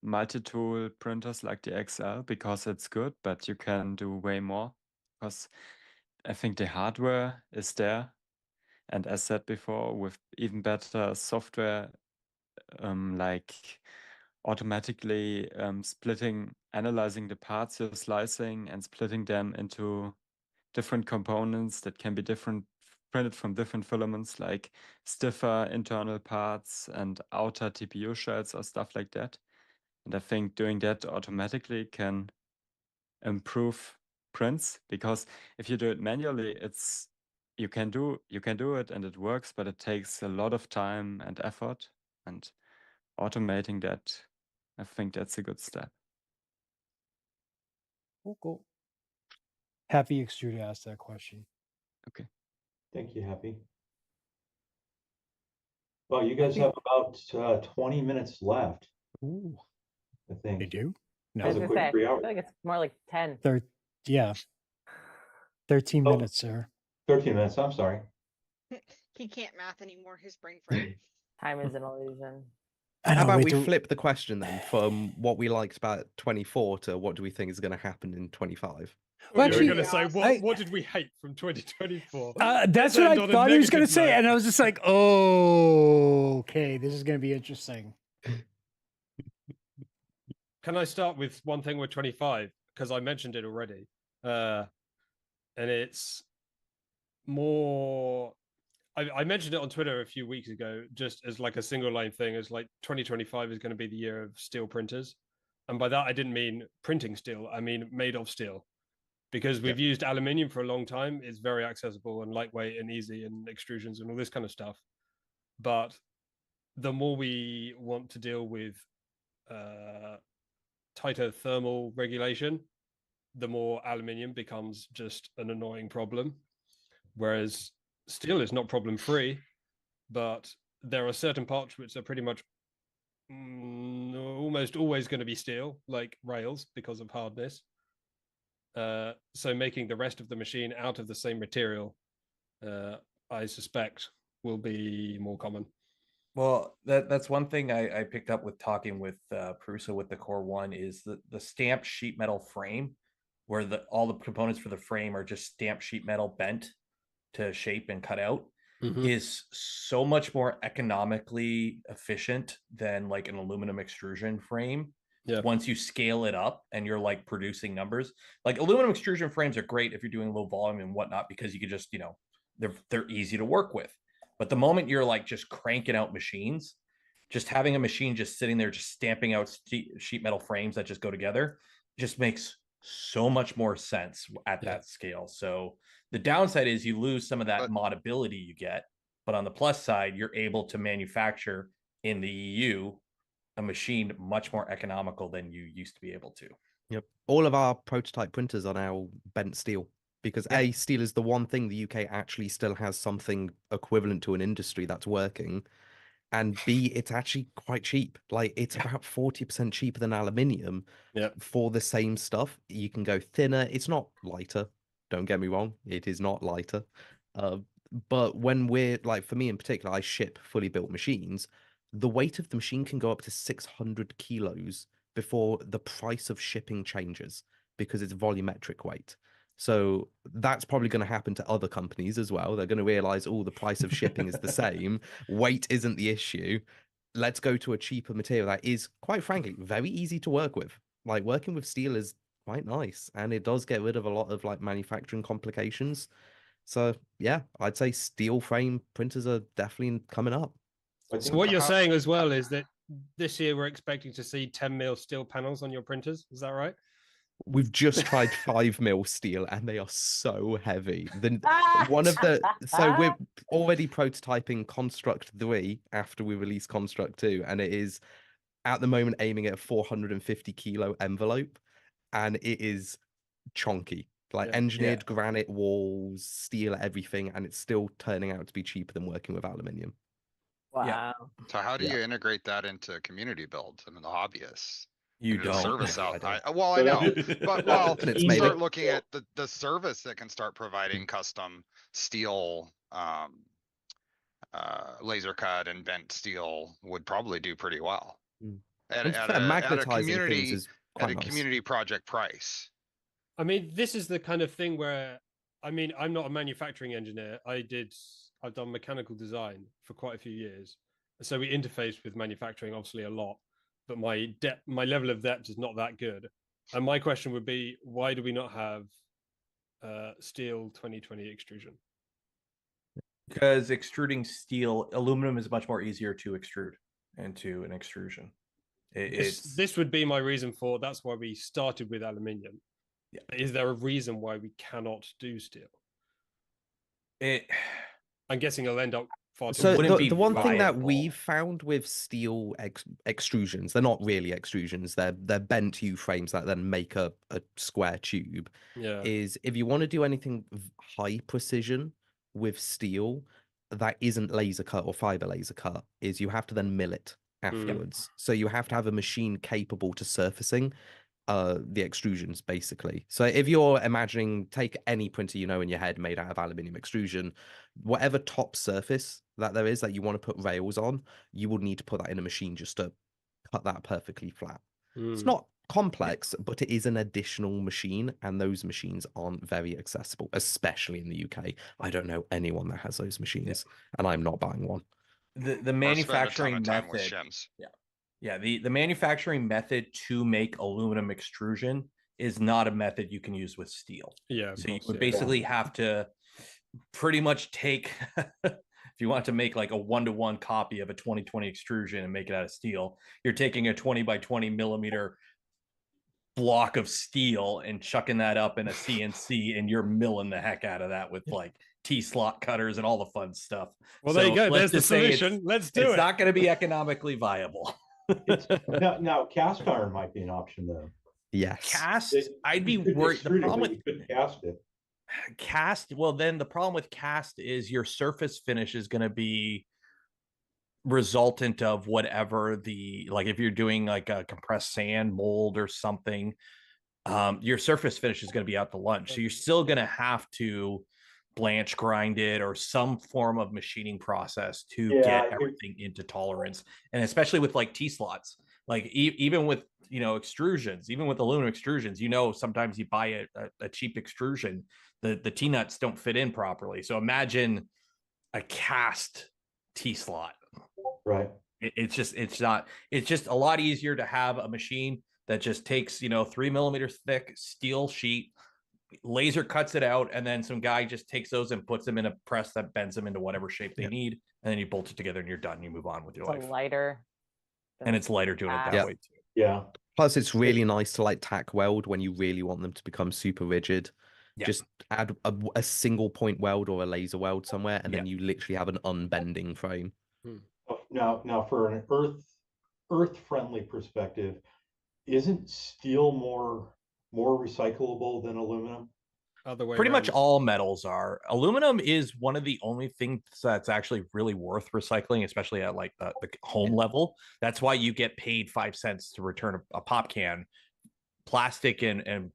multi-tool printers like the XL, because it's good, but you can do way more. Because I think the hardware is there, and as said before, with even better software, like automatically analyzing the parts you're slicing and splitting them into different components that can be printed from different filaments, like stiffer internal parts and outer TPU shells or stuff like that. And I think doing that automatically can improve prints, because if you do it manually, you can do it and it works, but it takes a lot of time and effort, and automating that, I think that's a good step. Cool. Happy Extruder asked that question. Okay. Thank you, Happy. Well, you guys have about 20 minutes left. Ooh. I think. They do? I That was was a gonna say, quick 3 I hours. feel like it's more like 10. 13 minutes, sir. 13 minutes, I'm sorry. He can't math anymore. His brain fried. Time is an illusion. How about we flip the question then, from what we liked about 24 to what do we think is going to happen in 25? Well, you were going to say, what did we hate from 2024? That's what I thought he was going to say, and I was just like, oh, okay, this is going to be interesting. Can I start with one thing with 25? Because I mentioned it already. And it's more... I mentioned it on Twitter a few weeks ago, just as like a single line thing, as like 2025 is going to be the year of steel printers. And by that, I didn't mean printing steel. I mean made of steel. Because we've used aluminium for a long time. It's very accessible and lightweight and easy, and extrusions and all this kind of stuff. But the more we want to deal with tighter thermal regulation, the more aluminium becomes just an annoying problem. Whereas steel is not problem free, but there are certain parts which are pretty much almost always going to be steel, like rails, because of hardness. So making the rest of the machine out of the same material, I suspect, will be more common. Well, that's one thing I picked up with talking with Prusa with the Core One is the stamped sheet metal frame, where all the components for the frame are just stamped sheet metal bent to shape and cut out, is so much more economically efficient than like an aluminum extrusion frame. Yeah. Once you scale it up and you're like producing numbers, like aluminum extrusion frames are great if you're doing low volume and whatnot, because you could just, they're easy to work with. But the moment you're like just cranking out machines, just having a machine just sitting there, just stamping out sheet metal frames that just go together, just makes so much more sense at that scale. So the downside is you lose some of that modability you get, but on the plus side, you're able to manufacture in the EU a machine much more economical than you used to be able to. Yep. All of our prototype printers are now bent steel because A, steel is the one thing the UK actually still has something equivalent to an industry that's working. And B, it's actually quite cheap. Like it's about 40% cheaper than aluminium for the same stuff. You can go thinner. It's not lighter. Don't get me wrong. It is not lighter. But when we're like, for me in particular, I ship fully built machines. The weight of the machine can go up to 600 kilos before the price of shipping changes because it's volumetric weight. So that's probably going to happen to other companies as well. They're going to realize, oh, the price of shipping is the same. Weight isn't the issue. Let's go to a cheaper material that is, quite frankly, very easy to work with. Like working with steel is quite nice, and it does get rid of a lot of like manufacturing complications. So yeah, I'd say steel frame printers are definitely coming up. So what you're saying as well is that this year we're expecting to see 10 mil steel panels on your printers. Is that right? We've just tried 5 mil steel and they are so heavy. Then so we're already prototyping Construct 3 after we release Construct 2, and it is at the moment aiming at a 450 kilo envelope, and it is chonky. Like engineered granite walls, steel, everything, and it's still turning out to be cheaper than working with aluminium. Wow. So how do you integrate that into community builds? I mean, the hobbyists. You don't. Service No, out. I I know, but start looking Well, at the service that can start providing custom steel, laser cut and bent steel would probably do pretty well at a community community project price. I mean, this is the kind of thing where, I mean, I'm not a manufacturing engineer. I've done mechanical design for quite a few years. So we interface with manufacturing obviously a lot, but my level of depth is not that good. And my question would be, why do we not have steel 2020 extrusion? Because extruding steel, aluminum is much more easier to extrude into an extrusion. This would be my reason for, that's why we started with aluminium. Yeah. Is there a reason why we cannot do steel? I'm guessing it'll end up far too. So the one thing that we've found with steel extrusions, they're not really extrusions, they're bent U frames that then make a square tube. Is if you want to do anything high precision with steel that isn't laser cut or fiber laser cut, is you have to then mill it afterwards. So you have to have a machine capable to surfacing the extrusions basically. So if you're imagining, take any printer in your head made out of aluminium extrusion, whatever top surface that there is that you want to put rails on, you will need to put that in a machine just to cut that perfectly flat. It's not complex, but it is an additional machine, and those machines aren't very accessible, especially in the UK. I don't know anyone that has those machines, and I'm not buying one. The manufacturing method, the manufacturing method to make aluminum extrusion is not a method you can use with steel. So you would basically have to pretty much take if you want to make like a 1-to-1 copy of a 2020 extrusion and make it out of steel, you're taking a 20 by 20 millimeter block of steel and chucking that up in a CNC, and you're milling the heck out of that with like T-slot cutters and all the fun stuff. Well, there you go. Let's There's the just say solution. Let's do it. It's not going to be economically viable. Now cast iron might be an option though. Yes. Cast, I'd be worried. The problem with you couldn't cast it. Cast, well, then the problem with cast is your surface finish is going to be resultant of whatever like if you're doing like a compressed sand mold or something, your surface finish is going to be out to lunch. So you're still going to have to blanch grind it or some form of machining process to get everything into tolerance. And especially with like T-slots, like even with, extrusions, even with aluminum extrusions, sometimes you buy a cheap extrusion, the T-nuts don't fit in properly. So imagine a cast T-slot. Right. It's just a lot easier to have a machine that just takes 3 millimeters thick steel sheet, laser cuts it out, and then some guy just takes those and puts them in a press that bends them into whatever shape they need, and then you bolt it together and you're done. You move on with your life. Lighter. And it's lighter doing it that way too. Yeah. Plus, it's really nice to like tack weld when you really want them to become super rigid. Yeah. Just add a single point weld or a laser weld somewhere, and then you literally have an unbending frame. Now for an earth friendly perspective, isn't steel more recyclable than aluminum? Pretty much all metals are. Aluminum is one of the only things that's actually really worth recycling, especially at like the home level. That's why you get paid 5 cents to return a pop can. Plastic and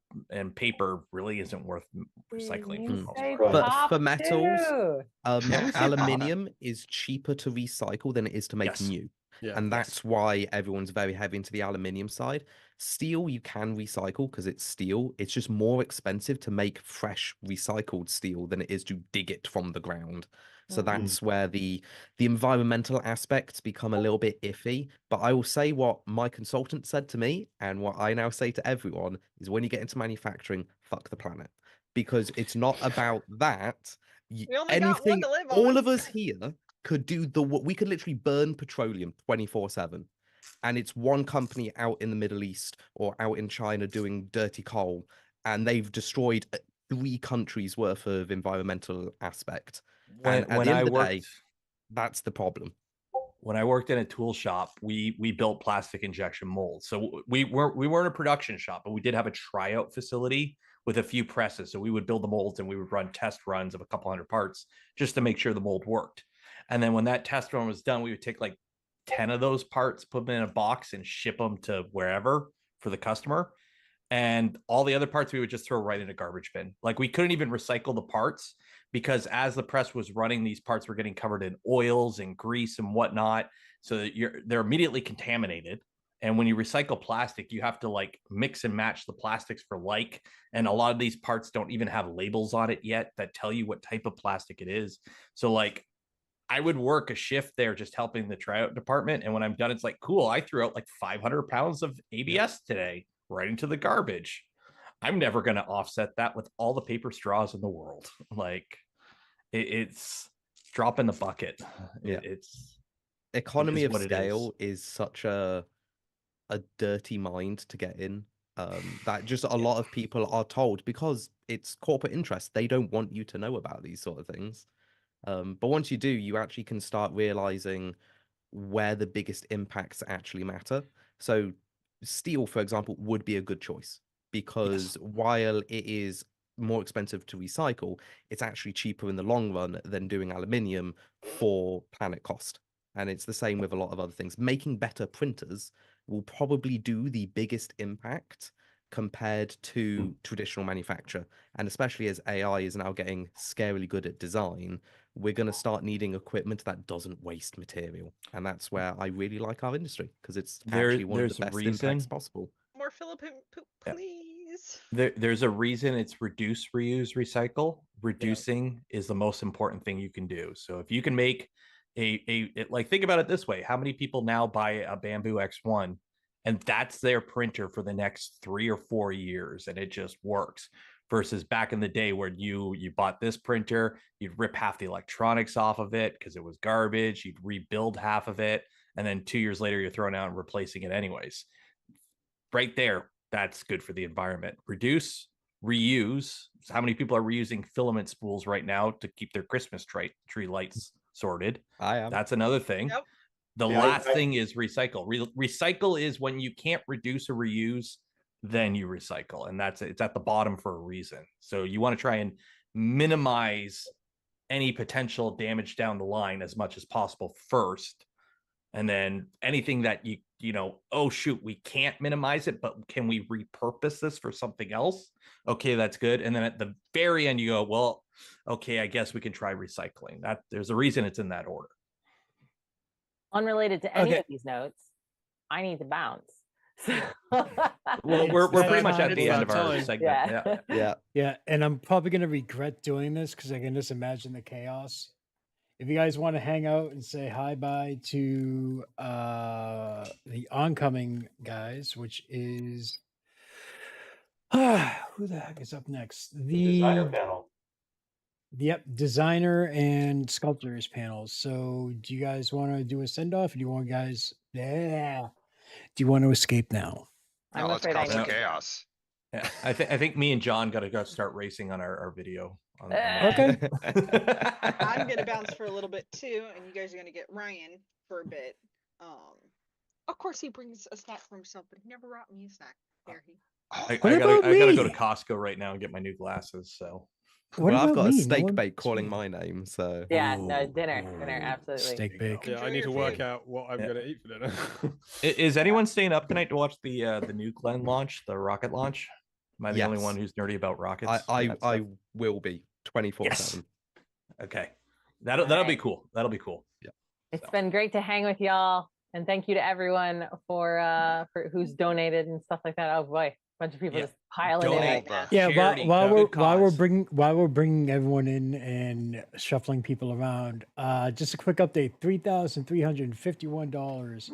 paper really isn't worth recycling for the most part. But for metals, aluminium is cheaper to recycle than it is to make new. Yeah. And that's why everyone's very heavy into the aluminium side. Steel, you can recycle because it's steel. It's just more expensive to make fresh recycled steel than it is to dig it from the ground. So that's where the environmental aspects become a little bit iffy. But I will say what my consultant said to me, and what I now say to everyone, is when you get into manufacturing, fuck the planet. Because it's not about that. Anything, all of us here could do we could literally burn petroleum 24/7. And it's one company out in the Middle East or out in China doing dirty coal, and they've destroyed 3 countries worth of environmental aspect. And at the end of the day, that's the problem. When I worked in a tool shop, we built plastic injection molds. So we weren't a production shop, but we did have a tryout facility with a few presses. So we would build the molds and we would run test runs of a couple hundred parts just to make sure the mold worked. And then when that test run was done, we would take like 10 of those parts, put them in a box and ship them to wherever for the customer. And all the other parts we would just throw right in a garbage bin. Like we couldn't even recycle the parts because as the press was running, these parts were getting covered in oils and grease and whatnot. So that they're immediately contaminated. And when you recycle plastic, you have to like mix and match the plastics for like, and a lot of these parts don't even have labels on it yet that tell you what type of plastic it is. So like I would work a shift there just helping the tryout department. And when I'm done, it's like, cool, I threw out like 500 pounds of ABS today right into the garbage. I'm never going to offset that with all the paper straws in the world. Like it's drop in the bucket. It's economy of scale is such a dirty mind to get in. That just a lot of people are told because it's corporate interest. They don't want you to know about these sort of things. But once you do, you actually can start realizing where the biggest impacts actually matter. So steel, for example, would be a good choice because while it is more expensive to recycle, it's actually cheaper in the long run than doing aluminium for planet cost. And it's the same with a lot of other things. Making better printers will probably do the biggest impact compared to traditional manufacture. And especially as AI is now getting scarily good at design, we're going to start needing equipment that doesn't waste material. And that's where I really like our industry because it's actually one of the best impacts possible. More Philippine poop, please. There's a reason it's reduce, reuse, recycle. Reducing is the most important thing you can do. So if you can make like think about it this way, how many people now buy a Bamboo X1 and that's their printer for the next 3 or 4 years and it just works, versus back in the day where you bought this printer, you'd rip half the electronics off of it because it was garbage, you'd rebuild half of it, and then 2 years later you're throwing out and replacing it anyways. Right there, that's good for the environment. Reduce, reuse. How many people are reusing filament spools right now to keep their Christmas tree lights sorted? I am. That's another thing. Yep. The Yeah, last thing is recycle. Recycle is when you can't reduce or reuse, then you recycle, and it's at the bottom for a reason. So you want to try and minimize any potential damage down the line as much as possible first, and then anything that oh shoot, we can't minimize it, but can we repurpose this for something else? Okay, that's good. And then at the very end you go, well, okay, I guess we can try recycling. That there's a reason it's in that order. Unrelated to any of these notes, I need to bounce. Well, we're pretty much at the end of our time. segment. Yeah, and I'm probably gonna regret doing this because I can just imagine the chaos. If you guys want to hang out and say hi bye to the oncoming guys, which is who the heck is up next? The designer panel. Yep, designer and sculptors panels. So do you guys want to do a send off? Do you want guys? Yeah. Do you want to escape now? No, let's cause some chaos. Yeah, I think me and John got to go start racing on our video. Okay. I'm gonna bounce for a little bit too, and you guys are gonna get Ryan for a bit. Of course he brings a snack for himself, but he never brought me a snack. There he. I gotta go to Costco right now and get my new glasses. So. Well, I've got a steak bake calling my name, so yeah, no, dinner, absolutely. Steak bake. Yeah, I need to work out what I'm gonna eat for dinner. Is anyone staying up tonight to watch the new Glen launch, the rocket launch? Am I the only Yes. one who's nerdy about rockets? I will be 24/7. Okay, that'll be cool. That'll be cool. Yeah. It's been great to hang with y'all, and thank you to everyone for who's donated and stuff like that. Oh boy, bunch of people just piling in. Yeah, while we're bringing everyone in and shuffling people around, just a quick update: $3,351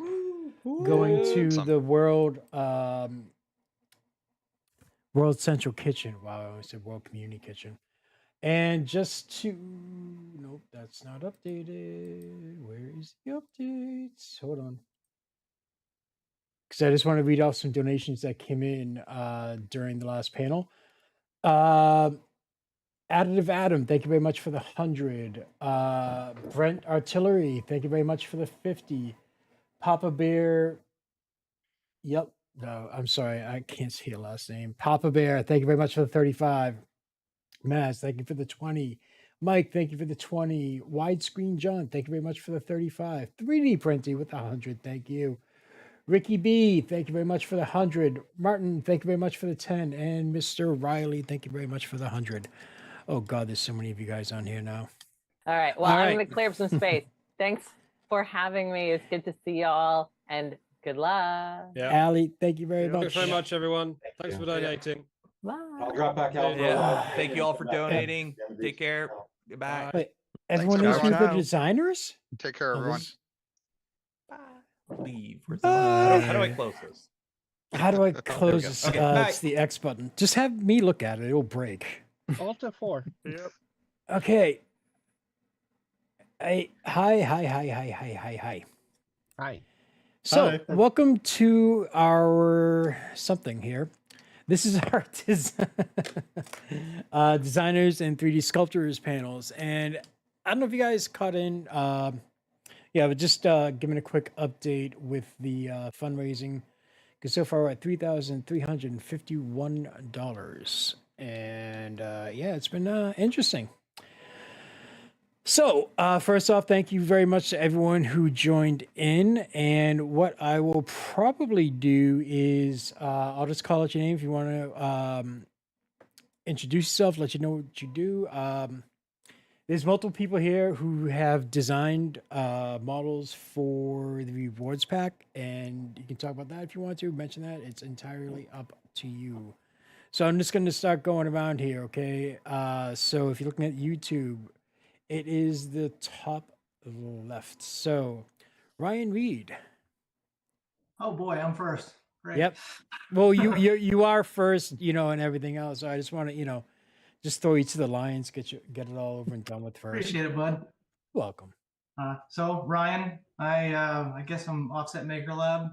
going to the World Central Kitchen. Wow, I almost said World Community Kitchen. And just to nope, that's not updated. Where is the updates? Hold on. Because I just want to read off some donations that came in during the last panel. Additive Adam, thank you very much for the 100. Brent Artillery, thank you very much for the 50. Papa Bear, yep. No, I'm sorry, I can't see your last name. Papa Bear, thank you very much for the 35. Maz, thank you for the 20. Mike, thank you for the 20. Widescreen John, thank you very much for the 35. 3D Printing with the 100, thank you. Ricky B, thank you very much for the 100. Martin, thank you very much for the 10. And Mr. Riley, thank you very much for the 100. Oh God, there's so many of you guys on here now. All right, well, I'm going to clear up some space. Thanks for having me. It's good to see y'all, and good luck. Yeah. Allie, thank you very much. Thanks very much, everyone. Thanks for donating. Bye. I'll drop back out. Thank you all for donating. Take care. Goodbye. Wait, everyone knows who the designers? Take care, everyone. Leave. How do I close this? How do I close this? Okay. It's the X button. Just have me look at it. It'll break. Alt F4. Yep. Okay. Hi. Hi. So, Hi. welcome to our something here. This is our designers and 3D sculptors panels. And I don't know if you guys caught in. But just giving a quick update with the fundraising. Because so far we're at $3,351. And it's been interesting. So, first off, thank you very much to everyone who joined in. And what I will probably do is I'll just call out your name if you want to introduce yourself, let you know what you do. There's multiple people here who have designed models for the rewards pack, and you can talk about that if you want to, mention that. It's entirely up to you. So I'm just going to start going around here, okay? So if you're looking at YouTube, it is the top left. So Ryan Reed. Oh boy, I'm first. Great. Yep. Well, you are first, and everything else. So I just want to, just throw you to the lions, get it all over and done with first. Appreciate it, bud. Welcome. So Ryan, I guess I'm Offset Maker Lab.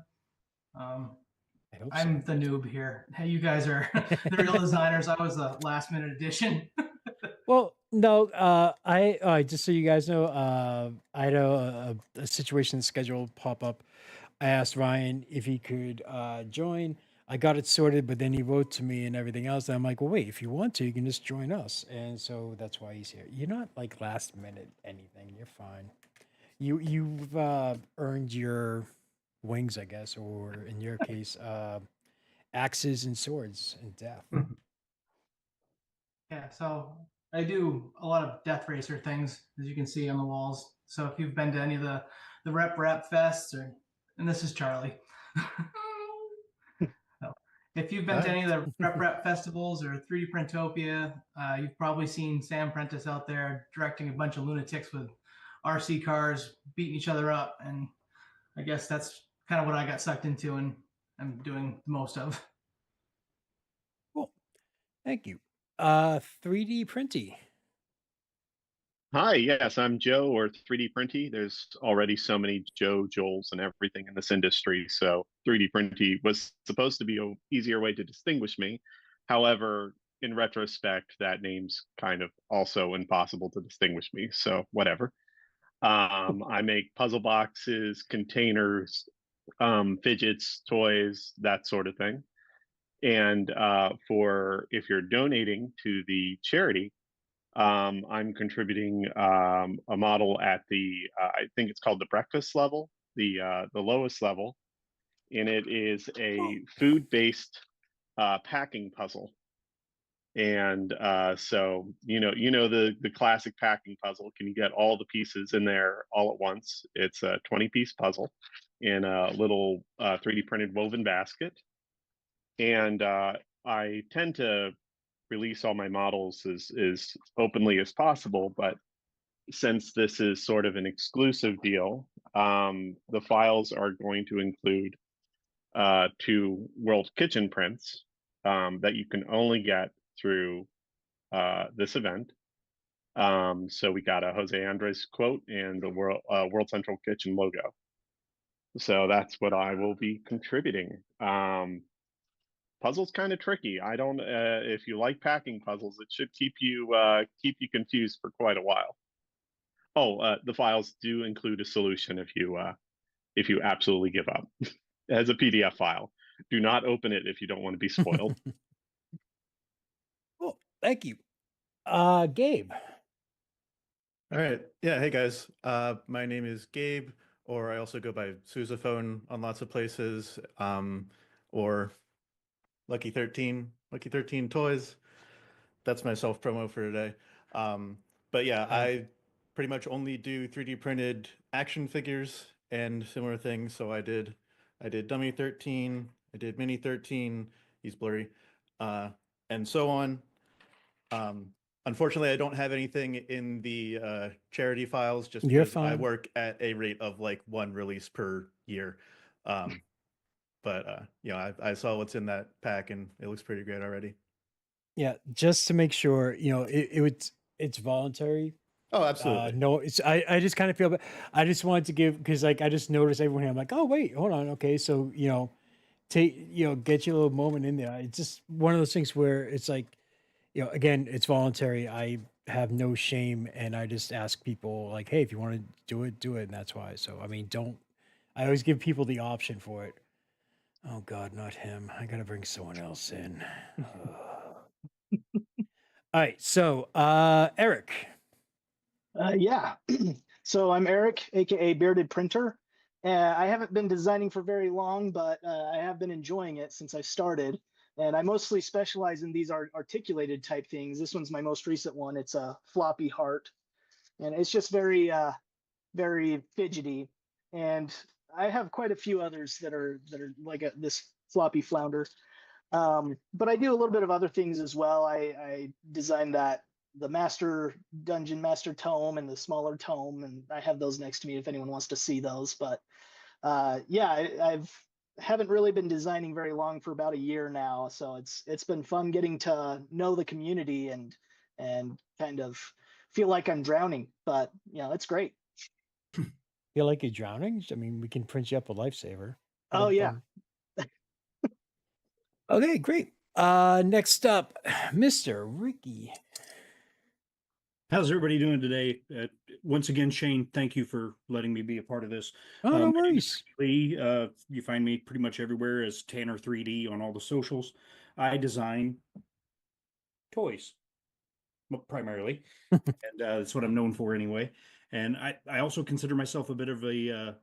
I'm the noob here. Hey, you guys are the real designers. I was the last minute addition. Well, no, I just so you guys know, I had a situation schedule pop up. I asked Ryan if he could join. I got it sorted, but then he wrote to me and everything else. And I'm like, well, wait, if you want to, you can just join us. And so that's why he's here. You're not like last minute anything. You're fine. You've earned your wings, I guess, or in your case, axes and swords and death. Yeah, so I do a lot of Death Racer things, as you can see on the walls. So if you've been to any of the Rep Fests, and this is Charlie. So, if you've been to any of the Rep festivals or 3D Printopia, you've probably seen Sam Prentice out there directing a bunch of lunatics with RC cars beating each other up, and I guess that's kind of what I got sucked into and I'm doing the most of. Cool. Thank you. 3D Printy. Hi, yes, I'm Joe, or 3D Printy. There's already so many Joe, Joels, and everything in this industry, so 3D Printy was supposed to be an easier way to distinguish me. However, in retrospect, that name's kind of also impossible to distinguish me, so whatever. I make puzzle boxes, containers, fidgets, toys, that sort of thing. And for if you're donating to the charity, I'm contributing a model at the I think it's called the breakfast level, the lowest level, and it is a food-based packing puzzle. And so you know the classic packing puzzle. Can you get all the pieces in there all at once? It's a 20-piece puzzle in a little 3D printed woven basket, and I tend to release all my models as openly as possible, but since this is sort of an exclusive deal, the files are going to include 2 World Kitchen prints that you can only get through this event. So we got a Jose Andres quote and the World Central Kitchen logo. So that's what I will be contributing. Puzzle's kind of tricky. I don't. If you like packing puzzles, it should keep you confused for quite a while. Oh, the files do include a solution if you absolutely give up. As a PDF file. Do not open it if you don't want to be spoiled. Cool. Thank you. Gabe. All right. Yeah. Hey guys. My name is Gabe, or I also go by Sousaphone on lots of places, or Lucky 13 Toys. That's my self promo for today. But yeah, I pretty much only do 3D printed action figures and similar things. So I did Dummy 13, I did Mini 13, he's blurry, and so on. Unfortunately, I don't have anything in the charity files just because I work at a rate of like 1 release per year. But you know, I saw what's in that pack and it looks pretty great already. Yeah, just to make sure, it's voluntary. Oh, absolutely. No, I just kind of feel, but I just wanted to give, because like I just noticed everyone here. I'm like, oh wait, hold on, okay, so get your little moment in there. It's just one of those things where it's like, again, it's voluntary. I have no shame, and I just ask people like, hey, if you want to do it, and that's why. So I mean, I always give people the option for it. Oh God, not him. I gotta bring someone else in. All right, so Eric. Yeah. So I'm Eric, aka Bearded Printer. I haven't been designing for very long, but I have been enjoying it since I started. And I mostly specialize in these articulated type things. This one's my most recent one. It's a floppy heart, and it's just very, very fidgety. And I have quite a few others that are like this floppy flounder. But I do a little bit of other things as well. I designed the Master Dungeon Master Tome and the smaller tome, and I have those next to me if anyone wants to see those. But yeah, I've haven't really been designing very long, for about a year now, so it's been fun getting to know the community and kind of feel like I'm drowning, but it's great. Feel like you're drowning? I mean, we can print you up a lifesaver. Oh yeah. Okay, great. Next up, Mr. Ricky. How's everybody doing today? Once again, Shane, thank you for letting me be a part of this. Oh, no My name is worries. Lee. You find me pretty much everywhere as Tanner 3D on all the socials. I design toys, primarily, and that's what I'm known for anyway. And I also consider myself a bit of a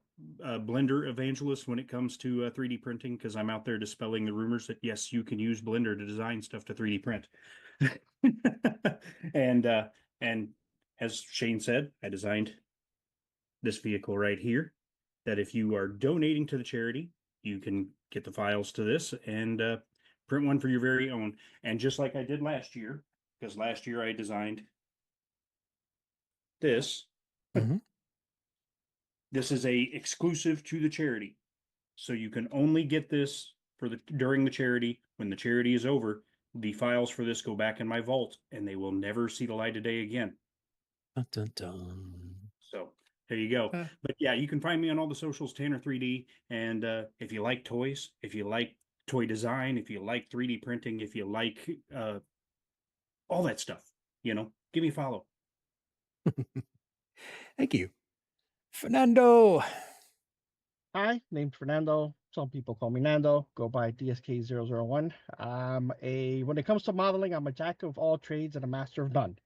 Blender evangelist when it comes to 3D printing, because I'm out there dispelling the rumors that yes, you can use Blender to design stuff to 3D print. And as Shane said, I designed this vehicle right here, that if you are donating to the charity, you can get the files to this and print one for your very own. And just like I did last year, because last year I designed this. This is a exclusive to the charity. So you can only get this for during the charity. When the charity is over, the files for this go back in my vault and they will never see the light of day again. Dun, dun, dun. So there you go. But yeah, you can find me on all the socials, Tanner 3D. And if you like toys, if you like toy design, if you like 3D printing, if you like all that stuff, give me a follow. Thank you. Fernando. Hi, named Fernando. Some people call me Nando. Go by DSK001. When it comes to modeling, I'm a jack of all trades and a master of none.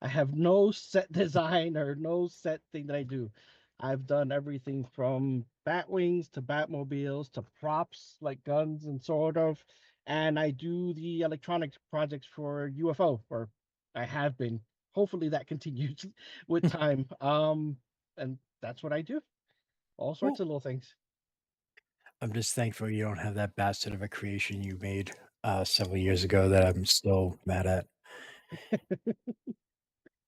I have no set design or no set thing that I do. I've done everything from bat wings to Batmobiles to props like guns and sort of. And I do the electronics projects for UFO, or I have been. Hopefully that continues with time. And that's what I do. All sorts of little things. I'm just thankful you don't have that bastard of a creation you made several years ago that I'm still mad at.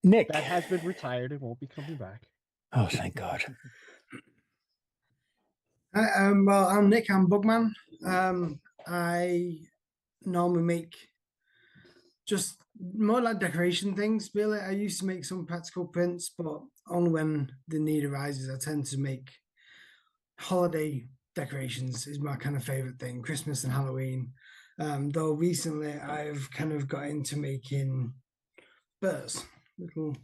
Nick. That has been retired. It won't be coming back. Oh, thank God. Well, I'm Nick. I'm Bugman. I normally make just more like decoration things, really. I used to make some practical prints, but only when the need arises. I tend to make holiday decorations is my kind of favorite thing, Christmas and Halloween. Though recently I've kind of got into making birds, little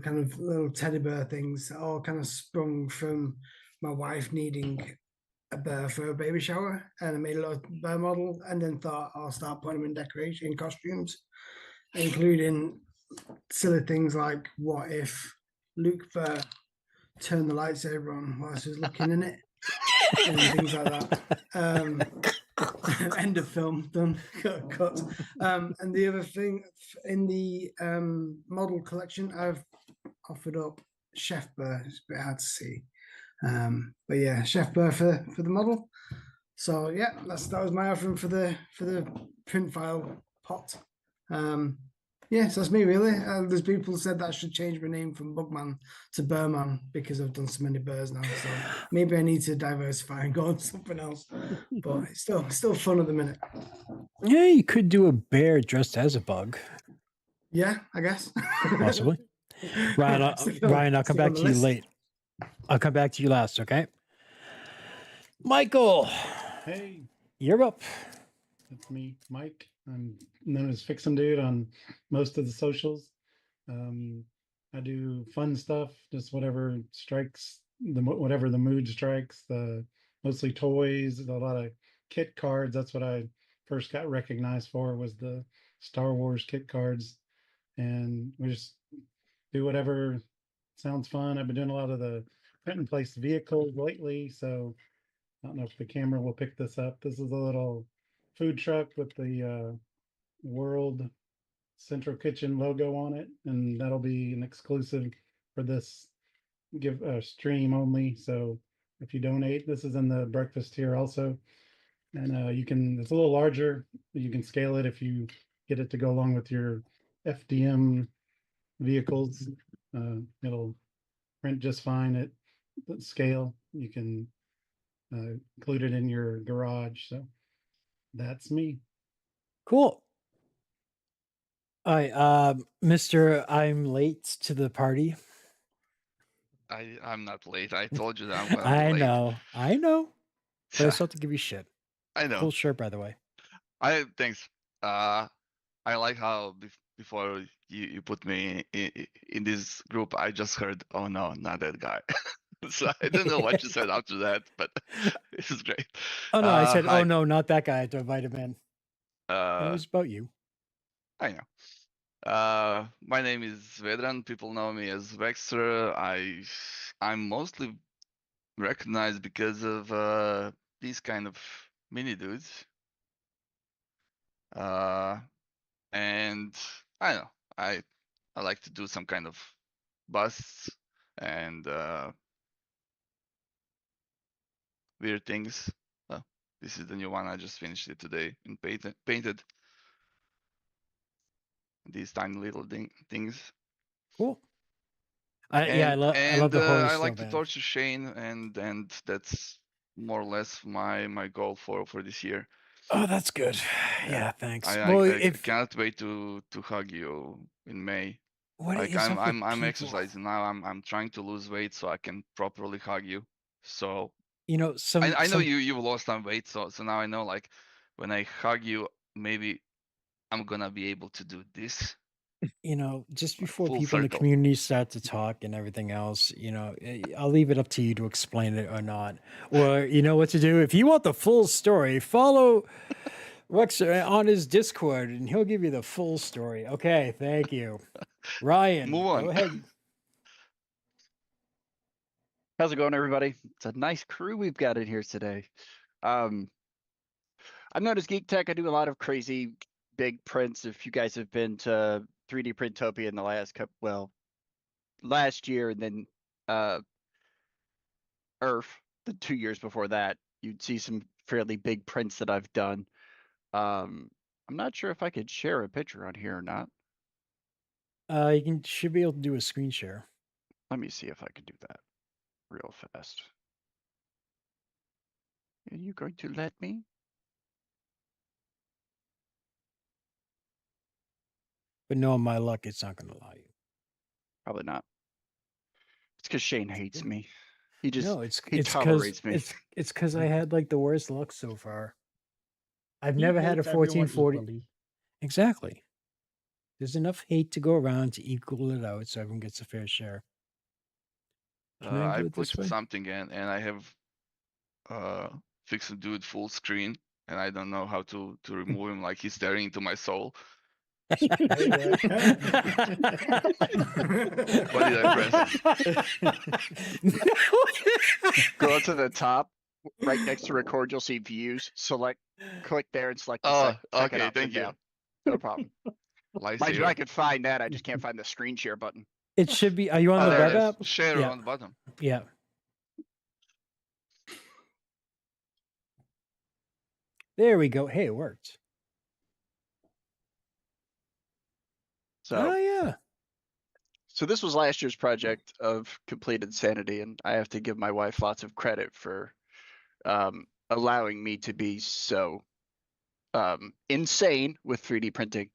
kind of little teddy bear things, all kind of sprung from my wife needing a bear for a baby shower, and I made a little bear model and then thought I'll start putting them in decoration costumes, including silly things like what if Luke Bear turned the lightsaber on whilst he was looking in it and things like that. End of film, done, cut. And the other thing in the model collection, I've offered up Chef Bear. It's a bit hard to see, but yeah, Chef Bear for the model. So yeah, that was my offering for the print file pot. Yeah, so that's me really. There's people who said that I should change my name from Bugman to Bearman because I've done so many bears now. So maybe I need to diversify and go on something else. But it's still fun at the minute. Yeah, you could do a bear dressed as a bug. Yeah, I guess. Possibly. Ryan, I'll come back to you late. I'll come back to you last, okay? Michael. Hey. You're up. That's me, Mike. I'm known as Fix 'em Dude on most of the socials. I do fun stuff, just whatever strikes, whatever the mood strikes. Mostly toys, a lot of kit cards. That's what I first got recognized for, was the Star Wars kit cards. And we just do whatever sounds fun. I've been doing a lot of the print and place vehicles lately, so I don't know if the camera will pick this up. This is a little food truck with the World Central Kitchen logo on it, and that'll be an exclusive for this stream only. So if you donate, this is in the breakfast here also, and it's a little larger. You can scale it if you get it to go along with your FDM vehicles. It'll print just fine at the scale. You can include it in your garage. So that's me. Cool. All right, Mr. I'm late to the party. I'm not late. I told you that I'm gonna be I late. know. But I still have to give you shit. I know. Cool shirt, by the way. Thanks. I like how before you put me in this group, I just heard, oh no, not that guy. So I don't know what you said after that, but this is great. Oh no, I said, Hi. oh no, not that guy. I had to invite him in. And it was about you. I know. My name is Vedran. People know me as Vexter. I'm mostly recognized because of these kind of mini dudes. And I don't know. I like to do some kind of busts and weird things. Well, this is the new one. I just finished it today and painted these tiny little things. Cool. I love the horror I like to snowman. torture Shane, and that's more or less my goal for this year. Oh, that's good. Yeah, thanks. I cannot wait to hug you in May. What Like is up with I'm people? exercising now. I'm trying to lose weight so I can properly hug you. So You know, I know you've lost some weight, so now I know, like, when I hug you, maybe I'm gonna be able to do this. You know, just before full people in the circle. community start to talk and everything else, you know, I'll leave it up to you to explain it or not. Or you know what to do. If you want the full story, follow Rexer on his Discord and he'll give you the full story. Okay, thank you. Ryan, Move on. go ahead. How's it going, everybody? It's a nice crew we've got in here today. I'm known as Geek Tech. I do a lot of crazy big prints. If you guys have been to 3D Printopia in the last year, and then Earth, the 2 years before that, you'd see some fairly big prints that I've done. I'm not sure if I could share a picture on here or not. Should be able to do a screen share. Let me see if I can do that real fast. Are you going to let me? But knowing my luck, it's not going to allow you. Probably not. It's because Shane hates me. He just No, he tolerates me. It's because I had like the worst luck so far. I've He never had a hates everyone 1440. equally. Exactly. There's enough hate to go around to equal it out so everyone gets a fair share. Can I do I it this put way? something in, and I have fixed a dude full screen, and I don't know how to remove him. Like, he's staring into my soul. What did I press? Go to the top, right next to record, you'll see views. Click there and select the Oh, second okay, option thank you. down. No problem. Mind you, I Lifesaver. could find that. I just can't find the screen share button. It should be. Are you on Oh, the there web it is. app? Share Yeah. on the bottom. Yeah. There we go. Hey, it worked. So, Oh yeah. So this was last year's project of complete insanity, and I have to give my wife lots of credit for allowing me to be so insane with 3D printing.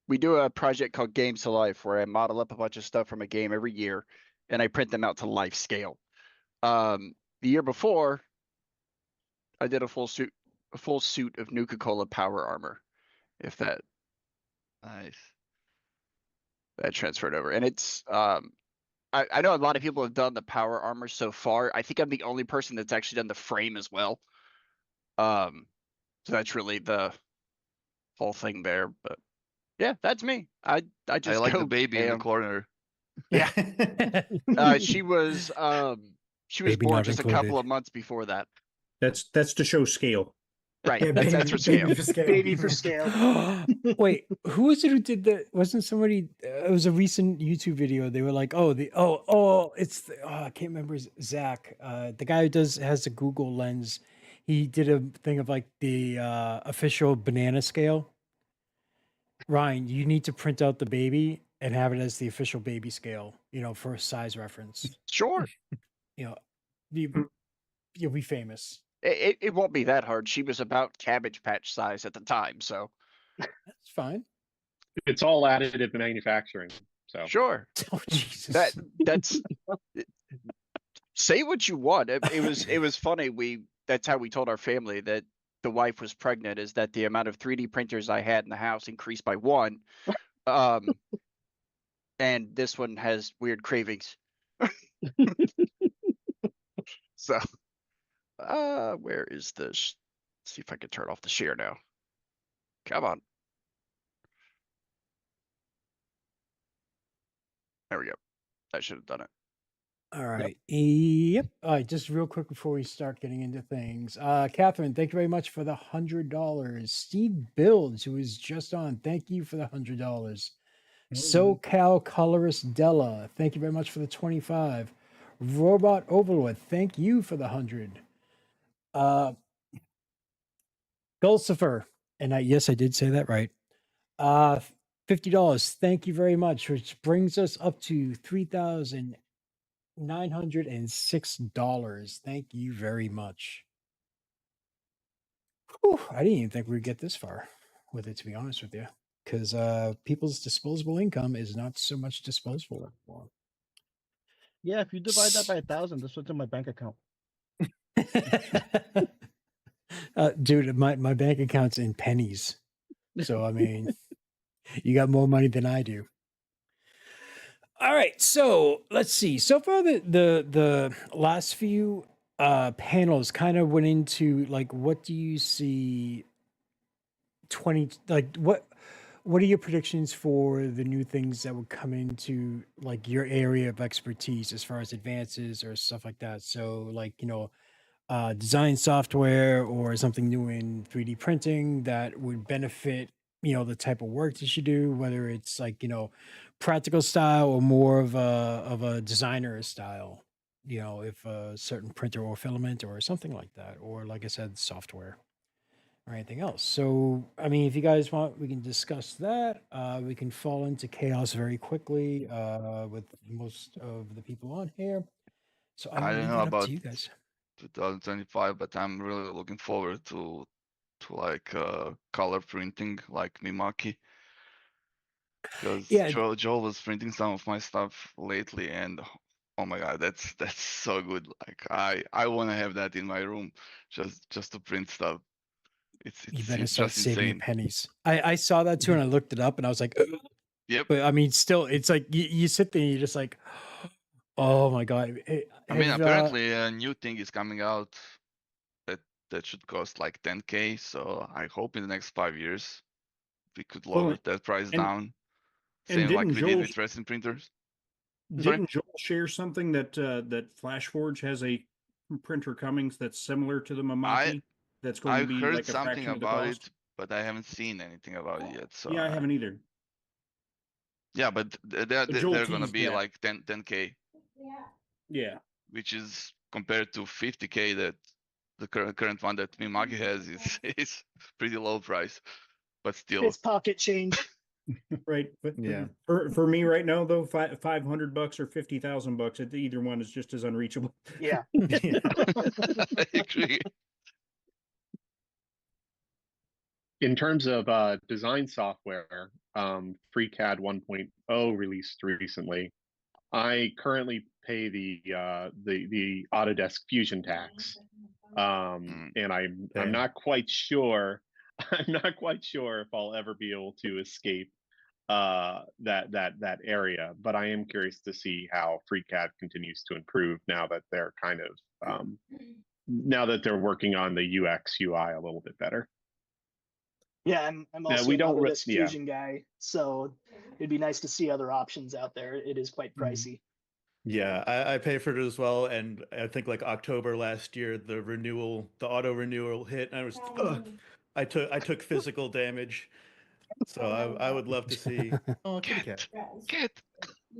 We do a project called Games to Life where I model up a bunch of stuff from a game every year, and I print them out to life scale. The year before, I did a full suit of Nuka-Cola power armor. If that transferred over, and it's I know a lot of people have done the power armor so far. I think I'm the only person that's actually done the frame as well. So that's really the whole thing there. But yeah, that's me. I just like go the baby in the bam. corner. Yeah. She was Baby born not just included. a couple of months before that. That's to show scale. Right. Yeah, That's for scale. Baby for scale. Wait, who was it who did that? Wasn't somebody? It was a recent YouTube video. They were like, it's I can't remember Zach, the guy who has a Google Lens. He did a thing of like the official banana scale. Ryan, you need to print out the baby and have it as the official baby scale. You know, for size reference. Sure. You know, you'll be famous. It won't be that hard. She was about Cabbage Patch size at the time, so that's fine. It's all additive manufacturing. So sure. Oh Jesus. That's say what you want. It was funny. That's how we told our family that the wife was pregnant is that the amount of 3D printers I had in the house increased by 1. And this one has weird cravings. So, where is this? See if I can turn off the share now. Come on. There we go. I should have done it. All right. Yep. All right. Just real quick before we start getting into things. Catherine, thank you very much for the $100. Steve Builds, who is just on, thank you for the $100. SoCal Colorist Della, thank you very much for the 25. Robot Overlord, thank you for the 100. Dulcifer, and yes, I did say that right. $50. Thank you very much, which brings us up to $3,906. Thank you very much. Whew, I didn't even think we'd get this far with it, to be honest with you, because people's disposable income is not so much disposable anymore. Yeah, if you divide that by 1,000, this what's in my bank account. Dude, my bank account's in pennies. So, I mean, you got more money than I do. All right, so let's see. So far, the last few panels kind of went into like, what do you see? What are your predictions for the new things that would come into like your area of expertise as far as advances or stuff like that? So, like, design software or something new in 3D printing that would benefit, the type of work that you do, whether it's like, practical style or more of a designer style, if a certain printer or filament or something like that, or like I said, software or anything else. So, I mean, if you guys want, we can discuss that. We can fall into chaos very quickly with most of the people on here. So I don't leave know it up about to you guys. 2025, but I'm really looking forward to like color printing like Mimaki. Because Yeah. Joel was printing some of my stuff lately, and oh my god, that's so good. Like I want to have that in my room, just to print stuff. You better It's start just saving your insane. pennies. I saw that too, and I looked it up, and I was like, ugh. Yep. But I mean, still, it's like you sit there, and you're just like, oh my god. I mean, apparently a new thing is coming out that should cost like 10K. So I hope in the next 5 years we could lower that price down. Same like we did with resin printers. Didn't Joel share something that that FlashForge has a printer coming that's similar to the Mimaki? That's going to be heard like a something fraction of the about cost? it, but I haven't seen anything about it yet. So Yeah, I haven't either. Yeah, but they're going to be like 10K. Yeah. Which is compared to 50K that the current one that Mimaki has is pretty low price, but still. It's pocket change. Right. But yeah. For me right now though, $500 or $50,000, either one is just as unreachable. Yeah. I agree. In terms of design software, FreeCAD 1.0 released recently. I currently pay the Autodesk Fusion tax, and I'm not quite sure. I'm not quite sure if I'll ever be able to escape that area. But I am curious to see how FreeCAD continues to improve now that they're kind of now that they're working on the UX UI a little bit better. Yeah, I'm also an Autodesk Fusion guy, so it'd be nice to see other options out there. It is quite pricey. Yeah, I pay for it as well, and I think like October last year, the auto renewal hit, and I was, I took physical damage. So I would love to see. Oh, kitty cat. Yeah,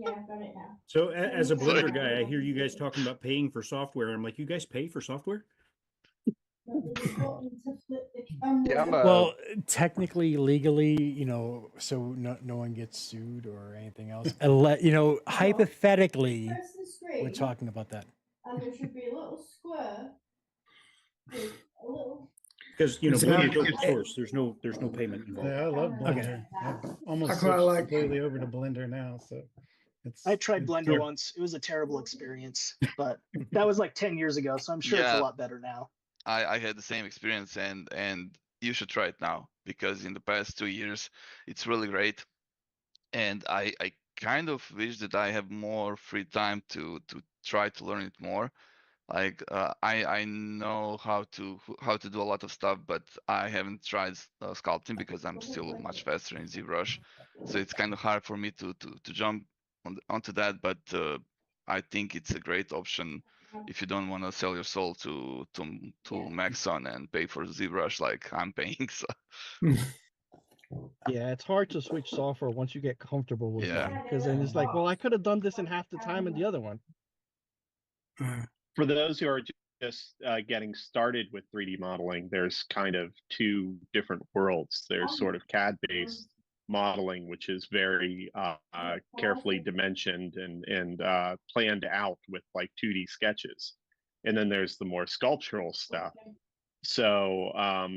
I've got it now. So as a Blender guy, I hear you guys talking about paying for software. I'm like, you guys pay for software? Yeah, well, technically, legally, so no one gets sued or anything else. Hypothetically, we're talking about that. And there should be a little square with a little. Because Blender is open source. There's no payment involved. Yeah, I love Blender. I've almost switched completely over to Blender now. So I tried Blender once. It was a terrible experience, but that was like 10 years ago, so I'm sure it's a lot better now. I had the same experience, and you should try it now, because in the past 2 years, it's really great. And I kind of wish that I have more free time to try to learn it more. Like I know how to do a lot of stuff, but I haven't tried sculpting because I'm still much faster in ZBrush. So it's kind of hard for me to jump onto that. But I think it's a great option if you don't want to sell your soul to Maxon and pay for ZBrush like I'm paying. So Yeah, it's hard to switch software once you get comfortable with Yeah. one, because then it's like, well, I could have done this in half the time in the other one. For those who are just getting started with 3D modeling, there's kind of two different worlds. There's sort of CAD-based modeling, which is very carefully dimensioned and planned out with like 2D sketches. And then there's the more sculptural stuff. So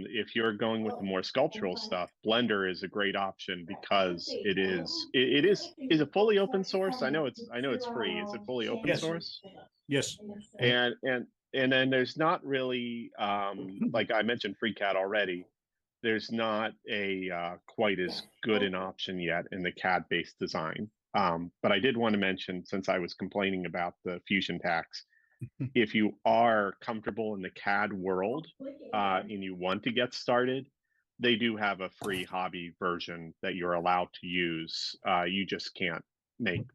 if you're going with the more sculptural stuff, Blender is a great option because it is a fully open source. I know it's free. Is it fully open Yes. source? Yes. And then there's not really like I mentioned FreeCAD already. There's not a quite as good an option yet in the CAD-based design. But I did want to mention, since I was complaining about the Fusion tax, if you are comfortable in the CAD world and you want to get started, they do have a free hobby version that you're allowed to use. You just can't make,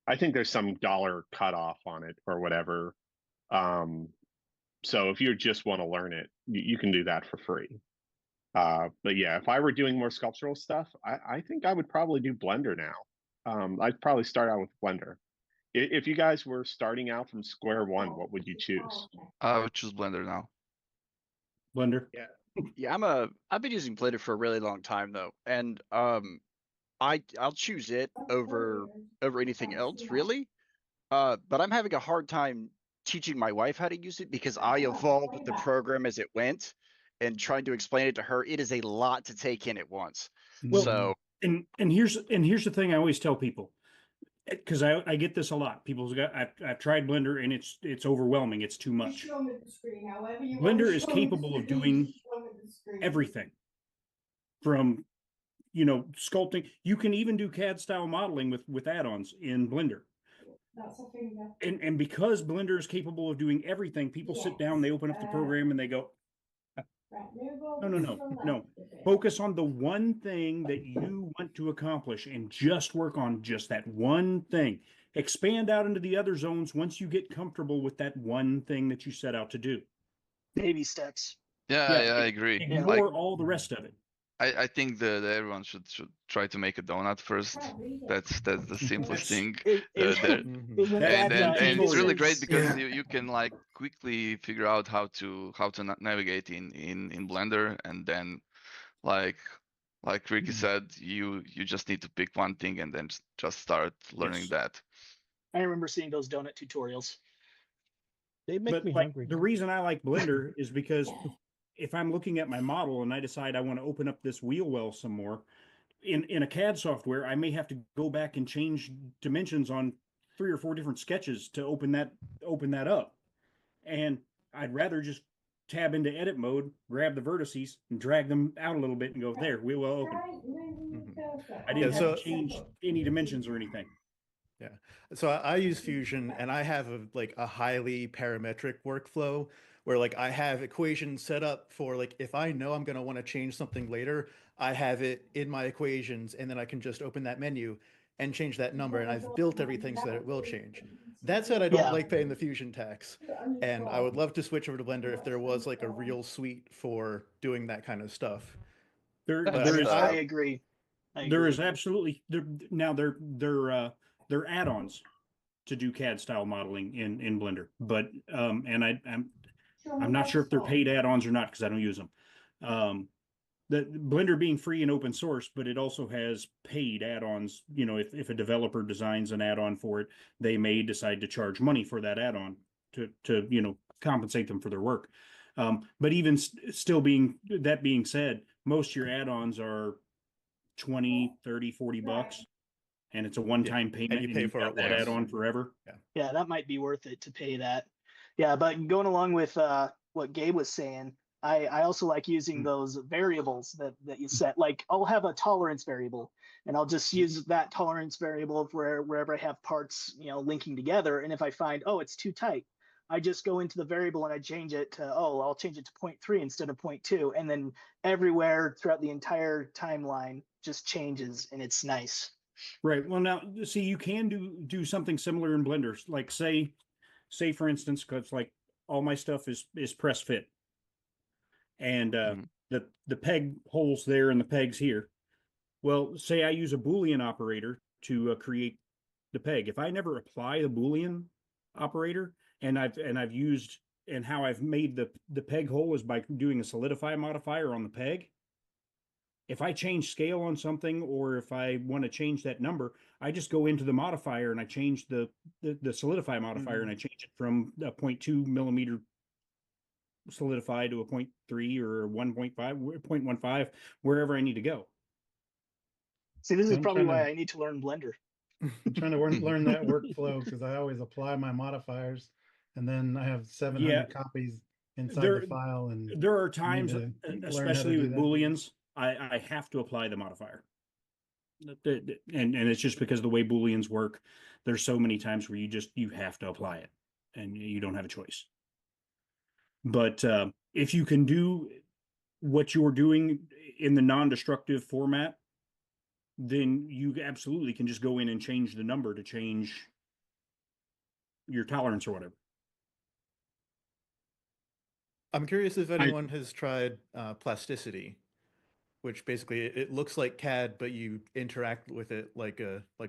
I think there's some dollar cutoff on it or whatever. So if you just want to learn it, you can do that for free. But yeah, if I were doing more sculptural stuff, I think I would probably do Blender now. I'd probably start out with Blender. If you guys were starting out from square one, what would you choose? I would choose Blender now. Blender. Yeah, I've been using Blender for a really long time though, and I'll choose it over anything else really. But I'm having a hard time teaching my wife how to use it because I evolved the program as it went, and trying to explain it to her, it is a lot to take in at once. Well, So and here's the thing I always tell people, because I get this a lot. People's got I've tried Blender and it's overwhelming. It's too much. Blender is capable of doing everything from, you know, sculpting. You can even do CAD style modeling with add-ons in Blender. And because Blender is capable of doing everything, people sit down, they open up the program and they go, no. Focus on the one thing that you want to accomplish and just work on just that one thing. Expand out into the other zones once you get comfortable with that one thing that you set out to do. Baby steps. Yeah, I agree. Ignore all the rest of it. I think that everyone should try to make a donut first. That's the simplest thing. And it's really great because you can like quickly figure out how to navigate in Blender, and then like Ricky said, you just need to pick one thing and then just start learning that. I remember seeing those donut tutorials. They make me like, hungry. The reason I like Blender is because if I'm looking at my model and I decide I want to open up this wheel well some more, in a CAD software, I may have to go back and change dimensions on 3 or 4 different sketches to open that up. And I'd rather just tab into edit mode, grab the vertices and drag them out a little bit and go, there, wheel well open. I didn't have to change any dimensions or anything. Yeah. So I use Fusion and I have a highly parametric workflow where like I have equations set up for like, if I know I'm going to want to change something later, I have it in my equations and then I can just open that menu and change that number. And I've built everything so that it will change. That said, I don't like paying the Fusion tax, and I would love to switch over to Blender if there was like a real suite for doing that kind of stuff. I agree. There is absolutely now they're add-ons to do CAD style modeling in Blender, but and I'm not sure if they're paid add-ons or not because I don't use them. The Blender being free and open source, but it also has paid add-ons. You know, if a developer designs an add-on for it, they may decide to charge money for that add-on to you know, compensate them for their work. But even still being said, most of your add-ons are 20, 30, 40 bucks. And it's a one-time payment, and you pay for that add-on forever. Yeah, that might be worth it to pay that. Yeah, but going along with what Gabe was saying, I also like using those variables that you set. Like I'll have a tolerance variable, and I'll just use that tolerance variable for wherever I have parts, linking together. And if I find, oh, it's too tight, I just go into the variable and I change it to, I'll change it to 0.3 instead of 0.2. And then everywhere throughout the entire timeline just changes, and it's nice. Right. Well, now see, you can do something similar in Blender. Like say for instance, because like all my stuff is press fit, and the peg holes there and the pegs here. Well, say I use a Boolean operator to create the peg. If I never apply the Boolean operator, and I've used, and how I've made the peg hole is by doing a solidify modifier on the peg. If I change scale on something, or if I want to change that number, I just go into the modifier and I change the solidify modifier, and I change it from a 0.2 millimeter solidify to a 0.3 or 1.5, 0.15, wherever I need to go. See, this is probably why I need to learn Blender. I'm trying to learn that workflow, because I always apply my modifiers, and then I have 700 copies inside the file. And there are times, especially with Booleans, I have to apply the modifier. And it's just because of the way Booleans work. There's so many times where you have to apply it, and you don't have a choice. But if you can do what you're doing in the non-destructive format, then you absolutely can just go in and change the number to change your tolerance or whatever. I'm curious if anyone has tried plasticity, which basically it looks like CAD, but you interact with it like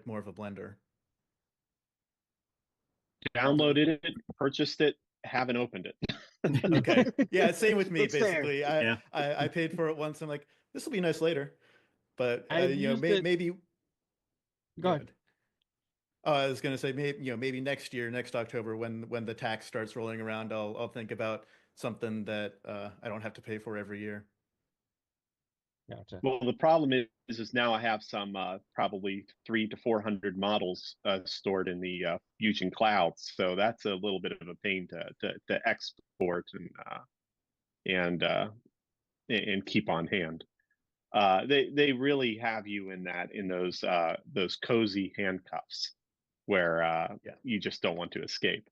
more of a Blender. Downloaded it, purchased it, haven't opened it. Okay. Yeah, same with me, It's basically. fair. I paid for it once. I'm like, this will be nice later. But I've used it- maybe Go ahead. I was gonna say maybe next year, next October, when the tax starts rolling around, I'll think about something that I don't have to pay for every year. Gotcha. Well, the problem is now I have some probably 300 to 400 models stored in the Fusion clouds, so that's a little bit of a pain to export and keep on hand. They really have you in those cozy handcuffs where you just don't want to escape.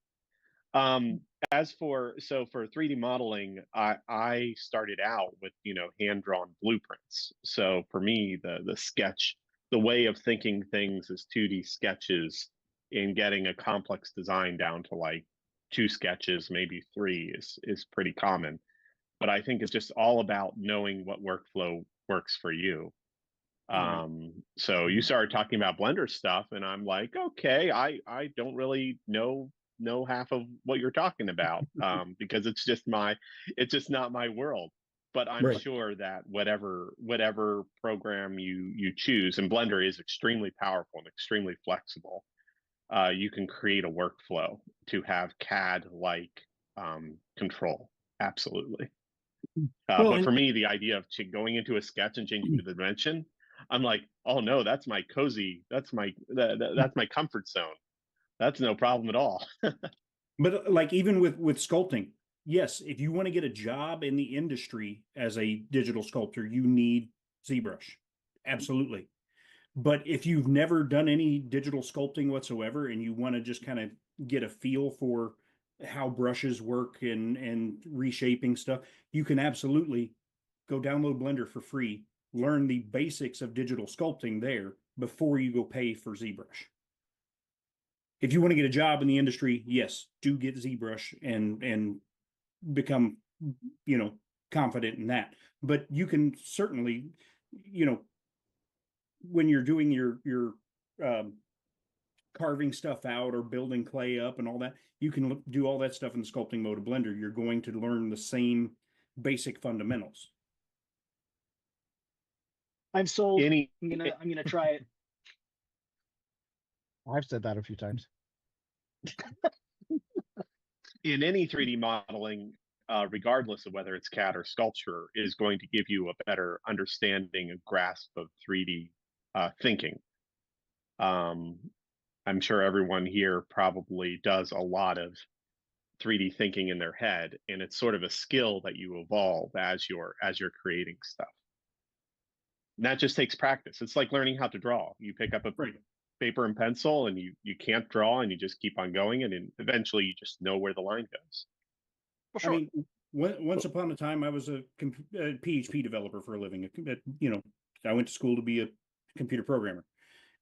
As for 3D modeling, I started out with hand-drawn blueprints. So for me, the sketch, the way of thinking things is 2D sketches, and getting a complex design down to like 2 sketches, maybe 3 is pretty common. But I think it's just all about knowing what workflow works for you. So you started talking about Blender stuff, and I'm like, okay, I don't really know half of what you're talking about because it's just not my world. But I'm sure that whatever program you choose, and Blender is extremely powerful and extremely flexible, you can create a workflow to have CAD like control. Absolutely. But for me, the idea of going into a sketch and changing the dimension, I'm like, oh no, that's my comfort zone. That's no problem at all. But like even with sculpting, yes, if you want to get a job in the industry as a digital sculptor, you need ZBrush. Absolutely. But if you've never done any digital sculpting whatsoever, and you want to just kind of get a feel for how brushes work and reshaping stuff, you can absolutely go download Blender for free, learn the basics of digital sculpting there before you go pay for ZBrush. If you want to get a job in the industry, yes, do get ZBrush and become, confident in that. But you can certainly, when you're doing your carving stuff out or building clay up and all that, you can do all that stuff in the sculpting mode of Blender. You're going to learn the same basic fundamentals. I'm sold. I'm gonna try it. I've said that a few times. In any 3D modeling, regardless of whether it's CAD or sculpture, is going to give you a better understanding and grasp of 3D thinking. I'm sure everyone here probably does a lot of 3D thinking in their head, and it's sort of a skill that you evolve as you're creating stuff. And that just takes practice. It's like learning how to draw. You pick up a paper and pencil, and you can't draw, and you just keep on going, and then eventually you just know where the line goes. Well, sure. I mean, once upon a time, I was a PHP developer for a living. You know, I went to school to be a computer programmer,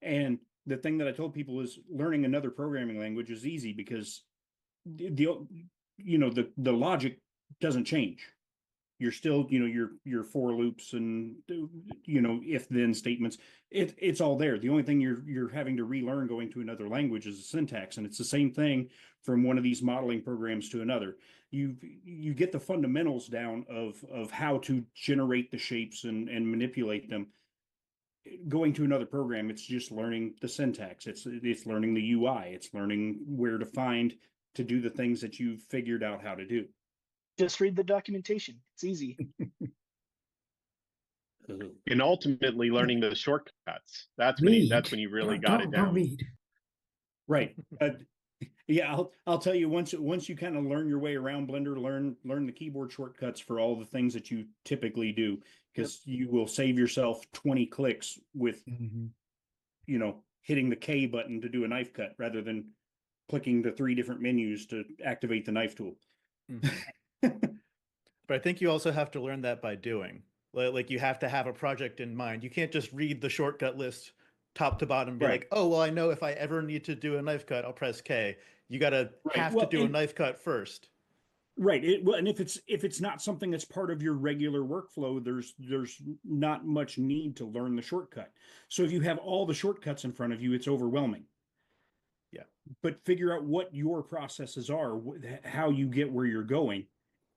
and the thing that I told people is learning another programming language is easy because the logic doesn't change. You're still, your for loops and if then statements. It's all there. The only thing you're having to relearn going to another language is the syntax, and it's the same thing from one of these modeling programs to another. You get the fundamentals down of how to generate the shapes and manipulate them. Going to another program, it's just learning the syntax. It's learning the UI. It's learning where to do the things that you've figured out how to do. Just read the documentation. It's easy. And ultimately learning the shortcuts. That's when you really got it down. Don't read. Right. Yeah, I'll tell you, once you kind of learn your way around Blender, learn the keyboard shortcuts for all the things that you typically do, because you will save yourself 20 clicks with hitting the K button to do a knife cut rather than clicking the 3 different menus to activate the knife tool. But I think you also have to learn that by doing. Like you have to have a project in mind. You can't just read the shortcut list top to bottom and be like, oh, well, I know if I ever need to do a knife cut, I'll press K. You got to have to do a knife cut first. Right. And if it's not something that's part of your regular workflow, there's not much need to learn the shortcut. So if you have all the shortcuts in front of you, it's overwhelming. Yeah. But figure out what your processes are, how you get where you're going,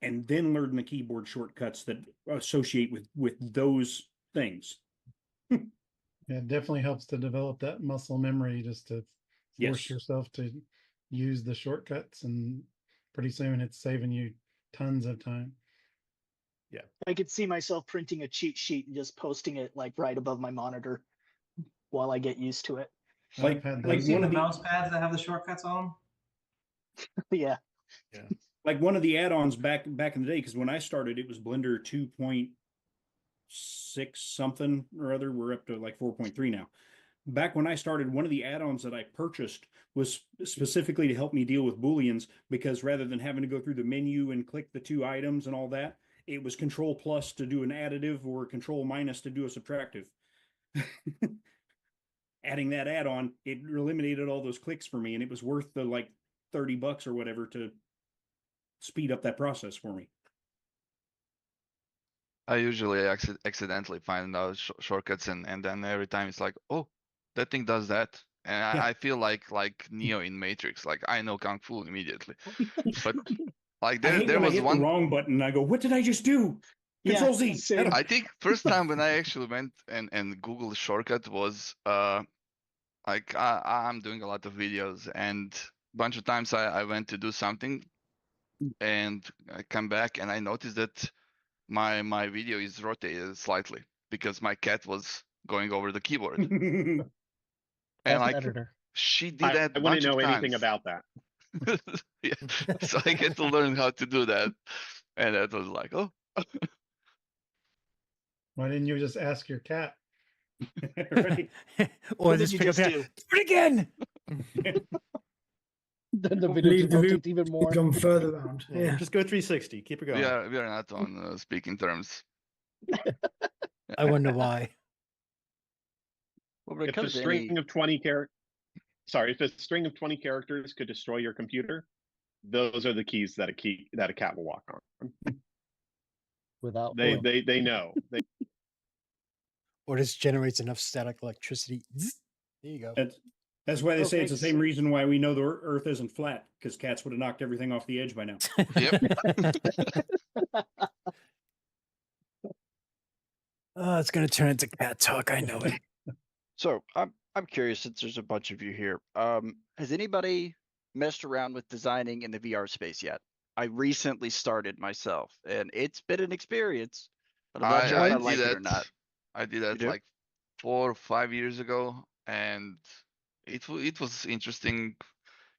and then learn the keyboard shortcuts that associate with those things. Yeah, it definitely helps to develop that muscle memory, just to force yourself to use the shortcuts, and pretty soon it's saving you tons of time. Yeah. I could see myself printing a cheat sheet and just posting it like right above my monitor while I get used to it. Like one of the mouse pads that have the shortcuts on them? Yeah. Yeah. Like one of the add-ons back in the day, because when I started, it was Blender 2.6 something or other. We're up to like 4.3 now. Back when I started, one of the add-ons that I purchased was specifically to help me deal with Booleans, because rather than having to go through the menu and click the 2 items and all that, it was Control plus to do an additive or Control minus to do a subtractive. Adding that add-on, it eliminated all those clicks for me, and it was worth the like $30 or whatever to speed up that process for me. I usually accidentally find those shortcuts, and then every time it's like, oh, that thing does that, and I feel like Neo in Matrix, like I know Kung Fu immediately, but like there was one the wrong button, and I go, what did I just do? Control Z. I think first time when I actually went and Googled shortcut was like I'm doing a lot of videos, and a bunch of times I went to do something, and I come back and I noticed that my video is rotated slightly because my cat was going over the keyboard. And like editor. She did that. I wouldn't know anything about that. Yeah. So I get to learn how to do that, and that was like, oh. Why didn't you just ask your cat? Right. Or just pick up do it again. Then the video just rotates even more. Come further around. Yeah. Just go 360. Keep it going. We are not on speaking terms. I wonder why. Well, if a string of 20 if a string of 20 characters could destroy your computer, those are the keys that a cat will walk on. Without they know. Or just generates enough static electricity. There you go. That's why they say it's the same reason why we know the Earth isn't flat, because cats would have knocked everything off the edge by now. Yep. Oh, it's gonna turn into cat talk. I know it. So I'm curious, since there's a bunch of you here. Has anybody messed around with designing in the VR space yet? I recently started myself, and it's been an experience. But I'm not sure if I like it or not. I did that like 4 or 5 years ago, and it was interesting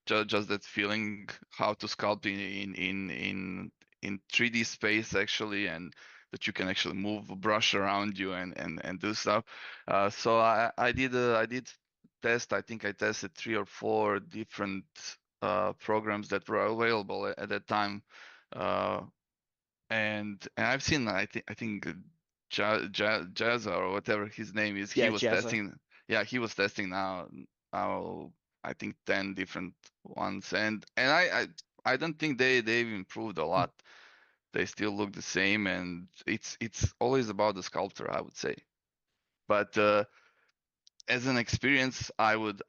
just that feeling how to sculpt in 3D space actually, and that you can actually move a brush around you and do stuff. So I did test. I think I tested 3 or 4 different programs that were available at that time, and I've seen I think Jazza or whatever his name is. He Yeah, was Jazza. testing. Yeah, he was testing now I think 10 different ones, and I don't think they've improved a lot. They still look the same, and it's always about the sculptor, I would say. But as an experience, I would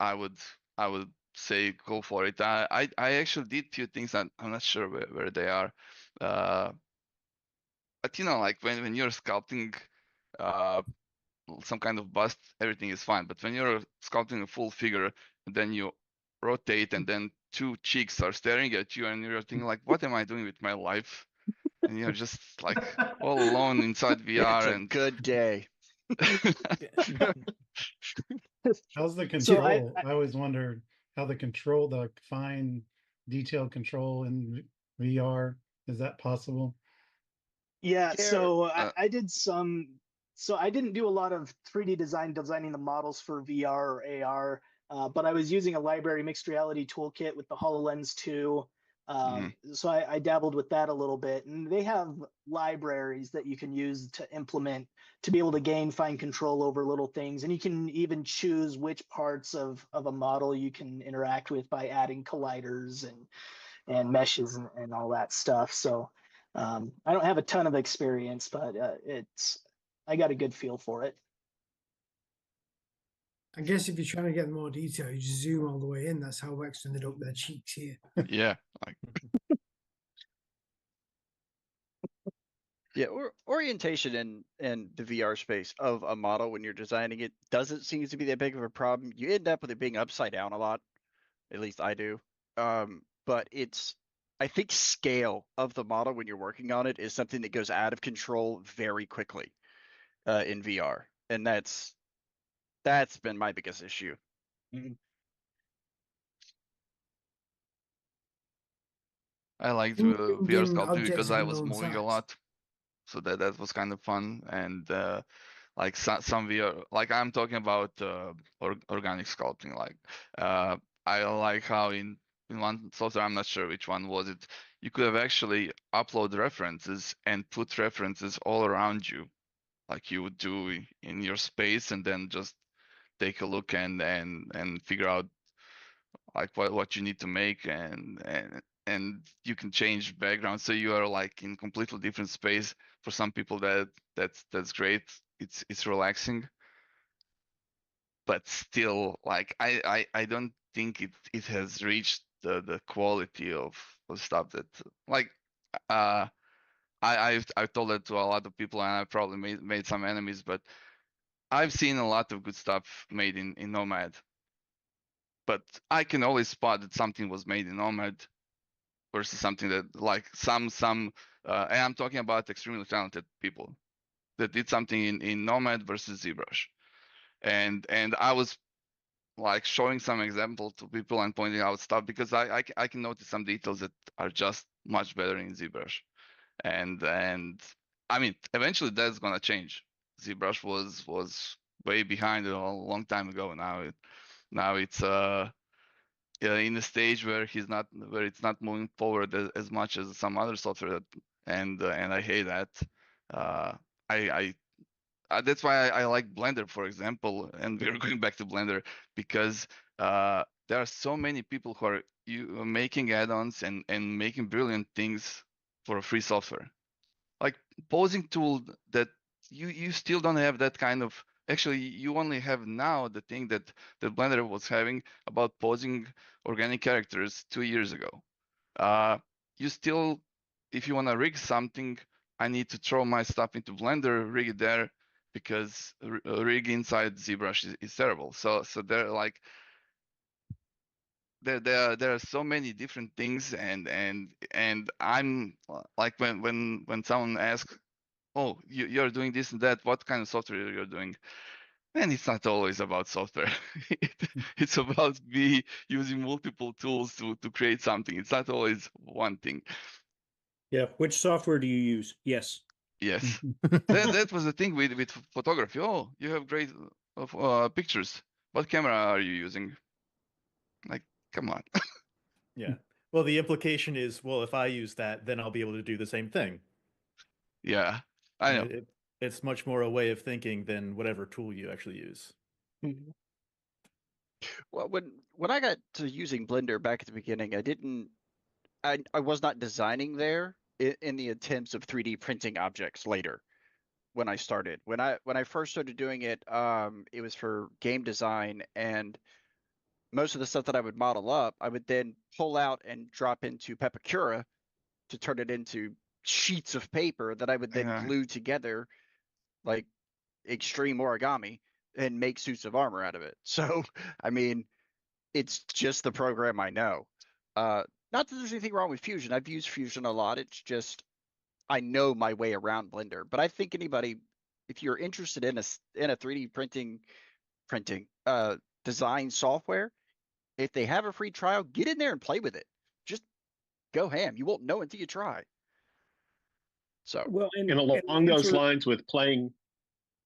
say go for it. I actually did few things. I'm not sure where they are, but you know, like when you're sculpting some kind of bust, everything is fine. But when you're sculpting a full figure, and then you rotate, and then 2 cheeks are staring at you, and you're thinking like, what am I doing with my life? And you're just like all alone inside VR. It's a and good day. How's the So control? I always wondered how the fine detail control in VR, is that possible? Yeah, so uh, I did some. So I didn't do a lot of 3D designing the models for VR or AR, but I was using a library mixed reality toolkit with the HoloLens 2. So I dabbled with that a little bit, and they have libraries that you can use to implement to be able to gain fine control over little things, and you can even choose which parts of a model you can interact with by adding colliders and meshes and all that stuff. So I don't have a ton of experience, but I got a good feel for it. I guess if you're trying to get more detail, you just zoom all the way in. That's how Wex ended up with their cheeks here. yeah, like Yeah, or orientation in the VR space of a model when you're designing it doesn't seem to be that big of a problem. You end up with it being upside down a lot. At least I do. But I think scale of the model when you're working on it is something that goes out of control very quickly in VR, and that's been my biggest issue. I liked VR sculpting because I was moving a lot, so that was kind of fun. And like some VR, like I'm talking about organic sculpting. Like I like how in one software, I'm not sure which one was it, you could have actually upload references and put references all around you, like you would do in your space, and then just take a look and figure out like what you need to make, and you can change background, so you are like in completely different space. For some people that's great. It's relaxing, but still, like I don't think it has reached the quality of stuff that, like, I've told that to a lot of people, and I've probably made some enemies, but I've seen a lot of good stuff made in Nomad. But I can always spot that something was made in Nomad versus something that, like, some and I'm talking about extremely talented people that did something in Nomad versus ZBrush. And I was like showing some example to people and pointing out stuff, because I can notice some details that are just much better in ZBrush. And I mean, eventually that's gonna change. ZBrush was way behind it a long time ago. Now it's in the stage where it's not moving forward as much as some other software, and I hate that. I that's why I like Blender, for example, and we're going back to Blender, because there are so many people who are making add-ons and making brilliant things for a free software, like posing tool that you still don't have that kind of. Actually, you only have now the thing that Blender was having about posing organic characters 2 years ago. You still, if you want to rig something, I need to throw my stuff into Blender, rig it there, because rig inside ZBrush is terrible. So they're like, there are so many different things, and I'm like, when someone asks, oh, you're doing this and that, what kind of software you're doing? And it's not always about software. It's about me using multiple tools to create something. It's not always one thing. Yeah. Which software do you use? Yes. Yes. That was the thing with photography. Oh, you have great pictures. What camera are you using? Like, come on. Yeah. Well, the implication is, well, if I use that, then I'll be able to do the same thing. Yeah, I know. It's much more a way of thinking than whatever tool you actually use. Well, when I got to using Blender back at the beginning, I was not designing there in the attempts of 3D printing objects later. When I started, when I first started doing it, it was for game design, and most of the stuff that I would model up, I would then pull out and drop into Pepakura to turn it into sheets of paper that I would then glue together like extreme origami and make suits of armor out of it. So, I mean, it's just the program I know. Not that there's anything wrong with Fusion. I've used Fusion a lot. It's just I know my way around Blender. But I think anybody, if you're interested in a 3D printing design software, if they have a free trial, get in there and play with it. Just go ham. You won't know until you try. So well, and along those lines with playing,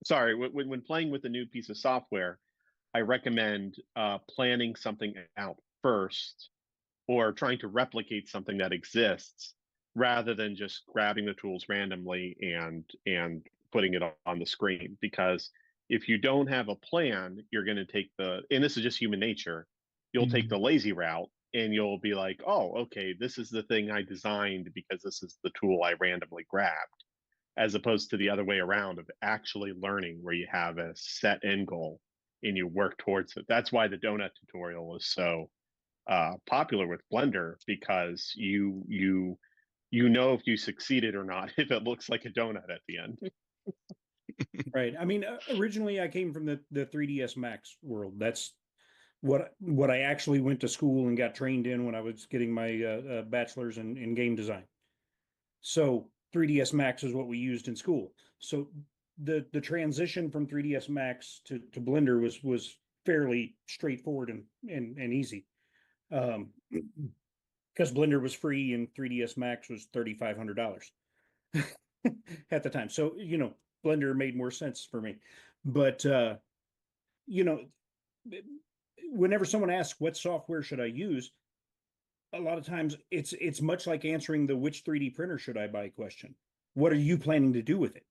sorry, when playing with a new piece of software, I recommend planning something out first, or trying to replicate something that exists, rather than just grabbing the tools randomly and putting it on the screen. Because if you don't have a plan, you're going to take and this is just human nature, you'll take the lazy route, and you'll be like, oh, okay, this is the thing I designed because this is the tool I randomly grabbed, as opposed to the other way around of actually learning, where you have a set end goal and you work towards it. That's why the donut tutorial is so popular with Blender, because you know if you succeeded or not if it looks like a donut at the end. Right. I mean, originally I came from the 3ds Max world. That's what I actually went to school and got trained in when I was getting my bachelor's in game design. So 3ds Max is what we used in school. So the transition from 3ds Max to Blender was fairly straightforward and easy. Because Blender was free and 3ds Max was $3,500 at the time. So, Blender made more sense for me. But, whenever someone asks what software should I use, a lot of times it's much like answering the which 3D printer should I buy question. What are you planning to do with it?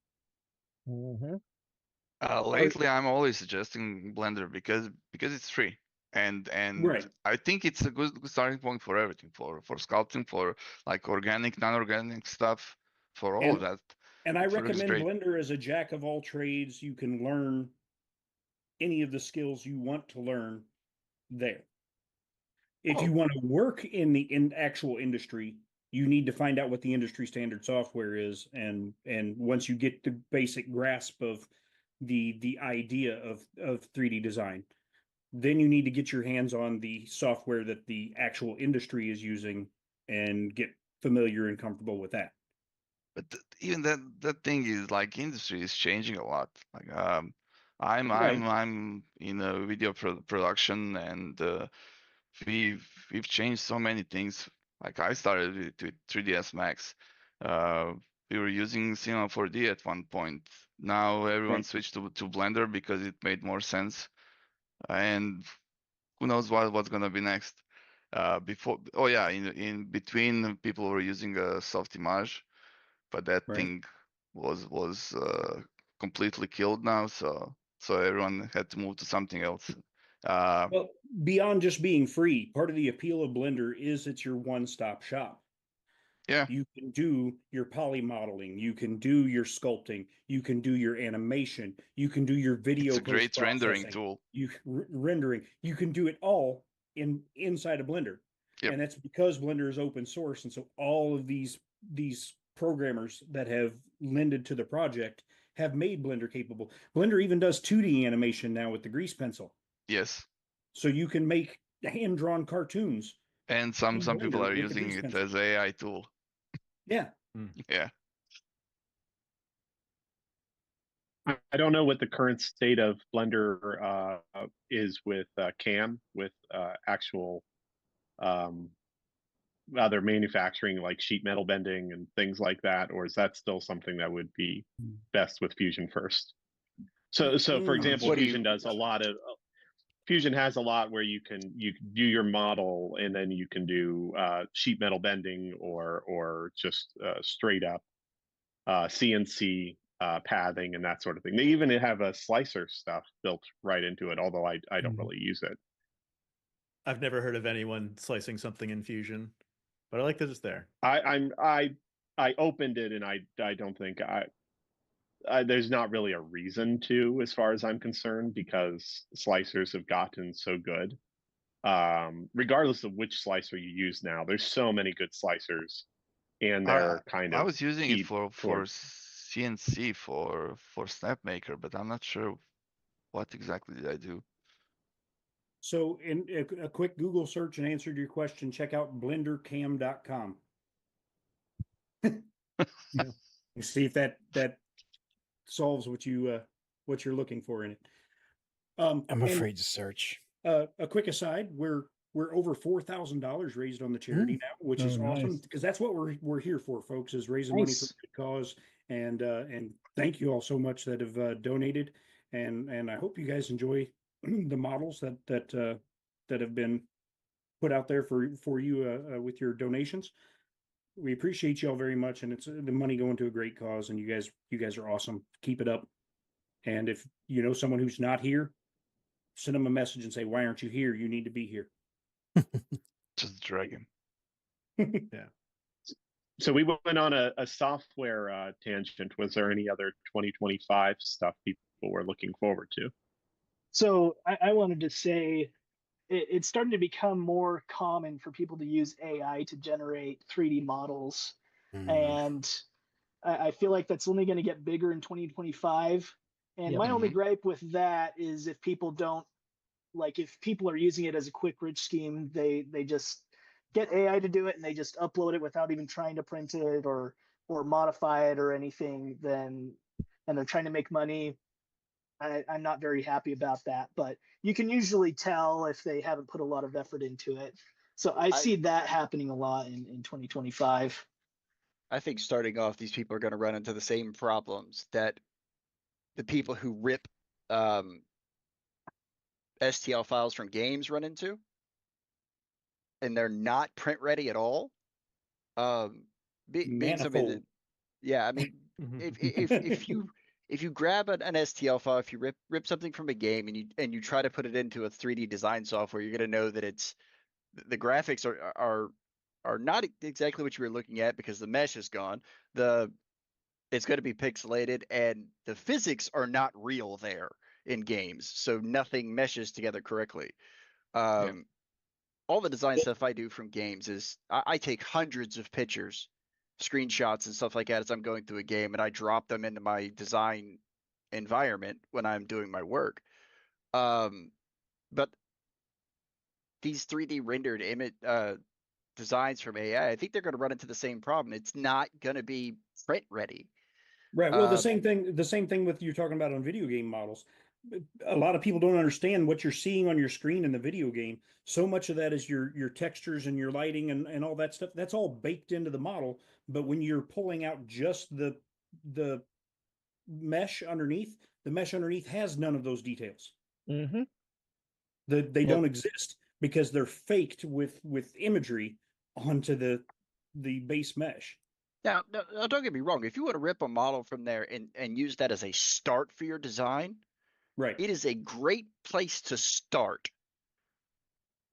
Lately, I'm always suggesting Blender because it's free, and Right. I think it's a good starting point for everything, for sculpting, for like organic, non-organic stuff, for all of that. And I It works recommend great. Blender as a jack of all trades. You can learn any of the skills you want to learn there. If you want to work in actual industry, you need to find out what the industry standard software is, and once you get the basic grasp of the idea of 3D design, then you need to get your hands on the software that the actual industry is using and get familiar and comfortable with that. But even that thing is like industry is changing a lot. Like I'm in a video production, and we've changed so many things. Like I started with 3ds Max. We were using Cinema 4D at one point. Now everyone switched to Blender because it made more sense. And who knows what's gonna be next? In between, people were using a soft image, but that thing was completely killed now. So everyone had to move to something else. Well, beyond just being free, part of the appeal of Blender is it's your one-stop shop. Yeah. You can do your poly modeling, you can do your sculpting, you can do your animation, you can do your video. It's a great rendering tool. Rendering. You can do it all inside of Blender. Yep. And that's because Blender is open source. And so all of these programmers that have lended to the project have made Blender capable. Blender even does 2D animation now with the grease pencil. Yes. So you can make hand-drawn cartoons. And some people are using it as AI tool. Yeah. Yeah. I don't know what the current state of Blender is with CAM, with actual other manufacturing like sheet metal bending and things like that, or is that still something that would be best with Fusion first? So for example, Fusion does a lot of Fusion has a lot where you do your model and then you can do sheet metal bending or just straight up CNC pathing and that sort of thing. They even have a slicer stuff built right into it, although I don't really use it. I've never heard of anyone slicing something in Fusion, but I like that it's there. I opened it and I don't think there's not really a reason to, as far as I'm concerned, because slicers have gotten so good. Regardless of which slicer you use now, there's so many good slicers, and they're kind of. I was using it for CNC for SnapMaker, but I'm not sure what exactly did I do. So, in a quick Google search and answer to your question, check out blendercam.com. You see if that solves what you're looking for in it. I'm afraid to search. A quick aside: we're over $4,000 raised on the charity now, which is awesome because that's what we're here for, folks, is raising money for a good cause. And thank you all so much that have donated, and I hope you guys enjoy the models that have been put out there for you with your donations. We appreciate you all very much, and it's the money going to a great cause, and you guys are awesome. Keep it up. And if you know someone who's not here, send them a message and say, "Why aren't you here? You need to be here." Just drag him. Yeah. So we went on a software tangent. Was there any other 2025 stuff people were looking forward to? So I wanted to say it's starting to become more common for people to use AI to generate 3D models. And I feel like that's only going to get bigger in 2025. And my only gripe with that is if people don't, like, if people are using it as a quick rich scheme, they just get AI to do it and they just upload it without even trying to print it or modify it or anything, and they're trying to make money. I'm not very happy about that, but you can usually tell if they haven't put a lot of effort into it. So I see that happening a lot in 2025. I think starting off, these people are going to run into the same problems that the people who rip STL files from games run into, and they're not print ready at all. Being somebody that, yeah, I mean, if you grab an STL file, if you rip something from a game and you try to put it into a 3D design software, you're going to know that the graphics are not exactly what you were looking at because the mesh is gone. It's going to be pixelated, and the physics are not real there in games, so nothing meshes together correctly. All the design stuff I do from games is I take hundreds of pictures, screenshots and stuff like that as I'm going through a game, and I drop them into my design environment when I'm doing my work. But these 3D rendered image designs from AI, I think they're going to run into the same problem. It's not going to be print ready. Right. Well, the same thing with you're talking about on video game models. A lot of people don't understand what you're seeing on your screen in the video game. So much of that is your textures and your lighting and all that stuff. That's all baked into the model. But when you're pulling out just the mesh underneath, the mesh underneath has none of those details. They don't exist because they're faked with imagery onto the base mesh. Now, don't get me wrong. If you want to rip a model from there and use that as a start for your design, right, it is a great place to start.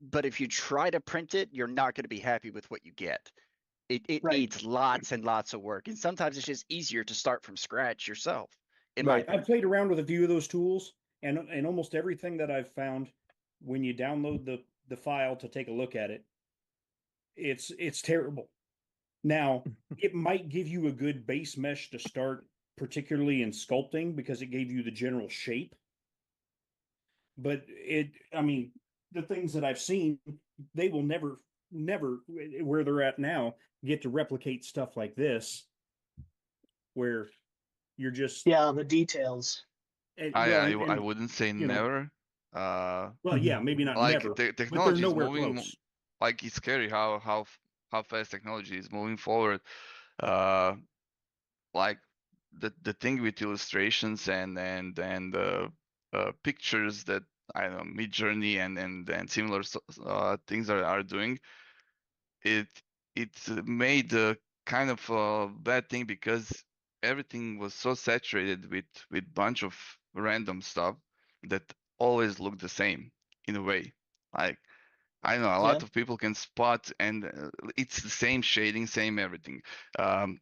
But if you try to print it, you're not going to be happy with what you get. It needs lots and lots of work, and sometimes it's just easier to start from scratch yourself. I've played around with a few of those tools, and almost everything that I've found, when you download the file to take a look at it, it's terrible. Now, it might give you a good base mesh to start, particularly in sculpting, because it gave you the general shape. But the things that I've seen, they will never, where they're at now, get to replicate stuff like this, where You're just the details. and, I well, I, and, I wouldn't say you know, never. well, yeah, maybe not Like never, but they're technology is nowhere moving. close. Like it's scary how fast technology is moving forward. Uh, like the thing with illustrations and pictures that I don't know Mid Journey and similar things are doing. It made a kind of a bad thing because everything was so saturated with bunch of random stuff that always looked the same in a way. Like I know a lot Yeah. of people can spot, and it's the same shading, same everything. Um,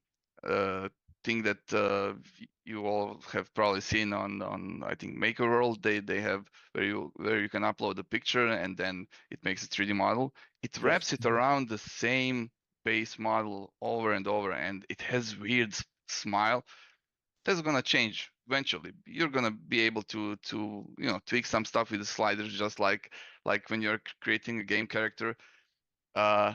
thing that you all have probably seen on I think Maker World. They have where you can upload a picture and then it makes a 3D model. It wraps it around the same base model over and over, and it has weird smile. That's gonna change eventually. You're gonna be able to tweak some stuff with the sliders, just like when you're creating a game character. Uh,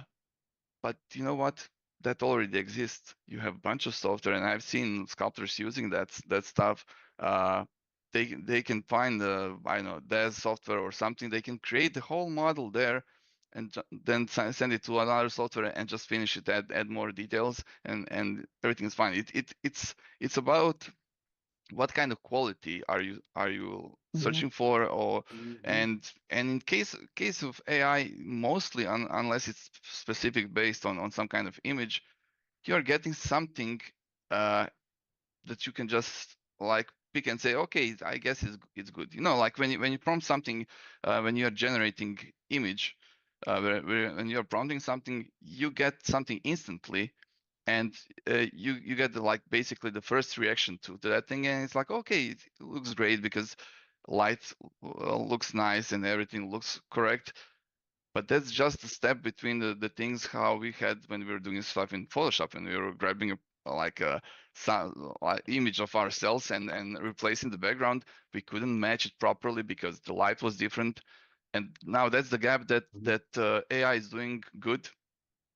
but you know what? That already exists. You have a bunch of software, and I've seen sculptors using that stuff. Uh, they can find I don't know their software or something. They can create the whole model there, and then send it to another software and just finish it. Add more details, and everything's fine. It's about what kind of quality are you searching for, or and in case of AI, mostly unless it's specific based on some kind of image, you're getting something uh, that you can just like pick and say, okay, I guess it's good. Like when you prompt something, when you're generating image, when you're prompting something, you get something instantly, and you get like basically the first reaction to that thing, and it's like, okay, it looks great because light looks nice and everything looks correct. But that's just a step between the things how we had when we were doing stuff in Photoshop, and we were grabbing like a image of ourselves and replacing the background. We couldn't match it properly because the light was different, and now that's the gap that AI is doing good.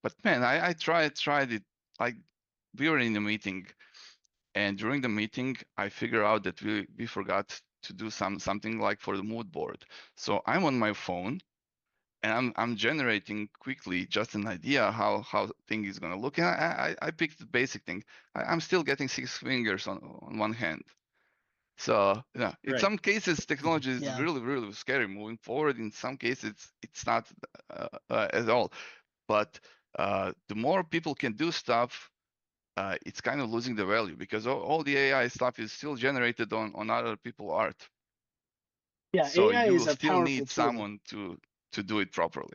But man, I tried it. Like we were in a meeting, and during the meeting, I figured out that we forgot to do something like for the mood board. So I'm on my phone, and I'm generating quickly just an idea how thing is gonna look. And I picked the basic thing. I'm still getting 6 fingers on one hand. So yeah, in Right. some cases, technology is Yeah. really scary moving forward. In some cases, it's not at all. But the more people can do stuff, it's kind of losing the value because all the AI stuff is still generated on other people's art. Yeah, So AI you is will a still powerful need tool. someone to do it properly,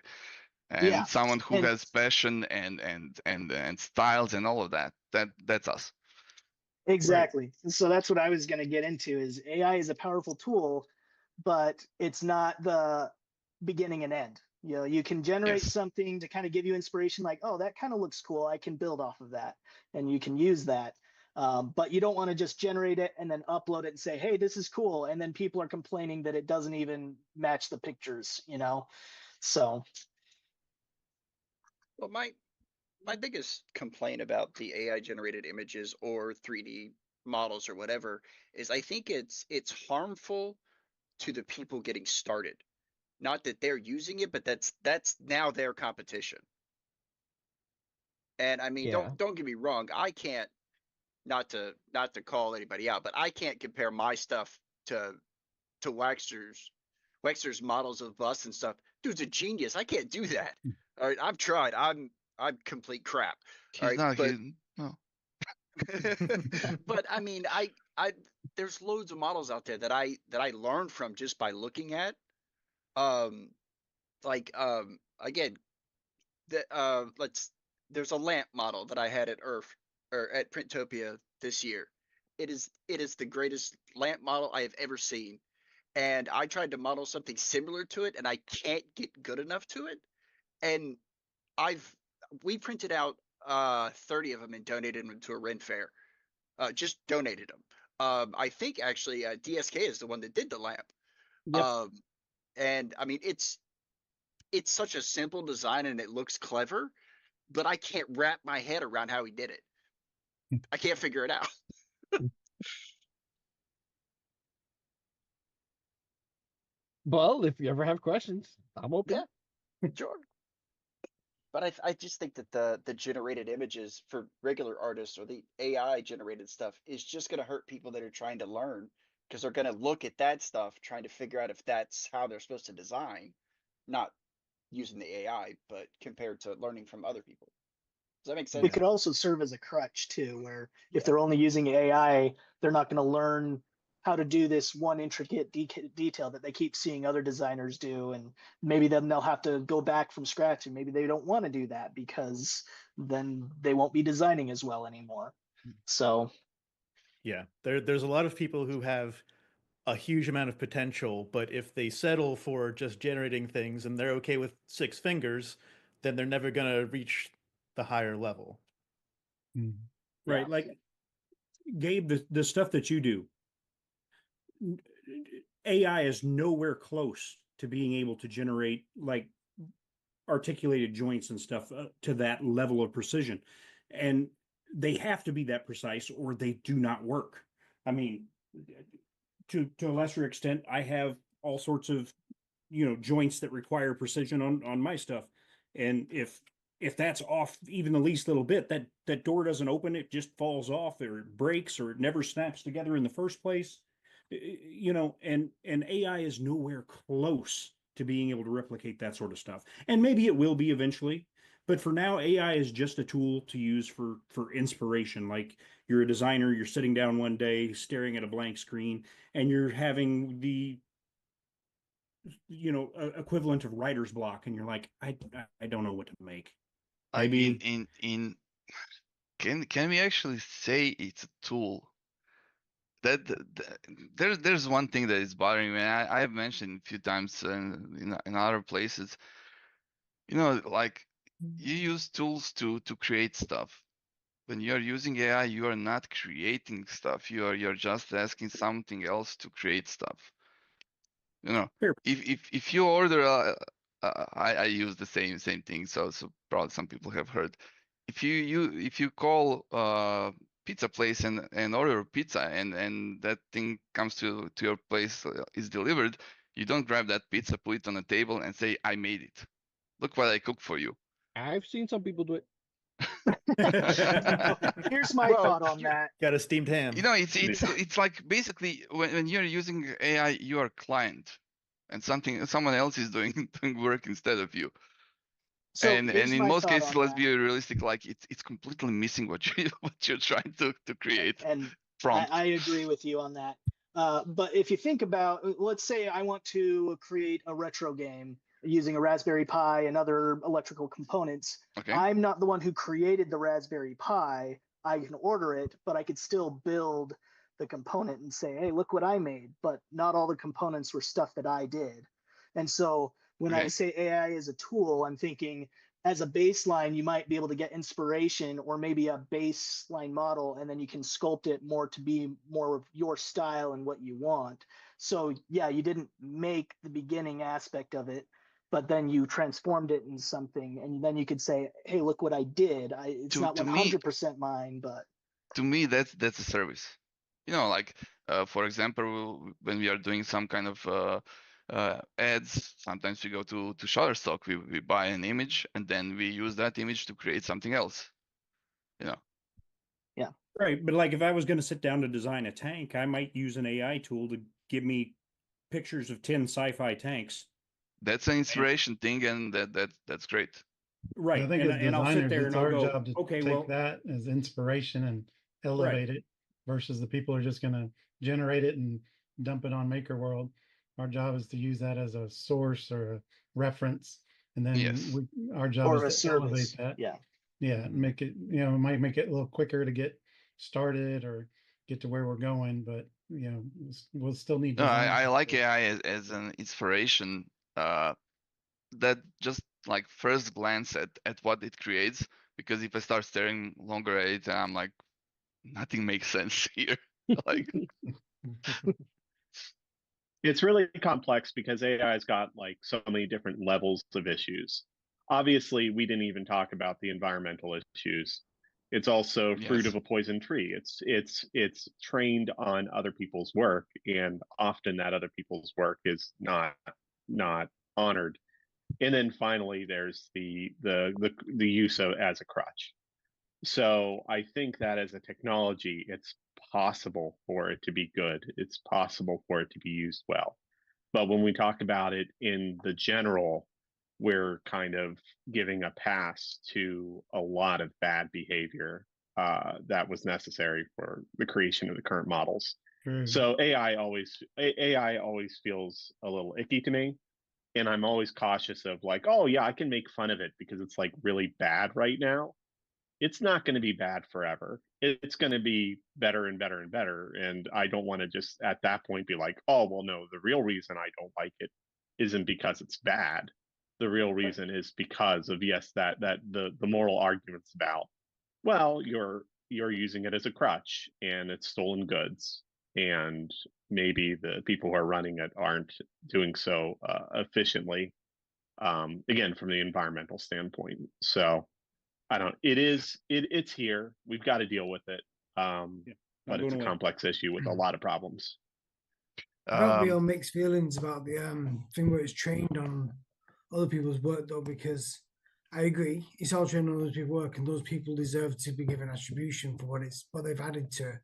Yeah. and someone who And has passion and styles and all of that. That's us. exactly. So that's what I was going to get into is AI is a powerful tool, but it's not the beginning and end. You can generate Yes. something to kind of give you inspiration, like, oh, that kind of looks cool. I can build off of that. And you can use that. But you don't want to just generate it and then upload it and say, hey, this is cool. And then people are complaining that it doesn't even match the pictures. So, Well, my biggest complaint about the AI generated images or 3D models or whatever is I think it's harmful to the people getting started. Not that they're using it, but that's now their competition. And I mean, Yeah. don't get me wrong, I can't not to call anybody out, but I can't compare my stuff to Wexter's models of us and stuff. Dude's a genius. I can't do that. All right, I've tried. I'm complete crap. All He's right, not. but No. but I mean, I there's loads of models out there that I learned from just by looking at. Um, again, there's a lamp model that I had at Earth or at Printopia this year. It is the greatest lamp model I have ever seen. And I tried to model something similar to it, and I can't get good enough to it. And we printed out 30 of them and donated them to a Ren fair. Just donated them. I think actually DSK is the one that did the lamp. yep. And I mean it's such a simple design and it looks clever, but I can't wrap my head around how he did it. I can't figure it out. Well, if you ever have questions, I'm open. Yeah, sure. But I just think that the generated images for regular artists or the AI generated stuff is just going to hurt people that are trying to learn because they're going to look at that stuff trying to figure out if that's how they're supposed to design, not using the AI, but compared to learning from other people. Does that make sense? It could also serve as a crutch too, where if they're only using AI, they're not going to learn how to do this one intricate detail that they keep seeing other designers do, and maybe then they'll have to go back from scratch, and maybe they don't want to do that because then they won't be designing as well anymore. So yeah, there's a lot of people who have a huge amount of potential, but if they settle for just generating things and they're okay with 6 fingers, then they're never going to reach the higher level. Right. Like Gabe, the stuff that you do, AI is nowhere close to being able to generate like articulated joints and stuff to that level of precision. And they have to be that precise or they do not work. I mean, to a lesser extent, I have all sorts of, joints that require precision on my stuff. And if that's off even the least little bit, that door doesn't open, it just falls off or it breaks or it never snaps together in the first place. And AI is nowhere close to being able to replicate that sort of stuff. And maybe it will be eventually, but for now, AI is just a tool to use for inspiration. Like you're a designer, you're sitting down one day staring at a blank screen and you're having the equivalent of writer's block, and you're like, I don't know what to make. Maybe can we actually say it's a tool? That there's one thing that is bothering me. I have mentioned a few times in other places. Like you use tools to create stuff. When you're using AI, you are not creating stuff. You're just asking something else to create stuff. If you order, I use the same thing. So probably some people have heard. If you call pizza place and order pizza and that thing comes to your place, is delivered, you don't grab that pizza, put it on the table, and say, "I made it. Look what I cooked for you." I've seen some people do it. Here's my thought on that. Got a steamed ham. It's like basically when you're using AI, you are a client, and someone else is doing work instead of you. So and in most cases, let's be realistic, like it's completely missing what you're trying to create. And prompt. I agree with you on that. But if you think about, let's say I want to create a retro game using a Raspberry Pi and other electrical components. Okay. I'm not the one who created the Raspberry Pi. I can order it, but I could still build the component and say, hey, look what I made. But not all the components were stuff that I did. And so when I say AI is a tool, I'm thinking as a baseline, you might be able to get inspiration or maybe a baseline model, and then you can sculpt it more to be more of your style and what you want. So yeah, you didn't make the beginning aspect of it, but then you transformed it into something, and then you could say, hey, look what I did. It's not 100% mine, but to me, that's a service. Like for example, when we are doing some kind of ads, sometimes we go to Shutterstock, we buy an image and then we use that image to create something else. Yeah. Right. But like if I was going to sit down to design a tank, I might use an AI tool to give me pictures of 10 sci-fi tanks. That's an inspiration thing, and that's great. Right. I think and, as and I'll sit designers, there it's and I'll our go, job to okay, take well, that as inspiration and elevate it versus the people who are just going to generate it and dump it on Maker World. Our job is to use that as a source or a reference. And then our job is to elevate that. Yeah. Make it, might make it a little quicker to get started or get to where we're going, but we'll still need No, design. I like AI as an inspiration that just like first glance at what it creates, because if I start staring longer at it, I'm like, nothing makes sense here. Like it's really complex because AI's got like so many different levels of issues. Obviously, we didn't even talk about the environmental issues. It's also fruit Yes. of a poison tree. It's trained on other people's work, and often that other people's work is not honored. And then finally, there's the use of as a crutch. So I think that as a technology, it's possible for it to be good. It's possible for it to be used well. But when we talk about it in the general, we're kind of giving a pass to a lot of bad behavior that was necessary for the creation of the current models. So AI always feels a little icky to me, and I'm always cautious of like, oh yeah, I can make fun of it because it's like really bad right now. It's not going to be bad forever. It's going to be better and better and better. And I don't want to just at that point be like, oh, well, no, the real reason I don't like it isn't because it's bad. The real reason is because of, yes, that the moral arguments about, well, you're using it as a crutch and it's stolen goods. And maybe the people who are running it aren't doing so efficiently, again, from the environmental standpoint. So, I don't. It's here. We've got to deal with it. But it's a complex issue with a lot of problems. I got real mixed feelings about the thing where it's trained on other people's work though, because I agree it's all trained on other people's work, and those people deserve to be given attribution for what they've added to.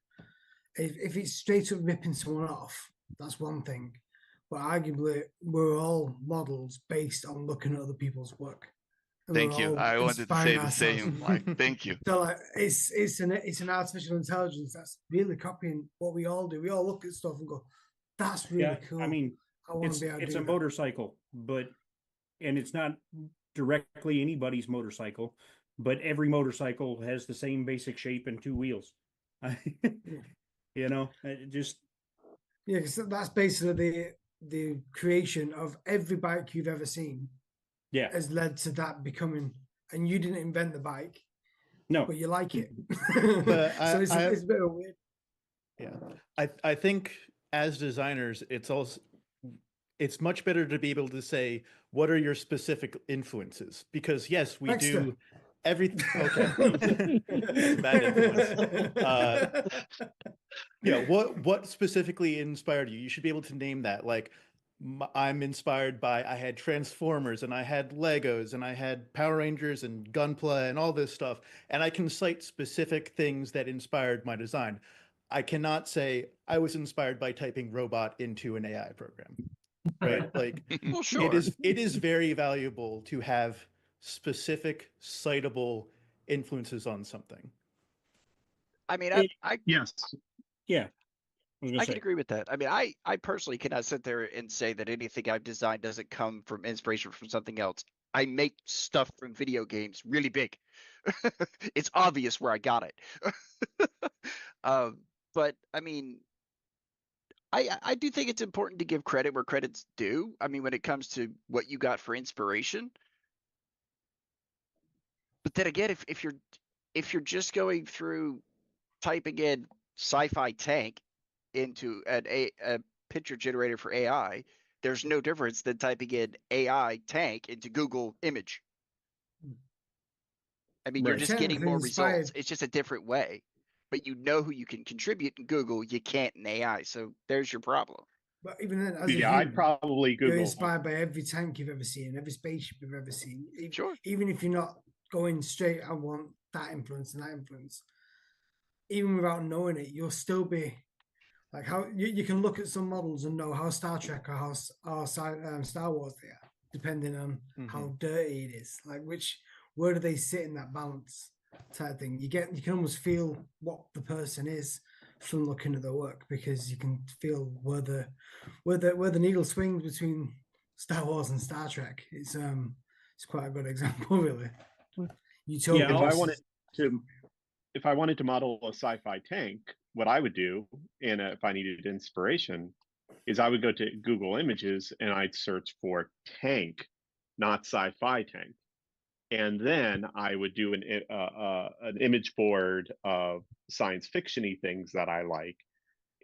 If it's straight up ripping someone off, that's one thing. But arguably, we're all models based on looking at other people's work. Thank you. I wanted to say the same. Like, thank you. So like, it's an artificial intelligence that's really copying what we all do. We all look at stuff and go, "That's really cool." I mean, it's a motorcycle, and it's not directly anybody's motorcycle, but every motorcycle has the same basic shape and two wheels. You know, just yeah, because that's basically the creation of every bike you've ever seen. Yeah, has led to that becoming, and you didn't invent the bike, no, but you like it. But So it's a bit of weird. Yeah, I think as designers, it's much better to be able to say what are your specific influences, because yes, we do everything. Okay, bad influence. Yeah, what specifically inspired you? You should be able to name that. Like, I'm inspired by, I had Transformers and I had Legos and I had Power Rangers and Gunpla and all this stuff, and I can cite specific things that inspired my design. I cannot say I was inspired by typing robot into an AI program, right? Like, well, sure. It is very valuable to have specific citable influences on something. I mean, yes, yeah, I can agree with that. I mean, I personally cannot sit there and say that anything I've designed doesn't come from inspiration from something else. I make stuff from video games really big. It's obvious where I got it. But I mean, I do think it's important to give credit where credit's due. I mean, when it comes to what you got for inspiration. But then again, if you're just going through typing in sci-fi tank into a picture generator for AI, there's no difference than typing in AI tank into Google image. I mean, you're just getting more results. It's just a different way. But you know who you can contribute in Google, you can't in AI. So there's your problem. But even then, as I'd probably Google. You're inspired by every tank you've ever seen, every spaceship you've ever seen. Sure. Even if you're not going straight, I want that influence and that influence. Even without knowing it, you'll still be like how you can look at some models and know how Star Trek or how Star Wars they are, depending on how dirty it is. Like where do they sit in that balance type thing? You can almost feel what the person is from looking at their work, because you can feel where the needle swings between Star Wars and Star Trek. It's quite a good example, really. Yeah, if I wanted to model a sci-fi tank, what I would do, and if I needed inspiration, is I would go to Google Images and I'd search for tank, not sci-fi tank, and then I would do an image board of science fiction-y things that I like,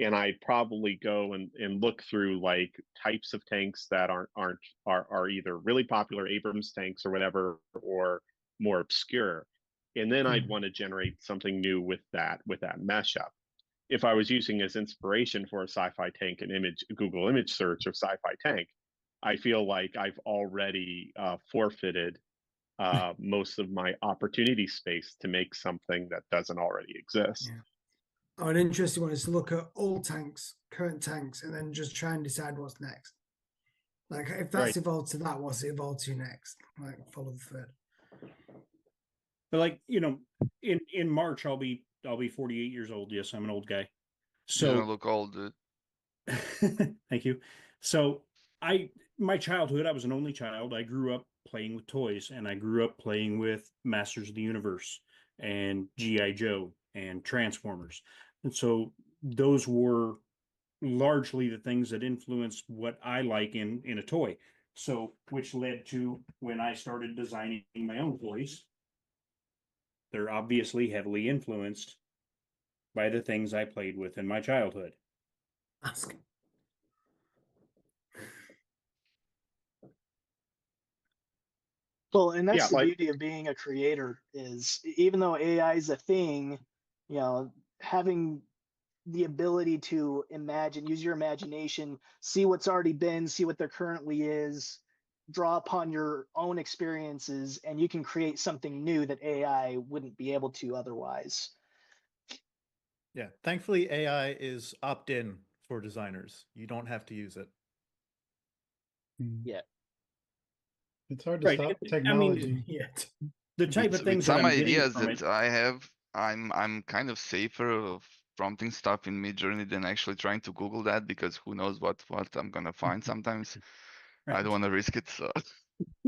and I'd probably go and look through like types of tanks that are either really popular, Abrams tanks or whatever, or more obscure. and then I'd want to generate something new with that mesh up. If I was using as inspiration for a sci-fi tank an image, Google image search of sci-fi tank, I feel like I've already forfeited most of my opportunity space to make something that doesn't already exist. Yeah. Oh, an interesting one is to look at old tanks, current tanks, and then just try and decide what's next. Like if that's evolved to that, what's it evolved to next? Like follow the thread. But like, you know, in March I'll be 48 years old. Yes, I'm an old guy. So you don't look old, dude. Thank you. So my childhood, I was an only child. I grew up playing with toys, and I grew up playing with Masters of the Universe and G.I. Joe and Transformers. And so those were largely the things that influenced what I like in a toy. So which led to when I started designing my own toys, they're obviously heavily influenced by the things I played with in my childhood. Ask. Well, and that's the beauty of being a creator is even though AI is a thing, you know, having the ability to imagine, use your imagination, see what's already been, see what there currently is, draw upon your own experiences, and you can create something new that AI wouldn't be able to otherwise. Yeah, thankfully AI is opt-in for designers. You don't have to use it. Yeah. It's hard to stop technology. I mean, the type of things with some that I'm ideas from that it, I have, I'm kind of safer of prompting stuff in Midjourney than actually trying to Google that, because who knows what I'm gonna find sometimes. I don't want to risk it. So.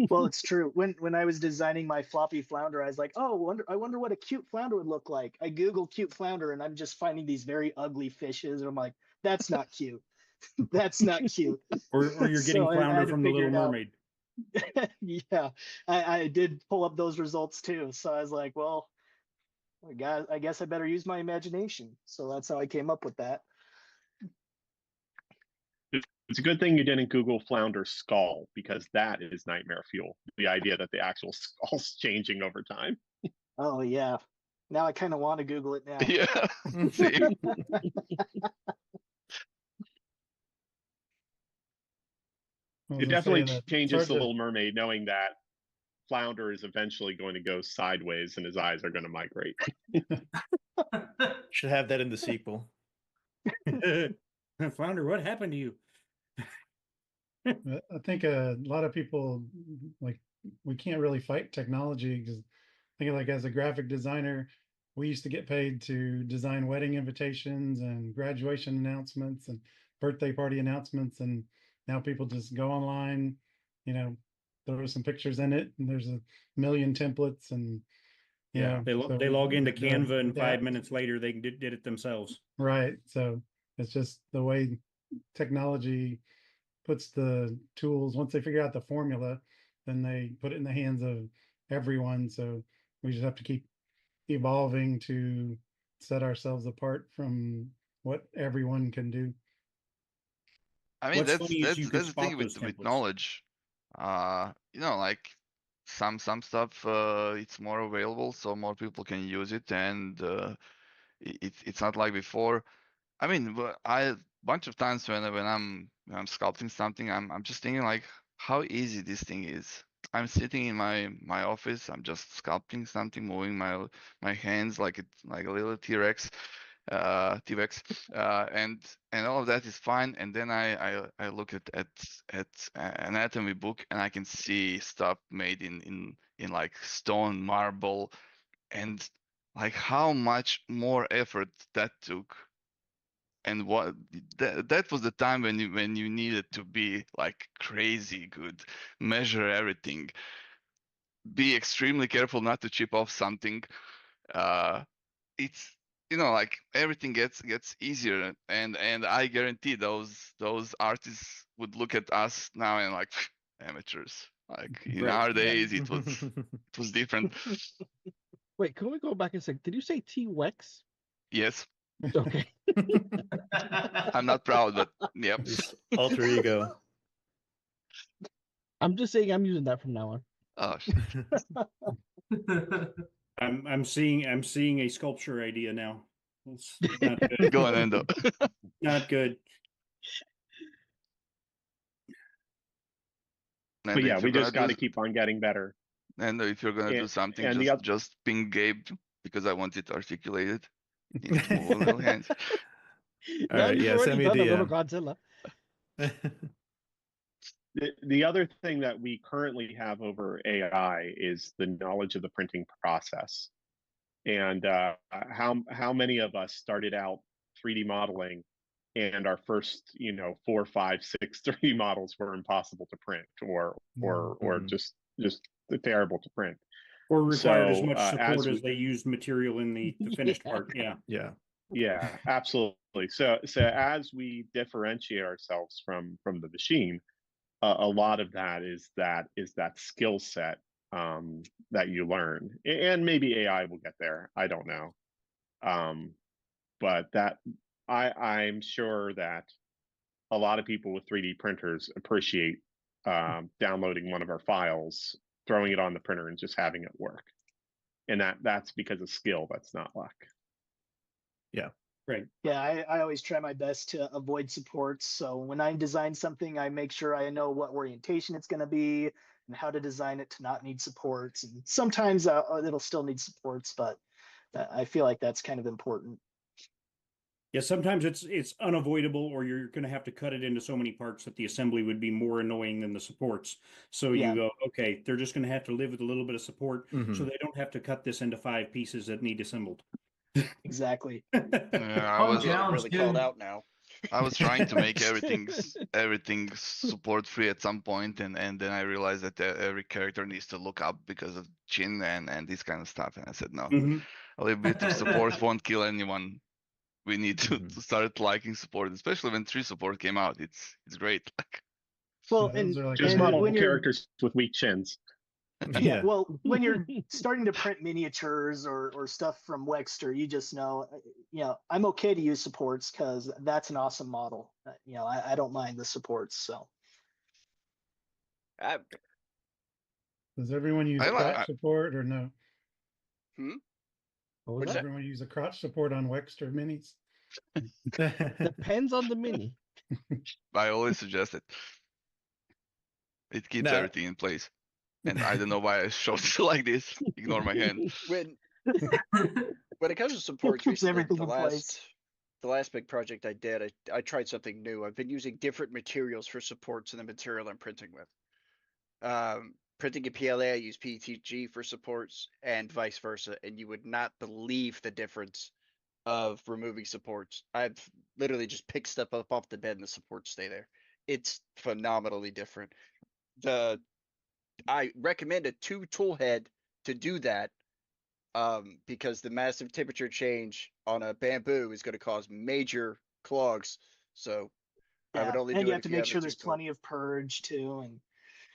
Well, it's true. When I was designing my floppy flounder, I was like, oh, I wonder what a cute flounder would look like. I Google cute flounder, and I'm just finding these very ugly fishes, and I'm like, that's not cute. That's not cute. or you're getting So I flounder had to from the figure Little it out. Mermaid. Yeah, I did pull up those results too. So I was like, well, I guess I better use my imagination. So that's how I came up with that. It's a good thing you didn't Google flounder skull, because that is nightmare fuel. The idea that the actual skull's changing over time. Oh yeah. Now I kind of want to Google it now. Yeah. Same. It definitely changes the Little Mermaid, knowing that flounder is eventually going to go sideways and his eyes are going to migrate. Should have that in the sequel. Flounder, what happened to you? I think a lot of people, like, we can't really fight technology, because I think, like, as a graphic designer, we used to get paid to design wedding invitations and graduation announcements and birthday party announcements, and now people just go online, you know, throw some pictures in it, and there's a million templates, and they log into Canva, and 5 minutes later they did it themselves. Right. So it's just the way technology puts the tools. Once they figure out the formula, then they put it in the hands of everyone. So we just have to keep evolving to set ourselves apart from what everyone can do. I mean, that's the thing with knowledge. You know, like some stuff it's more available, so more people can use it, and it's not like before. I mean, a bunch of times when I'm sculpting something, I'm just thinking like how easy this thing is. I'm sitting in my office, I'm just sculpting something, moving my hands like a little T-Rex. And all of that is fine, and then I look at anatomy book, and I can see stuff made in like stone, marble, and like how much more effort that took, and what that was the time when you needed to be like crazy good, measure everything, be extremely careful not to chip off something. It's, you know, like everything gets easier, and I guarantee those artists would look at us now and like amateurs. Like in our days it was different. Wait, can we go back a sec? Did you say T-Wex? Yes. Okay. I'm not proud, but yep. Alter ego. I'm just saying I'm using that from now on. Oh shit. I'm seeing a sculpture idea now. It's not good. Go on, Endo. Not good. And But yeah, if we you're gonna just got do, to keep on getting better. and if you're gonna do And, something, and the just other, just ping Gabe because I want it articulated. He needs to move a little hands. All No, right, you've yeah, already send me a done a little DM. Godzilla. the other thing that we currently have over AI is the knowledge of the printing process. And how many of us started out 3D modeling and our first 4, 5, 6 3D models were impossible to print or just terrible to print, or required as so much support as we they used material in the finished part. yeah, absolutely. So as we differentiate ourselves from the machine, a lot of that is that skill set that you learn, and maybe AI will get there. I don't know, but that I'm sure that a lot of people with 3D printers appreciate downloading one of our files, throwing it on the printer, and just having it work. And that's because of skill. That's not luck. Yeah. Right. Yeah, I always try my best to avoid supports. So when I design something, I make sure I know what orientation it's going to be and how to design it to not need supports. And sometimes it'll still need supports, but I feel like that's kind of important. Yeah, sometimes it's unavoidable, or you're going to have to cut it into so many parts that the assembly would be more annoying than the supports. So you go, okay, they're just going to have to live with a little bit of support, so they don't have to cut this into 5 pieces that need assembled. Exactly. I was really called out now. I was trying to make everything support free at some point, and then I realized that every character needs to look up because of chin and this kind of stuff. And I said, no, a little bit of support won't kill anyone. We need to start liking support, especially when 3 support came out. It's great. Well, just model characters with weak chins. Yeah, well, when you're starting to print miniatures or stuff from Wexter, you just know, I'm okay to use supports because that's an awesome model. I don't mind the supports. So. Does everyone use crotch support or no? Does everyone use a crotch support on Wexter minis? Depends on the mini. I always suggest it. It keeps everything in place. And I don't know why I showed it like this. Ignore my hand. When it comes to supports, recently, the last big project I did, I tried something new. I've been using different materials for supports than the material I'm printing with. Printing a PLA, I use PETG for supports, and vice versa. And you would not believe the difference of removing supports. I've literally just picked stuff up off the bed and the supports stay there. It's phenomenally different. I recommend a 2 tool head to do that, because the massive temperature change on a bamboo is going to cause major clogs. So I would only do it. And you have to make sure there's plenty of purge too. And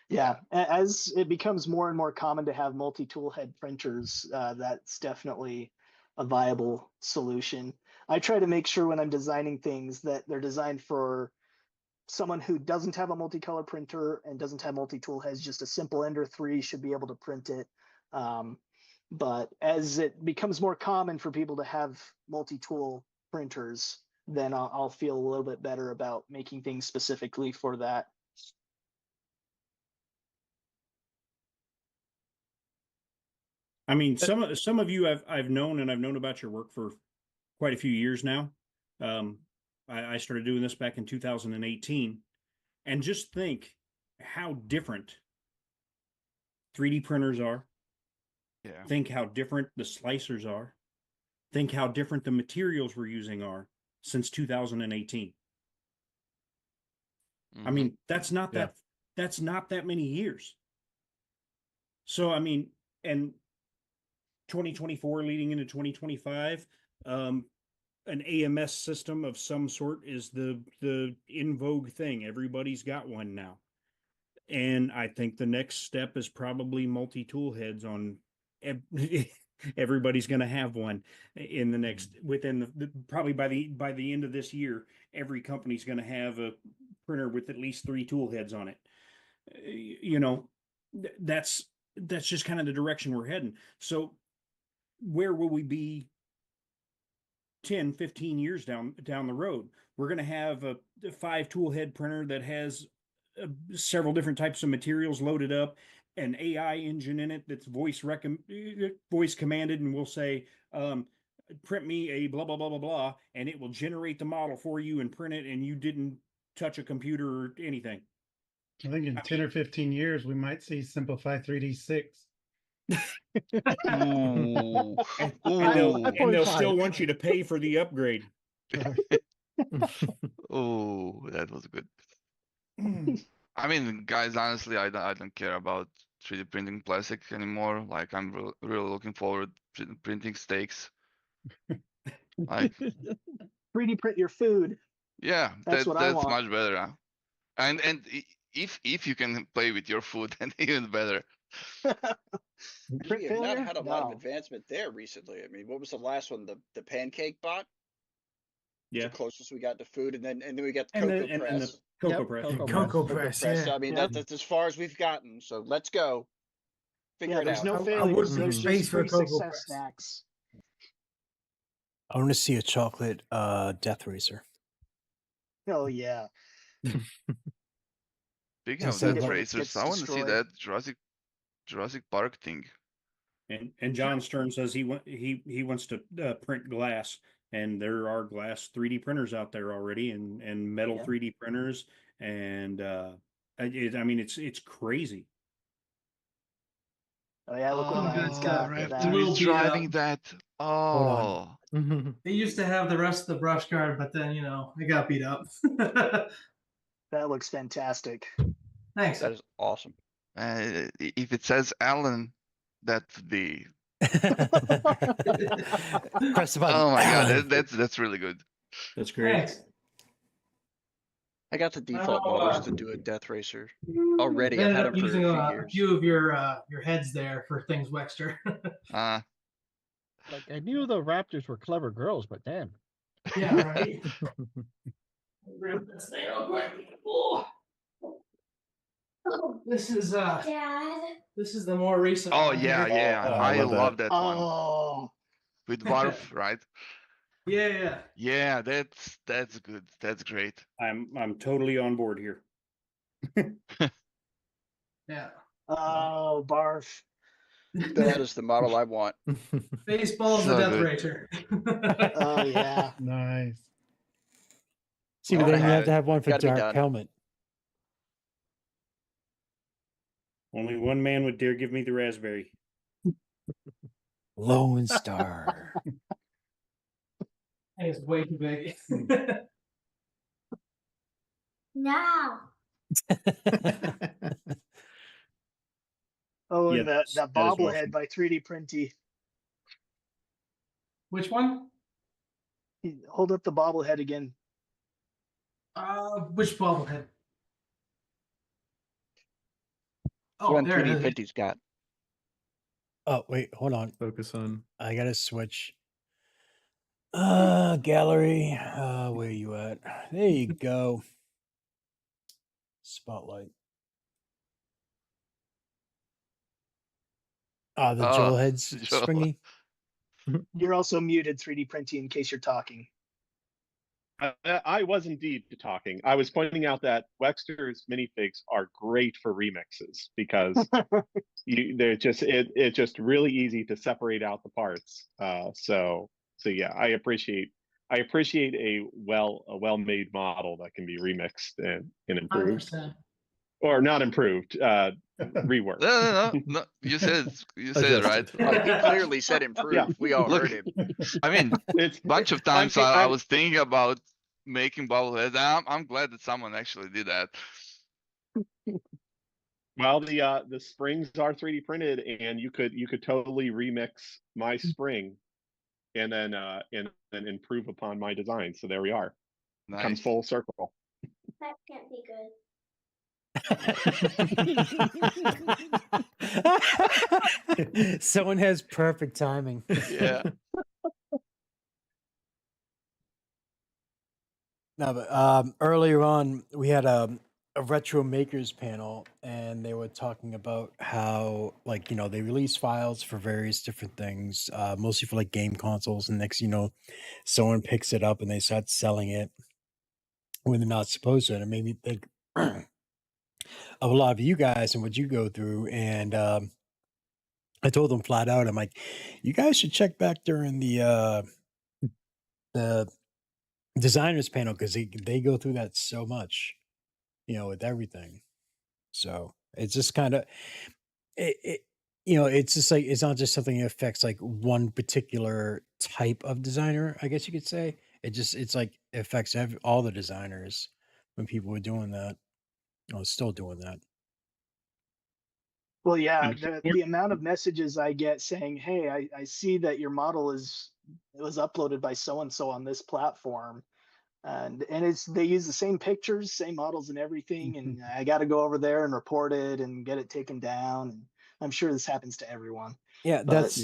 yeah, as it becomes more and more common to have multi-tool head printers, that's definitely a viable solution. I try to make sure when I'm designing things that they're designed for someone who doesn't have a multicolor printer and doesn't have multi-tool heads. Just a simple Ender 3 should be able to print it. But as it becomes more common for people to have multi-tool printers, then I'll feel a little bit better about making things specifically for that. I mean, some of you I've known, and I've known about your work for quite a few years now. I started doing this back in 2018, and just think how different 3D printers are. Yeah. Think how different the slicers are. Think how different the materials we're using are since 2018. I mean, that's not that many years. So, I mean, and 2024 leading into 2025, an AMS system of some sort is the in vogue thing. Everybody's got one now. And I think the next step is probably multi-tool heads on everybody's going to have one in the next, within probably by the end of this year, every company's going to have a printer with at least 3 tool heads on it. That's just kind of the direction we're heading. So where will we be 10, 15 years down the road? We're going to have a 5-tool head printer that has several different types of materials loaded up, an AI engine in it that's voice commanded, and we'll say, print me a blah, blah, blah, blah, blah, and it will generate the model for you and print it, and you didn't touch a computer or anything. I think in 10 or 15 years, we might see Simplify 3D 6. Ooh. And Ooh. they'll still want you to pay for the upgrade. Oh, that was good. I mean, guys, honestly, I don't care about 3D printing plastic anymore. Like, I'm really looking forward to printing steaks. Like, 3D print your food. yeah, That's what I that's want. much better. Huh? And if you can play with your food, then even better. Print We have not failure? had a lot of No. advancement there recently. I mean, what was the last one? The pancake bot? Yeah. The closest we got to food, and then we got the And cocoa the press. Cocoa press. Cocoa press, yeah. So, I mean, that's as far as we've gotten. So let's go. Figure it there's out. no I failures. would be There's space just for a free cocoa success press. snacks. I want to see a chocolate death racer. Oh yeah. Speaking of Instead of death like- racers, Gets I want to see destroyed. that Jurassic Park thing. And John Stern says he wants to print glass, and there are glass 3D printers out there already, and metal Yeah. 3D printers, and I mean it's crazy. Oh yeah, look what Ryan's Oh, got for Raptor that. Little is beat driving up. that. Hold Oh, on. They used to have the rest of the brush card, but then it got beat up. That looks fantastic. Thanks. That is awesome. if it says Alan, that's the. Press the button. Oh my Alan. god, that's really good. That's great. Thanks. I got the default models to do a death racer already. I've Ended had up them for a using few a years. few of your heads there for things, Wexter. Like I knew the Raptors were clever girls, but damn. Yeah, right. Grab this thing real quick. Oh. This is this is the more recent. Oh one yeah, here. yeah. I love that one Oh. with Barf, right? Yeah. Yeah, that's good. That's great. I'm totally on board here. Yeah. Oh, barf. That is the model I want. Baseball's So the death good. racer. Oh yeah. Nice. See, but Gotta then you have have it. to have one for Gotta be Dark done. Helmet. Only one man would dare give me the raspberry. Lone Star. I think it's way too big. Now. Oh, Yeah, and that that is bobblehead awesome. by 3D Printy. Which one? Hold up the bobblehead again. Which bobblehead? The Oh, one there it 3D is. Printy's got. Oh, wait, hold on. Focus on. I gotta switch. Gallery. Where you at? There you go. Spotlight. The Joel head's Joel. springy. You're also muted, 3D Printy, in case you're talking. I was indeed talking. I was pointing out that Wexter's minifigs are great for remixes because they're just it's just really easy to separate out the parts. So yeah, I appreciate a well-made model that can be remixed and improved, 100%. or not improved, reworked. No. You said it right. He clearly said improve. Yeah. We all Look, heard him. I mean, It's bunch of times I'm- I was thinking about making bobbleheads. I'm glad that someone actually did that. Well, the springs are 3D printed, and you could totally remix my spring, and then improve upon my design. So there we are. Nice. Comes full circle. That can't be good. Someone has perfect timing. Yeah. No, but earlier on we had a a retro makers panel, and they were talking about how, like, they release files for various different things, mostly for like game consoles, and next, someone picks it up and they start selling it when they're not supposed to. And it made me think of a lot of you guys and what you go through. And I told them flat out, I'm like, you guys should check back during the designers panel, because they go through that so much, with everything. So it's just kind of it it's just like, it's not just something that affects like one particular type of designer, I guess you could say. It's like it affects all the designers when people were doing that, still doing that. Well, yeah, the amount of messages I get saying, "Hey, I see that your model it was uploaded by so and so on this platform," and they use the same pictures, same models, and everything, and I got to go over there and report it and get it taken down. And I'm sure this happens to everyone. Yeah, But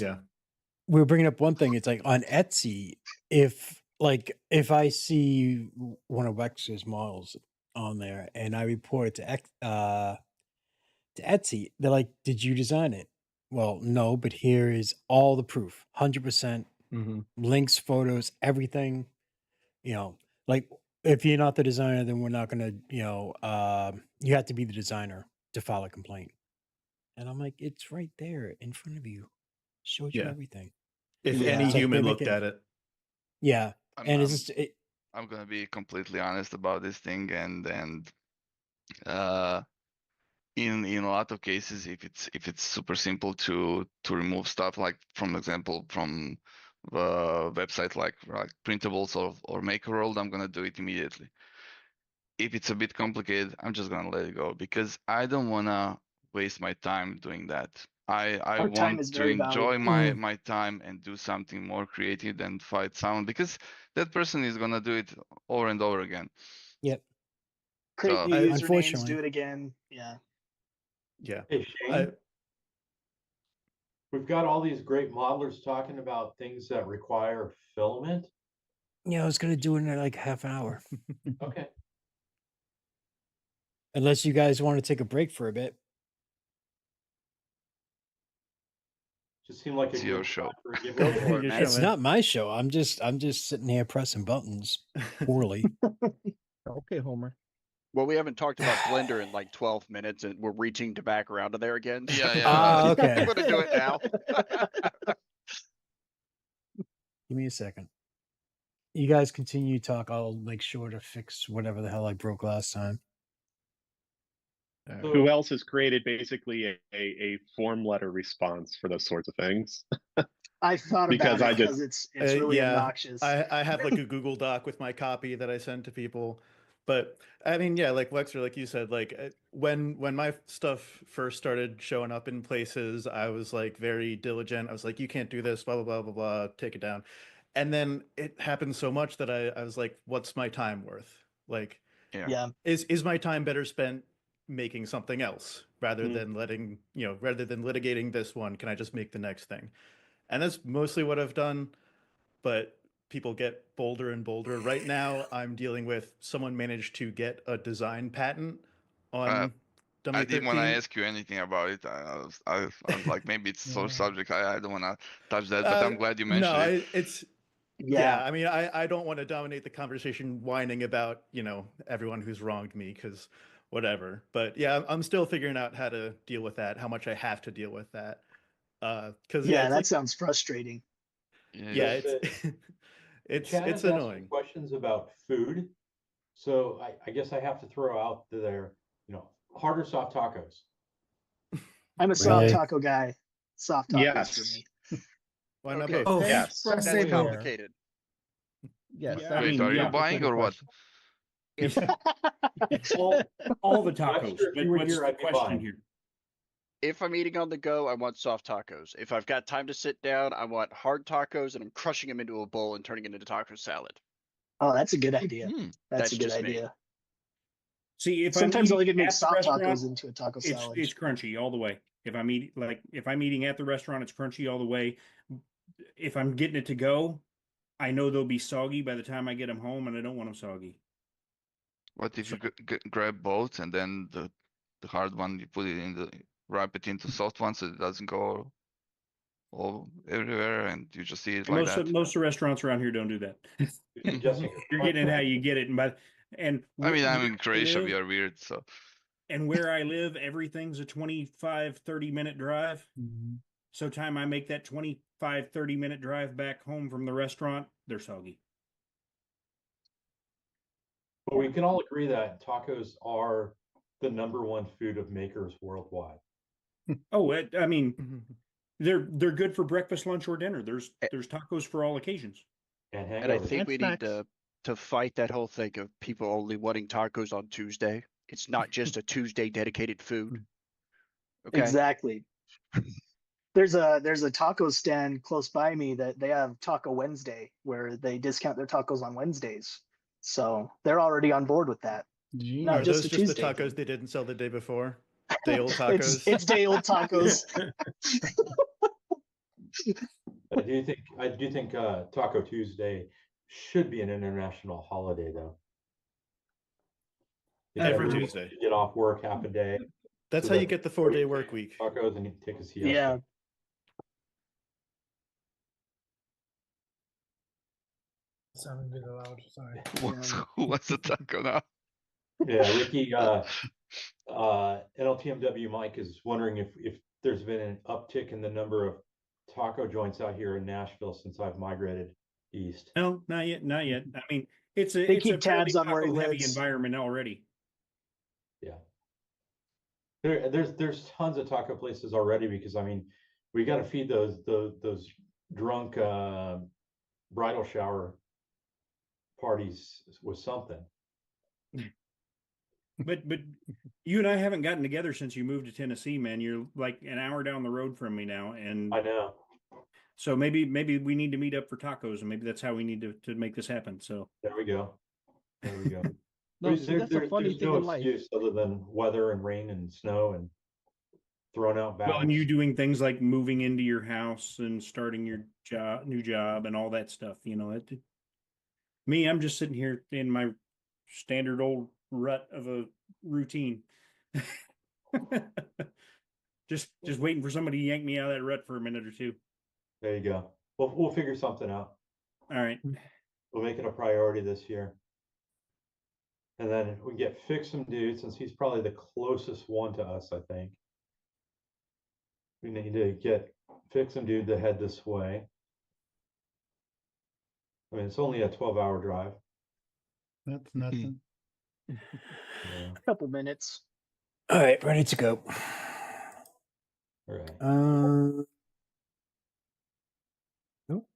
we were bringing up one thing. It's like on Etsy, if I see one of Wex's models on there and I report it to Etsy, they're like, "Did you design it?" Well, no, but here is all the proof, 100%, links, photos, everything. Like, if you're not the designer, then we're not gonna, you have to be the designer to file a complaint. And I'm like, it's right there in front of you, showed you Yeah. everything. If Yeah. any It's like human they're looked making- at it. Yeah, and it's just I'm gonna be completely honest about this thing, and in a lot of cases, if it's super simple to remove stuff, like from example from the website like printables or Makerworld, I'm gonna do it immediately. If it's a bit complicated, I'm just gonna let it go, because I don't wanna waste my time doing that. I Our time want is to very enjoy valuable. my time and do something more creative than fight someone, because that person is gonna do it over and over again. Yep. Create So new usernames, unfortunately. do it again. Yeah. Yeah. Hey, Shane, we've got all these great modelers talking about things that require filament. Yeah, I was gonna do it in like half an hour. Okay. Unless you guys want to take a break for a bit. Just seemed like It's a your good show. spot for a Go giveaway. for it, man. It's not my show. I'm just sitting here pressing buttons poorly. Okay, Homer. Well, we haven't talked about Blender in like 12 minutes, and we're reaching to back around to there again. Yeah, yeah. Ah, okay. I'm gonna do it now. Give me a second. You guys continue to talk. I'll make sure to fix whatever the hell I broke last time. Who else has created basically a form letter response for those sorts of things? I thought Because about I it just because it's really obnoxious. I have like a Google Doc with my copy that I send to people. But I mean, yeah, like Wexer, like you said, like when my stuff first started showing up in places, I was like very diligent. I was like, you can't do this, blah blah blah blah blah, take it down. And then it happened so much that I was like, what's my time worth? Like, Yeah. is my time better spent making something else rather than rather than litigating this one? Can I just make the next thing? And that's mostly what I've done. But people get bolder and bolder. Right now, I'm dealing with someone managed to get a design patent on I didn't want to W13. ask you anything about it. I was like, maybe it's sore subject. I don't want to touch that, but I'm glad you mentioned it. It's Yeah. I mean, I don't want to dominate the conversation whining about everyone who's wronged me, because whatever. But yeah, I'm still figuring out how to deal with that, how much I have to deal with that. Because Yeah, it's that like, sounds frustrating. yeah, it's Chat it's is asking annoying. questions about food, so I guess I have to throw out there, hard or soft tacos. I'm a soft taco guy. Soft tacos for me. Why not Okay. both? Yes. That's That's fair. complicated. Yes. Yeah, I Wait, mean, are you yeah, buying or what? If all the tacos. Webster, if But you were what's here, the I'd be question buying. here? If I'm eating on the go, I want soft tacos. If I've got time to sit down, I want hard tacos, and I'm crushing them into a bowl and turning it into taco salad. Oh, that's a good idea. That's That's a good just me. idea. See, if Sometimes I'm I'll eating even make at the soft restaurant, tacos into a taco salad. it's crunchy all the way. If I'm eating at the restaurant, it's crunchy all the way. If I'm getting it to go, I know they'll be soggy by the time I get them home, and I don't want them soggy. What if you grab both and then the hard one you put it in the wrap it into soft one so it doesn't go all everywhere and you just eat it like that? Most of the restaurants around here don't do that. You're getting it how you get it, I mean, I'm in Croatia. We live, are weird, so. And where I live, everything's a 25, 30-minute drive. Mhm. So time I make that 25, 30-minute drive back home from the restaurant, they're soggy. But we can all agree that tacos are the #1 food of makers worldwide. Oh, I mean, they're good for breakfast, lunch, or dinner. There's tacos for all occasions. And I think we need to fight that whole thing of people only wanting tacos on Tuesday. It's not just a Tuesday dedicated food. Okay. Exactly. There's a taco stand close by me that they have Taco Wednesday where they discount their tacos on Wednesdays. So they're already on board with that. Not Are just those a just Tuesday the tacos they didn't sell the day before? Day old tacos. It's day old tacos. I do think Taco Tuesday should be an international holiday, though. Every Tuesday. Get off work half a day. That's so how you that get the 4-day work week. Tacos and you take a siesta. Yeah. Sounded a bit loud. Sorry. Who wants a taco now? Yeah, Ricky, NLTMW Mike is wondering if there's been an uptick in the number of taco joints out here in Nashville since I've migrated east. No, not yet. Not yet. I mean, it's a They it's keep a fairly tabs on where he taco-heavy lives. environment already. Yeah. There's tons of taco places already because I mean we got to feed those drunk bridal shower parties with something. But you and I haven't gotten together since you moved to Tennessee, man. You're like an hour down the road from me now, and I know. So maybe we need to meet up for tacos, and maybe that's how we need to make this happen. So there we go. There we go. No, see, that's a funny there's thing no in life. excuse other than weather and rain and snow and throwing out well, and bags. you doing things like moving into your house and starting your new job, and all that stuff. You know, me, I'm just sitting here in my standard old rut of a routine. just waiting for somebody to yank me out of that rut for a minute or two. There you go. We'll figure something out. All right. We'll make it a priority this year. And then we get Fix Some Dude, since he's probably the closest one to us, I think. We need to get Fix Some Dude to head this way. I mean, it's only a 12-hour drive. That's nothing. A couple minutes. All right, ready to go. All right. Nope.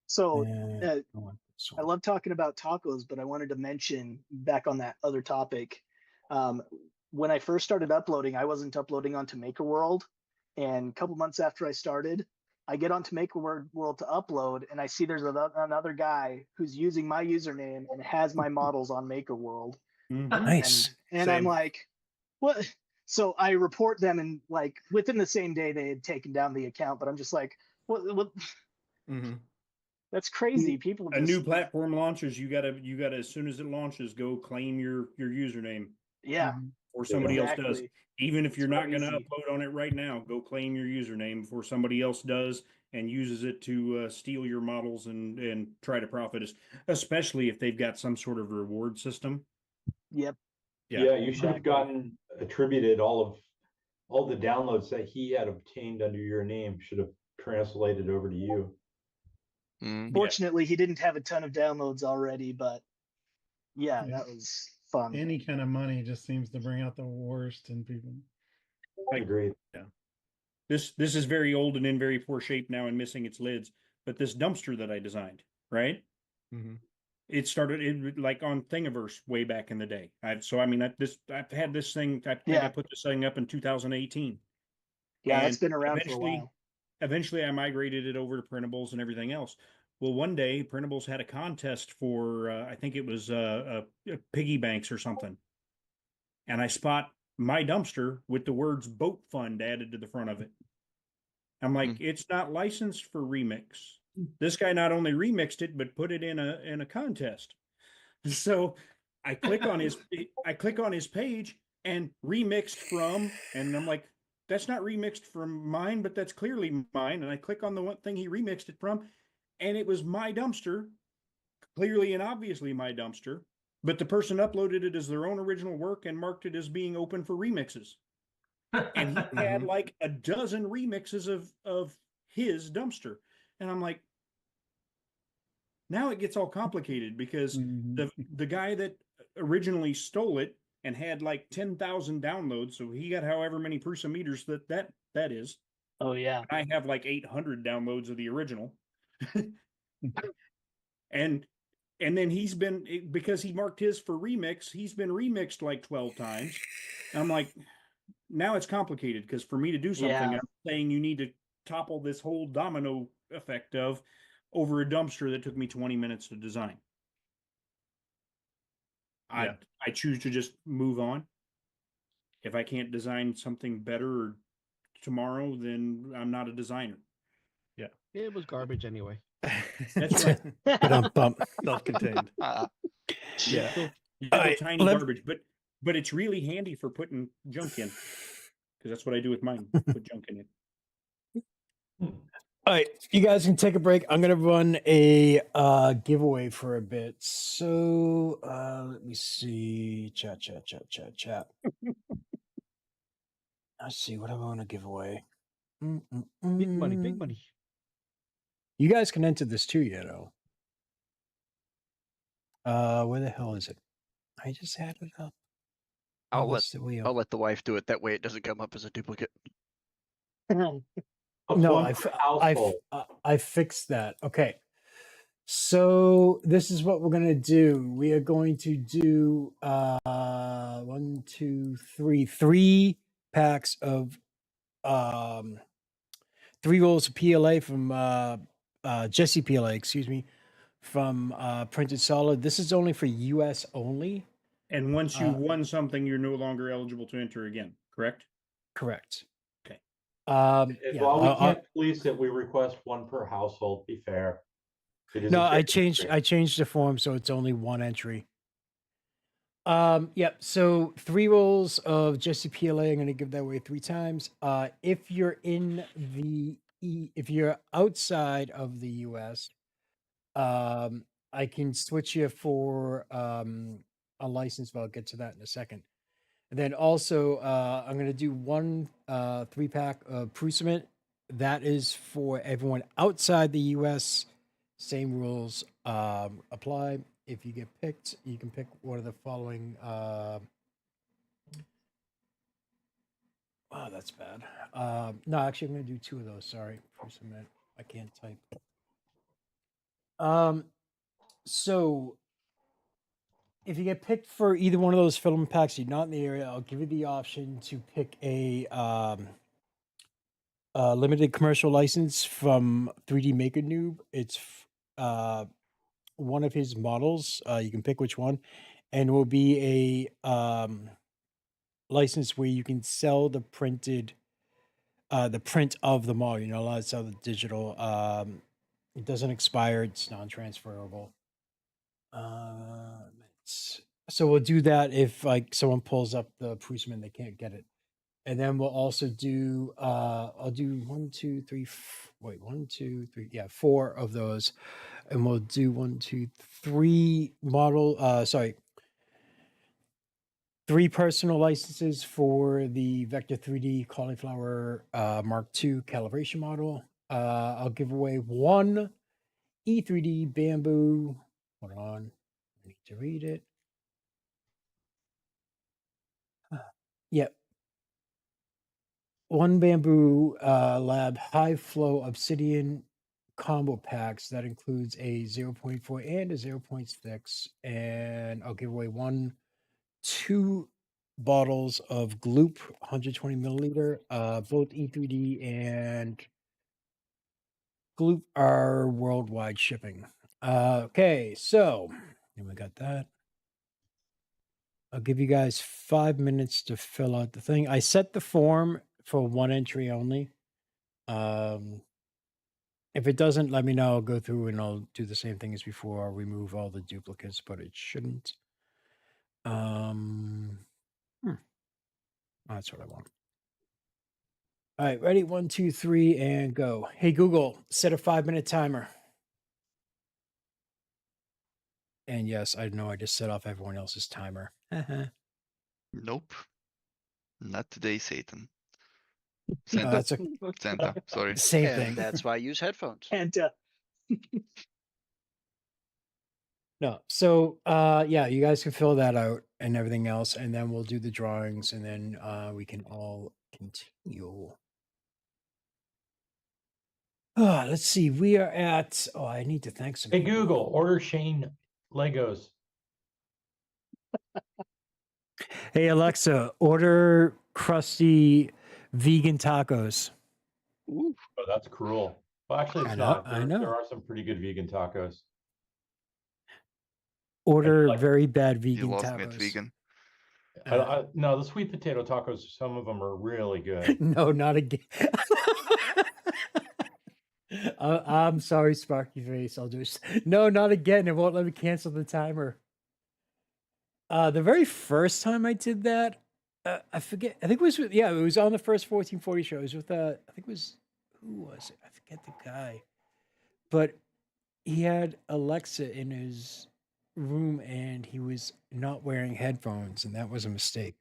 So And I want this I one. love talking about tacos, but I wanted to mention back on that other topic. When I first started uploading, I wasn't uploading onto Maker World, and a couple months after I started, I get onto Maker World to upload, and I see there's another guy who's using my username and has my models on Maker World. Nice. And I'm like, what? So I report them, and like within the same day they had taken down the account. But I'm just like, what? Mm-hmm. That's crazy. People A just, new platform launches, you gotta as soon as it launches, go claim your username. Yeah. Or somebody else does. Exactly. Even if you're It's not gonna crazy. upload on it right now, go claim your username before somebody else does and uses it to steal your models and try to profit, especially if they've got some sort of reward system. Yep. Yeah, you should have gotten attributed all the downloads that he had obtained under your name should have translated over to you. Fortunately, he didn't have a ton of downloads already, but yeah, that was fun. Any kind of money just seems to bring out the worst in people. I agree. Yeah. This is very old and in very poor shape now and missing its lids. But this dumpster that I designed, right? Mm-hmm. It started like on Thingiverse way back in the day. I've had this thing. I think I put this thing up in 2018. Yeah, And it's been around for a while. Eventually, I migrated it over to printables and everything else. Well, one day, printables had a contest for I think it was piggy banks or something, and I spot my dumpster with the words "boat fund" added to the front of it. I'm like, it's not licensed for remix. This guy not only remixed it, but put it in a contest. So I click on his page and remixed from, and I'm like, that's not remixed from mine, but that's clearly mine. And I click on the one thing he remixed it from, and it was my dumpster, clearly and obviously my dumpster. But the person uploaded it as their own original work and marked it as being open for remixes. And he had like a dozen remixes of his dumpster. And I'm like, now it gets all complicated because the guy that originally stole it and had like 10,000 downloads, so he got however many Prusa meters that is. Oh yeah. I have like 800 downloads of the original. and then he's been, because he marked his for remix, he's been remixed like 12 times. And I'm like, now it's complicated because for me to do something, I'm saying you need to topple this whole domino effect of over a dumpster that took me 20 minutes to design. I choose to just move on. If I can't design something better tomorrow, then I'm not a designer. Yeah. It was garbage anyway. That's right. Self-contained. Yeah. Little tiny garbage, but it's really handy for putting junk in. Because that's what I do with mine. Put junk in it. All right, you guys can take a break. I'm gonna run a giveaway for a bit. So let me see. Chat. Let's see what I want to give away. Big money. You guys can enter this too, you know. Where the hell is it? I just had it up. I'll let the wife do it. That way it doesn't come up as a duplicate. No, I fixed that. Okay. So this is what we're gonna do. We are going to do 1, 2, 3, 3 packs of 3 rolls of PLA from Jesse PLA, excuse me, from Printed Solid. This is only for US only. And once you've won something, you're no longer eligible to enter again, correct? Correct. Okay. While we can't police it, we request 1 per household. Be fair. No, I changed the form so it's only 1 entry. Yep. So 3 rolls of Jesse PLA. I'm going to give that away 3 times. If you're if you're outside of the US, I can switch you for a license. But I'll get to that in a second. And then also, I'm going to do 1 3-pack of Prusament. That is for everyone outside the US. Same rules apply. If you get picked, you can pick one of the following. Wow, that's bad. No, actually, I'm going to do 2 of those. Sorry, Prusament. I can't type. So if you get picked for either one of those filament packs, you're not in the area, I'll give you the option to pick a limited commercial license from 3D Maker Noob. It's one of his models. You can pick which one, and it will be a license where you can sell the print of the model. You're not allowed to sell the digital. It doesn't expire. It's non-transferable. So we'll do that if like someone pulls up the Prusament, they can't get it. And then we'll also do I'll do 1, 2, 3 1, 2, 3 4 of those, and we'll do 1, 2, 3 model 3 personal licenses for the Vector 3D Cauliflower Mark II calibration model. I'll give away 1 E3D Bamboo. Hold on, I need to read it. Yep. 1 Bamboo Lab high flow obsidian combo packs that includes a 0.4 and a 0.6, and I'll give away 2 bottles of Gloop 120 milliliter. Both E3D and Gloop are worldwide shipping. Okay, so and we got that. I'll give you guys 5 minutes to fill out the thing. I set the form for 1 entry only. If it doesn't, let me know. I'll go through and I'll do the same thing as before. I'll remove all the duplicates, but it shouldn't. Oh, that's what I want. All right, ready? 1, 2, 3, and go. Hey, Google, set a 5-minute timer. And yes, I know I just set off everyone else's timer. Nope. Not today, Satan. That's a Santa, sorry. same And thing. that's why I use headphones. And No, so yeah, you guys can fill that out and everything else, and then we'll do the drawings, and then we can all continue. Let's see. We are at. Oh, I need to thank some. Hey, people. Google, order Shane Legos. Hey, Alexa, order crusty vegan tacos. Ooh. Oh, that's cruel. Well, actually, it's I know, not. I There, know. there are some pretty good vegan tacos. Order like- very bad You vegan love tacos. meat vegan. No, the sweet potato tacos, some of them are really good. No, not again. I'm sorry, Sparky Face. I'll do no, not again. It won't let me cancel the timer. The very first time I did that, I forget. I think it was with, it was on the first 1440 show. It was with I think it was, who was it? I forget the guy, but he had Alexa in his room and he was not wearing headphones, and that was a mistake.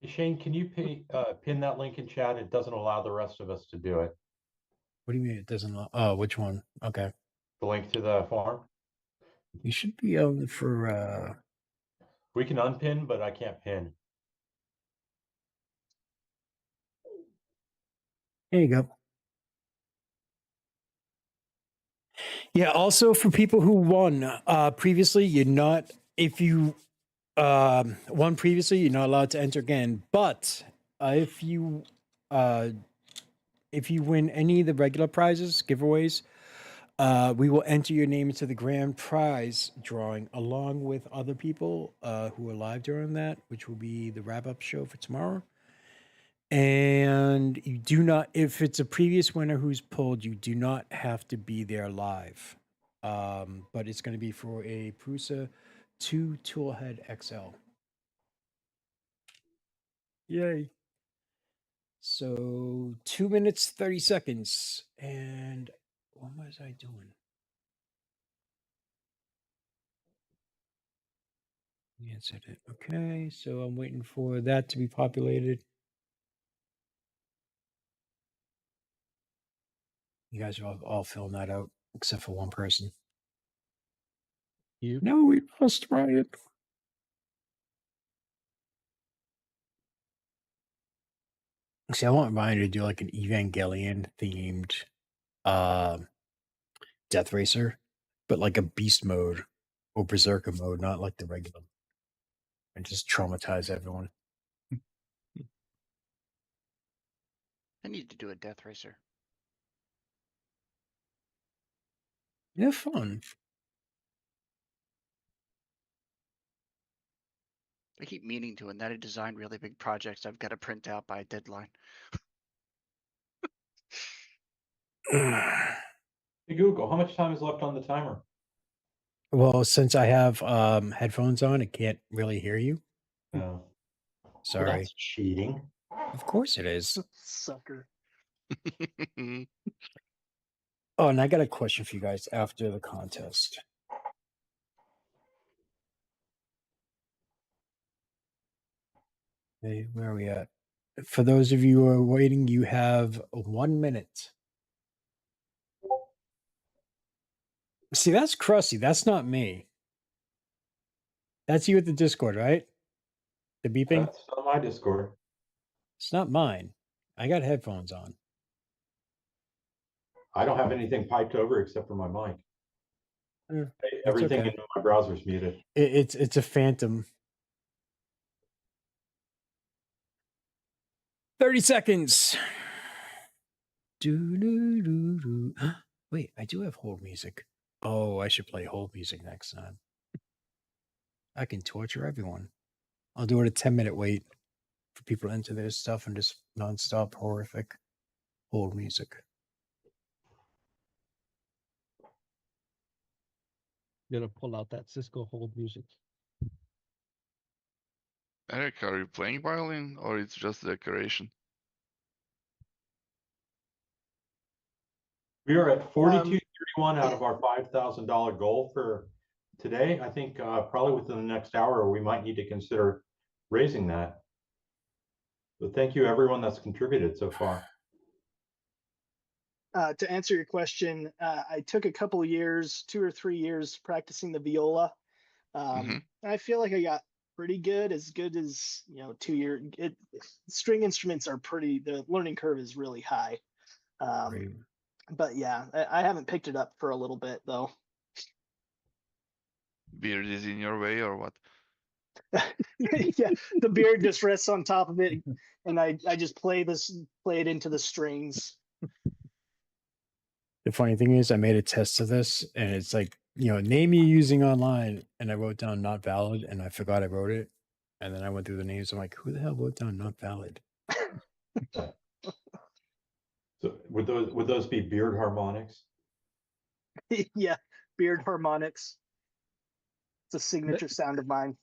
Shane, can you pin that link in chat? It doesn't allow the rest of us to do it. What do you mean it doesn't? Oh, which one? Okay. The link to the form. You should be able for. We can unpin, but I can't pin. There you go. Yeah. Also, for people who won previously, you're not. If you won previously, you're not allowed to enter again. But if you win any of the regular prizes, giveaways, we will enter your name into the grand prize drawing along with other people who are live during that, which will be the wrap-up show for tomorrow. And you do not, if it's a previous winner who's pulled, you do not have to be there live. But it's going to be for a Prusa 2 Toolhead XL. Yay. So 2 minutes, 30 seconds. And what was I doing? Answered it. Okay, so I'm waiting for that to be populated. You guys are all filling that out, except for one person. You? No, we lost Ryan. See, I want Ryan to do like an Evangelion themed Death Racer, but like a beast mode or berserker mode, not like the regular. And just traumatize everyone. I need to do a death racer. Yeah, fun. I keep meaning to, and that I design really big projects I've got to print out by a deadline. Hey, Google, how much time is left on the timer? Well, since I have headphones on, it can't really hear you. No. Sorry. Well, that's cheating. Of course it is. Sucker. Oh, and I got a question for you guys after the contest. Hey, where are we at? For those of you who are waiting, you have 1 minute. See, that's Crusty. That's not me. That's you at the Discord, right? The beeping? That's on my Discord. It's not mine. I got headphones on. I don't have anything piped over except for my mic. Everything okay. in my browser's muted. It's a phantom. 30 seconds. Do. Wait, I do have hold music. Oh, I should play hold music next time. I can torture everyone. I'll do it a 10-minute wait for people to enter their stuff and just nonstop horrific hold music. Gonna pull out that Cisco hold music. Eric, are you playing violin or it's just decoration? We are at 42.31 out of our $5,000 goal for today. I think probably within the next hour, we might need to consider raising that. But thank you, everyone that's contributed so far. To answer your question, I took a couple of years, 2 or 3 years practicing the viola. I feel like I got pretty good as 2 year. String instruments are the learning curve is really high. But yeah, I haven't picked it up for a little bit though. Beard is in your way or what? Yeah, the beard just rests on top of it, and I just play it into the strings. The funny thing is, I made a test of this, and it's like, name you're using online, and I wrote down not valid, and I forgot I wrote it, and then I went through the names. I'm like, who the hell wrote down not valid? So would those be beard harmonics? Yeah, beard harmonics. It's a signature sound of mine.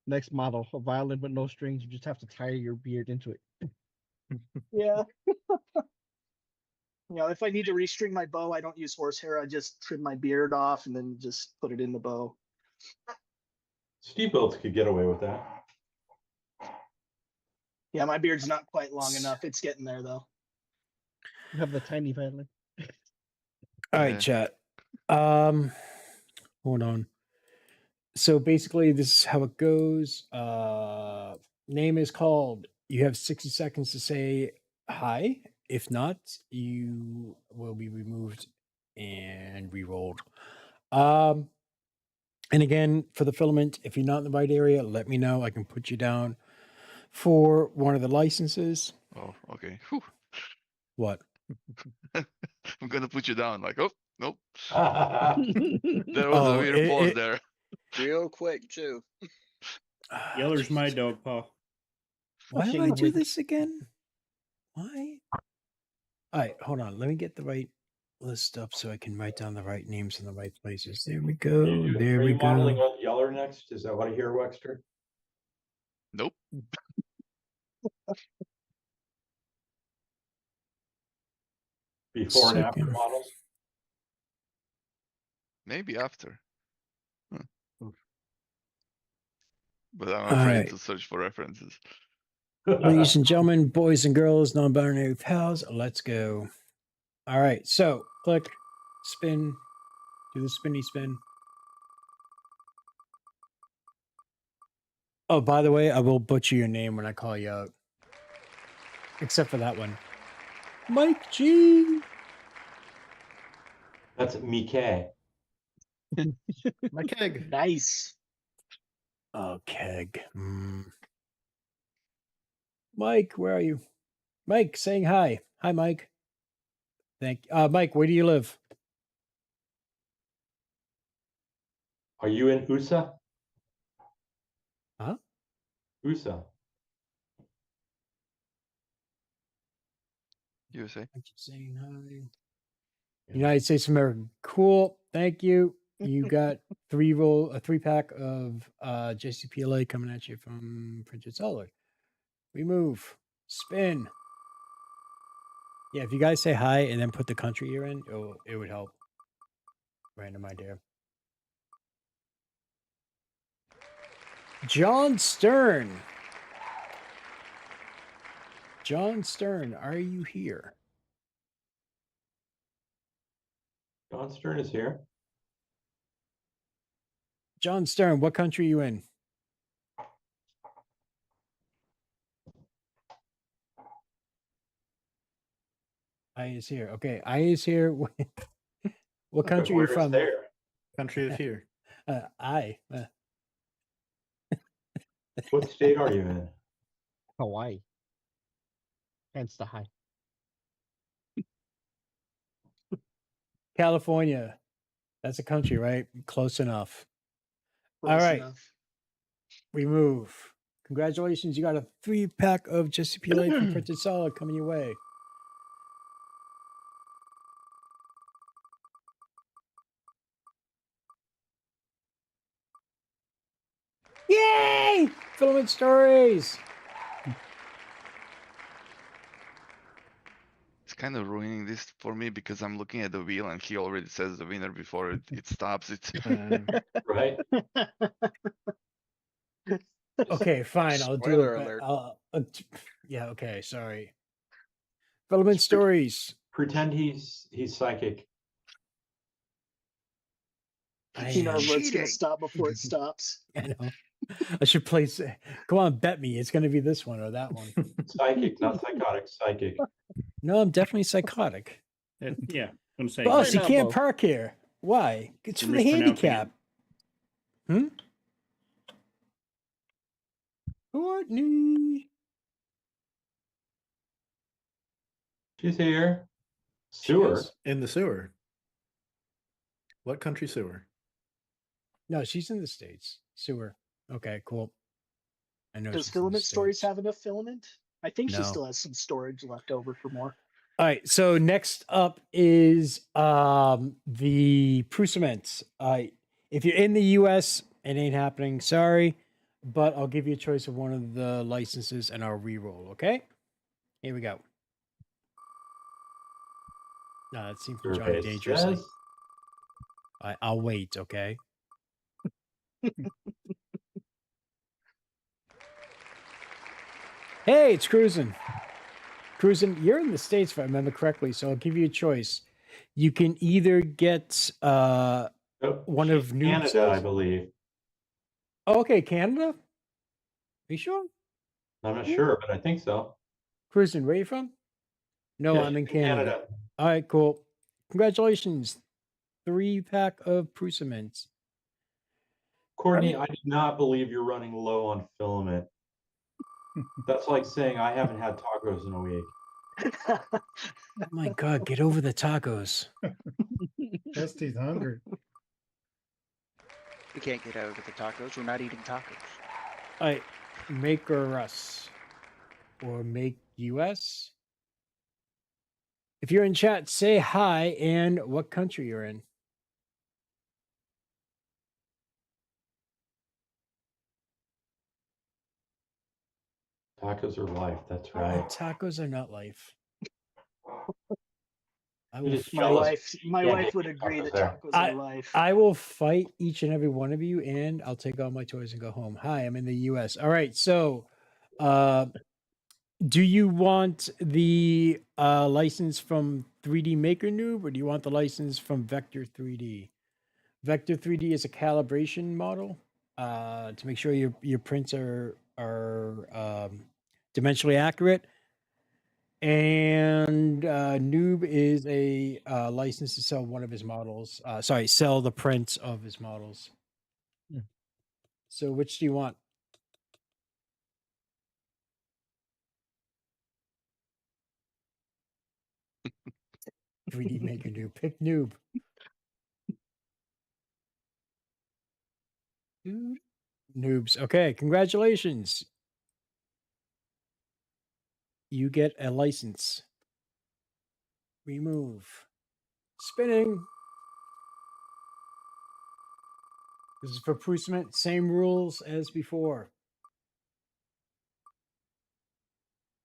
Next model, a violin with no strings. You just have to tie your beard into it. Yeah. If I need to restring my bow, I don't use horsehair. I just trim my beard off and then just put it in the bow. Steve Builds could get away with that. Yeah, my beard's not quite long enough. It's getting there though. You have the tiny violin. All right, chat. Hold on. So basically, this is how it goes. Name is called. You have 60 seconds to say hi. If not, you will be removed and re-rolled. And again, for the filament, if you're not in the right area, let me know. I can put you down for one of the licenses. Oh, okay. Whew. What? I'm gonna put you down. Like, oh, nope. There was a weird pause there. Real quick, too. Yeller's my dog, Paul. Why do I do this again? Why? All right, hold on. Let me get the right list up so I can write down the right names in the right places. There we go. There Are we you modeling go. Old Yeller next? Is that what I hear, Wexter? Nope. Before and after models? Maybe after. Huh. But I'm All afraid right. to search for references. Ladies and gentlemen, boys and girls, non-binary pals, let's go. All right, so click, spin, do the spinny spin. Oh, by the way, I will butcher your name when I call you out. Except for that one. Mike G. That's Mike. My keg. Nice. Oh, keg. Mike, where are you? Mike, saying hi. Hi, Mike. Thank you. Mike, where do you live? Are you in USA? Huh? USA. USA. Thank you saying hi. United States of America. Cool. Thank you. You got a 3-pack of JCPLA coming at you from Printed Solid. Remove. Spin. Yeah, if you guys say hi and then put the country you're in, it would help. Random idea. John Stern. John Stern, are you here? John Stern is here. John Stern, what country are you in? I is here. Okay, I is here. What country are you from? There. Country is here. I. What state are you in? Hawaii. Hence the high. California. That's a country, right? Close enough. All Close right. enough. We move. Congratulations. You got a 3-pack of JCPLA from Printed Solid coming your way. Yay! Filament stories. It's kind of ruining this for me because I'm looking at the wheel and he already says the winner before it stops. It. Right. Okay, fine. I'll do Spoiler it. alert. Yeah. Okay. Sorry. Filament stories. Pretend he's psychic. I Our am. vote's gonna stop before it stops. I know. I should place. Come on, bet me. It's going to be this one or that one. Psychic, not psychotic. Psychic. No, I'm definitely psychotic. Yeah, I'm saying. Boss, you Right now, can't both. park here. Why? It's You're for the mispronouncing it. handicap. Courtney. She's here. She Sewer. is in the sewer. What country sewer? No, she's in the States. Sewer. Okay, cool. I know. Does she's in the Filament Stories States. have enough filament? I think she No. still has some storage left over for more. All right. So next up is the Prusament. If you're in the US, it ain't happening. Sorry, but I'll give you a choice of one of the licenses and I'll re-roll. Okay. Here we go. No, that seemed from Johnny Survey Dangerously. says. I'll wait. Okay. Hey, it's Cruising. Cruising, you're in the States, if I remember correctly, so I'll give you a choice. You can either get one of Noob's. Canada, I believe. Oh, okay, Canada? Are you sure? I'm not sure, but I think so. Cruising, where are you from? No, Yeah, I'm in she's in Canada. Canada. All right, cool. Congratulations. 3-pack of Prusament. Courtney, I do not believe you're running low on filament. That's like saying I haven't had tacos in a week. Oh my God, get over the tacos. Dusty's hungry. We can't get over the tacos. We're not eating tacos. All right, make or us. Or make US. If you're in chat, say hi and what country you're in. Tacos are life. That's right. Tacos are not life. I You're will just My jealous. wife would agree that tacos are life. I will fight each and every one of you, and I'll take all my toys and go home. Hi, I'm in the US. All right, so do you want the license from 3D Maker Noob, or do you want the license from Vector 3D? Vector 3D is a calibration model to make sure your prints are dimensionally accurate. And Noob is a license to sell one of his models. Sell the prints of his models. So which do you want? "3D Maker Noob." Pick Noob. Dude. Noobs. Okay, congratulations. You get a license. Remove. Spinning. This is for Prusament. Same rules as before.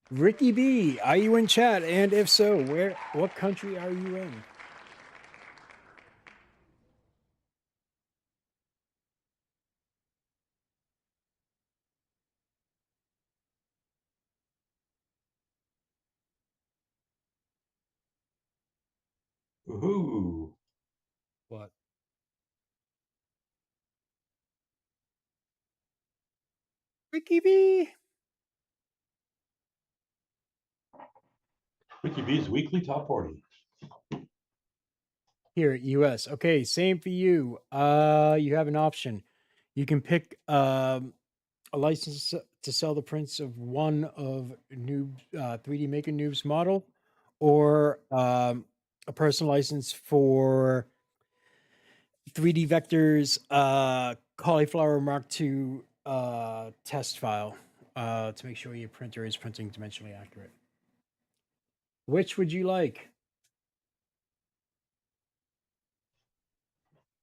Ricky B, are you in chat? And if so, what country are you in? Ooh. What? Ricky B. Ricky B's weekly top 40. Here at US. Okay, same for you. You have an option. You can pick a license to sell the prints of one of Noob 3D Maker Noob's model, or a personal license for 3D Vector's Cauliflower Mark II test file to make sure your printer is printing dimensionally accurate. Which would you like?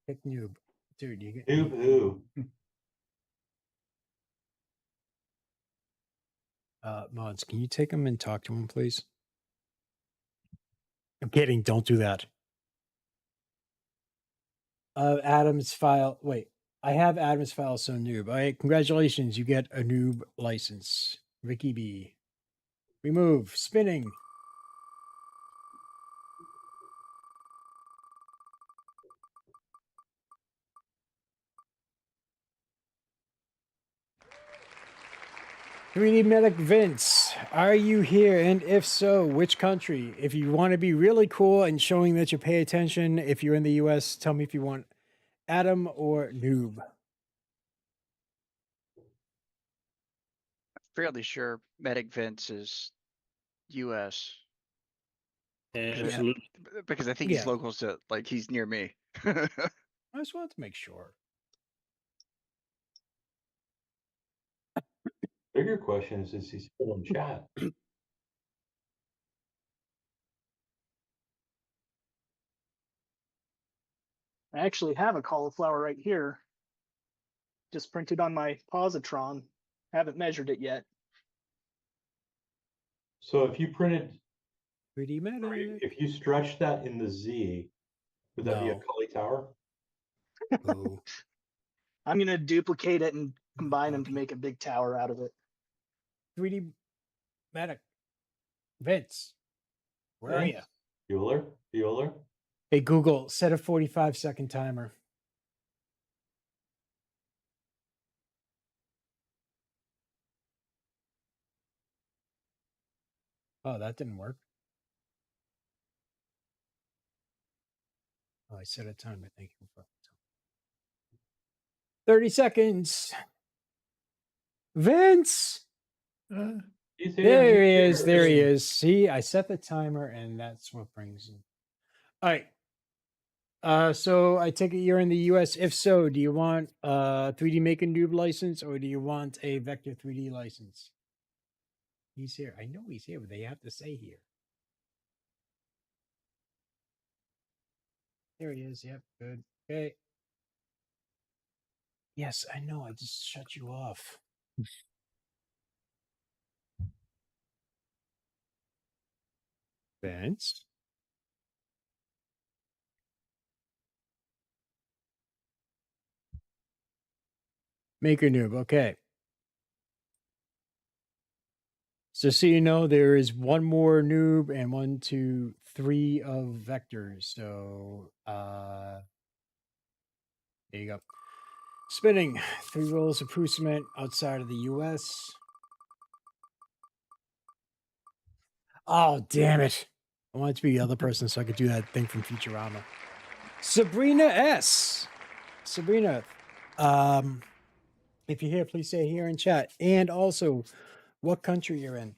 Pick Noob. Dude, you get Noob who? Mods, can you take him and talk to him, please? I'm kidding. Don't do that. Adam's file. Wait, I have Adam's file. So noob. All right, congratulations. You get a noob license. Ricky B. Remove. Spinning. Greedy Medic Vince, are you here? And if so, which country? If you want to be really cool and showing that you pay attention, if you're in the US, tell me if you want Adam or Noob. Fairly sure Medic Vince is US. Absolutely. Because I think he's local to, like, he's near me. I just wanted to make sure. Bigger question is he still in chat? I actually have a cauliflower right here, just printed on my positron. Haven't measured it yet. So if you printed, Pretty Medic. if you stretch that in the Z, would that be a Cully Tower? Oh. I'm gonna duplicate it and combine them to make a big tower out of it. 3D Medic. Vince, where are you? Bueller? Hey, Google, set a 45-second timer. Oh, that didn't work. Oh, I set a timer. Thank you for 30 seconds. Vince! There he is. There he is. See, I set the timer, and that's what brings him. All right. So I take it you're in the US. If so, do you want a 3D Make a Noob license, or do you want a Vector 3D license? He's here. I know he's here, but they have to say here. There he is. Yep, good. Okay. Yes, I know. I just shut you off. Vince? Maker Noob. Okay. So you know, there is one more noob and 1, 2, 3 of vectors. So there you go. Spinning 3 rolls of proof cement outside of the US. Oh, damn it. I wanted to be the other person so I could do that thing from Futurama. Sabrina S. Sabrina, if you're here, please say here in chat. And also, what country you're in.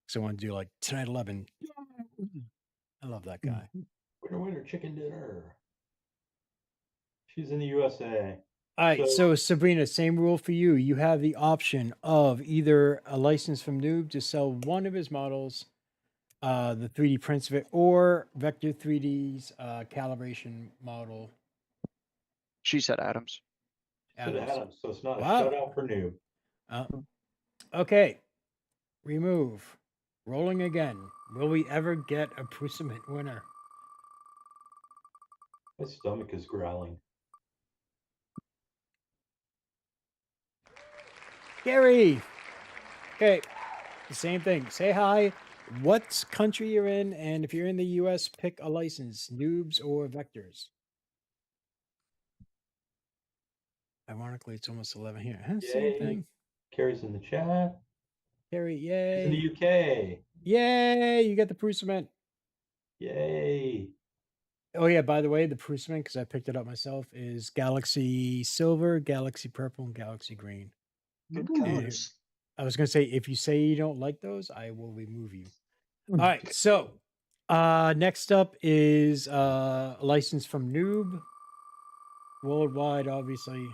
So I want to do like tonight 11. I love that guy. Winner, chicken dinner. She's in the USA. All right, so Sabrina, same rule for you. You have the option of either a license from Noob to sell one of his models, the 3D prints of it, or Vector 3D's calibration model. She said Adams. Adams. So it's not a Wow. shutout for Noob. Okay. Remove. Rolling again. Will we ever get a Prusament winner? My stomach is growling. Gary. Okay. The same thing. Say hi. What country you're in, and if you're in the US, pick a license, Noobs or Vectors. Ironically, it's almost 11 here. Huh? Same thing. Carrie's in the chat. Carrie, yay. He's in the UK. Yay, you got the Prusament. Yay. Oh yeah, by the way, the Prusament, because I picked it up myself, is Galaxy Silver, Galaxy Purple, and Galaxy Green. Good colors. I was gonna say, if you say you don't like those, I will remove you. All right, so next up is a license from Noob. Worldwide, obviously.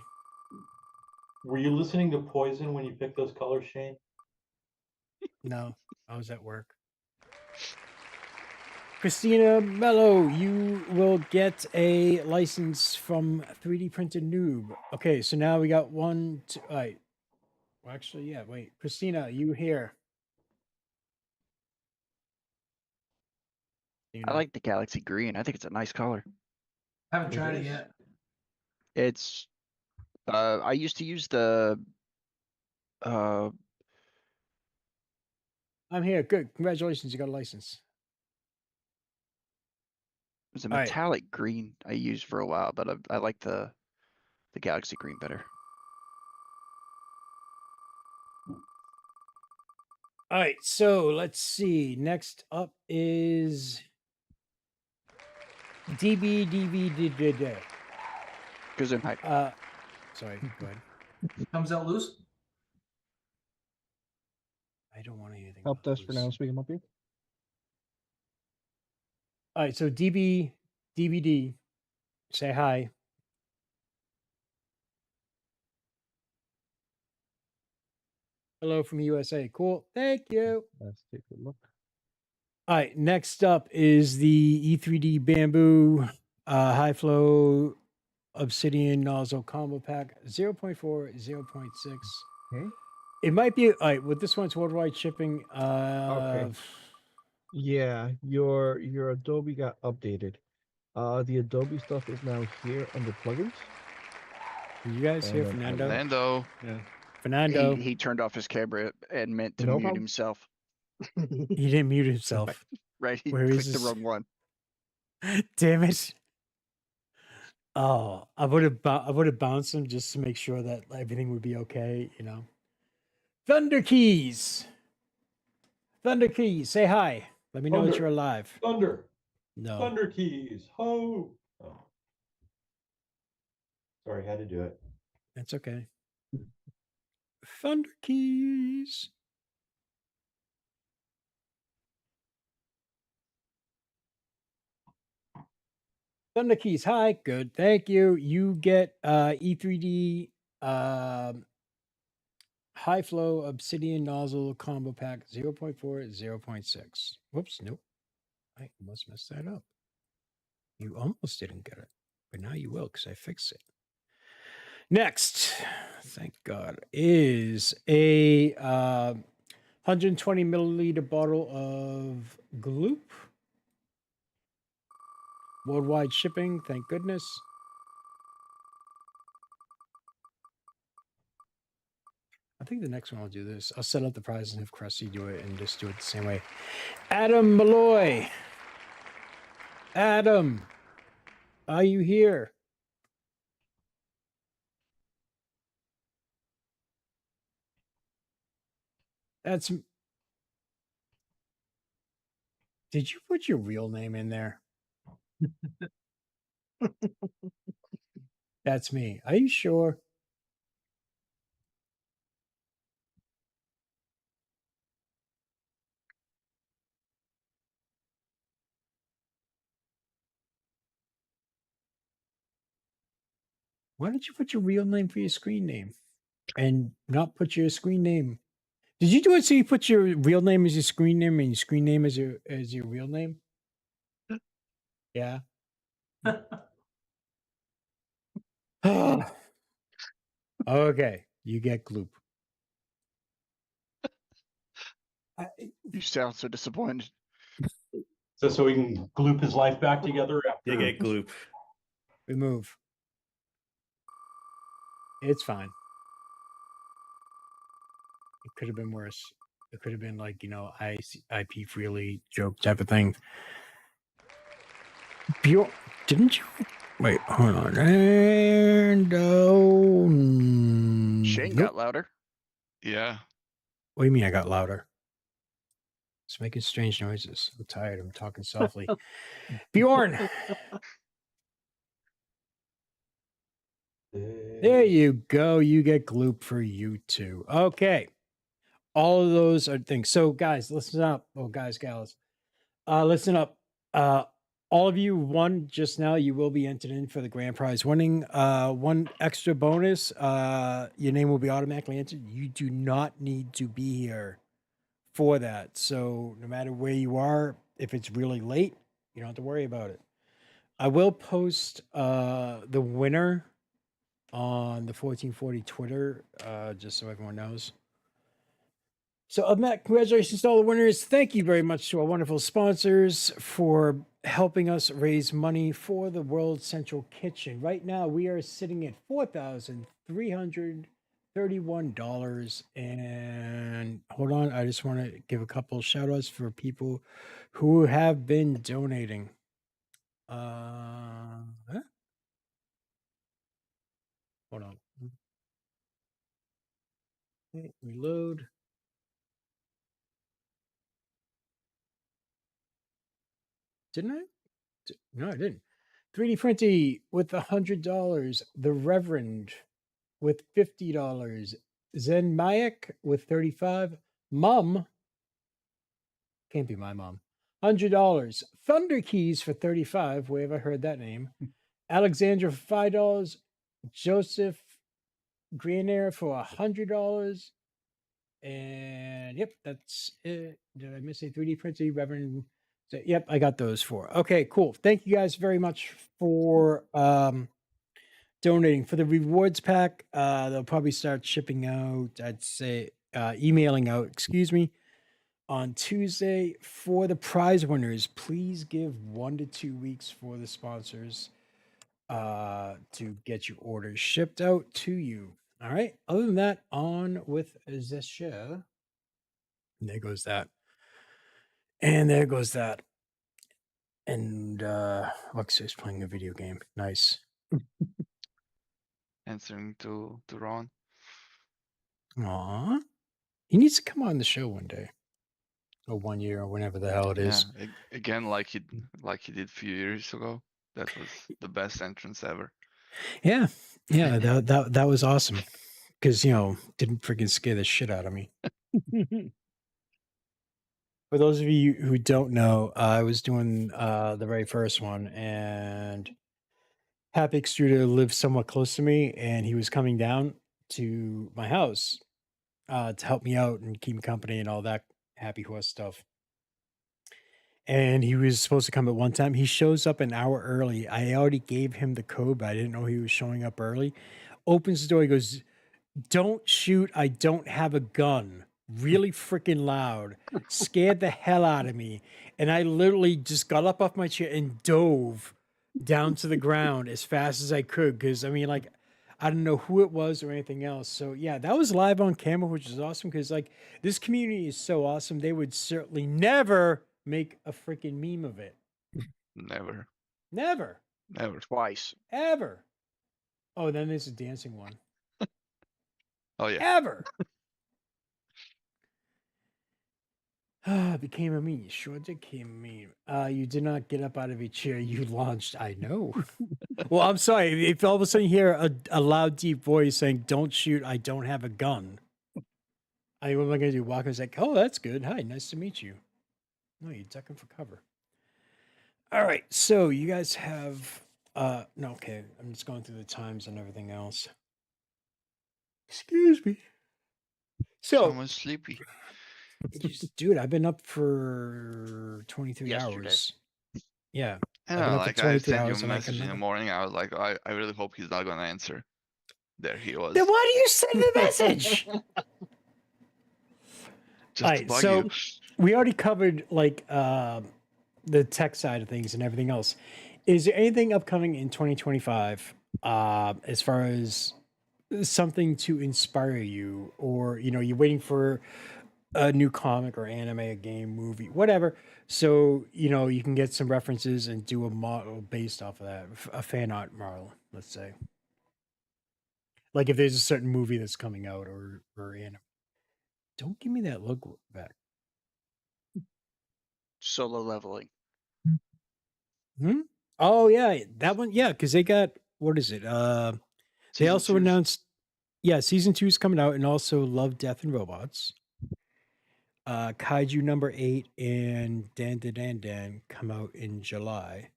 Were you listening to Poison when you picked those colors, Shane? No, I was at work. Christina Mello, you will get a license from 3D Printed Noob. Okay, so now we got one, two, all right. Well, actually, yeah, wait. Christina, you here? I like the galaxy green. I think it's a nice color. Haven't tried it yet. It's I used to use the I'm here. Good. Congratulations. You got a license. it was a All right. metallic green I used for a while, but I like the galaxy green better. All right. So let's see. Next up is DBDVD. Gesundheit. Sorry. Go ahead. Comes out loose. I don't want anything. Help desk for now. Speaking up here. All right. So DVD. Say hi. Hello from USA. Cool. Thank you. Let's take a look. All right. Next up is the E3D Bamboo High Flow Obsidian Nozzle Combo Pack 0.4, 0.6. Okay. It might be all right. With this one's worldwide shipping. Okay. Yeah, your Adobe got updated. The Adobe stuff is now here under plugins. You guys hear And then Fernando? Fernando. Fernando. He turned off his camera and meant to No mute problem. himself. He didn't mute himself. Right, he Where is clicked the this? wrong one. Damn it. Oh, I would have bounced him just to make sure that everything would be okay, you know. Thunder Keys. Thunder Keys, say hi. Let me know that Thunder. you're alive. Thunder. No. Thunder keys. Ho. Oh. Sorry, had to do it. That's okay. Thunder Keys. Thunder Keys, hi. Good. Thank you. You get E3D High Flow Obsidian Nozzle Combo Pack 0.4, 0.6. Whoops, nope. I almost messed that up. You almost didn't get it, but now you will because I fixed it. Next, thank God, is a 120 milliliter bottle of Gloop. Worldwide shipping, thank goodness. I think the next one I'll do this. I'll set up the prize and have Krusty do it and just do it the same way. Adam Malloy. Adam, are you here? That's. Did you put your real name in there? That's me. Are you sure? Why don't you put your real name for your screen name and not put your screen name? Did you do it so you put your real name as your screen name and your screen name as your real name? Yeah. Okay, you get Gloop. You sound so disappointed. So we can gloop his life back together after. You get Gloop. Remove. It's fine. It could have been worse. It could have been like, you know, IP freely joke type of thing. Didn't you? Wait, hold on. And Shane got louder. Yeah. What do you mean I got louder? It's making strange noises. I'm tired. I'm talking softly. Bjorn. There you go. You get Gloop for you too. Okay. All of those are things. So guys, listen up. Oh, guys, gals. Listen up. All of you won just now. You will be entered in for the grand prize winning. One extra bonus. Your name will be automatically entered. You do not need to be here for that. So no matter where you are, if it's really late, You don't have to worry about it. I will post the winner on the 1440 Twitter, just so everyone knows. So, other than that, congratulations to all the winners. Thank you very much to our wonderful sponsors for helping us raise money for the World Central Kitchen. Right now, we are sitting at $4,331. And hold on, I just want to give a couple shout outs for people who have been donating. Huh? Hold on. Okay, reload. Didn't I? No, I didn't. 3D Printy with $100. The Reverend with $50. Zen Mayak with 35. Mum. Can't be my mom. $100. Thunder Keys for 35. Where have I heard that name? Alexandra for $5. Joseph Greenair for $100. And yep, that's it. Did I miss a 3D Printy? Reverend. So, yep, I got those four. Okay, cool. Thank you guys very much for donating. For the rewards pack, they'll probably start shipping out, I'd say, emailing out, excuse me, on Tuesday. For the prize winners, please give 1 to 2 weeks for the sponsors to get your orders shipped out to you. All right. Other than that, on with the show. And there goes that. And there goes that. And Alexa's playing a video game. Nice. Answering to Ron. Aw. He needs to come on the show one day. Or 1 year or whenever the hell it is. Yeah, again, like he did a few years ago. That was the best entrance ever. Yeah. Yeah, that was awesome. Because, didn't freaking scare the shit out of me. For those of you who don't know, I was doing the very first one, and Happy Extruder lived somewhat close to me, and he was coming down to my house to help me out and keep me company and all that happy horse stuff. And he was supposed to come at one time. He shows up an hour early. I already gave him the code, but I didn't know he was showing up early. Opens the door. He goes, "Don't shoot. I don't have a gun." Really freaking loud. Scared the hell out of me. And I literally just got up off my chair and dove down to the ground as fast as I could. Because, I don't know who it was or anything else. So, yeah, that was live on camera, which is awesome. Because, this community is so awesome. They would certainly never make a freaking meme of it. Never. Never. Never. Twice. Ever. Oh, then there's a dancing one. Oh, yeah. Ever. Became a meme. You sure did became a meme. You did not get up out of your chair. You launched. I know. Well, I'm sorry. If all of a sudden you hear a loud, deep voice saying, "Don't shoot. I don't have a gun." What am I going to do? Walk? I was like, "Oh, that's good. Hi, nice to meet you." No, you're ducking for cover. All right. So you guys have, no, okay. I'm just going through the times and everything else. Excuse me. So Someone's sleepy. Dude, I've been up for 23 hours. Yeah. And I've been up for I 23 sent you hours a and I message in the can morning. I was like, I really hope he's not gonna answer. There he was. Then why do you send the message? Just All to right, bug so you. we already covered the tech side of things and everything else. Is there anything upcoming in 2025 as far as something to inspire you, or you're waiting for a new comic or anime, a game, movie, whatever, so you can get some references and do a model based off of that, a fan art model, let's say. Like if there's a certain movie that's coming out or anime. Don't give me that look back. Solo leveling. Hmm? Oh yeah, that one. Yeah, because they got, what is it? They Season also 2's announced, season 2 is coming out, and also Love, Death, and Robots. Kaiju number 8 and Dan Dan Dan Dan come out in July.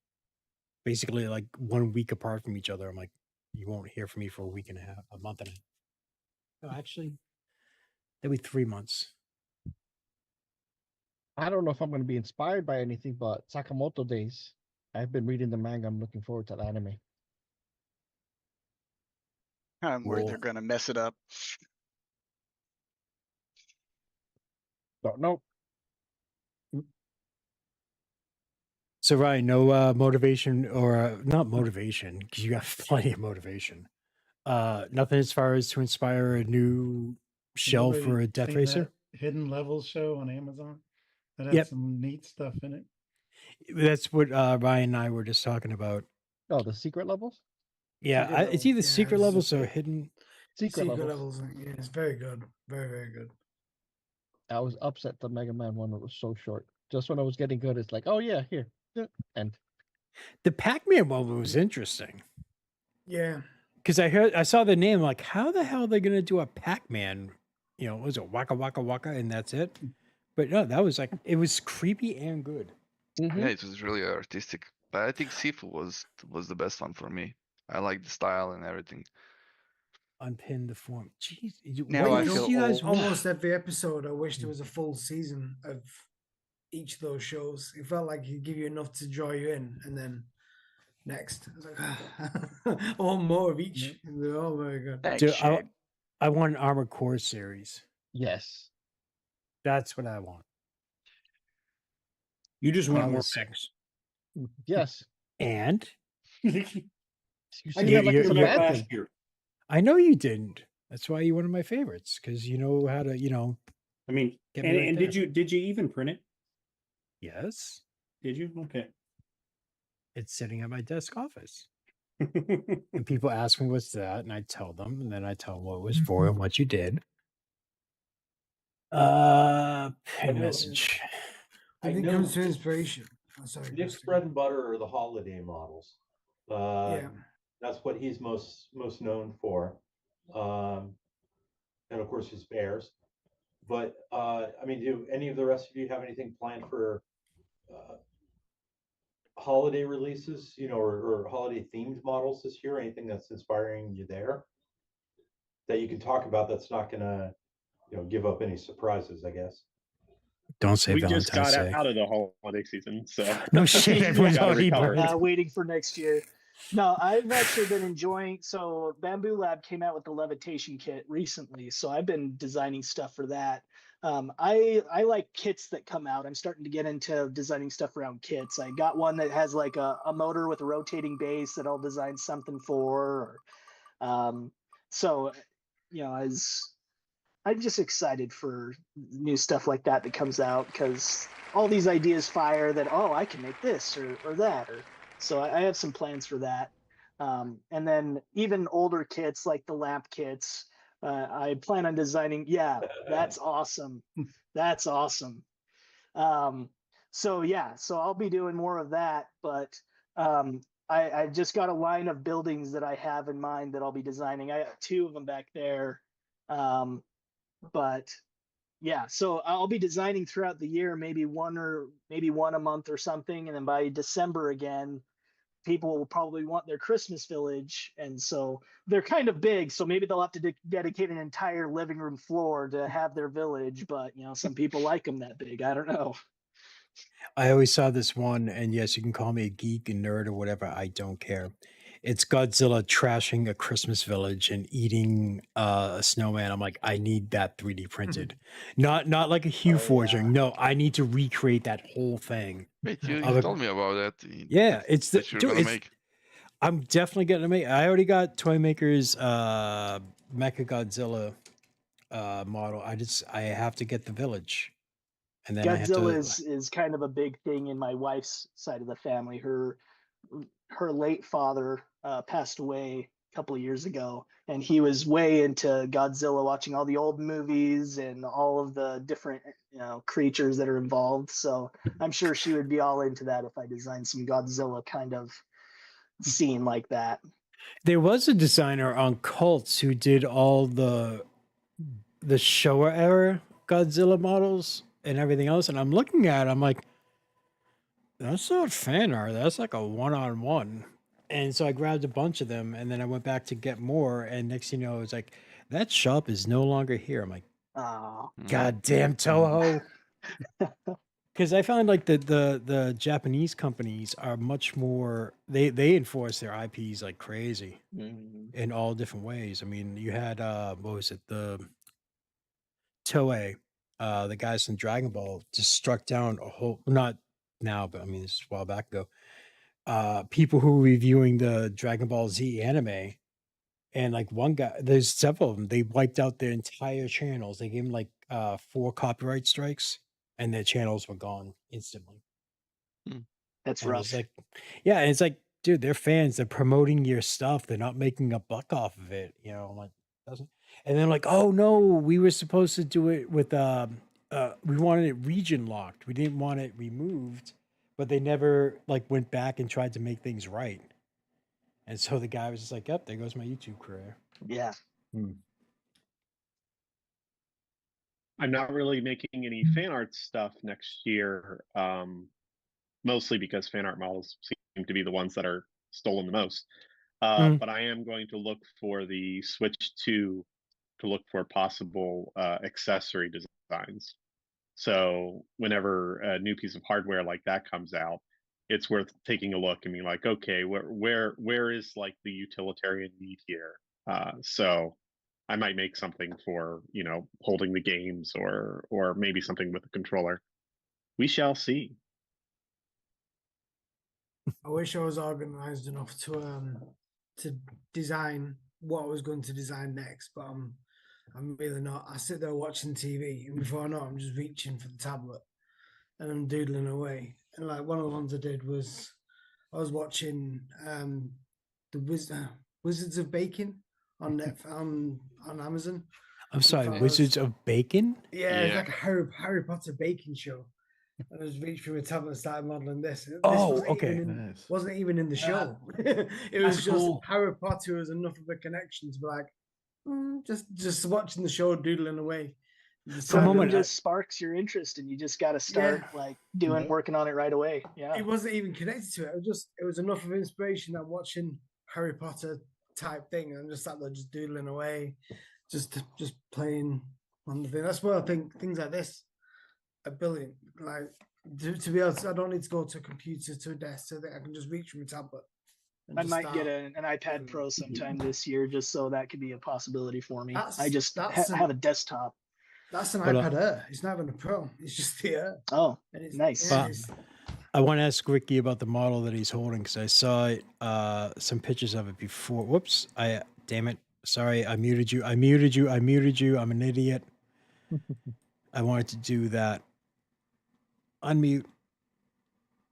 Basically, like 1 week apart from each other. I'm like, you won't hear from me for a week and a half, a month and a half. No, actually, that'll be 3 months. I don't know if I'm going to be inspired by anything, but Sakamoto Days. I've been reading the manga. I'm looking forward to the anime. I'm worried they're gonna mess it up. Don't know. So Ryan, no motivation or not motivation because you got plenty of motivation. Nothing as far as to inspire a new shell Nobody for a Death seen Racer. that Hidden Levels show on Amazon that had Yep. some neat stuff in it. That's what Ryan and I were just talking about. Oh, the secret levels? Yeah, Secret it's either Levels. Yeah, secret it's levels just or like hidden. Secret Secret levels. Levels. Yeah, it's very good. Very, very good. I was upset the Mega Man one was so short. Just when I was getting good, it's like, oh yeah, here. And The Pac-Man one was interesting Yeah. because I saw the name like, how the hell are they gonna do a Pac-Man? You know, was it Waka Waka Waka and that's it? But no, that was like it was creepy and good. Yeah, it was really artistic. But I think Sifu was the best one for me. I like the style and everything. Unpin the form. Jeez, Now what I did feel you guys old. Almost every episode, I wish there was a full season of each of those shows. It felt like he'd give you enough to draw you in, and then next, I was like, I want more of each. They're all very good. Thanks, Dude, Shane. I want an Armored Core series. yes. That's what I want. You just want That more was- packs. Yes. And You I see gave that like you it's a that bad last thing. year. I know you didn't. That's why you're one of my favorites because you know how to, I mean, Get and, me right and there. did you even print it? Yes, Did you? Okay. it's sitting at my desk office. And people ask me what's that, and I tell them, and then I tell them what it was for and what you did. Pin know- message. I think it comes to inspiration. Oh, sorry, Nick's Christy. bread and butter are the holiday models. Yeah. That's what he's most known for. And of course his bears. But I mean, do any of the rest of you have anything planned for holiday releases, or holiday themed models this year? Anything that's inspiring you there that you can talk about that's not gonna, give up any surprises, I guess. Don't say We just Valentine's got Day. out of the holiday season, so No shit, everyone's gotta already recover. burned. Waiting for next year. No, I've actually been enjoying. So Bamboo Lab came out with the levitation kit recently, so I've been designing stuff for that. I like kits that come out. I'm starting to get into designing stuff around kits. I got one that has like a motor with a rotating base that I'll design something for. So, as I'm just excited for new stuff like that comes out because all these ideas fire that, oh, I can make this or that. So I have some plans for that. And then even older kits like the lamp kits, I plan on designing. Yeah, that's awesome. That's awesome. So I'll be doing more of that. But I just got a line of buildings that I have in mind that I'll be designing. I have 2 of them back there. But yeah, so I'll be designing throughout the year, maybe one a month or something. And then by December again, people will probably want their Christmas village. And so they're kind of big. So maybe they'll have to dedicate an entire living room floor to have their village. But, some people like them that big. I don't know. I always saw this one, and yes, you can call me a geek and nerd or whatever. I don't care. It's Godzilla trashing a Christmas village and eating a snowman. I'm like, I need that 3D printed, not like a hue forging. No, I need to recreate that whole thing. Wait, you Of a- told me about that. Yeah, it's the. that you're dude, gonna it's- make. I'm definitely gonna make. I already got Toy Maker's Mecha Godzilla model. I have to get the village, and then I have Godzilla to. is kind of a big thing in my wife's side of the family. Her late father passed away a couple of years ago, and he was way into Godzilla, watching all the old movies and all of the different creatures that are involved. So I'm sure she would be all into that if I designed some Godzilla kind of scene like that. There was a designer on Cults who did all the Showa era Godzilla models and everything else, and I'm looking at it, I'm like, that's not fan art. That's like a one-on-one. And so I grabbed a bunch of them, and then I went back to get more. And next thing you know, it's like that shop is no longer here. I'm like, Oh, God damn Toho. because I found like the Japanese companies are much more they enforce their IPs like crazy in all different ways. I mean, you had what was it, the Toei, the guys from Dragon Ball just struck down a whole, not now, but I mean this is a while back ago. People who were reviewing the Dragon Ball Z anime, and like one guy, there's several of them. They wiped out their entire channels. They gave them like 4 copyright strikes, and their channels were gone instantly. That's And rough. it's like, yeah, and it's like, dude, they're fans. They're promoting your stuff. They're not making a buck off of it. You know, I'm like, doesn't. And then like, oh no, we were supposed to do it with we wanted it region locked. We didn't want it removed, but they never like went back and tried to make things right. And so the guy was just like, "Yep, there goes my YouTube career." Yeah. I'm not really making any fan art stuff next year, mostly because fan art models seem to be the ones that are stolen the most. But I am going to look for the Switch 2 to look for possible accessory designs. So whenever a new piece of hardware like that comes out, it's worth taking a look and being like, okay, where is like the utilitarian need here? So I might make something for, you know, holding the games, or maybe something with the controller. We shall see. I wish I was organized enough to design what I was going to design next, but I'm really not. I sit there watching TV, and before I know it, I'm just reaching for the tablet and I'm doodling away. And like one of the ones I did was I was watching the Wizards of Bacon on on Amazon. I'm sorry, Wizards of Bacon? Yeah, it's like a Harry Potter baking show. I just reached through a tablet and started modeling this. Oh, okay. Wasn't even in the show. It That's was just cool. Harry Potter was enough of a connection to be like, just watching the show, doodling away. Something just sparks your interest, and you just got to start like working on it right away. Yeah, it wasn't even connected to it. It was enough of inspiration that I'm watching Harry Potter type thing, and I'm just sat there just doodling away, just playing on the thing. That's why I think things like this are brilliant. Like to be able to, I don't need to go to a computer, to a desk, so that I can just reach from a tablet. I might get an iPad Pro sometime this year, just so that could be a possibility for me. I just have a desktop. That's an But, iPad Air. It's not even a Pro. It's just the Air. Oh, it's, nice. Yeah, Well, I want to ask Ricky about the model that he's holding, because I saw some pictures of it before. Whoops! Damn it! Sorry, I muted you. I'm an idiot. I wanted to do that. Unmute.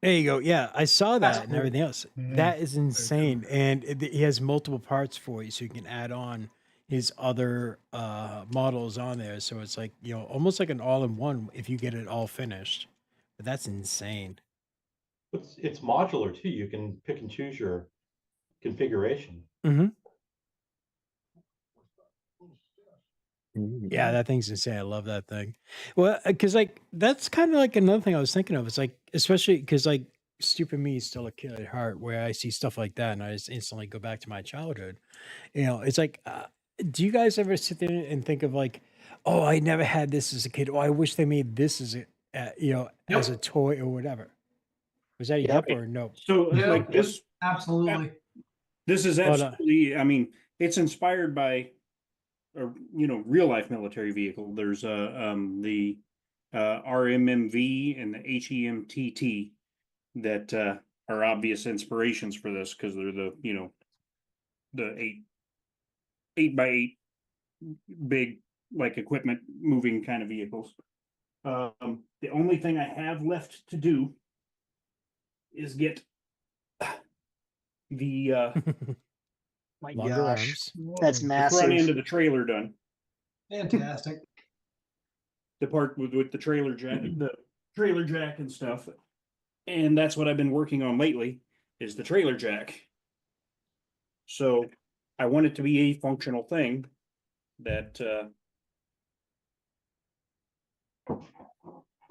There you go. Yeah, I saw that and everything else. That is insane, and he has multiple parts for you, so you can add on his other models on there. So it's like, you know, almost like an all-in-one if you get it all finished. But that's insane. It's modular too. You can pick and choose your configuration. Yeah, that thing's insane. I love that thing. Well, because like that's kind of like another thing I was thinking of. It's like, especially because like stupid me is still a kid at heart, where I see stuff like that and I just instantly go back to my childhood. You know, it's like, do you guys ever sit there and think of like, oh, I never had this as a kid. Oh, I wish they made this as a, you know, as a toy or whatever. Was that a yep or no? So like this, absolutely. This is absolutely. I mean, it's inspired by a real life military vehicle. There's the RMMV and the HEMTT that are obvious inspirations for this, because they're the the 8x8 big like equipment moving kind of vehicles. The only thing I have left to do is get the my Longer gosh, arms. that's the massive. front end of the trailer done. Fantastic. The part with the trailer jack and stuff, and that's what I've been working on lately, is the trailer jack. So I want it to be a functional thing that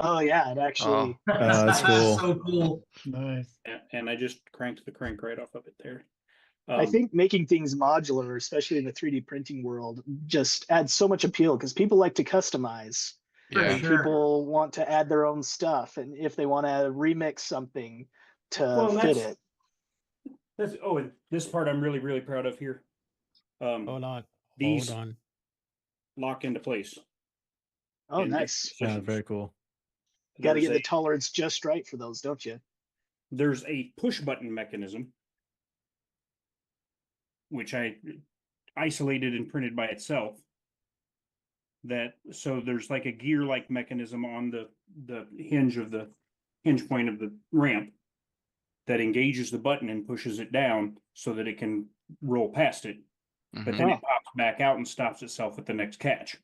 Oh yeah, it actually. That's cool. So cool. Nice. and I just cranked the crank right off of it there. I think making things modular, especially in the 3D printing world, just adds so much appeal, because people like to customize. For Yeah. And sure. people want to add their own stuff, and if they want to remix something to Well, and fit that's it. and this part I'm really, really proud of here. Hold on. These Hold on. lock into place. Oh, in nice. different Yeah, positions. very cool. You got to There's get the a- tolerance just right for those, don't you? There's a push button mechanism, which I isolated and printed by itself. So there's like a gear like mechanism on the hinge point of the ramp that engages the button and pushes it down so that it can roll past it. But then it pops back out and stops itself at the next catch.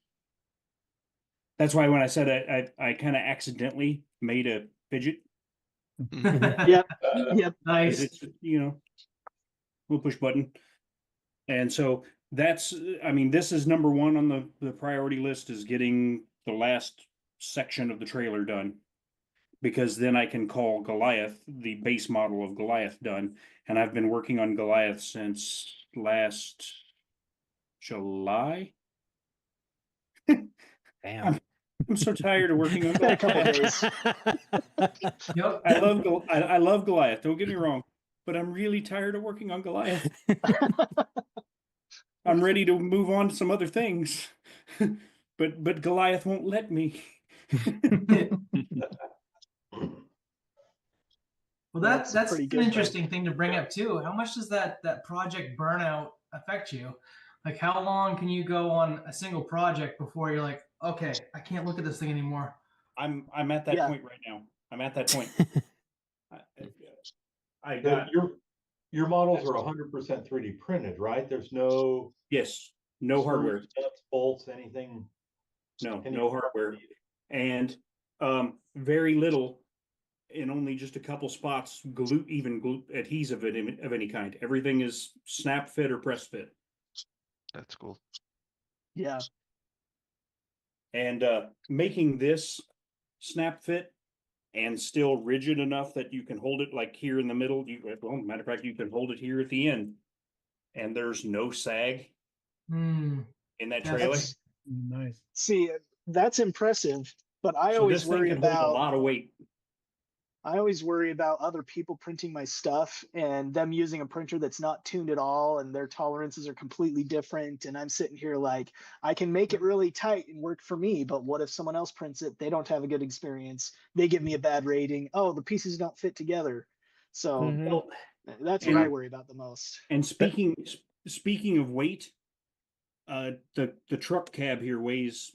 That's why when I said I kind of accidentally made a fidget. Yep. Yep. Nice. It's, we'll push button. And so that's, I mean, this is number one on the priority list, is getting the last section of the trailer done. Because then I can call Goliath, the base model of Goliath, done. And I've been working on Goliath since last July. Damn. I'm so tired of working on Been a couple Goliath. days. Yep. I love Goliath, don't get me wrong, but I'm really tired of working on Goliath. I'm ready to move on to some other things. but Goliath won't let me. Well, That's that's pretty an good, interesting thing to bring up too. How much does that project burnout affect you? Like, how long can you go on a single project before you're like, okay, I can't look at this thing anymore? I'm at that Yeah. point right now. I'm at that point. I So got your models are 100% 3D printed, right? There's no yes, no screws, hardware. nuts, bolts, anything. No hardware, and very little, in only just a couple spots, glue adhesive of any kind. Everything is snap fit or press fit. That's cool. Yeah. And making this snap fit and still rigid enough that you can hold it like here in the middle. Well, matter of fact, you can hold it here at the end, and there's no sag in that trailer. Nice. See, that's impressive, but I So always this thing worry can hold a about lot of weight. I always worry about other people printing my stuff and them using a printer that's not tuned at all, and their tolerances are completely different. And I'm sitting here like, I can make it really tight and work for me, but what if someone else prints it? They don't have a good experience. They give me a bad rating. Oh, the pieces don't fit together. So Well, that's what I worry about the most. And speaking of weight, the truck cab here weighs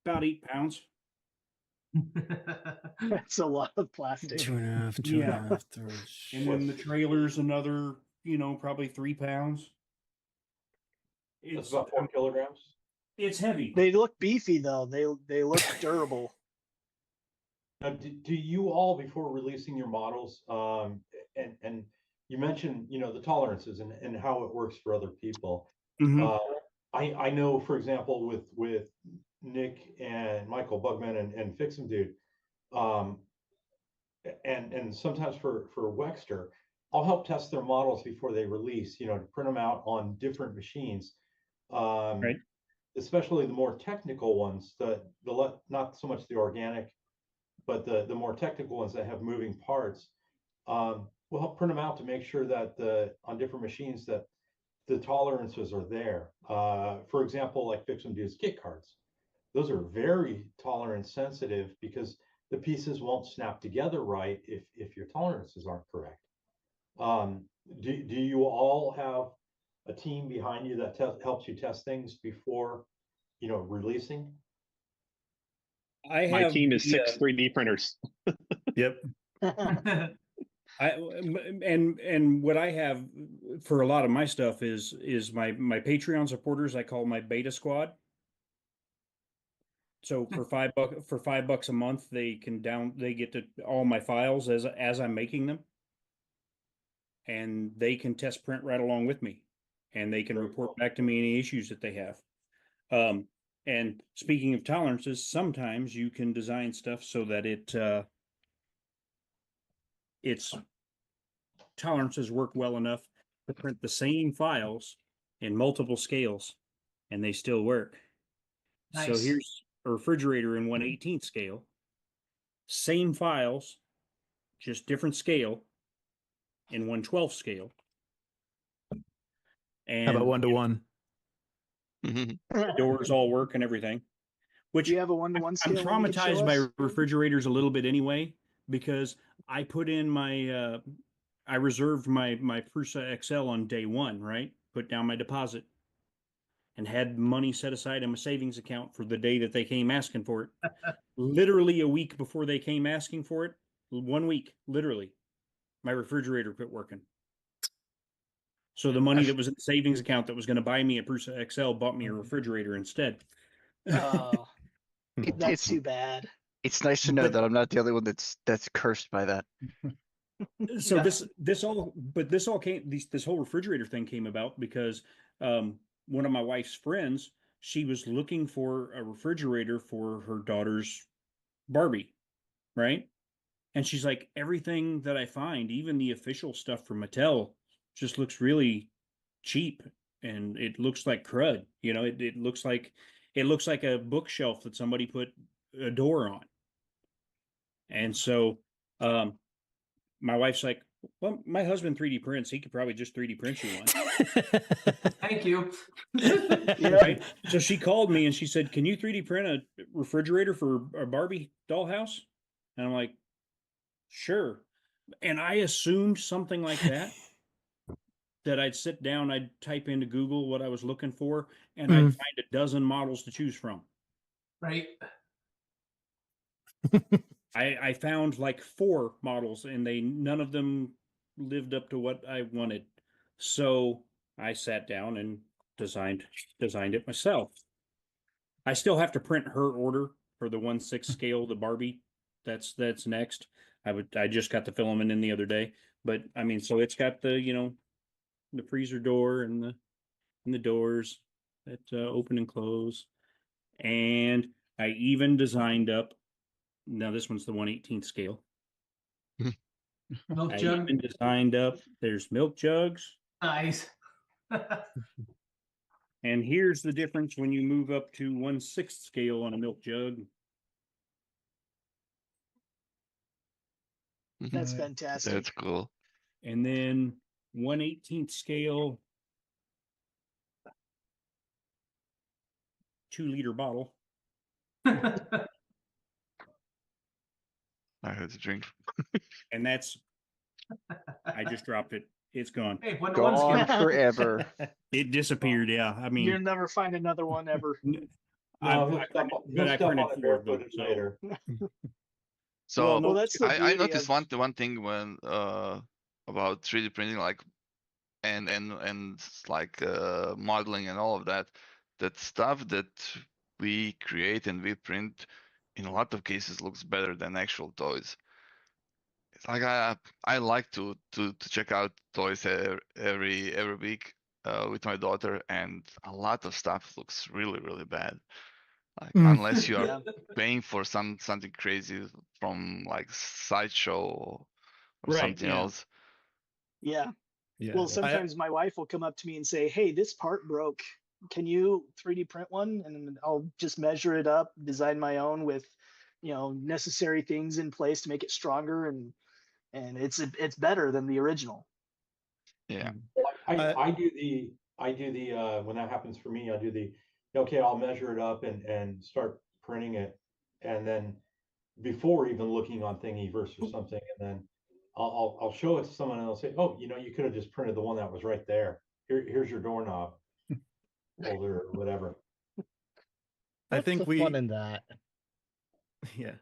about 8 pounds. That's a lot of plastic. 2.5, Yeah. 2.5, 3. And then the trailer's another, probably 3 pounds. It's about 4 kilograms. It's heavy. They look beefy though. They look durable. Now, do you all, before releasing your models, and you mentioned, the tolerances and how it works for other people. Mhm. I know, for example, with Nick and Michael Bugman and Fix 'em Dude, and sometimes for Wexter, I'll help test their models before they release, to print them out on different machines. Right. Especially the more technical ones, not so much the organic, but the more technical ones that have moving parts. We'll help print them out to make sure that on different machines that the tolerances are there. For example, like Fix 'em Dude's kit cards. Those are very tolerance sensitive because the pieces won't snap together right if your tolerances aren't correct. Do you all have a team behind you that helps you test things before, releasing? My team is 6 3D printers. Yep. And what I have for a lot of my stuff is my Patreon supporters. I call my beta squad. So for $5 a month, they get to all my files as I'm making them, and they can test print right along with me, and they can report back to me any issues that they have. And speaking of tolerances, sometimes you can design stuff so that its tolerances work well enough to print the same files in multiple scales, and they still work. So Nice. a refrigerator in 1/18 scale, same files, just different scale in 1/12 scale. And How about 1-to-1? Doors all work and everything. Which Do you have a 1-to-1 I'm scale? one you could show traumatized by us? refrigerators a little bit anyway, because I put in my I reserved my Prusa XL on day one, right? Put down my deposit and had money set aside in my savings account for the day that they came asking for it. Literally a week before they came asking for it, 1 week, literally, my refrigerator quit working. So the money that was in the savings account that was going to buy me a Prusa XL bought me a refrigerator instead. Oh, that's It's too bad. it's nice to know that I'm not the only one that's cursed by that. So this all came this whole refrigerator thing came about because one of my wife's friends, she was looking for a refrigerator for her daughter's Barbie, right? And she's like, everything that I find, even the official stuff from Mattel, just looks really cheap and it looks like crud. You know, it looks like a bookshelf that somebody put a door on. And so my wife's like, well, my husband 3D prints. He could probably just 3D print you one. Thank you. Right? So she called me and she said, can you 3D print a refrigerator for a Barbie dollhouse? And I'm like, sure. And I assumed something like that, that I'd sit down, I'd type into Google what I was looking for, and I'd find a dozen models to choose from. Right. I found like 4 models and none of them lived up to what I wanted. So I sat down and designed it myself. I still have to print her order for the 1/6 scale, the Barbie. That's next. I just got the filament in the other day, but I mean, so it's got the, you know, the freezer door and the doors that open and close. And I even designed up, now this one's the 1/18 scale. Milk I jug. even designed up, there's milk jugs. Nice. And here's the difference when you move up to 1/6 scale on a milk jug. That's fantastic. That's cool. And then 1/18 scale 2-liter bottle. I had to drink. And that's, I just dropped it. It's gone. Hey, 1-to-1 Gone scale. forever. It disappeared. Yeah, I mean, You'll never find another one ever. I he'll printed step on 4 it of them. barefooted So later. So Well, that's the I beauty noticed of- one thing when about 3D printing, like and like modeling and all of that, that stuff that we create and we print in a lot of cases looks better than actual toys. It's like I like to check out toys every week with my daughter, and a lot of stuff looks really bad. Like unless you are Yeah. paying for something crazy from like Sideshow or Right, something yeah. else. Yeah. Yeah. Well, sometimes my wife will come up to me and say, hey, this part broke. Can you 3D print one? And I'll just measure it up, design my own with, you know, necessary things in place to make it stronger, and it's better than the original. Yeah. I do the when that happens for me, I do the okay, I'll measure it up and start printing it, and then before even looking on Thingiverse or something, and then I'll show it to someone and they'll say, oh, you know, you could have just printed the one that was right there. Here's your doorknob holder or whatever. What's think the we fun in that? Yeah.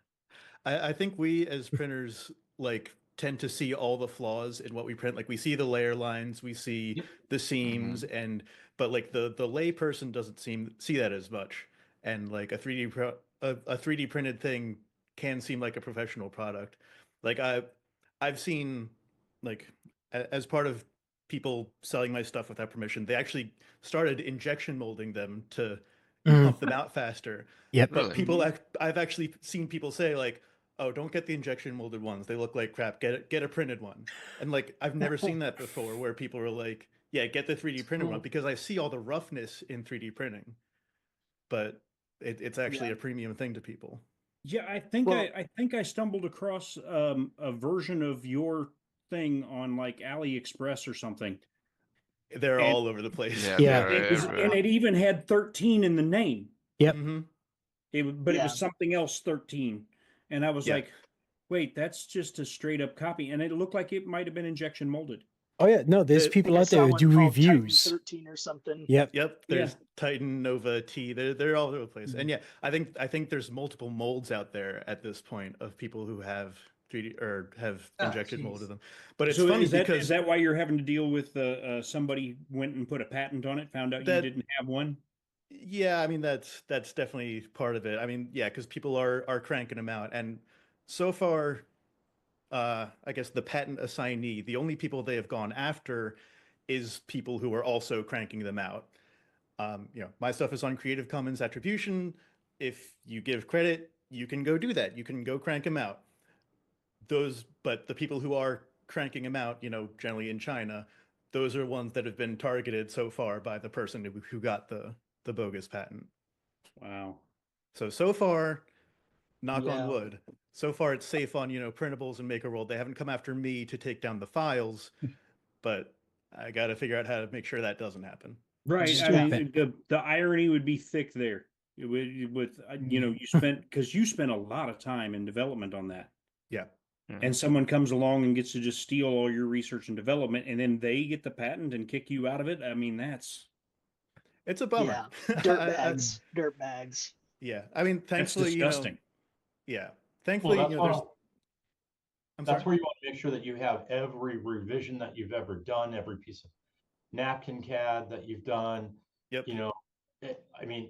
I think we as printers like tend to see all the flaws in what we print. Like we see the layer lines, we see the seams, and but like the lay person doesn't see that as much. And like a 3D printed thing can seem like a professional product. Like I've seen like as part of people selling my stuff without permission, they actually started injection molding them to pump them out faster. Yep. But Really? I've actually seen people say like, oh, don't get the injection molded ones. They look like crap. Get a printed one. And like, I've never seen that before where people are like, yeah, get the 3D printed one, because I see all the roughness in 3D printing. But it's actually a premium thing to people. Yeah, I think I stumbled across a version of your thing on like AliExpress or something. They're all over the place. Yeah. And it even had 13 in the name. Yep. It was something else 13. And I was Yeah. like, wait, that's just a straight up copy. And it looked like it might have been injection molded. Oh yeah, no, there's people out there who do reviews. Titan 13 or something. Yep. There's Titan, Nova, T. They're all over the place. And yeah, I think there's multiple molds out there at this point of people who have 3D or have injected molded them. But it's funny because is that why you're having to deal with somebody went and put a patent on it, found out you didn't have one? Yeah, I mean that's definitely part of it. I mean, yeah, because people are cranking them out, and so far, I guess the patent assignee, the only people they have gone after, is people who are also cranking them out. My stuff is on Creative Commons attribution. If you give credit, you can go do that. You can go crank them out. But the people who are cranking them out, generally in China, those are ones that have been targeted so far by the person who got the bogus patent. Wow. So far, knock on wood, so far it's safe on, printables and Maker World. They haven't come after me to take down the files, but I got to figure out how to make sure that doesn't happen. Right. I mean, the irony would be thick there. You spent a lot of time in development on that. Yeah. And someone comes along and gets to just steal all your research and development, and then they get the patent and kick you out of it. I mean, it's a bummer. Yeah. Dirt bags. Yeah. I mean, thankfully, that's disgusting. Yeah. Thankfully, Well, that's where you want to make sure that you have every revision that you've ever done, every piece of napkin CAD that you've done. Yep. I mean,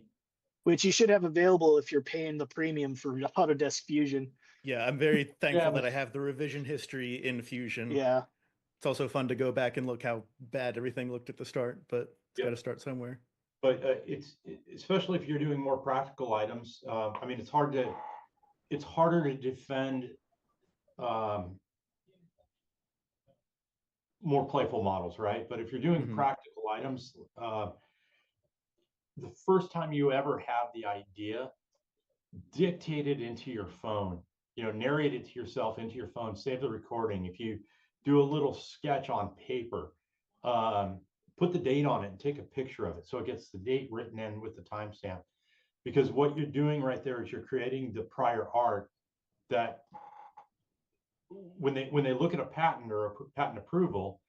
which you should have available if you're paying the premium for Autodesk Fusion. Yeah, I'm very thankful that I have the revision history in Fusion. Yeah. It's also fun to go back and look how bad everything looked at the start, but it's got to start somewhere. But it's especially if you're doing more practical items. I mean, it's harder to defend more playful models, right? But if you're doing practical items, the first time you ever have the idea, dictate it into your phone, narrate it to yourself into your phone, save the recording. If you do a little sketch on paper, put the date on it and take a picture of it so it gets the date written in with the timestamp. Because what you're doing right there is you're creating the prior art that when they look at a patent or a patent approval,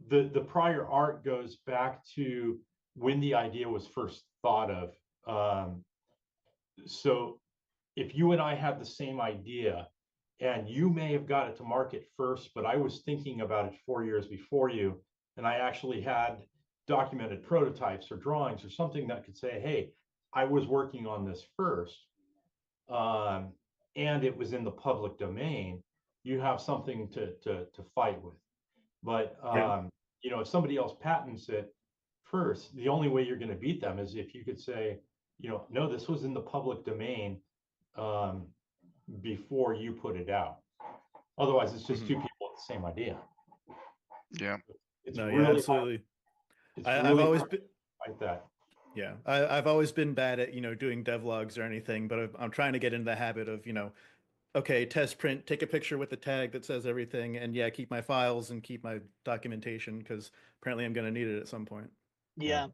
the prior art goes back to when the idea was first thought of. So if you and I had the same idea and you may have got it to market first, but I was thinking about it 4 years before you, and I actually had documented prototypes or drawings or something that could say, hey, I was working on this first, and it was in the public domain, you have something to fight with. But if somebody else patents it first, the only way you're going to beat them is if you could say, no, this was in the public domain before you put it out. Otherwise, it's just two people with the same idea. Yeah. It's no, really yeah, absolutely. I've always been like that. Yeah, I've always been bad at doing devlogs or anything, but I'm trying to get into the habit of okay, test print, take a picture with the tag that says everything, and yeah, keep my files and keep my documentation because apparently I'm going to need it at some point. Yeah.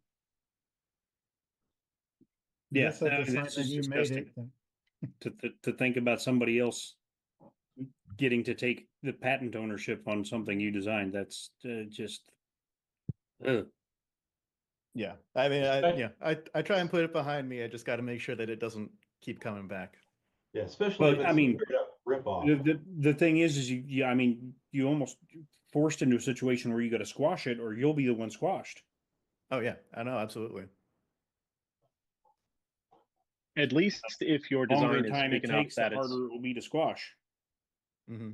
Yeah, That's a sign that you made it. To think about somebody else getting to take the patent ownership on something you designed. That's just. Yeah, I mean, I try and put it behind me. I just got to make sure that it doesn't keep coming back. Yeah, especially. But I mean, rip off. The thing is you almost forced into a situation where you got to squash it, or you'll be the one squashed. Oh yeah, I know, absolutely. At least if your design is big enough that the harder it will be to squash. Mm-hmm.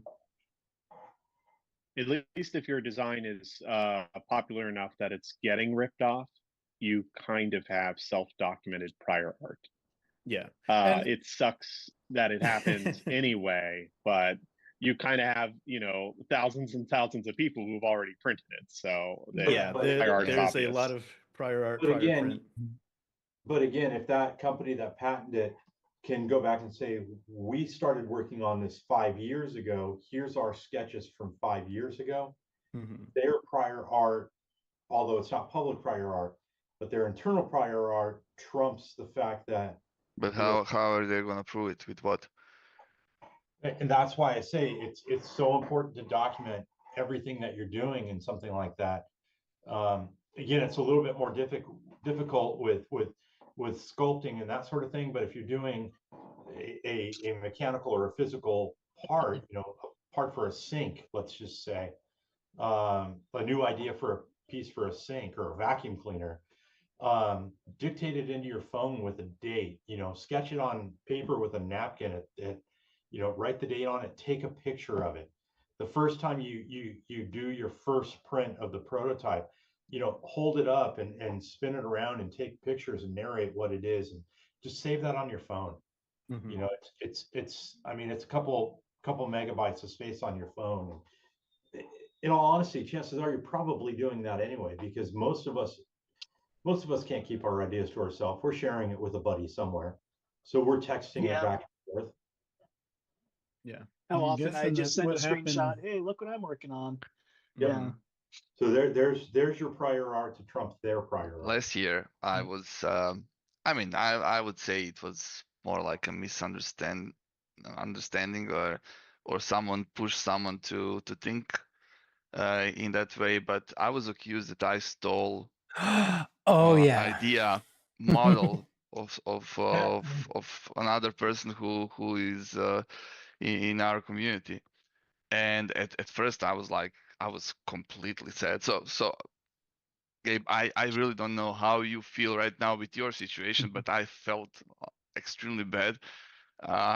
At least if your design is popular enough that it's getting ripped off, you kind of have self-documented prior art. Yeah. It sucks that it happens anyway, but you kind of have, thousands and thousands of people who've already printed it. So there's a lot of prior art, But prior again, print. But again, if that company that patented it can go back and say, we started working on this 5 years ago, here's our sketches from 5 years ago. Their prior art, although it's not public prior art, but their internal prior art trumps the fact that. But how are they going to prove it? With what? And that's why I say it's so important to document everything that you're doing in something like that. Again, it's a little bit more difficult with sculpting and that sort of thing. But if you're doing a mechanical or a physical part, a part for a sink, let's just say, a new idea for a piece for a sink or a vacuum cleaner, dictate it into your phone with a date, sketch it on paper with a napkin, write the date on it, take a picture of it. The first time you do your first print of the prototype, hold it up and spin it around and take pictures and narrate what it is, and just save that on your phone. It's a couple megabytes of space on your phone. In all honesty, chances are you're probably doing that anyway, because most of us can't keep our ideas to ourselves. We're sharing it with a buddy somewhere, so we're texting it back and forth. Yeah. How I'm often I guessing just that send a what happened- screenshot. Hey, look what I'm working on. Yep. Yeah. So there's your prior art to trump their prior art. Last year, I was, I would say it was more like a understanding, or someone pushed someone to think in that way. But I was accused that I stole idea model of another person who is in our community. And at first I was completely sad. So Gabe, I really don't know how you feel right now with your situation, but I felt extremely bad.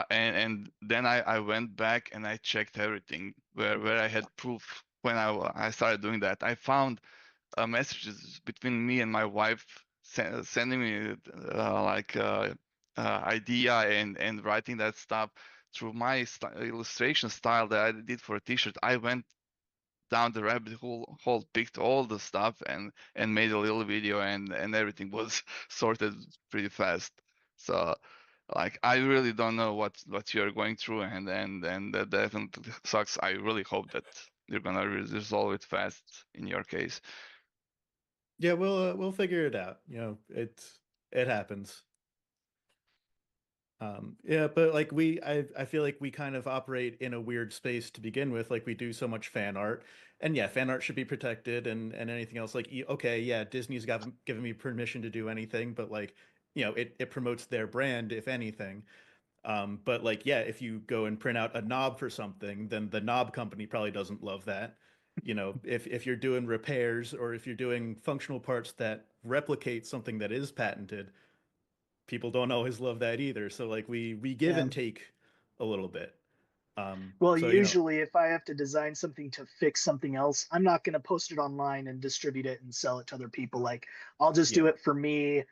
And then I went back and I checked everything where I had proof. When I started doing that, I found messages between me and my wife sending me idea and writing that stuff through my illustration style that I did for a t-shirt. I went down the rabbit hole, picked all the stuff and made a little video, and everything was sorted pretty fast. So I really don't know what you're going through, and that definitely sucks. I really hope that you're gonna resolve it fast in your case. Yeah, we'll figure it out. It happens. Yeah, but I feel like we kind of operate in a weird space to begin with. Like, we do so much fan art, and yeah, fan art should be protected, and anything else. Okay, yeah, Disney's given me permission to do anything, but it promotes their brand, if anything. But yeah, if you go and print out a knob for something, then the knob company probably doesn't love that. If you're doing repairs, or if you're doing functional parts that replicate something that is patented, people don't always love that either. So we give and take a little bit. Well, so, usually if I have to design something to fix something else, I'm not going to post it online and distribute it and sell it to other people. I'll just do it for me,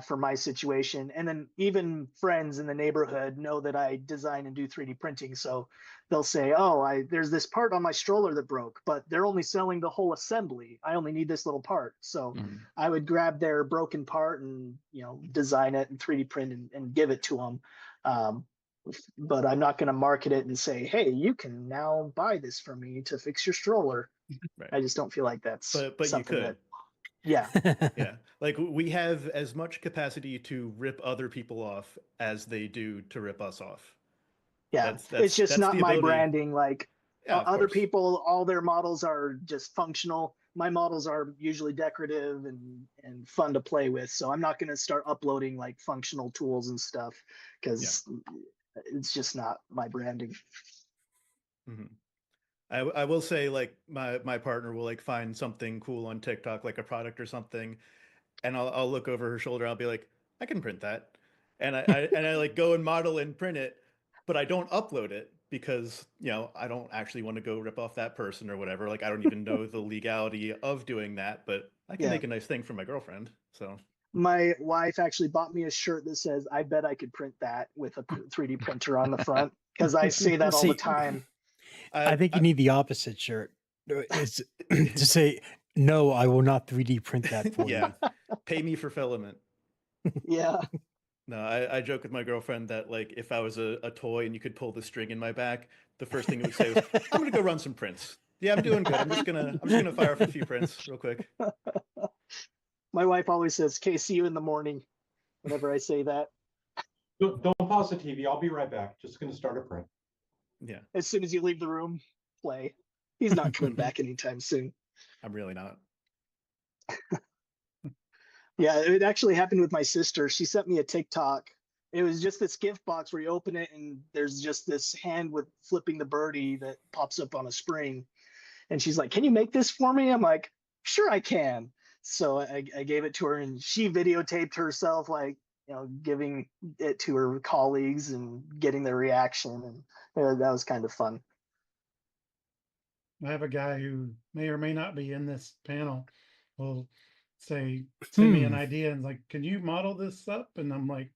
for my situation. And then even friends in the neighborhood know that I design and do 3D printing. So they'll say, oh, there's this part on my stroller that broke, but they're only selling the whole assembly. I only need this little part. So I would grab their broken part and, design it and 3D print and give it to them. But I'm not going to market it and say, hey, you can now buy this for me to fix your stroller. Right. I just don't feel like that's but you could. Yeah. Yeah. We have as much capacity to rip other people off as they do to rip us off. Yeah. It's just not my branding. Other people, all their models are just functional. My models are usually decorative and fun to play with. So I'm not going to start uploading functional tools and stuff, because it's just not my branding. I will say, my partner will find something cool on TikTok, like a product or something, and I'll look over her shoulder. I'll be like, I can print that, and I go and model and print it, but I don't upload it because I don't actually want to go rip off that person or whatever. I don't even know the legality of doing that, but I can make a nice thing for my girlfriend. So my wife actually bought me a shirt that says, I bet I could print that with a 3D printer on the front, because I say that all the time. I think you need the opposite shirt. It's to say, No, I will not 3D print that for Yeah, you. pay me for filament. Yeah. No, I joke with my girlfriend that like if I was a toy and you could pull the string in my back, the first thing it would say was, "I'm gonna go run some prints." Yeah, I'm doing good. I'm just gonna fire off a few prints real quick. My wife always says, "Okay, see you in the morning," whenever I say that. Don't pause the TV. I'll be right back. Just gonna start a print. Yeah. As soon as you leave the room, play. He's not coming back anytime soon. I'm really not. Yeah, it actually happened with my sister. She sent me a TikTok. It was just this gift box where you open it and there's just this hand with flipping the birdie that pops up on a spring. And she's like, "Can you make this for me?" I'm like, "Sure, I can." So I gave it to her, and she videotaped herself, like, giving it to her colleagues and getting their reaction. And that was kind of fun. I have a guy who may or may not be in this panel will say, send me an idea and like, can you model this up? And I'm like,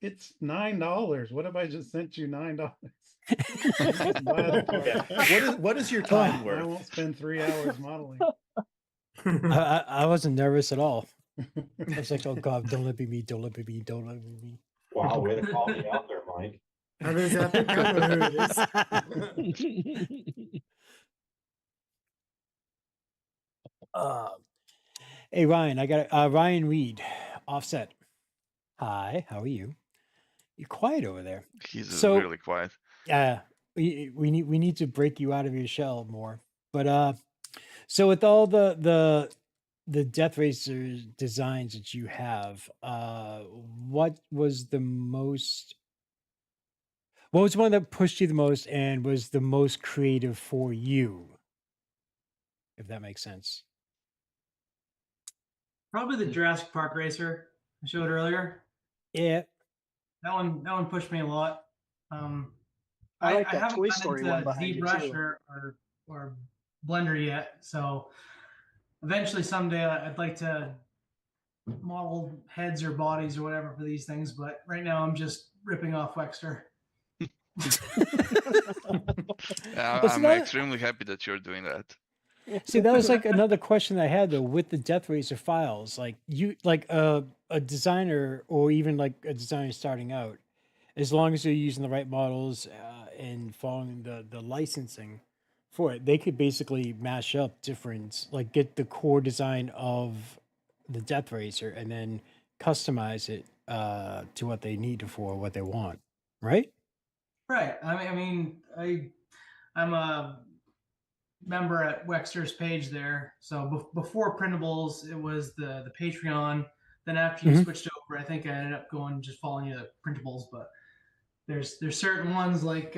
it's $9. What if I just sent you $9? What is your time worth? I won't spend 3 hours modeling. I wasn't nervous at all. I was like, oh God, don't let me, don't let me, don't let me. Wow, way to call me out there, Mike. Hey Ryan, I got Ryan Reed, Offset. Hi, how are you? You're quiet over there. He's really quiet. Yeah, we need to break you out of your shell more. But so with all the Death Racer designs that you have, what was one that pushed you the most and was the most creative for you? If that makes sense. Probably the Jurassic Park racer I showed earlier. Yeah. That one pushed me a lot. I like that haven't Toy gotten Story into one behind you ZBrush too. or Blender yet. So eventually someday I'd like to model heads or bodies or whatever for these things. But right now I'm just ripping off Wexter. I'm extremely happy that you're doing that. See, that was like another question I had though with the Death Racer files. Like a designer or even like a designer starting out, as long as they're using the right models and following the licensing for it, they could basically mash up different, like get the core design of the Death Racer and then customize it to what they need for what they want, right? Right. I'm a member at Wexter's page there. So before printables, it was the Patreon. Then after you switched over, I think I ended up just following you the printables. But there's certain ones like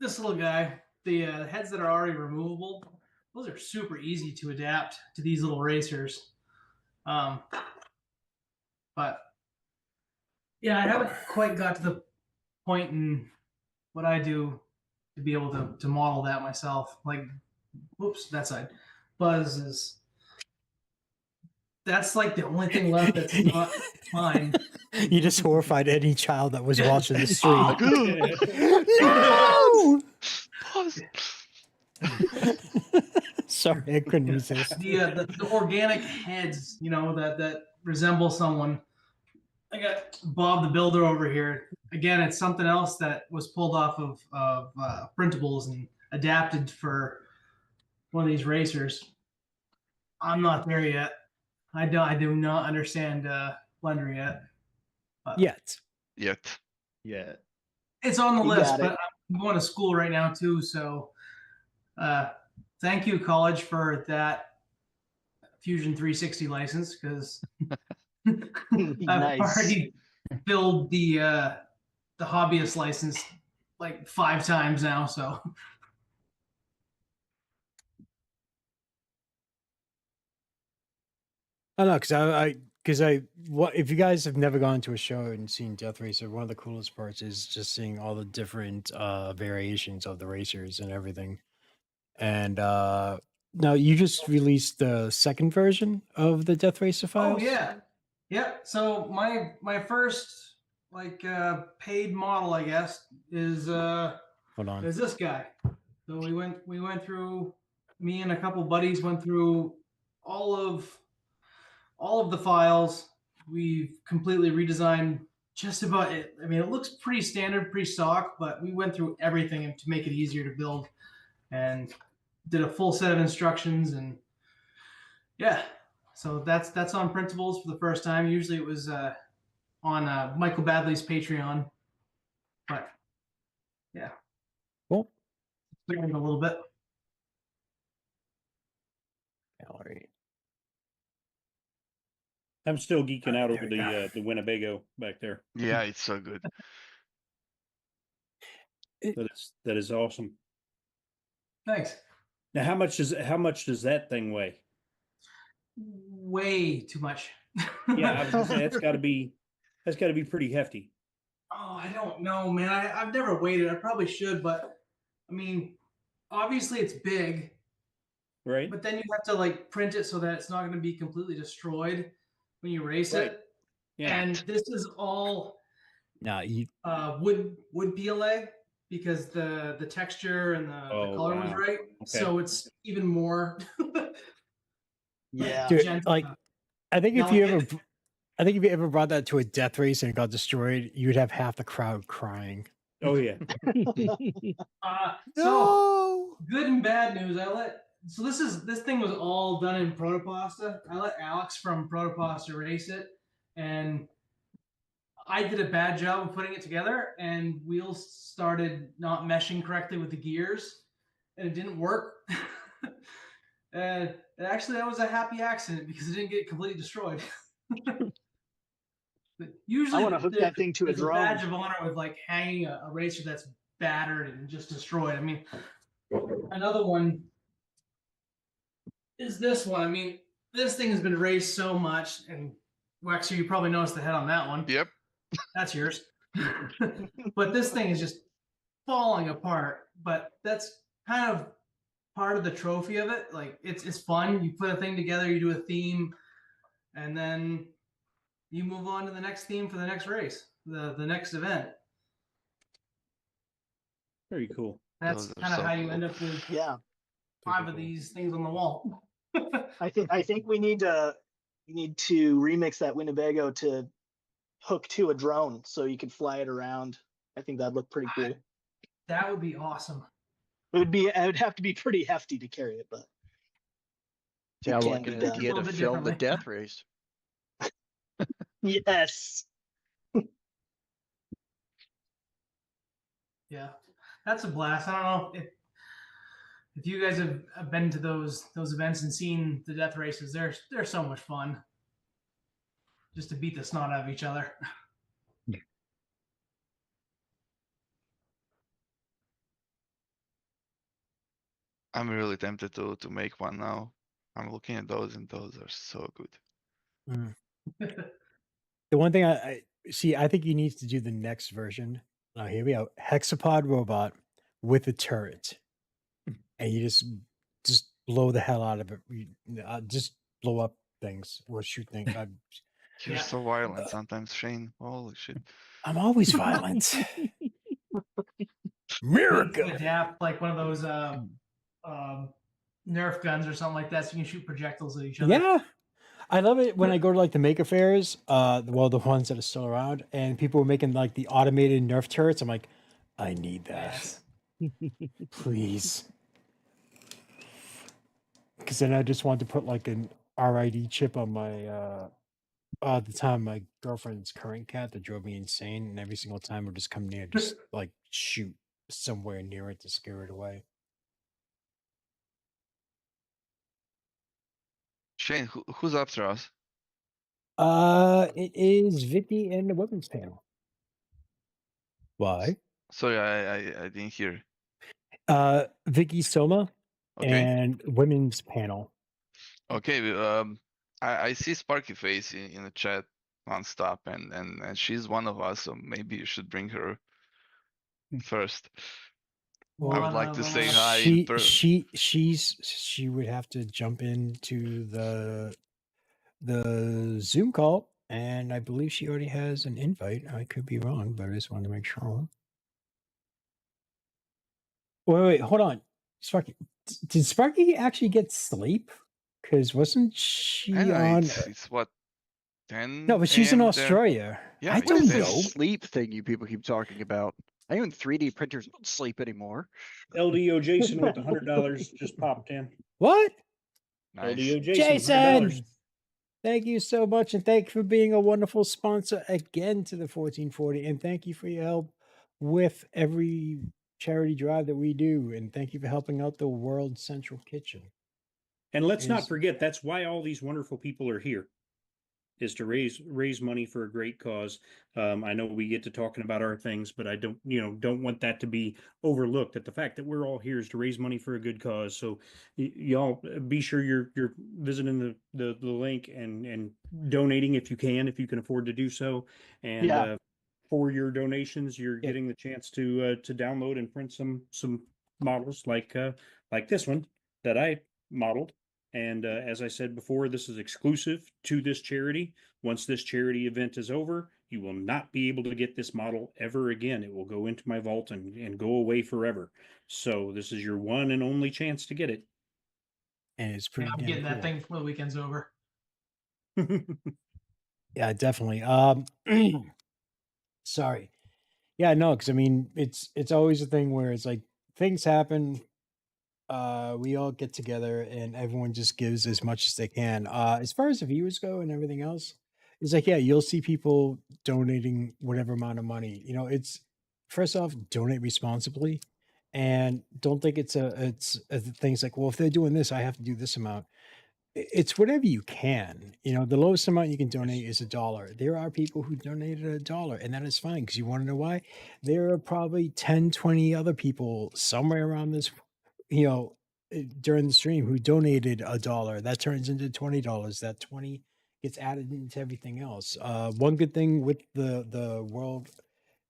this little guy. The heads that are already removable, those are super easy to adapt to these little racers. But yeah, I haven't quite got to the point in what I do to be able to model that myself. Like, whoops, that side. Buzz that's like the only thing left that's not mine. You just horrified any child that was watching the stream. No! Sorry, I couldn't resist. The organic heads, that resemble someone. I got Bob the Builder over here. Again, it's something else that was pulled off of printables and adapted for one of these racers. I'm not there yet. I do not understand Blender yet. Yet. It's on the list, but I'm going to school right now too. So thank you, college, for that Fusion 360 license, because I've already filled the hobbyist license like 5 times now. So I know, because if you guys have never gone to a show and seen Death Racer, one of the coolest parts is just seeing all the different variations of the racers and everything. And now you just released the second version of the Death Racer files. Oh yeah. So my first paid model, I guess, is Hold on. is this guy. So we went through me and a couple buddies went through all of the files. We've completely redesigned just about it. I mean, it looks pretty standard, pretty stock, but we went through everything to make it easier to build and did a full set of instructions. And yeah, so that's on Printables for the first time. Usually it was on Michael Badley's Patreon, but yeah. Cool. Learned a little bit. Gallery. I'm still geeking out there over we the Winnebago back there. Yeah, it's so good. That is awesome. Thanks. Now, how much does that thing weigh? Way too much. Yeah, I was gonna say that's got to be pretty hefty. Oh, I don't know, man. I've never weighed it. I probably should, but I mean, obviously it's big, right? But then you have to like print it so that it's not going to be completely destroyed when you erase Right. it. Yeah. And this is all No, you wood PLA because the texture and the color was wow. right. Okay. So it's even more. Yeah. dude, gentle. like I think if you Delicate. ever brought that to a death race and it got destroyed, you'd have half the crowd crying. Oh yeah. So good and bad news. So this thing was all done in Protopasta. I let Alex from Protopasta erase it, and I did a bad job of putting it together, and wheels started not meshing correctly with the gears, and it didn't work. And actually, that was a happy accident because it didn't get completely destroyed. But usually, I want to hook that thing to a there's drone. badge of honor with like hanging a racer that's battered and just destroyed. I mean, another one is this one. I mean, this thing has been raced so much, and Wexer, you probably noticed the head on that one. Yep. That's yours. But this thing is just falling apart. But that's kind of part of the trophy of it. Like it's fun. You put a thing together, you do a theme, and then you move on to the next theme for the next race, the next event. Very cool. That's Those are kind of so how you cool. end up with Yeah. 5 of these things on the wall. I think we need to remix that Winnebago to hook to a drone so you could fly it around. I think that'd look pretty cool. That would be awesome. It would have to be pretty hefty to carry it, but Yeah, it like can be an done. idea A to little bit film the differently. death race. Yes. Yeah, that's a blast. I don't know if you guys have been to those events and seen the death races. They're so much fun. Just to beat the snot out of each other. I'm really tempted to make one now. I'm looking at those and those are so good. The one thing I see, I think you need to do the next version. Oh, here we go. Hexapod robot with a turret, and you just blow the hell out of it. Just blow up things or shoot things. You're Yeah. so violent sometimes, Shane. Holy shit. I'm always violent. You Miracle. adapt like one of those Nerf guns or something like that, so you can shoot projectiles at each other. Yeah. I love it when I go to like the maker fairs, the ones that are still around, and people were making like the automated Nerf turrets. I'm like, I need that. Please. Because then I just wanted to put like an RID chip on my at the time my girlfriend's current cat that drove me insane, and every single time would just come near, just like shoot somewhere near it to scare it away. Shane, who's after us? It is Vicky and the women's panel. Why? Sorry, I didn't hear. Vicky Soma Okay. and women's panel. Okay, I see Sparky Face in the chat nonstop, and she's one of us, so maybe you should bring her first. I would like to say hi. She would have to jump into the Zoom call, and I believe she already has an invite. I could be wrong, but I just wanted to make sure. Wait, hold on. Sparky, did Sparky actually get sleep? Because wasn't I she know on? it's what 10 No, but she's in a.m. there. Australia. Yeah, I it's What is don't this know. sleep thing you people keep talking about? I even 3D printers don't sleep anymore. LDO Jason with the $100 just popped in. What? Nice. LDO Jason, $100. Jason, thank you so much, and thank you for being a wonderful sponsor again to the 1440, and thank you for your help with every charity drive that we do, and thank you for helping out the World Central Kitchen. And let's Is- not forget, that's why all these wonderful people are here, is to raise money for a great cause. I know we get to talking about our things, but I don't want that to be overlooked. That the fact that we're all here is to raise money for a good cause. So y'all be sure you're visiting the link and donating if you can afford to do so. And Yeah. for your donations, you're getting the chance to download and print some models like this one that I modeled. And as I said before, this is exclusive to this charity. Once this charity event is over, you will not be able to get this model ever again. It will go into my vault and go away forever. So this is your one and only chance to get it. And it's Yeah, pretty I'm damn getting that cool. thing before the weekend's over. Yeah, definitely. Sorry. Yeah, no, because I mean, it's always a thing where it's like things happen. We all get together and everyone just gives as much as they can. As far as the viewers go and everything else, it's like, yeah, you'll see people donating whatever amount of money. You know, it's first off, donate responsibly, and don't think it's things like, well, if they're doing this, I have to do this amount. It's whatever you can. You know, the lowest amount you can donate is $1. There are people who donated $1, and that is fine because you want to know why? There are probably 10, 20 other people somewhere around this, during the stream who donated $1. That turns into $20. That 20 gets added into everything else. One good thing with the World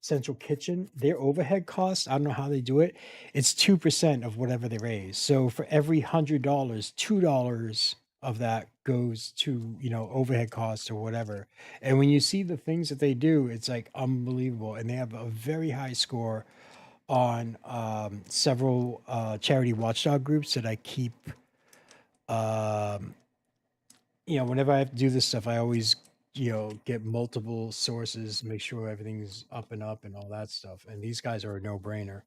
Central Kitchen, their overhead costs, I don't know how they do it. It's 2% of whatever they raise. So for every $100, $2 of that goes to, overhead costs or whatever. And when you see the things that they do, it's like unbelievable. And they have a very high score on several charity watchdog groups that I keep. Whenever I have to do this stuff, I always, get multiple sources, make sure everything's up and all that stuff. And these guys are a no-brainer,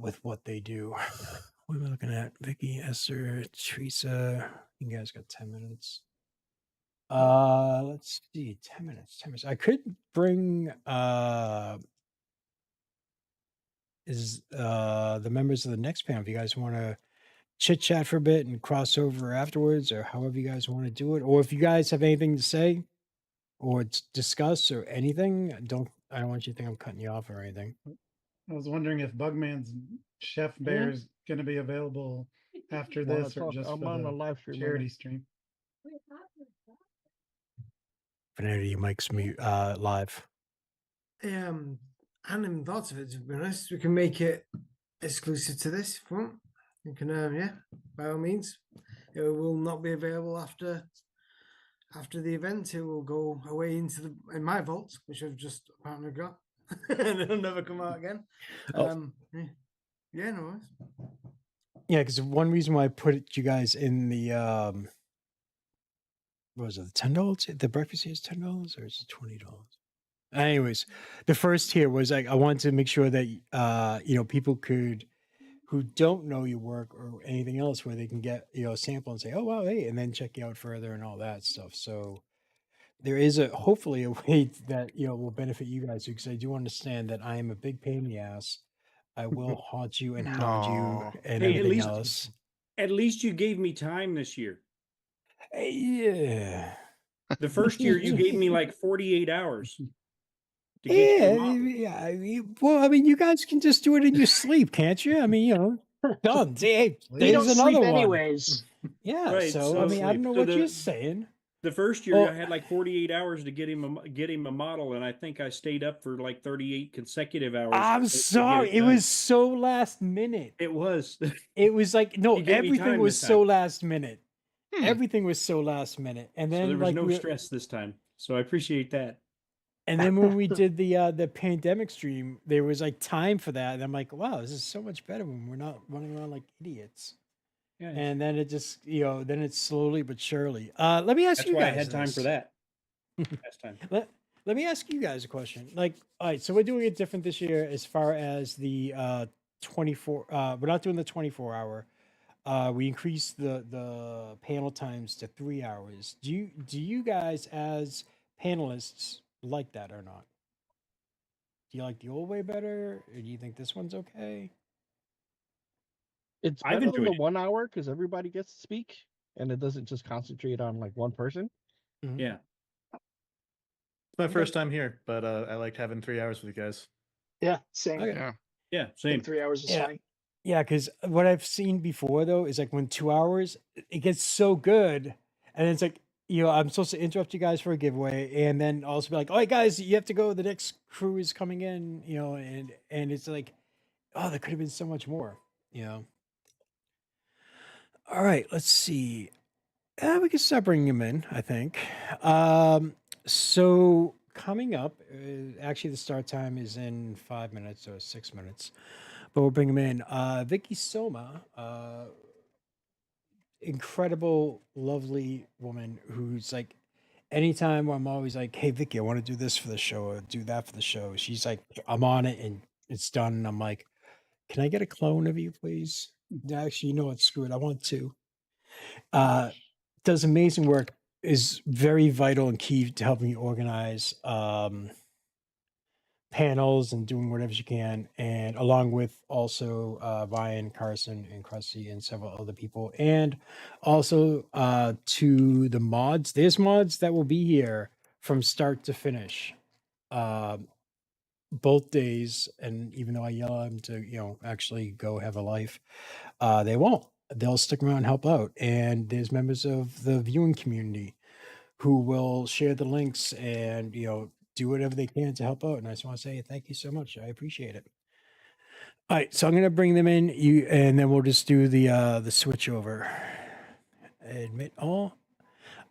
with what they do. What am I looking at? Vicky, Esther, Teresa. You guys got 10 minutes. Let's see, 10 minutes. 10 minutes. I could bring the members of the next panel if you guys want to chit chat for a bit and cross over afterwards, or however you guys want to do it, or if you guys have anything to say or discuss or anything. I don't want you to think I'm cutting you off or anything. I was wondering if Bugman's Chef Bear is going to be available after this or just I'm for on the a live stream. charity stream. Vanity, your mic's live. I hadn't even thought of it, to be honest. We can make it exclusive to this if you want. You can, by all means. It will not be available after the event. It will go away in my vault, which I've just apparently got, and it'll never come out again. Yeah, no worries. Yeah, because one reason why I put you guys in the what was it, the $10? The breakfast here is $10 or is it $20? Anyways, the first tier was like I wanted to make sure that people could, who don't know your work or anything else, where they can get a sample and say, oh wow, hey, and then check you out further and all that stuff. So there is hopefully a way that will benefit you guys, because I do understand that I am a big pain in the ass. I will haunt you and hound you and Hey, everything else. At least you gave me time this year. Yeah. The first year you gave me like 48 hours. To Yeah, get yeah. Well, I mean, you guys can just do it in your sleep, can't you? I mean, done. Hey, We don't there's sleep another one. anyways. Yeah. Right, So I mean, I don't know what you're saying. The first year Well, I had like 48 hours to get him a model, and I think I stayed up for like 38 consecutive hours. I'm sorry. It was so last minute. It was. It was like, no, You gave me everything time was this so time. last minute. Everything was so last minute. And then So there was like no stress this time. So I appreciate that. And then when we did the pandemic stream, there was like time for that, and I'm like, wow, this is so much better when we're not running around like idiots. Yeah. And then it just, then it's slowly but surely. Let me ask That's you why guys I had time for this. that. Last time. Let me ask you guys a question. Like, all right, so we're doing it different this year as far as the 24. We're not doing the 24-hour. We increased the panel times to 3 hours. Do you guys as panelists like that or not? Do you like the old way better, or do you think this one's okay? It's I've better than the enjoyed it. 1 hour because everybody gets to speak and it doesn't just concentrate on like one person. Yeah. It's my first time here, but I liked having 3 hours with you guys. Yeah, same. Okay. Yeah. Yeah, I same. think 3 hours is Yeah. fine. Yeah, because what I've seen before though is like when 2 hours, it gets so good, and it's like I'm supposed to interrupt you guys for a giveaway, and then also be like, "All right, guys, you have to go. The next crew is coming in," and it's like, oh, there could have been so much more, All right, let's see. We can start bringing them in, I think. So coming up, actually, the start time is in 5 minutes or 6 minutes, but we'll bring them in. Vicky Soma, incredible, lovely woman who's like, anytime I'm always like, "Hey, Vicky, I want to do this for the show or do that for the show." She's like, "I'm on it and it's done." And I'm like, "Can I get a clone of you, please?" Actually, you know what? Screw it. I want to. Does amazing work, is very vital and key to helping you organize panels and doing whatever you can, and along with also Ryan, Carson, and Krusty, and several other people, and also to the mods. There's mods that will be here from start to finish, both days. And even though I yell at them to actually go have a life, they won't. They'll stick around and help out. And there's members of the viewing community who will share the links and do whatever they can to help out. And I just want to say thank you so much. I appreciate it. All right, so I'm gonna bring them in, and then we'll just do the switch over. Admit all.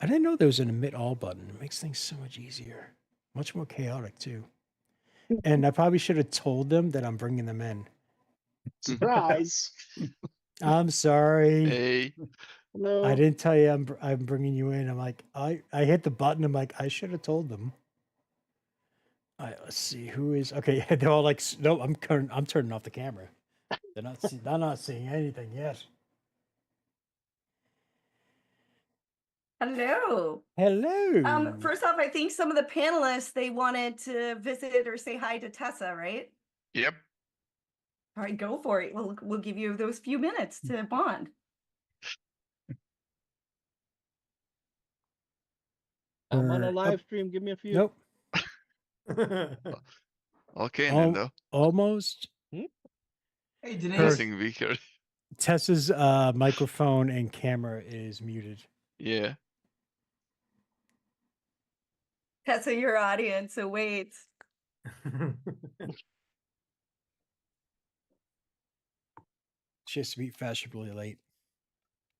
I didn't know there was an admit all button. It makes things so much easier, much more chaotic too. And I probably should have told them that I'm bringing them in. Surprise. I'm sorry. Hey. Hello. I didn't tell you I'm bringing you in. I'm like, I hit the button. I'm like, I should have told them. All right, let's see who is okay. They're all like, no, I'm turning off the camera. They're not seeing anything yet. Hello. Hello. First off, I think some of the panelists, they wanted to visit or say hi to Tessa, right? Yep. All right, go for it. We'll give you those few minutes to bond. I'm on a live stream. Give me a few. Nope. Okay, Nando. Almost. Hey, Denise. Tessa's microphone and camera is muted. Yeah. Tessa, your audience, so wait. She has to be fashionably late.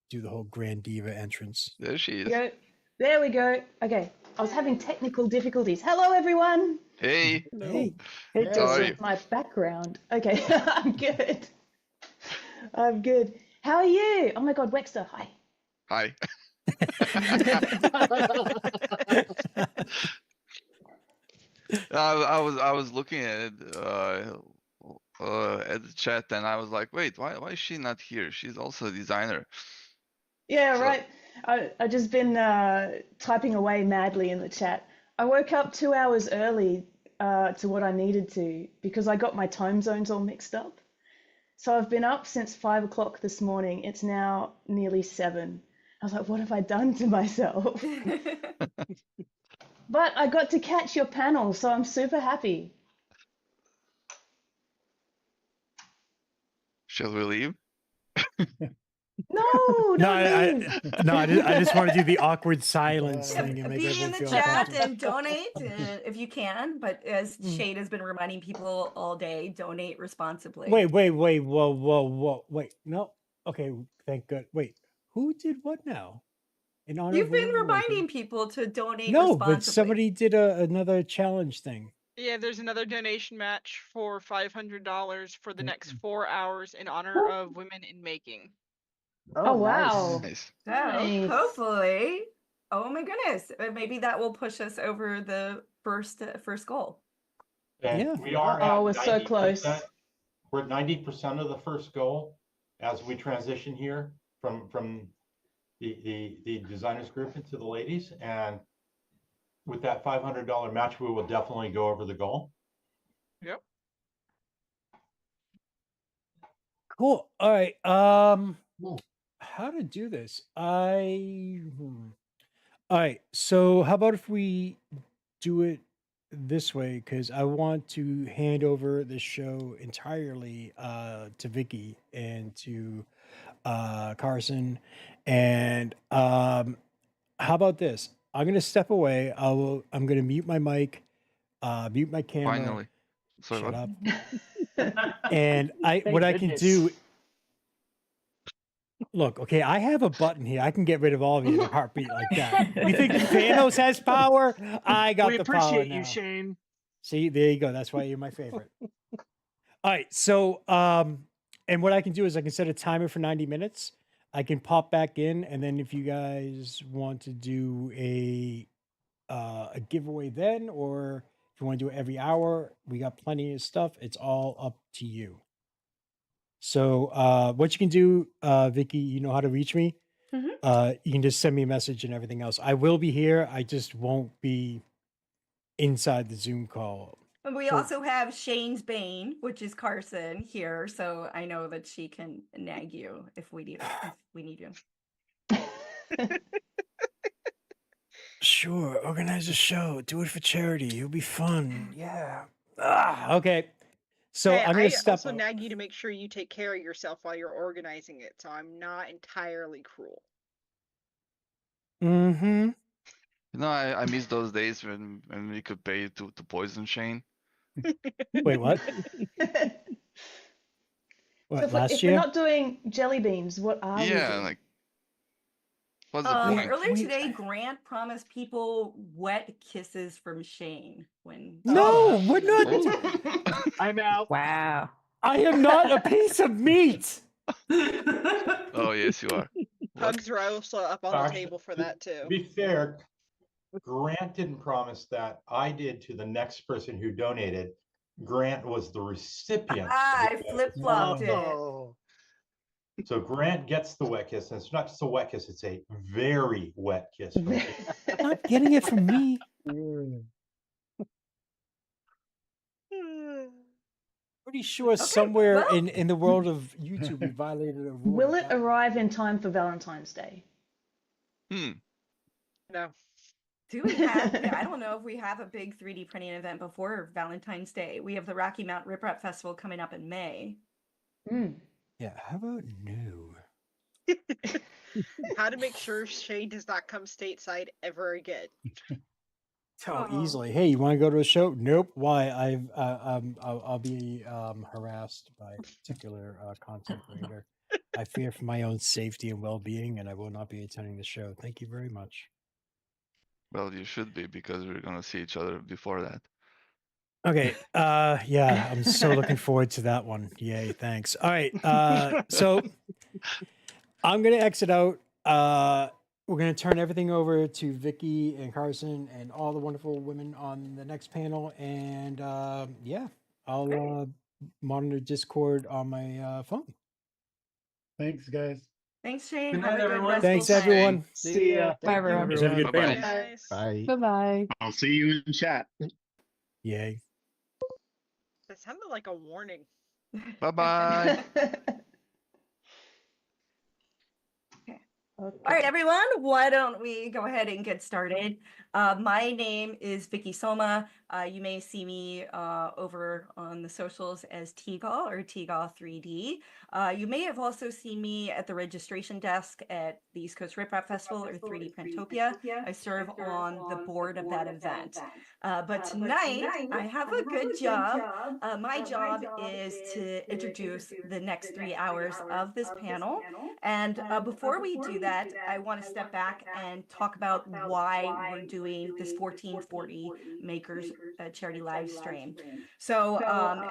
Do the whole Grand Diva entrance. There she is. Go. There we go. Okay, I was having technical difficulties. Hello, everyone. Hey. Hey. Hey, How are Tessa. you? My background. Okay, I'm good. I'm good. How are you? Oh my God, Wexter. Hi. Hi. I was looking at it at the chat, and I was like, wait, why is she not here? She's also a designer. Yeah, So- right. I just been typing away madly in the chat. I woke up 2 hours early to what I needed to because I got my time zones all mixed up. So I've been up since 5 o'clock this morning. It's now nearly 7. I was like, what have I done to myself? But I got to catch your panel, so I'm super happy. Shall we leave? No, No, I just want to do the awkward silence thing and make Be in everyone the feel chat uncomfortable. and donate if you can. But as Shade has been reminding people all day, donate responsibly. Wait, whoa, wait, no, okay, thank God. Wait, who did what now? in honor You've of been women in making. reminding people to donate No, but responsibly. somebody did another challenge thing. Yeah, there's another donation match for $500 for the next 4 hours in honor of women in making. Oh, wow. Nice. So Nice. hopefully, oh my goodness, maybe that will push us over the first goal. And Yeah. we are Oh, at we're so 90%. close. We're at 90% of the first goal as we transition here from the designers group into the ladies. And with that $500 match, we will definitely go over the goal. Yep. Cool. All right. How to do this? All right. So how about if we do it this way? Because I want to hand over the show entirely to Vicky and to Carson. And how about this? I'm gonna step away. I'm gonna mute my mic, mute my camera. Finally. Sorry, Shut what? up. And what Thank I can goodness. do. Look, okay, I have a button here. I can get rid of all of you in a heartbeat like that. You think Thanos has power? I got We the power appreciate now. you, Shane. See, there you go. That's why you're my favorite. All right, so and what I can do is I can set a timer for 90 minutes. I can pop back in, and then if you guys want to do a giveaway then, or if you want to do it every hour, we got plenty of stuff. It's all up to you. So what you can do, Vicky, you know how to reach me. You can just send me a message and everything else. I will be here. I just won't be inside the Zoom call. And we So- also have Shane's Bane, which is Carson here, so I know that she can nag you if we need you. Sure, organize a show. Do it for charity. It'll be fun. Yeah. Okay. So Hey, I'm gonna I step also out. nag you to make sure you take care of yourself while you're organizing it, so I'm not entirely cruel. Mm-hmm. You know, I miss those days when we could pay to poison Shane. Wait, what? What, So if last we're year? not doing jelly beans, what are we Yeah, doing? like what's the point? Earlier today, Grant promised people wet kisses from Shane when. No, we're not. I'm out. Wow. I am not a piece of meat. Oh yes, you are. Hugs are also up on the Actually, table for that too. To be fair, Grant didn't promise that. I did to the next person who donated. Grant was the recipient. I flip-flopped it. Oh. So Grant gets the wet kiss, and it's not just a wet kiss, it's a very wet kiss. From me. Not getting it from me. Pretty sure somewhere well- in the world of YouTube we violated a rule. Will it arrive in time for Valentine's Day? No. Do we have? Yeah, I don't know if we have a big 3D printing event before Valentine's Day. We have the Rocky Mount Rip Rap Festival coming up in May. Yeah, how about no? How to make sure Shane does not come stateside ever again. Oh, easily. Hey, you want to go to a show? Nope. Why? I'll be harassed by a particular content creator. I fear for my own safety and well-being, and I will not be attending the show. Thank you very much. Well, you should be because we're gonna see each other before that. Okay. Yeah, I'm so looking forward to that one. Yay, thanks. All right. So I'm gonna exit out. We're gonna turn everything over to Vicky and Carson and all the wonderful women on the next panel. And yeah, I'll monitor Discord on my phone. Thanks, guys. Thanks, Shane. Good night, Have a good everyone. restful Thanks, time. everyone. See ya. Bye, everyone. Guys have a good Bye-bye. panel. Nice. Bye. Bye-bye. I'll see you in chat. Yay. That sounded like a warning. Bye bye. All right, everyone, why don't we go ahead and get started? My name is Vicky Soma. You may see me over on the socials as Tegal or Tegal 3D. You may have also seen me at the registration desk at the the East Coast Rip Rap Festival or 3D Printopia. I serve on the board of that event. But tonight I have a good job. My job is to introduce the next 3 hours of this panel. And before we do that, I want to step back and talk about why we're doing this 1440 Makers charity live stream. So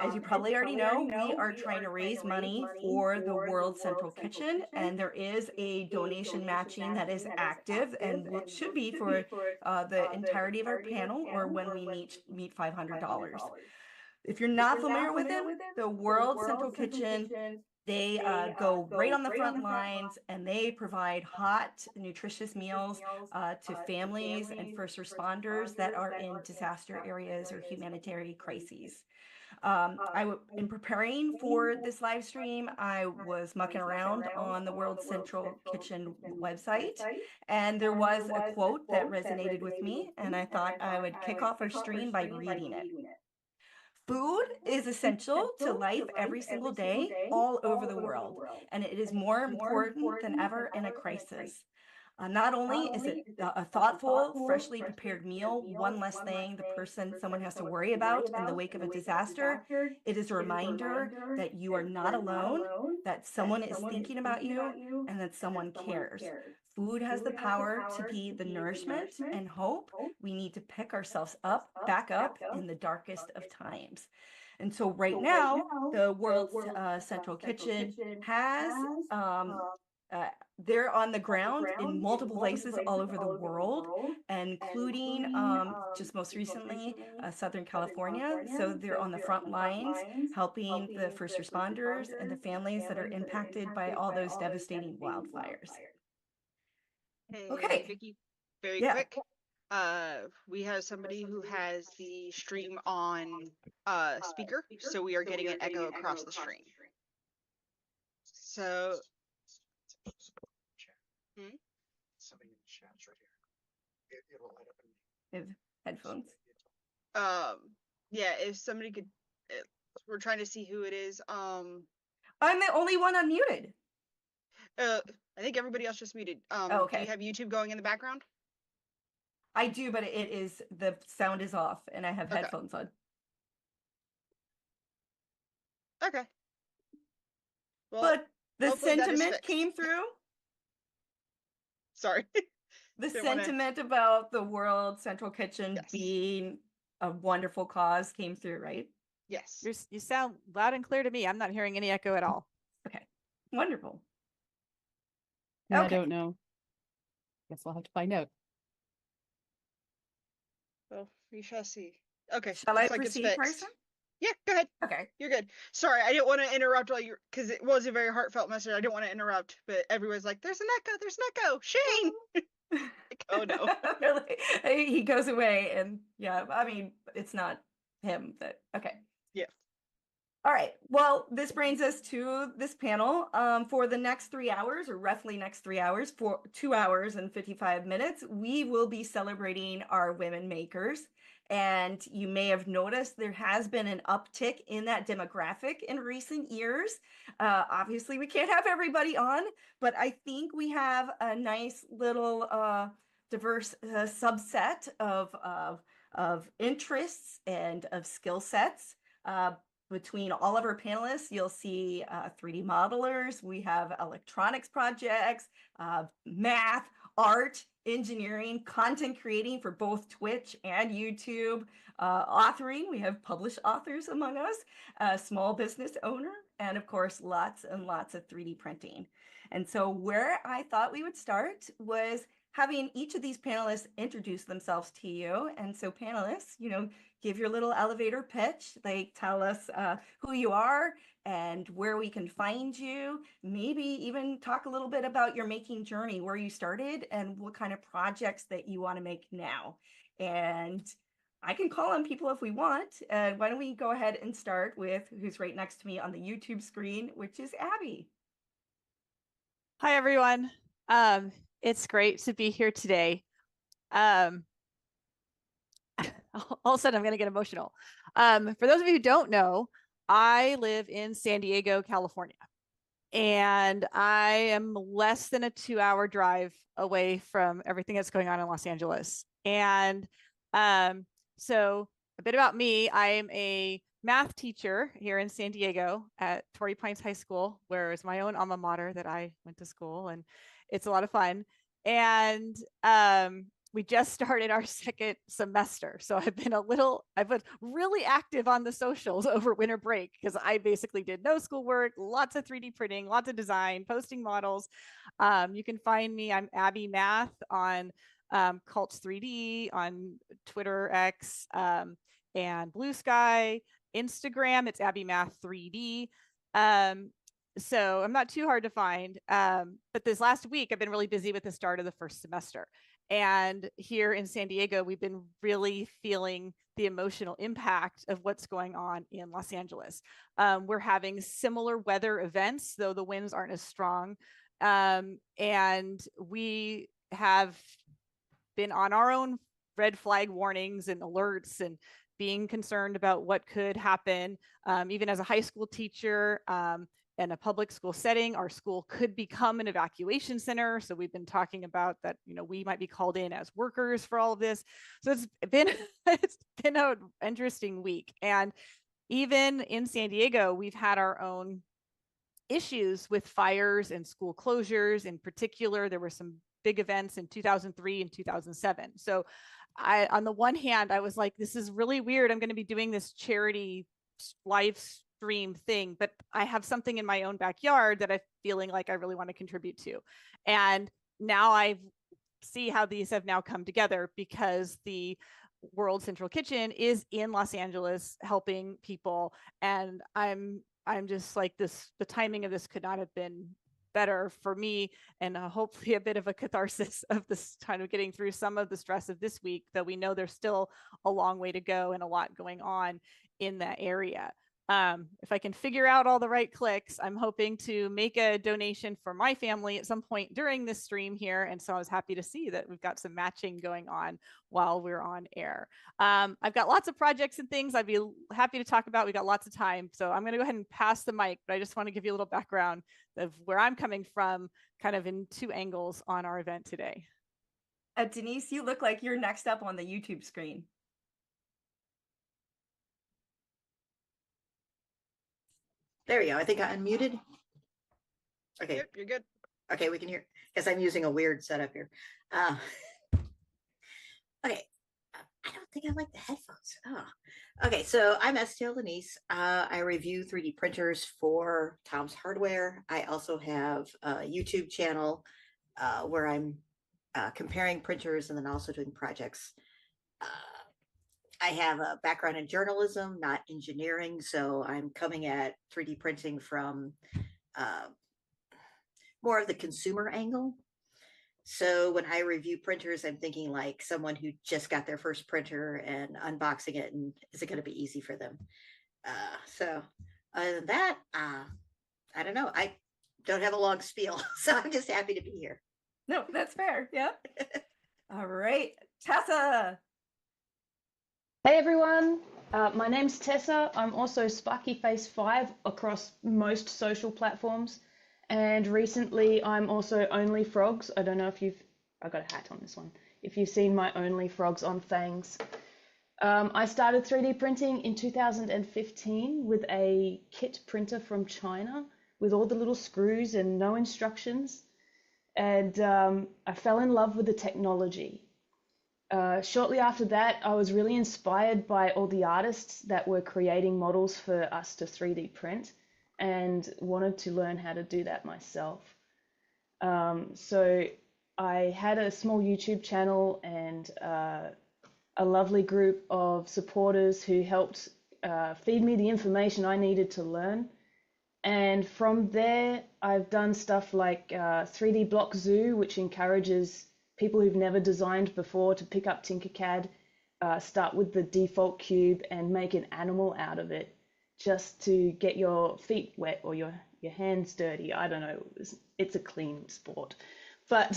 as you probably already know, we are trying to raise money for the World Central Kitchen, and there is a donation matching that is active and should be for the entirety of our panel or when we meet $500. If you're not familiar with them, the World Central Kitchen, they go right on the front lines and they provide hot, nutritious meals to families and first responders that are in disaster areas or humanitarian crises. In preparing for this live stream, I was mucking around on the World Central Kitchen website, and there was a quote that resonated with me, and I thought I would kick off our stream by reading it. Food is essential to life every single day, all over the world, and it is more important than ever in a crisis. Not only is it a thoughtful, freshly prepared meal, one less thing someone has to worry about in the wake of a disaster, it is a reminder that you are not alone, that someone is thinking about you, and that someone cares. Food has the power to be the nourishment and hope we need to pick ourselves back up in the darkest of times. And so right now, the World Central Kitchen has they're on the ground in multiple places all over the world, including just most recently Southern California. So they're on the front lines helping the first responders and the families that are impacted by all those devastating wildfires. Hey, Okay. Vicky, very Yeah. quick. We have somebody who has the stream on speaker, so we are getting an echo across the stream. So Somebody in the chat's right here. It'll light up in headphones. Yeah, if somebody could, we're trying to see who it is. I'm the only one unmuted. I think everybody else just muted. Oh, okay. Do you have YouTube going in the background? I do, but the sound is off and I have headphones on. Okay. Well, but the hopefully that is sentiment fixed. came through. Sorry. The Didn't wanna- sentiment about the World Central Kitchen being a wonderful cause came through, right? Yes. You sound loud and clear to me. I'm not hearing any echo at all. Okay. Wonderful. Yeah, Okay. I don't know. Guess we'll have to find out. Well, we shall see. Okay. Shall I looks like it's proceed, fixed. Carson? Yeah, go ahead. Okay. You're good. Sorry, I didn't want to interrupt while you're, because it was a very heartfelt message. I didn't want to interrupt, but everyone's like, there's an echo, Shane! Like, oh no. Really? He goes away and yeah, I mean, it's not him that, okay. Yeah. All right. Well, this brings us to this panel. For the next 3 hours, or roughly next 3 hours, for 2 hours and 55 minutes, we will be celebrating our women makers. And you may have noticed there has been an uptick in that demographic in recent years. Obviously, we can't have everybody on, but I think we have a nice little diverse subset of interests and of skill sets. Between all of our panelists, you'll see 3D modelers, we have electronics projects, math, art, engineering, content creating for both Twitch and YouTube, authoring, we have published authors among us, a small business owner, and of course, lots and lots of 3D printing. And so where I thought we would start was having each of these panelists introduce themselves to you. And so panelists, give your little elevator pitch. Like tell us who you are and where we can find you. Maybe even talk a little bit about your making journey, where you started and what kind of projects that you want to make now. And I can call on people if we want. Why don't we go ahead and start with who's right next to me on the YouTube screen, which is Abby. Hi, everyone. It's great to be here today. All of a sudden, I'm going to get emotional. For those of you who don't know, I live in San Diego, California. and I am less than a 2-hour drive away from everything that's going on in Los Angeles. And so a bit about me, I am a math teacher here in San Diego at Torrey Pines High School, where is my own alma mater that I went to school, and it's a lot of fun. And we just started our second semester. So I've been really active on the socials over winter break because I basically did no schoolwork, lots of 3D printing, lots of design, posting models. You can find me, I'm Abby Math on Cults 3D, on Twitter X, and Blue Sky. Instagram, it's Abby Math 3D. So I'm not too hard to find. But this last week, I've been really busy with the start of the first semester. And here in San Diego, we've been really feeling the emotional impact of what's going on in Los Angeles. We're having similar weather events, though the winds aren't as strong. And we have been on our own red flag warnings and alerts and being concerned about what could happen. Even as a high school teacher, in a public school setting, our school could become an evacuation center. So we've been talking about that, we might be called in as workers for all of this. So it's been an interesting week. And even in San Diego, we've had our own issues with fires and school closures. In particular, there were some big events in 2003 and 2007. So on the one hand, I was like, this is really weird. I'm going to be doing this charity live stream thing, but I have something in my own backyard that I'm feeling like I really want to contribute to. And now I see how these have now come together because the World Central Kitchen is in Los Angeles helping people. And I'm just like this, the timing of this could not have been better for me, and hopefully a bit of a catharsis of this kind of getting through some of the stress of this week, though we know there's still a long way to go and a lot going on in that area. If I can figure out all the right clicks, I'm hoping to make a donation for my family at some point during this stream here. And so I was happy to see that we've got some matching going on while we're on air. I've got lots of projects and things I'd be happy to talk about. We got lots of time. So I'm going to go ahead and pass the mic, but I just want to give you a little background of where I'm coming from, kind of in two angles on our event today. Denise, you look like you're next up on the YouTube screen. There we go. I think I unmuted. Okay. Yep, you're good. Okay, we can hear. Guess I'm using a weird setup here. Okay. I don't think I like the headphones. Oh. Okay, so I'm STL Denise. I review 3D printers for Tom's Hardware. I also have a YouTube channel where I'm comparing printers and then also doing projects. I have a background in journalism, not engineering, so I'm coming at 3D printing from more of the consumer angle. So when I review printers, I'm thinking like someone who just got their first printer and unboxing it, and is it going to be easy for them? So other than that, I don't know. I don't have a long spiel, so I'm just happy to be here. No, that's fair. Yeah. All right, Tessa. Hey everyone, my name's Tessa. I'm also SparkyFace5 across most social platforms, and recently I'm also Only Frogs. I don't know if I got a hat on this one, if you've seen my Only Frogs on Fangs. I started 3D printing in 2015 with a kit printer from China with all the little screws and no instructions, and I fell in love with the technology. Shortly after that, I was really inspired by all the artists that were creating models for us to 3D print and wanted to learn how to do that myself. So I had a small YouTube channel and a lovely group of supporters who helped feed me the information I needed to learn. And from there, I've done stuff like 3D Block Zoo, which encourages people who've never designed before to pick up Tinkercad, start with the default cube and make an animal out of it just to get your feet wet or your hands dirty. I don't know, it's a clean sport. But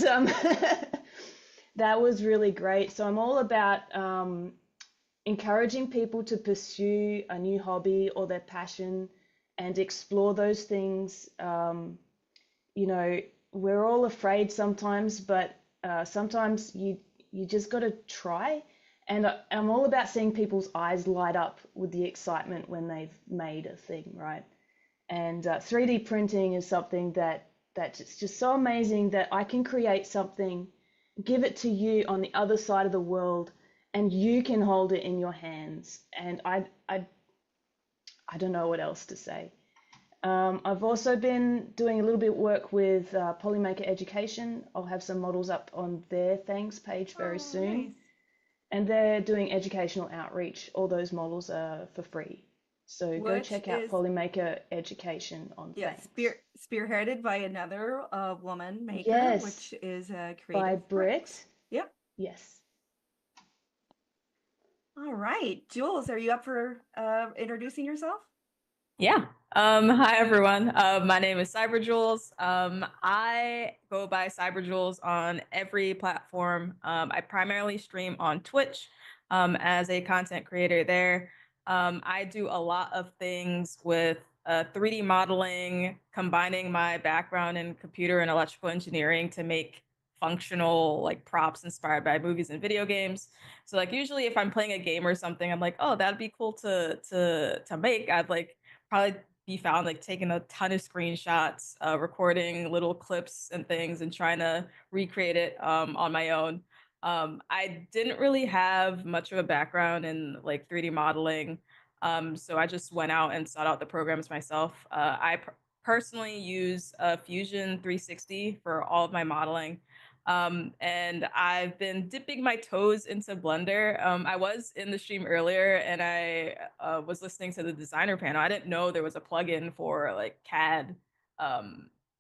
that was really great. So I'm all about encouraging people to pursue a new hobby or their passion and explore those things. You know, we're all afraid sometimes, but sometimes you just got to try. And I'm all about seeing people's eyes light up with the excitement when they've made a thing, right? And 3D printing is something that's just so amazing that I can create something, give it to you on the other side of the world, and you can hold it in your hands. And I don't know what else to say. I've also been doing a little bit of work with Polymaker Education. I'll have some models up on their thanks page very soon. Nice. And they're doing educational outreach. All those models are for free. So go Which check out is Polymaker Education on thanks. spearheaded by another woman maker, Yes, which is by Creative Bricks. Britt. Yep. Yes. All right, Jules, are you up for introducing yourself? Yeah. Hi everyone. My name is CyberJules. I go by CyberJules on every platform. I primarily stream on Twitch as a content creator there. I do a lot of things with 3D modeling, combining my background in computer and electrical engineering to make functional like props inspired by movies and video games. So like usually if I'm playing a game or something, I'm like, oh, that'd be cool to make. I'd like probably be found like taking a ton of screenshots, recording little clips and things and trying to recreate it on my own. I didn't really have much of a background in like 3D modeling. So I just went out and sought out the programs myself. I personally use Fusion 360 for all of my modeling. And I've been dipping my toes into Blender. I was in the stream earlier and I was listening to the designer panel. I didn't know there was a plugin for like CAD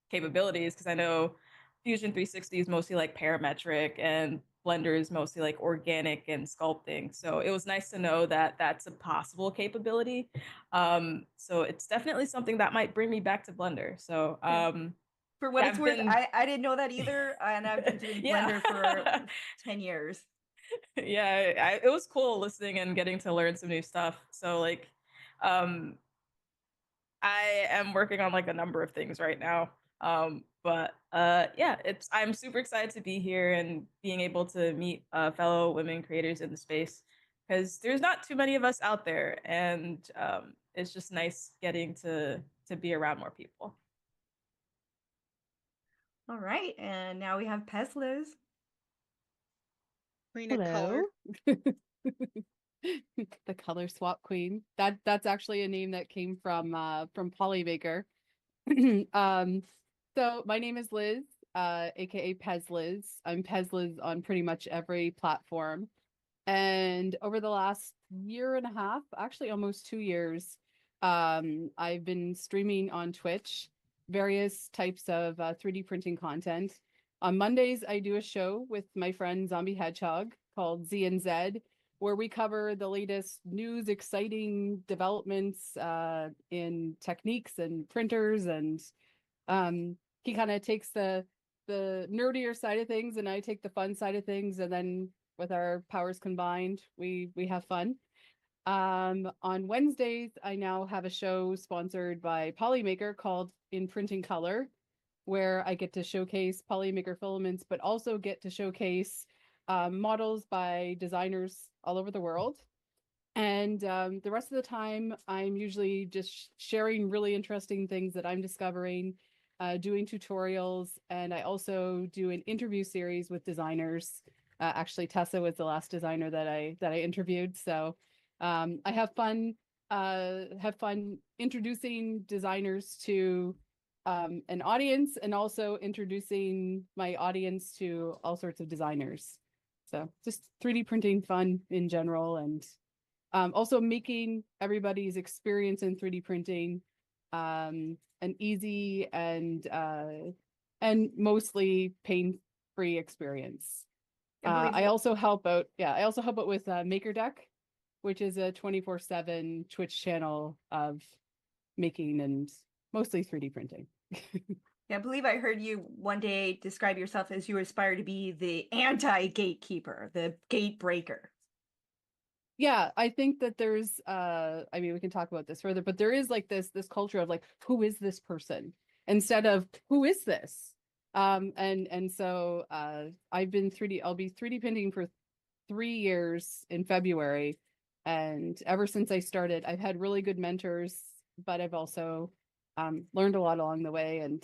capabilities because I know Fusion 360 is mostly like parametric and Blender is mostly like organic and sculpting. So it was nice to know that that's a possible capability. So it's definitely something that might bring me back to Blender. So For what yeah, it's I've worth, been- I didn't know that either, and I've been doing Yeah. Blender for 10 years. Yeah, it was cool listening and getting to learn some new stuff. So like, I am working on like a number of things right now. But yeah, I'm super excited to be here and being able to meet fellow women creators in the space because there's not too many of us out there, and it's just nice getting to be around more people. All right, and now we have Pesliz. Queen of color. The color swap queen. That's actually a name that came from Polymaker. So my name is Liz, aka Pesliz. I'm Pesliz on pretty much every platform. And over the last year and a half, actually almost 2 years, I've been streaming on Twitch various types of 3D printing content. On Mondays, I do a show with my friend Zombie Hedgehog called Z and Z, where we cover the latest news, exciting developments in techniques and printers. And he kind of takes the nerdier side of things, and I take the fun side of things. And then with our powers combined, we have fun. On Wednesdays, I now have a show sponsored by Polymaker called In Printing Color, where I get to showcase Polymaker filaments, but also get to showcase models by designers all over the world. And the rest of the time, I'm usually just sharing really interesting things that I'm discovering, doing tutorials, and I also do an interview series with designers. Actually, Tessa was the last designer that I interviewed. So I have fun introducing designers to an audience, and also introducing my audience to all sorts of designers. So just 3D printing fun in general, and also making everybody's experience in 3D printing an easy and mostly pain-free experience. I also help out. Yeah, I also help out with MakerDeck, which is a 24/7 Twitch channel of making and mostly 3D printing. Yeah, I believe I heard you one day describe yourself as you aspire to be the anti-gatekeeper, the gate breaker. Yeah, I think that there's I mean we can talk about this further, but there is like this culture of like, who is this person? Instead of who is this? And so I'll be 3D printing for 3 years in February. And ever since I started, I've had really good mentors, but I've also learned a lot along the way. And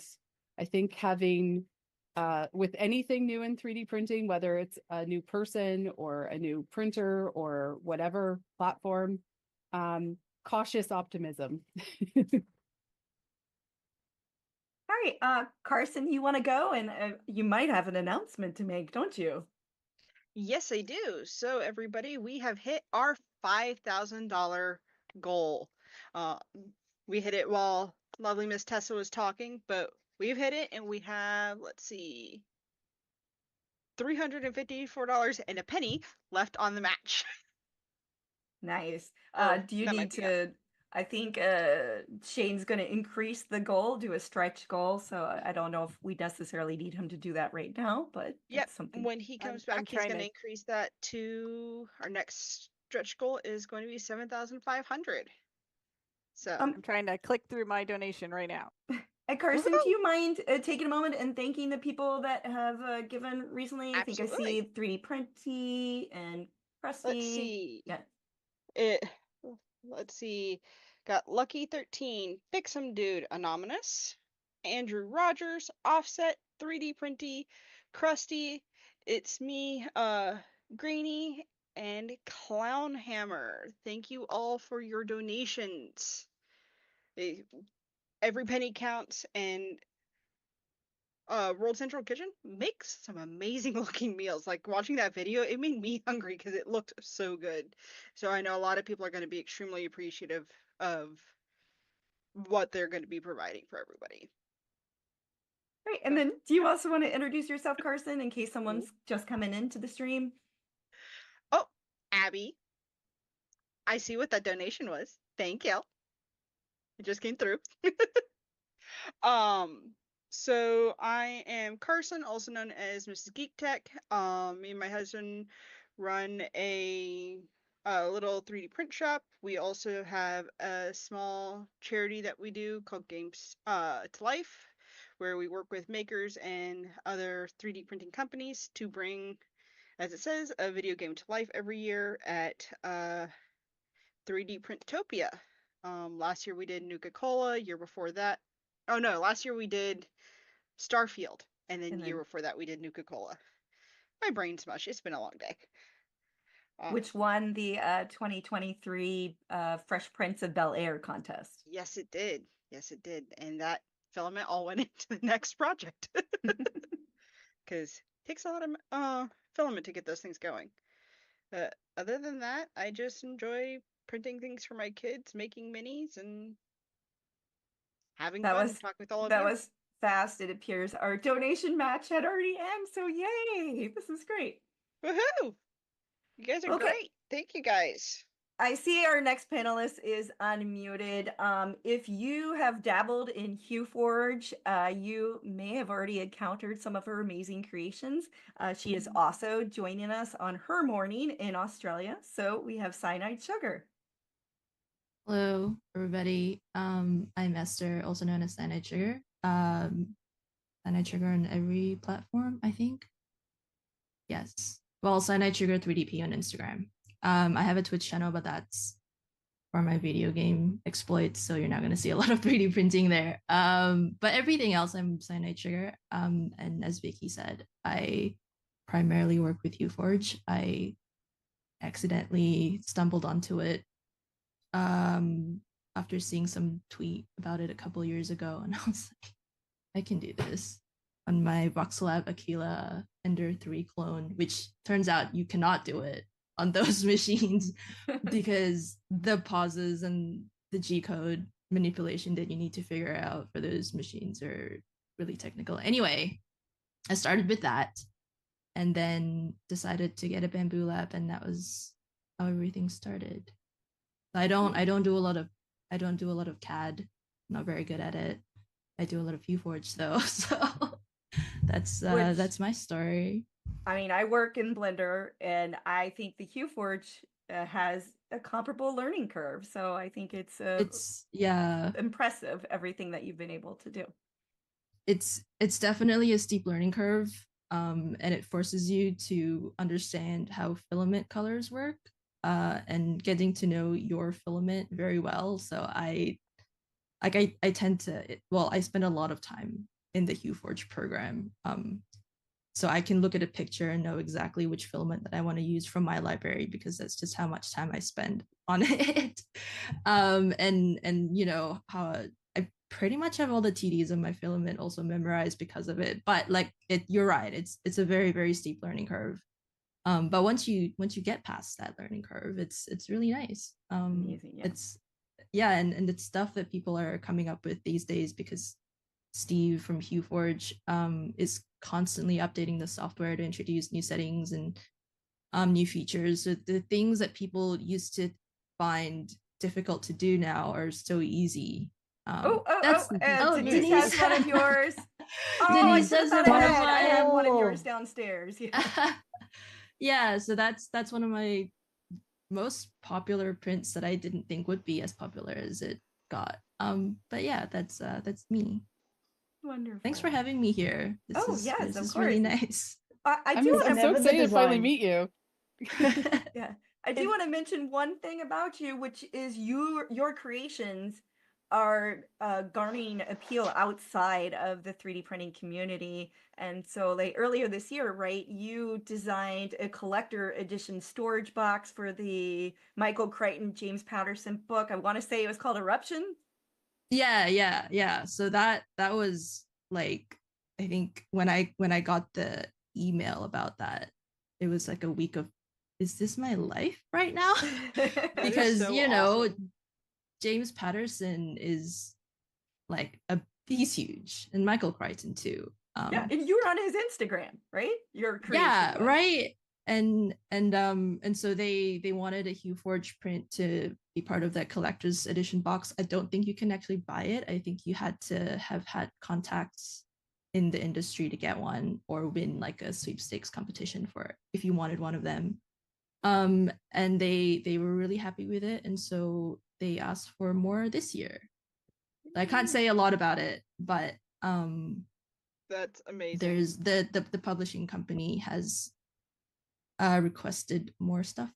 I think having with anything new in 3D printing, whether it's a new person or a new printer or whatever platform, cautious optimism. All right, Carson, you want to go? And you might have an announcement to make, don't you? Yes, I do. So everybody, we have hit our $5,000 goal. We hit it while lovely Miss Tessa was talking, but we've hit it, and we have, let's see, $354 and a penny left on the match. Nice. Or Do you that might need be to? I think Shane's going to increase the goal, do a stretch goal. So I don't know if we necessarily need him to do that right now, but Yep. that's something. When he comes back, he's going to increase that to our next stretch goal is going to be 7,500. So I'm trying to click through my donation right now. And Carson, do you mind taking a moment and thanking the people that have given recently? I think I see 3D Printy and Krusty. Let's see. Yeah. Let's see. Got Lucky 13, Fix'em Dude, Anonymous, Andrew Rogers, Offset, 3D Printy, Krusty, It's Me, Greeny, and Clown Hammer. Thank you all for your donations. Every penny counts, and World Central Kitchen makes some amazing looking meals. Like watching that video, it made me hungry because it looked so good. So I know a lot of people are going to be extremely appreciative of what they're going to be providing for everybody. Great. And then do you also want to introduce yourself, Carson, in case someone's just coming into the stream? Oh, Abby. I see what that donation was. Thank you. It just came through. So I am Carson, also known as Mrs. Geek Tech. Me and my husband run a little 3D print shop. We also have a small charity that we do called Games to Life, where we work with makers and other 3D printing companies to bring, as it says, a video game to life every year at 3D Printopia. Last year we did Nuka-Cola. Year before that, oh no, last year we did Starfield, and then year before that we did Nuka-Cola. My brain's mush. It's been a long day. Which won the 2023 Fresh Prince of Bel-Air contest. Yes, it did. Yes, it did. And that filament all went into the next project. Because it takes a lot of filament to get those things going. Other than that, I just enjoy printing things for my kids, making minis, and having fun talking with all of you. That was fast, it appears. Our donation match had already ended, so yay! This is great. Woohoo! You guys are great. Thank you, guys. I see our next panelist is unmuted. If you have dabbled in HueForge, you may have already encountered some of her amazing creations. She is also joining us on her morning in Australia. So we have Cyanide Sugar. Hello, everybody. I'm Esther, also known as Cyanide Sugar. Cyanide Sugar on every platform, I think. Yes. Well, Cyanide Sugar 3DP on Instagram. I have a Twitch channel, but that's for my video game exploits, so you're not going to see a lot of 3D printing there. But everything else, I'm Cyanide Sugar. And as Vicky said, I primarily work with HueForge. I accidentally stumbled onto it after seeing some tweet about it a couple years ago, and I was like, I can do this on my Voxelab Aquila Ender 3 clone, which turns out you cannot do it on those machines because the pauses and the G-code manipulation that you need to figure out for those machines are really technical. Anyway, I started with that and then decided to get a Bamboo Lab, and that was how everything started. I don't do a lot of CAD. I'm not very good at it. I do a lot of HueForge though, so that's my story. I mean, I work in Blender, and I think the HueForge has a comparable learning curve. So I think it's yeah, impressive, everything that you've been able to do. It's definitely a steep learning curve, and it forces you to understand how filament colors work, and getting to know your filament very well. So I tend to, well, I spend a lot of time in the HueForge program, so I can look at a picture and know exactly which filament that I want to use from my library, because that's just how much time I spend on it. And you know how I pretty much have all the TDs of my filament also memorized because of it. But like you're right, it's a very, very steep learning curve. But once you get past that learning curve, it's really nice. Amazing, yeah. It's and it's stuff that people are coming up with these days, because Steve from HueForge is constantly updating the software to introduce new settings and new features. So the things that people used to find difficult to do now are so easy. Denise has one of yours. Denise does have one of mine. I have one of yours downstairs. Yeah. Yeah, so that's one of my most popular prints that I didn't think would be as popular as it got. But yeah, that's me. Wonderful. Thanks for having me here. This is really nice. I do I'm so excited to finally meet you. Yeah, I do want to mention one thing about you, which is your creations are garnering appeal outside of the 3D printing community. And so like earlier this year, right, you designed a collector edition storage box for the Michael Crichton, James Patterson book. I want to say it was called Eruption. Yeah. So that was like, I think when I got the email about that, it was like a week of, is this my life right now? Because so you know, awesome. James Patterson is like he's huge, and Michael Crichton too. Yeah, and you were on his Instagram, right? Your creation. Yeah, right. And so they wanted a HueForge print to be part of that collector's edition box. I don't think you can actually buy it. I think you had to have had contacts in the industry to get one, or win like a sweepstakes competition for it if you wanted one of them. And they were really happy with it, and so they asked for more this year. I can't say a lot about it, but that's amazing. There's the publishing company has requested more stuff,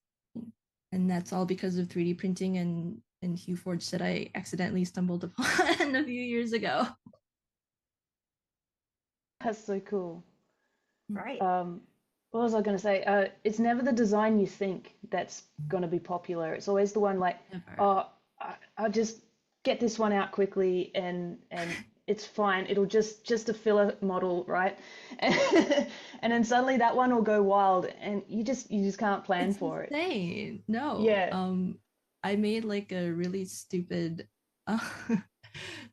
and that's all because of 3D printing and HueForge that I accidentally stumbled upon a few years ago. That's so cool. Right. What was I going to say? It's never the design you think that's going to be popular. It's always the one like, oh, I'll just get this one out quickly and it's fine. It'll just a filler model, right? And then suddenly that one will go wild, and you just can't plan for it. Insane. No. Yeah. I made like a really stupid.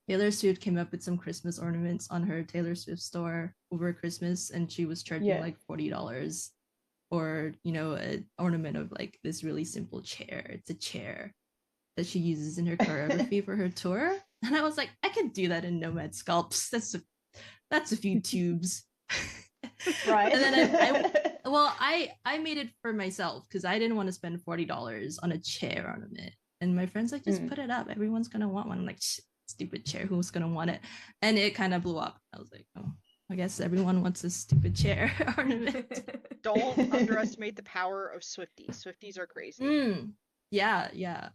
Taylor Swift came up with some Christmas ornaments on her Taylor Swift store over Christmas, and she was charging like $40 for, you know, an ornament of like this really simple chair. It's a chair that she uses in her choreography for her tour. And I was like, I could do that in Nomad Sculpts. That's a few tubes. Right. And then I made it for myself because I didn't want to spend $40 on a chair ornament. And my friends like, just put it up. Everyone's gonna want one. I'm like, stupid chair. Who's gonna want it? And it kind of blew up. I was like, oh, I guess everyone wants a stupid chair ornament. Don't underestimate the power of Swifties. Swifties are crazy. Yeah. Yeah,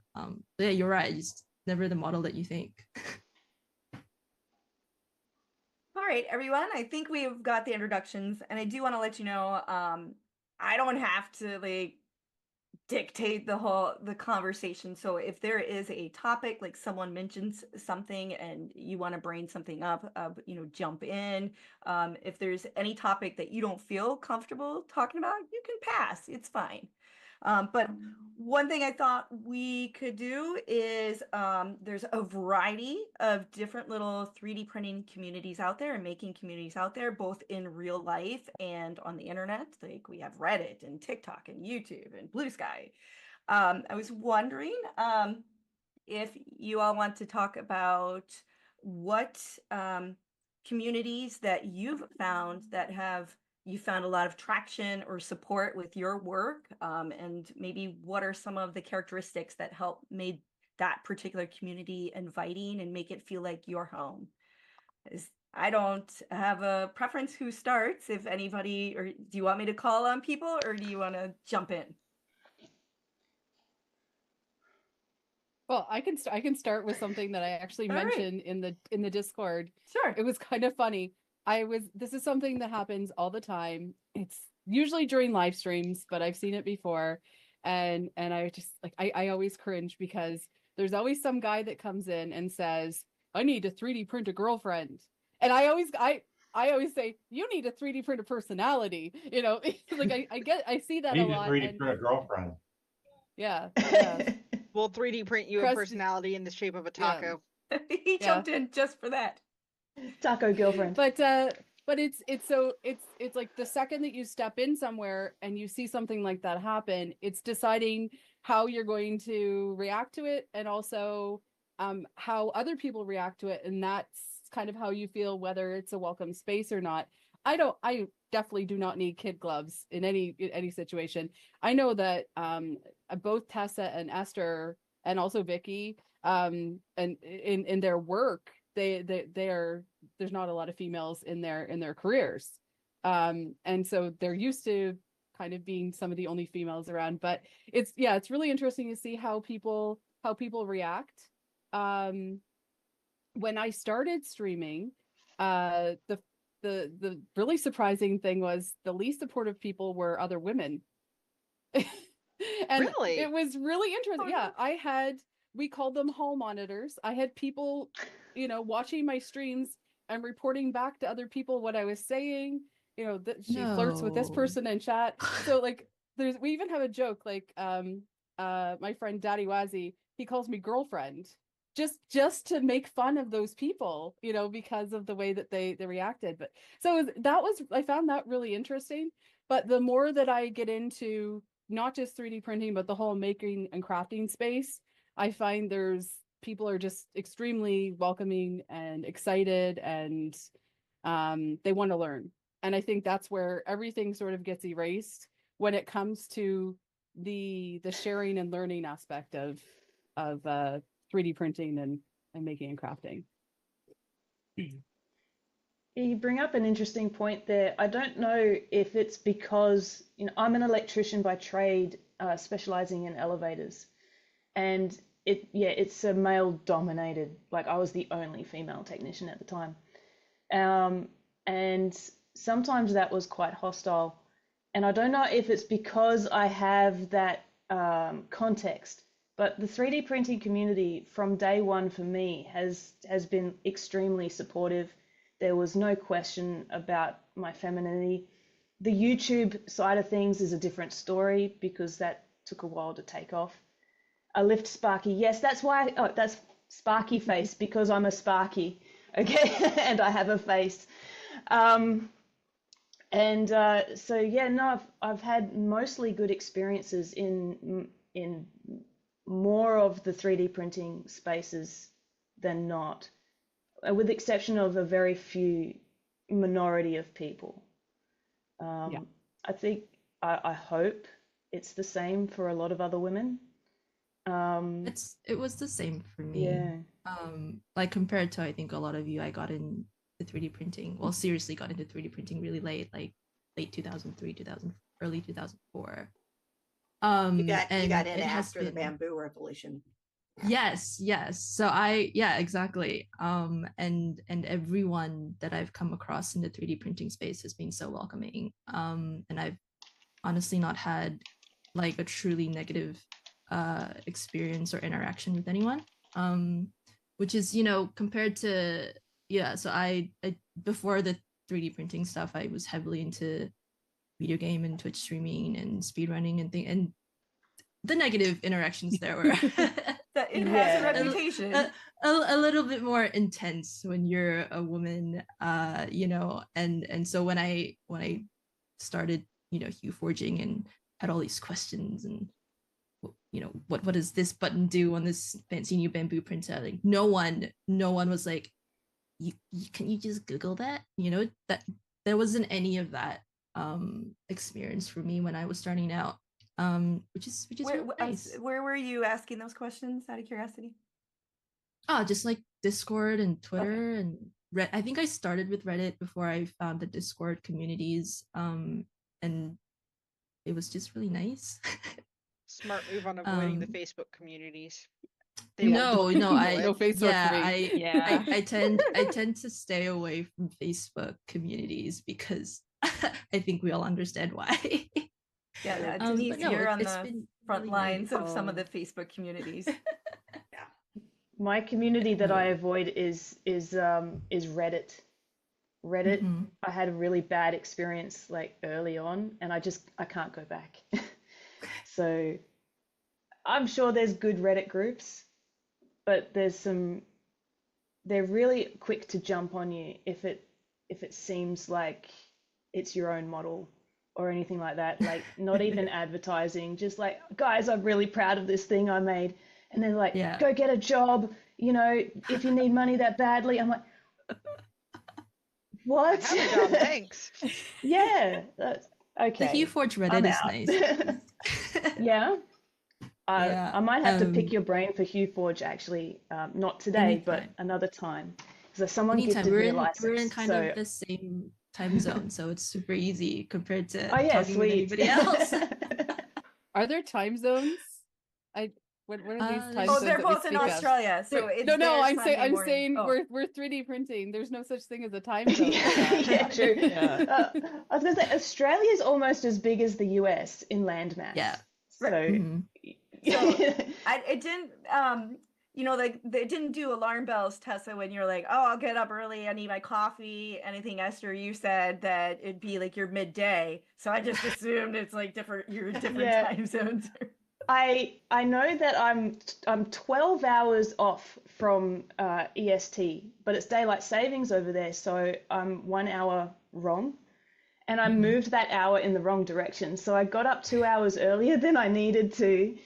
you're right. It's never the model that you think. All right, everyone. I think we've got the introductions, and I do want to let you know, I don't have to like dictate the conversation. So if there is a topic, like someone mentions something and you want to bring something up, you know, jump in. If there's any topic that you don't feel comfortable talking about, you can pass. It's fine. But one thing I thought we could do is there's a variety of different little 3D printing communities out there and making communities out there, both in real life and on the internet. Like we have Reddit and TikTok and YouTube and Blue Sky. I was wondering if you all want to talk about what communities that you've found that have you found a lot of traction or support with your work, and maybe what are some of the characteristics that help made that particular community inviting and make it feel like your home? I don't have a preference who starts, if anybody, or do you want me to call on people or do you want to jump in? Well, I can start with something that I actually All right. mentioned in the Discord. Sure. It was kind of funny. This is something that happens all the time. It's usually during live streams, but I've seen it before. And I just like I always cringe because there's always some guy that comes in and says, I need a 3D print a girlfriend. And I always say, you need a 3D print a personality. You know, like I see that a Need a lot. 3D print a girlfriend. Yeah. Yeah. We'll 3D print you a Crust- personality in the shape of a taco. He jumped in just for that. Taco girlfriend. But it's like the second that you step in somewhere and you see something like that happen, it's deciding how you're going to react to it, and also how other people react to it, and that's kind of how you feel whether it's a welcome space or not. I definitely do not need kid gloves in any situation. I know that both Tessa and Esther, and also Vicky, and in their work, they are, there's not a lot of females in their careers, and so they're used to kind of being some of the only females around. But it's really interesting to see how people react. When I started streaming, the really surprising thing was the least supportive people were other women. And Really? it was really interesting. Yeah, we called them hall monitors. I had people, watching my streams and reporting back to other people what I was saying, that she flirts with this person in chat. So like we even have a joke, like my friend Daddy Wazzy, he calls me girlfriend, just to make fun of those people, because of the way that they reacted. But so I found that really interesting. But the more that I get into not just 3D printing, but the whole making and crafting space, I find people are just extremely welcoming and excited, and they want to learn. And I think that's where everything sort of gets erased when it comes to the sharing and learning aspect of 3D printing and making and crafting. You bring up an interesting point there. I don't know if it's because, I'm an electrician by trade, specializing in elevators, and it's a male dominated, like I was the only female technician at the time. And sometimes that was quite hostile. And I don't know if it's because I have that context, but the 3D printing community from day one for me has been extremely supportive. There was no question about my femininity. The YouTube side of things is a different story because that took a while to take off. I lift Sparky. Yes, that's why. Oh, that's Sparky face because I'm a Sparky. Okay, and I have a face. So yeah, no, I've had mostly good experiences in more of the 3D printing spaces than not, with the exception of a very few minority of people. I think, I hope it's the same for a lot of other women. It was the same for me. Yeah. Like compared to, I think, a lot of you, I got into 3D printing. Well, seriously got into 3D printing really late, like late 2003, early 2004. You got in after the bamboo revolution. Yes. So exactly. And everyone that I've come across in the 3D printing space has been so welcoming. And I've honestly not had like a truly negative experience or interaction with anyone. Which is, compared to, so I before the 3D printing stuff, I was heavily into video game and Twitch streaming and speedrunning and the negative interactions there were that it has a reputation. A little bit more intense when you're a woman, and so when I started, hue forging and had all these questions and what does this button do on this fancy new bamboo printer? Like no one was like, can you just Google that? That there wasn't any of that. experience for me when I was starting out, which is really nice. Where were you asking those questions out of curiosity? Oh, just like Discord and Twitter and I think I started with Reddit before I found the Discord communities, and it was just really nice. Smart move on avoiding the Facebook communities. No, I No Facebook for me. I tend to stay away from Facebook communities because I think we all understand why. Yeah, Denise, no, you're on it's the been front really lines nice. of some of the Facebook communities. My community that I avoid is Reddit. Reddit, I had a really bad experience like early on, and I can't go back. So I'm sure there's good Reddit groups, but they're really quick to jump on you if it seems like it's your own model or anything like that. Like not even advertising, just like, guys, I'm really proud of this thing I made. And they're like, go get a job, if you need money that badly. I'm like, what? I have a job, thanks. Yeah, that's okay. The Hugh Forge Reddit is nice. Yeah. Yeah, I might have to pick your brain for Hugh Forge actually, not today, but anytime. another time. Because someone Anytime. gifted me a We're license. in kind of the same time zone, so it's super easy compared to Oh yeah, talking with anybody else. Are there time zones? What are these time zones? They're that we both in speak of? Australia, so it's no. I'm Sunday saying morning. we're 3D printing. There's no such thing as a time zone. Yeah, true. I was gonna say Australia is almost as big as the US in landmass. Yeah. So, It didn't they didn't do alarm bells, Tessa, when you're like, oh, I'll get up early, I need my coffee, anything. Esther, you said that it'd be like your midday, so I just assumed it's like your different time zones. I know that I'm 12 hours off from EST, but it's daylight savings over there, so I'm 1 hour wrong. And I moved that hour in the wrong direction. So I got up 2 hours earlier than I needed to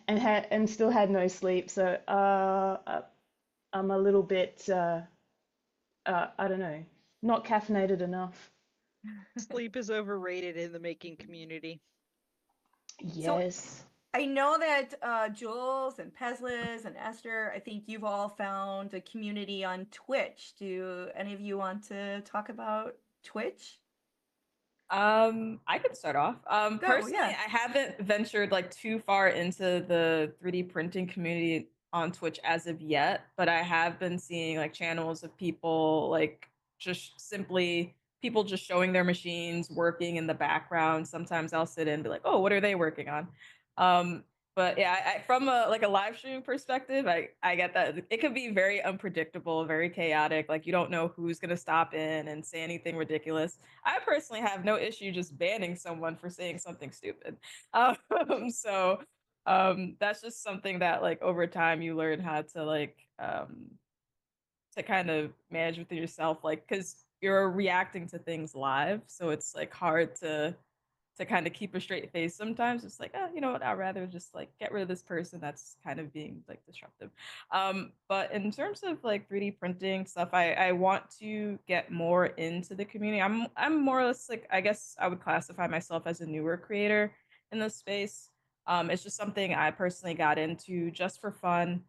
and still had no sleep. So I'm a little bit I don't know, not caffeinated enough. Sleep is overrated in the making community. Yes. I know that Jules and Pesliz and Esther, I think you've all found a community on Twitch. Do any of you want to talk about Twitch? I could start off. Personally, yeah. I haven't ventured like too far into the 3D printing community on Twitch as of yet, but I have been seeing like channels of people like just simply people just showing their machines working in the background. Sometimes I'll sit in and be like, oh, what are they working on? But yeah, from a like a live stream perspective, I get that it could be very unpredictable, very chaotic. Like you don't know who's gonna stop in and say anything ridiculous. I personally have no issue just banning someone for saying something stupid. So that's just something that like over time you learn how to like to kind of manage within yourself, like because you're reacting to things live, so it's like hard to kind of keep a straight face sometimes. It's like, oh, you know what, I'd rather just like get rid of this person that's kind of being like disruptive. But in terms of like 3D printing stuff, I want to get more into the community. I'm more or less like, I guess I would classify myself as a newer creator in this space. It's just something I personally got into just for fun.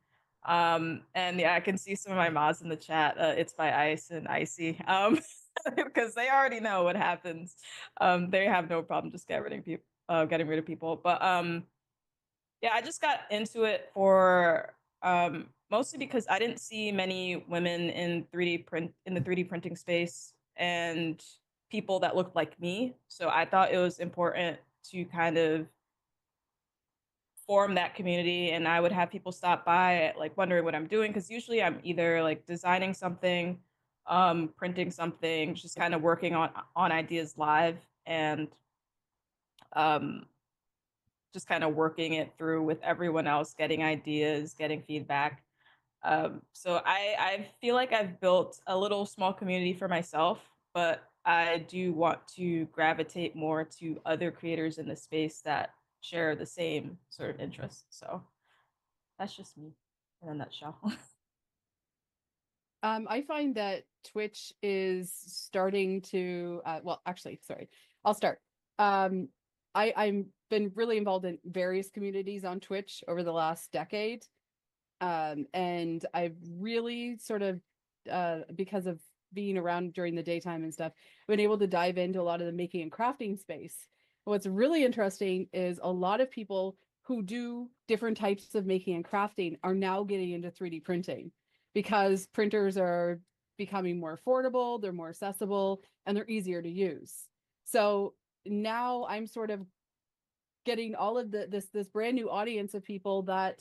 And yeah, I can see some of my mods in the chat. It's by Ice and Icy. Because they already know what happens. They have no problem just getting rid of people. But yeah, I just got into it for mostly because I didn't see many women in the 3D printing space and people that looked like me. So I thought it was important to kind of form that community, and I would have people stop by like wondering what I'm doing, because usually I'm either like designing something, printing something, just kind of working on ideas live, and just kind of working it through with everyone else, getting ideas, getting feedback. So I feel like I've built a little small community for myself, but I do want to gravitate more to other creators in the space that share the same sort of interests. So that's just me in a nutshell. I find that Twitch is starting to, well, actually, sorry. I'll start. I'm been really involved in various communities on Twitch over the last decade. And I've really sort of, because of being around during the daytime and stuff, been able to dive into a lot of the making and crafting space. What's really interesting is a lot of people who do different types of making and crafting are now getting into 3D printing because printers are becoming more affordable, they're more accessible, and they're easier to use. So now I'm sort of getting all of this brand new audience of people that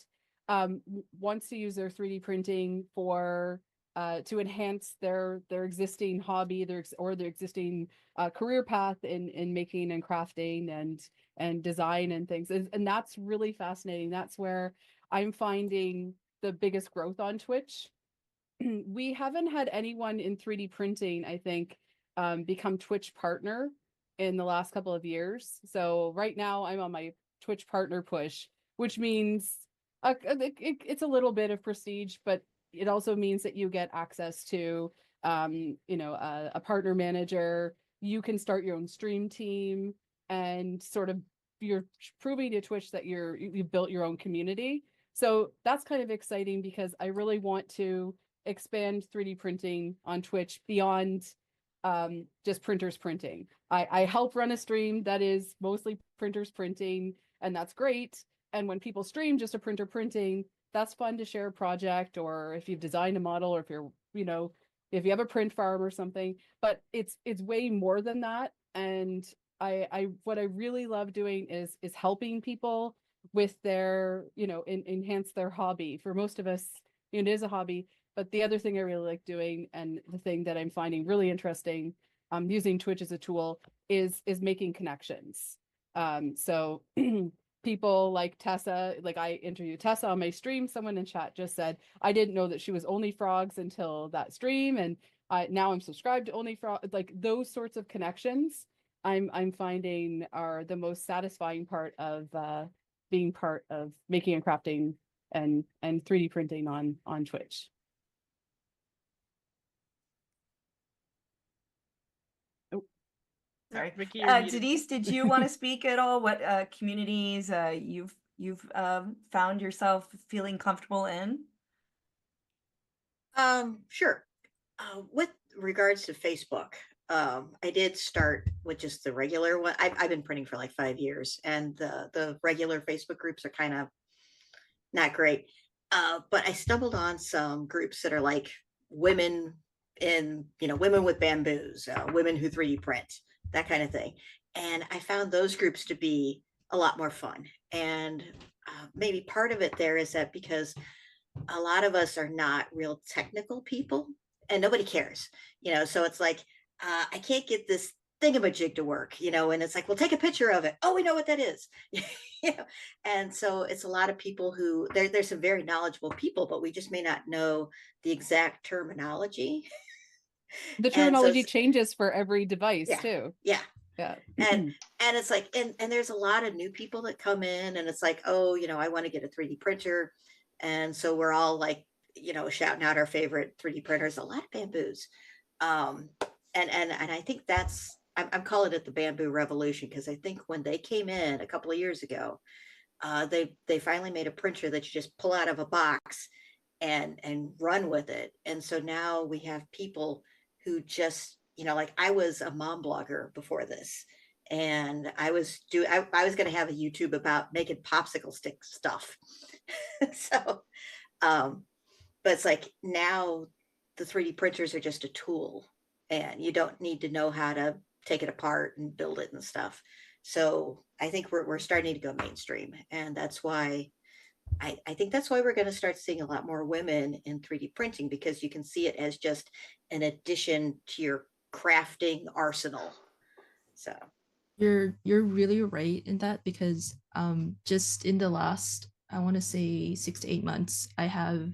wants to use their 3D printing for to enhance their existing hobby, their existing career path in making and crafting and design and things. And that's really fascinating. That's where I'm finding the biggest growth on Twitch. We haven't had anyone in 3D printing, I think, become Twitch partner in the last couple of years. So right now I'm on my Twitch partner push, which means it's a little bit of prestige, but it also means that you get access to, a partner manager. You can start your own stream team and sort of you're proving to Twitch that you've built your own community. So that's kind of exciting because I really want to expand 3D printing on Twitch beyond just printers printing. I help run a stream that is mostly printers printing, and that's great. And when people stream just a printer printing, that's fun to share a project, or if you've designed a model, or if you're, if you have a print farm or something. But it's way more than that. And what I really love doing is helping people with their, enhance their hobby. For most of us, it is a hobby. But the other thing I really like doing, and the thing that I'm finding really interesting, using Twitch as a tool, is making connections. So people like Tessa, like I interviewed Tessa on my stream. Someone in chat just said, I didn't know that she was Only Frogs until that stream, and now I'm subscribed to Only Frog. Like those sorts of connections, I'm finding are the most satisfying part of being part of making and crafting and 3D printing on Twitch. Sorry, Vicky, you're muted. Denise, did you want to speak at all? What communities you've found yourself feeling comfortable in? Sure. With regards to Facebook, I did start with just the regular one. I've been printing for like 5 years, and the regular Facebook groups are kind of not great. But I stumbled on some groups that are like women women with bamboos, women who 3D print, that kind of thing. And I found those groups to be a lot more fun. And maybe part of it there is that because a lot of us are not real technical people and nobody cares, so it's like, I can't get this thingamajig to work, and it's like, well, take a picture of it. Oh, we know what that is. And so it's a lot of people who there's some very knowledgeable people, but we just may not know the exact terminology. The terminology changes for every device too. Yeah. And it's like, and there's a lot of new people that come in, and it's like, oh, I want to get a 3D printer. And so we're all like, shouting out our favorite 3D printers, a lot of bamboos. And I think I'm calling it the bamboo revolution, because I think when they came in a couple of years ago, they finally made a printer that you just pull out of a box and run with it. And so now we have people who just, like I was a mom blogger before this, and I was going to have a YouTube about making popsicle stick stuff. So, but it's like now the 3D printers are just a tool, and you don't need to know how to take it apart and build it and stuff. So I think we're starting to go mainstream, and that's why I think that's why we're going to start seeing a lot more women in 3D printing, because you can see it as just an addition to your crafting arsenal. So you're really right in that, because just in the last, I want to say 6 to 8 months, I have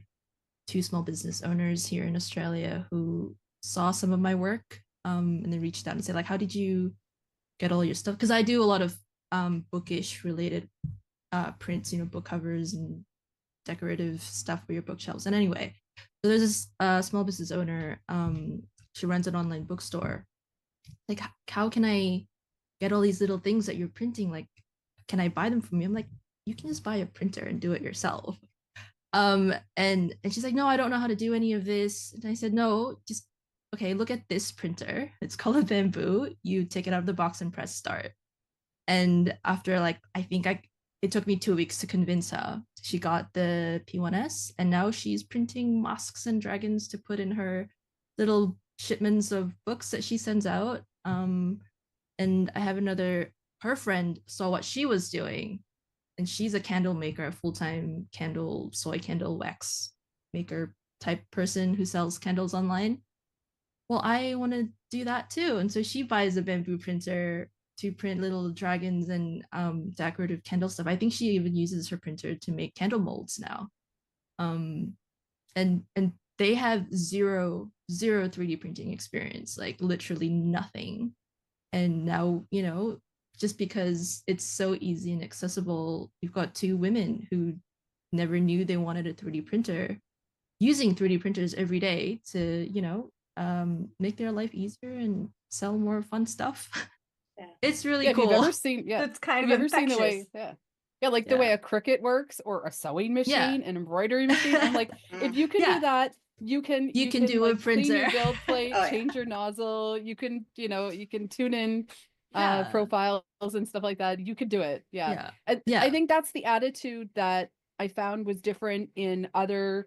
2 small business owners here in Australia who saw some of my work, and they reached out and said, like, how did you get all your stuff? Because I do a lot of bookish related prints, book covers and decorative stuff for your bookshelves. And anyway, so there's this small business owner, she runs an online bookstore. Like, how can I get all these little things that you're printing. Like, can I buy them from you? I'm like, you can just buy a printer and do it yourself. And she's like, no, I don't know how to do any of this. And I said, no, just okay, look at this printer. It's called a Bamboo. You take it out of the box and press start. And after like, it took me 2 weeks to convince her. She got the P1S, and now she's printing masks and dragons to put in her little shipments of books that she sends out. And I have her friend saw what she was doing, and she's a candle maker, a full-time soy candle wax maker type person who sells candles online. Well, I want to do that too. And so she buys a Bamboo printer to print little dragons and decorative candle stuff. I think she even uses her printer to make candle molds now. And they have zero 3D printing experience, like literally nothing. And now, just because it's so easy and accessible, you've got 2 women who never knew they wanted a 3D printer using 3D printers every day to, make their life easier and sell more fun stuff. Yeah. It's really cool. Have you ever seen, It's kind of have you ever seen the way, infectious. the way a Cricut works, or a sewing machine, an embroidery machine? I'm like, if you can do that, you can do a clean your printer. build plate, change your nozzle, you can tune in profiles and stuff like that. You could do it. I think that's the attitude that I found was different in other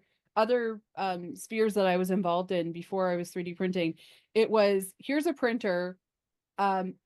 spheres that I was involved in before I was 3D printing. It was, here's a printer.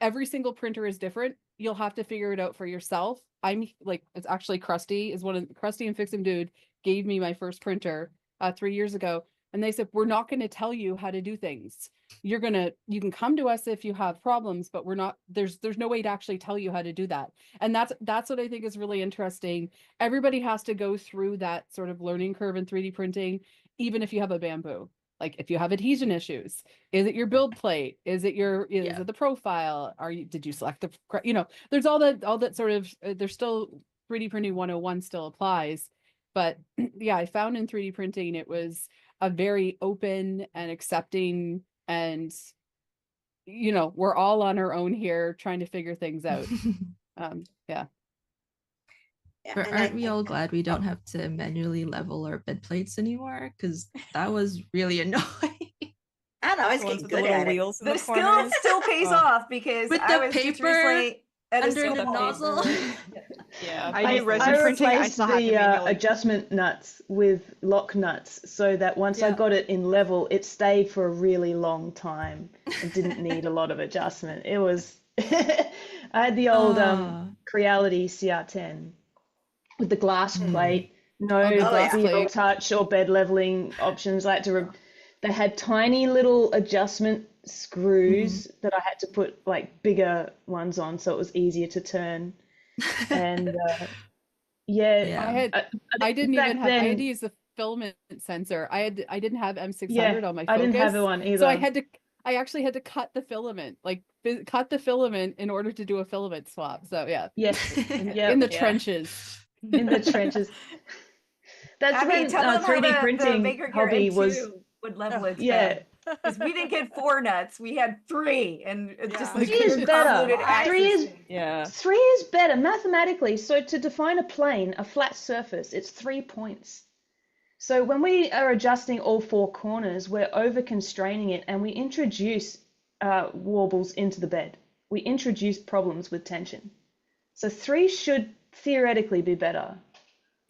Every single printer is different. You'll have to figure it out for yourself. I'm like, it's actually Krusty and Fix 'em Dude gave me my first printer 3 years ago. And they said, we're not going to tell you how to do things. You can come to us if you have problems, but there's no way to actually tell you how to do that. And that's what I think is really interesting. Everybody has to go through that sort of learning curve in 3D printing, even if you have a Bamboo. Like if you have adhesion issues, is it your build plate? Is it the profile? Did you select there's all that sort of, there's still 3D printing 101 still applies. But yeah, I found in 3D printing, it was a very open and accepting, and we're all on our own here trying to figure things out. Aren't we all glad we don't have to manually level our bed plates anymore? Because that was really annoying. I don't know, it's getting good at it. The skill still pays off, because with I the was just paper recently at a under school the nozzle. I replaced the adjustment nuts with lock nuts so that once I got it in level, it stayed for a really long time and didn't need a lot of adjustment. It was, I had the old Creality CR10 with the glass plate, no touch or bed leveling options. They had tiny little adjustment screws that I had to put like bigger ones on so it was easier to turn. And I didn't even have, I had to use the filament sensor. I didn't have M600 on my Focus. I didn't have one either. So I actually had to cut the filament, in order to do a filament swap. So in the trenches. In the trenches. That's when 3D printing hobby would level its bed. Because we didn't get 4 nuts, we had 3, and it's just like 3 is better. 3 is better mathematically. So to define a plane, a flat surface, it's 3 points. So when we are adjusting all 4 corners, we're over constraining it, and we introduce warbles into the bed. We introduce problems with tension. So 3 should theoretically be better.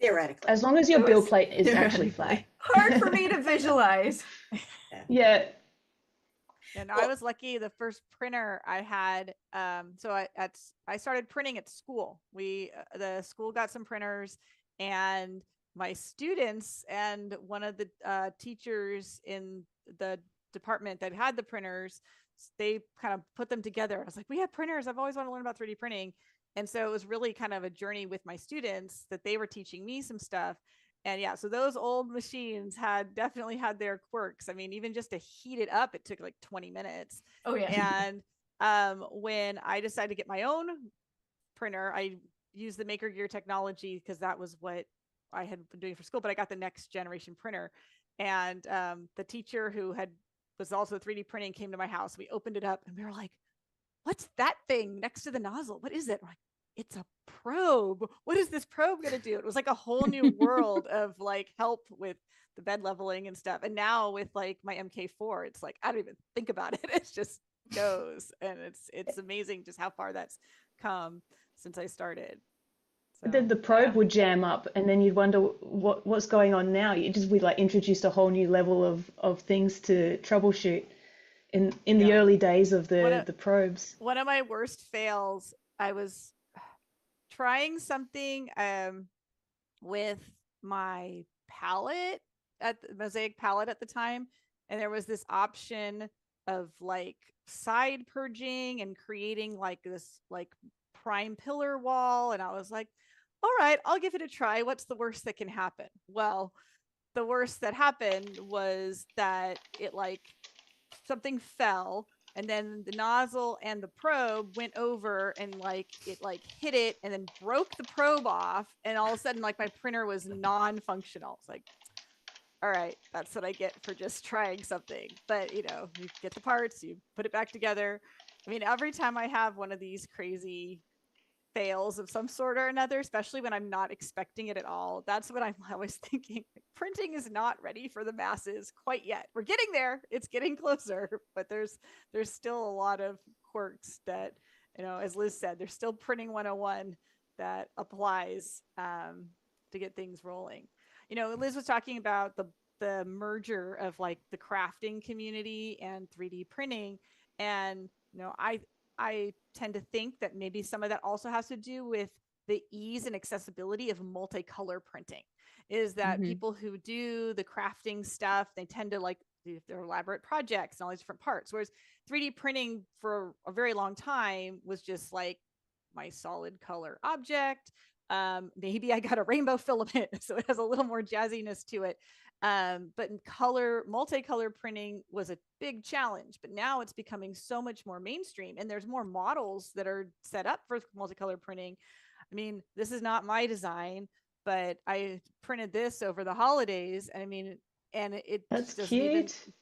Theoretically. As long as your build plate is actually flat. Hard for me to visualize. Yeah. And I was lucky. The first printer I had, I started printing at school. The school got some printers, and my students and one of the teachers in the department that had the printers, they kind of put them together. I was like, we have printers. I've always wanted to learn about 3D printing. And so it was really kind of a journey with my students that they were teaching me some stuff. And so those old machines definitely had their quirks. I mean, even just to heat it up, it took like 20 minutes. Oh yeah. And when I decided to get my own printer, I used the Maker Gear technology because that was what I had been doing for school, but I got the next generation printer. And the teacher who was also 3D printing came to my house. We opened it up and we were like, what's that thing next to the nozzle? What is it? I'm like, it's a probe. What is this probe going to do? It was like a whole new world of like help with the bed leveling and stuff. And now with like my MK4, it's like, I don't even think about it. It just goes. And it's amazing just how far that's come since I started. So, Then the probe would jam up, and then you'd wonder what's going on now. We like introduced a whole new level of things to troubleshoot in the early days of the probes. One of my worst fails, I was trying something with my palette at the Mosaic palette at the time, and there was this option of like side purging and creating like this like prime pillar wall, and I was like, all right, I'll give it a try. What's the worst that can happen? Well, the worst that happened was that it like something fell, and then the nozzle and the probe went over and like it like hit it and then broke the probe off, and all of a sudden like my printer was non-functional. It's like, all right, that's what I get for just trying something. But you know, you get the parts, you put it back together. I mean, every time I have one of these crazy fails of some sort or another, especially when I'm not expecting it at all, that's what I'm always thinking. Printing is not ready for the masses quite yet. We're getting there. It's getting closer, but there's still a lot of quirks that, you know, as Liz said, there's still printing 101 that applies to get things rolling. You know, Liz was talking about the merger of like the crafting community and 3D printing, and you know, I tend to think that maybe some of that also has to do with the ease and accessibility of multicolor printing. Is that people who do the crafting stuff, they tend to like do their elaborate projects and all these different parts. Whereas 3D printing for a very long time was just like my solid color object. Maybe I got a rainbow filament, so it has a little more jazziness to it. But in multicolor printing was a big challenge, but now it's becoming so much more mainstream, and there's more models that are set up for multicolor printing. I mean, this is not my design, but I printed this over the holidays, and I mean, and it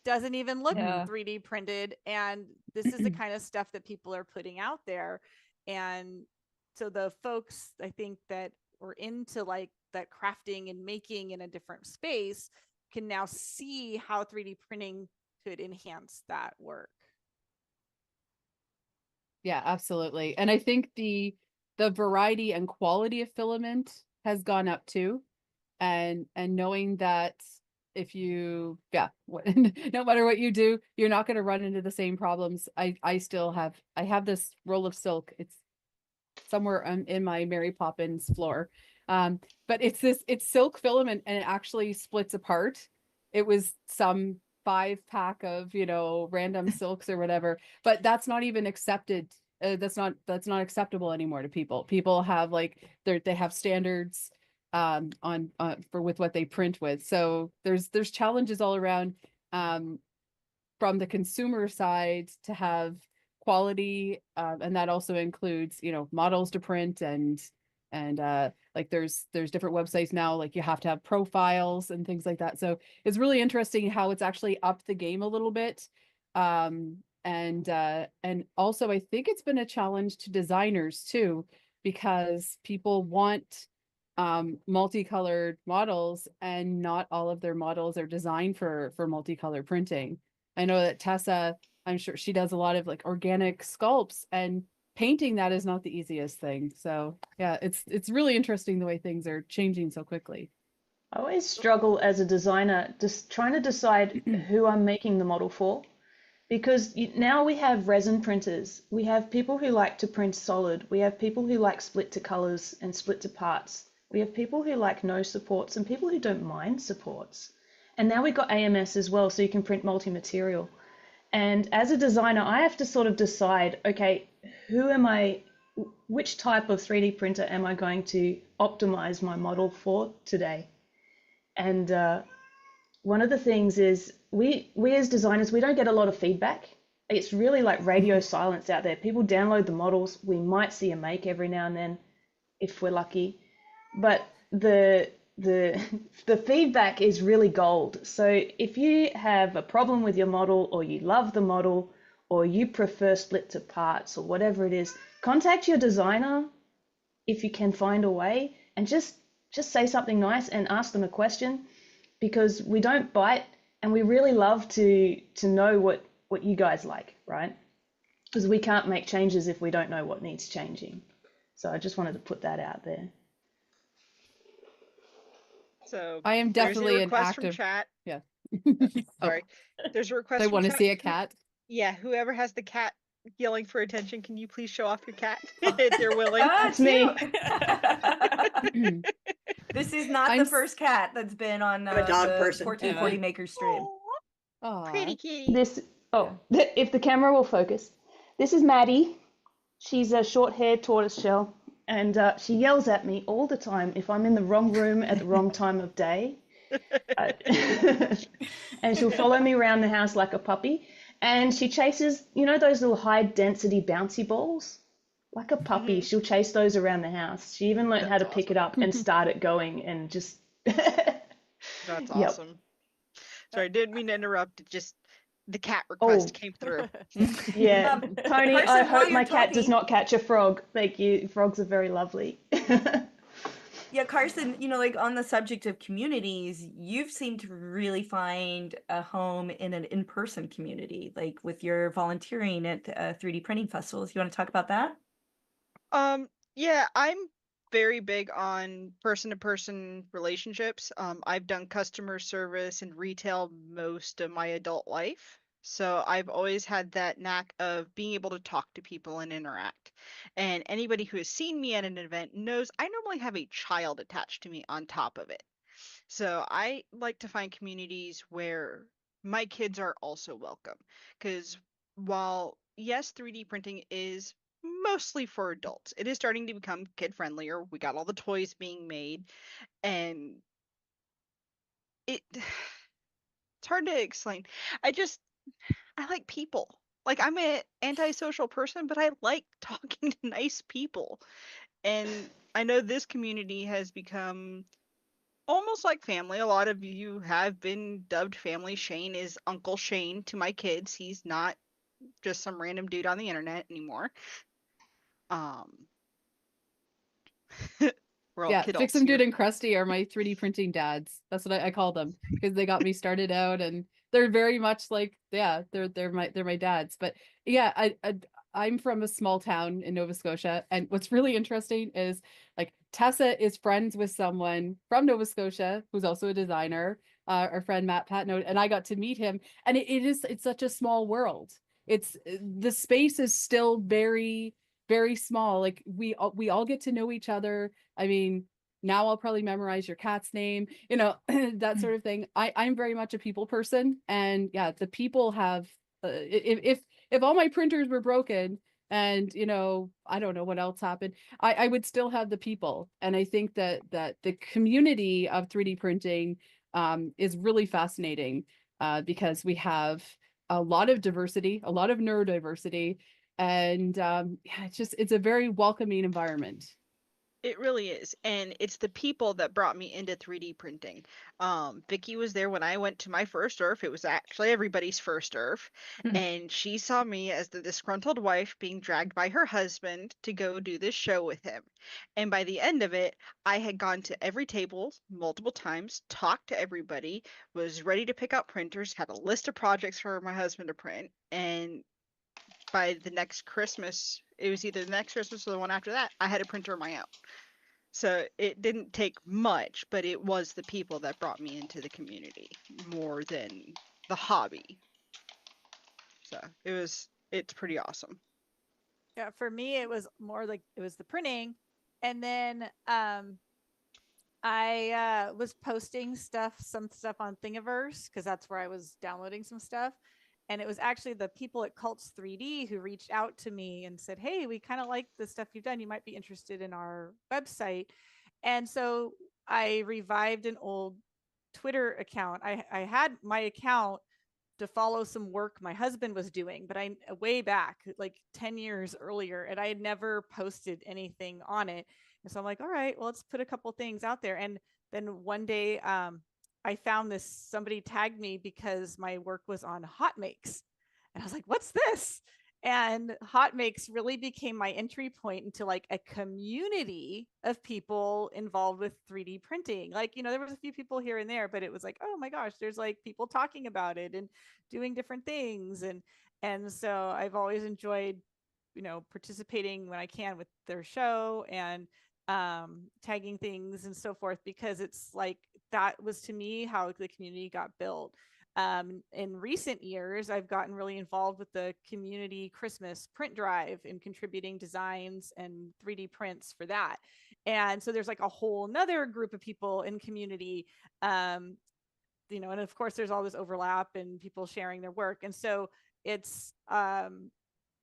doesn't even look 3D printed. And this is the kind of stuff that people are putting out there. And so the folks, I think, that were into like that crafting and making in a different space can now see how 3D printing could enhance that work. Yeah, absolutely. And I think the variety and quality of filament has gone up too. And knowing that if you, no matter what you do, you're not going to run into the same problems. I have this roll of silk. It's somewhere in my Mary Poppins floor. But it's silk filament, and it actually splits apart. It was some 5-pack of, you know, random silks or whatever, but that's not even accepted. That's not acceptable anymore to people. People have like they have standards for with what they print with. So there's challenges all around from the consumer side to have quality, and that also includes, you know, models to print and like there's different websites now, like you have to have profiles and things like that. So it's really interesting how it's actually upped the game a little bit. And also I think it's been a challenge to designers too, because people want multicolored models, and not all of their models are designed for multicolor printing. I know that Tessa, I'm sure she does a lot of like organic sculpts, and painting that is not the easiest thing. So yeah, it's really interesting the way things are changing so quickly. I always struggle as a designer just trying to decide who I'm making the model for, because now we have resin printers. We have people who like to print solid. We have people who like split to colors and split to parts. We have people who like no supports and people who don't mind supports. And now we've got AMS as well, so you can print multi-material. And as a designer, I have to sort of decide, okay, which type of 3D printer am I going to optimize my model for today? And one of the things is we as designers, we don't get a lot of feedback. It's really like radio silence out there. People download the models. We might see a make every now and then if we're lucky. But the feedback is really gold. So if you have a problem with your model, or you love the model, or you prefer split to parts, or whatever it is, contact your designer if you can find a way, and just say something nice and ask them a question, because we don't bite, and we really love to know what you guys like, right? Because we can't make changes if we don't know what needs changing. So I just wanted to put that out there. So I am definitely an active. Chat. Yeah. Sorry. There's a request. They from want to chat. see a cat. Yeah, whoever has the cat yelling for attention, can you please show off your cat if you're willing? That's me. This is not the first cat that's been on I'm a dog the person. 1440 Maker stream. Pretty kitty. This, if the camera will focus. This is Maddie. She's a short-haired tortoiseshell, and she yells at me all the time if I'm in the wrong room at the wrong time of day. And she'll follow me around the house like a puppy. And she chases, you know, those little high-density bouncy balls? Like a puppy, she'll chase those around the house. She even learned how to pick it up and start it going, and just... That's awesome. Sorry, didn't mean to interrupt. It just, the cat request came through. Yeah, Tony, Carson, I while hope you're my cat does talking- not catch a frog. Thank you. Frogs are very lovely. Yeah, Carson, you know, like on the subject of communities, you've seemed to really find a home in an in-person community, like with your volunteering at 3D printing festivals. You want to talk about that? Yeah, I'm very big on person-to-person relationships. I've done customer service and retail most of my adult life. So I've always had that knack of being able to talk to people and interact. And anybody who has seen me at an event knows I normally have a child attached to me on top of it. So I like to find communities where my kids are also welcome. Because while, yes, 3D printing is mostly for adults, it is starting to become kid friendlier. We got all the toys being made, and it's hard to explain. I like people. Like, I'm an antisocial person, but I like talking to nice people. And I know this community has become almost like family. A lot of you have been dubbed family. Shane is Uncle Shane to my kids. He's not just some random dude on the internet anymore. We're all Yeah, kid Fix 'em Dude and Krusty are my 3D printing dads. That's what I call them, because they got me started out, and they're very much like, yeah, they're my dads. But yeah, I'm from a small town in Nova Scotia, and what's really interesting is like Tessa is friends with someone from Nova Scotia who's also a designer, our friend Matt Patno, and I got to meet him, and it's such a small world. It's the space is still very, very small. Like we all get to know each other. I mean, now I'll probably memorize your cat's name, you know, that sort of thing. I'm very much a people person, and yeah, the people have. If all my printers were broken, and you know, I don't know what else happened, I would still have the people. And I think that the community of 3D printing is really fascinating, because we have a lot of diversity, a lot of neurodiversity, and yeah, it's a very welcoming environment. It really is. And it's the people that brought me into 3D printing. Vicky was there when I went to my first ERF. It was actually everybody's first ERF. And she saw me as the disgruntled wife being dragged by her husband to go do this show with him. And by the end of it, I had gone to every table multiple times, talked to everybody, was ready to pick out printers, had a list of projects for my husband to print. And by the next Christmas, it was either the next Christmas or the one after that, I had a printer of my own. So it didn't take much, but it was the people that brought me into the community more than the hobby. So it's pretty awesome. Yeah, for me, it was more like it was the printing. And then I was posting some stuff on Thingiverse, because that's where I was downloading some stuff. And it was actually the people at Cults 3D who reached out to me and said, hey, we kind of like the stuff you've done. You might be interested in our website. And so I revived an old Twitter account. I had my account to follow some work my husband was doing, but I way back, like 10 years earlier, and I had never posted anything on it. And so I'm like, all right, well, let's put a couple things out there. And then one day, I found somebody tagged me because my work was on hot makes. And I was like, what's this? And Hot Makes really became my entry point into like a community of people involved with 3D printing. Like, there was a few people here and there, but it was like, oh my gosh, there's like people talking about it and doing different things. And so I've always enjoyed, participating when I can with their show and tagging things and so forth, because it's like, that was to me how the community got built. In recent years, I've gotten really involved with the community Christmas print drive and contributing designs and 3D prints for that. And so there's like a whole nother group of people in community, and of course there's all this overlap and people sharing their work. And so it's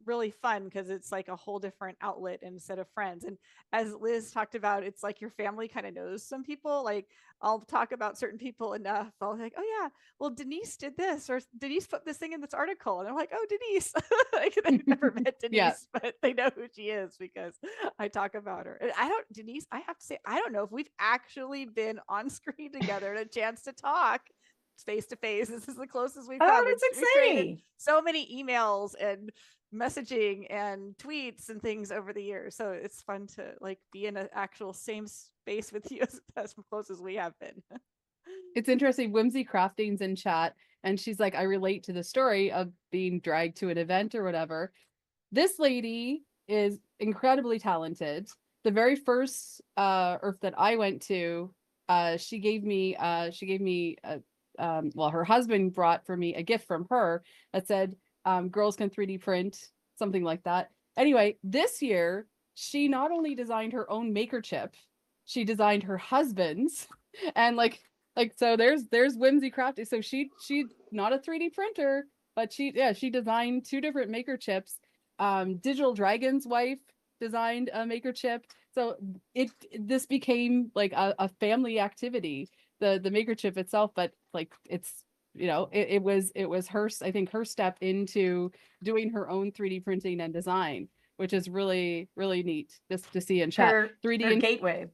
really fun because it's like a whole different outlet and set of friends. And as Liz talked about, it's like your family kind of knows some people. Like I'll talk about certain people enough, I'll be like, oh yeah, well Denise did this, or Denise put this thing in this article, and I'm like, oh Denise. Like they've never met Denise, but they know who she is because I talk about her. And Denise, I have to say, I don't know if we've actually been on screen together and a chance to talk face to face. This is the closest we've come. That's We created exciting. so many emails and messaging and tweets and things over the years. So it's fun to like be in an actual same space with you as close as we have been. It's interesting. Whimsy Crafting's in chat, and she's like, I relate to the story of being dragged to an event or whatever. This lady is incredibly talented. The very first ERF that I went to, she gave me her husband brought for me a gift from her that said, girls can 3D print, something like that. Anyway, this year, she not only designed her own maker chip, she designed her husband's, and so there's Whimsy Crafty. So she not a 3D printer, but she designed 2 different maker chips. Digital Dragon's wife designed a maker chip. So this became like a family activity, the maker chip itself, but like it's, it was her, I think, her step into doing her own 3D printing and design, which is really, really neat just to see in chat. Her 3D and gateway.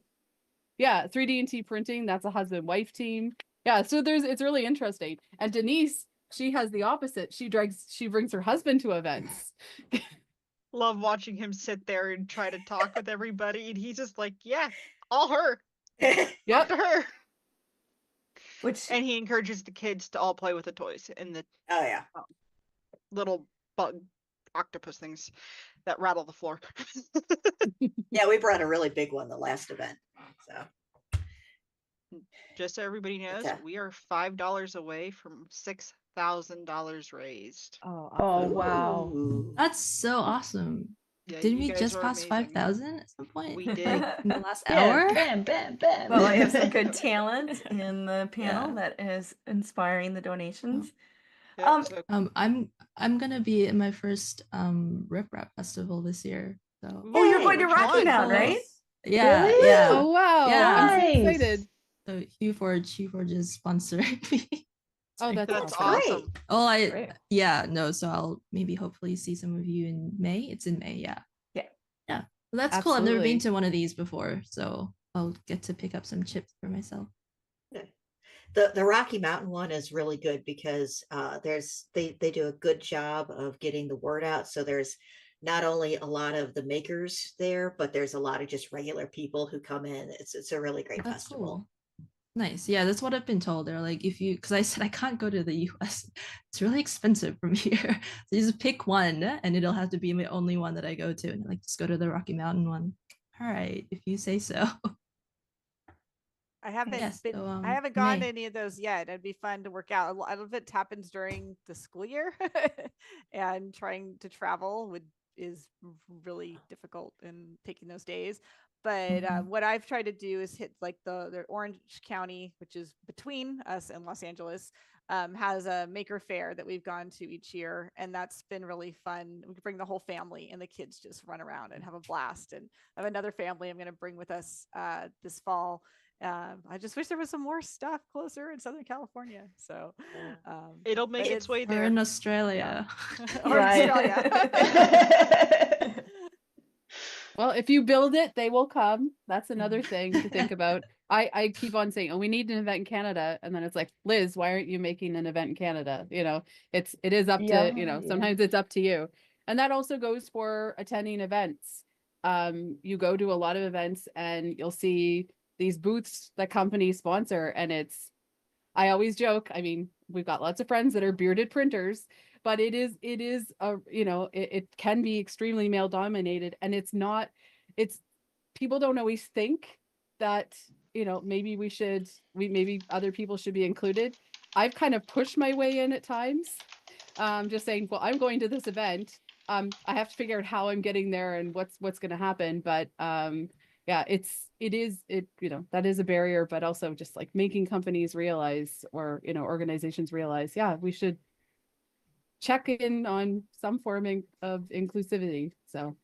Yeah, 3D and T printing, that's a husband-wife team. Yeah, so it's really interesting. And Denise, she has the opposite. She brings her husband to events. Love watching him sit there and try to talk with everybody, and he's just like, yeah, all her. Yep. To her. Which And he encourages the kids to all play with the toys and the little bug octopus things that rattle the floor. Yeah, we brought a really big one the last event. So just so everybody knows, we are $5 away from $6,000 raised. Oh wow. That's so awesome. Yeah, Didn't you we guys just are pass amazing. 5,000 at some point? We did. In the last Yeah, hour? bam, bam, bam. Well, I have some good talent in the panel Yeah. that is inspiring the donations. Yeah, so I'm gonna be in my first Rip Rap festival this year. So Oh, you're going to which Rocky one? Mountain, right? yeah, Really? yeah. Oh wow. Yeah. I'm so Nice. excited. So Hugh Forge is sponsoring me. Oh, that's that's awesome. awesome. Oh, so I'll maybe hopefully see some of you in May. It's in May, yeah. Yeah. Yeah. Well, that's cool. I've never been Absolutely. to one of these before, so I'll get to pick up some chips for myself. the Rocky Mountain one is really good because they do a good job of getting the word out. So there's not only a lot of the makers there, but there's a lot of just regular people who come in. It's a really great That's festival. cool. Nice. Yeah, that's what I've been told. They're like, because I said I can't go to the US. It's really expensive from here. So you just pick one and it'll have to be my only one that I go to. And like, just go to the Rocky Mountain one. All right, if you say so. I haven't Yes, been. so, I haven't gone to May. any of those yet. It'd be fun to work out. A lot of it happens during the school year, and trying to travel is really difficult in picking those days. But what I've tried to do is hit like the Orange County, which is between us and Los Angeles, has a maker fair that we've gone to each year, and that's been really fun. We can bring the whole family, and the kids just run around and have a blast. And I have another family I'm going to bring with us this fall. I just wish there was some more stuff closer in Southern California. So it'll make its way Or there. in Australia. Or Right. Australia. Well, if you build it, they will come. That's another thing to think about. I keep on saying, oh, we need an event in Canada. And then it's like, Liz, why aren't you making an event in Canada? You know, it is up to, you know, sometimes it's up to you. And that also goes for attending events. You go to a lot of events and you'll see these booths that companies sponsor, and I always joke, I mean, we've got lots of friends that are bearded printers, but it is a, you know, it can be extremely male dominated, and it's people don't always think that, you know, maybe maybe other people should be included. I've kind of pushed my way in at times, just saying, well, I'm going to this event. I have to figure out how I'm getting there and what's going to happen. But yeah, you know, that is a barrier, but also just like making companies realize, or, you know, organizations realize, yeah, we should check in on some form of inclusivity. So.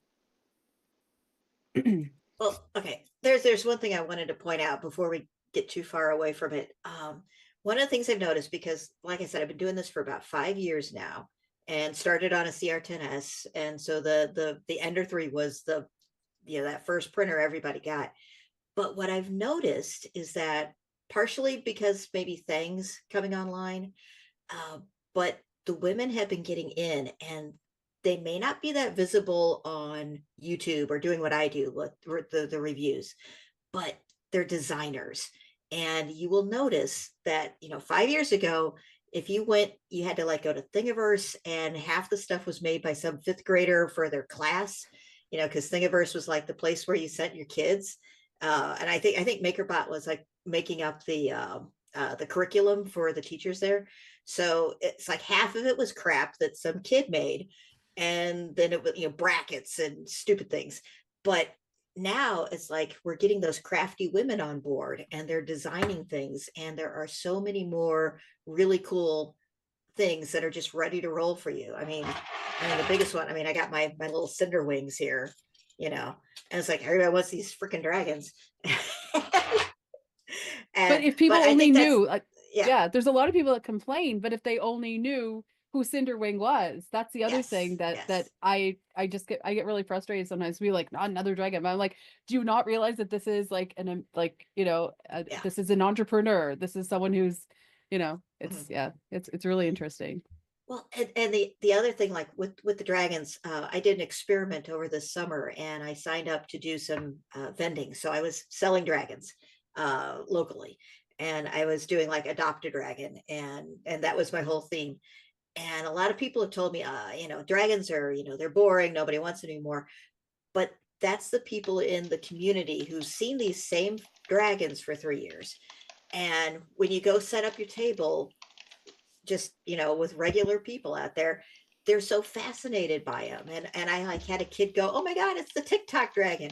Well, okay. There's one thing I wanted to point out before we get too far away from it. One of the things I've noticed, because like I said, I've been doing this for about 5 years now, and started on a CR10S, and so the Ender 3 was the, you know, that first printer everybody got. But what I've noticed is that, partially because maybe things coming online, but the women have been getting in, and they may not be that visible on YouTube or doing what I do with the reviews, but they're designers. And you will notice that, you know, 5 years ago, if you went, you had to like go to Thingiverse, and half the stuff was made by some fifth grader for their class, you know, because Thingiverse was like the place where you sent your kids. And I think MakerBot was like making up the curriculum for the teachers there. So it's like half of it was crap that some kid made, and then it was, you know, brackets and stupid things. But now it's like we're getting those crafty women on board, and they're designing things, and there are so many more really cool things that are just ready to roll for you. I mean the biggest one, I mean, I got my little cinder wings here, you know, and it's like everybody wants these freaking dragons. But if people only knew, yeah. yeah, there's a lot of people that complain, but if they only knew who Cinderwing was, that's the other thing that I get really frustrated sometimes. We like, not another dragon. But I'm like, do you not realize that this is like you know, this is an entrepreneur. This is someone who's, you know, it's it's really interesting. Well, and the other thing, like with the dragons, I did an experiment over the summer, and I signed up to do some vending. So I was selling dragons locally, and I was doing like adopt a dragon, and that was my whole theme. And a lot of people have told me, you know, dragons are, you know, they're boring. Nobody wants it anymore. But that's the people in the community who've seen these same dragons for 3 years. And when you go set up your table, just, you know, with regular people out there, they're so fascinated by them. And I like had a kid go, oh my God, it's the TikTok dragon.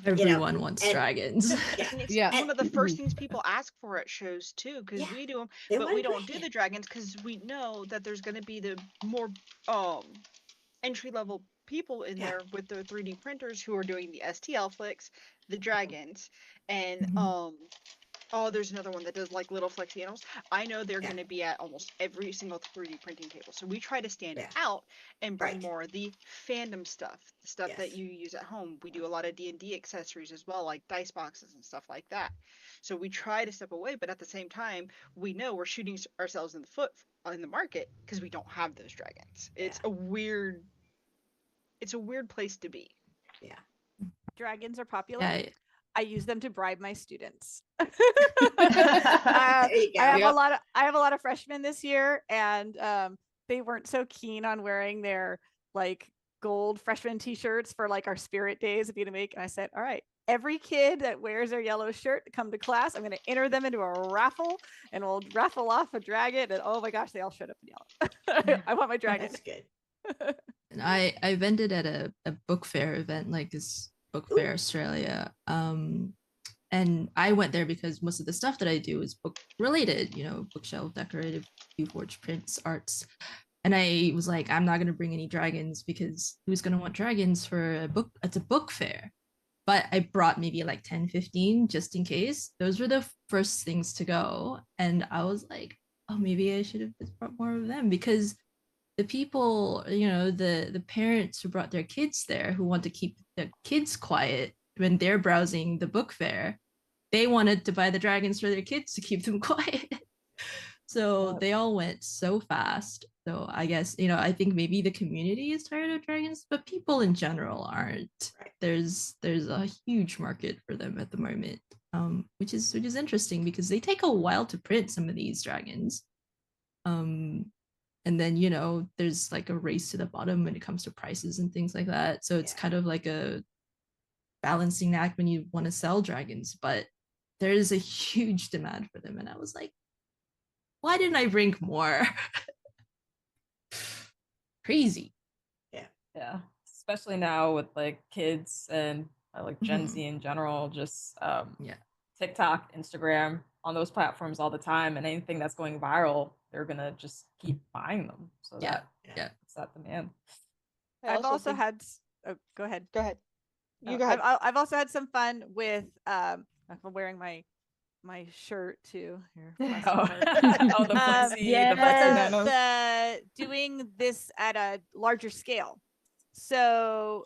Everyone wants dragons. It's one of the first things people ask for at shows too, because we do them, but we don't do the dragons because we know that there's going to be the more entry level people in there with the 3D printers who are doing the STL flicks, the dragons, and there's another one that does like little flexi animals. I know they're going to be at almost every single 3D printing table. So we try to stand out and bring more of the fandom stuff, the stuff that you use at home. We do a lot of D&D accessories as well, like dice boxes and stuff like that. So we try to step away, but at the same time, we know we're shooting ourselves in the foot in the market because we don't have those dragons. It's a weird place to be. Yeah. Dragons are popular. Yeah. I use them to bribe my students. I have a lot of freshmen this year, and they weren't so keen on wearing their like gold freshman t-shirts for like our spirit days at Make. And I said, all right, every kid that wears their yellow shirt to come to class, I'm going to enter them into a raffle, and we'll raffle off a dragon. And oh my gosh, they all showed up in yellow. I want my dragon. That's good. And I vended at a book fair event, like this Book Fair Australia, and I went there because most of the stuff that I do is book related, you know, bookshelf decorative, Forge prints, arts. And I was like, I'm not going to bring any dragons because who's going to want dragons for a book? It's a book fair. But I brought maybe like 10, 15 just in case. Those were the first things to go. And I was like, oh, maybe I should have just brought more of them, because the people, you know, the parents who brought their kids there, who want to keep their kids quiet when they're browsing the book fair, they wanted to buy the dragons for their kids to keep them quiet. So they all went so fast. So I guess, I think maybe the community is tired of dragons, but people in general aren't. There's a huge market for them at the moment, which is interesting because they take a while to print some of these dragons. And then, there's like a race to the bottom when it comes to prices and things like that. So it's kind of like a balancing act when you want to sell dragons, but there is a huge demand for them. And I was like, why didn't I bring more? Crazy. Yeah. Especially now with like kids and like Gen Z in general, just TikTok, Instagram, on those platforms all the time, and anything that's going viral, they're gonna just keep buying them. So it's that demand. I've also had. Oh, go ahead. Go ahead. You go ahead. I've also had some fun with. I'm wearing my shirt too. Here, the flexi, the doing this at a larger scale. So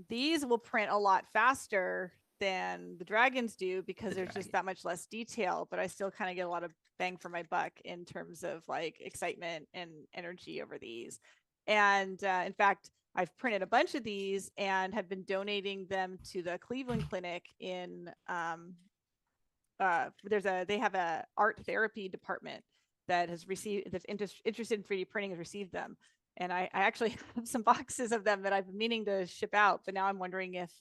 these will print a lot faster than the dragons do because there's just that much less detail, but I still kind of get a lot of bang for my buck in terms of like excitement and energy over these. And in fact, I've printed a bunch of these and have been donating them to the Cleveland Clinic in they have a art therapy department that has received, that's interested in 3D printing, has received them. And I actually have some boxes of them that I've been meaning to ship out, but now I'm wondering if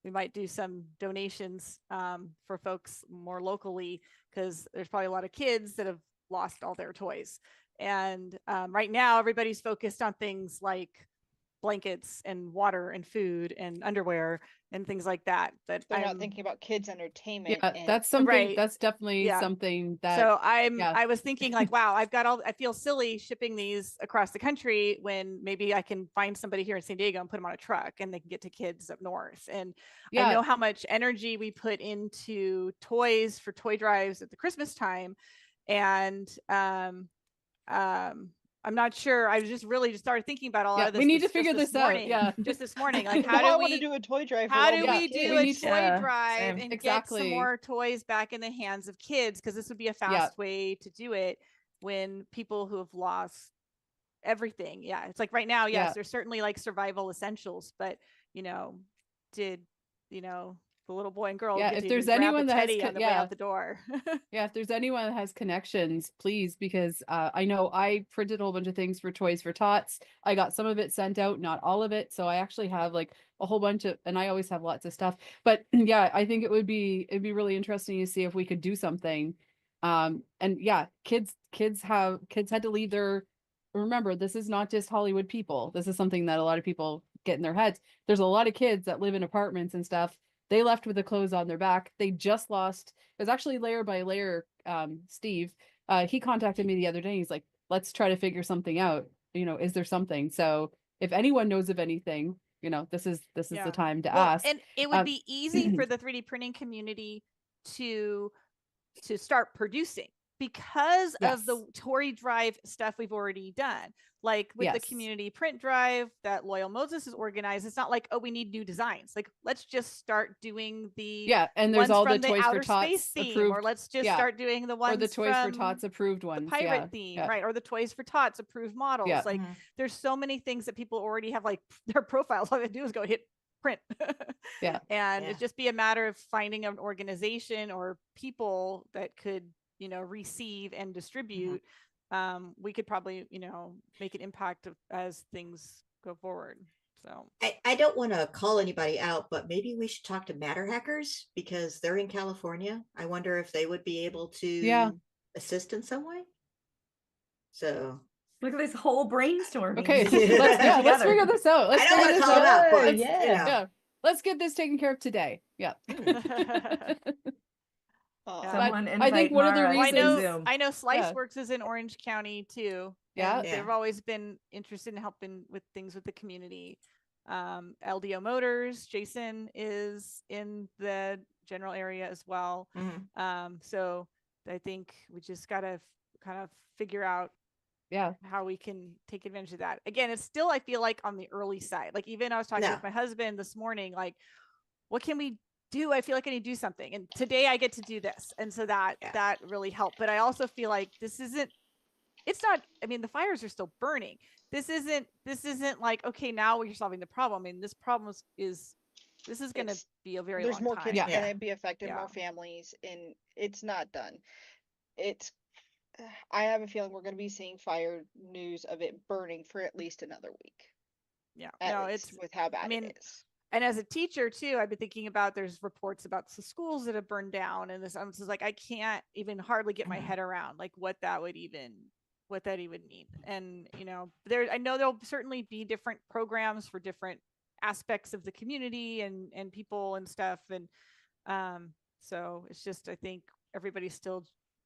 we might do some donations for folks more locally, because there's probably a lot of kids that have lost all their toys. And right now everybody's focused on things like blankets and water and food and underwear and things like that. But they're not thinking about kids' entertainment. Yeah, that's something. Right. That's definitely something that. So I was thinking like, wow, I feel silly shipping these across the country when maybe I can find somebody here in San Diego and put them on a truck and they can get to kids up north. And I know how much energy we put into toys for toy drives at the Christmas time, and I'm not sure. I just started thinking about all of this. We need to figure this out. Yeah. Just this morning. Like, how do we do a toy drive? How do we do a toy drive and get some Exactly. more toys back in the hands of kids? Because this would be a fast way to do it when people who have lost everything. Yeah. It's like right now, yes, there's certainly like survival essentials, but did the little boy and girl get if to there's grab anyone a that has teddy on the way out the door? If there's anyone that has connections, please, because I know I printed a whole bunch of things for Toys for Tots. I got some of it sent out, not all of it, so I actually have like a whole bunch of, and I always have lots of stuff, but I think it'd be really interesting to see if we could do something. And kids had to leave their, remember, this is not just Hollywood people, this is something that a lot of people get in their heads. There's a lot of kids that live in apartments and stuff. They left with the clothes on their back. They just lost. It was actually layer by layer. Steve, he contacted me the other day. He's like, let's try to figure something out. Is there something? So if anyone knows of anything, this is the time to ask. And it would be easy for the 3D printing community to start producing because of the toy drive stuff we've already done. Like with the community print drive that Loyal Moses has organized, it's not like, oh, we need new designs. Like, let's just start doing the and there's all the from Toys for outer Tots space theme, approved, or let's just start doing the ones or the Toys for from Tots approved ones, the pirate theme, right? Or the Toys for Tots approved models. Like, there's so many things that people already have like their profiles. All they do is go hit print. And it'd just be a matter of finding an organization or people that could receive and distribute. We could probably make an impact as things go forward. So I don't want to call anybody out, but maybe we should talk to Matter Hackers because they're in California. I wonder if they would be able to assist in some way. So look at this whole brainstorming. Okay, let's figure this out. I don't want to call it out, but let's get this taken care of today. Yeah. I think one of the reasons I know SliceWorks is in Orange County too. Yeah. They've always been interested in helping with things with the community. LDO Motors, Jason is in the general area as well. So I think we just gotta kind of figure out how we can take advantage of that. Again, it's still, I feel like, on the early side. Like, even I was talking with my husband this morning, like, what can we I feel like I need to do something, and today I get to do this, and so that really helped. But I also feel like it's not, I mean, the fires are still burning. This isn't like, okay, now you're solving the problem. I mean, this problem is going to be a very There's long more time. kids going to be affected, more families, and it's not done. I have a feeling we're going to be seeing fire news of it burning for at least another week. Yeah, it's with how bad it is. And as a teacher too, I've been thinking about, there's reports about the schools that have burned down, and this, I'm just like, I can't even hardly get my head around like what that even mean. And I know there'll certainly be different programs for different aspects of the community and people and stuff. And so it's just, I think everybody's still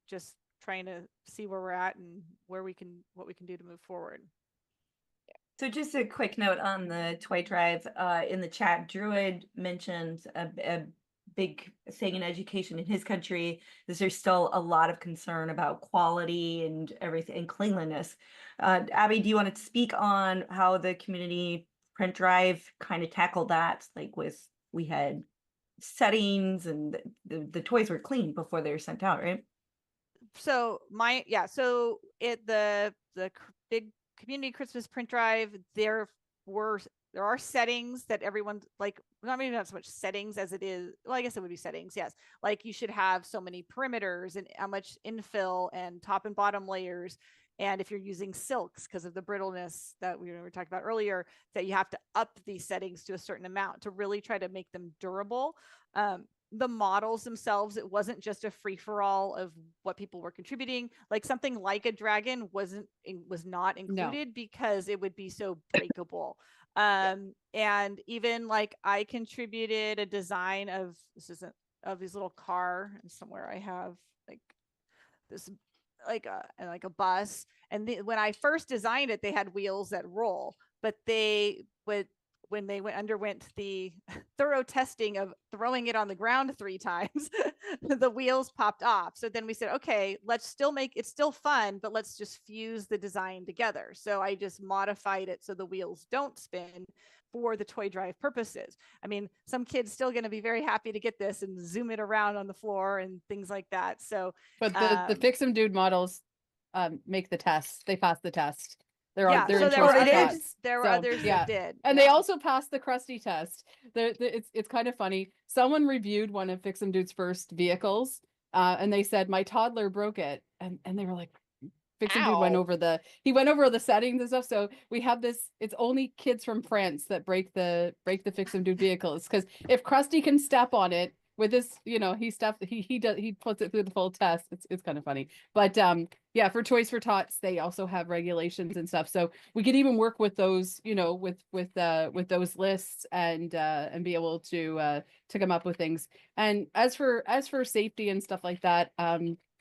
just trying to see where we're at and what we can do to move forward. So just a quick note on the toy drive, in the chat, Druid mentioned a big thing in education in his country is there's still a lot of concern about quality and everything, and cleanliness. Abby, do you want to speak on how the community print drive kind of tackled that? Like we had settings and the toys were clean before they were sent out, right? So the big community Christmas print drive, there are settings that everyone, like, not maybe not so much settings as it is, well, I guess it would be settings, yes, like you should have so many perimeters and how much infill and top and bottom layers, and if you're using silks because of the brittleness that we were talking about earlier, that you have to up these settings to a certain amount to really try to make them durable. The models themselves, it wasn't just a free-for-all of what people were contributing. Like something like a dragon was not included because it would be so breakable. And even like I contributed a design of these little car, and somewhere I have like this like a bus, and when I first designed it, they had wheels that roll, but when they underwent the thorough testing of throwing it on the ground 3 times, the wheels popped off. So then we said, okay, let's still make it still fun, but let's just fuse the design together. So I just modified it so the wheels don't spin for the toy drive purposes. I mean, some kids still going to be very happy to get this and zoom it around on the floor and things like that. So, but the Fix 'em Dude models make the test. They pass the test. They're so there were others that did, and they also passed the crusty test. It's kind of funny. Someone reviewed one of Fix 'em Dude's first vehicles, and they said my toddler broke it, and they were like, Fix 'em Dude went over the settings and stuff. So we have this. It's only kids from France that break the Fix 'em Dude vehicles, because if Krusty can step on it with this, he puts it through the full test. It's kind of funny, but yeah, for Toys for Tots, they also have regulations and stuff. So we could even work with those, with those lists and be able to come up with things. And as for safety and stuff like that,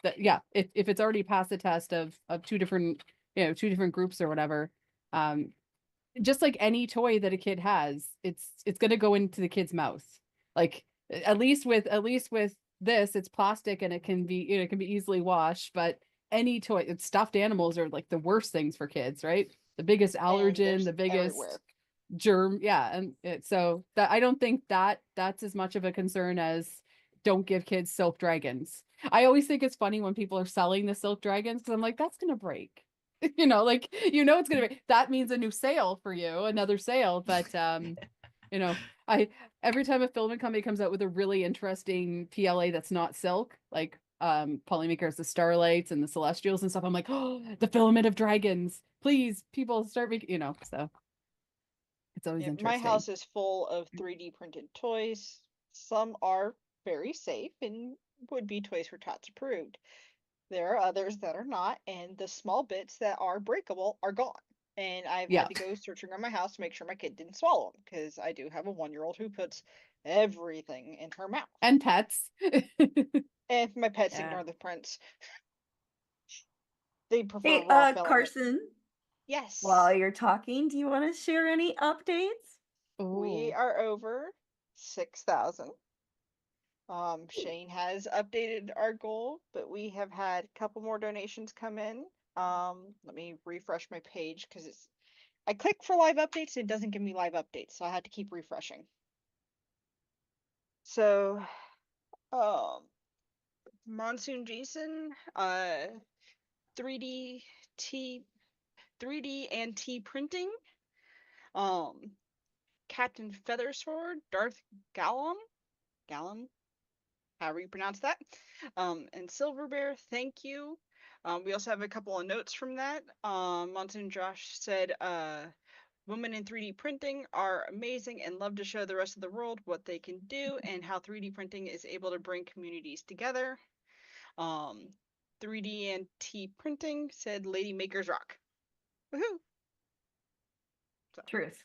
if it's already passed the test of 2 different, 2 different groups or whatever, just like any toy that a kid has, it's going to go into the kid's mouth. Like at least with this, it's plastic and it can be, it can be easily washed, but any toy, stuffed animals are like the worst things for kids, right? The biggest allergen, the biggest germ. Yeah. And so that, I don't think that's as much of a concern as don't give kids silk dragons. I always think it's funny when people are selling the silk dragons, because I'm like, that's going to break. It's going to be, that means a new sale for you, another sale. But, every time a filament company comes out with a really interesting PLA that's not silk, like Polymakers, the Starlights and the Celestials and stuff, I'm like, oh, the filament of dragons, please, people start making, so it's always interesting. My house is full of 3D printed toys. Some are very safe and would be Toys for Tots approved. There are others that are not, and the small bits that are breakable are gone. And I've had to go searching around my house to make sure my kid didn't swallow them, because I do have a 1-year-old who puts everything in her mouth. And pets. And my pets ignore the prints. They prefer raw filament. Carson. Yes. While you're talking, do you want to share any updates? We are over 6,000. Shane has updated our goal, but we have had a couple more donations come in. Let me refresh my page, because I click for live updates and it doesn't give me live updates, so I had to keep refreshing. So, Monsoon Jason, 3D and T printing. Captain Feathersword, Darth Gallum, however you pronounce that. And Silver Bear, thank you. We also have a couple of notes from that. Monsoon Josh said, women in 3D printing are amazing and love to show the rest of the world what they can do and how 3D printing is able to bring communities together. 3D and T printing said Lady Makers Rock. Woohoo! So. Truth.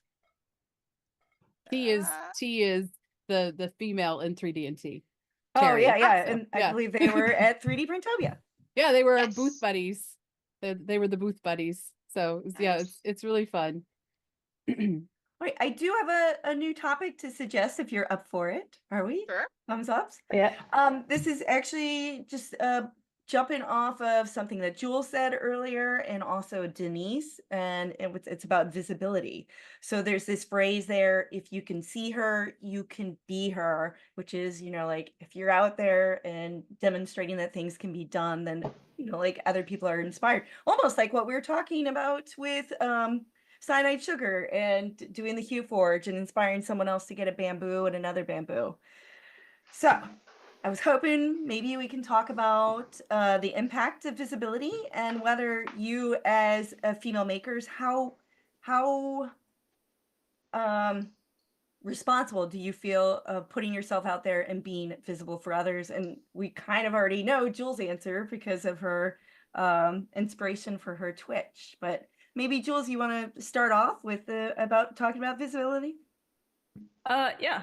T is the female in 3D and T. Oh yeah, yeah, So, and I believe they were at 3D Printopia. Yeah, they were booth buddies. They were the booth buddies. So yeah, it's really fun. Wait, I do have a new topic to suggest if you're up for it. Are we? Sure. Thumbs ups? Yeah. This is actually just jumping off of something that Jules said earlier and also Denise, and it's about visibility. So there's this phrase there, if you can see her, you can be her, which is, you know, like if you're out there and demonstrating that things can be done, then, you know, like other people are inspired. Almost like what we were talking about with cyanide sugar and doing the Hue Forge and inspiring someone else to get a bamboo and another bamboo. So I was hoping maybe we can talk about the impact of visibility and whether you as female makers, how responsible do you feel of putting yourself out there and being visible for others? And we kind of already know Jules' answer because of her inspiration for her Twitch, but maybe Jules, you want to start off with about talking about visibility? Yeah.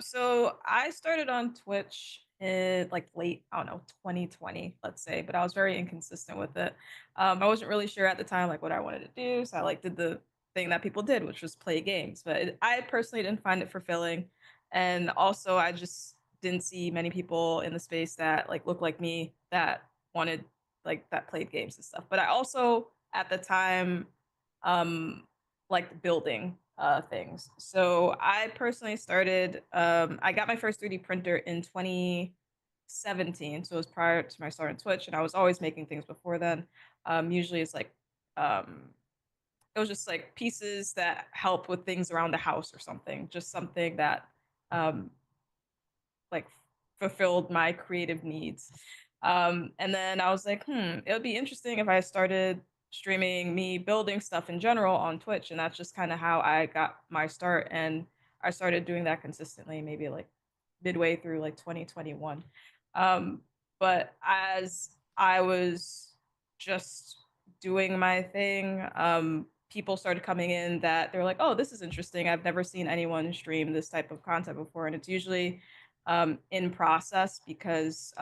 So I started on Twitch in like late, I don't know, 2020, let's say, but I was very inconsistent with it. I wasn't really sure at the time like what I wanted to do, so I like did the thing that people did, which was play games. But I personally didn't find it fulfilling, and also I just didn't see many people in the space that like looked like me that wanted like that played games and stuff. But I also at the time liked building things. So I personally started, I got my first 3D printer in 2017. So it was prior to my start on Twitch, and I was always making things before then. Usually it's like, it was just like pieces that help with things around the house or something, just something that like fulfilled my creative needs. And then I was like, it would be interesting if I started streaming me building stuff in general on Twitch. And that's just kind of how I got my start. And I started doing that consistently, maybe like midway through like 2021. But as I was just doing my thing, people started coming in that they're like, oh, this is interesting. I've never seen anyone stream this type of content before. And it's usually in process because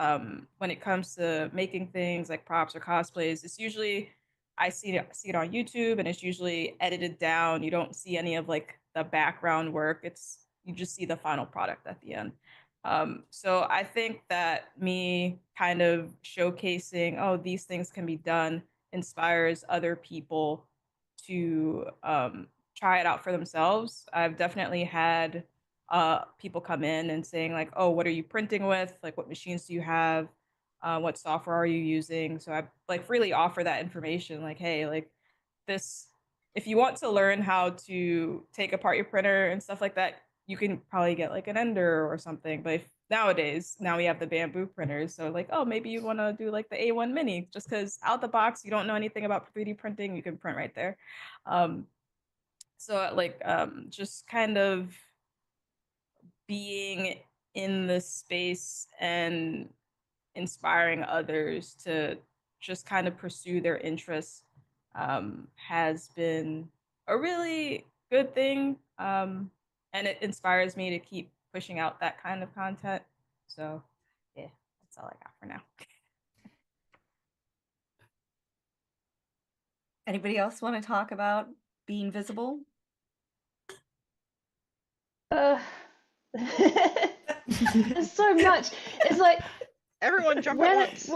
when it comes to making things like props or cosplays, it's usually I see it on YouTube and it's usually edited down. You don't see any of like the background work. You just see the final product at the end. So I think that me kind of showcasing, oh, these things can be done, inspires other people to try it out for themselves. I've definitely had people come in and saying like, oh, what are you printing with? Like, what machines do you have? What software are you using? So I like freely offer that information. Like, hey, like this, if you want to learn how to take apart your printer and stuff like that, you can probably get like an Ender or something. But nowadays, now we have the bamboo printers. So like, oh, maybe you want to do like the A1 Mini, just because out the box, you don't know anything about 3D printing, you can print right there. So like, just kind of being in the space and inspiring others to just kind of pursue their interests has been a really good thing. And it inspires me to keep pushing out that kind of content. So yeah, that's all I got for now. Anybody else want to talk about being visible? There's so much. It's like everyone jump at once.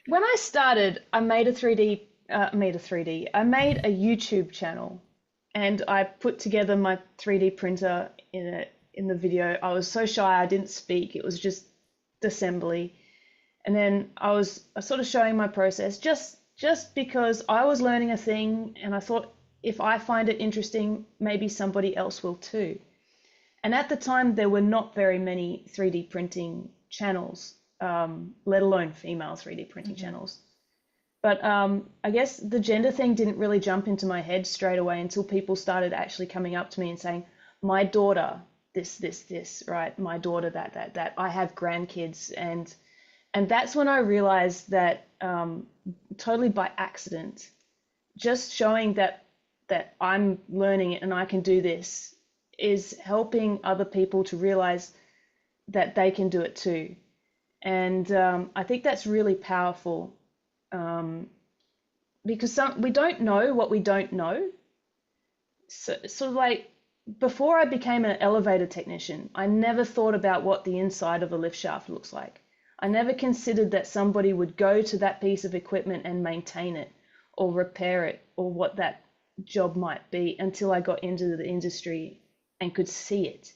When I started, I made a 3D. I made a YouTube channel, and I put together my 3D printer in the video. I was so shy, I didn't speak. It was just assembly. And then I was sort of showing my process just because I was learning a thing, and I thought if I find it interesting, maybe somebody else will too. And at the time, there were not very many 3D printing channels, let alone female 3D printing channels. But I guess the gender thing didn't really jump into my head straight away until people started actually coming up to me and saying, my daughter, this, right? My daughter, that. I have grandkids. And that's when I realized that totally by accident, just showing that I'm learning it and I can do this is helping other people to realize that they can do it too. And I think that's really powerful, because we don't know what we don't know. So, sort of like before I became an elevator technician, I never thought about what the inside of a lift shaft looks like. I never considered that somebody would go to that piece of equipment and maintain it or repair it or what that job might be until I got into the industry and could see it,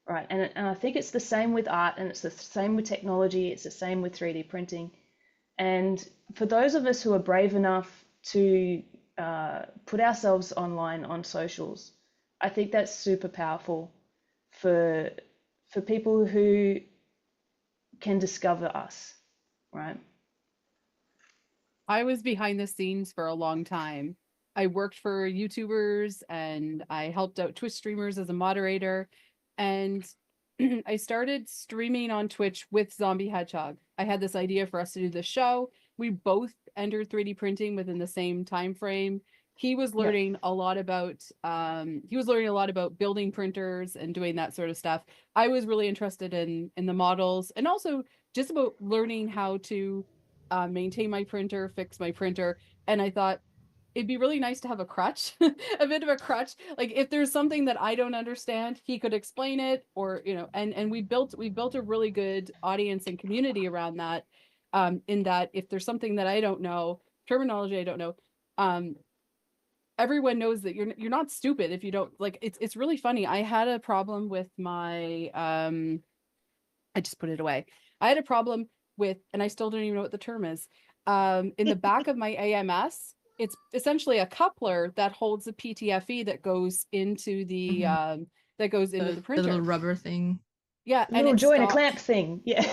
right? And I think it's the same with art, and it's the same with technology, it's the same with 3D printing. And for those of us who are brave enough to put ourselves online on socials, I think that's super powerful for people who can discover us, right? I was behind the scenes for a long time. I worked for YouTubers and I helped out Twitch streamers as a moderator. And I started streaming on Twitch with Zombie Hedgehog. I had this idea for us to do the show. We both entered 3D printing within the same time frame. He was learning a lot about building printers and doing that sort of stuff. I was really interested in the models and also just about learning how to maintain my printer, fix my printer. And I thought it'd be really nice to have a crutch, a bit of a crutch. Like if there's something that I don't understand, he could explain it, or, you know, and we built a really good audience and community around that. In that if there's something that I don't know, terminology I don't know, everyone knows that you're not stupid if you don't, like, it's really funny. I had a problem with my I just put it away. I had a problem with, and I still don't even know what the term is. In the back of my AMS, it's essentially a coupler that holds a PTFE that goes into the the printer. The little rubber thing. Yeah, a little joint, a clamp thing. Yeah.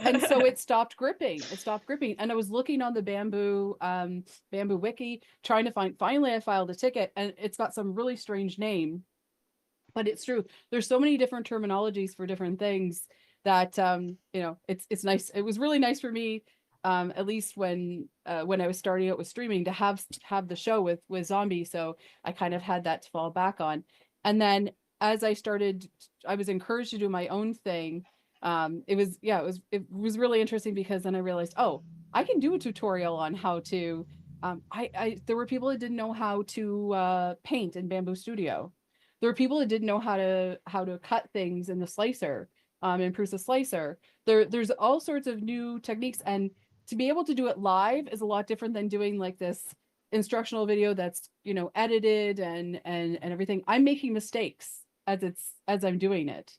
And so it stopped gripping. And I was looking on the Bamboo wiki, trying to finally I filed a ticket, and it's got some really strange name, but it's true. There's so many different terminologies for different things that you know, it's nice. It was really nice for me, at least when I was starting out with streaming, to have the show with Zombie. So I kind of had that to fall back on. And then as I was encouraged to do my own thing. It was really interesting, because then I realized, oh, I can do a tutorial on how to, there were people that didn't know how to paint in Bamboo Studio. There were people that didn't know how to cut things in the slicer, in Prusa Slicer. There's all sorts of new techniques, and to be able to do it live is a lot different than doing like this instructional video that's, you know, edited and everything. I'm making mistakes as I'm doing it.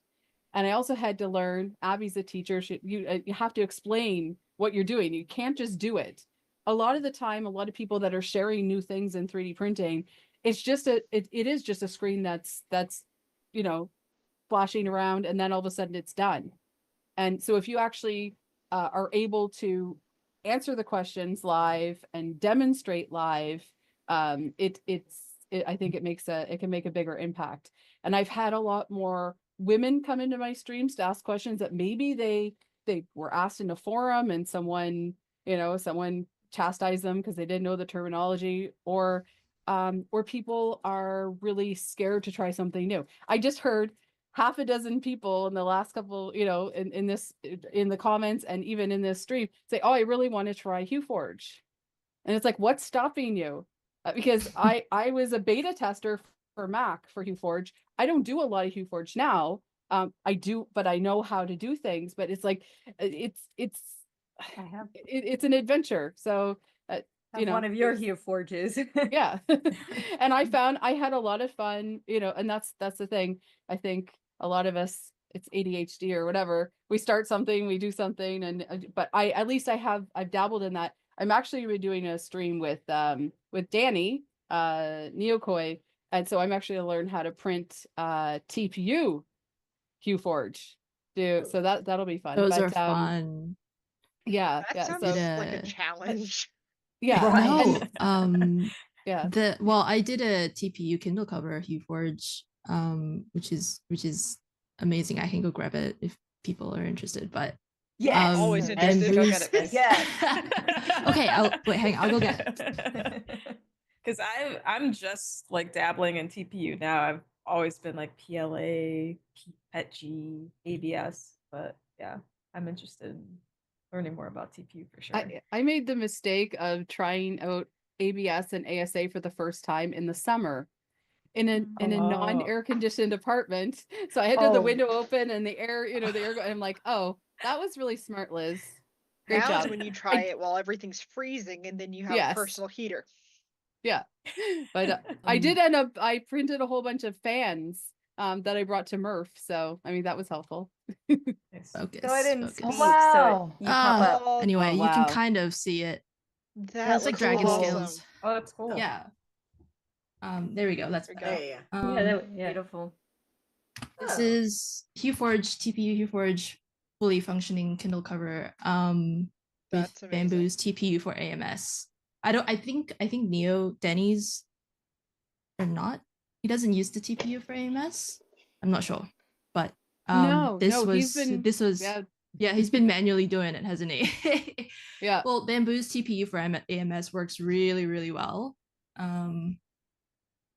And I also had to learn, Abby's a teacher, you have to explain what you're doing. You can't just do it. A lot of the time, a lot of people that are sharing new things in 3D printing, it is just a screen that's, you know, flashing around, and then all of a sudden it's done. And so if you actually are able to answer the questions live and demonstrate live, I think it can make a bigger impact. And I've had a lot more women come into my streams to ask questions that maybe they were asked in a forum and someone chastised them because they didn't know the terminology, or people are really scared to try something new. I just heard half a dozen people in the last couple, you know, in the comments and even in this stream say, oh, I really want to try HueForge. And it's like, what's stopping you? Because I was a beta tester for Mac for HueForge. I don't do a lot of HueForge now. I do, but I know how to do things. But it's like, it's an adventure. So you know, one of your HueForges. Yeah. And I found I had a lot of fun, you know, and that's the thing. I think a lot of us, it's ADHD or whatever. We start something, we do something, and but I've dabbled in that. I'm actually doing a stream with Danny Neokoi, and so I'm actually gonna learn how to print TPU Huforge. So that'll be fun. Those But, are fun. Yeah, That yeah. sounds So like a challenge. yeah, No, yeah. I did a TPU Kindle cover Huforge, which is amazing. I can go grab it if people are interested. But Yes, always interested. Go get it, Yes. Okay, hang on, I'll go get it. Because I'm just like dabbling in TPU now. I've always been like PLA, PETG, ABS, but yeah, I'm interested in learning more about TPU for sure. I made the mistake of trying out ABS and ASA for the first time in the summer in a non-air conditioned apartment. So I had to have the window open and the air, the air. I'm like, oh, that was really smart, Liz. Great Now's job. when you try it while everything's freezing and then you have a personal heater. Yeah, but I did end up. I printed a whole bunch of fans that I brought to Murph. So I mean that was helpful. Focus. Go ahead and focus. speak so you pop up. Anyway, you can kind of see it. That's like dragon awesome. scales. Oh, that's cool. Yeah. There we go. That's better. Beautiful. This is Huforge, TPU Huforge, fully functioning Kindle cover. With Bamboo's TPU for AMS. I think Neo Denny's or not. He doesn't use the TPU for AMS. I'm not sure, but he's been manually doing it, hasn't he? Yeah. Well, Bamboo's TPU for AMS works really, really well, and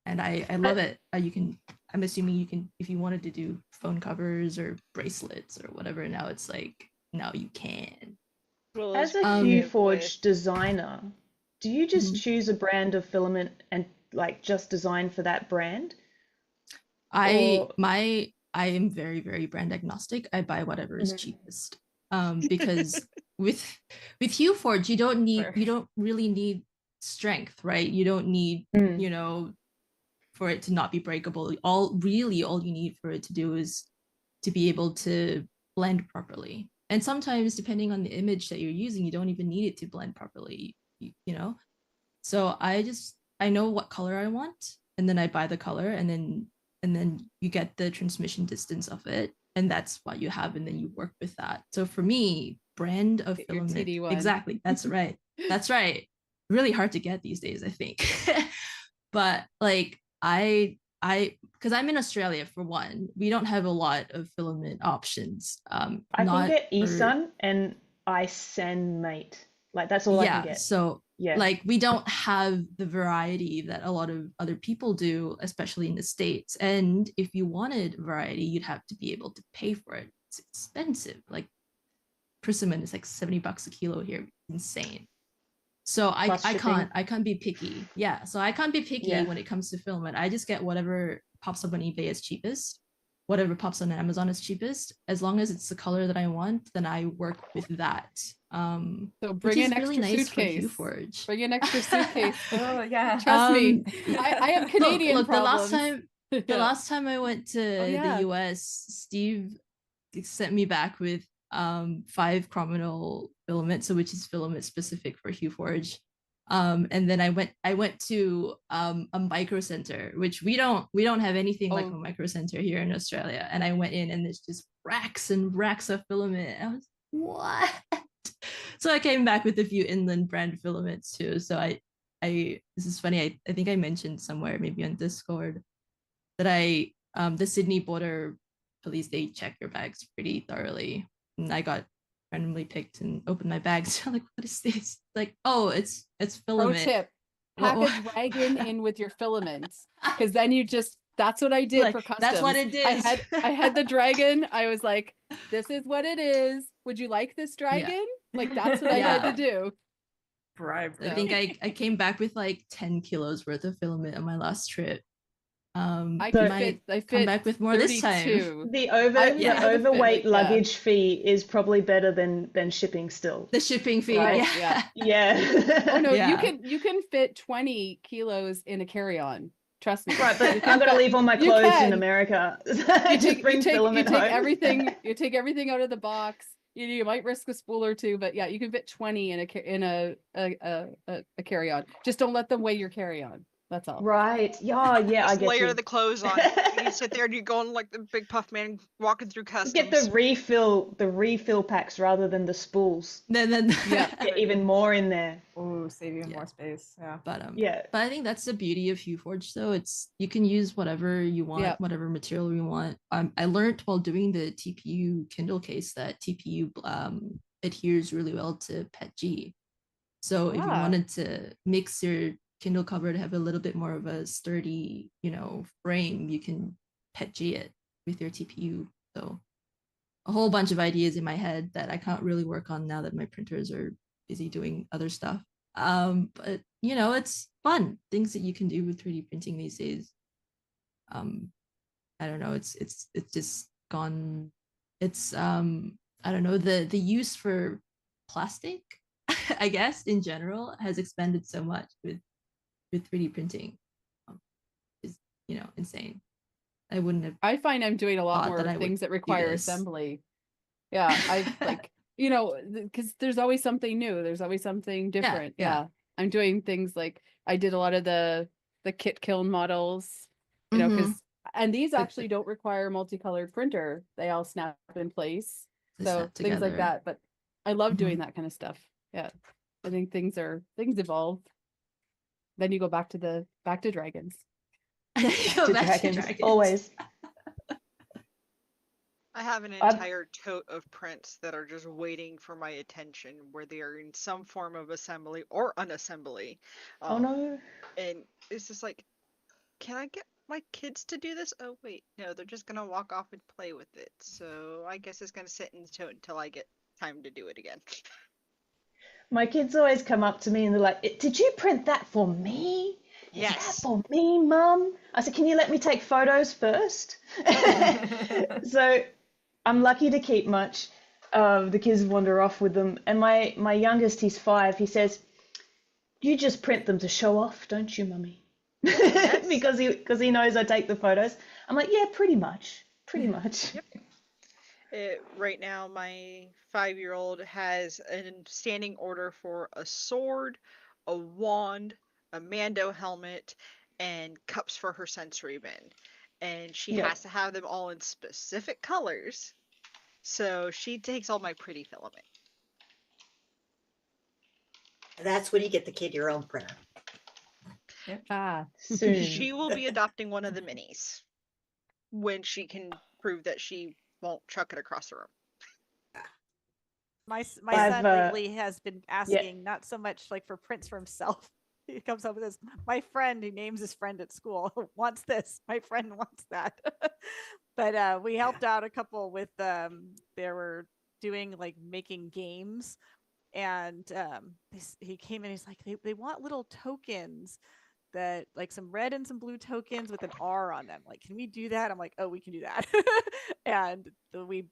I love it. I'm assuming you can, if you wanted to do phone covers or bracelets or whatever. Now it's like now you can. As a Huforge designer, do you just choose a brand of filament and like just design for that brand? I am very, very brand agnostic. I buy whatever is cheapest. Because with Huforge, you don't really need strength, right? You don't need, for it to not be breakable. All you need for it to do is to be able to blend properly. And sometimes, depending on the image that you're using, you don't even need it to blend properly, So I know what color I want, and then I buy the color, and then you get the transmission distance of it, and that's what you have, and then you work with that. So for me, brand of filament, exactly, that's right. That's right. Really hard to get these days, I think. But like because I'm in Australia, for one, we don't have a lot of filament options. I can get eSun and iSendmate. Like that's all I can get. So like we don't have the variety that a lot of other people do, especially in the States. And if you wanted variety, you'd have to be able to pay for it. It's expensive. Like persimmon is like $70 a kilo here. It's insane. So I can't be picky. Yeah. So I can't be picky when it comes to filament. I just get whatever pops up on eBay as cheapest, whatever pops on Amazon is cheapest. As long as it's the color that I want, then I work with that. So bring an extra suitcase. Bring an extra suitcase. Oh yeah. Trust me. I have Canadian problems. The last time I went to the US, Steve sent me back with 5 chrominal filament, so which is filament specific for Huforge. And then I went to a micro center, which we don't have anything like a micro center here in Australia. And I went in, and there's just racks and racks of filament. I was what? So I came back with a few inland brand filaments too. So I this is funny. I think I mentioned somewhere, maybe on Discord, that the Sydney border police, they check your bags pretty thoroughly. And I got randomly picked and opened my bags. I'm like, what is this? Like, oh, it's filament. Pro tip: pack a dragon in with your filaments, because then that's what I did for customs. That's what it is. I had the dragon. I was like, this is what it is. Would you like this dragon? Yeah. Like that's what I had to do. Bribe. I think I came back with like 10 kilos worth of filament on my last trip. I come back with more 32. This time. The overweight luggage fee is probably better than shipping still. The shipping fee, yeah. Oh no, you can fit 20 kilos in a carry-on. Trust me. Right, but You can I'm gonna fi- leave all my you clothes can. in America. You Just take bring filament home. you take everything out of the box. You might risk a spool or two, but yeah, you can fit 20 in a carry-on. Just don't let them weigh your carry-on. That's all. Right. Yeah, yeah, I Just get layer you. the clothes on. You sit there and you're going like the big puff man walking through customs. Get the refill packs rather than the spools. Then Yeah. Get even more in there. Ooh, save even more space. Yeah. But Yeah. but I think that's the beauty of HueForge though. It's you can use whatever you want, Yeah. whatever material you want. I learned while doing the TPU Kindle case that TPU adheres really well to PETG. So if you Ah. wanted to mix your Kindle cover to have a little bit more of a sturdy, frame, you can PETG it with your TPU. So a whole bunch of ideas in my head that I can't really work on now that my printers are busy doing other stuff. But it's fun. Things that you can do with 3D printing these days. I don't know, it's just gone. It's I don't know, the use for plastic, I guess, in general has expanded so much with 3D printing. Is insane. I wouldn't have. I find I'm doing a lot thought more that I would things that do require this. assembly. Yeah, I like, because there's always something new. There's always something different. yeah. Yeah. I'm doing things like I did a lot of the kit kiln models, because and these actually don't require multicolored printer. They all snap in place. They So snap things like together. that. But I love doing that kind of stuff. Yeah. I think things evolve. Then you go back to dragons. Go back to dragons. Always. I have an entire tote of prints that are just waiting for my attention, where they are in some form of assembly or unassembly. Oh no. And it's just like, can I get my kids to do this? Oh wait, no, they're just gonna walk off and play with it. So I guess it's gonna sit in the tote until I get time to do it again. My kids always come up to me and they're like, "Did you print that for me? Is that for me, Mum?" I said, "Can you let me take photos first?" So I'm lucky to keep much. The kids wander off with them. And my youngest, he's 5, he says, "You just print them to show off, don't you, Mummy?" because he knows I take the photos. I'm like, "Yeah, pretty much. Pretty much." Yep. Right now, my 5-year-old has a standing order for a sword, a wand, a Mando helmet, and cups for her sensory bin. And she has to have them all in specific colors. So she takes all my pretty filament. That's when you get the kid your own printer. Soon. She will be adopting one of the minis when she can prove that she won't chuck it across the room. My son lately has been asking not so much like for prints for himself. He comes up with this. My friend, he names his friend at school, wants this. My friend wants that. But we helped out a couple with they were doing like making games, and he came in. He's like, they want little tokens that like some red and some blue tokens with an R on them. Like, can we do that? I'm like, oh, we can do that. And we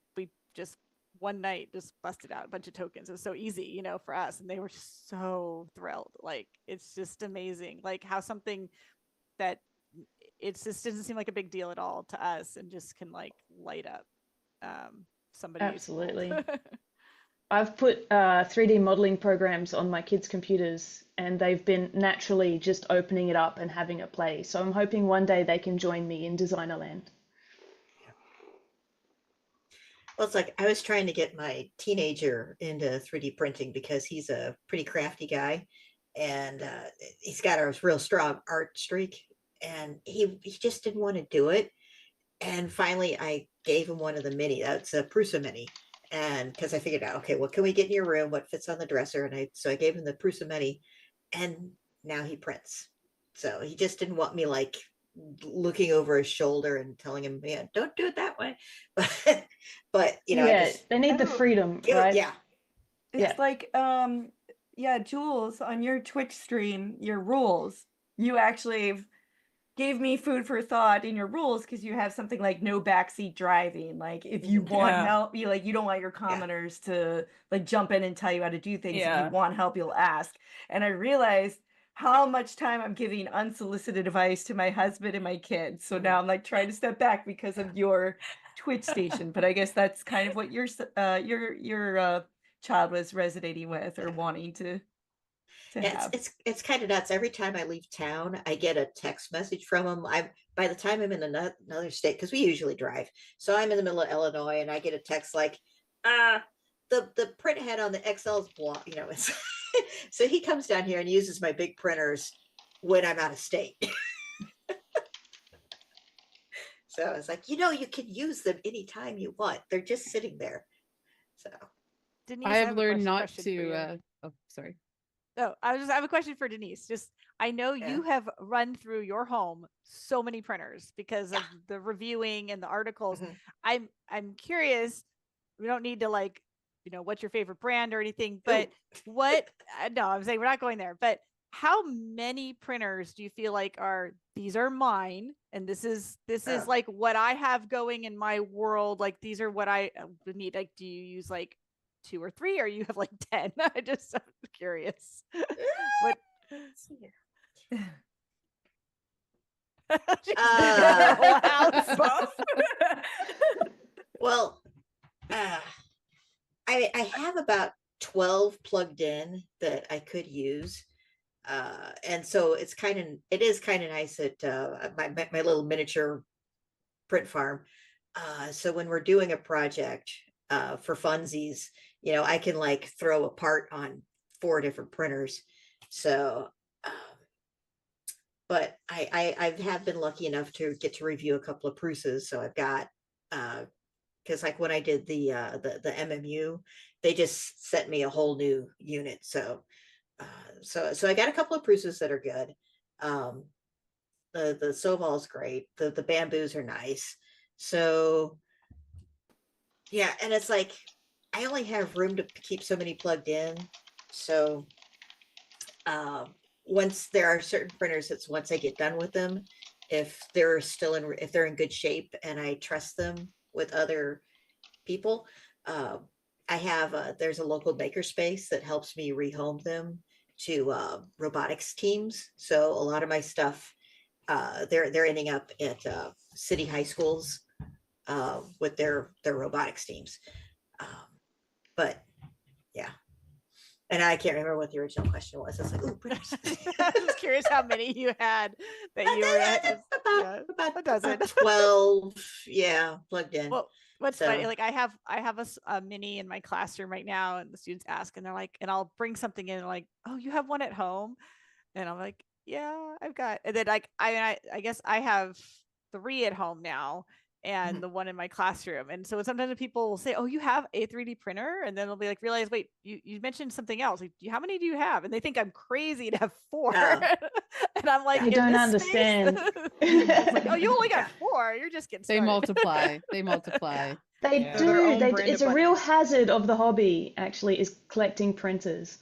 just one night just busted out a bunch of tokens. It was so easy, for us, and they were just so thrilled. Like, it's just amazing, like how something that it just doesn't seem like a big deal at all to us, and just can like light up somebody. Absolutely. I've put 3D modeling programs on my kids' computers, and they've been naturally just opening it up and having it play. So I'm hoping one day they can join me in Designerland. Well, it's like I was trying to get my teenager into 3D printing because he's a pretty crafty guy, and he's got a real strong art streak, and he just didn't want to do it. And finally, I gave him one of the mini. That's a Prusa mini, and because I figured out, okay, what can we get in your room? What fits on the dresser? And I gave him the Prusa mini, and now he prints. So he just didn't want me like looking over his shoulder and telling him, "Yeah, don't do it that way." But they need the freedom, right? Yeah. It's like, Jules, on your Twitch stream, your rules, you actually gave me food for thought in your rules, because you have something like no backseat driving. Like, if you want help, you don't want your commenters to like jump in and tell you how to do things. If you want help, you'll ask. And I realized how much time I'm giving unsolicited advice to my husband and my kids. So now I'm like trying to step back because of your Twitch station. But I guess that's kind of what your child was resonating with or wanting to have. It's kind of nuts. Every time I leave town, I get a text message from him. By the time I'm in another state, because we usually drive, so I'm in the middle of Illinois, and I get a text like, the print head on the XL's block. You know, it's so he comes down here and uses my big printers when I'm out of state. So it's like, you can use them anytime you want. They're just sitting there. So Denise, I have learned not to. Oh, sorry. No, I have a question for Denise. Just, I know you have run through your home so many printers because of the reviewing and the articles. I'm curious. We don't need to what's your favorite brand or anything, but what? No, I'm saying we're not going there. But how many printers do you feel like these are mine, and this is like what I have going in my world? Like these are what I need. Like, do you use 2 or 3, or you have 10? I'm curious. What? Well, I have about 12 plugged in that I could use. And so it is kind of nice at my little miniature print farm. So when we're doing a project for funsies, I can throw a part on 4 different printers. So, but I have been lucky enough to get to review a couple of Pruses. So I've got, because when I did the MMU, they just sent me a whole new unit. So I got a couple of Pruses that are good. The Soval's great. The bamboos are nice. So yeah, and it's I only have room to keep so many plugged in. So once there are certain printers, it's once I get done with them, if they're in good shape and I trust them with other people, I have there's a local makerspace that helps me rehome them to robotics teams. So a lot of my stuff, they're ending up at city high schools with their robotics teams. But yeah, and I can't remember what the original question was. I was like, "Ooh, printers." I was curious how many you had that you were about a dozen. 12, plugged in. Well, what's funny? I have a mini in my classroom right now, and the students ask, and they're like, and I'll bring something in, like, "Oh, you have one at home?" And I'm like, "Yeah, I've got." And then I guess I have 3 at home now, and the one in my classroom. And so sometimes people will say, "Oh, you have a 3D printer?" And then they'll be realize, wait, you mentioned something else. How many do you have? And they think I'm crazy to have 4. And I'm like, you don't understand. Oh, you only got 4. You're just getting started. They multiply. They multiply. They do. It's a real hazard of the hobby, actually, is collecting printers.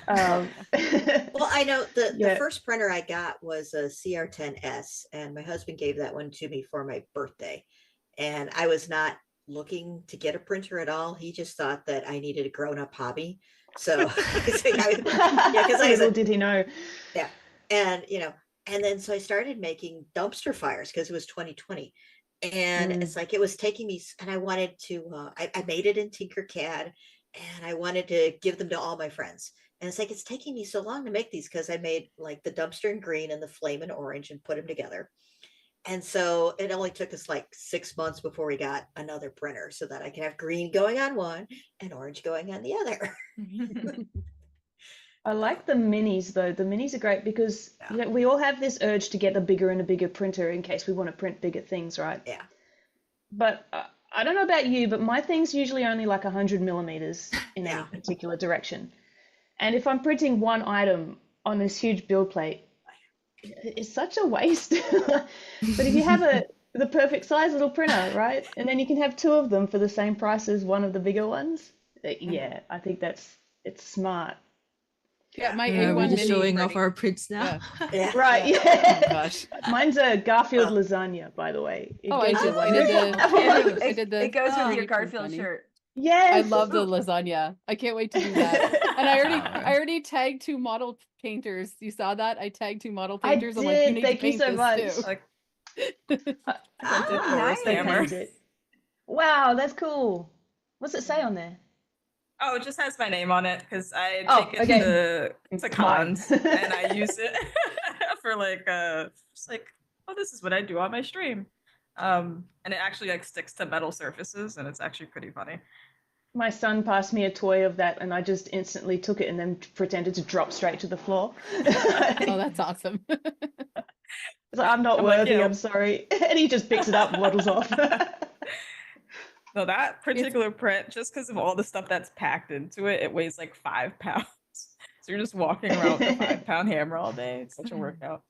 Well, I know the first printer I got was a CR10S, and my husband gave that one to me for my birthday. And I was not looking to get a printer at all. He just thought that I needed a grown-up hobby. So little did he know. Yeah. And and then so I started making dumpster fires because it was 2020. And it's it was taking me, and I wanted to I made it in Tinkercad, and I wanted to give them to all my friends. And it's taking me so long to make these because I made the dumpster in green and the flame in orange and put them together. And so it only took us 6 months before we got another printer so that I can have green going on one and orange going on the other. I like the minis though. The minis are great because we all have this urge to get a bigger and a bigger printer in case we want to print bigger things, right? Yeah. But I don't know about you, but my thing's usually only 100 millimeters in any particular direction. And if I'm printing one item on this huge build plate, it's such a waste. But if you have the perfect size little printer, right? And then you can have 2 of them for the same price as one of the bigger ones. Yeah, I think it's smart. Yeah, my we're A1 just mini showing off our prints now. Yeah. Right, yeah. Oh, gosh. Mine's a Garfield lasagna, by the way. I did the It goes with your 3D print Garfield bunny. shirt. Yes. I love the lasagna. I can't wait to do that. And I already tagged 2 model painters. You saw that? I tagged 2 model I painters. I'm like, you did. need Thank to you paint so this much. too. Like, Ah, Thor's They hammer. painted it. Wow, that's cool. What's it say on there? Oh, it just has my name on it because I Oh, take it okay. to Mine. cons and I use it for like just like, oh, this is what I do on my stream. And it actually like sticks to metal surfaces and it's actually pretty funny. My son passed me a toy of that, and I just instantly took it and then pretended to drop straight to the floor. Oh, that's awesome. So I'm not I'm like, worthy. yeah. I'm sorry. And he just picks it up, and waddles off. No, that particular print, just because of all the stuff that's packed into it, it weighs like 5 pounds. So you're just walking around with a 5-pound hammer all day. It's such a workout.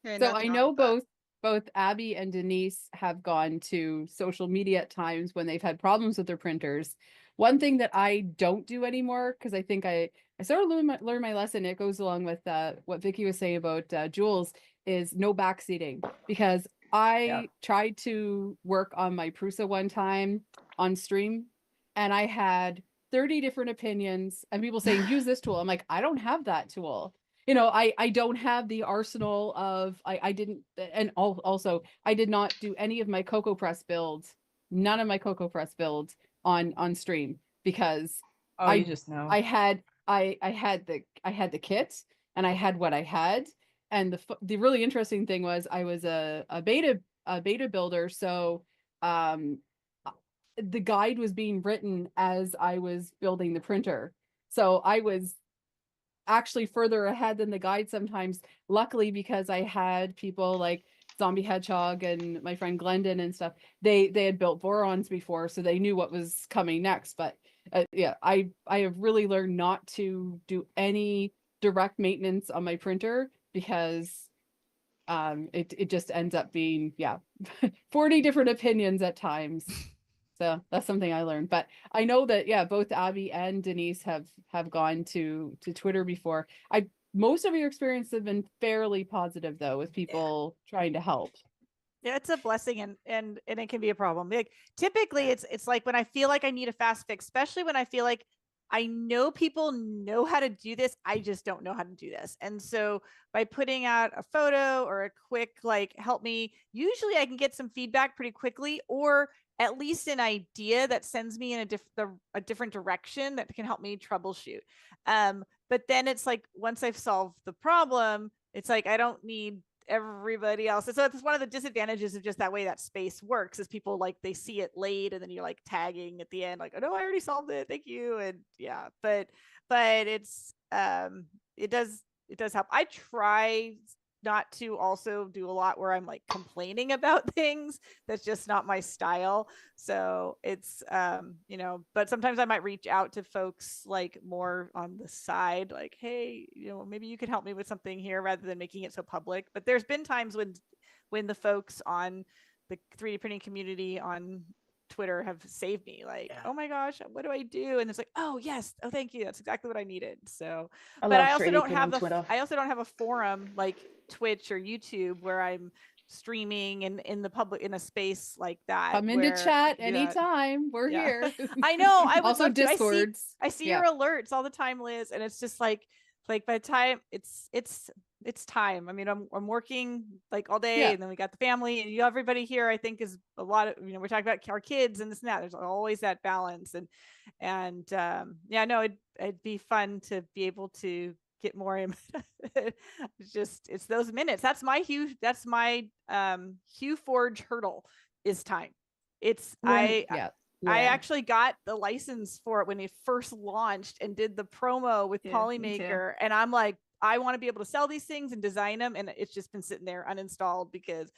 Hey, So nothing I wrong know with that. both Abby and Denise have gone to social media at times when they've had problems with their printers. One thing that I don't do anymore, because I think I sort of learned my lesson. It goes along with what Vicky was saying about Jules, is no backseating. Because I tried to work on my Prusa one time on stream, and I had 30 different opinions and people saying, use this tool. I'm like, I don't have that tool. You know, I don't have the arsenal of, I didn't, and also I did not do any of my Cocoa Press builds, none of my Cocoa Press builds on stream, because you just know. I had the kit and I had what I had. And the really interesting thing was I was a beta builder. So the guide was being written as I was building the printer. So I was actually further ahead than the guide sometimes, luckily, because I had people like Zombie Hedgehog and my friend Glendon and stuff. They had built Vorons before, so they knew what was coming next. But yeah, I have really learned not to do any direct maintenance on my printer, because it just ends up being 40 different opinions at times. So that's something I learned. But I know that both Abby and Denise have gone to Twitter before. Most of your experiences have been fairly positive, though, with people trying to help. Yeah, it's a blessing and it can be a problem. Like typically it's like when I feel like I need a fast fix, especially when I feel like I know people know how to do this, I just don't know how to do this. And so by putting out a photo or a quick like help me, usually I can get some feedback pretty quickly, or at least an idea that sends me in a different direction that can help me troubleshoot. But then it's like once I've solved the problem, it's like I don't need everybody else. So it's one of the disadvantages of just that way that space works, is people like they see it late and then you're like tagging at the end like, oh no, I already solved it, thank you. And yeah, but it's it does help. I try not to also do a lot where I'm like complaining about things. That's just not my style. So it's but sometimes I might reach out to folks like more on the side, like, hey, maybe you could help me with something here, rather than making it so public. But there's been times when the folks on the 3D printing community on Twitter have saved me, like, oh my gosh, what do I do? And it's like, oh yes, oh thank you, that's exactly what I needed. So but I also don't have a forum like Twitch or YouTube where I'm streaming in the public in a space like that. Come into chat anytime. We're here. I know. I would also love to. Discords. I see your alerts all the time, Liz, and it's just like by the time it's time. I mean, I'm working like all day, and then we got the family, and everybody here I think is a lot of, we're talking about our kids and this and that. There's always that balance, and no, it'd be fun to be able to get more in. It's those minutes. That's my Hue Forge hurdle is time. I actually got the license for it when it first launched and did the promo with Polymaker, and I'm like, I want to be able to sell these things and design them, and it's just been sitting there uninstalled because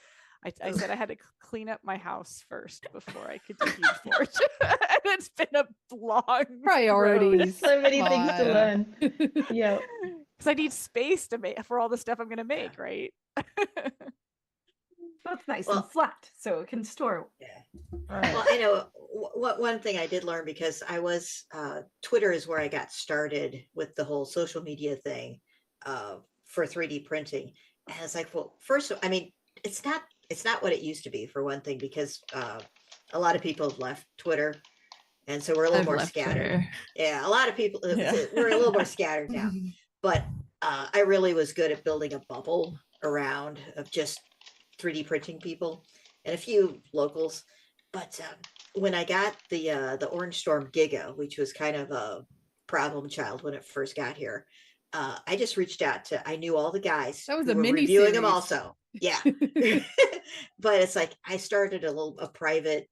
I said I had to clean up my house first before I could do Hue Forge. And it's been a long priorities. So many things to learn. Yeah, because I need space to make for all the stuff I'm going to make, right? So it's nice and flat, so it can store. Well, I know one thing I did learn, because I was Twitter is where I got started with the whole social media thing for 3D printing, and it's like, well, first, I mean, it's not what it used to be, for one thing, because a lot of people have left Twitter, And so we're a little I've more left scattered. Twitter. Yeah, a lot of people, Yeah. we're a little more scattered now. But I really was good at building a bubble around of just 3D printing people and a few locals. But when I got the Orange Storm Giga, which was kind of a problem child when it first got here, I just reached out to, I knew all the guys That was who a were mini reviewing them series. also. Yeah. But it's like I started a private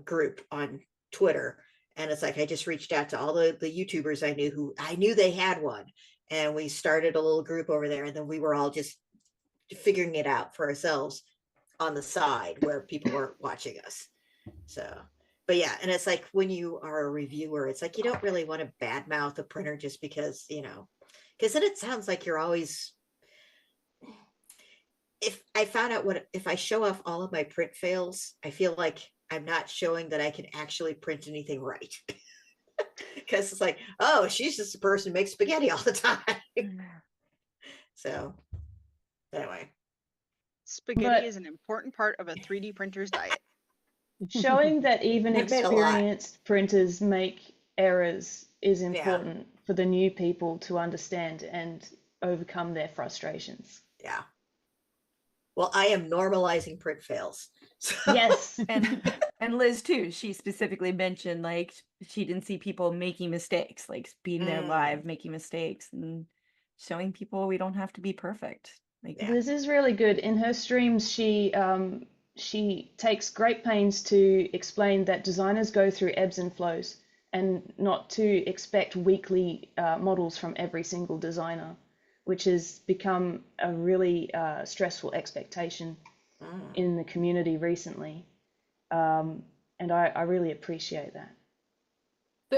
group on Twitter, and it's like I just reached out to all the YouTubers I knew who I knew they had one, and we started a little group over there, and then we were all just figuring it out for ourselves on the side where people weren't watching us. So, but yeah, and it's like when you are a reviewer, it's like you don't really want to badmouth a printer just because, you know, because then it sounds like you're always. If I found out if I show off all of my print fails, I feel like I'm not showing that I can actually print anything right. Because it's like, oh, she's just a person who makes spaghetti all the time. So anyway. Spaghetti is an important part of a 3D printer's diet. Showing that even I've made a lot. experienced printers make errors is Yeah. important for the new people to understand and overcome their frustrations. Yeah. Well, I am normalizing print fails. So. Yes. And Liz too, she specifically mentioned like she didn't see people making mistakes, like being there live, making mistakes and showing people we don't have to be perfect. Like Liz is really good. In her streams, she takes great pains to explain that designers go through ebbs and flows and not to expect weekly models from every single designer, which has become a really stressful expectation in the community recently. And I really appreciate that.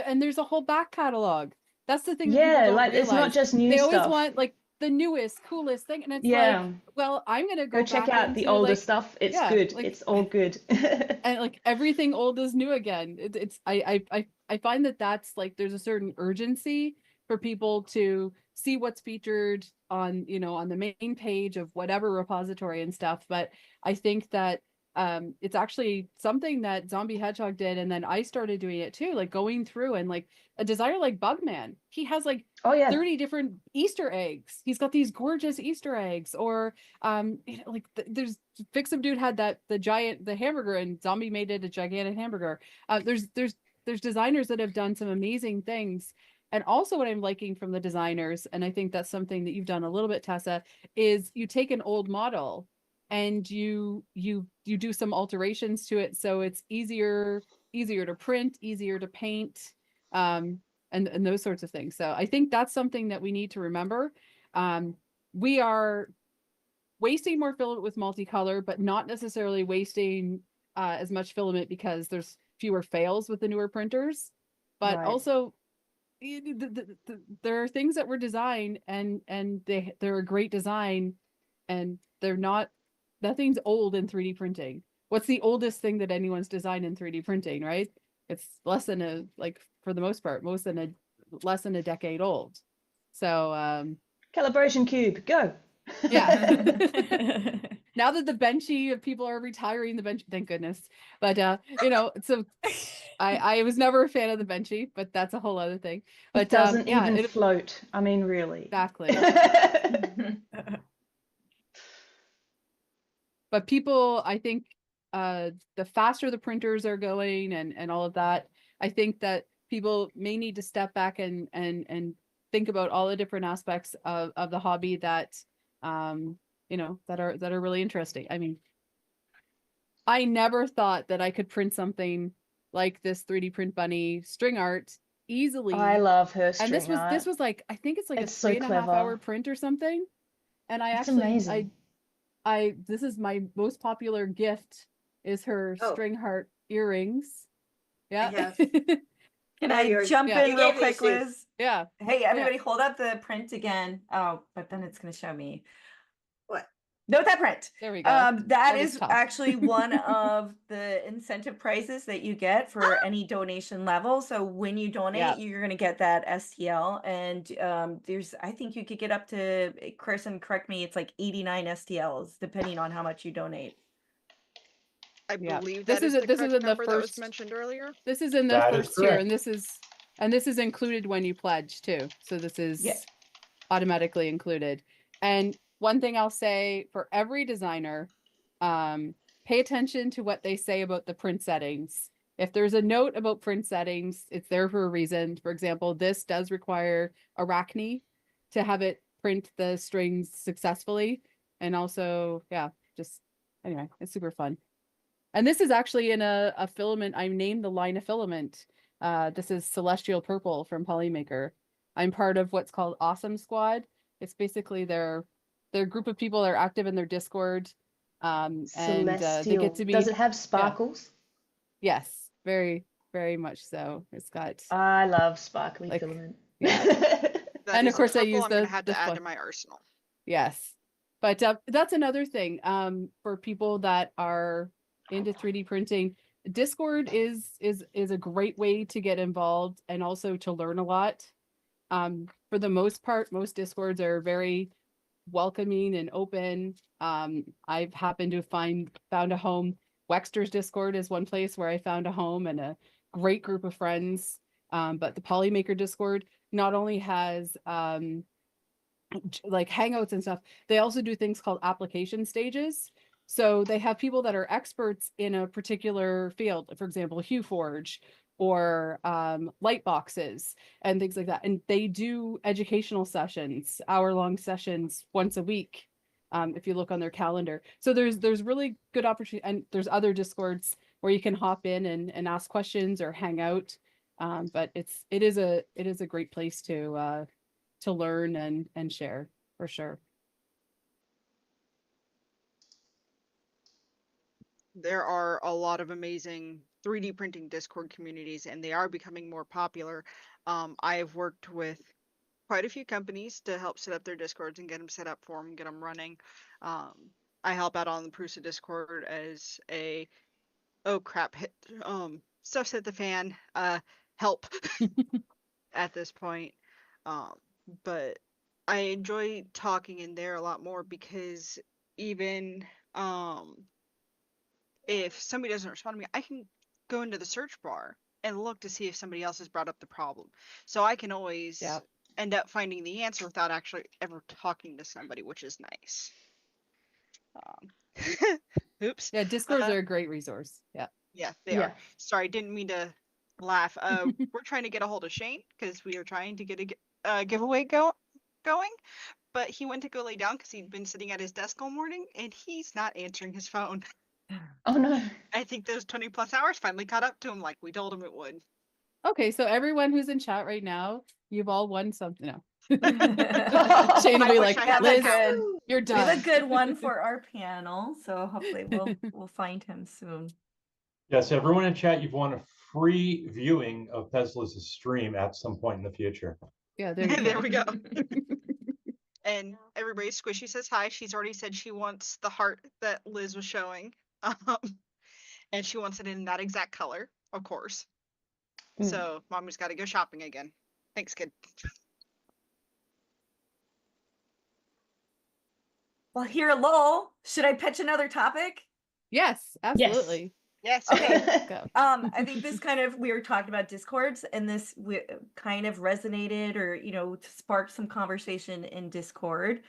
And there's a whole back catalog. That's the thing that Yeah, people don't like realize. it's not just new They always stuff. want like the newest, coolest thing, and it's Yeah. like, well, I'm gonna Go check back out the into, older like, stuff. It's yeah, good. like, It's all good. and like everything old is new again. I find that that's like there's a certain urgency for people to see what's featured on, you know, on the main page of whatever repository and stuff. But I think that it's actually something that Zombie Hedgehog did, and then I started doing it too, like going through and like a designer like Bugman, he has like 30 different Easter eggs. He's got these gorgeous Easter eggs, or you know, like there's Fixum Dude had the hamburger, and Zombie made it a gigantic hamburger. There's designers that have done some amazing things. And also what I'm liking from the designers, and I think that's something that you've done a little bit, Tessa, is you take an old model and you do some alterations to it so it's easier to print, easier to paint, and those sorts of things. So I think that's something that we need to remember. We are wasting more filament with multicolor, but not necessarily wasting as much filament because there's fewer fails with the newer printers. But also, there are things that were designed and they're a great design, and they're not. Nothing's old in 3D printing. What's the oldest thing that anyone's designed in 3D printing, right? It's less than for the most part, less than a decade old. So Calibration cube, go. Yeah. Now that the benchy people are retiring the bench, thank goodness. But you know, so I was never a fan of the benchy, but that's a whole other thing. But It doesn't yeah, even float. I mean, really. Exactly. But people, I think the faster the printers are going and all of that, I think that people may need to step back and think about all the different aspects of the hobby that you know, that are really interesting. I mean, I never thought that I could print something like this 3D print bunny string art easily. I love her string and art. this was like, I think it's like It's a so 3.5 clever. hour print or something. And I It's actually amazing. this is my most popular gift is her string heart earrings. Yeah. Can I jump in real quick, Liz? Yeah. Hey, everybody, hold up the print again. Oh, but then it's going to show me. What? Note that print. There we go. That was is tough. actually one of the incentive prizes that you get for any donation level. So when you donate, you're going to get that STL. And there's, I think you could get up to, Carson, correct me, it's like 89 STLs, depending on how much you donate. I Yeah. believe This that is is a- the this is correct in the number that was first mentioned earlier. This is in the That is first tier, correct. and this is included when you pledge too. So this is automatically included. And one thing I'll say for every designer, pay attention to what they say about the print settings. If there's a note about print settings, it's there for a reason. For example, this does require Arachne to have it print the strings successfully. And also, yeah, just anyway, it's super fun. And this is actually in a filament. I named the line of filament. This is Celestial Purple from Polymaker. I'm part of what's called Awesome Squad. It's basically their group of people that are active in their Discord. And they Celestial. get to be. Does it have sparkles? Yes, very, very much so. It's got. I love sparkly filament. Yeah. That And is of course, I purple use I'm gonna the have the to add fun- to my arsenal. Yes, but that's another thing. For people that are into 3D printing, Discord is a great way to get involved and also to learn a lot. For the most part, most Discords are very welcoming and open. I've happened to found a home. Wexter's Discord is one place where I found a home and a great group of friends. But the Polymaker Discord not only has like hangouts and stuff, they also do things called application stages. So they have people that are experts in a particular field, for example, HueForge or light boxes and things like that. And they do educational sessions, hour-long sessions once a week. If you look on their calendar. So there's really good opportunity, and there's other Discords where you can hop in and ask questions or hang out. But it is a great place to learn and share for sure. There are a lot of amazing 3D printing Discord communities, and they are becoming more popular. I have worked with quite a few companies to help set up their Discords and get them set up for them, get them running. I help out on the Prusa Discord as a oh crap, stuff's hit the fan. Help at this point. But I enjoy talking in there a lot more because even if somebody doesn't respond to me, I can go into the search bar and look to see if somebody else has brought up the problem. So I can always end up finding the answer without actually ever talking to somebody, which is nice. Oops. Yeah, Discords are a great resource. Yeah. Yeah, they are. Sorry, didn't mean to laugh. We're trying to get a hold of Shane because we are trying to get a giveaway going, but he went to go lay down because he'd been sitting at his desk all morning and he's not answering his phone. Oh no. I think those 20+ hours finally caught up to him like we told him it would. Okay, so everyone who's in chat right now, you've all won something. No. I Shane will be wish like, I had Liz, that good. you're We have done. a good one for our panel, so hopefully we'll find him soon. Yes, everyone in chat, you've won a free viewing of Pesla's stream at some point in the future. Yeah, there you go. There we go. And everybody, Squishy says hi. She's already said she wants the heart that Liz was showing. And she wants it in that exact color, of course. So mommy's got to go shopping again. Thanks, kid. Well, here, Lowell, should I pitch another topic? Yes, absolutely. Yes. Okay. Go. I think this we were talking about Discords, and this kind of resonated or, sparked some conversation in Discord,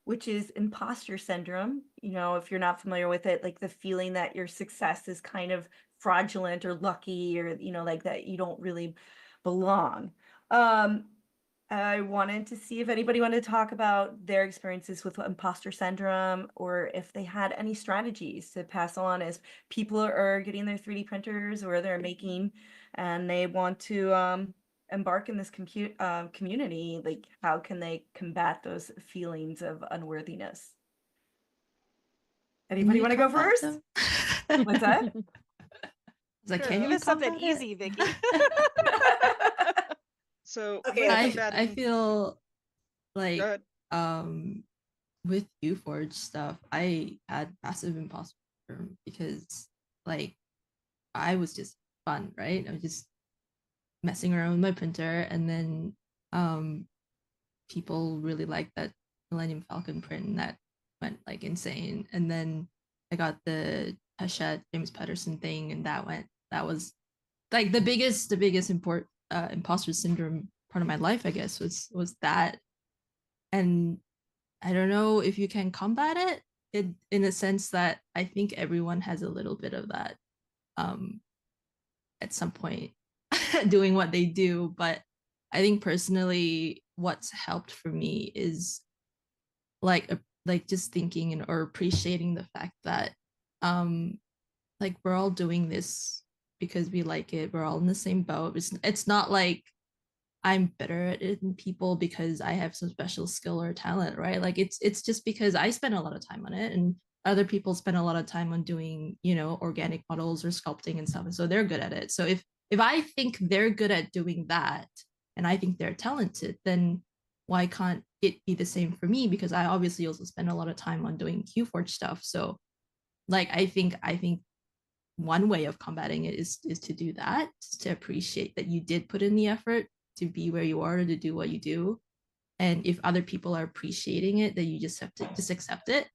which is imposter syndrome. If you're not familiar with it, like the feeling that your success is kind of fraudulent or lucky or, like that you don't really belong. I wanted to see if anybody wanted to talk about their experiences with imposter syndrome or if they had any strategies to pass on as people are getting their 3D printers or they're making and they want to embark in this community. Like, how can they combat those feelings of unworthiness? Anybody want to go first? What's that? Like, can you something easy, Vicky? So okay, I feel like with UForge stuff, I had massive imposter syndrome because like I was just fun, right? I was just messing around with my printer, and then people really liked that Millennium Falcon print, and that went like insane. And then I got the Hachette, James Patterson thing, and that was like the biggest imposter syndrome part of my life, I guess, was that. And I don't know if you can combat it in a sense that I think everyone has a little bit of that at some point doing what they do. But I think personally what's helped for me is like just thinking or appreciating the fact that like we're all doing this because we like it. We're all in the same boat. It's not like I'm better at it than people because I have some special skill or talent, right? Like it's just because I spend a lot of time on it, and other people spend a lot of time on doing, organic models or sculpting and stuff. And so they're good at it. So if I think they're good at doing that and I think they're talented, then why can't it be the same for me? Because I obviously also spend a lot of time on doing QForge stuff. So like I think one way of combating it is to do that, to appreciate that you did put in the effort to be where you are, to do what you do. And if other people are appreciating it, then you just have to just accept it.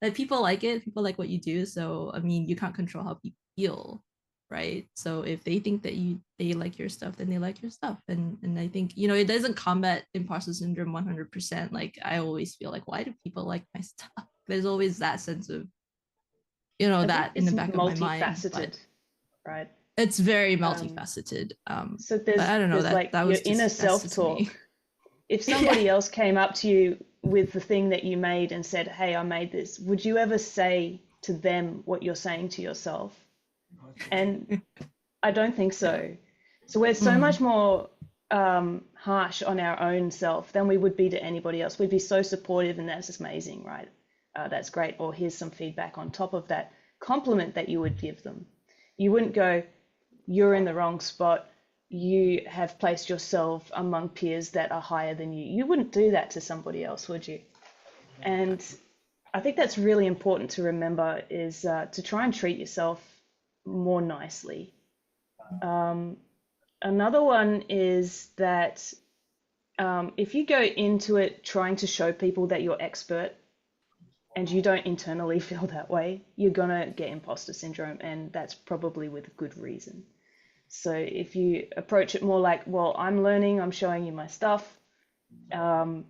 That people like it, people like what you do. So I mean, you can't control how people feel, right? So if they think that they like your stuff, then they like your stuff. And I think, it doesn't combat imposter syndrome 100%. Like I always feel like, why do people like my stuff? There's always that sense of, that in the back of my mind. Multifaceted, right? It's very multifaceted. So but I don't know, there's like that your was just, inner that's just me. self-talk. If somebody else came up to you with the thing that you made and said, "Hey, I made this," would you ever say to them what you're saying to yourself? And I don't think so. So we're so much more harsh on our own self than we would be to anybody else. We'd be so supportive, and that's amazing, right? That's great. Or here's some feedback on top of that compliment that you would give them. You wouldn't go, "You're in the wrong spot. You have placed yourself among peers that are higher than you." You wouldn't do that to somebody else, would you? And I think that's really important to remember, is to try and treat yourself more nicely. Another one is that if you go into it trying to show people that you're expert and you don't internally feel that way, you're going to get imposter syndrome, and that's probably with good reason. So if you approach it more like, well, I'm learning, I'm showing you my stuff, and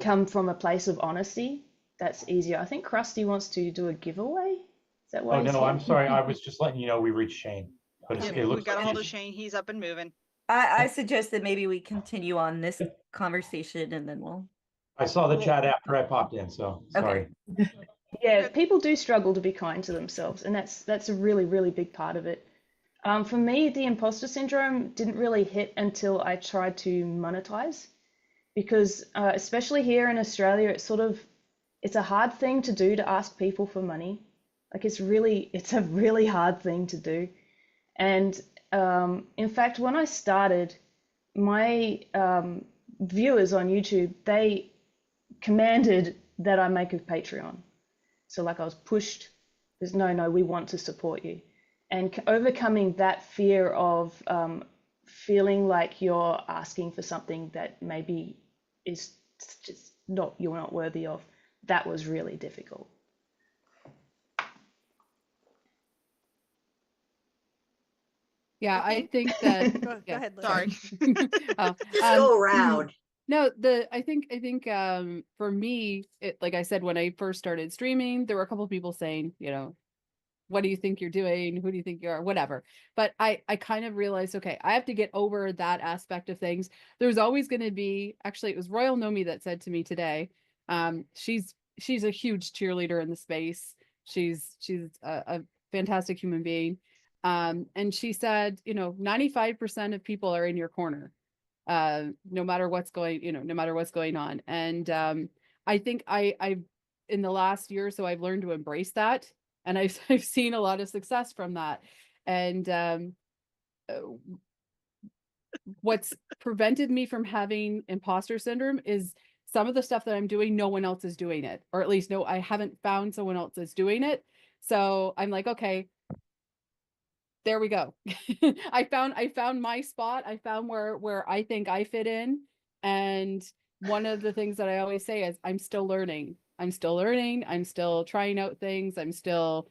come from a place of honesty, that's easier. I think Krusty wants to do a giveaway. Is that why? Oh, no, I'm sorry. I was just letting you know we reached Shane. But Yep, it we looks got a like hold of he's- Shane. He's up and moving. I suggest that maybe we continue on this conversation and then we'll. I saw the chat after I popped in, so sorry. Yeah, people do struggle to be kind to themselves, and that's a really, really big part of it. For me, the imposter syndrome didn't really hit until I tried to monetize, because especially here in Australia, it's a hard thing to do, to ask people for money. Like it's a really hard thing to do. And in fact, when I started, my viewers on YouTube, they commanded that I make a Patreon. So like I was pushed, there's no, we want to support you. And overcoming that fear of feeling like you're asking for something that maybe is just you're not worthy of, that was really difficult. Yeah, I think that. Go yeah, ahead, Liz. sorry. Oh, Just go around. No, I think for me, like I said, when I first started streaming, there were a couple of people saying, what do you think you're doing? Who do you think you are? Whatever. But I kind of realized, okay, I have to get over that aspect of things. There's always going to be, actually, it was Royal Nomi that said to me today, she's a huge cheerleader in the space. She's a fantastic human being. And she said, 95% of people are in your corner, no matter what's going on. And I think I've in the last year or so, I've learned to embrace that. And I've seen a lot of success from that. And what's prevented me from having imposter syndrome is some of the stuff that I'm doing, no one else is doing it, or at least I haven't found someone else that's doing it. So I'm like, okay, there we go. I found my spot. I found where I think I fit in. And one of the things that I always say is I'm still learning. I'm still trying out things. I'm still,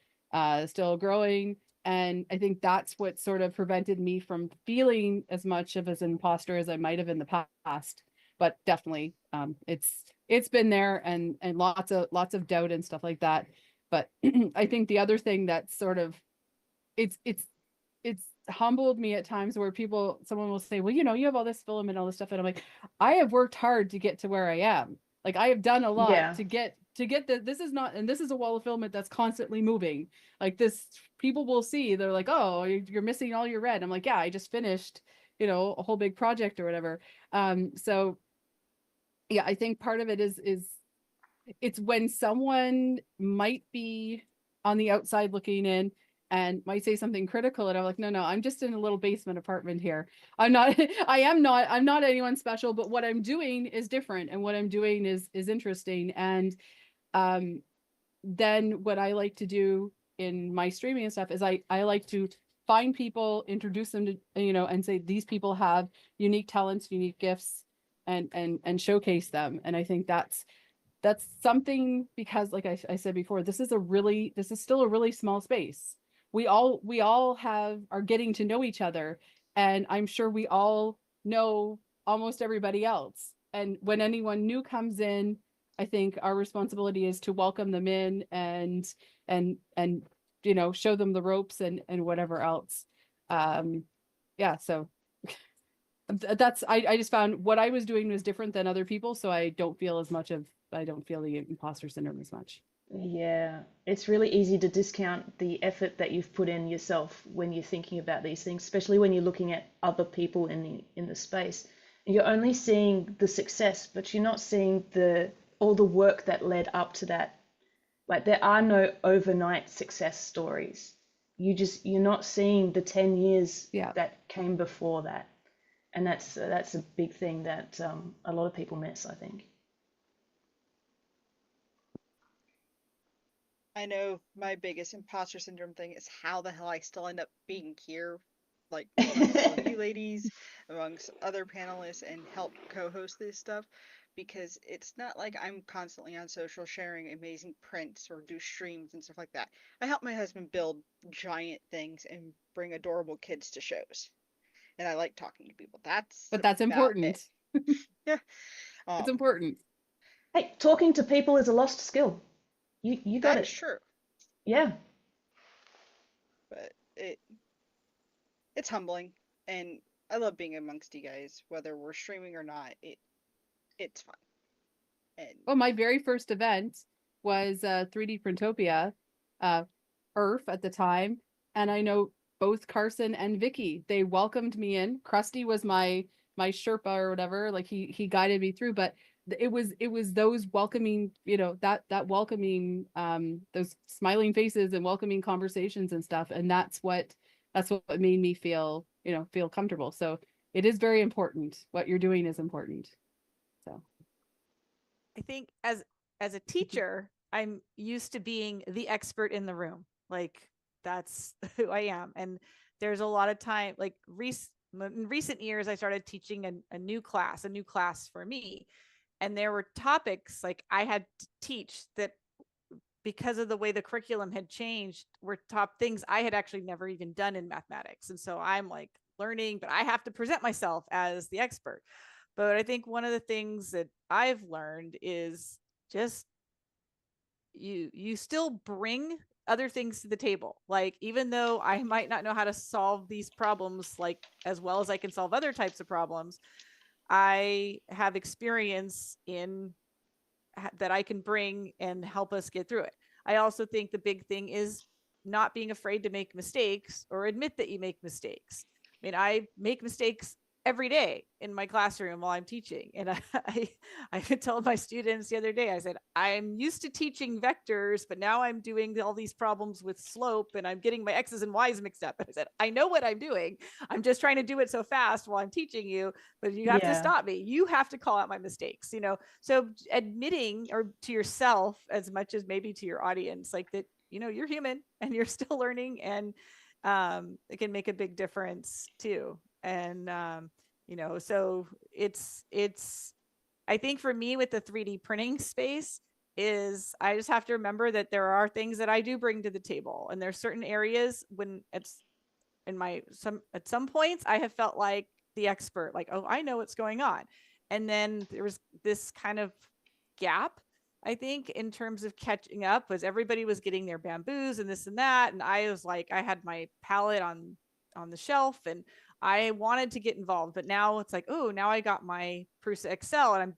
still growing. And I think that's what sort of prevented me from feeling as much of as an imposter as I might have in the past. But definitely, it's been there, and lots of doubt and stuff like that. But I think the other thing that sort of it's humbled me at times where someone will say, well, you know, you have all this film and all this stuff, and I'm like, I have worked hard to get to where I am. Like, I have done a lot Yeah. to get this is not, and this is a wall of filament that's constantly moving. Like, this, people will see, they're like, oh, you're missing all your red. I'm like, yeah, I just finished, you know, a whole big project or whatever. So yeah, I think part of it is it's when someone might be on the outside looking in and might say something critical, and I'm like, no, I'm just in a little basement apartment here. I'm not I'm not anyone special, but what I'm doing is different, and what I'm doing is interesting. And then what I like to do in my streaming and stuff is I like to find people, introduce them to, you know, and say these people have unique talents, unique gifts, and showcase them. And I think that's something, because like I said before, this is still a really small space. We all are getting to know each other, and I'm sure we all know almost everybody else. And when anyone new comes in, I think our responsibility is to welcome them in and you know, show them the ropes and whatever else. Yeah, so that's I just found what I was doing was different than other people, so I don't feel the imposter syndrome as much. Yeah, it's really easy to discount the effort that you've put in yourself when you're thinking about these things, especially when you're looking at other people in the space. You're only seeing the success, but you're not seeing all the work that led up to that. Like, there are no overnight success stories. You're not seeing the 10 years that came before that. And that's a big thing that a lot of people miss, I think. I know my biggest imposter syndrome thing is how the hell I still end up being here, like amongst all of you ladies, amongst other panelists, and help co-host this stuff, because it's not like I'm constantly on social sharing amazing prints or do streams and stuff like that. I help my husband build giant things and bring adorable kids to shows, and I like talking to people. That's important. Yeah, it's important. Hey, talking to people is a lost skill. You got it. That's true. Yeah. But it's humbling, and I love being amongst you guys, whether we're streaming or not. It's fun. And well, my very first event was 3D Printopia, ERF at the time, and I know both Carson and Vicky. They welcomed me in. Krusty was my Sherpa or whatever. Like, he guided me through, but it was those welcoming, you know, that welcoming, those smiling faces and welcoming conversations and stuff, and that's what made me feel comfortable. So it is very important. What you're doing is important. So I think as a teacher, I'm used to being the expert in the room. Like, that's who I am. And there's a lot of time, like in recent years, I started teaching a new class for me. And there were topics like I had to teach that, because of the way the curriculum had changed, were top things I had actually never even done in mathematics. And so I'm like learning, but I have to present myself as the expert. But I think one of the things that I've learned is just you still bring other things to the table. Like, even though I might not know how to solve these problems like as well as I can solve other types of problems, I have experience in that I can bring and help us get through it. I also think the big thing is not being afraid to make mistakes or admit that you make mistakes. I mean, I make mistakes every day in my classroom while I'm teaching. And I told my students the other day, I said, I'm used to teaching vectors, but now I'm doing all these problems with slope and I'm getting my X's and Y's mixed up. And I said, I know what I'm doing. I'm just trying to do it so fast while I'm teaching you, but you have to stop me. You have to call out my mistakes, you know? So admitting, or to yourself as much as maybe to your audience, like that, you know, you're human and you're still learning, and it can make a big difference too. And you know, so it's I think for me with the 3D printing space, is I just have to remember that there are things that I do bring to the table, and there's certain areas when it's at some points I have felt like the expert, like, oh, I know what's going on. And then there was this kind of gap, I think, in terms of catching up, was everybody was getting their bamboos and this and that. And I was like, I had my palette on the shelf and I wanted to get involved, but now it's like, oh, now I got my Prusa Excel and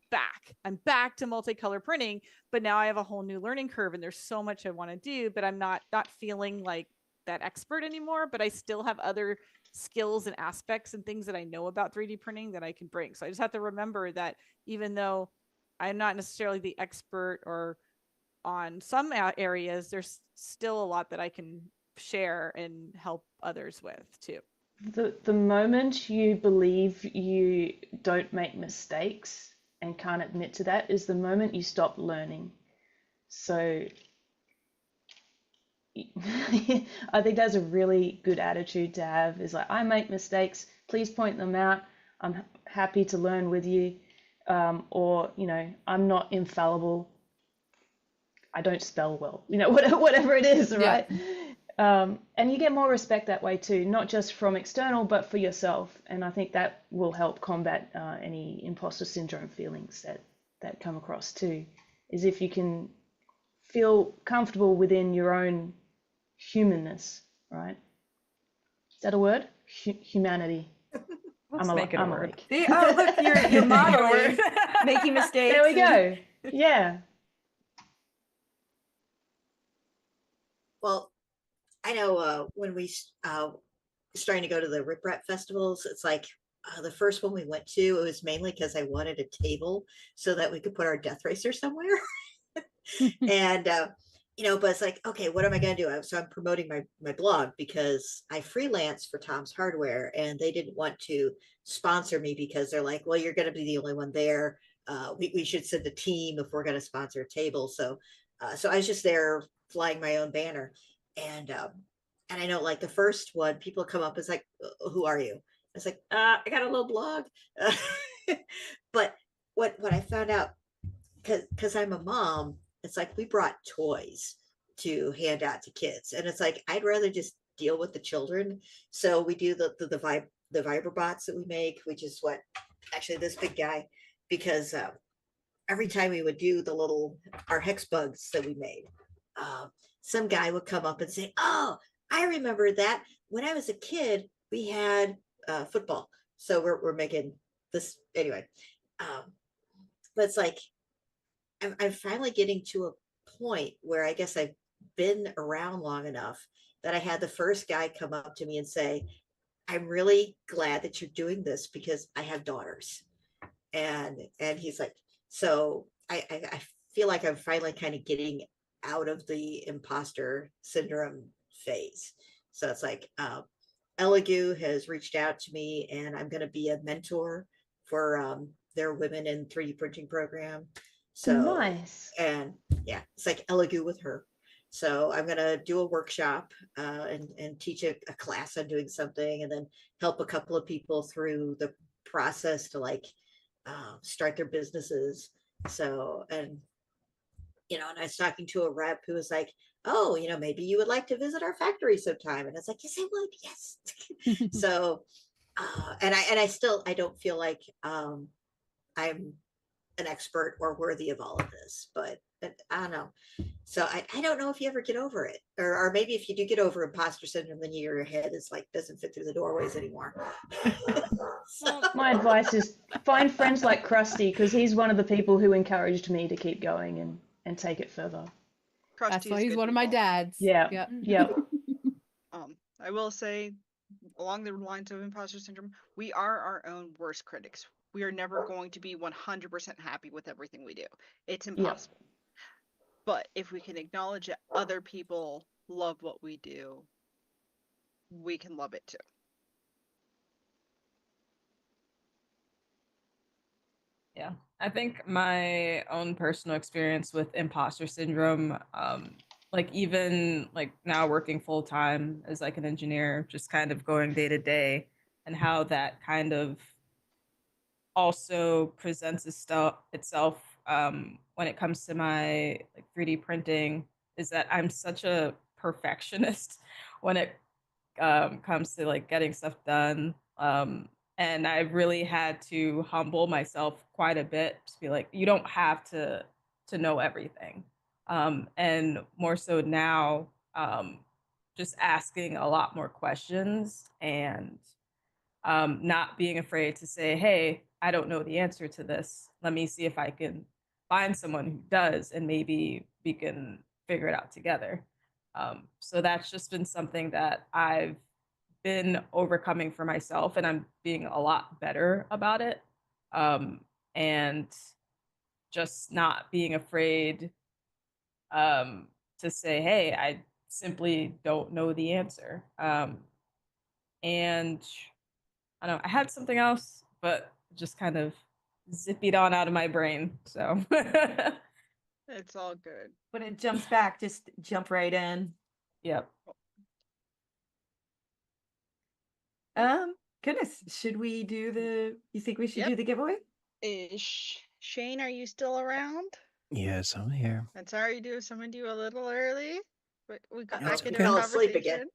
I'm back to multicolor printing, but now I have a whole new learning curve and there's so much I want to do, but I'm not feeling like that expert anymore, but I still have other skills and aspects and things that I know about 3D printing that I can bring. So I just have to remember that even though I'm not necessarily the expert or on some areas, there's still a lot that I can share and help others with too. The moment you believe you don't make mistakes and can't admit to that is the moment you stop learning. So I think that's a really good attitude to have, is like, I make mistakes, please point them out. I'm happy to learn with you. Or, you know, I'm not infallible. I don't spell well, you know, whatever it is, right? Yeah. And you get more respect that way too, not just from external, but for yourself. And I think that will help combat any imposter syndrome feelings that come across too, is if you can feel comfortable within your own humanness, right? Is that a word? Humanity. Let's make it a word. Oh, look, you're modeling, making mistakes. There we go. Yeah. Well, I know when we starting to go to the Rip Rap festivals, it's like the first one we went to, it was mainly because I wanted a table so that we could put our Death Racer somewhere. And you know, but it's like, okay, what am I going to do? So I'm promoting my blog because I freelance for Tom's Hardware, and they didn't want to sponsor me because they're like, well, you're going to be the only one there. We should send a team if we're going to sponsor a table. So I was just there flying my own banner, and I know, like, the first one, people come up, it's like, who are you? I was like, I got a little blog. But what I found out, because I'm a mom, it's like we brought toys to hand out to kids, and it's like I'd rather just deal with the children. So we do the Viberbots that we make, which is what actually this big guy, because every time we would do our hex bugs that we made, some guy would come up and say, oh, I remember that when I was a kid, we had football. So we're making this anyway. But it's like, I'm finally getting to a point where I guess I've been around long enough that I had the first guy come up to me and say, I'm really glad that you're doing this because I have daughters. And he's like, so I feel like I'm finally kind of getting out of the imposter syndrome phase. So it's like, Elegoo has reached out to me, and I'm going to be a mentor for their women in 3D printing program. So nice. And yeah, it's like Elegoo with her. So I'm going to do a workshop and teach a class on doing something, and then help a couple of people through the process to like start their businesses. So, and you know, and I was talking to a rep who was like, oh, you know, maybe you would like to visit our factory sometime. And it's like, yes, I would. Yes. So, and I don't feel like I'm an expert or worthy of all of this, but I don't know. So I don't know if you ever get over it, or maybe if you do get over imposter syndrome, then your head is like, doesn't fit through the doorways anymore. So. My advice is find friends like Krusty, because he's one of the people who encouraged me to keep going and take it further. That's why he's one of my dads. Yeah. Yep. I will say, along the lines of imposter syndrome, we are our own worst critics. We are never going to be 100% happy with everything we do. It's impossible. Yep. But if we can acknowledge that other people love what we do, we can love it too. Yeah, I think my own personal experience with imposter syndrome, like even like now working full time as like an engineer, just kind of going day to day, and how that kind of also presents itself when it comes to my like 3D printing is that I'm such a perfectionist when it comes to like getting stuff done. And I really had to humble myself quite a bit to be like, you don't have to know everything. And more so now, just asking a lot more questions and not being afraid to say, hey, I don't know the answer to this. Let me see if I can find someone who does, and maybe we can figure it out together. So that's just been something that I've been overcoming for myself, and I'm being a lot better about it. And just not being afraid to say, hey, I simply don't know the answer. And I don't know, I had something else, but just kind of zippied on out of my brain. So It's all good. When it jumps back, just jump right in. Yep. Goodness, should we do the? You think we should Yep. do the giveaway? Shane, are you still around? Yes, I'm here. I'm sorry to summon you a little early, but we got That's back okay. into our Fell asleep again. conversation.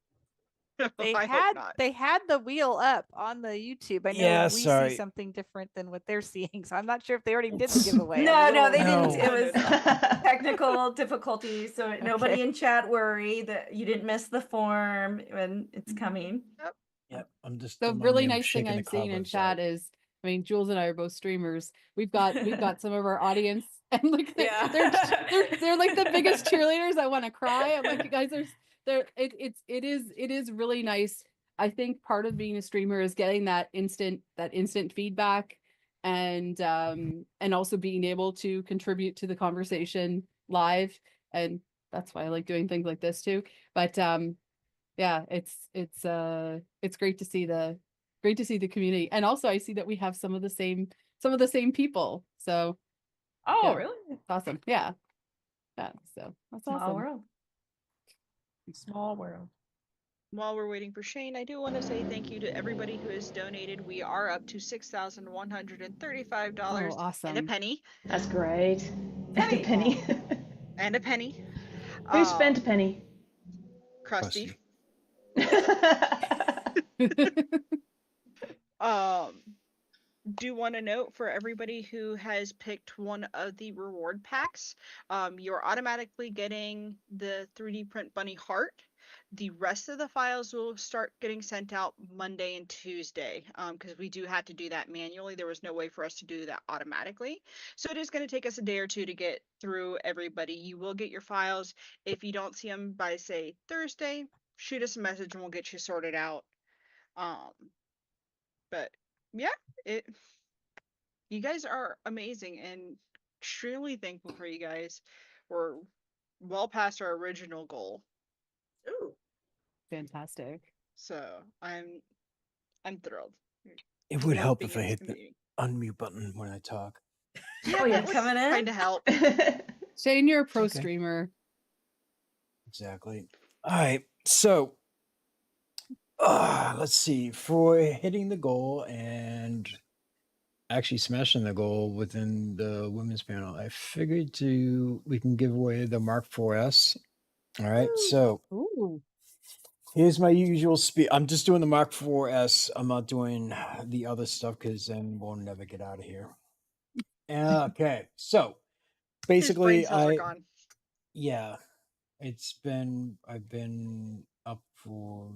They they had the wheel up on the YouTube. I know Yeah, we sorry. see something different than what they're seeing, so I'm not sure if they already did the giveaway. No, they didn't. No. It was technical difficulties. So nobody in chat worry that you didn't miss the form when it's coming. Yep, I'm just The don't mind really me, I'm nice thing shaking the I'm seeing in cobwebs chat out. is, I mean, Jules and I are both streamers. We've got some of our audience, and like Yeah. they're like the biggest cheerleaders. I want to cry. I'm like, you guys are it is really nice. I think part of being a streamer is getting that instant feedback, and also being able to contribute to the conversation live, and that's why I like doing things like this too. But yeah, it's great to see the community, and also I see that we have some of the same people. So Oh, yeah, really? it's awesome. Yeah, so that's Small awesome. world. Small world. While we're waiting for Shane, I do want to say thank you to everybody who has donated. We are up to $6,135 Oh, awesome. and a penny. That's great. And a penny. And a penny. Who spent a penny? Krusty. Do want to note for everybody who has picked one of the reward packs, you're automatically getting the 3D print bunny heart. The rest of the files will start getting sent out Monday and Tuesday, because we do have to do that manually. There was no way for us to do that automatically. So it is going to take us a day or two to get through everybody. You will get your files. If you don't see them by, say, Thursday, shoot us a message and we'll get you sorted out. But yeah, you guys are amazing, and extremely thankful for you guys. We're well past our original goal. Ooh. Fantastic. So I'm thrilled. It would Love help being if in I this hit the community. unmute button when I talk. Yeah, Oh, yeah, that would coming in. kind of help. Shane, you're a pro Okay. streamer. Exactly. All right. So, let's see. For hitting the goal and actually smashing the goal within the women's panel, I figured we can give away the Mark 4S. All right. So Ooh. here's my usual speed. I'm just doing the Mark 4S. I'm not doing the other stuff because then we'll never get out of here. Okay. So His brain basically, cells are gone. yeah, I've been up for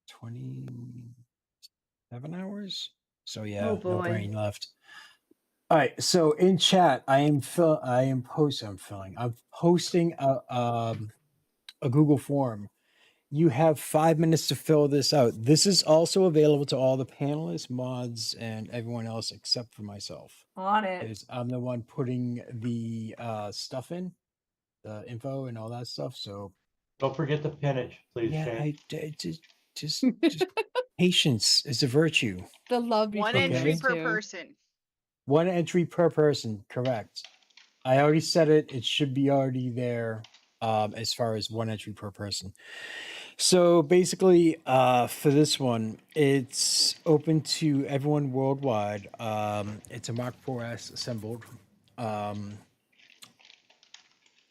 27 hours. So yeah, Oh, no boy. brain left. All right. So in chat, I'm posting a Google form. You have 5 minutes to fill this out. This is also available to all the panelists, mods, and everyone else except for myself. On it. Because I'm the one putting the stuff in, the info and all that stuff. So Don't forget the pinnage, please, yeah, Shane. just patience is a virtue. The love One between entry those per two. person. 1 entry per person, correct. I already said it. It should be already there as far as 1 entry per person. So basically, for this one, it's open to everyone worldwide. It's a Mark 4S assembled.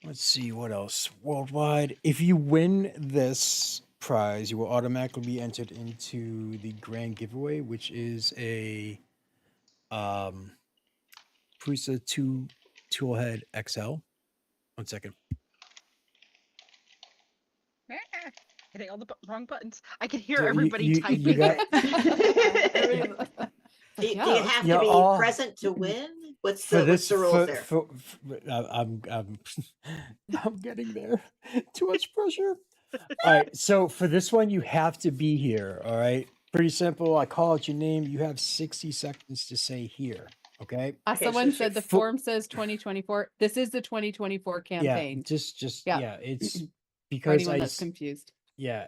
Let's see what else. Worldwide, if you win this prize, you will automatically be entered into the grand giveaway, which is a Prusa 2 Toolhead XL. 1 second. Hitting all the wrong buttons. I can hear So everybody you typing. got Do you have to Yeah, be all- present to win? What's for the this rules there? I'm I'm getting there. Too much pressure. All right, so for this one, you have to be here. All right, pretty simple. I call out your name. You have 60 seconds to say here. Okay. Someone said the form says 2024. This is the 2024 campaign. Yeah, just Yeah. yeah. It's For because anyone that's confused. Yeah,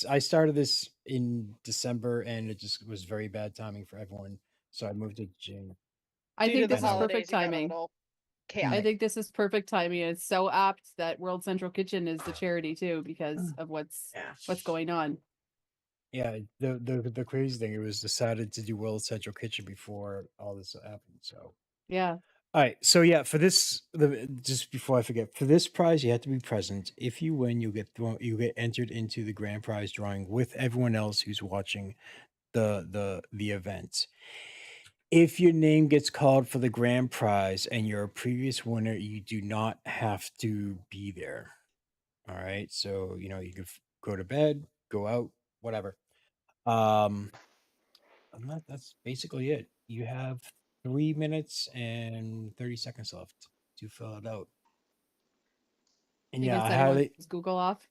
I started this in December, and it just was very bad timing for everyone. So I moved it to June. I Due to think the this is holidays, perfect it got a timing. little I chaotic. think this is perfect timing. It's so apt that World Central Kitchen is the charity too, because of what's going on. Yeah, the crazy thing, it was decided to do World Central Kitchen before all this happened. So Yeah. all right, so yeah, for this, just before I forget, for this prize, you have to be present. If you win, you get entered into the grand prize drawing with everyone else who's watching the event. If your name gets called for the grand prize and you're a previous winner, you do not have to be there. All right, so you can go to bed, go out, whatever. That's basically it. You have 3 minutes and 30 seconds left to fill it out. And You yeah, can I set everyone's highly. Google off.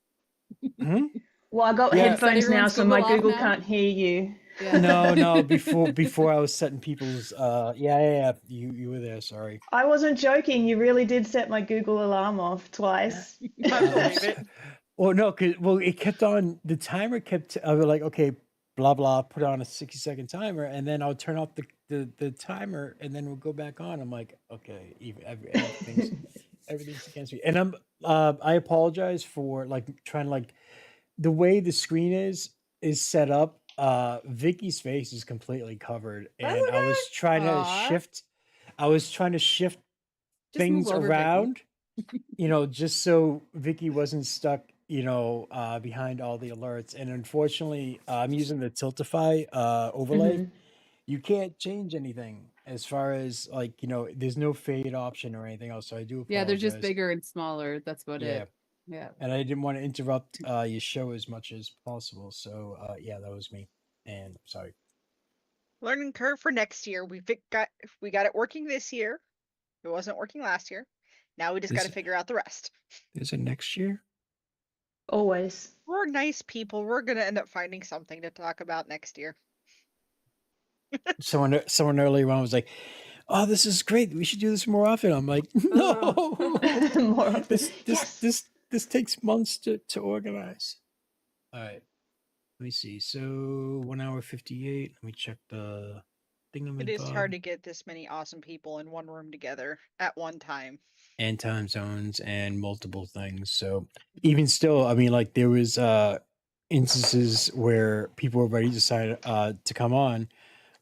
Well, I got Yeah. headphones now, everyone's so my Google off Google now? can't hear you. No, before I was setting people's yeah, you were there, sorry. I wasn't joking. You really did set my Google alarm off twice. Well, no, it kept on, the timer kept, I was like, okay, blah blah, put on a 60-second timer, and then I'll turn off the timer, and then we'll go back on. I'm like, okay, everything's against me. And I apologize for trying to the way the screen is set up. Vicky's face is completely covered, and I was trying to shift Just things move over, Vicky. around, just so Vicky wasn't stuck, behind all the alerts. And unfortunately, I'm using the Tiltify overlay. Mhm. You can't change anything as far as there's no fade option or anything else. So I do apologize. Yeah, they're just bigger and smaller. That's about Yeah. it. Yeah. And I didn't want to interrupt your show as much as possible. So yeah, that was me. And sorry. Learning curve for next year. We got it working this year. It wasn't working last year. Now we just got to figure out the rest. Is it next year? Always. We're nice people. We're gonna end up finding something to talk about next year. Someone earlier on was like, "Oh, this is great. We should do this more often." I'm like, "No, More often. this takes months to organize." All right, let me see. So 1 hour 58. Let me check the thing. It is hard to get this many awesome people in one room together at one time. And time zones and multiple things. So even still, I mean, there was instances where people were ready to decide to come on.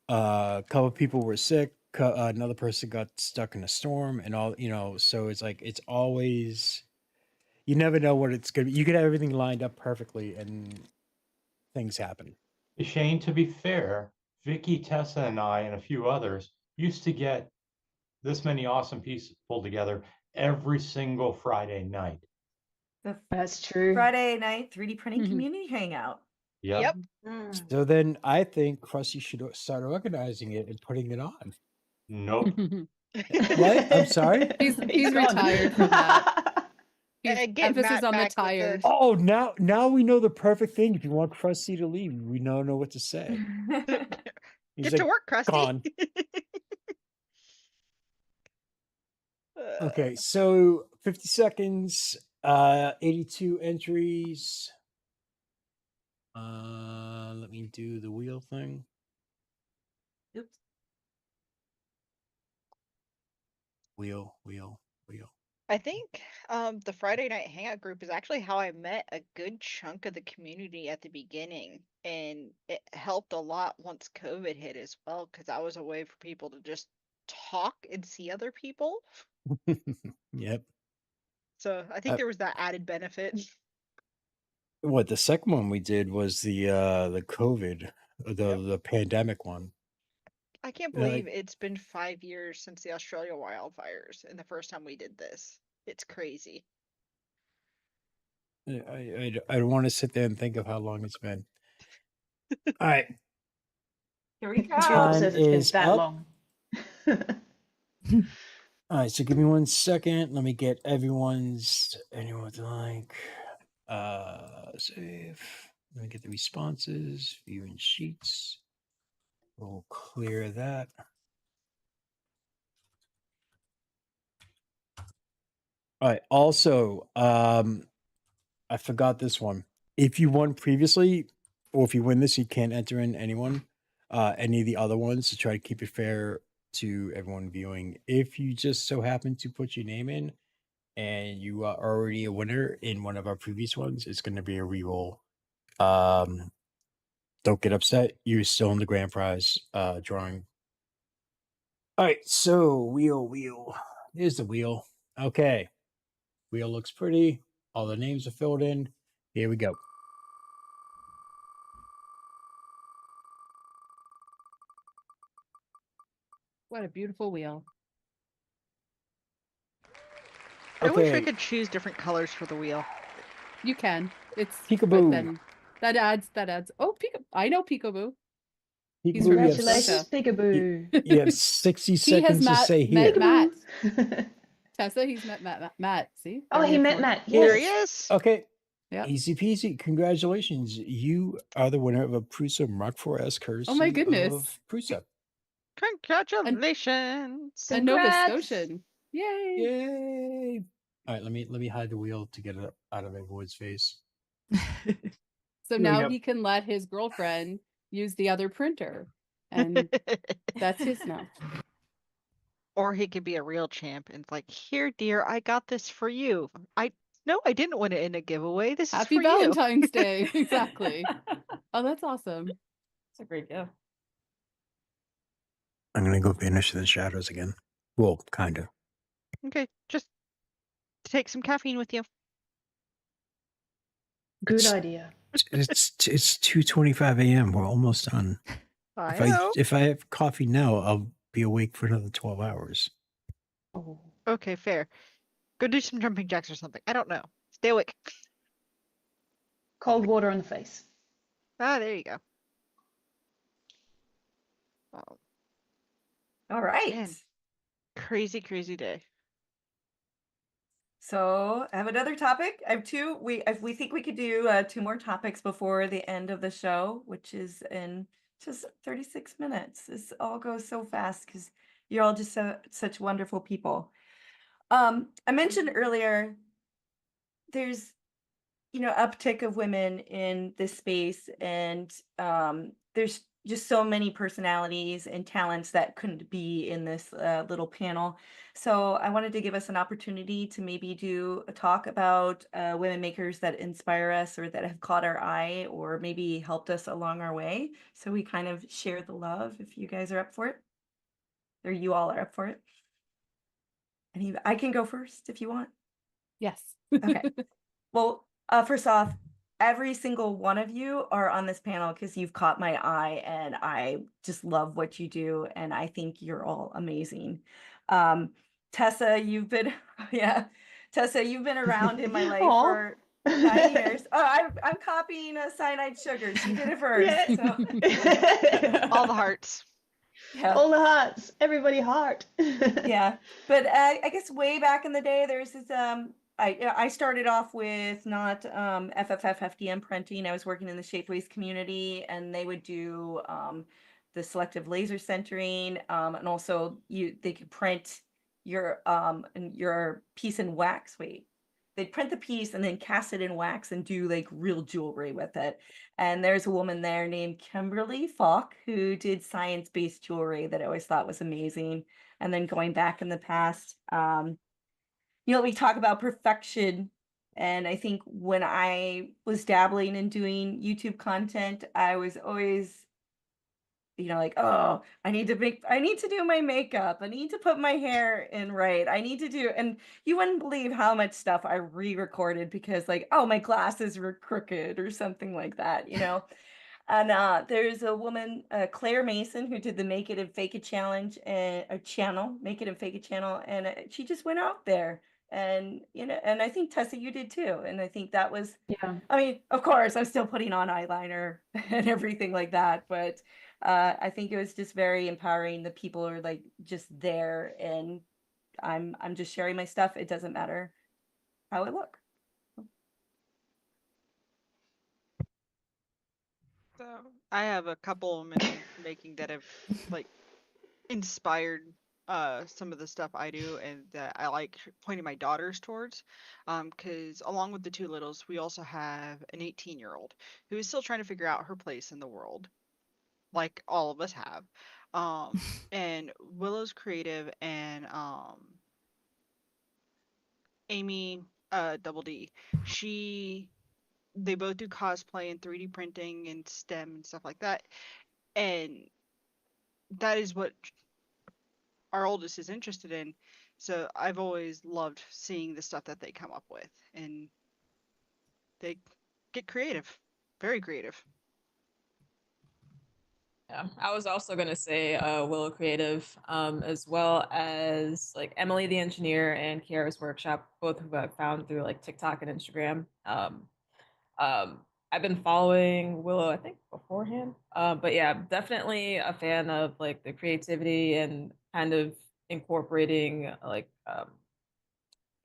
A couple of people were sick. Another person got stuck in a storm, and all So it's always, you never know what it's gonna be. You could have everything lined up perfectly, and things happen. Shane, to be fair, Vicky, Tessa, and I, and a few others used to get this many awesome pieces pulled together every single Friday night. That's true. Friday night 3D printing community hangout. Yep. So then I think Krusty should start organizing it and putting it on. Nope. What? I'm sorry. He's gone. retired from that. Get Emphasis Matt on the back with tired. Oh, now we know the perfect thing. If you want Krusty to leave, we now know what to say. He's Get to work, Krusty. Gone. Okay, so 50 seconds, 82 entries. Let me do the wheel thing. Oops. Wheel. I think the Friday night hangout group is actually how I met a good chunk of the community at the beginning, and it helped a lot once COVID hit as well, because I was a way for people to just talk and see other people. Yep. So I think there was that added benefit. What the second one we did was the COVID, the pandemic one. I can't Yeah, believe it's been 5 years since the Australia wildfires and the first time we did this. It's crazy. I don't want to sit there and think of how long it's been. All right. Here we go. Time says it's been is that up. long. All right, so give me 1 second. Let me get anyone's like save. Let me get the responses, viewing sheets. We'll clear that. All right. Also, I forgot this one. If you won previously, or if you win this, you can't enter in any of the other ones to try to keep it fair to everyone viewing. If you just so happen to put your name in and you are already a winner in one of our previous ones, it's going to be a reroll. Don't get upset. You're still in the grand prize drawing. All right, so wheel. Here's the wheel. Okay. Wheel looks pretty. All the names are filled in. Here we go. What a beautiful wheel. I wish I Okay. could choose different colors for the wheel. You can. It's Peekaboo. but then that adds. Oh, I know Peekaboo. He's Peekaboo, from you have Congratulations, Peekaboo. You have 60 He seconds has to say met here. Matt. Tessa, he's met Matt. See? Oh, There we he have met 4. Matt. Here he Yes. is. Okay. Yep. Easy peasy. Congratulations. You are the winner of a Prusa Mark IV courtesy Oh my goodness. of Prusa. Congratulations. A Nova Congrats. Scotian. Yay. Yay. All right, let me hide the wheel to get it out of everyone's face. So Here we now go. he can let his girlfriend use the other printer. And that's his now. Or he could be a real champ and like, here, dear, I got this for you. No, I didn't win it in a giveaway. This Happy is for Valentine's Day. Exactly. Oh, that's awesome. It's a great gift. I'm gonna go vanish in the shadows again. Well, kind of. you. Okay, just take some caffeine with you. Good idea. It's 2:25 a.m. We're almost done. I know. If I have coffee now, I'll be awake for another 12 hours. Oh. Okay, fair. Go do some jumping jacks or something. I don't know. Stay awake. Cold water on the face. Ah, there you go. Oh, All right. man. Crazy, crazy day. So I have another topic. I have two. We think we could do 2 more topics before the end of the show, which is in just 36 minutes. This all goes so fast because you're all just such wonderful people. I mentioned earlier there's uptick of women in this space, and there's just so many personalities and talents that couldn't be in this little panel. So I wanted to give us an opportunity to maybe do a talk about women makers that inspire us or that have caught our eye or maybe helped us along our way. So we kind of share the love, if you guys are up for it, or you all are up for it. And I can go first if you want. Yes. Okay. Well, first off, every single one of you are on this panel because you've caught my eye and I just love what you do. And I think you're all amazing. Tessa, you've been, Tessa, you've been around in my life Aw. for 9 years. Oh, I'm copying cyanide sugar. She did it first. Yeah. So. All the hearts. Yeah. All the hearts. Everybody heart. Yeah. But I guess way back in the day, there's this, I started off with not FFF FDM printing. I was working in the Shapeways community, and they would do the selective laser centering, and also they could print your piece in wax. They'd print the piece and then cast it in wax and do like real jewelry with it. And there's a woman there named Kimberly Falk who did science-based jewelry that I always thought was amazing. And then going back in the past, we talk about perfection. And I think when I was dabbling in doing YouTube content, I was always like, oh, I need to do my makeup. I need to put my hair in right. I need to do, and you wouldn't believe how much stuff I re-recorded because like, oh, my glasses were crooked or something like that, And there's a woman, Claire Mason, who did the Make It and Fake It challenge and a channel, Make It and Fake It channel, and she just went out there, and and I think Tessa, you did too, and I think that was, Yeah. I mean, of course, I'm still putting on eyeliner and everything like that, but I think it was just very empowering. The people are like just there, and I'm just sharing my stuff. It doesn't matter how I look. So I have a couple of minutes making that have like inspired some of the stuff I do and that I like pointing my daughters towards. Because along with the two littles, we also have an 18-year-old who is still trying to figure out her place in the world, like all of us have. And Willow's creative and Amy Double D, they both do cosplay and 3D printing and STEM and stuff like that. And that is what our oldest is interested in. So I've always loved seeing the stuff that they come up with, and they get creative, very creative. Yeah, I was also gonna say Willow Creative, as well as like Emily the Engineer and Kiara's Workshop, both who I've found through like TikTok and Instagram. I've been following Willow, I think, beforehand. But yeah, definitely a fan of like the creativity and kind of incorporating like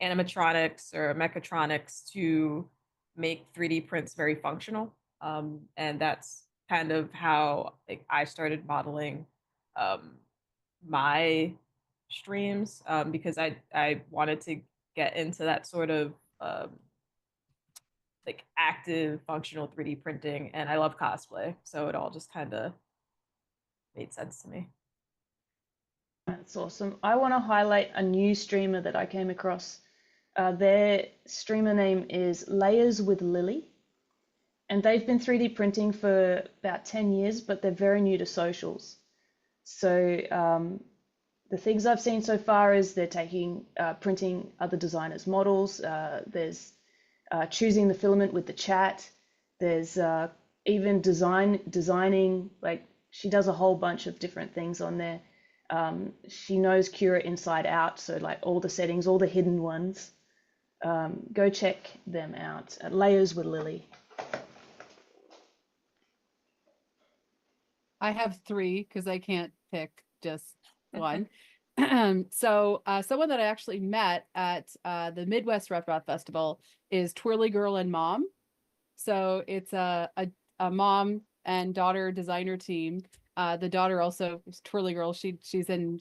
animatronics or mechatronics to make 3D prints very functional. And that's kind of how like, I started modeling my streams, because I wanted to get into that sort of like active functional 3D printing, and I love cosplay, so it all just kind of made sense to me. That's awesome. I want to highlight a new streamer that I came across. Their streamer name is Layers with Lily, and they've been 3D printing for about 10 years, but they're very new to socials. So the things I've seen so far is they're taking printing other designers' models. There's choosing the filament with the chat. There's even designing, like she does a whole bunch of different things on there. She knows Cura inside out, so like all the settings, all the hidden ones. Go check them out at Layers with Lily. I have three because I can't pick just one. So someone that I actually met at the Midwest Rep Rap Festival is Twirly Girl and Mom. So it's a mom and daughter designer team. The daughter also is Twirly Girl. She's in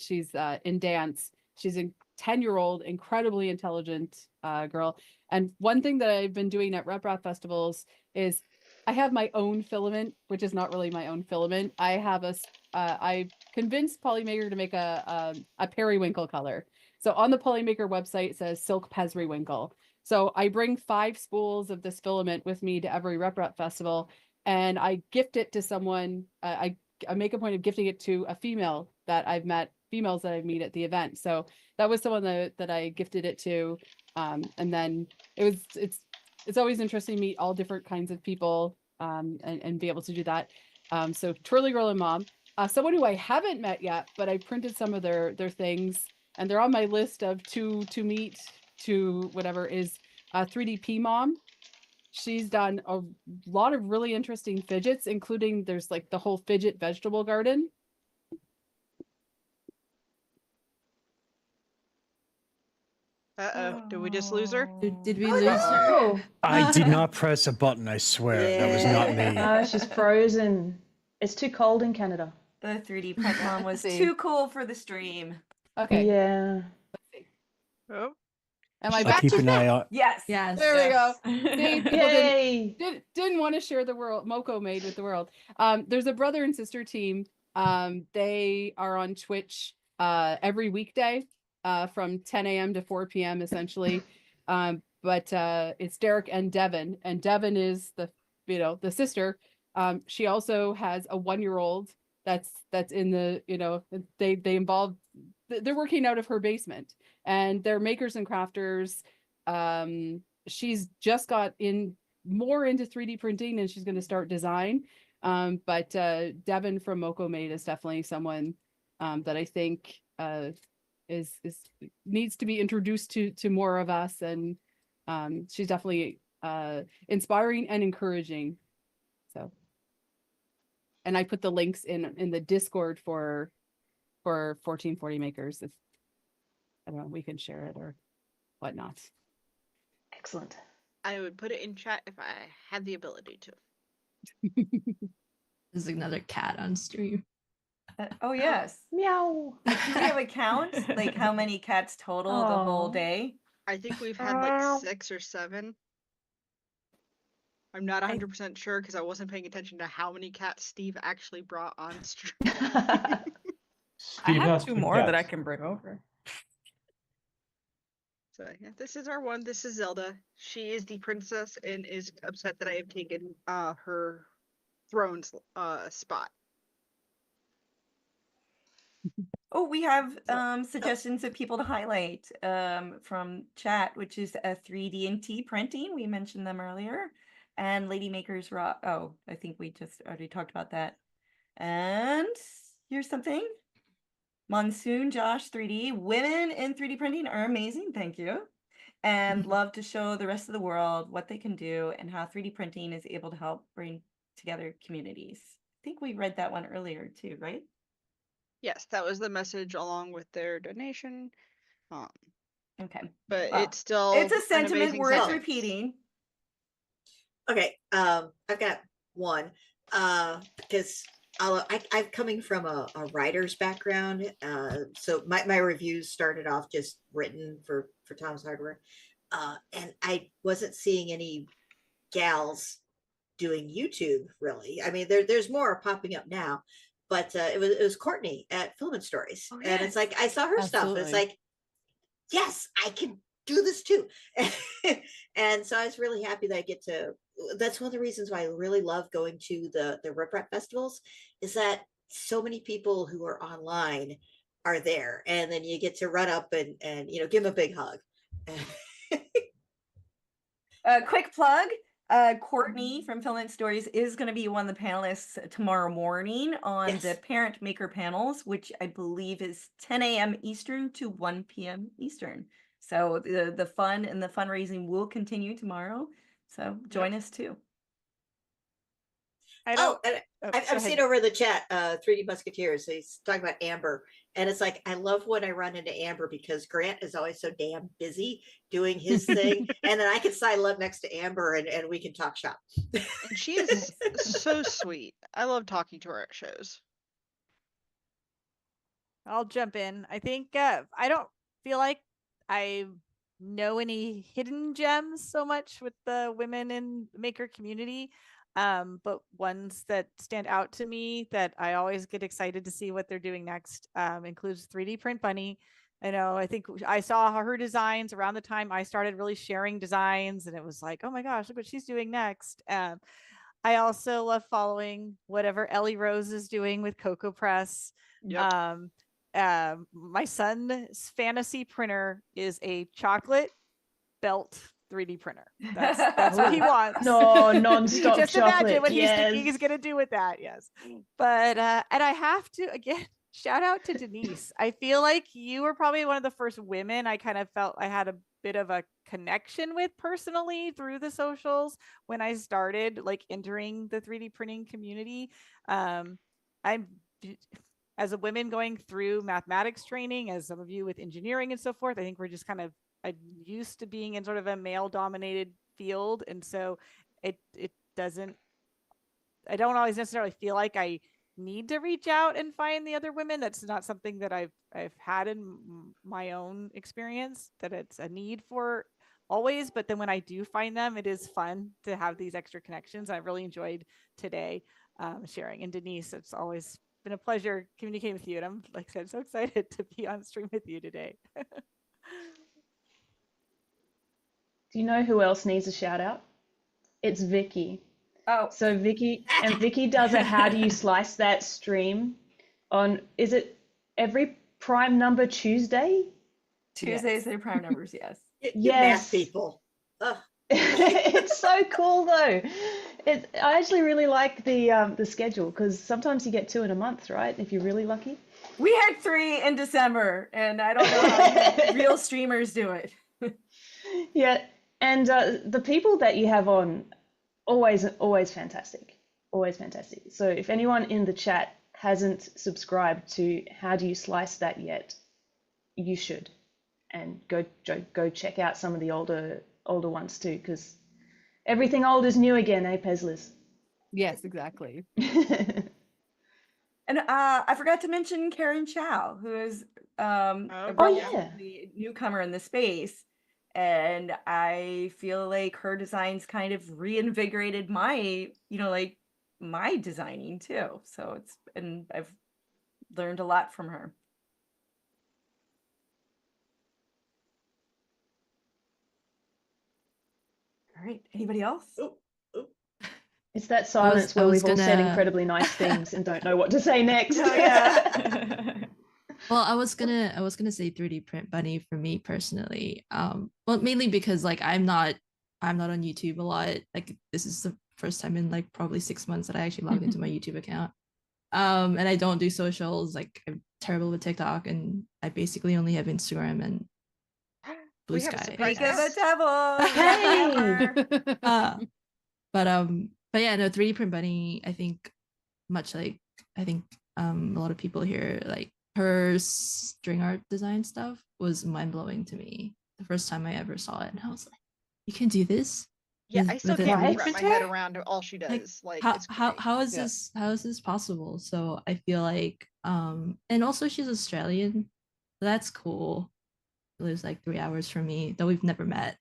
dance. She's a 10-year-old, incredibly intelligent girl. And one thing that I've been doing at Rep Rap festivals is I have my own filament, which is not really my own filament. I have I convinced Polymaker to make a periwinkle color. So on the Polymaker website it says Silk Pesriwinkle. So I bring 5 spools of this filament with me to every Rep Rap festival, and I gift it to someone. I make a point of gifting it to a female that I've met, females that I meet at the event. So that was someone that I gifted it to, and then it's always interesting to meet all different kinds of people, and be able to do that. So Twirly Girl and Mom, someone who I haven't met yet, but I printed some of their things, and they're on my list of to meet, to whatever, is 3DP Mom. She's done a lot of really interesting fidgets, including there's like the whole fidget vegetable garden. Did we just lose her? Did we lose her? I did not press a button, I swear. That was not me. She's frozen. It's too cold in Canada. The 3D print mom was too cool for the stream. Okay. Yeah. Oh. Am I I'll back? keep an eye out. Yes. Yes. There we go. Yay! People didn't want to share the world. Moko made with the world. There's a brother and sister team. They are on Twitch every weekday from 10 a.m. to 4 p.m. essentially. But it's Derek and Devin, and Devin is the sister. She also has a 1-year-old that's in the, they involve, they're working out of her basement, and they're makers and crafters. She's just got more into 3D printing, and she's going to start design. But Devin from Moko Made is definitely someone that I think is needs to be introduced to more of us, and she's definitely inspiring and encouraging. So, and I put the links in the Discord for 1440 makers. If I don't know, we can share it or whatnot. Excellent. I would put it in chat if I had the ability to. There's another cat on stream. Oh yes. Meow. Do we have a count? Like how many cats total the whole Aw. day? I think we've had like 6 or 7. I'm not 100% sure because I wasn't paying attention to how many cats Steve actually brought on stream. I Steve have has 2 some more that I cats. can bring over. So yeah, this is our one. This is Zelda. She is the princess and is upset that I have taken her throne's spot. Oh, we have suggestions of people to highlight from chat, which is 3D and T printing. We mentioned them earlier. And Lady Makers Rock. Oh, I think we just already talked about that. And here's something. Monsoon, Josh, 3D. Women in 3D printing are amazing. Thank you. And love to show the rest of the world what they can do and how 3D printing is able to help bring together communities. I think we read that one earlier too, right? Yes, that was the message along with their donation. Okay. But Well, it's still it's a an sentiment amazing worth sentence. repeating. Okay, I've got one because I'm coming from a writer's background, so my reviews started off just written for Tom's Hardware, and I wasn't seeing any gals doing YouTube really. I mean, there's more popping up now, but it was Courtney at Filament Stories, and it's like I saw her stuff. It's like, yes, I can do this too. And so I was really happy that I get to. That's one of the reasons why I really love going to the Rip Rap festivals, is that so many people who are online are there, and then you get to run up and give them a big hug. Quick plug. Courtney from Filament Stories is going to be one of the panelists tomorrow morning on the Parent Maker panels, which I believe is 10 a.m. Eastern to 1 p.m. Eastern. So the fun and the fundraising will continue tomorrow. So join us too. I've seen over in the chat 3D Musketeers. So he's talking about Amber, and it's like I love when I run into Amber because Grant is always so damn busy doing his thing, and then I can sidle up next to Amber and we can talk shop. And she is so sweet. I love talking to her at shows. I'll jump in. I think I don't feel like I know any hidden gems so much with the women in maker community. But ones that stand out to me that I always get excited to see what they're doing next includes 3D Print Bunny. I think I saw her designs around the time I started really sharing designs, and it was like, oh my gosh, look what she's doing next. I also love following whatever Ellie Rose is doing with Cocoa Press. Yep. My son's fantasy printer is a chocolate belt 3D printer. That's what he wants. No, non-stop Just chocolate. imagine what yes. he's thinking he's gonna do with that. Yes, but and I have to again shout out to Denise. I feel like you were probably one of the first women I kind of felt I had a bit of a connection with personally through the socials when I started like entering the 3D printing community. I'm as a woman going through mathematics training, as some of you with engineering and so forth, I think we're just kind of I'm used to being in sort of a male dominated field. And so it doesn't, I don't always necessarily feel like I need to reach out and find the other women. That's not something that I've had in my own experience, that it's a need for always. But then when I do find them, it is fun to have these extra connections. I really enjoyed today sharing. And Denise, it's always been a pleasure communicating with you. And I'm, like I said, so excited to be on stream with you today. Do you know who else needs a shout out? It's Vicky. Oh, So Vicky does a how do you slice that stream on, is it every prime number Tuesday? Tuesdays are prime numbers, yes. You math Yes. people. Ugh. It's so cool though. I actually really like the schedule because sometimes you get 2 in a month, right? If you're really lucky. We had 3 in December, and I don't know how you real streamers do it. Yeah, and the people that you have on, always fantastic, always fantastic. So if anyone in the chat hasn't subscribed to How Do You Slice That yet, you should, and go check out some of the older ones too, because everything old is new again, eh, Pezlers? Yes, exactly. And I forgot to mention Karen Chow, who is a yeah. relatively newcomer in the space. And I feel like her designs kind of reinvigorated my, like my designing too. So I've learned a lot from her. All right. Anybody else? It's that silence where we've all said incredibly nice things and don't know what to say next. Oh, yeah. Well, I was gonna say 3D Print Bunny for me personally. Well, mainly because like I'm not on YouTube a lot. Like this is the first time in like probably 6 months that I actually logged into my YouTube account. And I don't do socials. Like I'm terrible with TikTok, and I basically only have Instagram and Blue Sky. Speak of the devil. Hey. But yeah, no, 3D Print Bunny, I think much like a lot of people here, like her string art design stuff was mind-blowing to me the first time I ever saw it, and I was like, you can do this? Yeah, with- I still with a can't 3D wrap my head around all she does. Like, it's how is this possible? So I feel like and also she's Australian, so that's cool. She lives like 3 hours from me, though we've never met.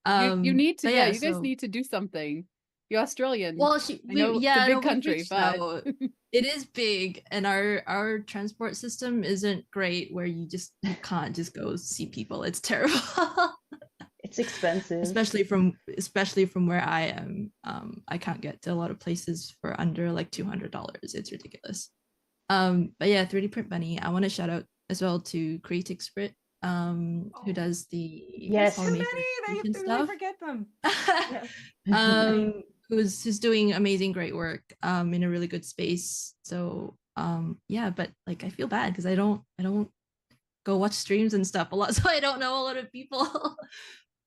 You need to, but yeah, you guys so- need to do something. You're Australian. Well, I know it's a big country, but it is big, and our transport system isn't great. Where you can't just go see people. It's terrible. It's expensive, especially from where I am. I can't get to a lot of places for under like $200. It's ridiculous. But yeah, 3D Print Bunny. I want to shout out as well to Creative Sprit, who does the yes, Too many. They stuff. forget them. Who's doing amazing, great work in a really good space. So yeah, but like I feel bad because I don't go watch streams and stuff a lot, so I don't know a lot of people.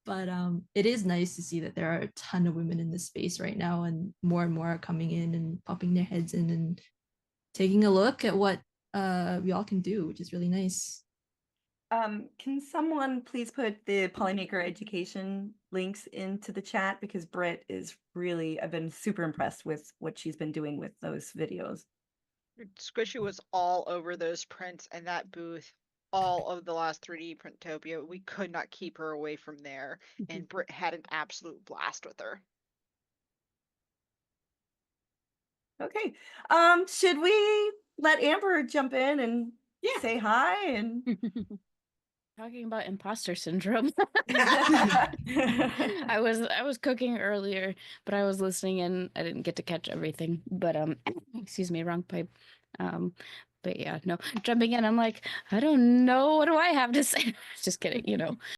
But it is nice to see that there are a ton of women in this space right now, and more are coming in and popping their heads in and taking a look at what we all can do, which is really nice. Can someone please put the Polymaker education links into the chat, because Britt is really, I've been super impressed with what she's been doing with those videos. Squishy was all over those prints and that booth all of the last 3D Printopia. We could not keep her away from there, and Britt had an absolute blast with her. Okay. Should we let Amber jump in and say hi and Talking about imposter syndrome. I was cooking earlier, but I was listening and I didn't get to catch everything. But excuse me, wrong pipe. But yeah, no, jumping in, I'm like, I don't know, what do I have to say? Just kidding,